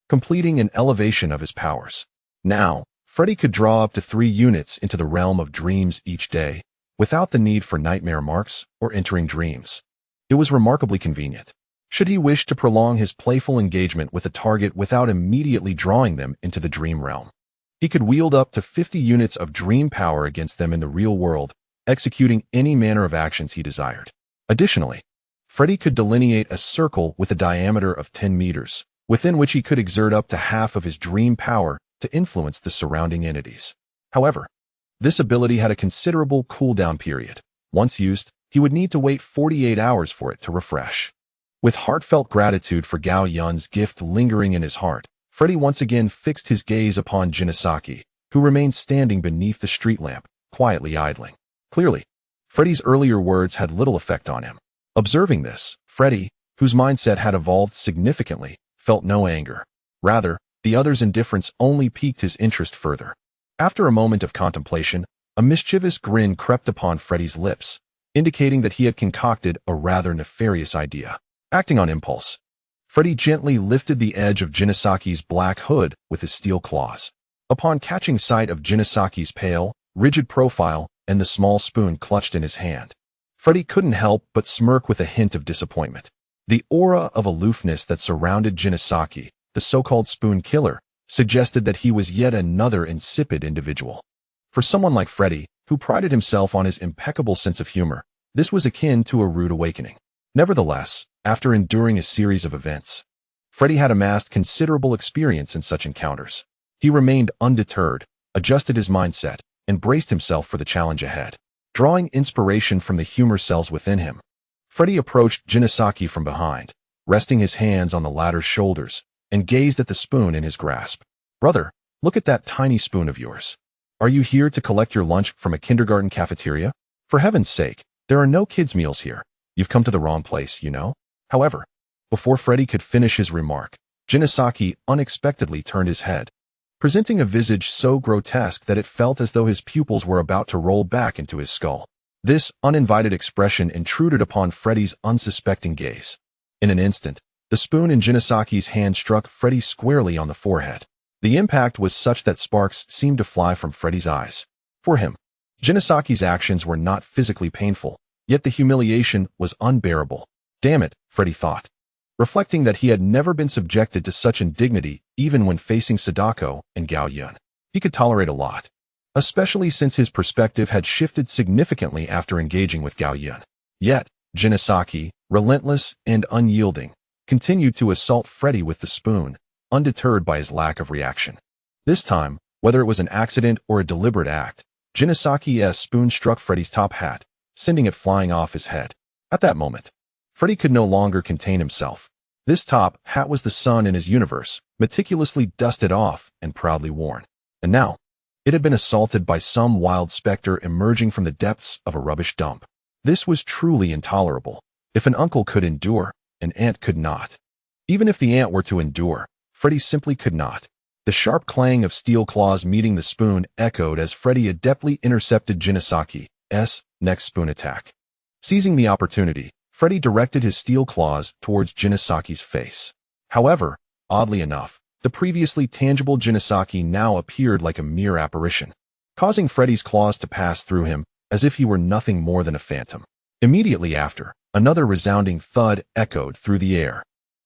completing an elevation of his powers. Now, Freddy could draw up to 3 units into the realm of dreams each day, without the need for nightmare marks or entering dreams. It was remarkably convenient. Should he wish to prolong his playful engagement with a target without immediately drawing them into the dream realm, he could wield up to 50 units of dream power against them in the real world, executing any manner of actions he desired. Additionally, Freddy could delineate a circle with a diameter of 10 meters, within which he could exert up to half of his dream power to influence the surrounding entities. However, this ability had a considerable cooldown period. Once used, he would need to wait 48 hours for it to refresh. With heartfelt gratitude for Gao Yun's gift lingering in his heart, Freddy once again fixed his gaze upon Jinisaki, who remained standing beneath the street lamp, quietly idling. Clearly, Freddy's earlier words had little effect on him. Observing this, Freddy, whose mindset had evolved significantly, felt no anger. Rather, the other's indifference only piqued his interest further. After a moment of contemplation, a mischievous grin crept upon Freddy's lips, indicating that he had concocted a rather nefarious idea. Acting on impulse, Freddy gently lifted the edge of Jinisaki's black hood with his steel claws. Upon catching sight of Jinisaki's pale, rigid profile and the small spoon clutched in his hand, Freddy couldn't help but smirk with a hint of disappointment. The aura of aloofness that surrounded Jinisaki, the so-called spoon killer, suggested that he was yet another insipid individual. For someone like Freddy, who prided himself on his impeccable sense of humor, this was akin to a rude awakening. Nevertheless, after enduring a series of events, Freddy had amassed considerable experience in such encounters. He remained undeterred, adjusted his mindset, and braced himself for the challenge ahead. Drawing inspiration from the humor cells within him, Freddy approached Jinisaki from behind, resting his hands on the latter's shoulders, and gazed at the spoon in his grasp. "Brother, look at that tiny spoon of yours. Are you here to collect your lunch from a kindergarten cafeteria? For heaven's sake, there are no kids' meals here. You've come to the wrong place, you know?" However, before Freddy could finish his remark, Jinisaki unexpectedly turned his head, presenting a visage so grotesque that it felt as though his pupils were about to roll back into his skull. This uninvited expression intruded upon Freddy's unsuspecting gaze. In an instant, the spoon in Jinisaki's hand struck Freddy squarely on the forehead. The impact was such that sparks seemed to fly from Freddy's eyes. For him, Jinisaki's actions were not physically painful, yet the humiliation was unbearable. Damn it, Freddy thought, reflecting that he had never been subjected to such indignity even when facing Sadako and Gao Yun. He could tolerate a lot, especially since his perspective had shifted significantly after engaging with Gao Yun. Yet, Jinisaki, relentless and unyielding, continued to assault Freddy with the spoon, undeterred by his lack of reaction. This time, whether it was an accident or a deliberate act, Jinisaki's spoon struck Freddy's top hat, sending it flying off his head. At that moment, Freddy could no longer contain himself. This top hat was the sun in his universe, meticulously dusted off and proudly worn. And now, it had been assaulted by some wild specter emerging from the depths of a rubbish dump. This was truly intolerable. If an uncle could endure, an aunt could not. Even if the aunt were to endure, Freddy simply could not. The sharp clang of steel claws meeting the spoon echoed as Freddy adeptly intercepted Jinisaki's next spoon attack. Seizing the opportunity, Freddy directed his steel claws towards Jinisaki's face. However, oddly enough, the previously tangible Jinisaki now appeared like a mere apparition, causing Freddy's claws to pass through him as if he were nothing more than a phantom. Immediately after, another resounding thud echoed through the air.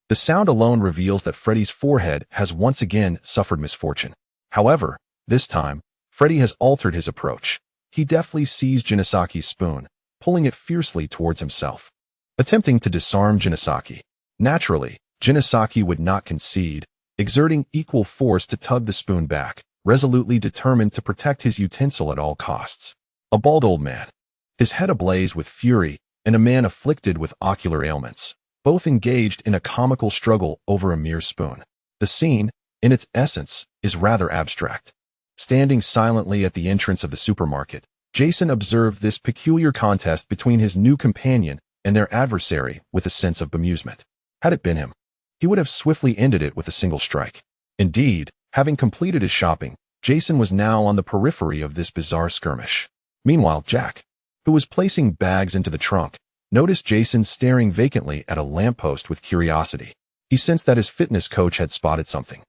The sound alone reveals that Freddy's forehead has once again suffered misfortune. However, this time, Freddy has altered his approach. He deftly seized Jinisaki's spoon, pulling it fiercely towards himself, attempting to disarm Jinisaki. Naturally, Jinisaki would not concede, exerting equal force to tug the spoon back, resolutely determined to protect his utensil at all costs. A bald old man, his head ablaze with fury, and a man afflicted with ocular ailments, both engaged in a comical struggle over a mere spoon. The scene, in its essence, is rather abstract. Standing silently at the entrance of the supermarket, Jason observed this peculiar contest between his new companion and their adversary with a sense of bemusement. Had it been him, he would have swiftly ended it with a single strike. Indeed, having completed his shopping, Jason was now on the periphery of this bizarre skirmish. Meanwhile, Jack, who was placing bags into the trunk, noticed Jason staring vacantly at a lamppost with curiosity. He sensed that his fitness coach had spotted something.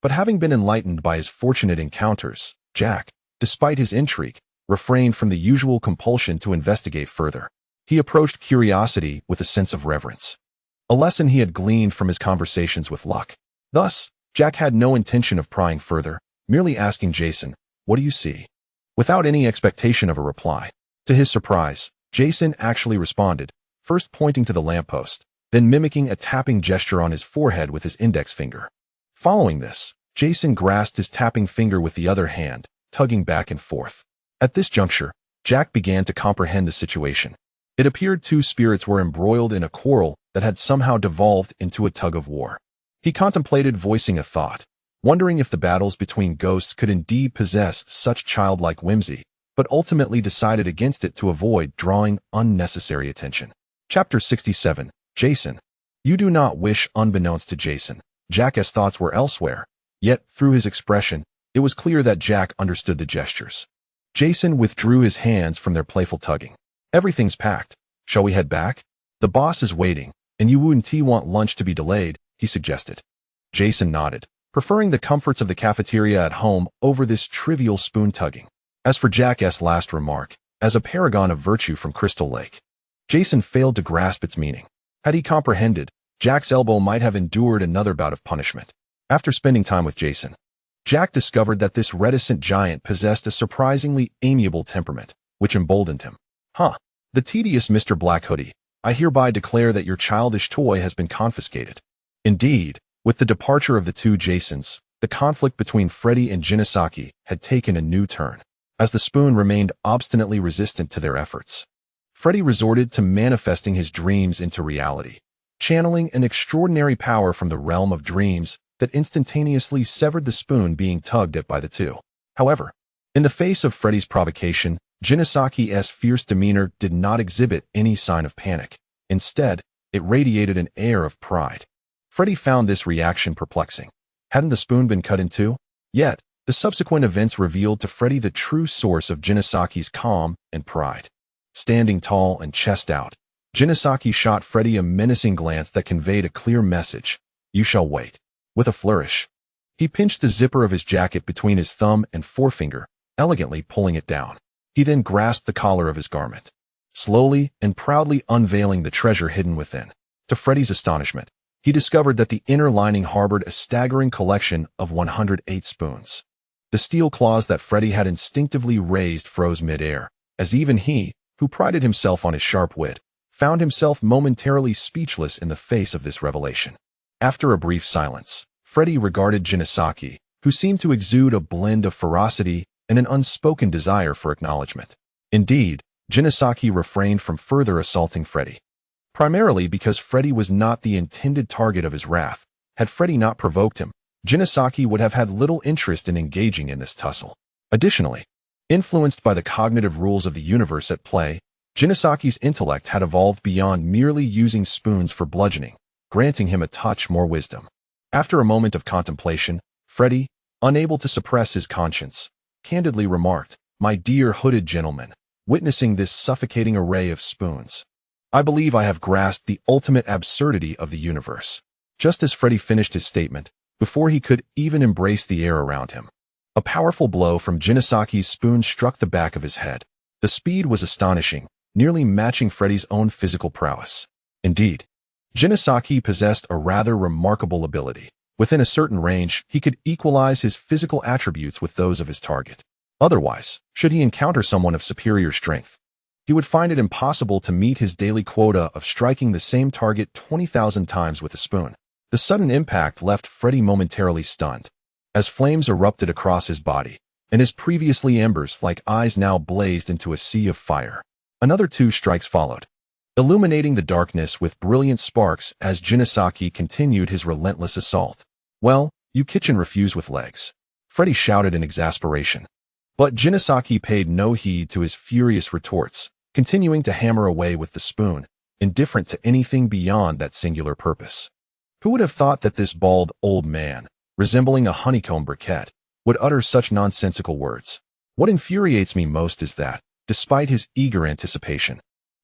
But having been enlightened by his fortunate encounters, Jack, despite his intrigue, refrained from the usual compulsion to investigate further. He approached curiosity with a sense of reverence, a lesson he had gleaned from his conversations with Luck. Thus, Jack had no intention of prying further, merely asking Jason, "What do you see?" without any expectation of a reply. To his surprise, Jason actually responded, first pointing to the lamppost, then mimicking a tapping gesture on his forehead with his index finger. Following this, Jason grasped his tapping finger with the other hand, tugging back and forth. At this juncture, Jack began to comprehend the situation. It appeared two spirits were embroiled in a quarrel that had somehow devolved into a tug-of-war. He contemplated voicing a thought, wondering if the battles between ghosts could indeed possess such childlike whimsy, but ultimately decided against it to avoid drawing unnecessary attention. Chapter 67. Jason. You do not wish. Unbeknownst to Jason, Jack's thoughts were elsewhere, yet through his expression, it was clear that Jack understood the gestures. Jason withdrew his hands from their playful tugging. Everything's packed. Shall we head back? The boss is waiting, and you wouldn't want lunch to be delayed, he suggested. Jason nodded, preferring the comforts of the cafeteria at home over this trivial spoon-tugging. As for Jack's last remark, as a paragon of virtue from Crystal Lake, Jason failed to grasp its meaning. Had he comprehended, Jack's elbow might have endured another bout of punishment. After spending time with Jason, Jack discovered that this reticent giant possessed a surprisingly amiable temperament, which emboldened him. The tedious Mr. Black Hoodie, I hereby declare that your childish toy has been confiscated. Indeed, with the departure of the two Jasons, the conflict between Freddy and Jinisaki had taken a new turn. As the spoon remained obstinately resistant to their efforts, Freddy resorted to manifesting his dreams into reality, channeling an extraordinary power from the realm of dreams that instantaneously severed the spoon being tugged at by the two. However, in the face of Freddy's provocation, Jinisaki's fierce demeanor did not exhibit any sign of panic. Instead, it radiated an air of pride. Freddy found this reaction perplexing. Hadn't the spoon been cut in two? Yet, the subsequent events revealed to Freddy the true source of Jinisaki's calm and pride. Standing tall and chest out, Jinisaki shot Freddy a menacing glance that conveyed a clear message. You shall wait. With a flourish, he pinched the zipper of his jacket between his thumb and forefinger, elegantly pulling it down. He then grasped the collar of his garment, slowly and proudly unveiling the treasure hidden within. To Freddy's astonishment, he discovered that the inner lining harbored a staggering collection of 108 spoons. The steel claws that Freddy had instinctively raised froze mid-air, as even he, who prided himself on his sharp wit, found himself momentarily speechless in the face of this revelation. After a brief silence, Freddy regarded Jinisaki, who seemed to exude a blend of ferocity and an unspoken desire for acknowledgement. Indeed, Jinisaki refrained from further assaulting Freddy, primarily because Freddy was not the intended target of his wrath. Had Freddy not provoked him, Jinisaki would have had little interest in engaging in this tussle. Additionally, influenced by the cognitive rules of the universe at play, Jinisaki's intellect had evolved beyond merely using spoons for bludgeoning, granting him a touch more wisdom. After a moment of contemplation, Freddy, unable to suppress his conscience, candidly remarked, "My dear hooded gentleman, witnessing this suffocating array of spoons, I believe I have grasped the ultimate absurdity of the universe." Just as Freddy finished his statement, before he could even embrace the air around him, a powerful blow from Jinisaki's spoon struck the back of his head. The speed was astonishing, nearly matching Freddy's own physical prowess. Indeed, Jinisaki possessed a rather remarkable ability. Within a certain range, he could equalize his physical attributes with those of his target. Otherwise, should he encounter someone of superior strength, he would find it impossible to meet his daily quota of striking the same target 20,000 times with a spoon. The sudden impact left Freddy momentarily stunned, as flames erupted across his body, and his previously embers-like eyes now blazed into a sea of fire. Another 2 strikes followed, illuminating the darkness with brilliant sparks as Jinisaki continued his relentless assault. "Well, you kitchen refuse with legs," Freddy shouted in exasperation. But Jinisaki paid no heed to his furious retorts, continuing to hammer away with the spoon, indifferent to anything beyond that singular purpose. Who would have thought that this bald, old man, resembling a honeycomb briquette, would utter such nonsensical words? What infuriates me most is that, despite his eager anticipation,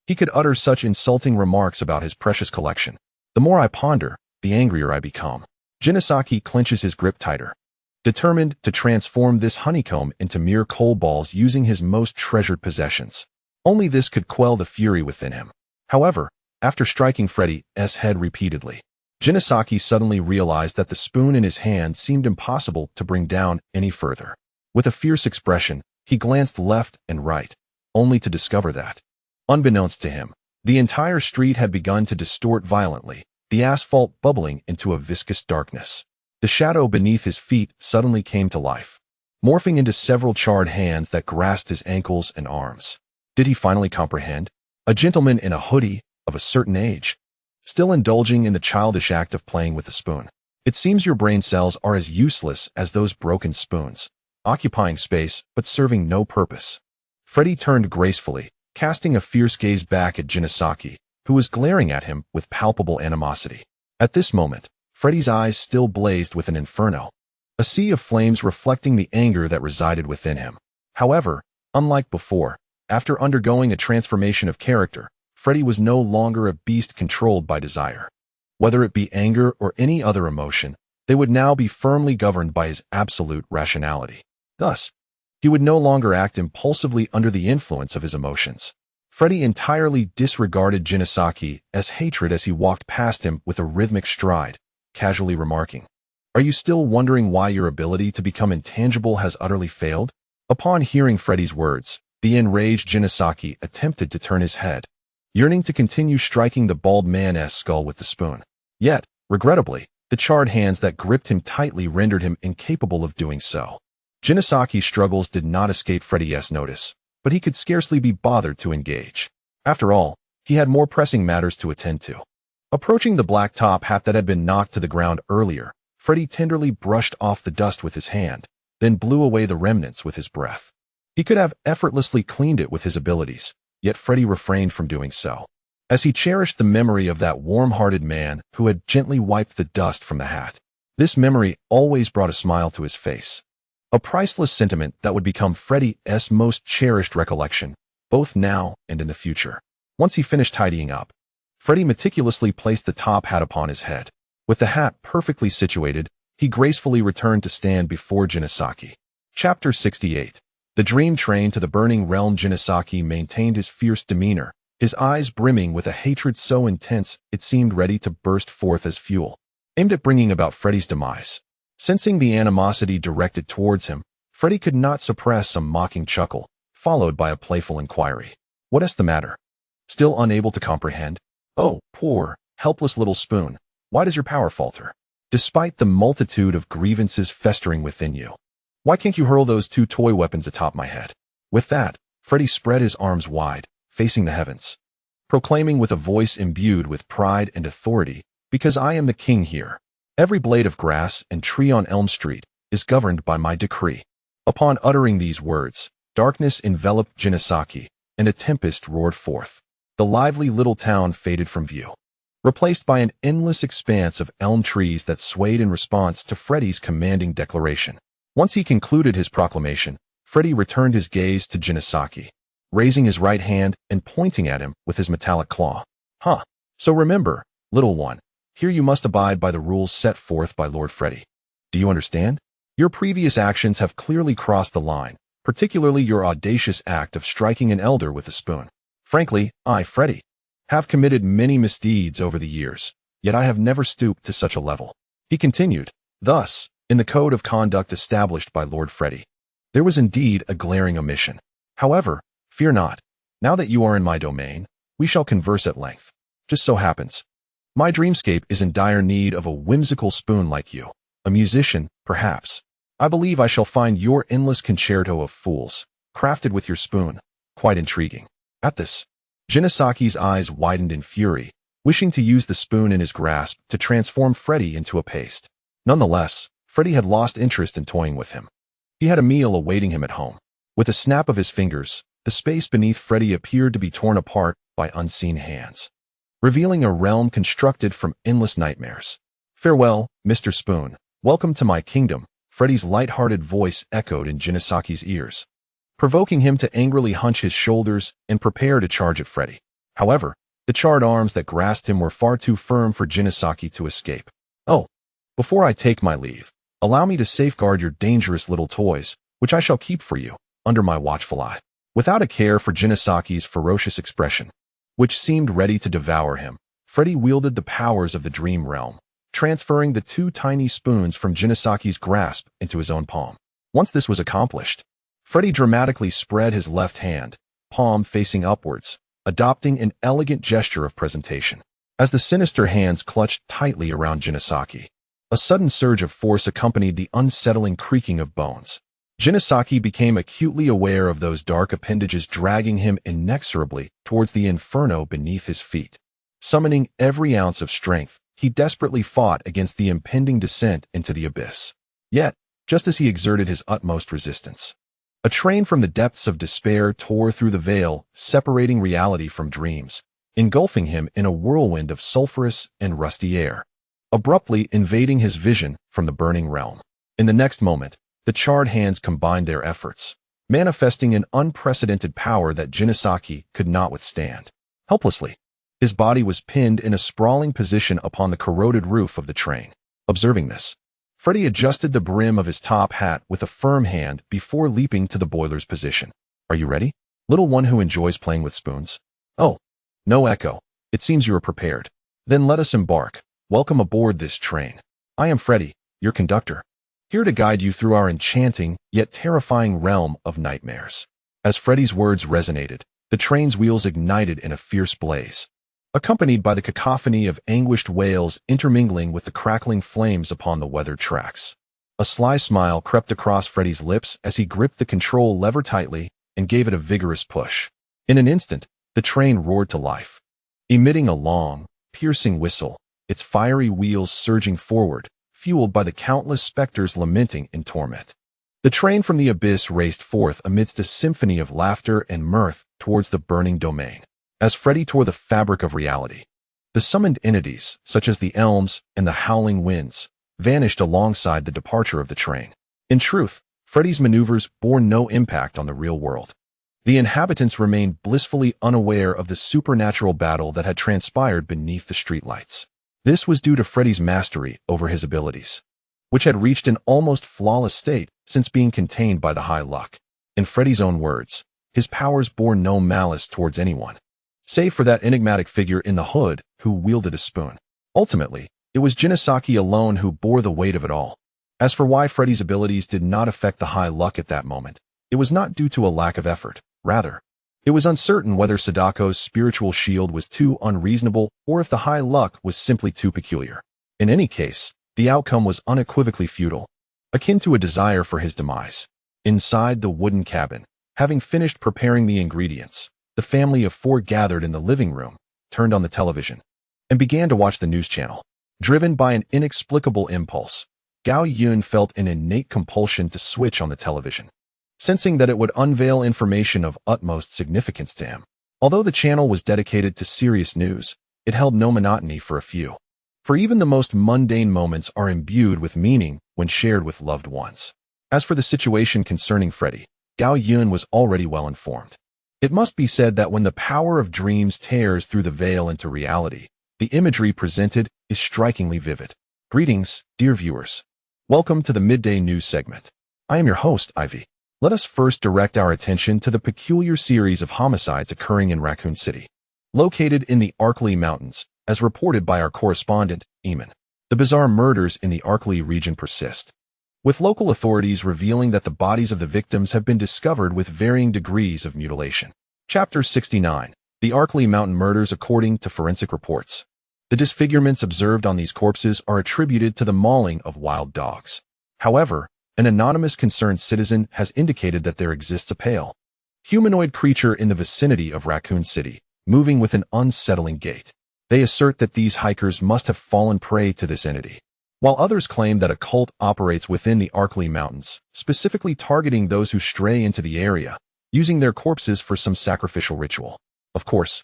he could utter such insulting remarks about his precious collection. The more I ponder, the angrier I become. Jinisaki clenches his grip tighter, determined to transform this honeycomb into mere coal balls using his most treasured possessions. Only this could quell the fury within him. However, after striking Freddy's head repeatedly, Jinisaki suddenly realized that the spoon in his hand seemed impossible to bring down any further. With a fierce expression, he glanced left and right, only to discover that, unbeknownst to him, the entire street had begun to distort violently, the asphalt bubbling into a viscous darkness. The shadow beneath his feet suddenly came to life, morphing into several charred hands that grasped his ankles and arms. Did he finally comprehend? A gentleman in a hoodie, of a certain age, still indulging in the childish act of playing with the spoon. It seems your brain cells are as useless as those broken spoons, occupying space but serving no purpose. Freddy turned gracefully, casting a fierce gaze back at Jinosaki, who was glaring at him with palpable animosity. At this moment, Freddy's eyes still blazed with an inferno, a sea of flames reflecting the anger that resided within him. However, unlike before, after undergoing a transformation of character, Freddy was no longer a beast controlled by desire. Whether it be anger or any other emotion, they would now be firmly governed by his absolute rationality. Thus, he would no longer act impulsively under the influence of his emotions. Freddy entirely disregarded Jinosaki as hatred as he walked past him with a rhythmic stride, casually remarking, "Are you still wondering why your ability to become intangible has utterly failed?" Upon hearing Freddy's words, the enraged Jinosaki attempted to turn his head, yearning to continue striking the bald man's skull with the spoon. Yet, regrettably, the charred hands that gripped him tightly rendered him incapable of doing so. Jinosaki's struggles did not escape Freddy's notice, but he could scarcely be bothered to engage. After all, he had more pressing matters to attend to. Approaching the black top hat that had been knocked to the ground earlier, Freddy tenderly brushed off the dust with his hand, then blew away the remnants with his breath. He could have effortlessly cleaned it with his abilities, yet Freddy refrained from doing so, as he cherished the memory of that warm-hearted man who had gently wiped the dust from the hat. This memory always brought a smile to his face, a priceless sentiment that would become Freddy's most cherished recollection, both now and in the future. Once he finished tidying up, Freddy meticulously placed the top hat upon his head. With the hat perfectly situated, he gracefully returned to stand before Jinosaki. Chapter 68. The Dream Train to the Burning Realm. Jinosaki maintained his fierce demeanor, his eyes brimming with a hatred so intense it seemed ready to burst forth as fuel, aimed at bringing about Freddy's demise. Sensing the animosity directed towards him, Freddy could not suppress a mocking chuckle, followed by a playful inquiry. "What is the matter? Still unable to comprehend? Oh, poor, helpless little spoon, why does your power falter? Despite the multitude of grievances festering within you, why can't you hurl those two toy weapons atop my head?" With that, Freddy spread his arms wide, facing the heavens, proclaiming with a voice imbued with pride and authority, "Because I am the king here. Every blade of grass and tree on Elm Street is governed by my decree." Upon uttering these words, darkness enveloped Jinosaki, and a tempest roared forth. The lively little town faded from view, replaced by an endless expanse of elm trees that swayed in response to Freddy's commanding declaration. Once he concluded his proclamation, Freddy returned his gaze to Jinosaki, raising his right hand and pointing at him with his metallic claw. "Huh. So remember, little one, here you must abide by the rules set forth by Lord Freddy. Do you understand? Your previous actions have clearly crossed the line, particularly your audacious act of striking an elder with a spoon. Frankly, I, Freddy, have committed many misdeeds over the years, yet I have never stooped to such a level." He continued, "Thus, in the code of conduct established by Lord Freddy, there was indeed a glaring omission. However, fear not. Now that you are in my domain, we shall converse at length. Just so happens, my dreamscape is in dire need of a whimsical spoon like you, a musician, perhaps. I believe I shall find your endless concerto of fools, crafted with your spoon, quite intriguing." At this, Jinosaki's eyes widened in fury, wishing to use the spoon in his grasp to transform Freddy into a paste. Nonetheless, Freddy had lost interest in toying with him. He had a meal awaiting him at home. With a snap of his fingers, the space beneath Freddy appeared to be torn apart by unseen hands, revealing a realm constructed from endless nightmares. "Farewell, Mr. Spoon. Welcome to my kingdom," Freddy's light-hearted voice echoed in Jinosaki's ears, provoking him to angrily hunch his shoulders and prepare to charge at Freddy. However, the charred arms that grasped him were far too firm for Jinosaki to escape. "Oh, before I take my leave, allow me to safeguard your dangerous little toys, which I shall keep for you, under my watchful eye." Without a care for Jinosaki's ferocious expression, which seemed ready to devour him, Freddy wielded the powers of the dream realm, transferring the two tiny spoons from Jinosaki's grasp into his own palm. Once this was accomplished, Freddy dramatically spread his left hand, palm facing upwards, adopting an elegant gesture of presentation. As the sinister hands clutched tightly around Jinosaki, a sudden surge of force accompanied the unsettling creaking of bones. Jinosaki became acutely aware of those dark appendages dragging him inexorably towards the inferno beneath his feet. Summoning every ounce of strength, he desperately fought against the impending descent into the abyss. Yet, just as he exerted his utmost resistance, a train from the depths of despair tore through the veil, separating reality from dreams, engulfing him in a whirlwind of sulphurous and rusty air, abruptly invading his vision from the burning realm. In the next moment, the charred hands combined their efforts, manifesting an unprecedented power that Jinisaki could not withstand. Helplessly, his body was pinned in a sprawling position upon the corroded roof of the train. Observing this, Freddy adjusted the brim of his top hat with a firm hand before leaping to the boiler's position. "Are you ready, little one who enjoys playing with spoons?" "Oh, no, Echo. It seems you are prepared. Then let us embark. Welcome aboard this train. I am Freddy, your conductor, here to guide you through our enchanting yet terrifying realm of nightmares." As Freddy's words resonated, the train's wheels ignited in a fierce blaze, accompanied by the cacophony of anguished wails intermingling with the crackling flames upon the weathered tracks. A sly smile crept across Freddy's lips as he gripped the control lever tightly and gave it a vigorous push. In an instant, the train roared to life, emitting a long, piercing whistle, its fiery wheels surging forward, fueled by the countless specters lamenting in torment. The train from the abyss raced forth amidst a symphony of laughter and mirth towards the burning domain. As Freddy tore the fabric of reality, the summoned entities, such as the elms and the howling winds, vanished alongside the departure of the train. In truth, Freddy's maneuvers bore no impact on the real world. The inhabitants remained blissfully unaware of the supernatural battle that had transpired beneath the streetlights. This was due to Freddy's mastery over his abilities, which had reached an almost flawless state since being contained by the high luck. In Freddy's own words, his powers bore no malice towards anyone, save for that enigmatic figure in the hood who wielded a spoon. Ultimately, it was Jinisaki alone who bore the weight of it all. As for why Freddy's abilities did not affect the high luck at that moment, it was not due to a lack of effort. Rather, it was uncertain whether Sadako's spiritual shield was too unreasonable or if the high luck was simply too peculiar. In any case, the outcome was unequivocally futile, akin to a desire for his demise. Inside the wooden cabin, having finished preparing the ingredients, the family of four gathered in the living room, turned on the television, and began to watch the news channel. Driven by an inexplicable impulse, Gao Yun felt an innate compulsion to switch on the television, sensing that it would unveil information of utmost significance to him. Although the channel was dedicated to serious news, it held no monotony for a few. For even the most mundane moments are imbued with meaning when shared with loved ones. As for the situation concerning Freddy, Gao Yun was already well informed. It must be said that when the power of dreams tears through the veil into reality, the imagery presented is strikingly vivid. Greetings, dear viewers. Welcome to the Midday News segment. I am your host, Ivy. Let us first direct our attention to the peculiar series of homicides occurring in Raccoon City, located in the Arkley Mountains, as reported by our correspondent, Eamon. The bizarre murders in the Arkley region persist, with local authorities revealing that the bodies of the victims have been discovered with varying degrees of mutilation. Chapter 69. The Arkley Mountain Murders according to forensic reports. The disfigurements observed on these corpses are attributed to the mauling of wild dogs. However, an anonymous concerned citizen has indicated that there exists a pale, humanoid creature in the vicinity of Raccoon City, moving with an unsettling gait. They assert that these hikers must have fallen prey to this entity, while others claim that a cult operates within the Arkley Mountains, specifically targeting those who stray into the area, using their corpses for some sacrificial ritual. Of course,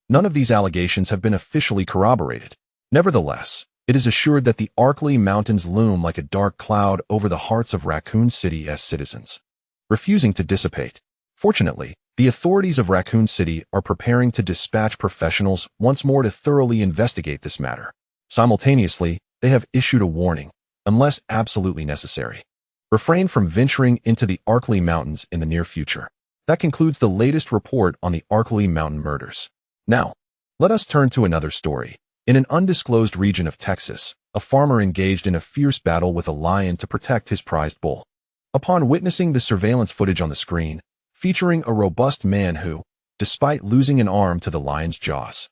none of these allegations have been officially corroborated. Nevertheless, it is assured that the Arkley Mountains loom like a dark cloud over the hearts of Raccoon City's citizens, refusing to dissipate. Fortunately, the authorities of Raccoon City are preparing to dispatch professionals once more to thoroughly investigate this matter. Simultaneously, they have issued a warning: unless absolutely necessary, refrain from venturing into the Arkley Mountains in the near future. That concludes the latest report on the Arkley Mountain murders. Now, let us turn to another story. In an undisclosed region of Texas, a farmer engaged in a fierce battle with a lion to protect his prized bull. Upon witnessing the surveillance footage on the screen, featuring a robust man who, despite losing an arm to the lion's jaws,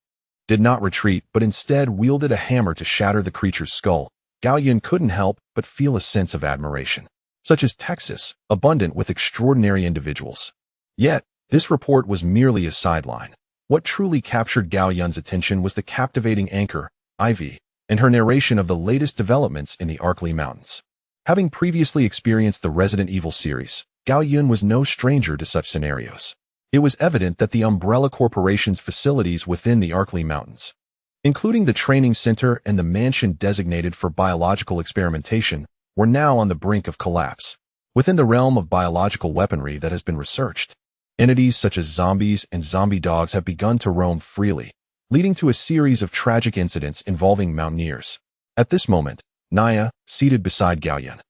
did not retreat but instead wielded a hammer to shatter the creature's skull, Gao Yun couldn't help but feel a sense of admiration. Such as Texas, abundant with extraordinary individuals. Yet, this report was merely a sideline. What truly captured Gao Yun's attention was the captivating anchor, Ivy, and her narration of the latest developments in the Arkley Mountains. Having previously experienced the Resident Evil series, Gao Yun was no stranger to such scenarios. It was evident that the Umbrella Corporation's facilities within the Arkley Mountains, including the training center and the mansion designated for biological experimentation, were now on the brink of collapse. Within the realm of biological weaponry that has been researched, entities such as zombies and zombie dogs have begun to roam freely, leading to a series of tragic incidents involving mountaineers. At this moment, Naya, seated beside Gao Yun,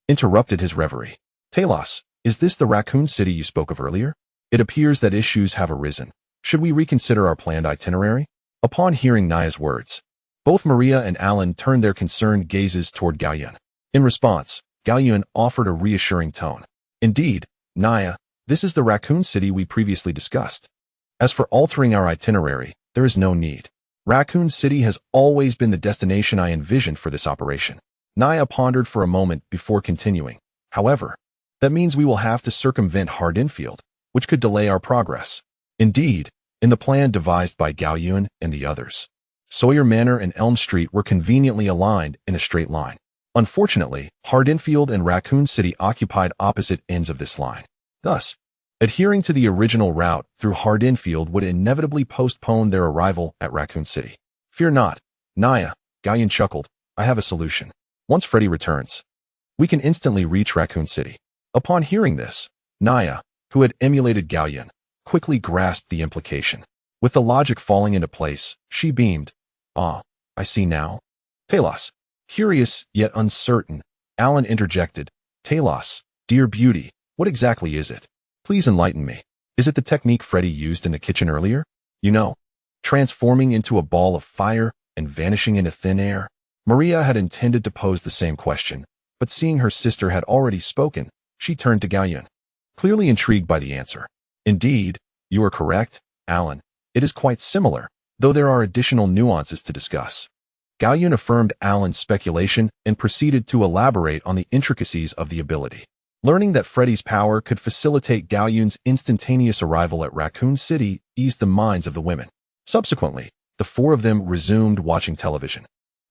interrupted his reverie. Talos, is this the Raccoon City you spoke of earlier? It appears that issues have arisen. Should we reconsider our planned itinerary? Upon hearing Naya's words, both Maria and Alan turned their concerned gazes toward Gao Yun. In response, Gao Yun offered a reassuring tone. Indeed, Naya, this is the Raccoon City we previously discussed. As for altering our itinerary, there is no need. Raccoon City has always been the destination I envisioned for this operation. Naya pondered for a moment before continuing. However, that means we will have to circumvent Hardinfield, which could delay our progress. Indeed, in the plan devised by Gao Yun and the others, Sawyer Manor and Elm Street were conveniently aligned in a straight line. Unfortunately, Hardinfield and Raccoon City occupied opposite ends of this line. Thus, adhering to the original route through Hardinfield would inevitably postpone their arrival at Raccoon City. Fear not, Naya, Gao Yun chuckled. I have a solution. Once Freddy returns, we can instantly reach Raccoon City. Upon hearing this, Naya, who had emulated Gao Yun, quickly grasped the implication. With the logic falling into place, she beamed. Ah, I see now. Talos. Curious yet uncertain, Alan interjected. Talos, dear beauty, what exactly is it? Please enlighten me. Is it the technique Freddy used in the kitchen earlier? You know, transforming into a ball of fire and vanishing into thin air? Maria had intended to pose the same question, but seeing her sister had already spoken, she turned to Gao Yun, clearly intrigued by the answer. Indeed, you are correct, Alan. It is quite similar, though there are additional nuances to discuss. Gao Yun affirmed Alan's speculation and proceeded to elaborate on the intricacies of the ability. Learning that Freddy's power could facilitate Gao Yun's instantaneous arrival at Raccoon City eased the minds of the women. Subsequently, the four of them resumed watching television,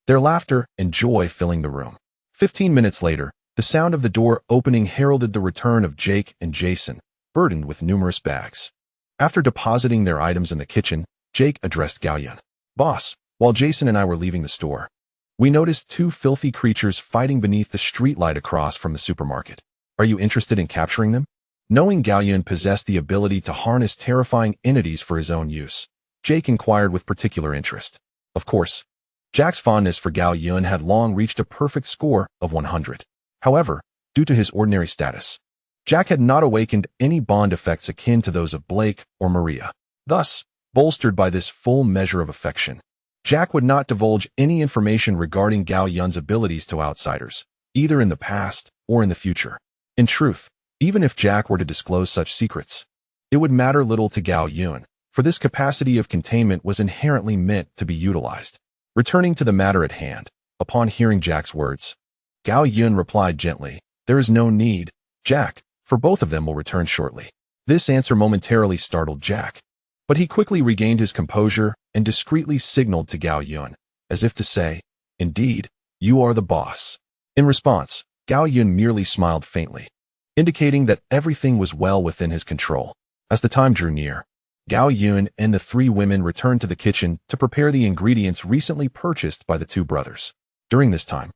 their laughter and joy filling the room. 15 minutes later, the sound of the door opening heralded the return of Jake and Jason, burdened with numerous bags. After depositing their items in the kitchen, Jake addressed Gao Yun. Boss, while Jason and I were leaving the store, we noticed two filthy creatures fighting beneath the streetlight across from the supermarket. Are you interested in capturing them? Knowing Gao Yun possessed the ability to harness terrifying entities for his own use, Jake inquired with particular interest. Of course, Jack's fondness for Gao Yun had long reached a perfect score of 100. However, due to his ordinary status, Jack had not awakened any bond effects akin to those of Blake or Maria. Thus, bolstered by this full measure of affection, Jack would not divulge any information regarding Gao Yun's abilities to outsiders, either in the past or in the future. In truth, even if Jack were to disclose such secrets, it would matter little to Gao Yun, for this capacity of containment was inherently meant to be utilized. Returning to the matter at hand, upon hearing Jack's words, Gao Yun replied gently, there is no need, Jack, for both of them will return shortly. This answer momentarily startled Jack, but he quickly regained his composure and discreetly signaled to Gao Yun, as if to say, indeed, you are the boss. In response, Gao Yun merely smiled faintly, indicating that everything was well within his control. As the time drew near, Gao Yun and the three women returned to the kitchen to prepare the ingredients recently purchased by the two brothers. During this time,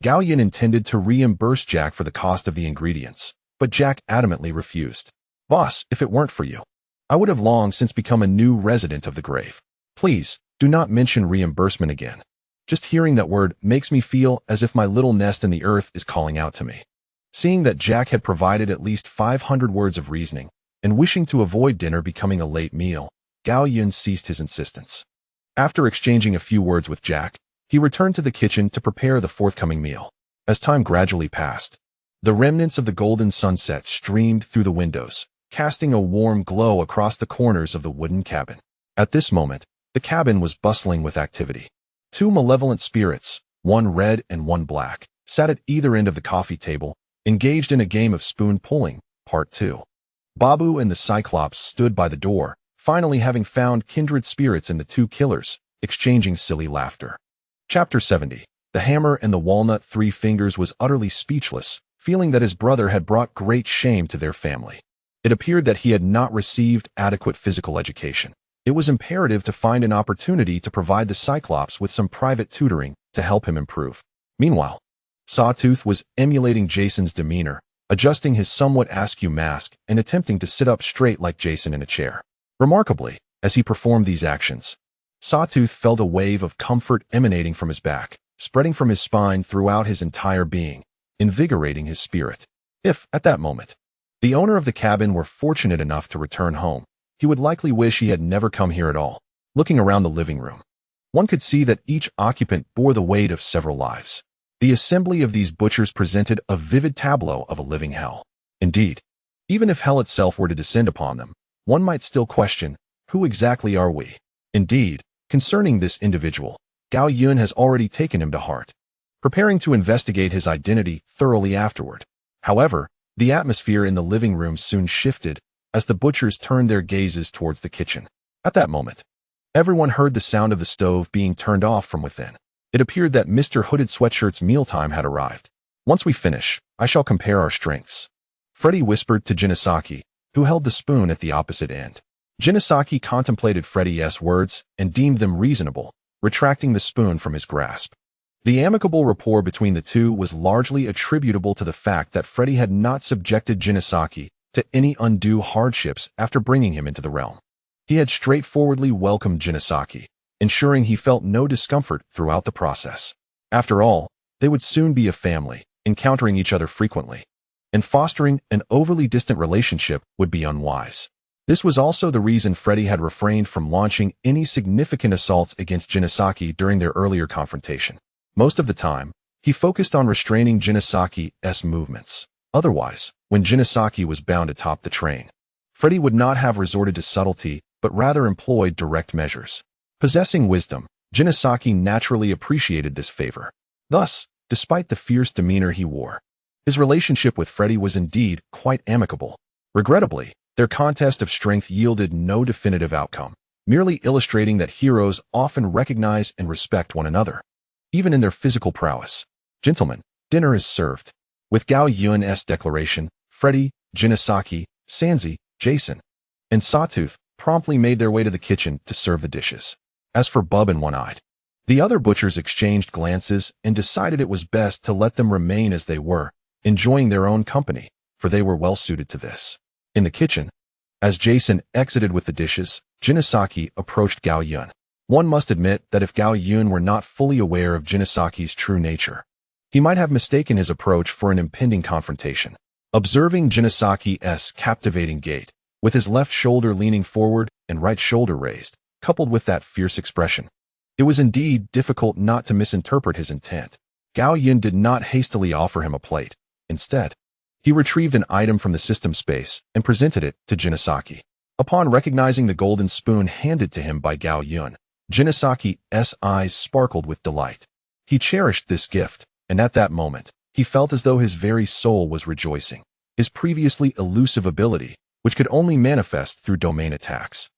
Gao Yun intended to reimburse Jack for the cost of the ingredients, but Jack adamantly refused. Boss, if it weren't for you, I would have long since become a new resident of the grave. Please, do not mention reimbursement again. Just hearing that word makes me feel as if my little nest in the earth is calling out to me. Seeing that Jack had provided at least 500 words of reasoning, and wishing to avoid dinner becoming a late meal, Gao Yun ceased his insistence. After exchanging a few words with Jack, he returned to the kitchen to prepare the forthcoming meal. As time gradually passed, the remnants of the golden sunset streamed through the windows, casting a warm glow across the corners of the wooden cabin. At this moment, the cabin was bustling with activity. Two malevolent spirits, one red and one black, sat at either end of the coffee table, engaged in a game of spoon pulling. Part 2. Babu and the Cyclops stood by the door, finally having found kindred spirits in the two killers, exchanging silly laughter. Chapter 70. The Hammer and the Walnut. Three Fingers was utterly speechless, feeling that his brother had brought great shame to their family. It appeared that he had not received adequate physical education. It was imperative to find an opportunity to provide the Cyclops with some private tutoring to help him improve. Meanwhile, Sawtooth was emulating Jason's demeanor, adjusting his somewhat askew mask and attempting to sit up straight like Jason in a chair. Remarkably, as he performed these actions, Sawtooth felt a wave of comfort emanating from his back, spreading from his spine throughout his entire being, invigorating his spirit. If, at that moment, the owner of the cabin were fortunate enough to return home, he would likely wish he had never come here at all. Looking around the living room, one could see that each occupant bore the weight of several lives. The assembly of these butchers presented a vivid tableau of a living hell. Indeed, even if hell itself were to descend upon them, one might still question, who exactly are we? Indeed, concerning this individual, Gao Yun has already taken him to heart, preparing to investigate his identity thoroughly afterward. However, the atmosphere in the living room soon shifted as the butchers turned their gazes towards the kitchen. At that moment, everyone heard the sound of the stove being turned off from within. It appeared that Mr. Hooded Sweatshirt's mealtime had arrived. Once we finish, I shall compare our strengths, Freddy whispered to Jinisaki, who held the spoon at the opposite end. Jinisaki contemplated Freddy's words and deemed them reasonable, retracting the spoon from his grasp. The amicable rapport between the two was largely attributable to the fact that Freddy had not subjected Jinisaki to any undue hardships after bringing him into the realm. He had straightforwardly welcomed Jinisaki, ensuring he felt no discomfort throughout the process. After all, they would soon be a family, encountering each other frequently, and fostering an overly distant relationship would be unwise. This was also the reason Freddy had refrained from launching any significant assaults against Jinisaki during their earlier confrontation. Most of the time, he focused on restraining Jinisaki's movements. Otherwise, when Jinisaki was bound atop the train, Freddy would not have resorted to subtlety, but rather employed direct measures. Possessing wisdom, Jinisaki naturally appreciated this favor. Thus, despite the fierce demeanor he wore, his relationship with Freddy was indeed quite amicable. Regrettably, their contest of strength yielded no definitive outcome, merely illustrating that heroes often recognize and respect one another, even in their physical prowess. Gentlemen, dinner is served. With Gao Yun's declaration, Freddy, Jinisaki, Sanzi, Jason, and Sawtooth promptly made their way to the kitchen to serve the dishes. As for Bub and One-Eyed, the other butchers exchanged glances and decided it was best to let them remain as they were, enjoying their own company, for they were well suited to this. In the kitchen, as Jason exited with the dishes, Jinisaki approached Gao Yun. One must admit that if Gao Yun were not fully aware of Jinisaki's true nature, he might have mistaken his approach for an impending confrontation. Observing Jinisaki's captivating gait, with his left shoulder leaning forward and right shoulder raised, coupled with that fierce expression, it was indeed difficult not to misinterpret his intent. Gao Yun did not hastily offer him a plate. Instead, he retrieved an item from the system space and presented it to Jinisaki. Upon recognizing the golden spoon handed to him by Gao Yun, Jinisaki's eyes sparkled with delight. He cherished this gift, and at that moment, he felt as though his very soul was rejoicing. His previously elusive ability, which could only manifest through domain attacks,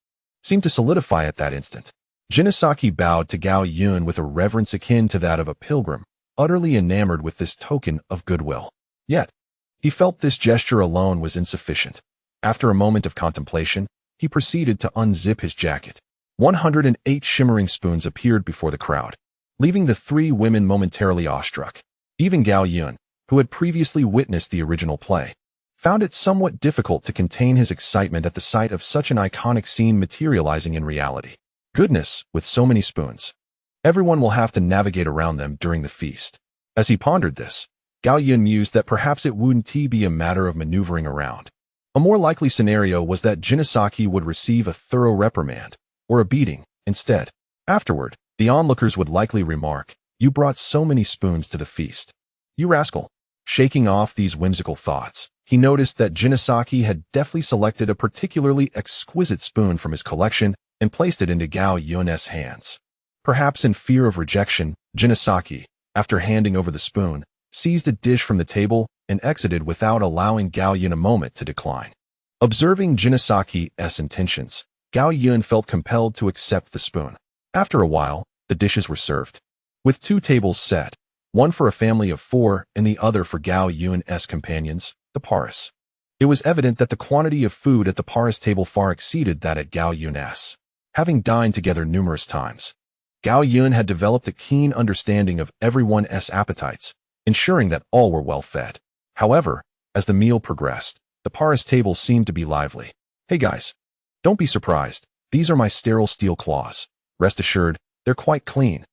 seemed to solidify at that instant. Jinisaki bowed to Gao Yun with a reverence akin to that of a pilgrim, utterly enamored with this token of goodwill. Yet, he felt this gesture alone was insufficient. After a moment of contemplation, he proceeded to unzip his jacket. 108 shimmering spoons appeared before the crowd, leaving the three women momentarily awestruck. Even Gao Yun, who had previously witnessed the original play, found it somewhat difficult to contain his excitement at the sight of such an iconic scene materializing in reality. Goodness, with so many spoons, everyone will have to navigate around them during the feast. As he pondered this, Gao Yun mused that perhaps it wouldn't be a matter of maneuvering around. A more likely scenario was that Jinisaki would receive a thorough reprimand, or a beating, instead. Afterward, the onlookers would likely remark, "You brought so many spoons to the feast. You rascal." Shaking off these whimsical thoughts, he noticed that Jinisaki had deftly selected a particularly exquisite spoon from his collection and placed it into Gao Yun's hands. Perhaps in fear of rejection, Jinisaki, after handing over the spoon, seized a dish from the table and exited without allowing Gao Yun a moment to decline. Observing Jinisaki's intentions, Gao Yun felt compelled to accept the spoon. After a while, the dishes were served. With 2 tables set, one for a family of 4 and the other for Gao Yun's companions, the Paris. It was evident that the quantity of food at the Paris table far exceeded that at Gao Yun's. Having dined together numerous times, Gao Yun had developed a keen understanding of everyone's appetites, ensuring that all were well fed. However, as the meal progressed, the Paris table seemed to be lively. "Hey guys, don't be surprised. These are my sterile steel claws. Rest assured, they're quite clean,"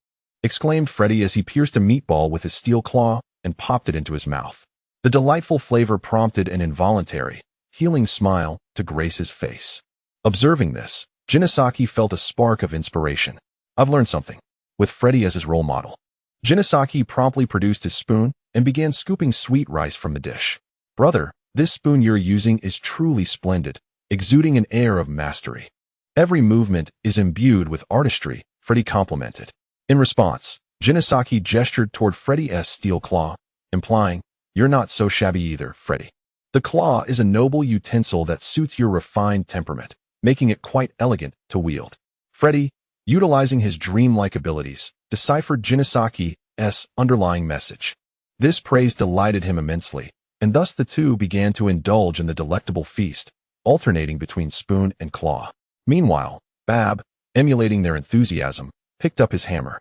exclaimed Freddy as he pierced a meatball with his steel claw and popped it into his mouth. The delightful flavor prompted an involuntary, healing smile to grace his face. Observing this, Jinosaki felt a spark of inspiration. "I've learned something." With Freddy as his role model, Jinosaki promptly produced his spoon and began scooping sweet rice from the dish. "Brother, this spoon you're using is truly splendid, exuding an air of mastery. Every movement is imbued with artistry," Freddy complimented. In response, Jinosaki gestured toward Freddy's steel claw, implying, "You're not so shabby either, Freddy." The claw is a noble utensil that suits your refined temperament, making it quite elegant to wield. Freddy, utilizing his dreamlike abilities, deciphered Jinosaki's underlying message. This praise delighted him immensely, and thus the two began to indulge in the delectable feast, alternating between spoon and claw. Meanwhile, Bab, emulating their enthusiasm, picked up his hammer.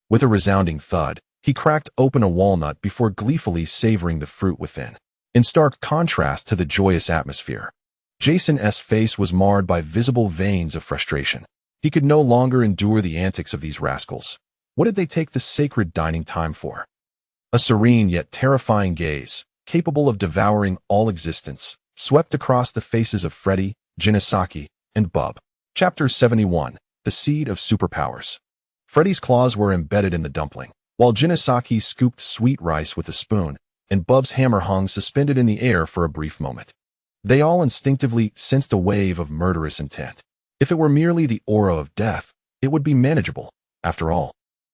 With a resounding thud, he cracked open a walnut before gleefully savoring the fruit within. In stark contrast to the joyous atmosphere, Jason's face was marred by visible veins of frustration. He could no longer endure the antics of these rascals. What did they take the sacred dining time for? A serene yet terrifying gaze, capable of devouring all existence, swept across the faces of Freddy, Jinosaki, and Bub. Chapter 71, The Seed of Superpowers. Freddy's claws were embedded in the dumpling, while Jinosaki scooped sweet rice with a spoon, and Bub's hammer hung suspended in the air for a brief moment. They all instinctively sensed a wave of murderous intent. If it were merely the aura of death, it would be manageable. After all,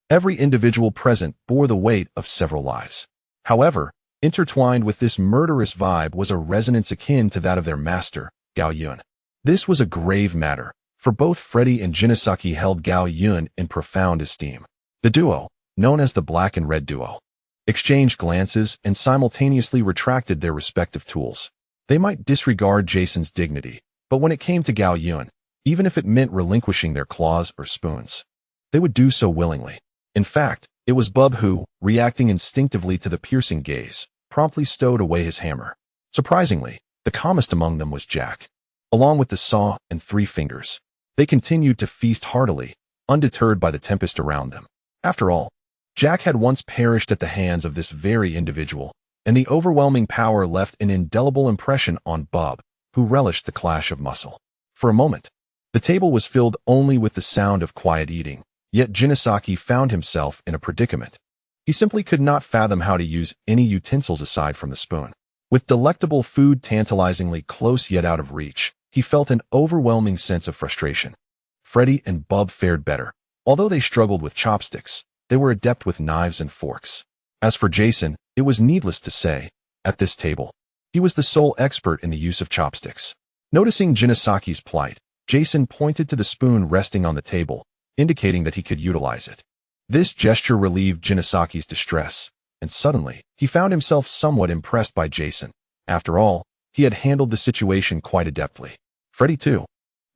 every individual present bore the weight of several lives. However, intertwined with this murderous vibe was a resonance akin to that of their master, Gao Yun. This was a grave matter, for both Freddy and Jinosaki held Gao Yun in profound esteem. The duo, known as the Black and Red Duo, exchanged glances and simultaneously retracted their respective tools. They might disregard Jason's dignity, but when it came to Gao Yun, even if it meant relinquishing their claws or spoons, they would do so willingly. In fact, it was Bub who, reacting instinctively to the piercing gaze, promptly stowed away his hammer. Surprisingly, the calmest among them was Jack. Along with the saw and 3 fingers, they continued to feast heartily, undeterred by the tempest around them. After all, Jack had once perished at the hands of this very individual, and the overwhelming power left an indelible impression on Bub, who relished the clash of muscle. For a moment, the table was filled only with the sound of quiet eating, yet Jinosaki found himself in a predicament. He simply could not fathom how to use any utensils aside from the spoon. With delectable food tantalizingly close yet out of reach, he felt an overwhelming sense of frustration. Freddy and Bub fared better. Although they struggled with chopsticks, they were adept with knives and forks. As for Jason, it was needless to say, at this table, he was the sole expert in the use of chopsticks. Noticing Jinosaki's plight, Jason pointed to the spoon resting on the table, indicating that he could utilize it. This gesture relieved Jinosaki's distress, and suddenly, he found himself somewhat impressed by Jason. After all, he had handled the situation quite adeptly. Freddy, too,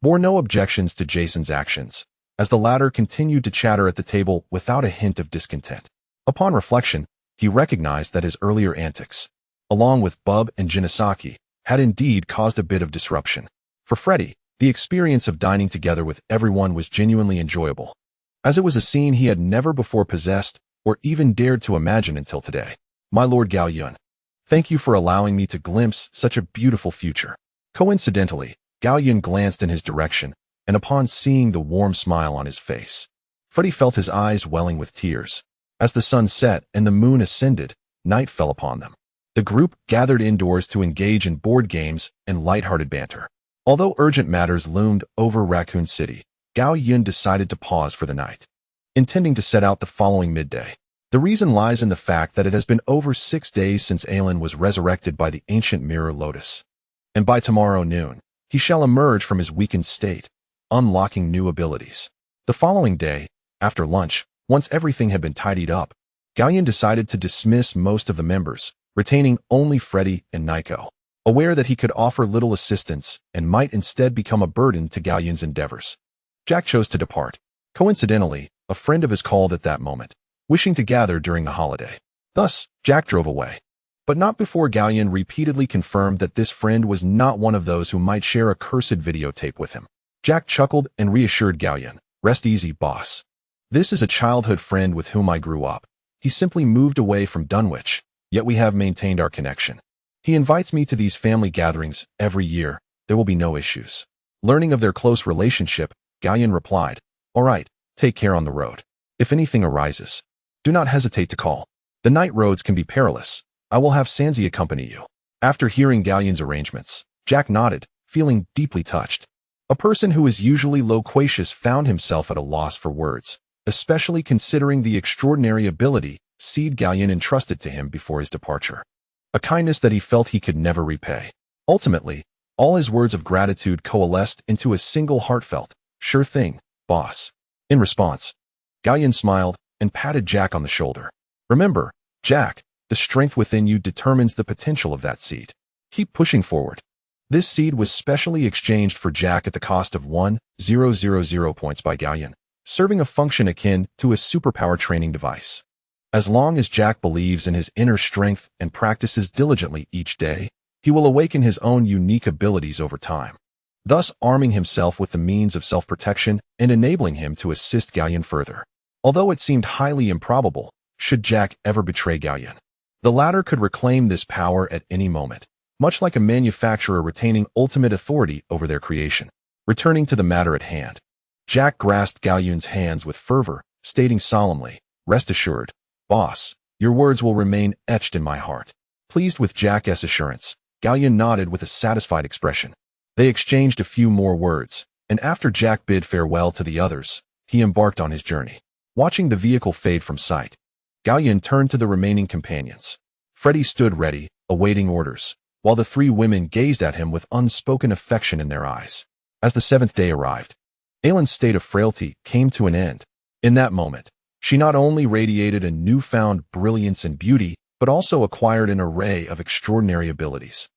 bore no objections to Jason's actions, as the latter continued to chatter at the table without a hint of discontent. Upon reflection, he recognized that his earlier antics, along with Bub and Jinosaki, had indeed caused a bit of disruption. For Freddy, the experience of dining together with everyone was genuinely enjoyable, as it was a scene he had never before possessed or even dared to imagine until today. "My Lord Gao Yun, thank you for allowing me to glimpse such a beautiful future." Coincidentally, Gao Yun glanced in his direction, and upon seeing the warm smile on his face, Freddy felt his eyes welling with tears. As the sun set and the moon ascended, night fell upon them. The group gathered indoors to engage in board games and lighthearted banter. Although urgent matters loomed over Raccoon City, Gao Yun decided to pause for the night, intending to set out the following midday. The reason lies in the fact that it has been over 6 days since Aelin was resurrected by the ancient mirror lotus, and by tomorrow noon, he shall emerge from his weakened state, unlocking new abilities. The following day, after lunch, once everything had been tidied up, Gao Yun decided to dismiss most of the members, retaining only Freddy and Nico, aware that he could offer little assistance and might instead become a burden to Gao Yun's endeavors. Jack chose to depart. Coincidentally, a friend of his called at that moment, wishing to gather during the holiday. Thus, Jack drove away. But not before Gao Yun repeatedly confirmed that this friend was not one of those who might share a cursed videotape with him. Jack chuckled and reassured Gao Yun, "Rest easy, boss. This is a childhood friend with whom I grew up. He simply moved away from Dunwich, yet we have maintained our connection. He invites me to these family gatherings every year. There will be no issues." Learning of their close relationship, Gao Yun replied, "All right, take care on the road. If anything arises, do not hesitate to call. The night roads can be perilous. I will have Sanzi accompany you." After hearing Gao Yun's arrangements, Jack nodded, feeling deeply touched. A person who is usually loquacious found himself at a loss for words, especially considering the extraordinary ability Gao Yun entrusted to him before his departure. A kindness that he felt he could never repay. Ultimately, all his words of gratitude coalesced into a single heartfelt, "Sure thing, boss." In response, Gao Yun smiled and patted Jack on the shoulder. "Remember, Jack, the strength within you determines the potential of that seed. Keep pushing forward." This seed was specially exchanged for Jack at the cost of 1,000 points by Gao Yun, serving a function akin to a superpower training device. As long as Jack believes in his inner strength and practices diligently each day, he will awaken his own unique abilities over time, thus arming himself with the means of self-protection and enabling him to assist Gao Yun further. Although it seemed highly improbable, should Jack ever betray Gao Yun, the latter could reclaim this power at any moment, much like a manufacturer retaining ultimate authority over their creation. Returning to the matter at hand, Jack grasped Gao Yun's hands with fervor, stating solemnly, "Rest assured, boss, your words will remain etched in my heart." Pleased with Jack's assurance, Gao Yun nodded with a satisfied expression. They exchanged a few more words, and after Jack bid farewell to the others, he embarked on his journey. Watching the vehicle fade from sight, Gao Yun turned to the remaining companions. Freddy stood ready, awaiting orders, while the three women gazed at him with unspoken affection in their eyes. As the seventh day arrived, Aylin's state of frailty came to an end. In that moment, she not only radiated a newfound brilliance and beauty, but also acquired an array of extraordinary abilities,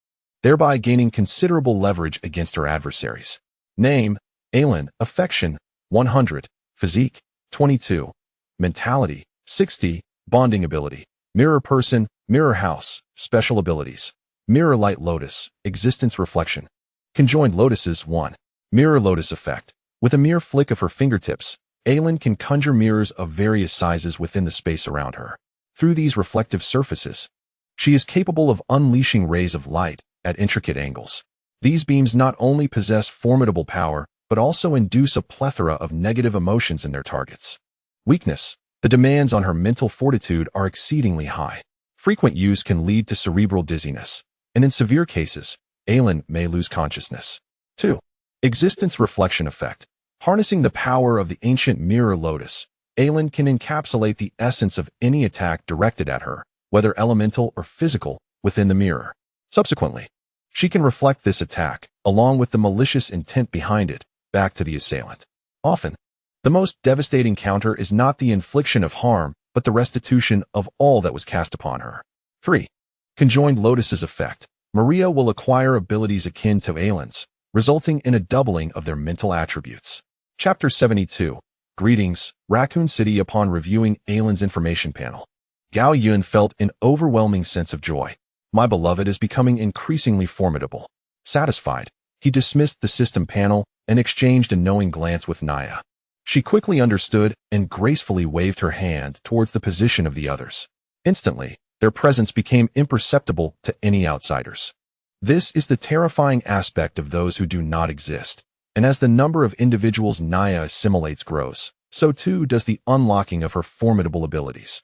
thereby gaining considerable leverage against her adversaries. Name: Aylin. Affection: 100. Physique: 22. Mentality: 60. Bonding ability: Mirror Person, Mirror House. Special abilities: Mirror Light Lotus, Existence Reflection. Conjoined Lotuses: 1. Mirror Lotus Effect. With a mere flick of her fingertips, Aylin can conjure mirrors of various sizes within the space around her. Through these reflective surfaces, she is capable of unleashing rays of light at intricate angles. These beams not only possess formidable power, but also induce a plethora of negative emotions in their targets. Weakness: the demands on her mental fortitude are exceedingly high. Frequent use can lead to cerebral dizziness, and in severe cases, Aylin may lose consciousness. 2. Existence Reflection Effect. Harnessing the power of the ancient Mirror Lotus, Aylin can encapsulate the essence of any attack directed at her, whether elemental or physical, within the mirror. Subsequently, she can reflect this attack, along with the malicious intent behind it, back to the assailant. Often, the most devastating counter is not the infliction of harm, but the restitution of all that was cast upon her. 3. Conjoined Lotus's Effect. Maria will acquire abilities akin to Aylin's, resulting in a doubling of their mental attributes. Chapter 72. Greetings, Raccoon City. Upon reviewing Aylin's information panel, Gao Yun felt an overwhelming sense of joy. My beloved is becoming increasingly formidable. Satisfied, he dismissed the system panel and exchanged a knowing glance with Naya. She quickly understood and gracefully waved her hand towards the position of the others. Instantly, their presence became imperceptible to any outsiders. This is the terrifying aspect of those who do not exist, and as the number of individuals Naya assimilates grows, so too does the unlocking of her formidable abilities.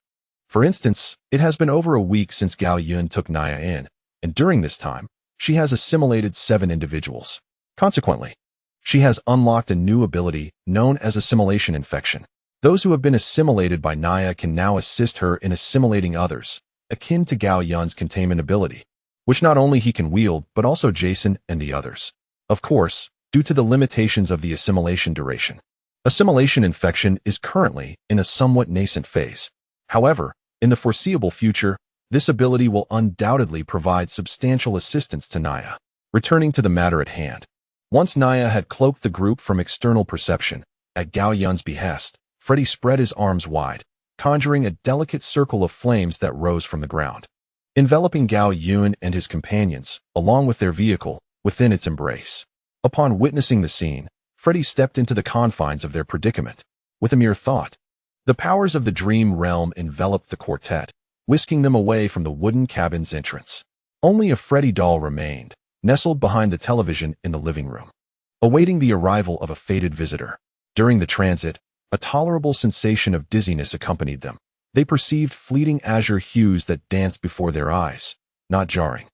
For instance, it has been over a week since Gao Yun took Naya in, and during this time, she has assimilated 7 individuals. Consequently, she has unlocked a new ability known as Assimilation Infection. Those who have been assimilated by Naya can now assist her in assimilating others, akin to Gao Yun's containment ability, which not only he can wield, but also Jason and the others. Of course, due to the limitations of the assimilation duration. Assimilation infection is currently in a somewhat nascent phase. However, in the foreseeable future, this ability will undoubtedly provide substantial assistance to Naya. Returning to the matter at hand. Once Naya had cloaked the group from external perception, at Gao Yun's behest, Freddy spread his arms wide, conjuring a delicate circle of flames that rose from the ground, enveloping Gao Yun and his companions, along with their vehicle, within its embrace. Upon witnessing the scene, Freddy stepped into the confines of their predicament. With a mere thought, the powers of the dream realm enveloped the quartet, whisking them away from the wooden cabin's entrance. Only a Freddy doll remained, nestled behind the television in the living room, awaiting the arrival of a fated visitor. During the transit, a tolerable sensation of dizziness accompanied them. They perceived fleeting azure hues that danced before their eyes, not jarring,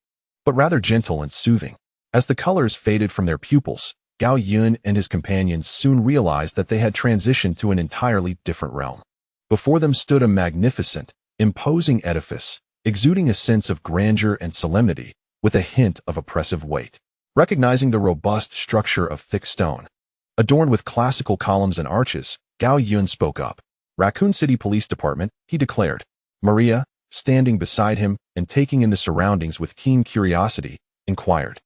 but rather gentle and soothing. As the colors faded from their pupils, Gao Yun and his companions soon realized that they had transitioned to an entirely different realm. Before them stood a magnificent, imposing edifice, exuding a sense of grandeur and solemnity, with a hint of oppressive weight. Recognizing the robust structure of thick stone, adorned with classical columns and arches, Gao Yun spoke up. "Raccoon City Police Department," he declared. Maria, standing beside him and taking in the surroundings with keen curiosity, inquired,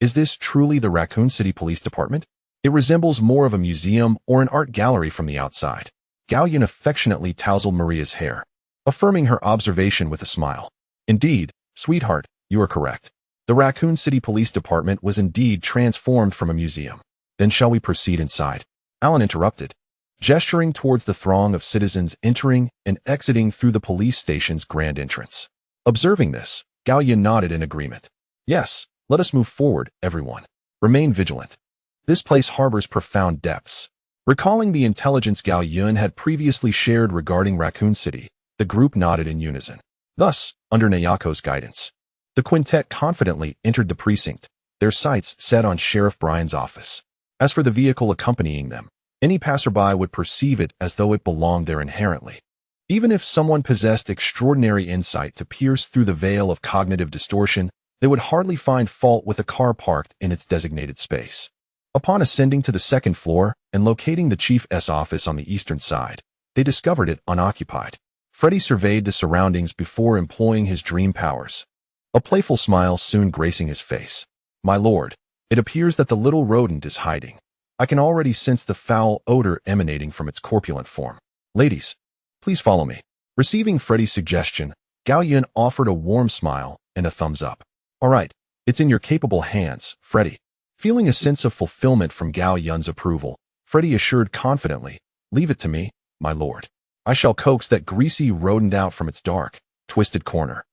"Is this truly the Raccoon City Police Department? It resembles more of a museum or an art gallery from the outside." Gao Yun affectionately tousled Maria's hair, affirming her observation with a smile. "Indeed, sweetheart, you are correct. The Raccoon City Police Department was indeed transformed from a museum." "Then shall we proceed inside?" Alan interrupted, gesturing towards the throng of citizens entering and exiting through the police station's grand entrance. Observing this, Gao Yun nodded in agreement. "Yes, let us move forward, everyone. Remain vigilant. This place harbors profound depths." Recalling the intelligence Gao Yun had previously shared regarding Raccoon City, the group nodded in unison. Thus, under Nayako's guidance, the quintet confidently entered the precinct, their sights set on Sheriff Brian's office. As for the vehicle accompanying them, any passerby would perceive it as though it belonged there inherently. Even if someone possessed extraordinary insight to pierce through the veil of cognitive distortion, they would hardly find fault with a car parked in its designated space. Upon ascending to the second floor and locating the Chief's office on the eastern side, they discovered it unoccupied. Freddy surveyed the surroundings before employing his dream powers, a playful smile soon gracing his face. "My lord, it appears that the little rodent is hiding. I can already sense the foul odor emanating from its corpulent form. Ladies, please follow me." Receiving Freddy's suggestion, Gao Yun offered a warm smile and a thumbs up. "All right, it's in your capable hands, Freddy." Feeling a sense of fulfillment from Gao Yun's approval, Freddy assured confidently, "Leave it to me, my lord. I shall coax that greasy rodent out from its dark, twisted corner,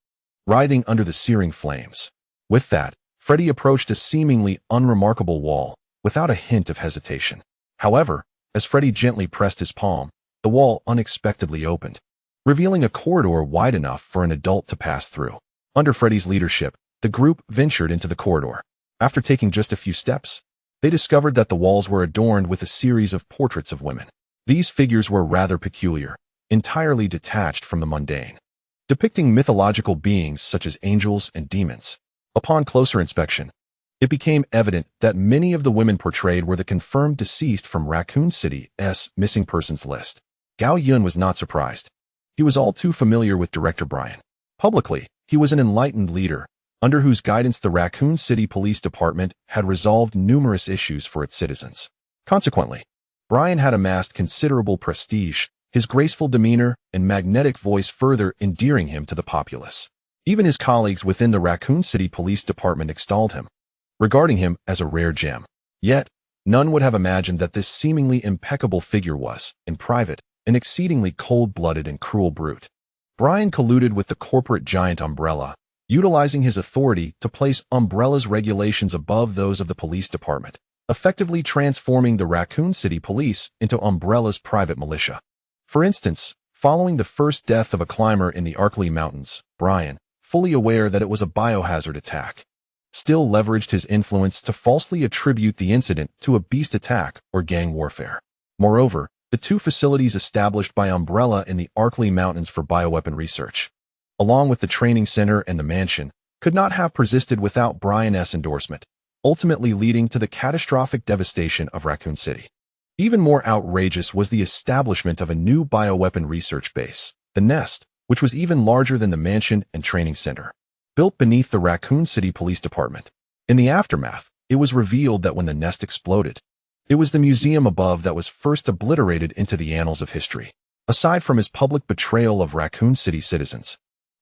writhing under the searing flames." With that, Freddy approached a seemingly unremarkable wall, without a hint of hesitation. However, as Freddy gently pressed his palm, the wall unexpectedly opened, revealing a corridor wide enough for an adult to pass through. Under Freddy's leadership, the group ventured into the corridor. After taking just a few steps, they discovered that the walls were adorned with a series of portraits of women. These figures were rather peculiar, entirely detached from the mundane, depicting mythological beings such as angels and demons. Upon closer inspection, it became evident that many of the women portrayed were the confirmed deceased from Raccoon City's missing persons list. Gao Yun was not surprised. He was all too familiar with Director Brian. Publicly, he was an enlightened leader, under whose guidance the Raccoon City Police Department had resolved numerous issues for its citizens. Consequently, Brian had amassed considerable prestige, his graceful demeanor and magnetic voice further endearing him to the populace. Even his colleagues within the Raccoon City Police Department extolled him, regarding him as a rare gem. Yet, none would have imagined that this seemingly impeccable figure was, in private, an exceedingly cold-blooded and cruel brute. Brian colluded with the corporate giant Umbrella, utilizing his authority to place Umbrella's regulations above those of the police department, effectively transforming the Raccoon City Police into Umbrella's private militia. For instance, following the first death of a climber in the Arkley Mountains, Brian, fully aware that it was a biohazard attack, still leveraged his influence to falsely attribute the incident to a beast attack or gang warfare. Moreover, the two facilities established by Umbrella in the Arkley Mountains for bioweapon research, along with the training center and the mansion, could not have persisted without Brian's endorsement. ultimately leading to the catastrophic devastation of Raccoon City. Even more outrageous was the establishment of a new bioweapon research base, the Nest, which was even larger than the mansion and training center, built beneath the Raccoon City Police Department. In the aftermath, it was revealed that when the Nest exploded, it was the museum above that was first obliterated into the annals of history. Aside from his public betrayal of Raccoon City citizens,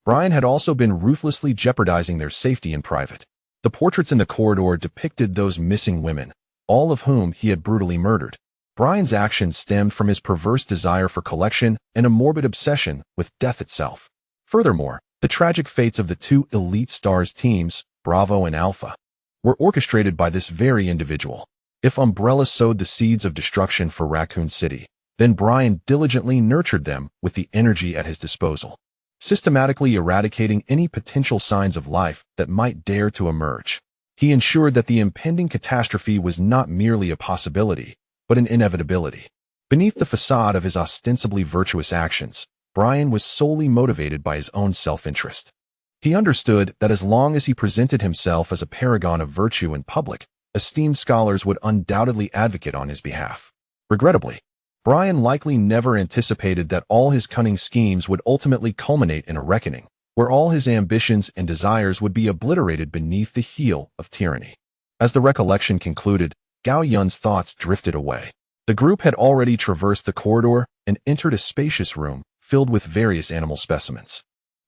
Brian had also been ruthlessly jeopardizing their safety in private. The portraits in the corridor depicted those missing women, all of whom he had brutally murdered. Brian's actions stemmed from his perverse desire for collection and a morbid obsession with death itself. Furthermore, the tragic fates of the two elite stars teams, Bravo and Alpha, were orchestrated by this very individual. If Umbrella sowed the seeds of destruction for Raccoon City, then Brian diligently nurtured them with the energy at his disposal, systematically eradicating any potential signs of life that might dare to emerge. He ensured that the impending catastrophe was not merely a possibility, but an inevitability. Beneath the facade of his ostensibly virtuous actions, Brian was solely motivated by his own self-interest. He understood that as long as he presented himself as a paragon of virtue in public, esteemed scholars would undoubtedly advocate on his behalf. Regrettably, Brian likely never anticipated that all his cunning schemes would ultimately culminate in a reckoning, where all his ambitions and desires would be obliterated beneath the heel of tyranny. As the recollection concluded, Gao Yun's thoughts drifted away. The group had already traversed the corridor and entered a spacious room filled with various animal specimens.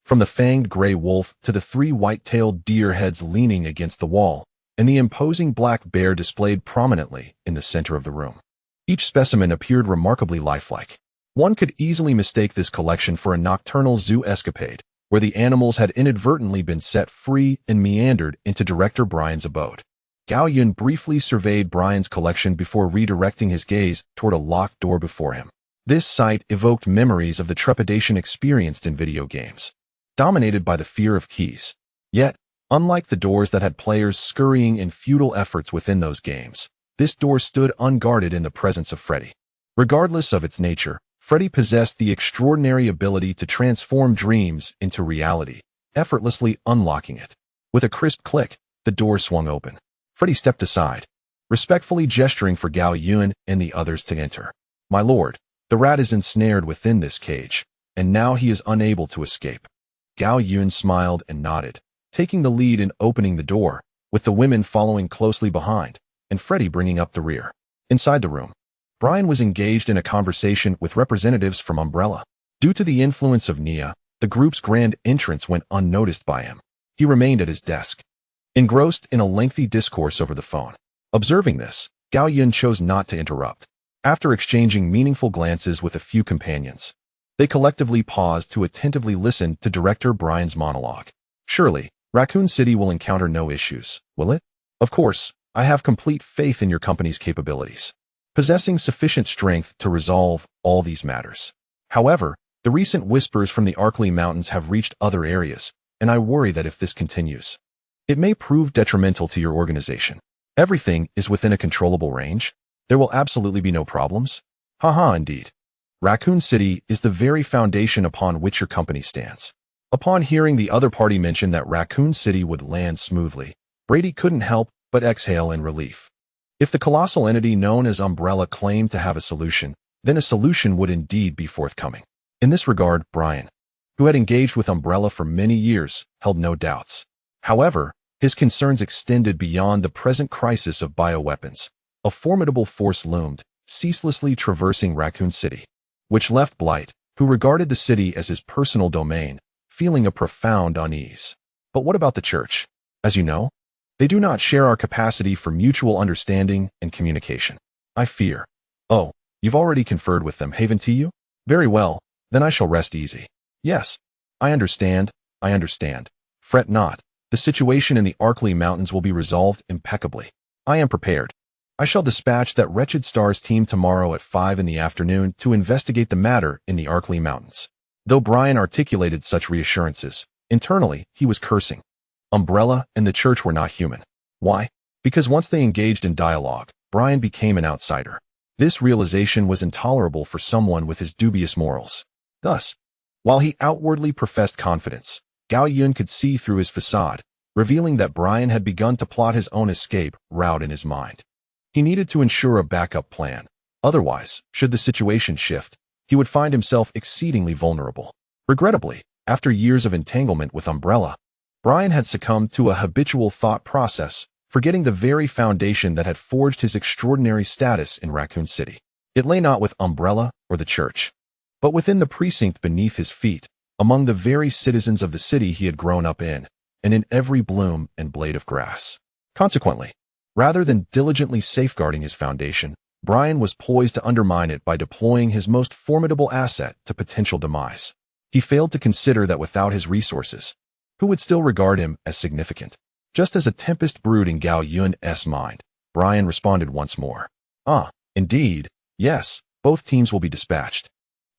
From the fanged gray wolf to the three white-tailed deer heads leaning against the wall, and the imposing black bear displayed prominently in the center of the room. Each specimen appeared remarkably lifelike. One could easily mistake this collection for a nocturnal zoo escapade, where the animals had inadvertently been set free and meandered into Director Brian's abode. Gao Yun briefly surveyed Brian's collection before redirecting his gaze toward a locked door before him. This sight evoked memories of the trepidation experienced in video games, dominated by the fear of keys. Yet, unlike the doors that had players scurrying in futile efforts within those games, this door stood unguarded in the presence of Freddy. Regardless of its nature, Freddy possessed the extraordinary ability to transform dreams into reality, effortlessly unlocking it. With a crisp click, the door swung open. Freddy stepped aside, respectfully gesturing for Gao Yun and the others to enter. "My lord, the rat is ensnared within this cage, and now he is unable to escape." Gao Yun smiled and nodded, taking the lead in opening the door, with the women following closely behind, and Freddy bringing up the rear. Inside the room, Brian was engaged in a conversation with representatives from Umbrella. Due to the influence of Nia, the group's grand entrance went unnoticed by him. He remained at his desk, engrossed in a lengthy discourse over the phone. Observing this, Gao Yun chose not to interrupt. After exchanging meaningful glances with a few companions, they collectively paused to attentively listen to Director Brian's monologue. "Surely, Raccoon City will encounter no issues, will it? Of course, I have complete faith in your company's capabilities, possessing sufficient strength to resolve all these matters. However, the recent whispers from the Arkley Mountains have reached other areas, and I worry that if this continues, it may prove detrimental to your organization. Everything is within a controllable range. There will absolutely be no problems." Haha, indeed. Raccoon City is the very foundation upon which your company stands. Upon hearing the other party mention that Raccoon City would land smoothly, Brady couldn't help but exhale in relief. If the colossal entity known as Umbrella claimed to have a solution, then a solution would indeed be forthcoming. In this regard, Brian, who had engaged with Umbrella for many years, held no doubts. However, his concerns extended beyond the present crisis of bioweapons. A formidable force loomed, ceaselessly traversing Raccoon City, which left Blight, who regarded the city as his personal domain, feeling a profound unease. But what about the church? As you know, they do not share our capacity for mutual understanding and communication. I fear. Oh, you've already conferred with them, haven't you? Very well, then I shall rest easy. Yes, I understand. Fret not. The situation in the Arkley Mountains will be resolved impeccably. I am prepared. I shall dispatch that wretched Stars team tomorrow at 5 in the afternoon to investigate the matter in the Arkley Mountains. Though Brian articulated such reassurances, internally he was cursing. Umbrella and the church were not human. Why? Because once they engaged in dialogue, Brian became an outsider. This realization was intolerable for someone with his dubious morals. Thus, while he outwardly professed confidence, Gao Yun could see through his facade, revealing that Brian had begun to plot his own escape route in his mind. He needed to ensure a backup plan. Otherwise, should the situation shift, he would find himself exceedingly vulnerable. Regrettably, after years of entanglement with Umbrella, Brian had succumbed to a habitual thought process, forgetting the very foundation that had forged his extraordinary status in Raccoon City. It lay not with Umbrella or the church, but within the precinct beneath his feet, among the very citizens of the city he had grown up in, and in every bloom and blade of grass. Consequently, rather than diligently safeguarding his foundation, Brian was poised to undermine it by deploying his most formidable asset to potential demise. He failed to consider that without his resources, who would still regard him as significant? Just as a tempest brewed in Gao Yun's mind, Brian responded once more. Indeed, yes, both teams will be dispatched.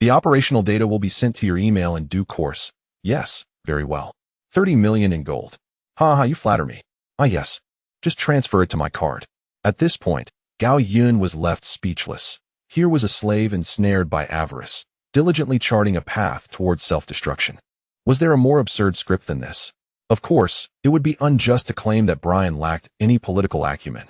The operational data will be sent to your email in due course. Yes, very well. 30 million in gold. You flatter me. Yes, just transfer it to my card. At this point, Gao Yun was left speechless. Here was a slave ensnared by avarice, diligently charting a path towards self-destruction. Was there a more absurd script than this? Of course, it would be unjust to claim that Brian lacked any political acumen.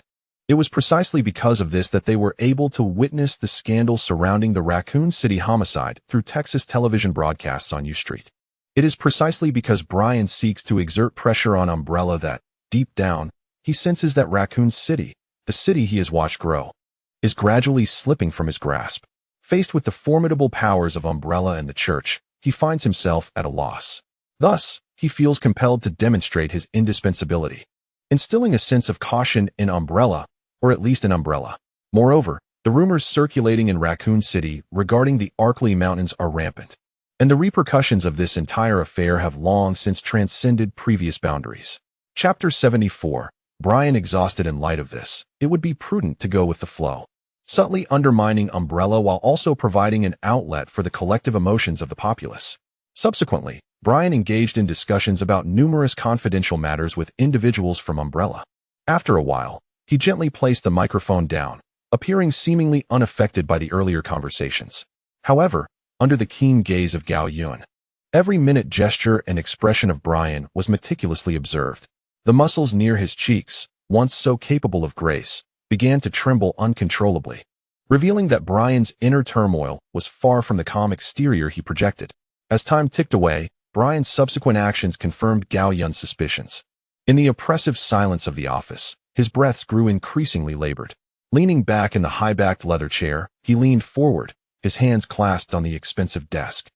It was precisely because of this that they were able to witness the scandal surrounding the Raccoon City homicide through Texas television broadcasts on U Street. It is precisely because Brian seeks to exert pressure on Umbrella that, deep down, he senses that Raccoon City, the city he has watched grow, is gradually slipping from his grasp. Faced with the formidable powers of Umbrella and the church, he finds himself at a loss. Thus, he feels compelled to demonstrate his indispensability, instilling a sense of caution in Umbrella, or at least in Umbrella. Moreover, the rumors circulating in Raccoon City regarding the Arkley Mountains are rampant, and the repercussions of this entire affair have long since transcended previous boundaries. Chapter 74. Brian exhausted. In light of this, it would be prudent to go with the flow, subtly undermining Umbrella while also providing an outlet for the collective emotions of the populace. Subsequently, Brian engaged in discussions about numerous confidential matters with individuals from Umbrella. After a while, he gently placed the microphone down, appearing seemingly unaffected by the earlier conversations. However, under the keen gaze of Gao Yun, every minute gesture and expression of Brian was meticulously observed. The muscles near his cheeks, once so capable of grace, began to tremble uncontrollably, revealing that Brian's inner turmoil was far from the calm exterior he projected. As time ticked away, Brian's subsequent actions confirmed Gao Yun's suspicions. In the oppressive silence of the office, his breaths grew increasingly labored. Leaning back in the high-backed leather chair, he leaned forward, his hands clasped on the expensive desk.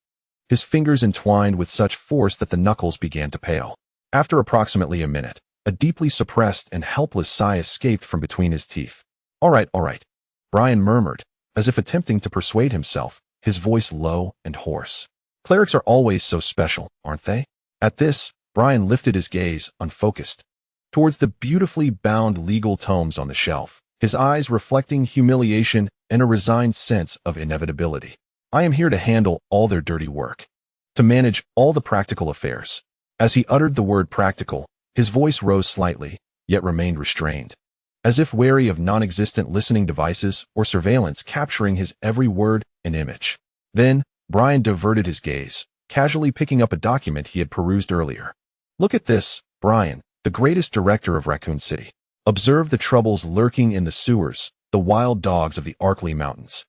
His fingers entwined with such force that the knuckles began to pale. After approximately a minute, a deeply suppressed and helpless sigh escaped from between his teeth. All right, Brian murmured, as if attempting to persuade himself, his voice low and hoarse. Clerics are always so special, aren't they? At this, Brian lifted his gaze, unfocused, towards the beautifully bound legal tomes on the shelf, his eyes reflecting humiliation and a resigned sense of inevitability. I am here to handle all their dirty work, to manage all the practical affairs. As he uttered the word practical, his voice rose slightly, yet remained restrained, as if wary of non-existent listening devices or surveillance capturing his every word and image. Then, Brian diverted his gaze, casually picking up a document he had perused earlier. Look at this, Brian, the greatest director of Raccoon City. Observe the troubles lurking in the sewers, the wild dogs of the Arkley Mountains,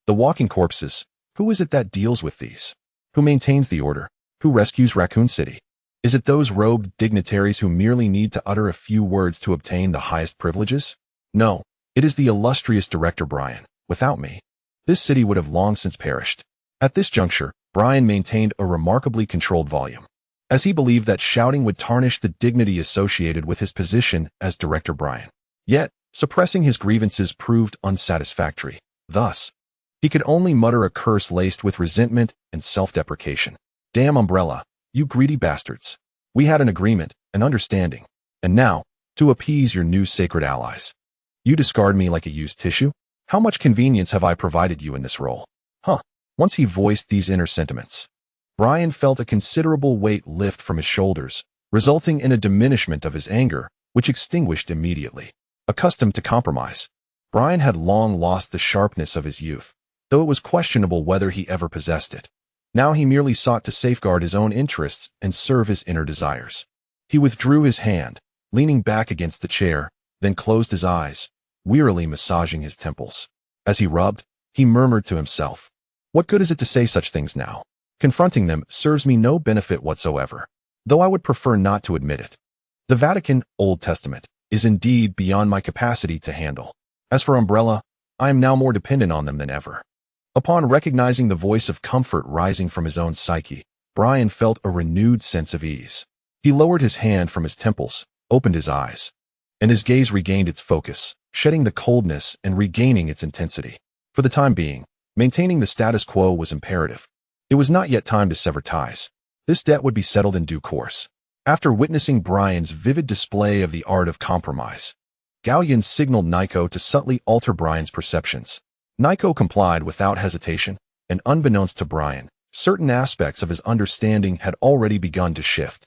the walking corpses. Who is it that deals with these? Who maintains the order? Who rescues Raccoon City? Is it those robed dignitaries who merely need to utter a few words to obtain the highest privileges? No, it is the illustrious director Brian. Without me, this city would have long since perished. At this juncture, Brian maintained a remarkably controlled volume, as he believed that shouting would tarnish the dignity associated with his position as Director Brian. Yet, suppressing his grievances proved unsatisfactory. Thus, he could only mutter a curse laced with resentment and self-deprecation. Damn Umbrella, you greedy bastards. We had an agreement, an understanding. And now, to appease your new sacred allies, you discard me like a used tissue? How much convenience have I provided you in this role? Once he voiced these inner sentiments, Brian felt a considerable weight lift from his shoulders, resulting in a diminishment of his anger, which extinguished immediately. Accustomed to compromise, Brian had long lost the sharpness of his youth, though it was questionable whether he ever possessed it. Now he merely sought to safeguard his own interests and serve his inner desires. He withdrew his hand, leaning back against the chair, then closed his eyes, wearily massaging his temples. As he rubbed, he murmured to himself, "What good is it to say such things now? Confronting them serves me no benefit whatsoever, though I would prefer not to admit it. The Vatican, Old Testament, is indeed beyond my capacity to handle. As for Umbrella, I am now more dependent on them than ever." Upon recognizing the voice of comfort rising from his own psyche, Brian felt a renewed sense of ease. He lowered his hand from his temples, opened his eyes, and his gaze regained its focus, shedding the coldness and regaining its intensity. For the time being, maintaining the status quo was imperative. It was not yet time to sever ties. This debt would be settled in due course. After witnessing Brian's vivid display of the art of compromise, Gao Yun signaled Nico to subtly alter Brian's perceptions. Nico complied without hesitation, and unbeknownst to Brian, certain aspects of his understanding had already begun to shift.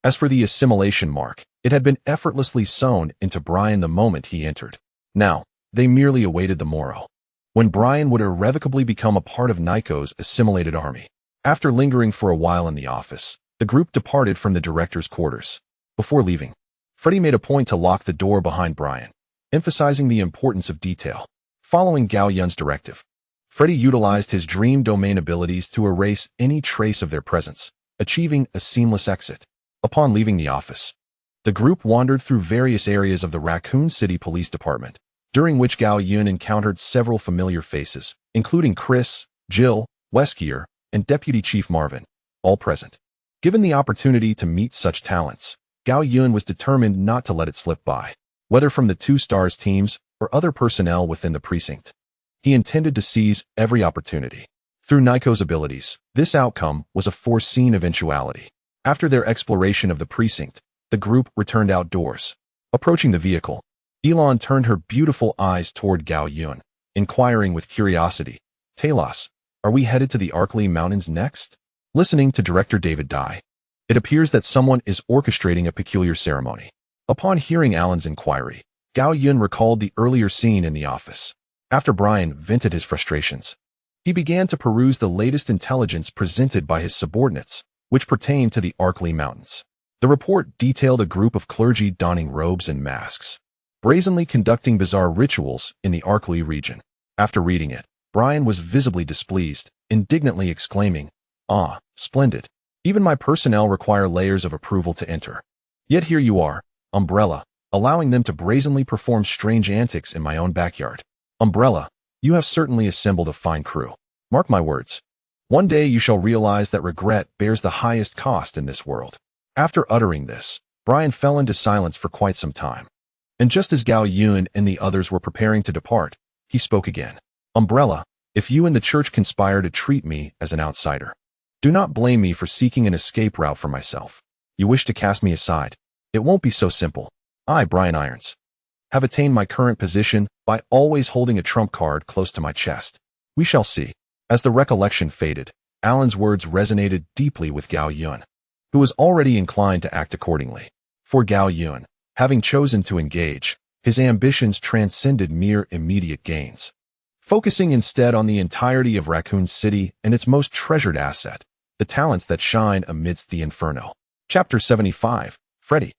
As for the assimilation mark, it had been effortlessly sewn into Brian the moment he entered. Now, they merely awaited the morrow, when Brian would irrevocably become a part of Nico's assimilated army. After lingering for a while in the office, the group departed from the director's quarters. Before leaving, Freddy made a point to lock the door behind Brian, emphasizing the importance of detail. Following Gao Yun's directive, Freddy utilized his dream domain abilities to erase any trace of their presence, achieving a seamless exit. Upon leaving the office, the group wandered through various areas of the Raccoon City Police Department, during which Gao Yun encountered several familiar faces, including Chris, Jill, Weskier, and Deputy Chief Marvin, all present. Given the opportunity to meet such talents, Gao Yun was determined not to let it slip by, whether from the Two Stars teams or other personnel within the precinct. He intended to seize every opportunity. Through Nico's abilities, this outcome was a foreseen eventuality. After their exploration of the precinct, the group returned outdoors. Approaching the vehicle, Elon turned her beautiful eyes toward Gao Yun, inquiring with curiosity, "Talos, are we headed to the Arkley Mountains next?" Listening to director David Dye, it appears that someone is orchestrating a peculiar ceremony. Upon hearing Alan's inquiry, Gao Yun recalled the earlier scene in the office. After Brian vented his frustrations, he began to peruse the latest intelligence presented by his subordinates, which pertained to the Arkley Mountains. The report detailed a group of clergy donning robes and masks, brazenly conducting bizarre rituals in the Arkley region. After reading it, Brian was visibly displeased, indignantly exclaiming, "Ah, splendid. Even my personnel require layers of approval to enter. Yet here you are, Umbrella, allowing them to brazenly perform strange antics in my own backyard. Umbrella, you have certainly assembled a fine crew. Mark my words. One day you shall realize that regret bears the highest cost in this world." After uttering this, Brian fell into silence for quite some time. And just as Gao Yun and the others were preparing to depart, he spoke again. "Umbrella, if you and the church conspire to treat me as an outsider, do not blame me for seeking an escape route for myself. You wish to cast me aside. It won't be so simple. I, Brian Irons, have attained my current position by always holding a trump card close to my chest. We shall see." As the recollection faded, Alan's words resonated deeply with Gao Yun, who was already inclined to act accordingly. For Gao Yun, having chosen to engage, his ambitions transcended mere immediate gains. Focusing instead on the entirety of Raccoon City and its most treasured asset, the talents that shine amidst the inferno. Chapter 75, Freddy.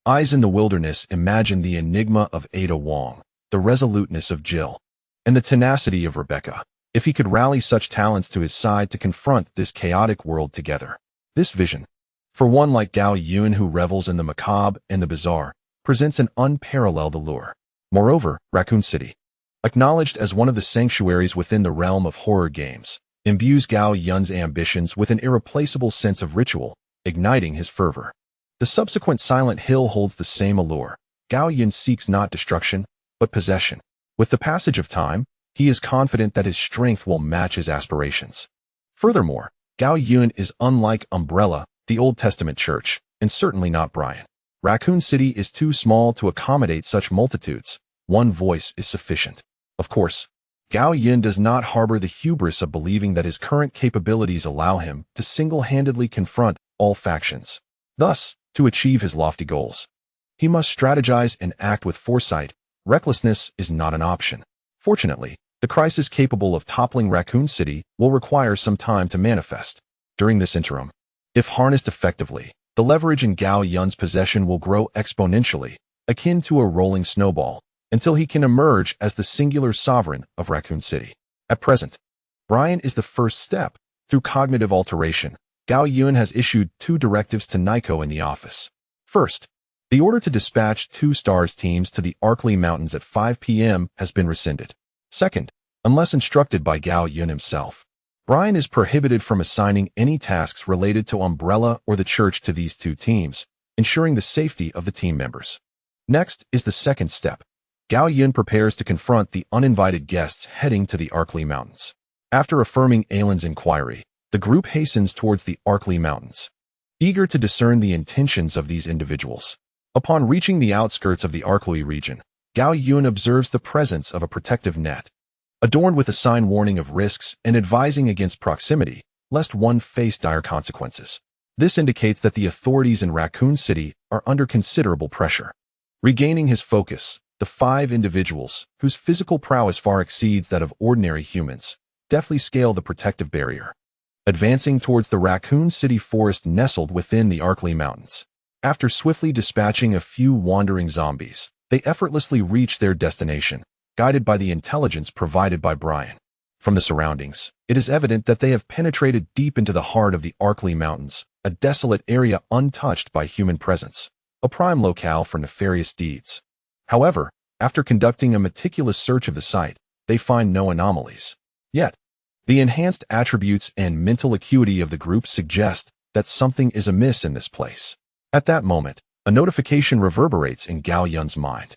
Eyes in the Wilderness imagined the enigma of Ada Wong, the resoluteness of Jill, and the tenacity of Rebecca, if he could rally such talents to his side to confront this chaotic world together. This vision, for one like Gao Yun who revels in the macabre and the bizarre, presents an unparalleled allure. Moreover, Raccoon City, acknowledged as one of the sanctuaries within the realm of horror games, imbues Gao Yun's ambitions with an irreplaceable sense of ritual, igniting his fervor. The subsequent Silent Hill holds the same allure. Gao Yun seeks not destruction, but possession. With the passage of time, he is confident that his strength will match his aspirations. Furthermore, Gao Yun is unlike Umbrella, the Old Testament church, and certainly not Brian. Raccoon City is too small to accommodate such multitudes. One voice is sufficient. Of course, Gao Yun does not harbor the hubris of believing that his current capabilities allow him to single-handedly confront all factions. Thus, to achieve his lofty goals, he must strategize and act with foresight. Recklessness is not an option. Fortunately, the crisis capable of toppling Raccoon City will require some time to manifest. During this interim, if harnessed effectively, the leverage in Gao Yun's possession will grow exponentially, akin to a rolling snowball, until he can emerge as the singular sovereign of Raccoon City. At present, Brian is the first step. Through cognitive alteration, Gao Yun has issued 2 directives to Nico in the office. First, the order to dispatch 2 STARS teams to the Arkley Mountains at 5 p.m. has been rescinded. Second, unless instructed by Gao Yun himself, Brian is prohibited from assigning any tasks related to Umbrella or the Church to these 2 teams, ensuring the safety of the team members. Next is the second step. Gao Yun prepares to confront the uninvited guests heading to the Arkley Mountains. After affirming Aylin's inquiry, the group hastens towards the Arkley Mountains, eager to discern the intentions of these individuals. Upon reaching the outskirts of the Arkley region, Gao Yun observes the presence of a protective net, adorned with a sign warning of risks and advising against proximity, lest one face dire consequences. This indicates that the authorities in Raccoon City are under considerable pressure. Regaining his focus, the 5 individuals, whose physical prowess far exceeds that of ordinary humans, deftly scale the protective barrier, advancing towards the Raccoon City forest nestled within the Arkley Mountains. After swiftly dispatching a few wandering zombies, they effortlessly reach their destination, guided by the intelligence provided by Brian. From the surroundings, it is evident that they have penetrated deep into the heart of the Arkley Mountains, a desolate area untouched by human presence, a prime locale for nefarious deeds. However, after conducting a meticulous search of the site, they find no anomalies. Yet, the enhanced attributes and mental acuity of the group suggest that something is amiss in this place. At that moment, a notification reverberates in Gao Yun's mind.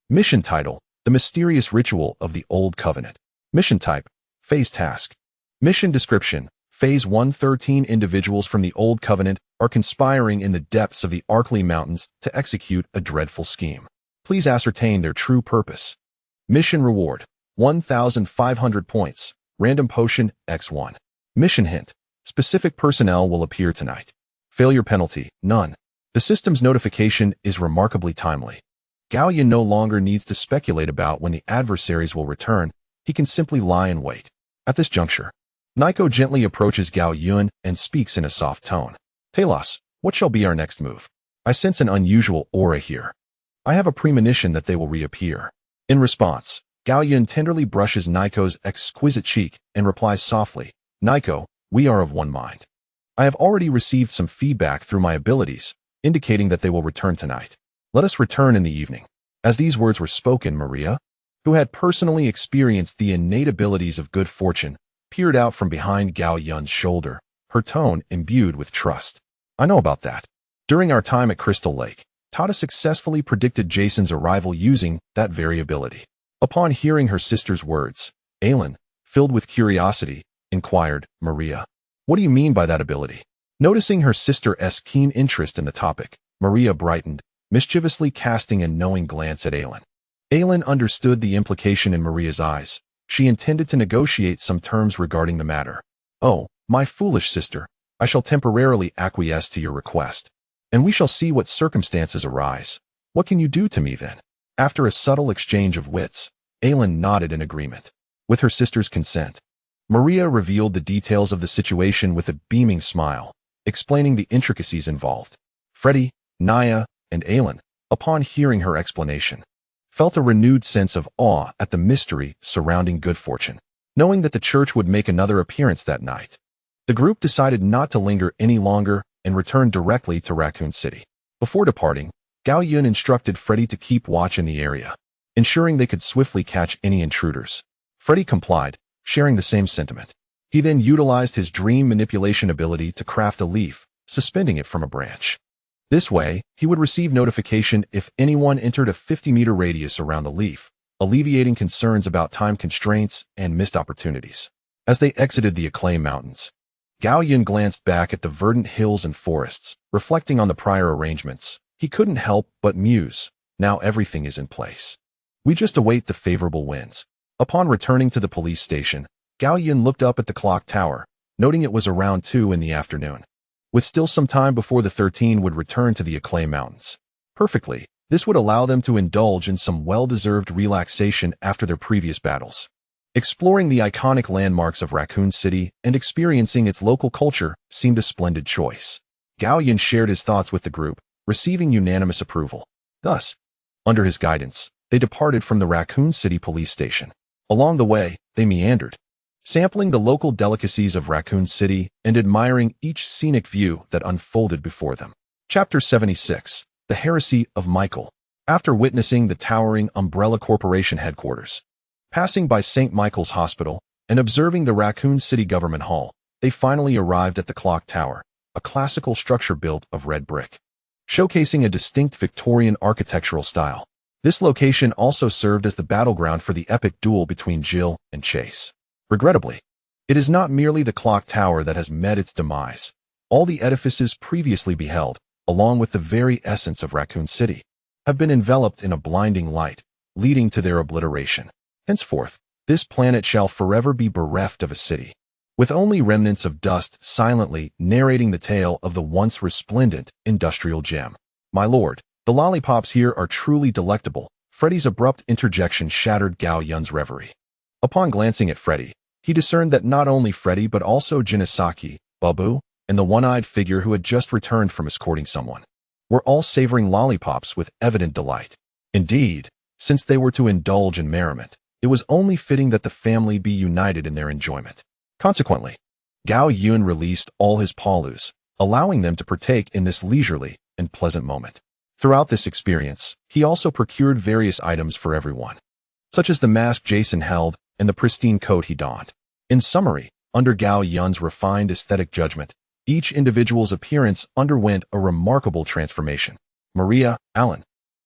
Mission title: The Mysterious Ritual of the Old Covenant. Mission type: Phase Task. Mission description: Phase 113 individuals from the Old Covenant are conspiring in the depths of the Arkley Mountains to execute a dreadful scheme. Please ascertain their true purpose. Mission reward: 1,500 points. Random potion, X1. Mission hint: specific personnel will appear tonight. Failure penalty, none. The system's notification is remarkably timely. Gao Yun no longer needs to speculate about when the adversaries will return. He can simply lie in wait. At this juncture, Nico gently approaches Gao Yun and speaks in a soft tone. Talos, what shall be our next move? I sense an unusual aura here. I have a premonition that they will reappear. In response, Gao Yun tenderly brushes Nico's exquisite cheek and replies softly, Nico, we are of one mind. I have already received some feedback through my abilities, indicating that they will return tonight. Let us return in the evening. As these words were spoken, Maria, who had personally experienced the innate abilities of good fortune, peered out from behind Gao Yun's shoulder, her tone imbued with trust. I know about that. During our time at Crystal Lake, Tata successfully predicted Jason's arrival using that very ability. Upon hearing her sister's words, Aylin, filled with curiosity, inquired, Maria, what do you mean by that ability? Noticing her sister's keen interest in the topic, Maria brightened, mischievously casting a knowing glance at Aylin. Aylin understood the implication in Maria's eyes. She intended to negotiate some terms regarding the matter. Oh, my foolish sister, I shall temporarily acquiesce to your request, and we shall see what circumstances arise. What can you do to me then? After a subtle exchange of wits, Aylin nodded in agreement. With her sister's consent, Maria revealed the details of the situation with a beaming smile, explaining the intricacies involved. Freddy, Naya, and Aylin, upon hearing her explanation, felt a renewed sense of awe at the mystery surrounding good fortune. Knowing that the church would make another appearance that night, the group decided not to linger any longer and returned directly to Raccoon City. Before departing, Gao Yun instructed Freddy to keep watch in the area, ensuring they could swiftly catch any intruders. Freddy complied, sharing the same sentiment. He then utilized his dream manipulation ability to craft a leaf, suspending it from a branch. This way, he would receive notification if anyone entered a 50-meter radius around the leaf, alleviating concerns about time constraints and missed opportunities. As they exited the Acclaim Mountains, Gao Yun glanced back at the verdant hills and forests, reflecting on the prior arrangements. He couldn't help but muse, now everything is in place. We just await the favorable winds. Upon returning to the police station, Gao Yun looked up at the clock tower, noting it was around 2 in the afternoon. With still some time before the 13 would return to the Acclaim Mountains. Perfectly, this would allow them to indulge in some well-deserved relaxation after their previous battles. Exploring the iconic landmarks of Raccoon City and experiencing its local culture seemed a splendid choice. Gao Yun shared his thoughts with the group, receiving unanimous approval. Thus, under his guidance, they departed from the Raccoon City police station. Along the way, they meandered, sampling the local delicacies of Raccoon City and admiring each scenic view that unfolded before them. Chapter 76. The Heresy of Michael. After witnessing the towering Umbrella Corporation headquarters, passing by St. Michael's Hospital, and observing the Raccoon City Government Hall, they finally arrived at the Clock Tower, a classical structure built of red brick, showcasing a distinct Victorian architectural style. This location also served as the battleground for the epic duel between Jill and Chase. Regrettably, it is not merely the clock tower that has met its demise. All the edifices previously beheld, along with the very essence of Raccoon City, have been enveloped in a blinding light, leading to their obliteration. Henceforth, this planet shall forever be bereft of a city, with only remnants of dust silently narrating the tale of the once resplendent industrial gem. My lord, the lollipops here are truly delectable. Freddy's abrupt interjection shattered Gao Yun's reverie. Upon glancing at Freddy, he discerned that not only Freddy but also Jinisaki, Babu, and the one-eyed figure who had just returned from escorting someone were all savoring lollipops with evident delight. Indeed, since they were to indulge in merriment, it was only fitting that the family be united in their enjoyment. Consequently, Gao Yun released all his Palus, allowing them to partake in this leisurely and pleasant moment. Throughout this experience, he also procured various items for everyone, such as the mask Jason held and the pristine coat he donned. In summary, under Gao Yun's refined aesthetic judgment, each individual's appearance underwent a remarkable transformation. Maria, Alan,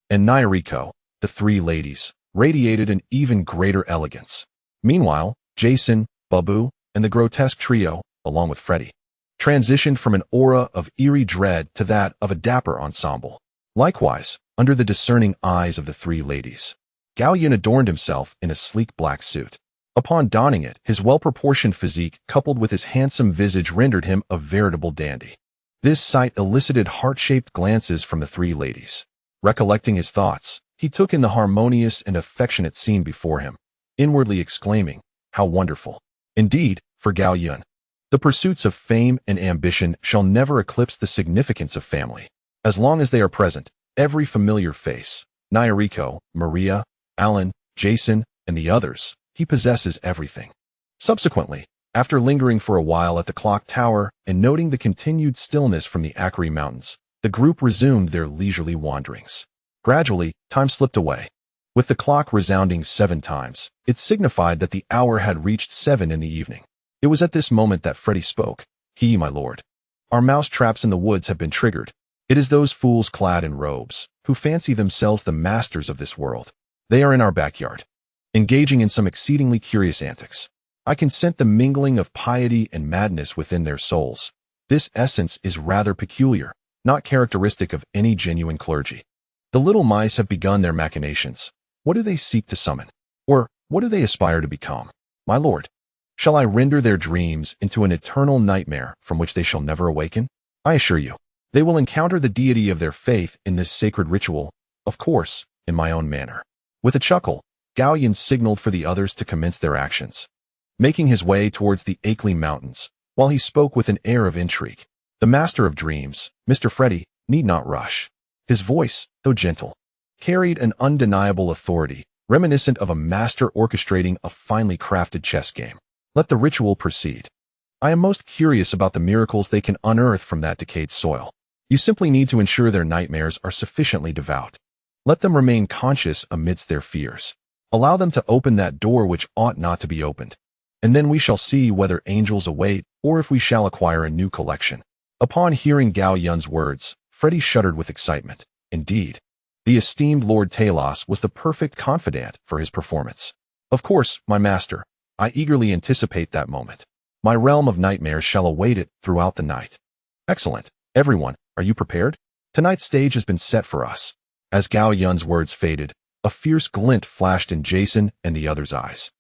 and Nairiko, the three ladies, radiated an even greater elegance. Meanwhile, Jason, Babu, and the grotesque trio, along with Freddy, transitioned from an aura of eerie dread to that of a dapper ensemble. Likewise, under the discerning eyes of the three ladies, Gao Yun adorned himself in a sleek black suit. Upon donning it, his well-proportioned physique coupled with his handsome visage rendered him a veritable dandy. This sight elicited heart-shaped glances from the three ladies. Recollecting his thoughts, he took in the harmonious and affectionate scene before him, inwardly exclaiming, "How wonderful!" Indeed, for Gao Yun, the pursuits of fame and ambition shall never eclipse the significance of family. As long as they are present, every familiar face, Nairiko, Maria, Alan, Jason, and the others, he possesses everything. Subsequently, after lingering for a while at the clock tower and noting the continued stillness from the Akari Mountains, the group resumed their leisurely wanderings. Gradually, time slipped away. With the clock resounding 7 times, it signified that the hour had reached 7 in the evening. It was at this moment that Freddy spoke. My lord. Our mouse traps in the woods have been triggered. It is those fools clad in robes, who fancy themselves the masters of this world. They are in our backyard, engaging in some exceedingly curious antics. I can scent the mingling of piety and madness within their souls. This essence is rather peculiar, not characteristic of any genuine clergy. The little mice have begun their machinations. What do they seek to summon? Or, what do they aspire to become? My lord, shall I render their dreams into an eternal nightmare from which they shall never awaken? I assure you, they will encounter the deity of their faith in this sacred ritual, of course, in my own manner. With a chuckle, Gao Yun signaled for the others to commence their actions, making his way towards the Akari Mountains, while he spoke with an air of intrigue. The master of dreams, Mr. Freddy, need not rush. His voice, though gentle, carried an undeniable authority, reminiscent of a master orchestrating a finely crafted chess game. Let the ritual proceed. I am most curious about the miracles they can unearth from that decayed soil. You simply need to ensure their nightmares are sufficiently devout. Let them remain conscious amidst their fears. Allow them to open that door which ought not to be opened. And then we shall see whether angels await or if we shall acquire a new collection. Upon hearing Gao Yun's words, Freddy shuddered with excitement. Indeed, the esteemed Lord Talos was the perfect confidant for his performance. Of course, my master, I eagerly anticipate that moment. My realm of nightmares shall await it throughout the night. Excellent. Everyone, are you prepared? Tonight's stage has been set for us. As Gao Yun's words faded, a fierce glint flashed in Jason and the others' eyes.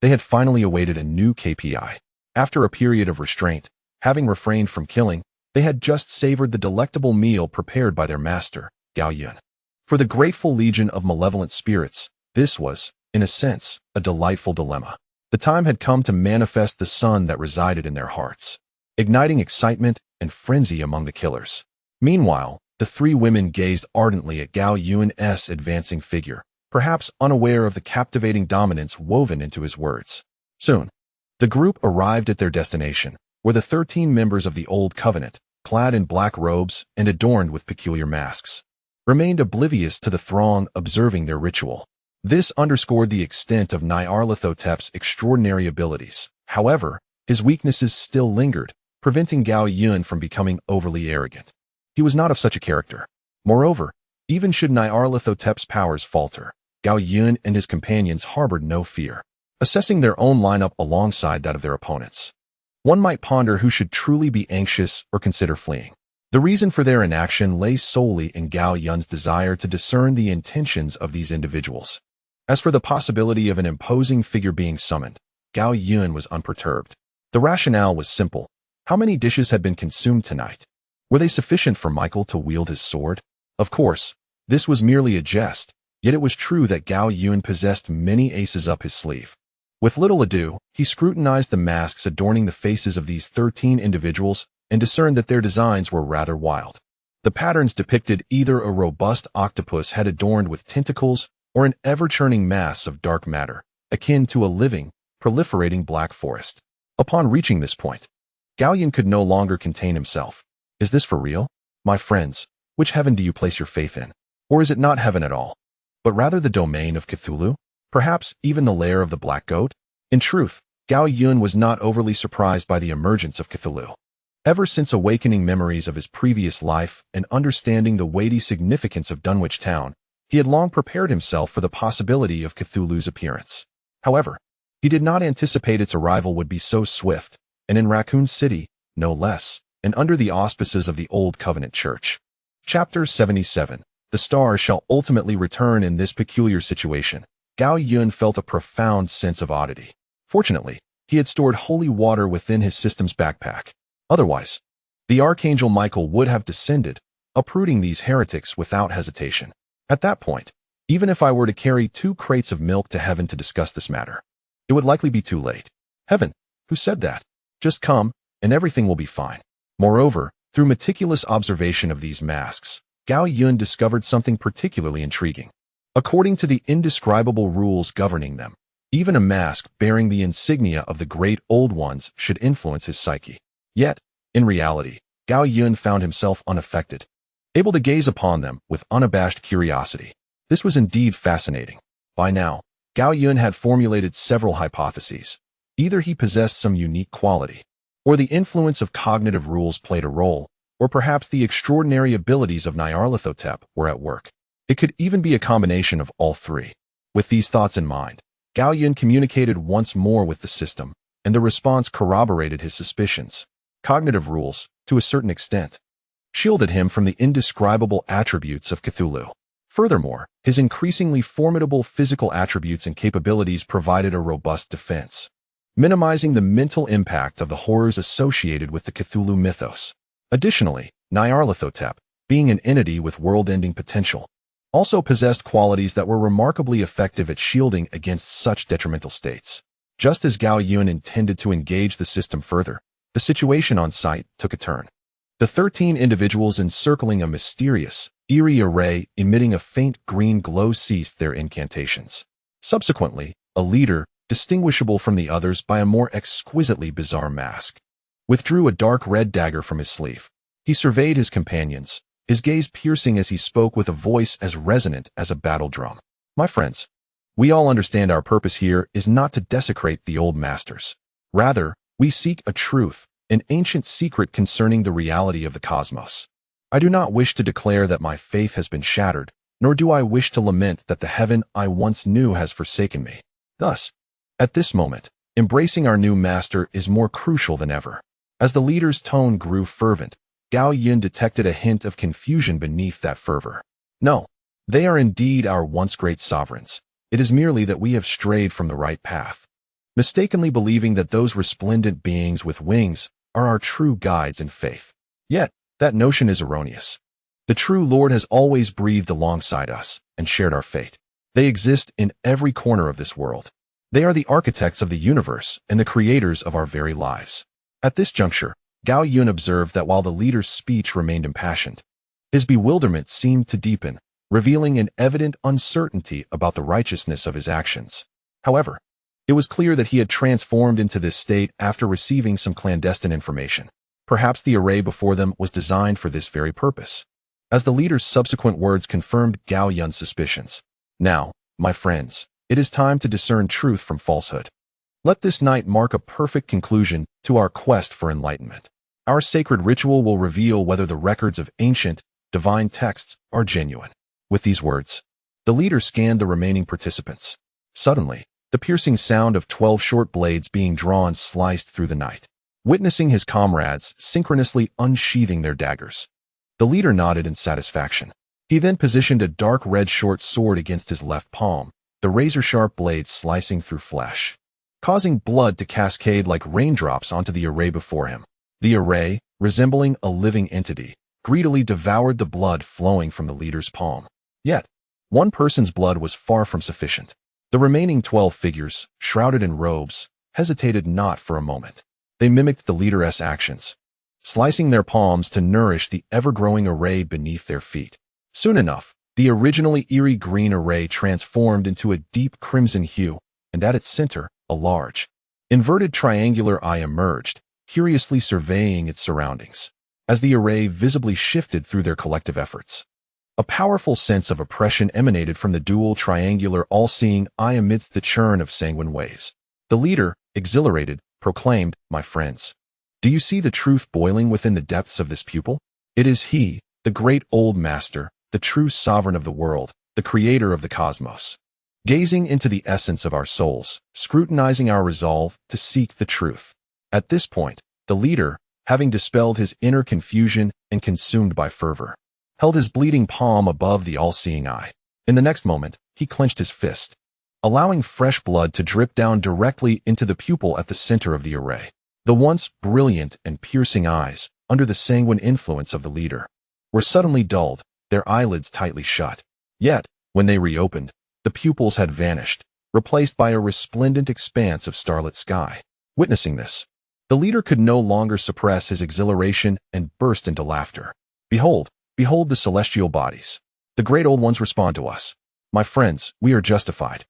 They had finally awaited a new KPI. After a period of restraint, having refrained from killing, they had just savored the delectable meal prepared by their master, Gao Yun. For the grateful legion of malevolent spirits, this was, in a sense, a delightful dilemma. The time had come to manifest the sun that resided in their hearts. igniting excitement and frenzy among the killers. Meanwhile, the three women gazed ardently at Gao Yun's advancing figure, perhaps unaware of the captivating dominance woven into his words. Soon, the group arrived at their destination, where the 13 members of the Old Covenant, clad in black robes and adorned with peculiar masks, remained oblivious to the throng observing their ritual. This underscored the extent of Nyarlathotep's extraordinary abilities. However, his weaknesses still lingered, preventing Gao Yun from becoming overly arrogant. He was not of such a character. Moreover, even should Nyarlathotep's powers falter, Gao Yun and his companions harbored no fear, assessing their own lineup alongside that of their opponents. One might ponder who should truly be anxious or consider fleeing. The reason for their inaction lay solely in Gao Yun's desire to discern the intentions of these individuals. As for the possibility of an imposing figure being summoned, Gao Yun was unperturbed. The rationale was simple. How many dishes had been consumed tonight? Were they sufficient for Michael to wield his sword? Of course, this was merely a jest, yet it was true that Gao Yun possessed many aces up his sleeve. With little ado, he scrutinized the masks adorning the faces of these 13 individuals and discerned that their designs were rather wild. The patterns depicted either a robust octopus head adorned with tentacles or an ever-churning mass of dark matter, akin to a living, proliferating black forest. Upon reaching this point, Gao Yun could no longer contain himself. Is this for real? My friends, which heaven do you place your faith in? Or is it not heaven at all, but rather the domain of Cthulhu? Perhaps even the lair of the black goat? In truth, Gao Yun was not overly surprised by the emergence of Cthulhu. Ever since awakening memories of his previous life and understanding the weighty significance of Dunwich Town, he had long prepared himself for the possibility of Cthulhu's appearance. However, he did not anticipate its arrival would be so swift, and in Raccoon City, no less, and under the auspices of the Old Covenant Church. Chapter 77. The stars shall ultimately return. In this peculiar situation, Gao Yun felt a profound sense of oddity. Fortunately, he had stored holy water within his system's backpack. Otherwise, the Archangel Michael would have descended, uprooting these heretics without hesitation. At that point, even if I were to carry 2 crates of milk to heaven to discuss this matter, it would likely be too late. Heaven, who said that? Just come, and everything will be fine. Moreover, through meticulous observation of these masks, Gao Yun discovered something particularly intriguing. According to the indescribable rules governing them, even a mask bearing the insignia of the great old ones should influence his psyche. Yet, in reality, Gao Yun found himself unaffected, able to gaze upon them with unabashed curiosity. This was indeed fascinating. By now, Gao Yun had formulated several hypotheses. Either he possessed some unique quality, or the influence of cognitive rules played a role, or perhaps the extraordinary abilities of Nyarlathotep were at work. It could even be a combination of all three. With these thoughts in mind, Gao Yun communicated once more with the system, and the response corroborated his suspicions. Cognitive rules, to a certain extent, shielded him from the indescribable attributes of Cthulhu. Furthermore, his increasingly formidable physical attributes and capabilities provided a robust defense, minimizing the mental impact of the horrors associated with the Cthulhu mythos. Additionally, Nyarlathotep, being an entity with world-ending potential, also possessed qualities that were remarkably effective at shielding against such detrimental states. Just as Gao Yun intended to engage the system further, the situation on site took a turn. The 13 individuals encircling a mysterious, eerie array emitting a faint green glow ceased their incantations. Subsequently, a leader, distinguishable from the others by a more exquisitely bizarre mask, withdrew a dark red dagger from his sleeve. He surveyed his companions, his gaze piercing as he spoke with a voice as resonant as a battle drum. My friends, we all understand our purpose here is not to desecrate the old masters. Rather, we seek a truth, an ancient secret concerning the reality of the cosmos. I do not wish to declare that my faith has been shattered, nor do I wish to lament that the heaven I once knew has forsaken me. Thus, at this moment, embracing our new master is more crucial than ever. As the leader's tone grew fervent, Gao Yun detected a hint of confusion beneath that fervor. No, they are indeed our once great sovereigns. It is merely that we have strayed from the right path, mistakenly believing that those resplendent beings with wings are our true guides in faith. Yet, that notion is erroneous. The true Lord has always breathed alongside us and shared our fate. They exist in every corner of this world. They are the architects of the universe and the creators of our very lives. At this juncture, Gao Yun observed that while the leader's speech remained impassioned, his bewilderment seemed to deepen, revealing an evident uncertainty about the righteousness of his actions. However, it was clear that he had transformed into this state after receiving some clandestine information. Perhaps the array before them was designed for this very purpose. As the leader's subsequent words confirmed Gao Yun's suspicions. Now, my friends, it is time to discern truth from falsehood. Let this night mark a perfect conclusion to our quest for enlightenment. Our sacred ritual will reveal whether the records of ancient, divine texts are genuine. With these words, the leader scanned the remaining participants. Suddenly, the piercing sound of 12 short blades being drawn sliced through the night. Witnessing his comrades synchronously unsheathing their daggers, the leader nodded in satisfaction. He then positioned a dark red short sword against his left palm, the razor-sharp blade slicing through flesh, causing blood to cascade like raindrops onto the array before him. The array, resembling a living entity, greedily devoured the blood flowing from the leader's palm. Yet, one person's blood was far from sufficient. The remaining 12 figures, shrouded in robes, hesitated not for a moment. They mimicked the leader's actions, slicing their palms to nourish the ever-growing array beneath their feet. Soon enough, the originally eerie green array transformed into a deep crimson hue, and at its center, a large, inverted triangular eye emerged, curiously surveying its surroundings. As the array visibly shifted through their collective efforts, a powerful sense of oppression emanated from the dual triangular all-seeing eye amidst the churn of sanguine waves. The leader, exhilarated, proclaimed, "My friends, do you see the truth boiling within the depths of this pupil? It is he, the great old master, the true sovereign of the world, the creator of the cosmos, gazing into the essence of our souls, scrutinizing our resolve to seek the truth." At this point, the leader, having dispelled his inner confusion and consumed by fervor, held his bleeding palm above the all-seeing eye. In the next moment, he clenched his fist, allowing fresh blood to drip down directly into the pupil at the center of the array. The once brilliant and piercing eyes, under the sanguine influence of the leader, were suddenly dulled, their eyelids tightly shut. Yet, when they reopened, the pupils had vanished, replaced by a resplendent expanse of starlit sky. Witnessing this, the leader could no longer suppress his exhilaration and burst into laughter. "Behold, behold the celestial bodies. The great old ones respond to us. My friends, we are justified.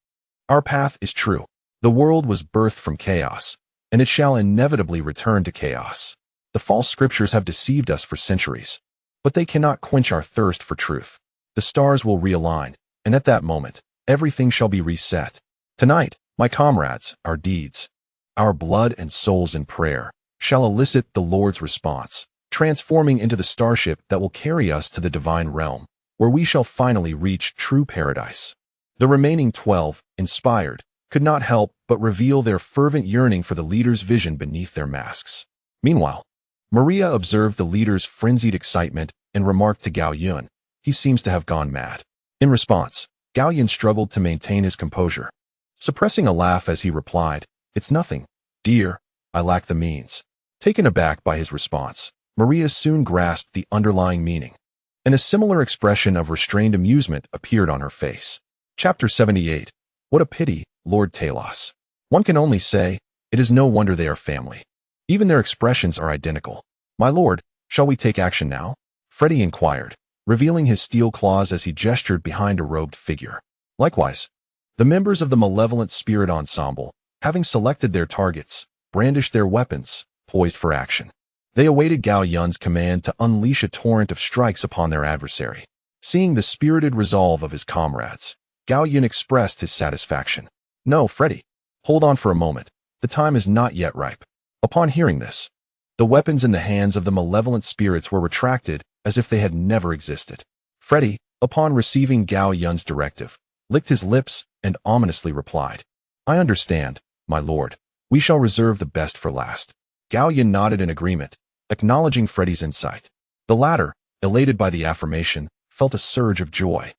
Our path is true. The world was birthed from chaos, and it shall inevitably return to chaos. The false scriptures have deceived us for centuries, but they cannot quench our thirst for truth. The stars will realign, and at that moment, everything shall be reset. Tonight, my comrades, our deeds, our blood and souls in prayer, shall elicit the Lord's response, transforming into the starship that will carry us to the divine realm, where we shall finally reach true paradise." The remaining 12, inspired, could not help but reveal their fervent yearning for the leader's vision beneath their masks. Meanwhile, Maria observed the leader's frenzied excitement and remarked to Gao Yun, "He seems to have gone mad." In response, Gao Yun struggled to maintain his composure, suppressing a laugh as he replied, "It's nothing, dear, I lack the means." Taken aback by his response, Maria soon grasped the underlying meaning, and a similar expression of restrained amusement appeared on her face. Chapter 78. What a pity, Lord Talos. One can only say, it is no wonder they are family. Even their expressions are identical. "My lord, shall we take action now?" Freddy inquired, revealing his steel claws as he gestured behind a robed figure. Likewise, the members of the malevolent spirit ensemble, having selected their targets, brandished their weapons, poised for action. They awaited Gao Yun's command to unleash a torrent of strikes upon their adversary. Seeing the spirited resolve of his comrades, Gao Yun expressed his satisfaction. "No, Freddy, hold on for a moment. The time is not yet ripe." Upon hearing this, the weapons in the hands of the malevolent spirits were retracted as if they had never existed. Freddy, upon receiving Gao Yun's directive, licked his lips and ominously replied, "I understand, my lord. We shall reserve the best for last." Gao Yun nodded in agreement, acknowledging Freddy's insight. The latter, elated by the affirmation, felt a surge of joy.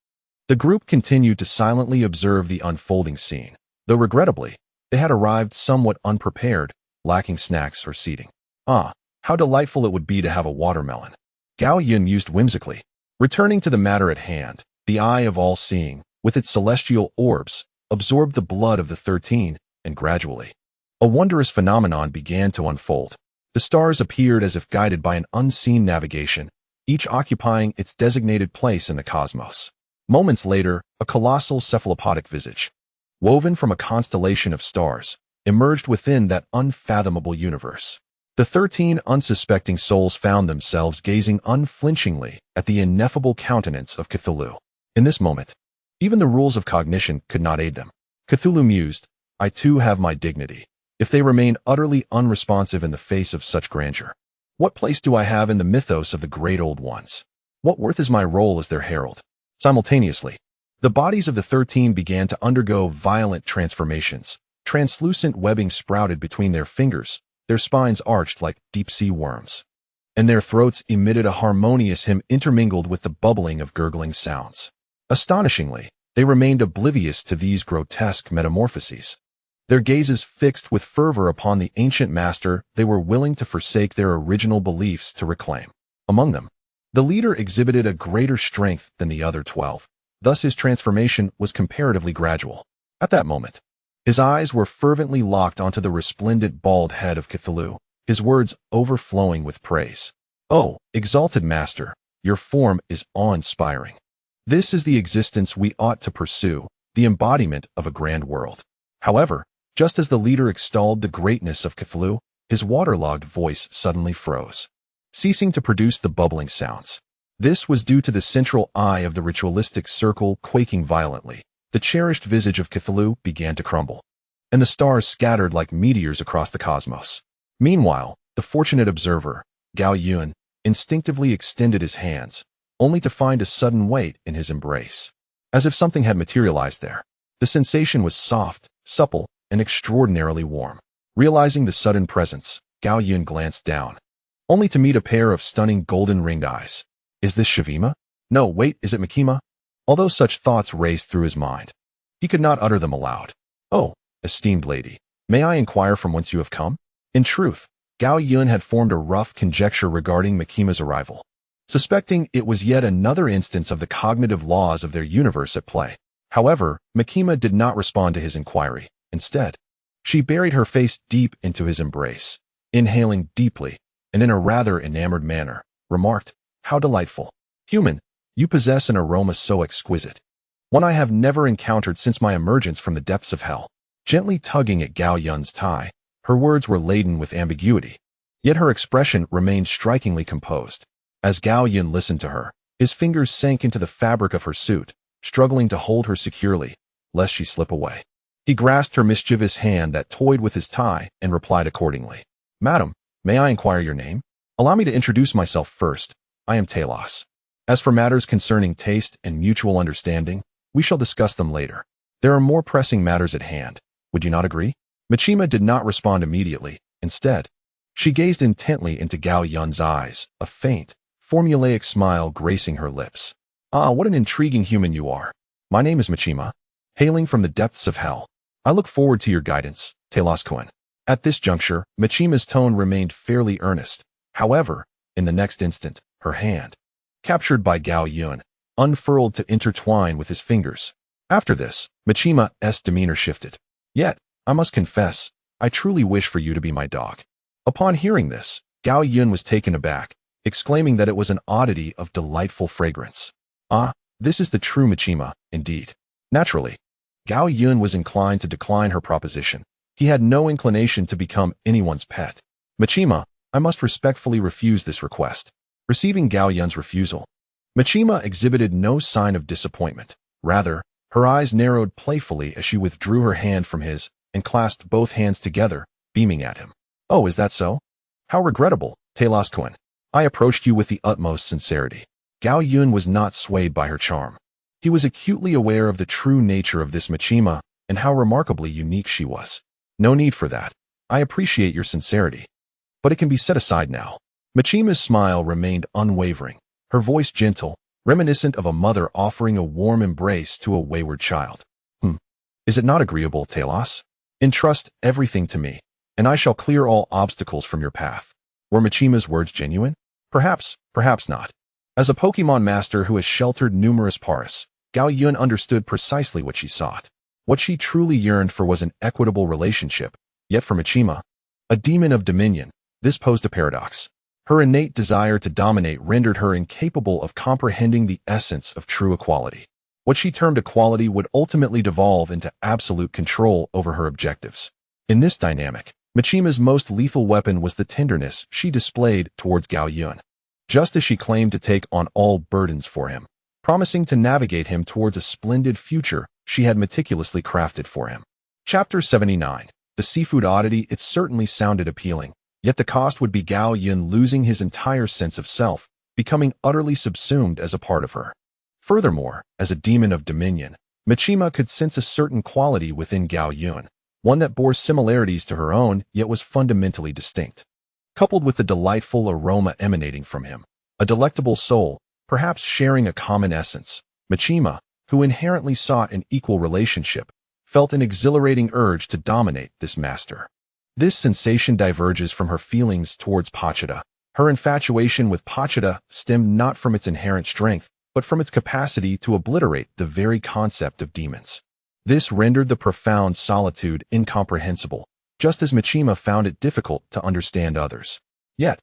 The group continued to silently observe the unfolding scene, though regrettably, they had arrived somewhat unprepared, lacking snacks or seating. "Ah, how delightful it would be to have a watermelon," Gao Yun mused whimsically. Returning to the matter at hand, the eye of all-seeing, with its celestial orbs, absorbed the blood of the 13, and gradually, a wondrous phenomenon began to unfold. The stars appeared as if guided by an unseen navigation, each occupying its designated place in the cosmos. Moments later, a colossal cephalopodic visage, woven from a constellation of stars, emerged within that unfathomable universe. The 13 unsuspecting souls found themselves gazing unflinchingly at the ineffable countenance of Cthulhu. In this moment, even the rules of cognition could not aid them. Cthulhu mused, I too have my dignity. If they remain utterly unresponsive in the face of such grandeur, what place do I have in the mythos of the great old ones? What worth is my role as their herald? Simultaneously, the bodies of the 13 began to undergo violent transformations. Translucent webbing sprouted between their fingers, their spines arched like deep-sea worms, and their throats emitted a harmonious hymn intermingled with the bubbling of gurgling sounds. Astonishingly, they remained oblivious to these grotesque metamorphoses. Their gazes fixed with fervor upon the ancient master they were willing to forsake their original beliefs to reclaim. Among them, the leader exhibited a greater strength than the other 12, thus his transformation was comparatively gradual. At that moment, his eyes were fervently locked onto the resplendent bald head of Cthulhu, his words overflowing with praise. Oh, exalted master, your form is awe-inspiring. This is the existence we ought to pursue, the embodiment of a grand world. However, just as the leader extolled the greatness of Cthulhu, his waterlogged voice suddenly froze, ceasing to produce the bubbling sounds. This was due to the central eye of the ritualistic circle quaking violently. The cherished visage of Cthulhu began to crumble, and the stars scattered like meteors across the cosmos. Meanwhile, the fortunate observer, Gao Yun, instinctively extended his hands, only to find a sudden weight in his embrace. As if something had materialized there. The sensation was soft, supple, and extraordinarily warm. Realizing the sudden presence, Gao Yun glanced down, only to meet a pair of stunning golden-ringed eyes. Is this Shavima? No, wait, is it Makima? Although such thoughts raced through his mind, he could not utter them aloud. Oh, esteemed lady, may I inquire from whence you have come? In truth, Gao Yun had formed a rough conjecture regarding Makima's arrival, suspecting it was yet another instance of the cognitive laws of their universe at play. However, Makima did not respond to his inquiry. Instead, she buried her face deep into his embrace, inhaling deeply, and in a rather enamored manner, remarked, How delightful. Human, you possess an aroma so exquisite, one I have never encountered since my emergence from the depths of hell. Gently tugging at Gao Yun's tie, her words were laden with ambiguity, yet her expression remained strikingly composed. As Gao Yun listened to her, his fingers sank into the fabric of her suit, struggling to hold her securely, lest she slip away. He grasped her mischievous hand that toyed with his tie and replied accordingly. Madam, may I inquire your name? Allow me to introduce myself first. I am Talos. As for matters concerning taste and mutual understanding, we shall discuss them later. There are more pressing matters at hand. Would you not agree? Makima did not respond immediately. Instead, she gazed intently into Gao Yun's eyes, a faint, formulaic smile gracing her lips. Ah, what an intriguing human you are. My name is Makima, hailing from the depths of hell. I look forward to your guidance, Talos-kun. At this juncture, Machima's tone remained fairly earnest. However, in the next instant, her hand, captured by Gao Yun, unfurled to intertwine with his fingers. After this, Machima's demeanor shifted. Yet, I must confess, I truly wish for you to be my dog. Upon hearing this, Gao Yun was taken aback, exclaiming that it was an oddity of delightful fragrance. Ah, this is the true Makima, indeed. Naturally, Gao Yun was inclined to decline her proposition. He had no inclination to become anyone's pet. Makima, I must respectfully refuse this request. Receiving Gao Yun's refusal, Makima exhibited no sign of disappointment. Rather, her eyes narrowed playfully as she withdrew her hand from his and clasped both hands together, beaming at him. Oh, is that so? How regrettable, Talos-kun. I approached you with the utmost sincerity. Gao Yun was not swayed by her charm. He was acutely aware of the true nature of this Makima and how remarkably unique she was. No need for that. I appreciate your sincerity, but it can be set aside now. Machima's smile remained unwavering, her voice gentle, reminiscent of a mother offering a warm embrace to a wayward child. Is it not agreeable, Talos? Entrust everything to me, and I shall clear all obstacles from your path. Were Machima's words genuine? Perhaps, perhaps not. As a Pokemon master who has sheltered numerous Paras, Gao Yun understood precisely what she sought. What she truly yearned for was an equitable relationship, yet for Makima, a demon of dominion, This posed a paradox. Her innate desire to dominate rendered her incapable of comprehending the essence of true equality. What she termed equality would ultimately devolve into absolute control over her objectives. In this dynamic, Michima's most lethal weapon was the tenderness she displayed towards Gao Yun, just as she claimed to take on all burdens for him, promising to navigate him towards a splendid future she had meticulously crafted for him. Chapter 79. The seafood oddity. It certainly sounded appealing, yet the cost would be Gao Yun losing his entire sense of self, becoming utterly subsumed as a part of her. Furthermore, as a demon of dominion, Michima could sense a certain quality within Gao Yun, one that bore similarities to her own yet was fundamentally distinct. Coupled with the delightful aroma emanating from him, a delectable soul, perhaps sharing a common essence, Michima, who inherently sought an equal relationship, felt an exhilarating urge to dominate this master. This sensation diverges from her feelings towards Pachita. Her infatuation with Pachita stemmed not from its inherent strength, but from its capacity to obliterate the very concept of demons. This rendered the profound solitude incomprehensible, just as Michima found it difficult to understand others. Yet,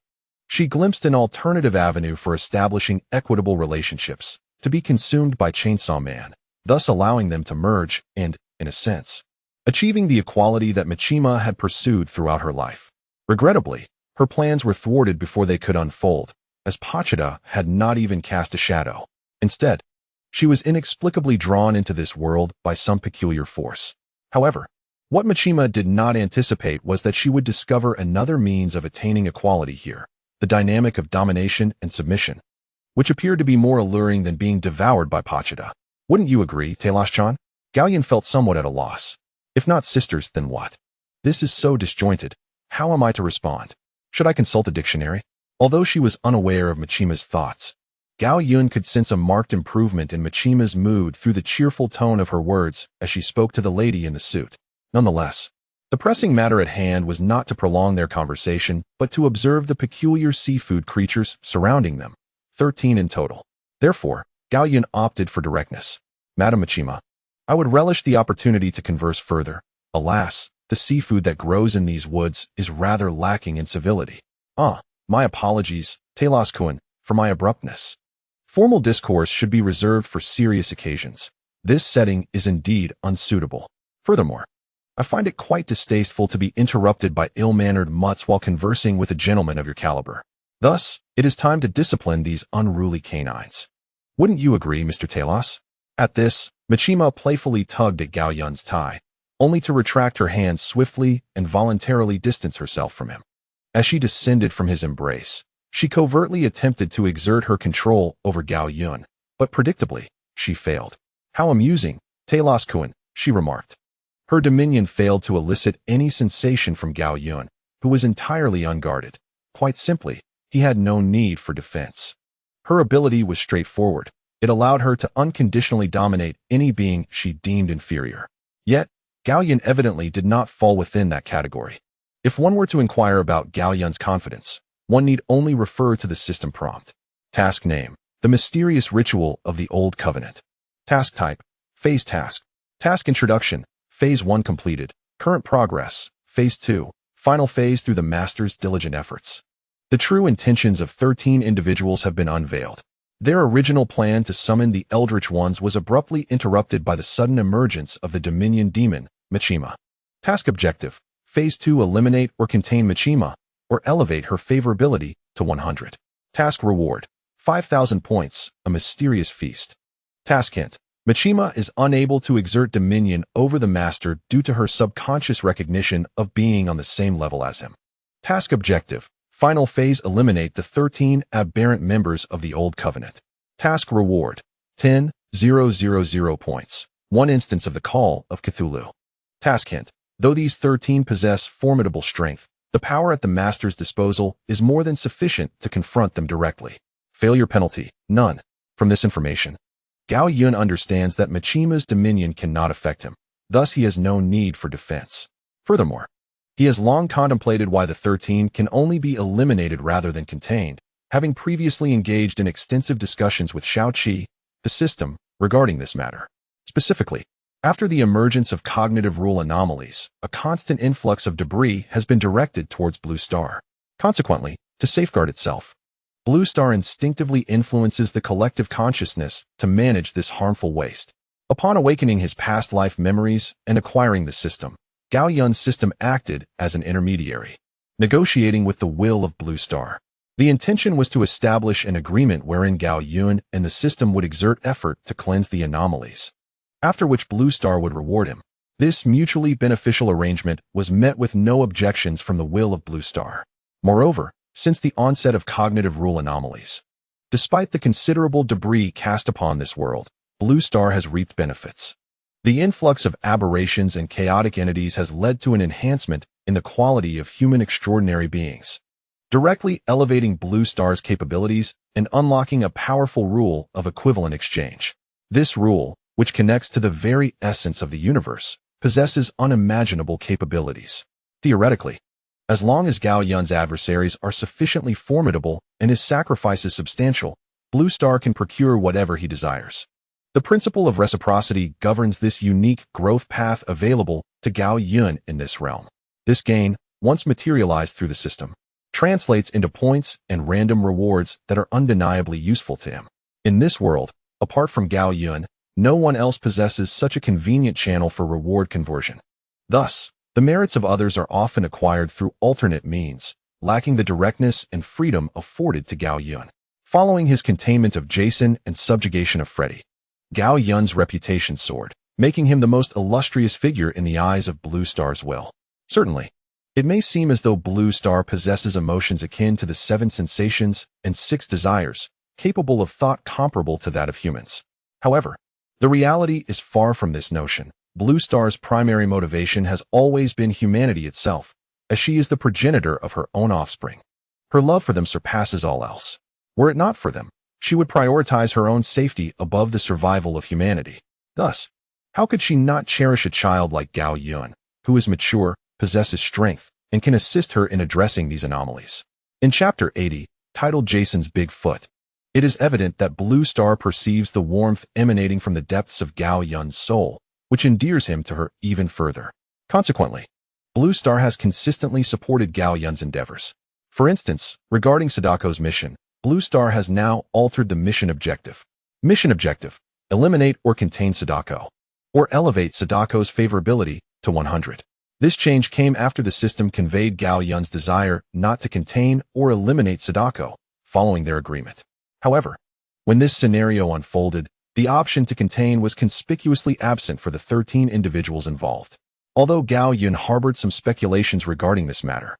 she glimpsed an alternative avenue for establishing equitable relationships, to be consumed by Chainsaw Man, thus allowing them to merge and, in a sense, achieving the equality that Michima had pursued throughout her life. Regrettably, her plans were thwarted before they could unfold, as Pachita had not even cast a shadow. Instead, she was inexplicably drawn into this world by some peculiar force. However, what Michima did not anticipate was that she would discover another means of attaining equality here, the dynamic of domination and submission, which appeared to be more alluring than being devoured by Pachita. Wouldn't you agree, Talos-chan? Gao Yun felt somewhat at a loss. If not sisters, then what? This is so disjointed. How am I to respond? Should I consult a dictionary? Although she was unaware of Michima's thoughts, Gao Yun could sense a marked improvement in Michima's mood through the cheerful tone of her words as she spoke to the lady in the suit. Nonetheless, the pressing matter at hand was not to prolong their conversation, but to observe the peculiar seafood creatures surrounding them, 13 in total. Therefore, Gao Yun opted for directness. Madam Michima, I would relish the opportunity to converse further. Alas, the seafood that grows in these woods is rather lacking in civility. My apologies, Talos-kun, for my abruptness. Formal discourse should be reserved for serious occasions. This setting is indeed unsuitable. Furthermore, I find it quite distasteful to be interrupted by ill-mannered mutts while conversing with a gentleman of your caliber. Thus, it is time to discipline these unruly canines. Wouldn't you agree, Mr. Talos? At this, Michima playfully tugged at Gao Yun's tie, only to retract her hands swiftly and voluntarily distance herself from him. As she descended from his embrace, she covertly attempted to exert her control over Gao Yun, but predictably, she failed. How amusing, Talos-kun, she remarked. Her dominion failed to elicit any sensation from Gao Yun, who was entirely unguarded. Quite simply, he had no need for defense. Her ability was straightforward. It allowed her to unconditionally dominate any being she deemed inferior. Yet, Gao Yun evidently did not fall within that category. If one were to inquire about Gao Yun's confidence, one need only refer to the system prompt. Task name: The Mysterious Ritual of the Old Covenant. Task type: Phase task. Task introduction: Phase 1 completed. Current progress: Phase 2. Final phase through the Master's diligent efforts. The true intentions of 13 individuals have been unveiled. Their original plan to summon the Eldritch Ones was abruptly interrupted by the sudden emergence of the Dominion Demon, Michima. Task objective: Phase 2 eliminate or contain Michima, or elevate her favorability to 100. Task reward: 5,000 points, a mysterious feast. Task hint: Michima is unable to exert dominion over the Master due to her subconscious recognition of being on the same level as him. Task objective: Final phase eliminate the 13 aberrant members of the Old Covenant. Task reward: 10,000 points. One instance of the Call of Cthulhu. Task hint: Though these 13 possess formidable strength, the power at the Master's disposal is more than sufficient to confront them directly. Failure penalty: none. From this information, Gao Yun understands that Michima's dominion cannot affect him, thus he has no need for defense. Furthermore, he has long contemplated why the 13 can only be eliminated rather than contained, having previously engaged in extensive discussions with Shao-Chi, the system, regarding this matter. Specifically, after the emergence of cognitive rule anomalies, a constant influx of debris has been directed towards Blue Star. Consequently, to safeguard itself, Blue Star instinctively influences the collective consciousness to manage this harmful waste. Upon awakening his past life memories and acquiring the system, Gao Yun's system acted as an intermediary, negotiating with the will of Blue Star. The intention was to establish an agreement wherein Gao Yun and the system would exert effort to cleanse the anomalies, after which Blue Star would reward him. This mutually beneficial arrangement was met with no objections from the will of Blue Star. Moreover, since the onset of cognitive rule anomalies, despite the considerable debris cast upon this world, Blue Star has reaped benefits. The influx of aberrations and chaotic entities has led to an enhancement in the quality of human extraordinary beings, directly elevating Blue Star's capabilities and unlocking a powerful rule of equivalent exchange. This rule, which connects to the very essence of the universe, possesses unimaginable capabilities. Theoretically, as long as Gao Yun's adversaries are sufficiently formidable and his sacrifice is substantial, Blue Star can procure whatever he desires. The principle of reciprocity governs this unique growth path available to Gao Yun in this realm. This gain, once materialized through the system, translates into points and random rewards that are undeniably useful to him. In this world, apart from Gao Yun, no one else possesses such a convenient channel for reward conversion. Thus, the merits of others are often acquired through alternate means, lacking the directness and freedom afforded to Gao Yun. Following his containment of Jason and subjugation of Freddy, Gao Yun's reputation soared, making him the most illustrious figure in the eyes of Blue Star's will. Certainly, it may seem as though Blue Star possesses emotions akin to the 7 sensations and 6 desires, capable of thought comparable to that of humans. However, the reality is far from this notion. Blue Star's primary motivation has always been humanity itself, as she is the progenitor of her own offspring. Her love for them surpasses all else. Were it not for them, she would prioritize her own safety above the survival of humanity. Thus, how could she not cherish a child like Gao Yun, who is mature, possesses strength, and can assist her in addressing these anomalies? In Chapter 80, titled Jason's Big Foot, it is evident that Blue Star perceives the warmth emanating from the depths of Gao Yun's soul, which endears him to her even further. Consequently, Blue Star has consistently supported Gao Yun's endeavors. For instance, regarding Sadako's mission, Blue Star has now altered the mission objective. Mission objective: eliminate or contain Sadako, or elevate Sadako's favorability to 100. This change came after the system conveyed Gao Yun's desire not to contain or eliminate Sadako, following their agreement. However, when this scenario unfolded, the option to contain was conspicuously absent for the 13 individuals involved. Although Gao Yun harbored some speculations regarding this matter,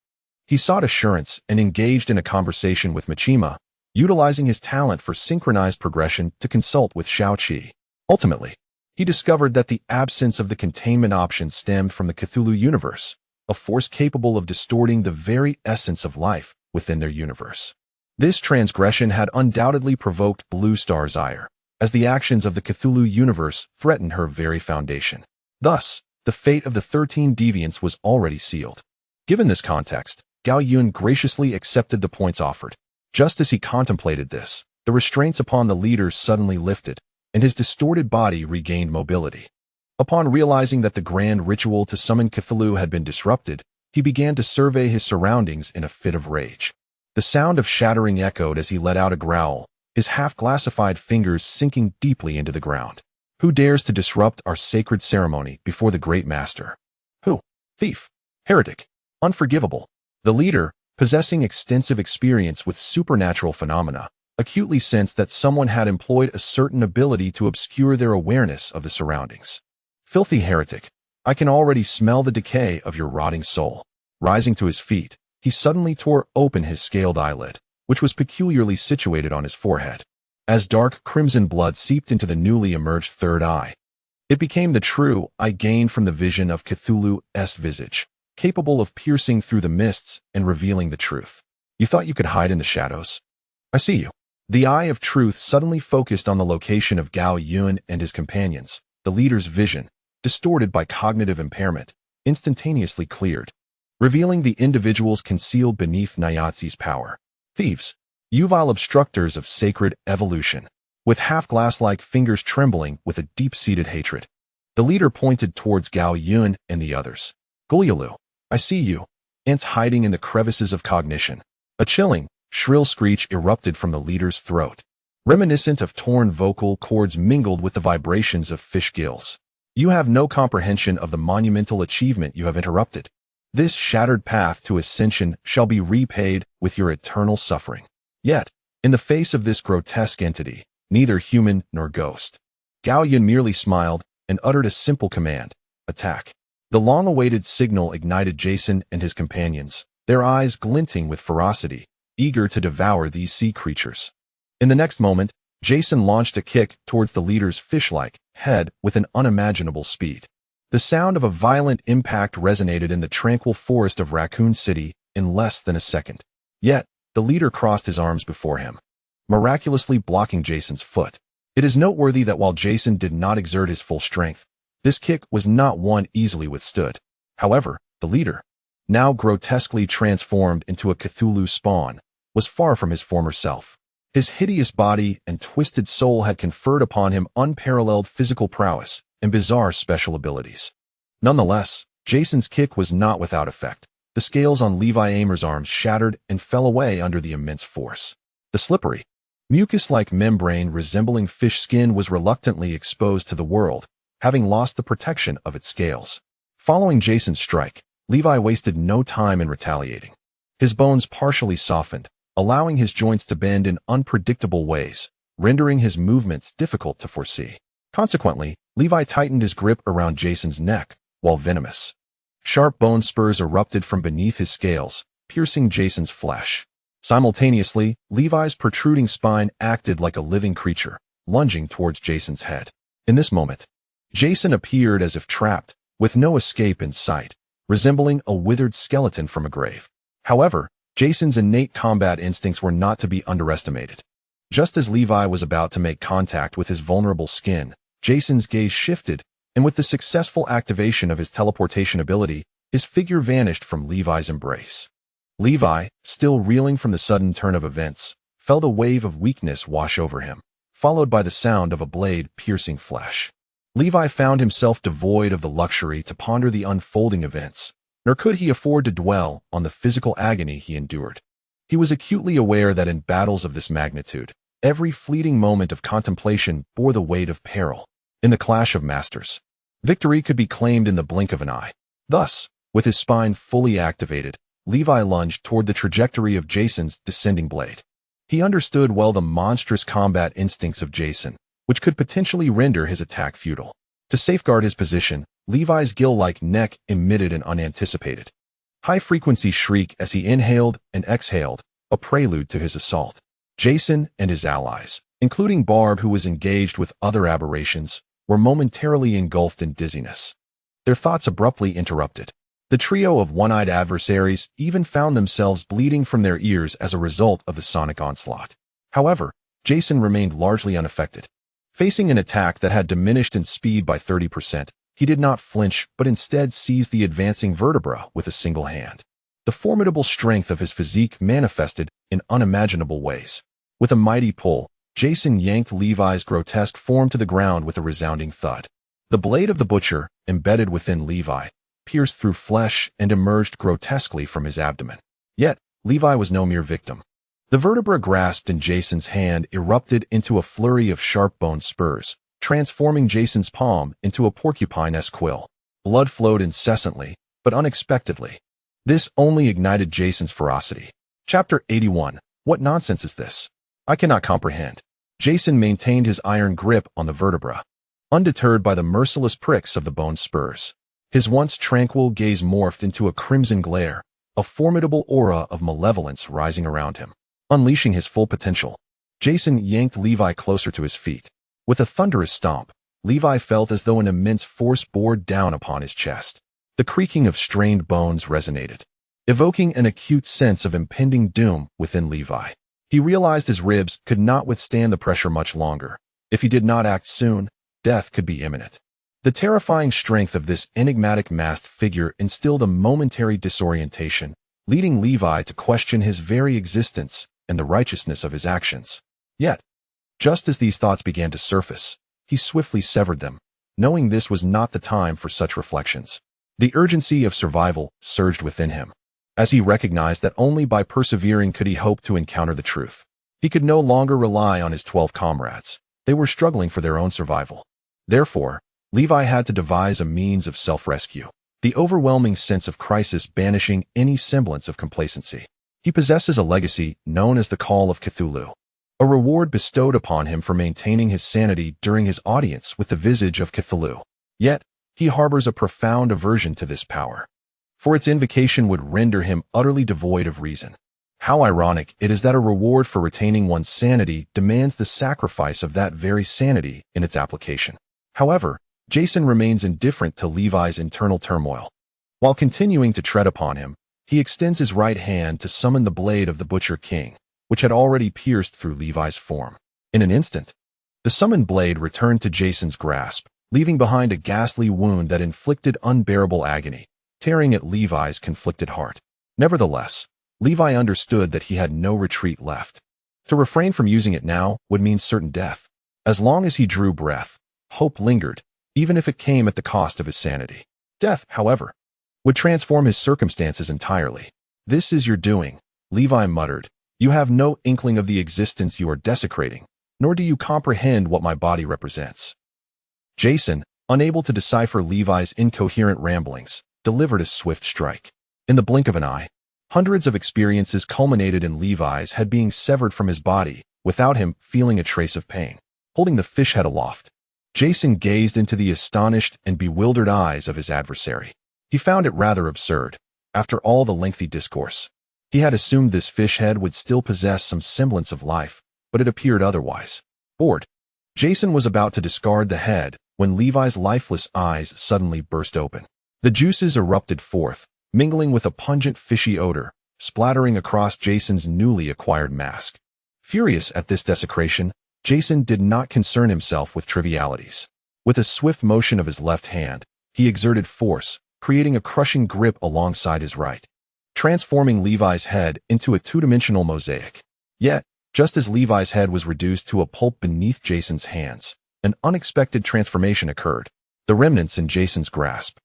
he sought assurance and engaged in a conversation with Machima, utilizing his talent for synchronized progression to consult with Xiaoqi. Ultimately, he discovered that the absence of the containment option stemmed from the Cthulhu universe, a force capable of distorting the very essence of life within their universe. This transgression had undoubtedly provoked Blue Star's ire, as the actions of the Cthulhu universe threatened her very foundation. Thus, the fate of the 13 deviants was already sealed. Given this context, Gao Yun graciously accepted the points offered. Just as he contemplated this, the restraints upon the leaders suddenly lifted, and his distorted body regained mobility. Upon realizing that the grand ritual to summon Cthulhu had been disrupted, he began to survey his surroundings in a fit of rage. The sound of shattering echoed as he let out a growl, his half-glassified fingers sinking deeply into the ground. Who dares to disrupt our sacred ceremony before the great master? Who? Thief, heretic, unforgivable. The leader, possessing extensive experience with supernatural phenomena, acutely sensed that someone had employed a certain ability to obscure their awareness of the surroundings. Filthy heretic, I can already smell the decay of your rotting soul. Rising to his feet, he suddenly tore open his scaled eyelid, which was peculiarly situated on his forehead. As dark crimson blood seeped into the newly emerged third eye, it became the true eye gained from the vision of Cthulhu's visage, capable of piercing through the mists and revealing the truth. You thought you could hide in the shadows? I see you. The eye of truth suddenly focused on the location of Gao Yun and his companions. The leader's vision, distorted by cognitive impairment, instantaneously cleared, revealing the individuals concealed beneath Nyatsi's power. Thieves, you vile obstructors of sacred evolution. With half-glass-like fingers trembling with a deep-seated hatred, the leader pointed towards Gao Yun and the others. Gulyalu, I see you. ants hiding in the crevices of cognition. A chilling, shrill screech erupted from the leader's throat, reminiscent of torn vocal cords mingled with the vibrations of fish gills. You have no comprehension of the monumental achievement you have interrupted. This shattered path to ascension shall be repaid with your eternal suffering. Yet, in the face of this grotesque entity, neither human nor ghost, Gao Yun merely smiled and uttered a simple command: attack. The long-awaited signal ignited Jason and his companions, their eyes glinting with ferocity, eager to devour these sea creatures. In the next moment, Jason launched a kick towards the leader's fish-like head with an unimaginable speed. The sound of a violent impact resonated in the tranquil forest of Raccoon City in less than a second. Yet, the leader crossed his arms before him, miraculously blocking Jason's foot. It is noteworthy that while Jason did not exert his full strength, this kick was not one easily withstood. However, the leader, now grotesquely transformed into a Cthulhu spawn, was far from his former self. His hideous body and twisted soul had conferred upon him unparalleled physical prowess and bizarre special abilities. Nonetheless, Jason's kick was not without effect. The scales on Levi Amer's arms shattered and fell away under the immense force. The slippery, mucus-like membrane resembling fish skin was reluctantly exposed to the world, having lost the protection of its scales. Following Jason's strike, Levi wasted no time in retaliating. His bones partially softened, allowing his joints to bend in unpredictable ways, rendering his movements difficult to foresee. Consequently, Levi tightened his grip around Jason's neck, while venomous, sharp bone spurs erupted from beneath his scales, piercing Jason's flesh. Simultaneously, Levi's protruding spine acted like a living creature, lunging towards Jason's head. In this moment, Jason appeared as if trapped, with no escape in sight, resembling a withered skeleton from a grave. However, Jason's innate combat instincts were not to be underestimated. Just as Levi was about to make contact with his vulnerable skin, Jason's gaze shifted, and with the successful activation of his teleportation ability, his figure vanished from Levi's embrace. Levi, still reeling from the sudden turn of events, felt a wave of weakness wash over him, followed by the sound of a blade piercing flesh. Levi found himself devoid of the luxury to ponder the unfolding events, nor could he afford to dwell on the physical agony he endured. He was acutely aware that in battles of this magnitude, every fleeting moment of contemplation bore the weight of peril. In the clash of masters, victory could be claimed in the blink of an eye. Thus, with his spine fully activated, Levi lunged toward the trajectory of Jason's descending blade. He understood well the monstrous combat instincts of Jason, which could potentially render his attack futile. To safeguard his position, Levi's gill-like neck emitted an unanticipated, high-frequency shriek as he inhaled and exhaled, a prelude to his assault. Jason and his allies, including Barb, who was engaged with other aberrations, were momentarily engulfed in dizziness. Their thoughts abruptly interrupted. The trio of one-eyed adversaries even found themselves bleeding from their ears as a result of the sonic onslaught. However, Jason remained largely unaffected. Facing an attack that had diminished in speed by 30%, he did not flinch but instead seized the advancing vertebra with a single hand. The formidable strength of his physique manifested in unimaginable ways. With a mighty pull, Jason yanked Levi's grotesque form to the ground with a resounding thud. The blade of the butcher, embedded within Levi, pierced through flesh and emerged grotesquely from his abdomen. Yet, Levi was no mere victim. The vertebra grasped in Jason's hand erupted into a flurry of sharp bone spurs, transforming Jason's palm into a porcupine-esque quill. Blood flowed incessantly, but unexpectedly. This only ignited Jason's ferocity. Chapter 81. What nonsense is this? I cannot comprehend. Jason maintained his iron grip on the vertebra, undeterred by the merciless pricks of the bone spurs. His once tranquil gaze morphed into a crimson glare, a formidable aura of malevolence rising around him. Unleashing his full potential, Jason yanked Levi closer to his feet. With a thunderous stomp, Levi felt as though an immense force bore down upon his chest. The creaking of strained bones resonated, evoking an acute sense of impending doom within Levi. He realized his ribs could not withstand the pressure much longer. If he did not act soon, death could be imminent. The terrifying strength of this enigmatic masked figure instilled a momentary disorientation, leading Levi to question his very existence and the righteousness of his actions. Yet, just as these thoughts began to surface, he swiftly severed them, knowing this was not the time for such reflections. The urgency of survival surged within him. as he recognized that only by persevering could he hope to encounter the truth. He could no longer rely on his 12 comrades. They were struggling for their own survival. Therefore, Levi had to devise a means of self-rescue, the overwhelming sense of crisis banishing any semblance of complacency. He possesses a legacy known as the Call of Cthulhu, a reward bestowed upon him for maintaining his sanity during his audience with the visage of Cthulhu. Yet, he harbors a profound aversion to this power, for its invocation would render him utterly devoid of reason. How ironic it is that a reward for retaining one's sanity demands the sacrifice of that very sanity in its application. However, Jason remains indifferent to Levi's internal turmoil. While continuing to tread upon him, he extends his right hand to summon the blade of the Butcher King, which had already pierced through Levi's form. In an instant, the summoned blade returned to Jason's grasp, leaving behind a ghastly wound that inflicted unbearable agony, tearing at Levi's conflicted heart. Nevertheless, Levi understood that he had no retreat left. To refrain from using it now would mean certain death. As long as he drew breath, hope lingered, even if it came at the cost of his sanity. Death, however, would transform his circumstances entirely. "This is your doing," Levi muttered. "You have no inkling of the existence you are desecrating, nor do you comprehend what my body represents." Jason, unable to decipher Levi's incoherent ramblings, delivered a swift strike. In the blink of an eye, hundreds of experiences culminated in Levi's head being severed from his body, without him feeling a trace of pain. Holding the fish head aloft, Jason gazed into the astonished and bewildered eyes of his adversary. He found it rather absurd. After all the lengthy discourse, he had assumed this fish head would still possess some semblance of life, but it appeared otherwise. Bored, Jason was about to discard the head when Levi's lifeless eyes suddenly burst open. The juices erupted forth, mingling with a pungent fishy odor, splattering across Jason's newly acquired mask. Furious at this desecration, Jason did not concern himself with trivialities. With a swift motion of his left hand, he exerted force, creating a crushing grip alongside his right, transforming Levi's head into a two-dimensional mosaic. Yet, just as Levi's head was reduced to a pulp beneath Jason's hands, an unexpected transformation occurred. The remnants in Jason's grasp,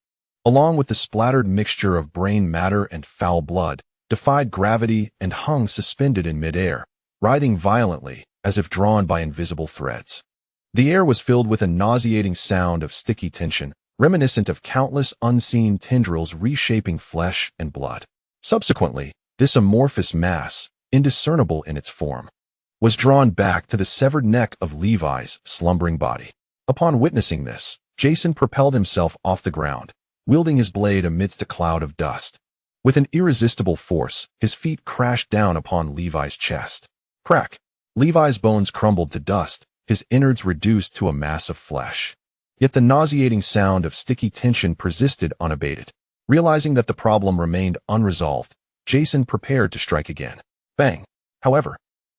along with the splattered mixture of brain matter and foul blood, defied gravity and hung suspended in midair, writhing violently as if drawn by invisible threads. The air was filled with a nauseating sound of sticky tension, reminiscent of countless unseen tendrils reshaping flesh and blood. Subsequently, this amorphous mass, indiscernible in its form, was drawn back to the severed neck of Levi's slumbering body. Upon witnessing this, Jason propelled himself off the ground, wielding his blade amidst a cloud of dust. With an irresistible force, his feet crashed down upon Levi's chest. Crack! Levi's bones crumbled to dust, his innards reduced to a mass of flesh. Yet the nauseating sound of sticky tension persisted unabated. Realizing that the problem remained unresolved, Jason prepared to strike again. Bang! However,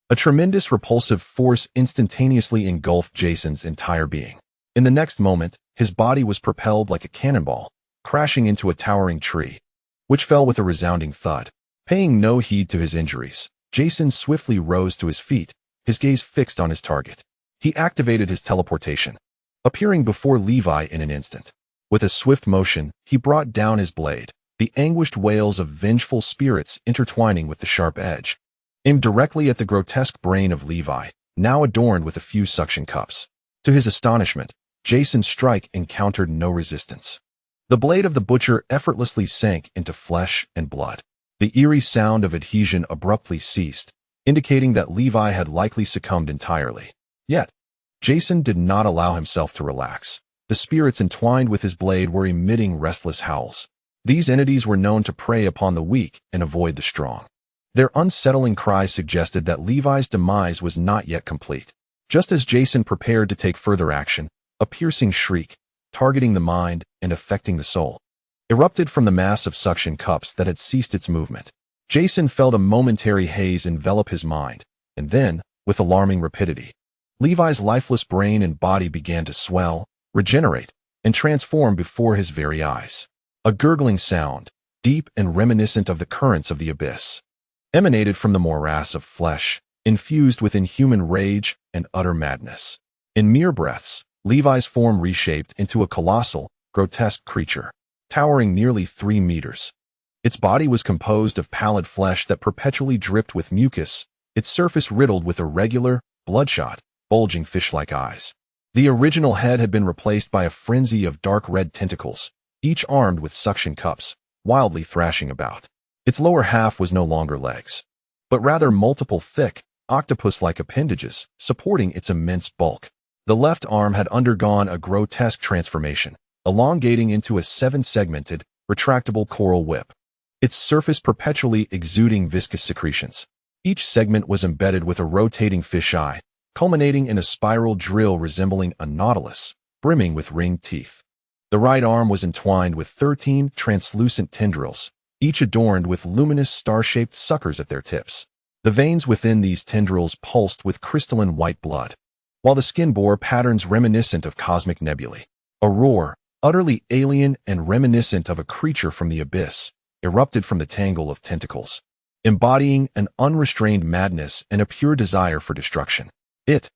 a tremendous repulsive force instantaneously engulfed Jason's entire being. In the next moment, his body was propelled like a cannonball, crashing into a towering tree, which fell with a resounding thud. Paying no heed to his injuries, Jason swiftly rose to his feet, his gaze fixed on his target. He activated his teleportation, appearing before Levi in an instant. With a swift motion, he brought down his blade, the anguished wails of vengeful spirits intertwining with the sharp edge, aimed directly at the grotesque brain of Levi, now adorned with a few suction cups. To his astonishment, Jason's strike encountered no resistance. The blade of the butcher effortlessly sank into flesh and blood. The eerie sound of adhesion abruptly ceased, indicating that Levi had likely succumbed entirely. Yet, Jason did not allow himself to relax. The spirits entwined with his blade were emitting restless howls. These entities were known to prey upon the weak and avoid the strong. Their unsettling cries suggested that Levi's demise was not yet complete. Just as Jason prepared to take further action, a piercing shriek, targeting the mind and affecting the soul, erupted from the mass of suction cups that had ceased its movement. Jason felt a momentary haze envelop his mind, and then, with alarming rapidity, Levi's lifeless brain and body began to swell, regenerate, and transform before his very eyes. A gurgling sound, deep and reminiscent of the currents of the abyss, emanated from the morass of flesh, infused with inhuman rage and utter madness. In mere breaths, Levi's form reshaped into a colossal, grotesque creature, towering nearly 3 meters. Its body was composed of pallid flesh that perpetually dripped with mucus, its surface riddled with irregular, bloodshot, bulging fish-like eyes. The original head had been replaced by a frenzy of dark red tentacles, each armed with suction cups, wildly thrashing about. Its lower half was no longer legs, but rather multiple thick, octopus-like appendages supporting its immense bulk. The left arm had undergone a grotesque transformation, elongating into a 7-segmented, retractable coral whip, its surface perpetually exuding viscous secretions. Each segment was embedded with a rotating fish eye, culminating in a spiral drill resembling a nautilus, brimming with ringed teeth. The right arm was entwined with 13 translucent tendrils, each adorned with luminous star-shaped suckers at their tips. The veins within these tendrils pulsed with crystalline white blood, while the skin bore patterns reminiscent of cosmic nebulae. A roar, utterly alien and reminiscent of a creature from the abyss, erupted from the tangle of tentacles, embodying an unrestrained madness and a pure desire for destruction. It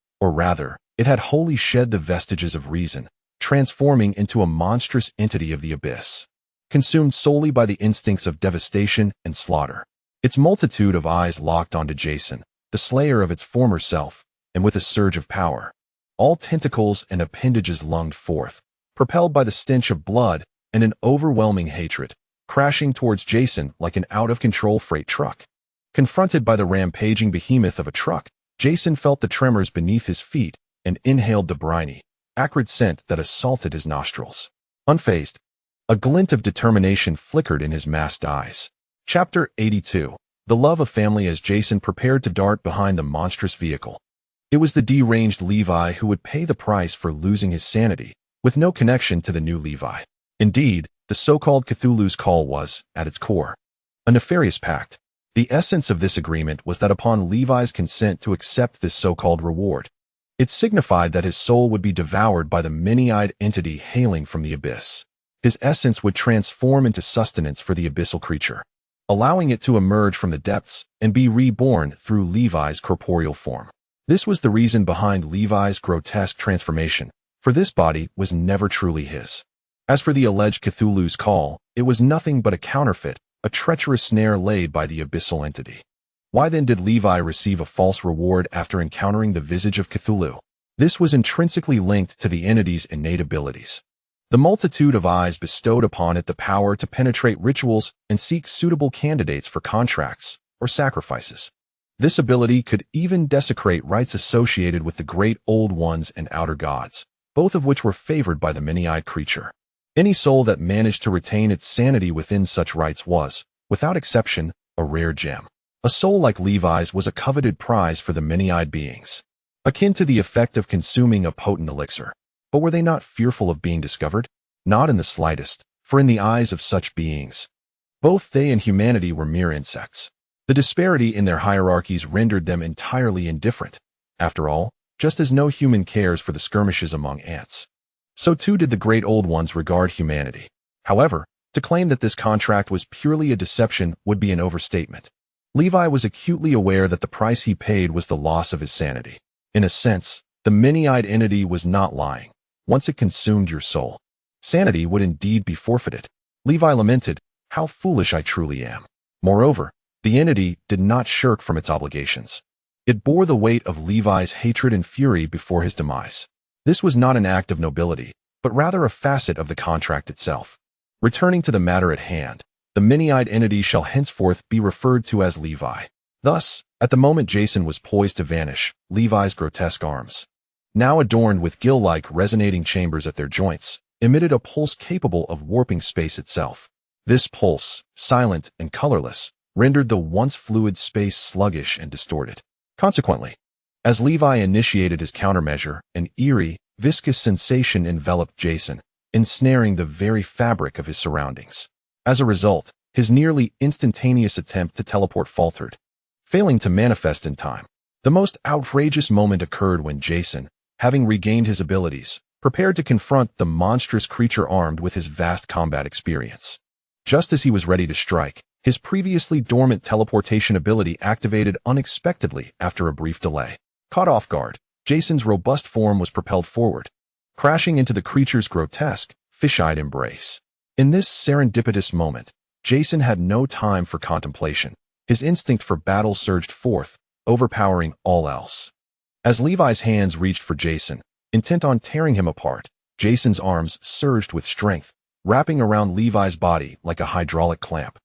had wholly shed the vestiges of reason, transforming into a monstrous entity of the abyss, consumed solely by the instincts of devastation and slaughter. Its multitude of eyes locked onto Jason, the slayer of its former self, and with a surge of power, all tentacles and appendages lunged forth, propelled by the stench of blood and an overwhelming hatred, crashing towards Jason like an out-of-control freight truck. Confronted by the rampaging behemoth of a truck, Jason felt the tremors beneath his feet and inhaled the briny, acrid scent that assaulted his nostrils. Unfazed, a glint of determination flickered in his masked eyes. Chapter 82. The love of family. As Jason prepared to dart behind the monstrous vehicle, it was the deranged Levi who would pay the price for losing his sanity, with no connection to the new Levi. Indeed, the so-called Cthulhu's call was, at its core, a nefarious pact. The essence of this agreement was that upon Levi's consent to accept this so-called reward, it signified that his soul would be devoured by the many-eyed entity hailing from the abyss. His essence would transform into sustenance for the abyssal creature, allowing it to emerge from the depths and be reborn through Levi's corporeal form. This was the reason behind Levi's grotesque transformation, for this body was never truly his. As for the alleged Cthulhu's call, it was nothing but a counterfeit, a treacherous snare laid by the abyssal entity. Why then did Levi receive a false reward after encountering the visage of Cthulhu? This was intrinsically linked to the entity's innate abilities. The multitude of eyes bestowed upon it the power to penetrate rituals and seek suitable candidates for contracts or sacrifices. This ability could even desecrate rites associated with the great old ones and outer gods, both of which were favored by the many-eyed creature. Any soul that managed to retain its sanity within such rites was, without exception, a rare gem. A soul like Levi's was a coveted prize for the many-eyed beings, akin to the effect of consuming a potent elixir. But were they not fearful of being discovered? Not in the slightest, for in the eyes of such beings, both they and humanity were mere insects. The disparity in their hierarchies rendered them entirely indifferent. After all, just as no human cares for the skirmishes among ants, so too did the great old ones regard humanity. However, to claim that this contract was purely a deception would be an overstatement. Levi was acutely aware that the price he paid was the loss of his sanity. In a sense, the many-eyed entity was not lying. Once it consumed your soul, sanity would indeed be forfeited. Levi lamented, "How foolish I truly am." Moreover, the entity did not shirk from its obligations. It bore the weight of Levi's hatred and fury before his demise. This was not an act of nobility, but rather a facet of the contract itself. Returning to the matter at hand, the many-eyed entity shall henceforth be referred to as Levi. Thus, at the moment Jason was poised to vanish, Levi's grotesque arms, now adorned with gill-like resonating chambers at their joints, emitted a pulse capable of warping space itself. This pulse, silent and colorless, rendered the once fluid space sluggish and distorted. Consequently, as Levi initiated his countermeasure, an eerie, viscous sensation enveloped Jason, ensnaring the very fabric of his surroundings. As a result, his nearly instantaneous attempt to teleport faltered, failing to manifest in time. The most outrageous moment occurred when Jason, having regained his abilities, prepared to confront the monstrous creature armed with his vast combat experience. Just as he was ready to strike, his previously dormant teleportation ability activated unexpectedly after a brief delay. Caught off guard, Jason's robust form was propelled forward, crashing into the creature's grotesque, fish-eyed embrace. In this serendipitous moment, Jason had no time for contemplation. His instinct for battle surged forth, overpowering all else. As Levi's hands reached for Jason, intent on tearing him apart, Jason's arms surged with strength, wrapping around Levi's body like a hydraulic clamp.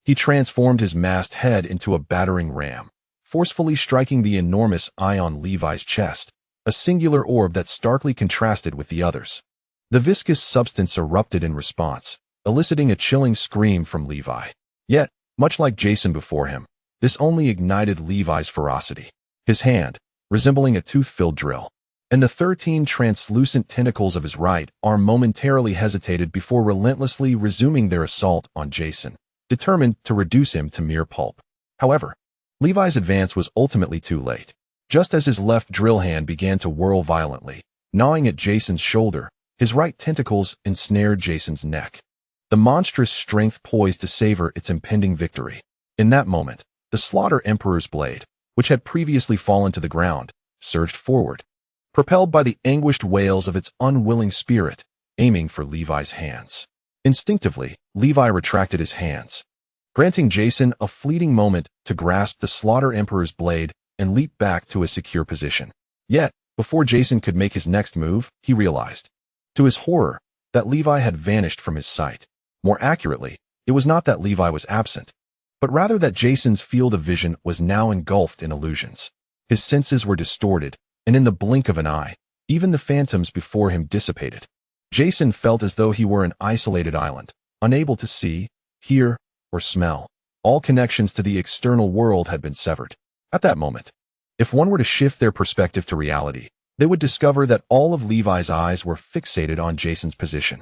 He transformed his masked head into a battering ram, forcefully striking the enormous eye on Levi's chest, a singular orb that starkly contrasted with the others. The viscous substance erupted in response, eliciting a chilling scream from Levi. Yet, much like Jason before him, this only ignited Levi's ferocity. His hand, resembling a tooth-filled drill, and the 13 translucent tentacles of his right arm momentarily hesitated before relentlessly resuming their assault on Jason, determined to reduce him to mere pulp. However, Levi's advance was ultimately too late. Just as his left drill hand began to whirl violently, gnawing at Jason's shoulder, his right tentacles ensnared Jason's neck. The monstrous strength poised to savor its impending victory. In that moment, the Slaughter Emperor's blade, which had previously fallen to the ground, surged forward, propelled by the anguished wails of its unwilling spirit, aiming for Levi's hands. Instinctively, Levi retracted his hands, granting Jason a fleeting moment to grasp the Slaughter Emperor's blade and leap back to a secure position. Yet, before Jason could make his next move, he realized, to his horror, that Levi had vanished from his sight. More accurately, it was not that Levi was absent, but rather that Jason's field of vision was now engulfed in illusions. His senses were distorted, and in the blink of an eye, even the phantoms before him dissipated. Jason felt as though he were an isolated island, unable to see, hear, or smell. All connections to the external world had been severed. At that moment, if one were to shift their perspective to reality, they would discover that all of Levi's eyes were fixated on Jason's position.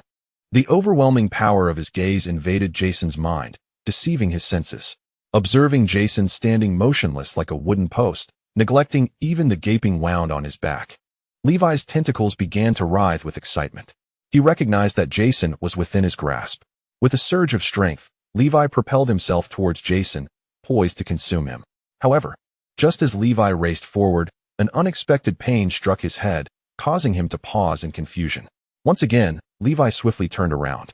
The overwhelming power of his gaze invaded Jason's mind, deceiving his senses. Observing Jason standing motionless like a wooden post, neglecting even the gaping wound on his back, Levi's tentacles began to writhe with excitement. He recognized that Jason was within his grasp. With a surge of strength, Levi propelled himself towards Jason, poised to consume him. However, just as Levi raced forward, an unexpected pain struck his head, causing him to pause in confusion. Once again, Levi swiftly turned around,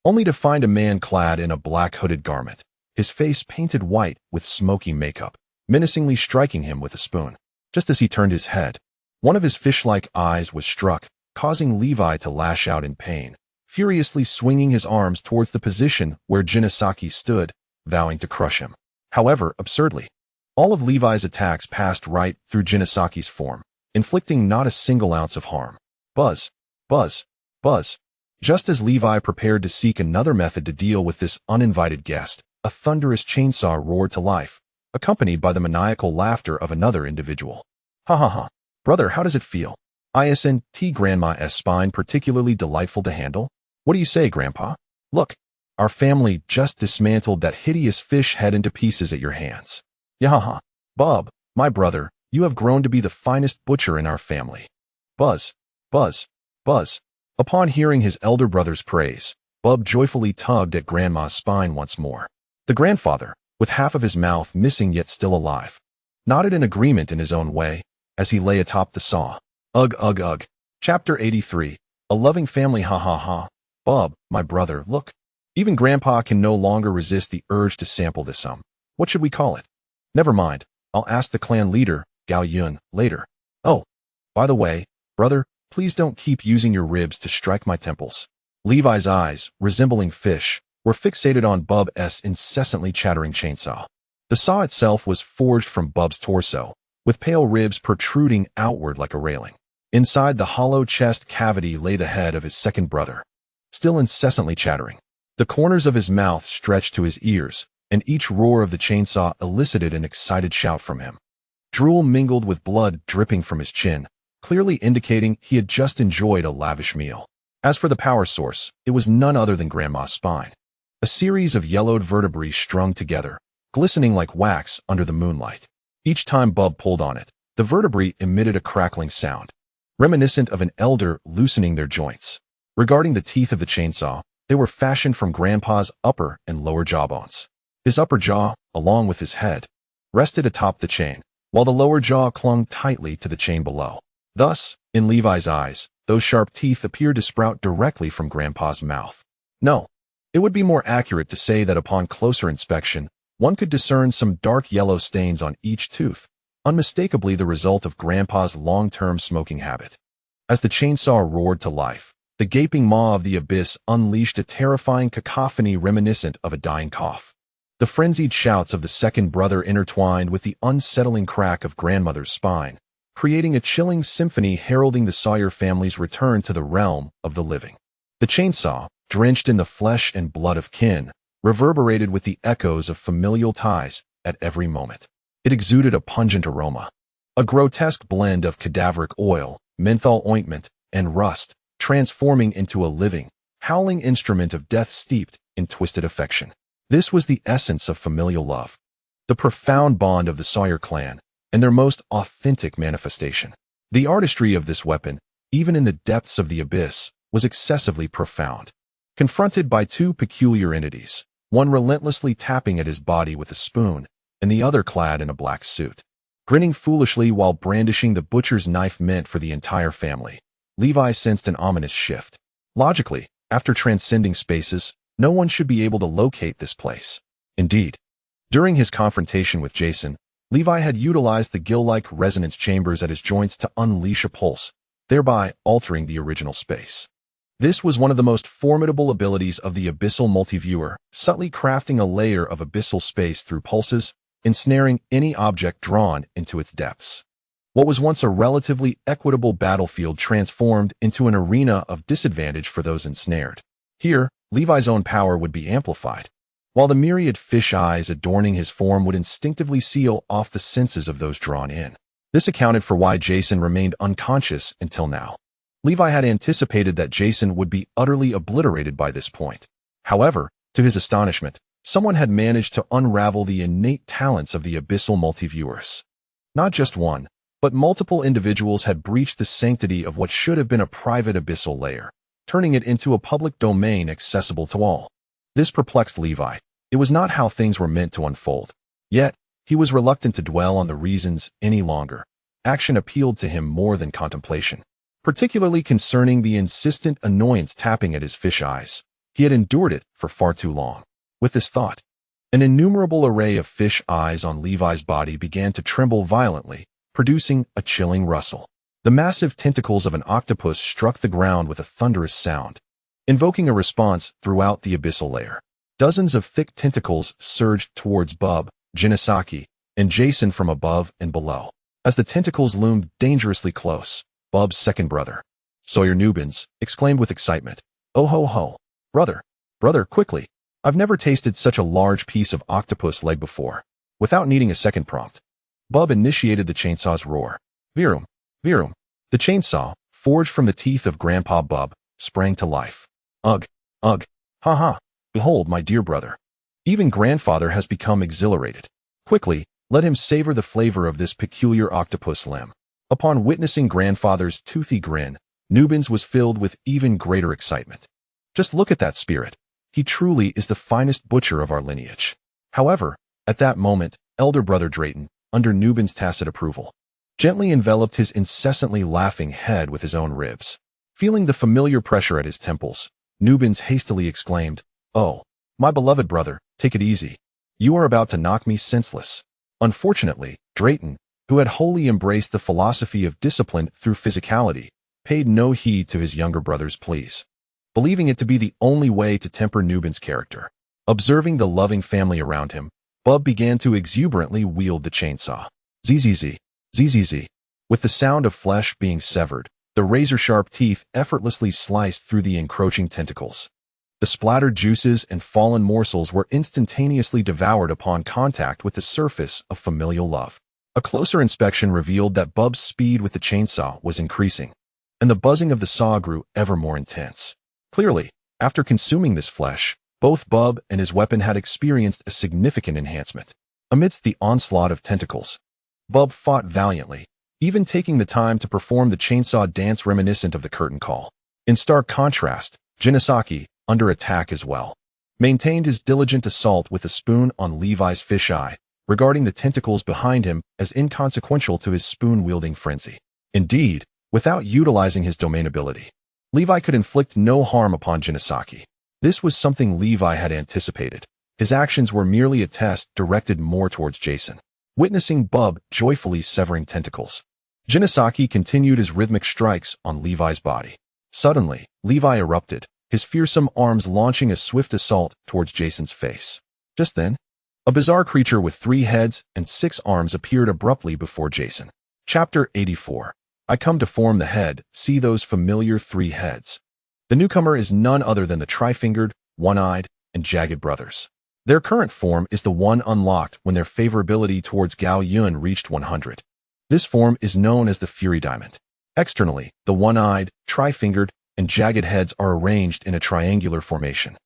only to find a man clad in a black hooded garment, his face painted white with smoky makeup, menacingly striking him with a spoon. Just as he turned his head, one of his fish-like eyes was struck, causing Levi to lash out in pain, furiously swinging his arms towards the position where Jinosaki stood, vowing to crush him. However, absurdly, all of Levi's attacks passed right through Jinosaki's form, inflicting not a single ounce of harm. Buzz, buzz, buzz. Just as Levi prepared to seek another method to deal with this uninvited guest, a thunderous chainsaw roared to life, accompanied by the maniacal laughter of another individual. Ha ha ha. Brother, how does it feel? Isn't Grandma's spine particularly delightful to handle? What do you say, Grandpa? Look, our family just dismantled that hideous fish head into pieces at your hands. Yahaha. Bub, my brother, you have grown to be the finest butcher in our family. Buzz, buzz, buzz. Upon hearing his elder brother's praise, Bub joyfully tugged at Grandma's spine once more. The grandfather, with half of his mouth missing yet still alive, nodded in agreement in his own way as he lay atop the saw. Ugh, ugh, ugh. Chapter 83. A loving family. Ha ha ha. Bub, my brother, look. Even Grandpa can no longer resist the urge to sample this. What should we call it? Never mind. I'll ask the clan leader, Gao Yun, later. Oh, by the way, brother, please don't keep using your ribs to strike my temples. Levi's eyes, resembling fish, were fixated on Bub's incessantly chattering chainsaw. The saw itself was forged from Bub's torso, with pale ribs protruding outward like a railing. Inside the hollow chest cavity lay the head of his second brother, still incessantly chattering. The corners of his mouth stretched to his ears, and each roar of the chainsaw elicited an excited shout from him. Drool mingled with blood dripping from his chin, clearly indicating he had just enjoyed a lavish meal. As for the power source, it was none other than Grandma's spine. A series of yellowed vertebrae strung together, glistening like wax under the moonlight. Each time Bub pulled on it, the vertebrae emitted a crackling sound, reminiscent of an elder loosening their joints. Regarding the teeth of the chainsaw, they were fashioned from Grandpa's upper and lower jawbones. His upper jaw, along with his head, rested atop the chain, while the lower jaw clung tightly to the chain below. Thus, in Levi's eyes, those sharp teeth appeared to sprout directly from Grandpa's mouth. No, It would be more accurate to say that upon closer inspection, one could discern some dark yellow stains on each tooth, unmistakably the result of Grandpa's long-term smoking habit. As the chainsaw roared to life, the gaping maw of the abyss unleashed a terrifying cacophony reminiscent of a dying cough. The frenzied shouts of the second brother intertwined with the unsettling crack of Grandmother's spine, creating a chilling symphony heralding the Sawyer family's return to the realm of the living. The chainsaw, drenched in the flesh and blood of kin, reverberated with the echoes of familial ties at every moment. It exuded a pungent aroma, a grotesque blend of cadaveric oil, menthol ointment, and rust, transforming into a living, howling instrument of death steeped in twisted affection. This was the essence of familial love, the profound bond of the Sawyer clan, and their most authentic manifestation. The artistry of this weapon, even in the depths of the abyss, was excessively profound. Confronted by two peculiar entities, one relentlessly tapping at his body with a spoon, and the other clad in a black suit, grinning foolishly while brandishing the butcher's knife meant for the entire family, Levi sensed an ominous shift. Logically, after transcending spaces, no one should be able to locate this place. Indeed, during his confrontation with Jason, Levi had utilized the gill-like resonance chambers at his joints to unleash a pulse, thereby altering the original space. This was one of the most formidable abilities of the Abyssal Multiviewer, subtly crafting a layer of abyssal space through pulses, ensnaring any object drawn into its depths. What was once a relatively equitable battlefield transformed into an arena of disadvantage for those ensnared. Here, Levi's own power would be amplified, while the myriad fish eyes adorning his form would instinctively seal off the senses of those drawn in. This accounted for why Jason remained unconscious until now. Levi had anticipated that Jason would be utterly obliterated by this point. However, to his astonishment, someone had managed to unravel the innate talents of the Abyssal Multiviewers. Not just one, but multiple individuals had breached the sanctity of what should have been a private abyssal layer, turning it into a public domain accessible to all. This perplexed Levi. It was not how things were meant to unfold. Yet, he was reluctant to dwell on the reasons any longer. Action appealed to him more than contemplation, particularly concerning the insistent annoyance tapping at his fish eyes. He had endured it for far too long. With this thought, an innumerable array of fish eyes on Levi's body began to tremble violently, producing a chilling rustle. The massive tentacles of an octopus struck the ground with a thunderous sound, invoking a response throughout the abyssal layer. Dozens of thick tentacles surged towards Bub, Jinisaki, and Jason from above and below. As the tentacles loomed dangerously close, Bub's second brother, Sawyer Nubins, exclaimed with excitement, "Oh ho ho! Brother, quickly! I've never tasted such a large piece of octopus leg before." Without needing a second prompt, Bub initiated the chainsaw's roar. Virum, virum. The chainsaw, forged from the teeth of Grandpa Bub, sprang to life. Ugh, ha ha. Behold, my dear brother. Even Grandfather has become exhilarated. Quickly, let him savor the flavor of this peculiar octopus limb. Upon witnessing Grandfather's toothy grin, Nubins was filled with even greater excitement. Just look at that spirit. He truly is the finest butcher of our lineage. However, at that moment, elder brother Drayton, under Nubin's tacit approval, gently enveloped his incessantly laughing head with his own ribs. Feeling the familiar pressure at his temples, Nubins hastily exclaimed, "Oh, my beloved brother, take it easy. You are about to knock me senseless." Unfortunately, Drayton, who had wholly embraced the philosophy of discipline through physicality, paid no heed to his younger brother's pleas, believing it to be the only way to temper Nubin's character. Observing the loving family around him, Bub began to exuberantly wield the chainsaw. Zzz, zzz. With the sound of flesh being severed, the razor-sharp teeth effortlessly sliced through the encroaching tentacles. The splattered juices and fallen morsels were instantaneously devoured upon contact with the surface of familial love. A closer inspection revealed that Bub's speed with the chainsaw was increasing, and the buzzing of the saw grew ever more intense. Clearly, after consuming this flesh, both Bub and his weapon had experienced a significant enhancement. Amidst the onslaught of tentacles, Bub fought valiantly, even taking the time to perform the chainsaw dance reminiscent of the curtain call. In stark contrast, Jinisaki, under attack as well, maintained his diligent assault with a spoon on Levi's fisheye, regarding the tentacles behind him as inconsequential to his spoon-wielding frenzy. Indeed, without utilizing his domain ability, Levi could inflict no harm upon Jinisaki. This was something Levi had anticipated. His actions were merely a test directed more towards Jason. Witnessing Bub joyfully severing tentacles, Jinosaki continued his rhythmic strikes on Levi's body. Suddenly, Levi erupted, his fearsome arms launching a swift assault towards Jason's face. Just then, a bizarre creature with 3 heads and 6 arms appeared abruptly before Jason. Chapter 84. I come to form the head, see those familiar 3 heads. The newcomer is none other than the tri-fingered, one-eyed, and jagged brothers. Their current form is the one unlocked when their favorability towards Gao Yun reached 100. This form is known as the Fury Diamond. Externally, the one-eyed, tri-fingered, and jagged heads are arranged in a triangular formation.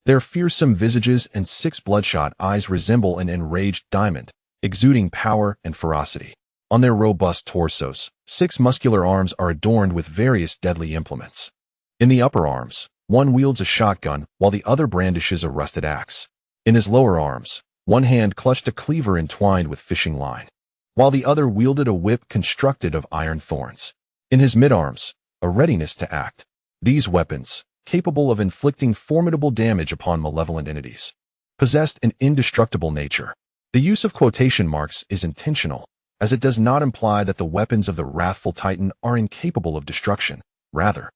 Their fearsome visages and 6 bloodshot eyes resemble an enraged diamond, exuding power and ferocity. On their robust torsos, 6 muscular arms are adorned with various deadly implements. In the upper arms, one wields a shotgun while the other brandishes a rusted axe. In his lower arms, one hand clutched a cleaver entwined with fishing line, while the other wielded a whip constructed of iron thorns. In his mid-arms, a readiness to act. These weapons, capable of inflicting formidable damage upon malevolent entities, possessed an indestructible nature. The use of quotation marks is intentional, as it does not imply that the weapons of the wrathful Titan are incapable of destruction. Rather,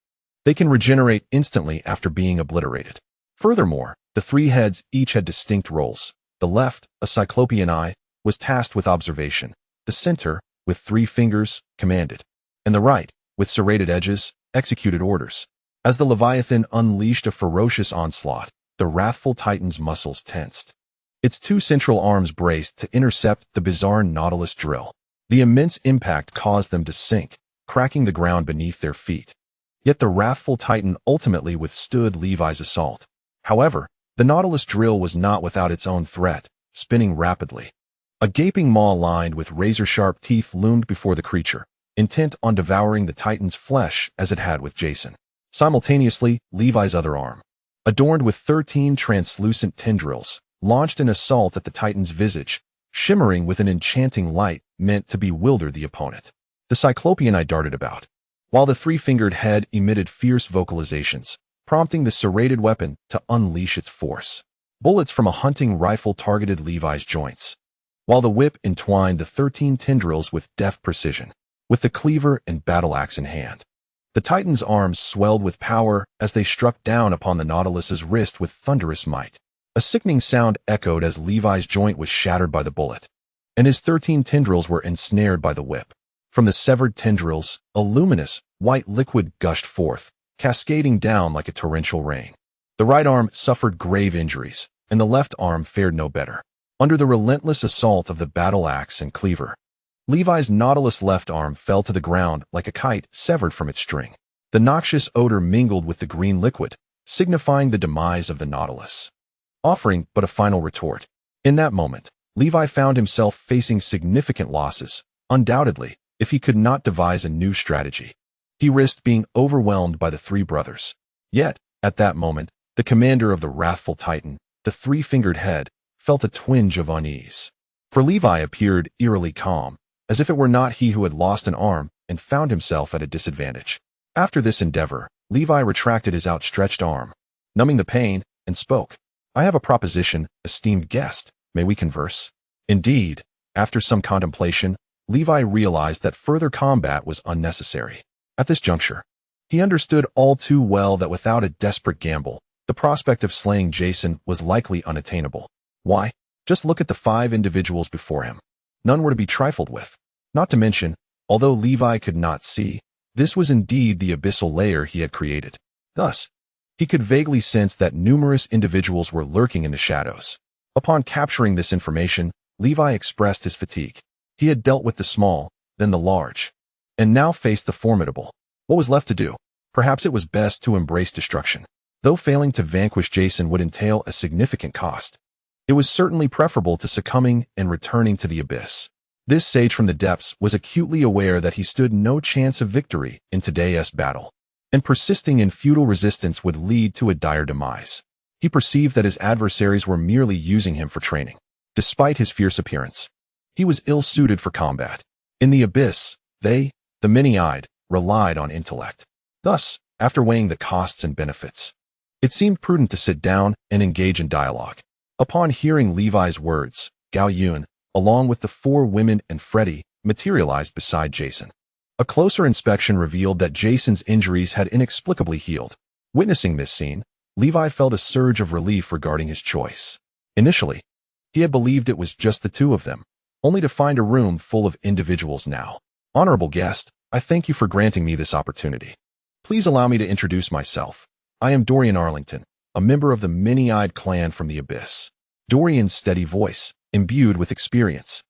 they can regenerate instantly after being obliterated. Furthermore, the 3 heads each had distinct roles. The left, a cyclopean eye, was tasked with observation. The center, with 3 fingers, commanded. And the right, with serrated edges, executed orders. As the Leviathan unleashed a ferocious onslaught, the wrathful Titan's muscles tensed. Its 2 central arms braced to intercept the bizarre Nautilus drill. The immense impact caused them to sink, cracking the ground beneath their feet. Yet the wrathful Titan ultimately withstood Levi's assault. However, the Nautilus drill was not without its own threat, spinning rapidly. A gaping maw lined with razor-sharp teeth loomed before the creature, intent on devouring the Titan's flesh as it had with Jason. Simultaneously, Levi's other arm, adorned with 13 translucent tendrils, launched an assault at the Titan's visage, shimmering with an enchanting light meant to bewilder the opponent. The Cyclopean eye darted about, while the 3-fingered head emitted fierce vocalizations, prompting the serrated weapon to unleash its force. Bullets from a hunting rifle targeted Levi's joints, while the whip entwined the 13 tendrils with deft precision. With the cleaver and battle axe in hand, the Titan's arms swelled with power as they struck down upon the Nautilus's wrist with thunderous might. A sickening sound echoed as Levi's joint was shattered by the bullet, and his 13 tendrils were ensnared by the whip. From the severed tendrils, a luminous, white liquid gushed forth, cascading down like a torrential rain. The right arm suffered grave injuries, and the left arm fared no better. Under the relentless assault of the battle axe and cleaver, Levi's Nautilus left arm fell to the ground like a kite severed from its string. The noxious odor mingled with the green liquid, signifying the demise of the Nautilus, offering but a final retort. In that moment, Levi found himself facing significant losses. Undoubtedly, if he could not devise a new strategy, he risked being overwhelmed by the 3 brothers. Yet, at that moment, the commander of the wrathful Titan, the 3-fingered head, felt a twinge of unease. For Levi appeared eerily calm, as if it were not he who had lost an arm and found himself at a disadvantage. After this endeavor, Levi retracted his outstretched arm, numbing the pain, and spoke. I have a proposition, esteemed guest. May we converse? Indeed, after some contemplation, Levi realized that further combat was unnecessary. At this juncture, he understood all too well that without a desperate gamble, the prospect of slaying Jason was likely unattainable. Why? Just look at the 5 individuals before him. None were to be trifled with. Not to mention, although Levi could not see, this was indeed the abyssal layer he had created. Thus, he could vaguely sense that numerous individuals were lurking in the shadows. Upon capturing this information, Levi expressed his fatigue. He had dealt with the small, then the large, and now faced the formidable. What was left to do? Perhaps it was best to embrace destruction. Though failing to vanquish Jason would entail a significant cost, it was certainly preferable to succumbing and returning to the abyss. This sage from the depths was acutely aware that he stood no chance of victory in today's battle, and persisting in futile resistance would lead to a dire demise. He perceived that his adversaries were merely using him for training. Despite his fierce appearance, he was ill-suited for combat. In the abyss, they, the many-eyed, relied on intellect. Thus, after weighing the costs and benefits, It seemed prudent to sit down and engage in dialogue. Upon hearing Levi's words, Gao Yun, along with the 4 women and Freddy, materialized beside Jason. A closer inspection revealed that Jason's injuries had inexplicably healed. Witnessing this scene, Levi felt a surge of relief regarding his choice. Initially, he had believed it was just the 2 of them, only to find a room full of individuals now. Honorable guest, I thank you for granting me this opportunity. Please allow me to introduce myself. I am Dorian Arlington, a member of the Many-Eyed Clan from the Abyss. Dorian's steady voice, imbued with experience,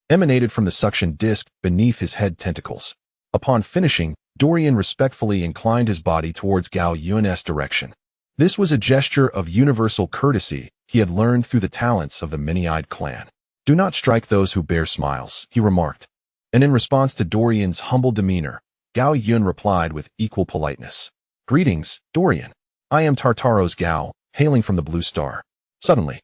emanated from the suction disc beneath his head tentacles. Upon finishing, Dorian respectfully inclined his body towards Gao Yun's direction. This was a gesture of universal courtesy he had learned through the talents of the Many-Eyed Clan. Do not strike those who bear smiles, he remarked. And in response to Dorian's humble demeanor, Gao Yun replied with equal politeness. Greetings, Dorian. I am Tartaros Gao, hailing from the Blue Star. Suddenly,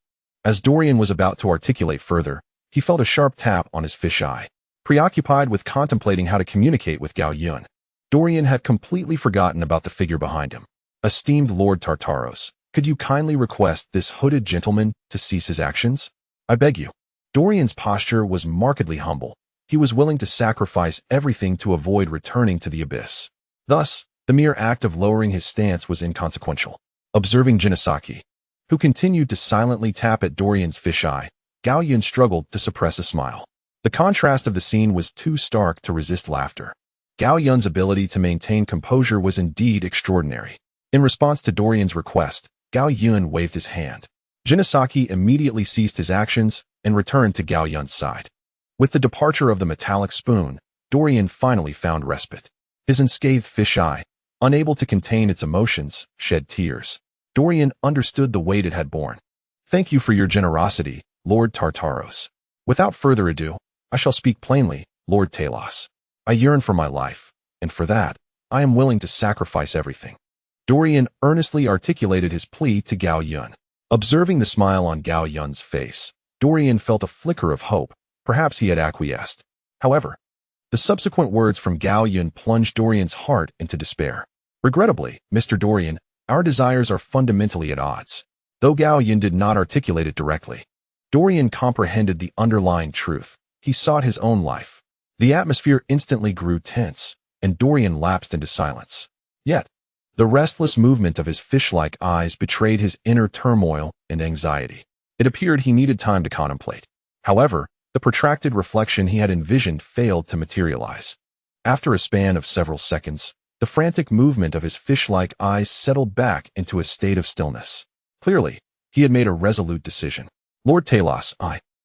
as Dorian was about to articulate further, he felt a sharp tap on his fisheye. Preoccupied with contemplating how to communicate with Gao Yun, Dorian had completely forgotten about the figure behind him. Esteemed Lord Tartaros, could you kindly request this hooded gentleman to cease his actions? I beg you. Dorian's posture was markedly humble. He was willing to sacrifice everything to avoid returning to the abyss. Thus, the mere act of lowering his stance was inconsequential. Observing Jinosaki, who continued to silently tap at Dorian's fisheye, Gao Yun struggled to suppress a smile. The contrast of the scene was too stark to resist laughter. Gao Yun's ability to maintain composure was indeed extraordinary. In response to Dorian's request, Gao Yun waved his hand. Jinosaki immediately ceased his actions and returned to Gao Yun's side. With the departure of the metallic spoon, Dorian finally found respite. His unscathed fisheye, unable to contain its emotions, shed tears. Dorian understood the weight it had borne. Thank you for your generosity, Lord Tartaros. Without further ado, I shall speak plainly, Lord Talos. I yearn for my life, and for that, I am willing to sacrifice everything. Dorian earnestly articulated his plea to Gao Yun. Observing the smile on Gao Yun's face, Dorian felt a flicker of hope. Perhaps he had acquiesced. However, the subsequent words from Gao Yun plunged Dorian's heart into despair. Regrettably, Mr. Dorian, our desires are fundamentally at odds. Though Gao Yun did not articulate it directly, Dorian comprehended the underlying truth. He sought his own life. The atmosphere instantly grew tense, and Dorian lapsed into silence. Yet, the restless movement of his fish-like eyes betrayed his inner turmoil and anxiety. It appeared he needed time to contemplate. However, the protracted reflection he had envisioned failed to materialize. After a span of several seconds, the frantic movement of his fish-like eyes settled back into a state of stillness. Clearly, he had made a resolute decision. Lord Talos, I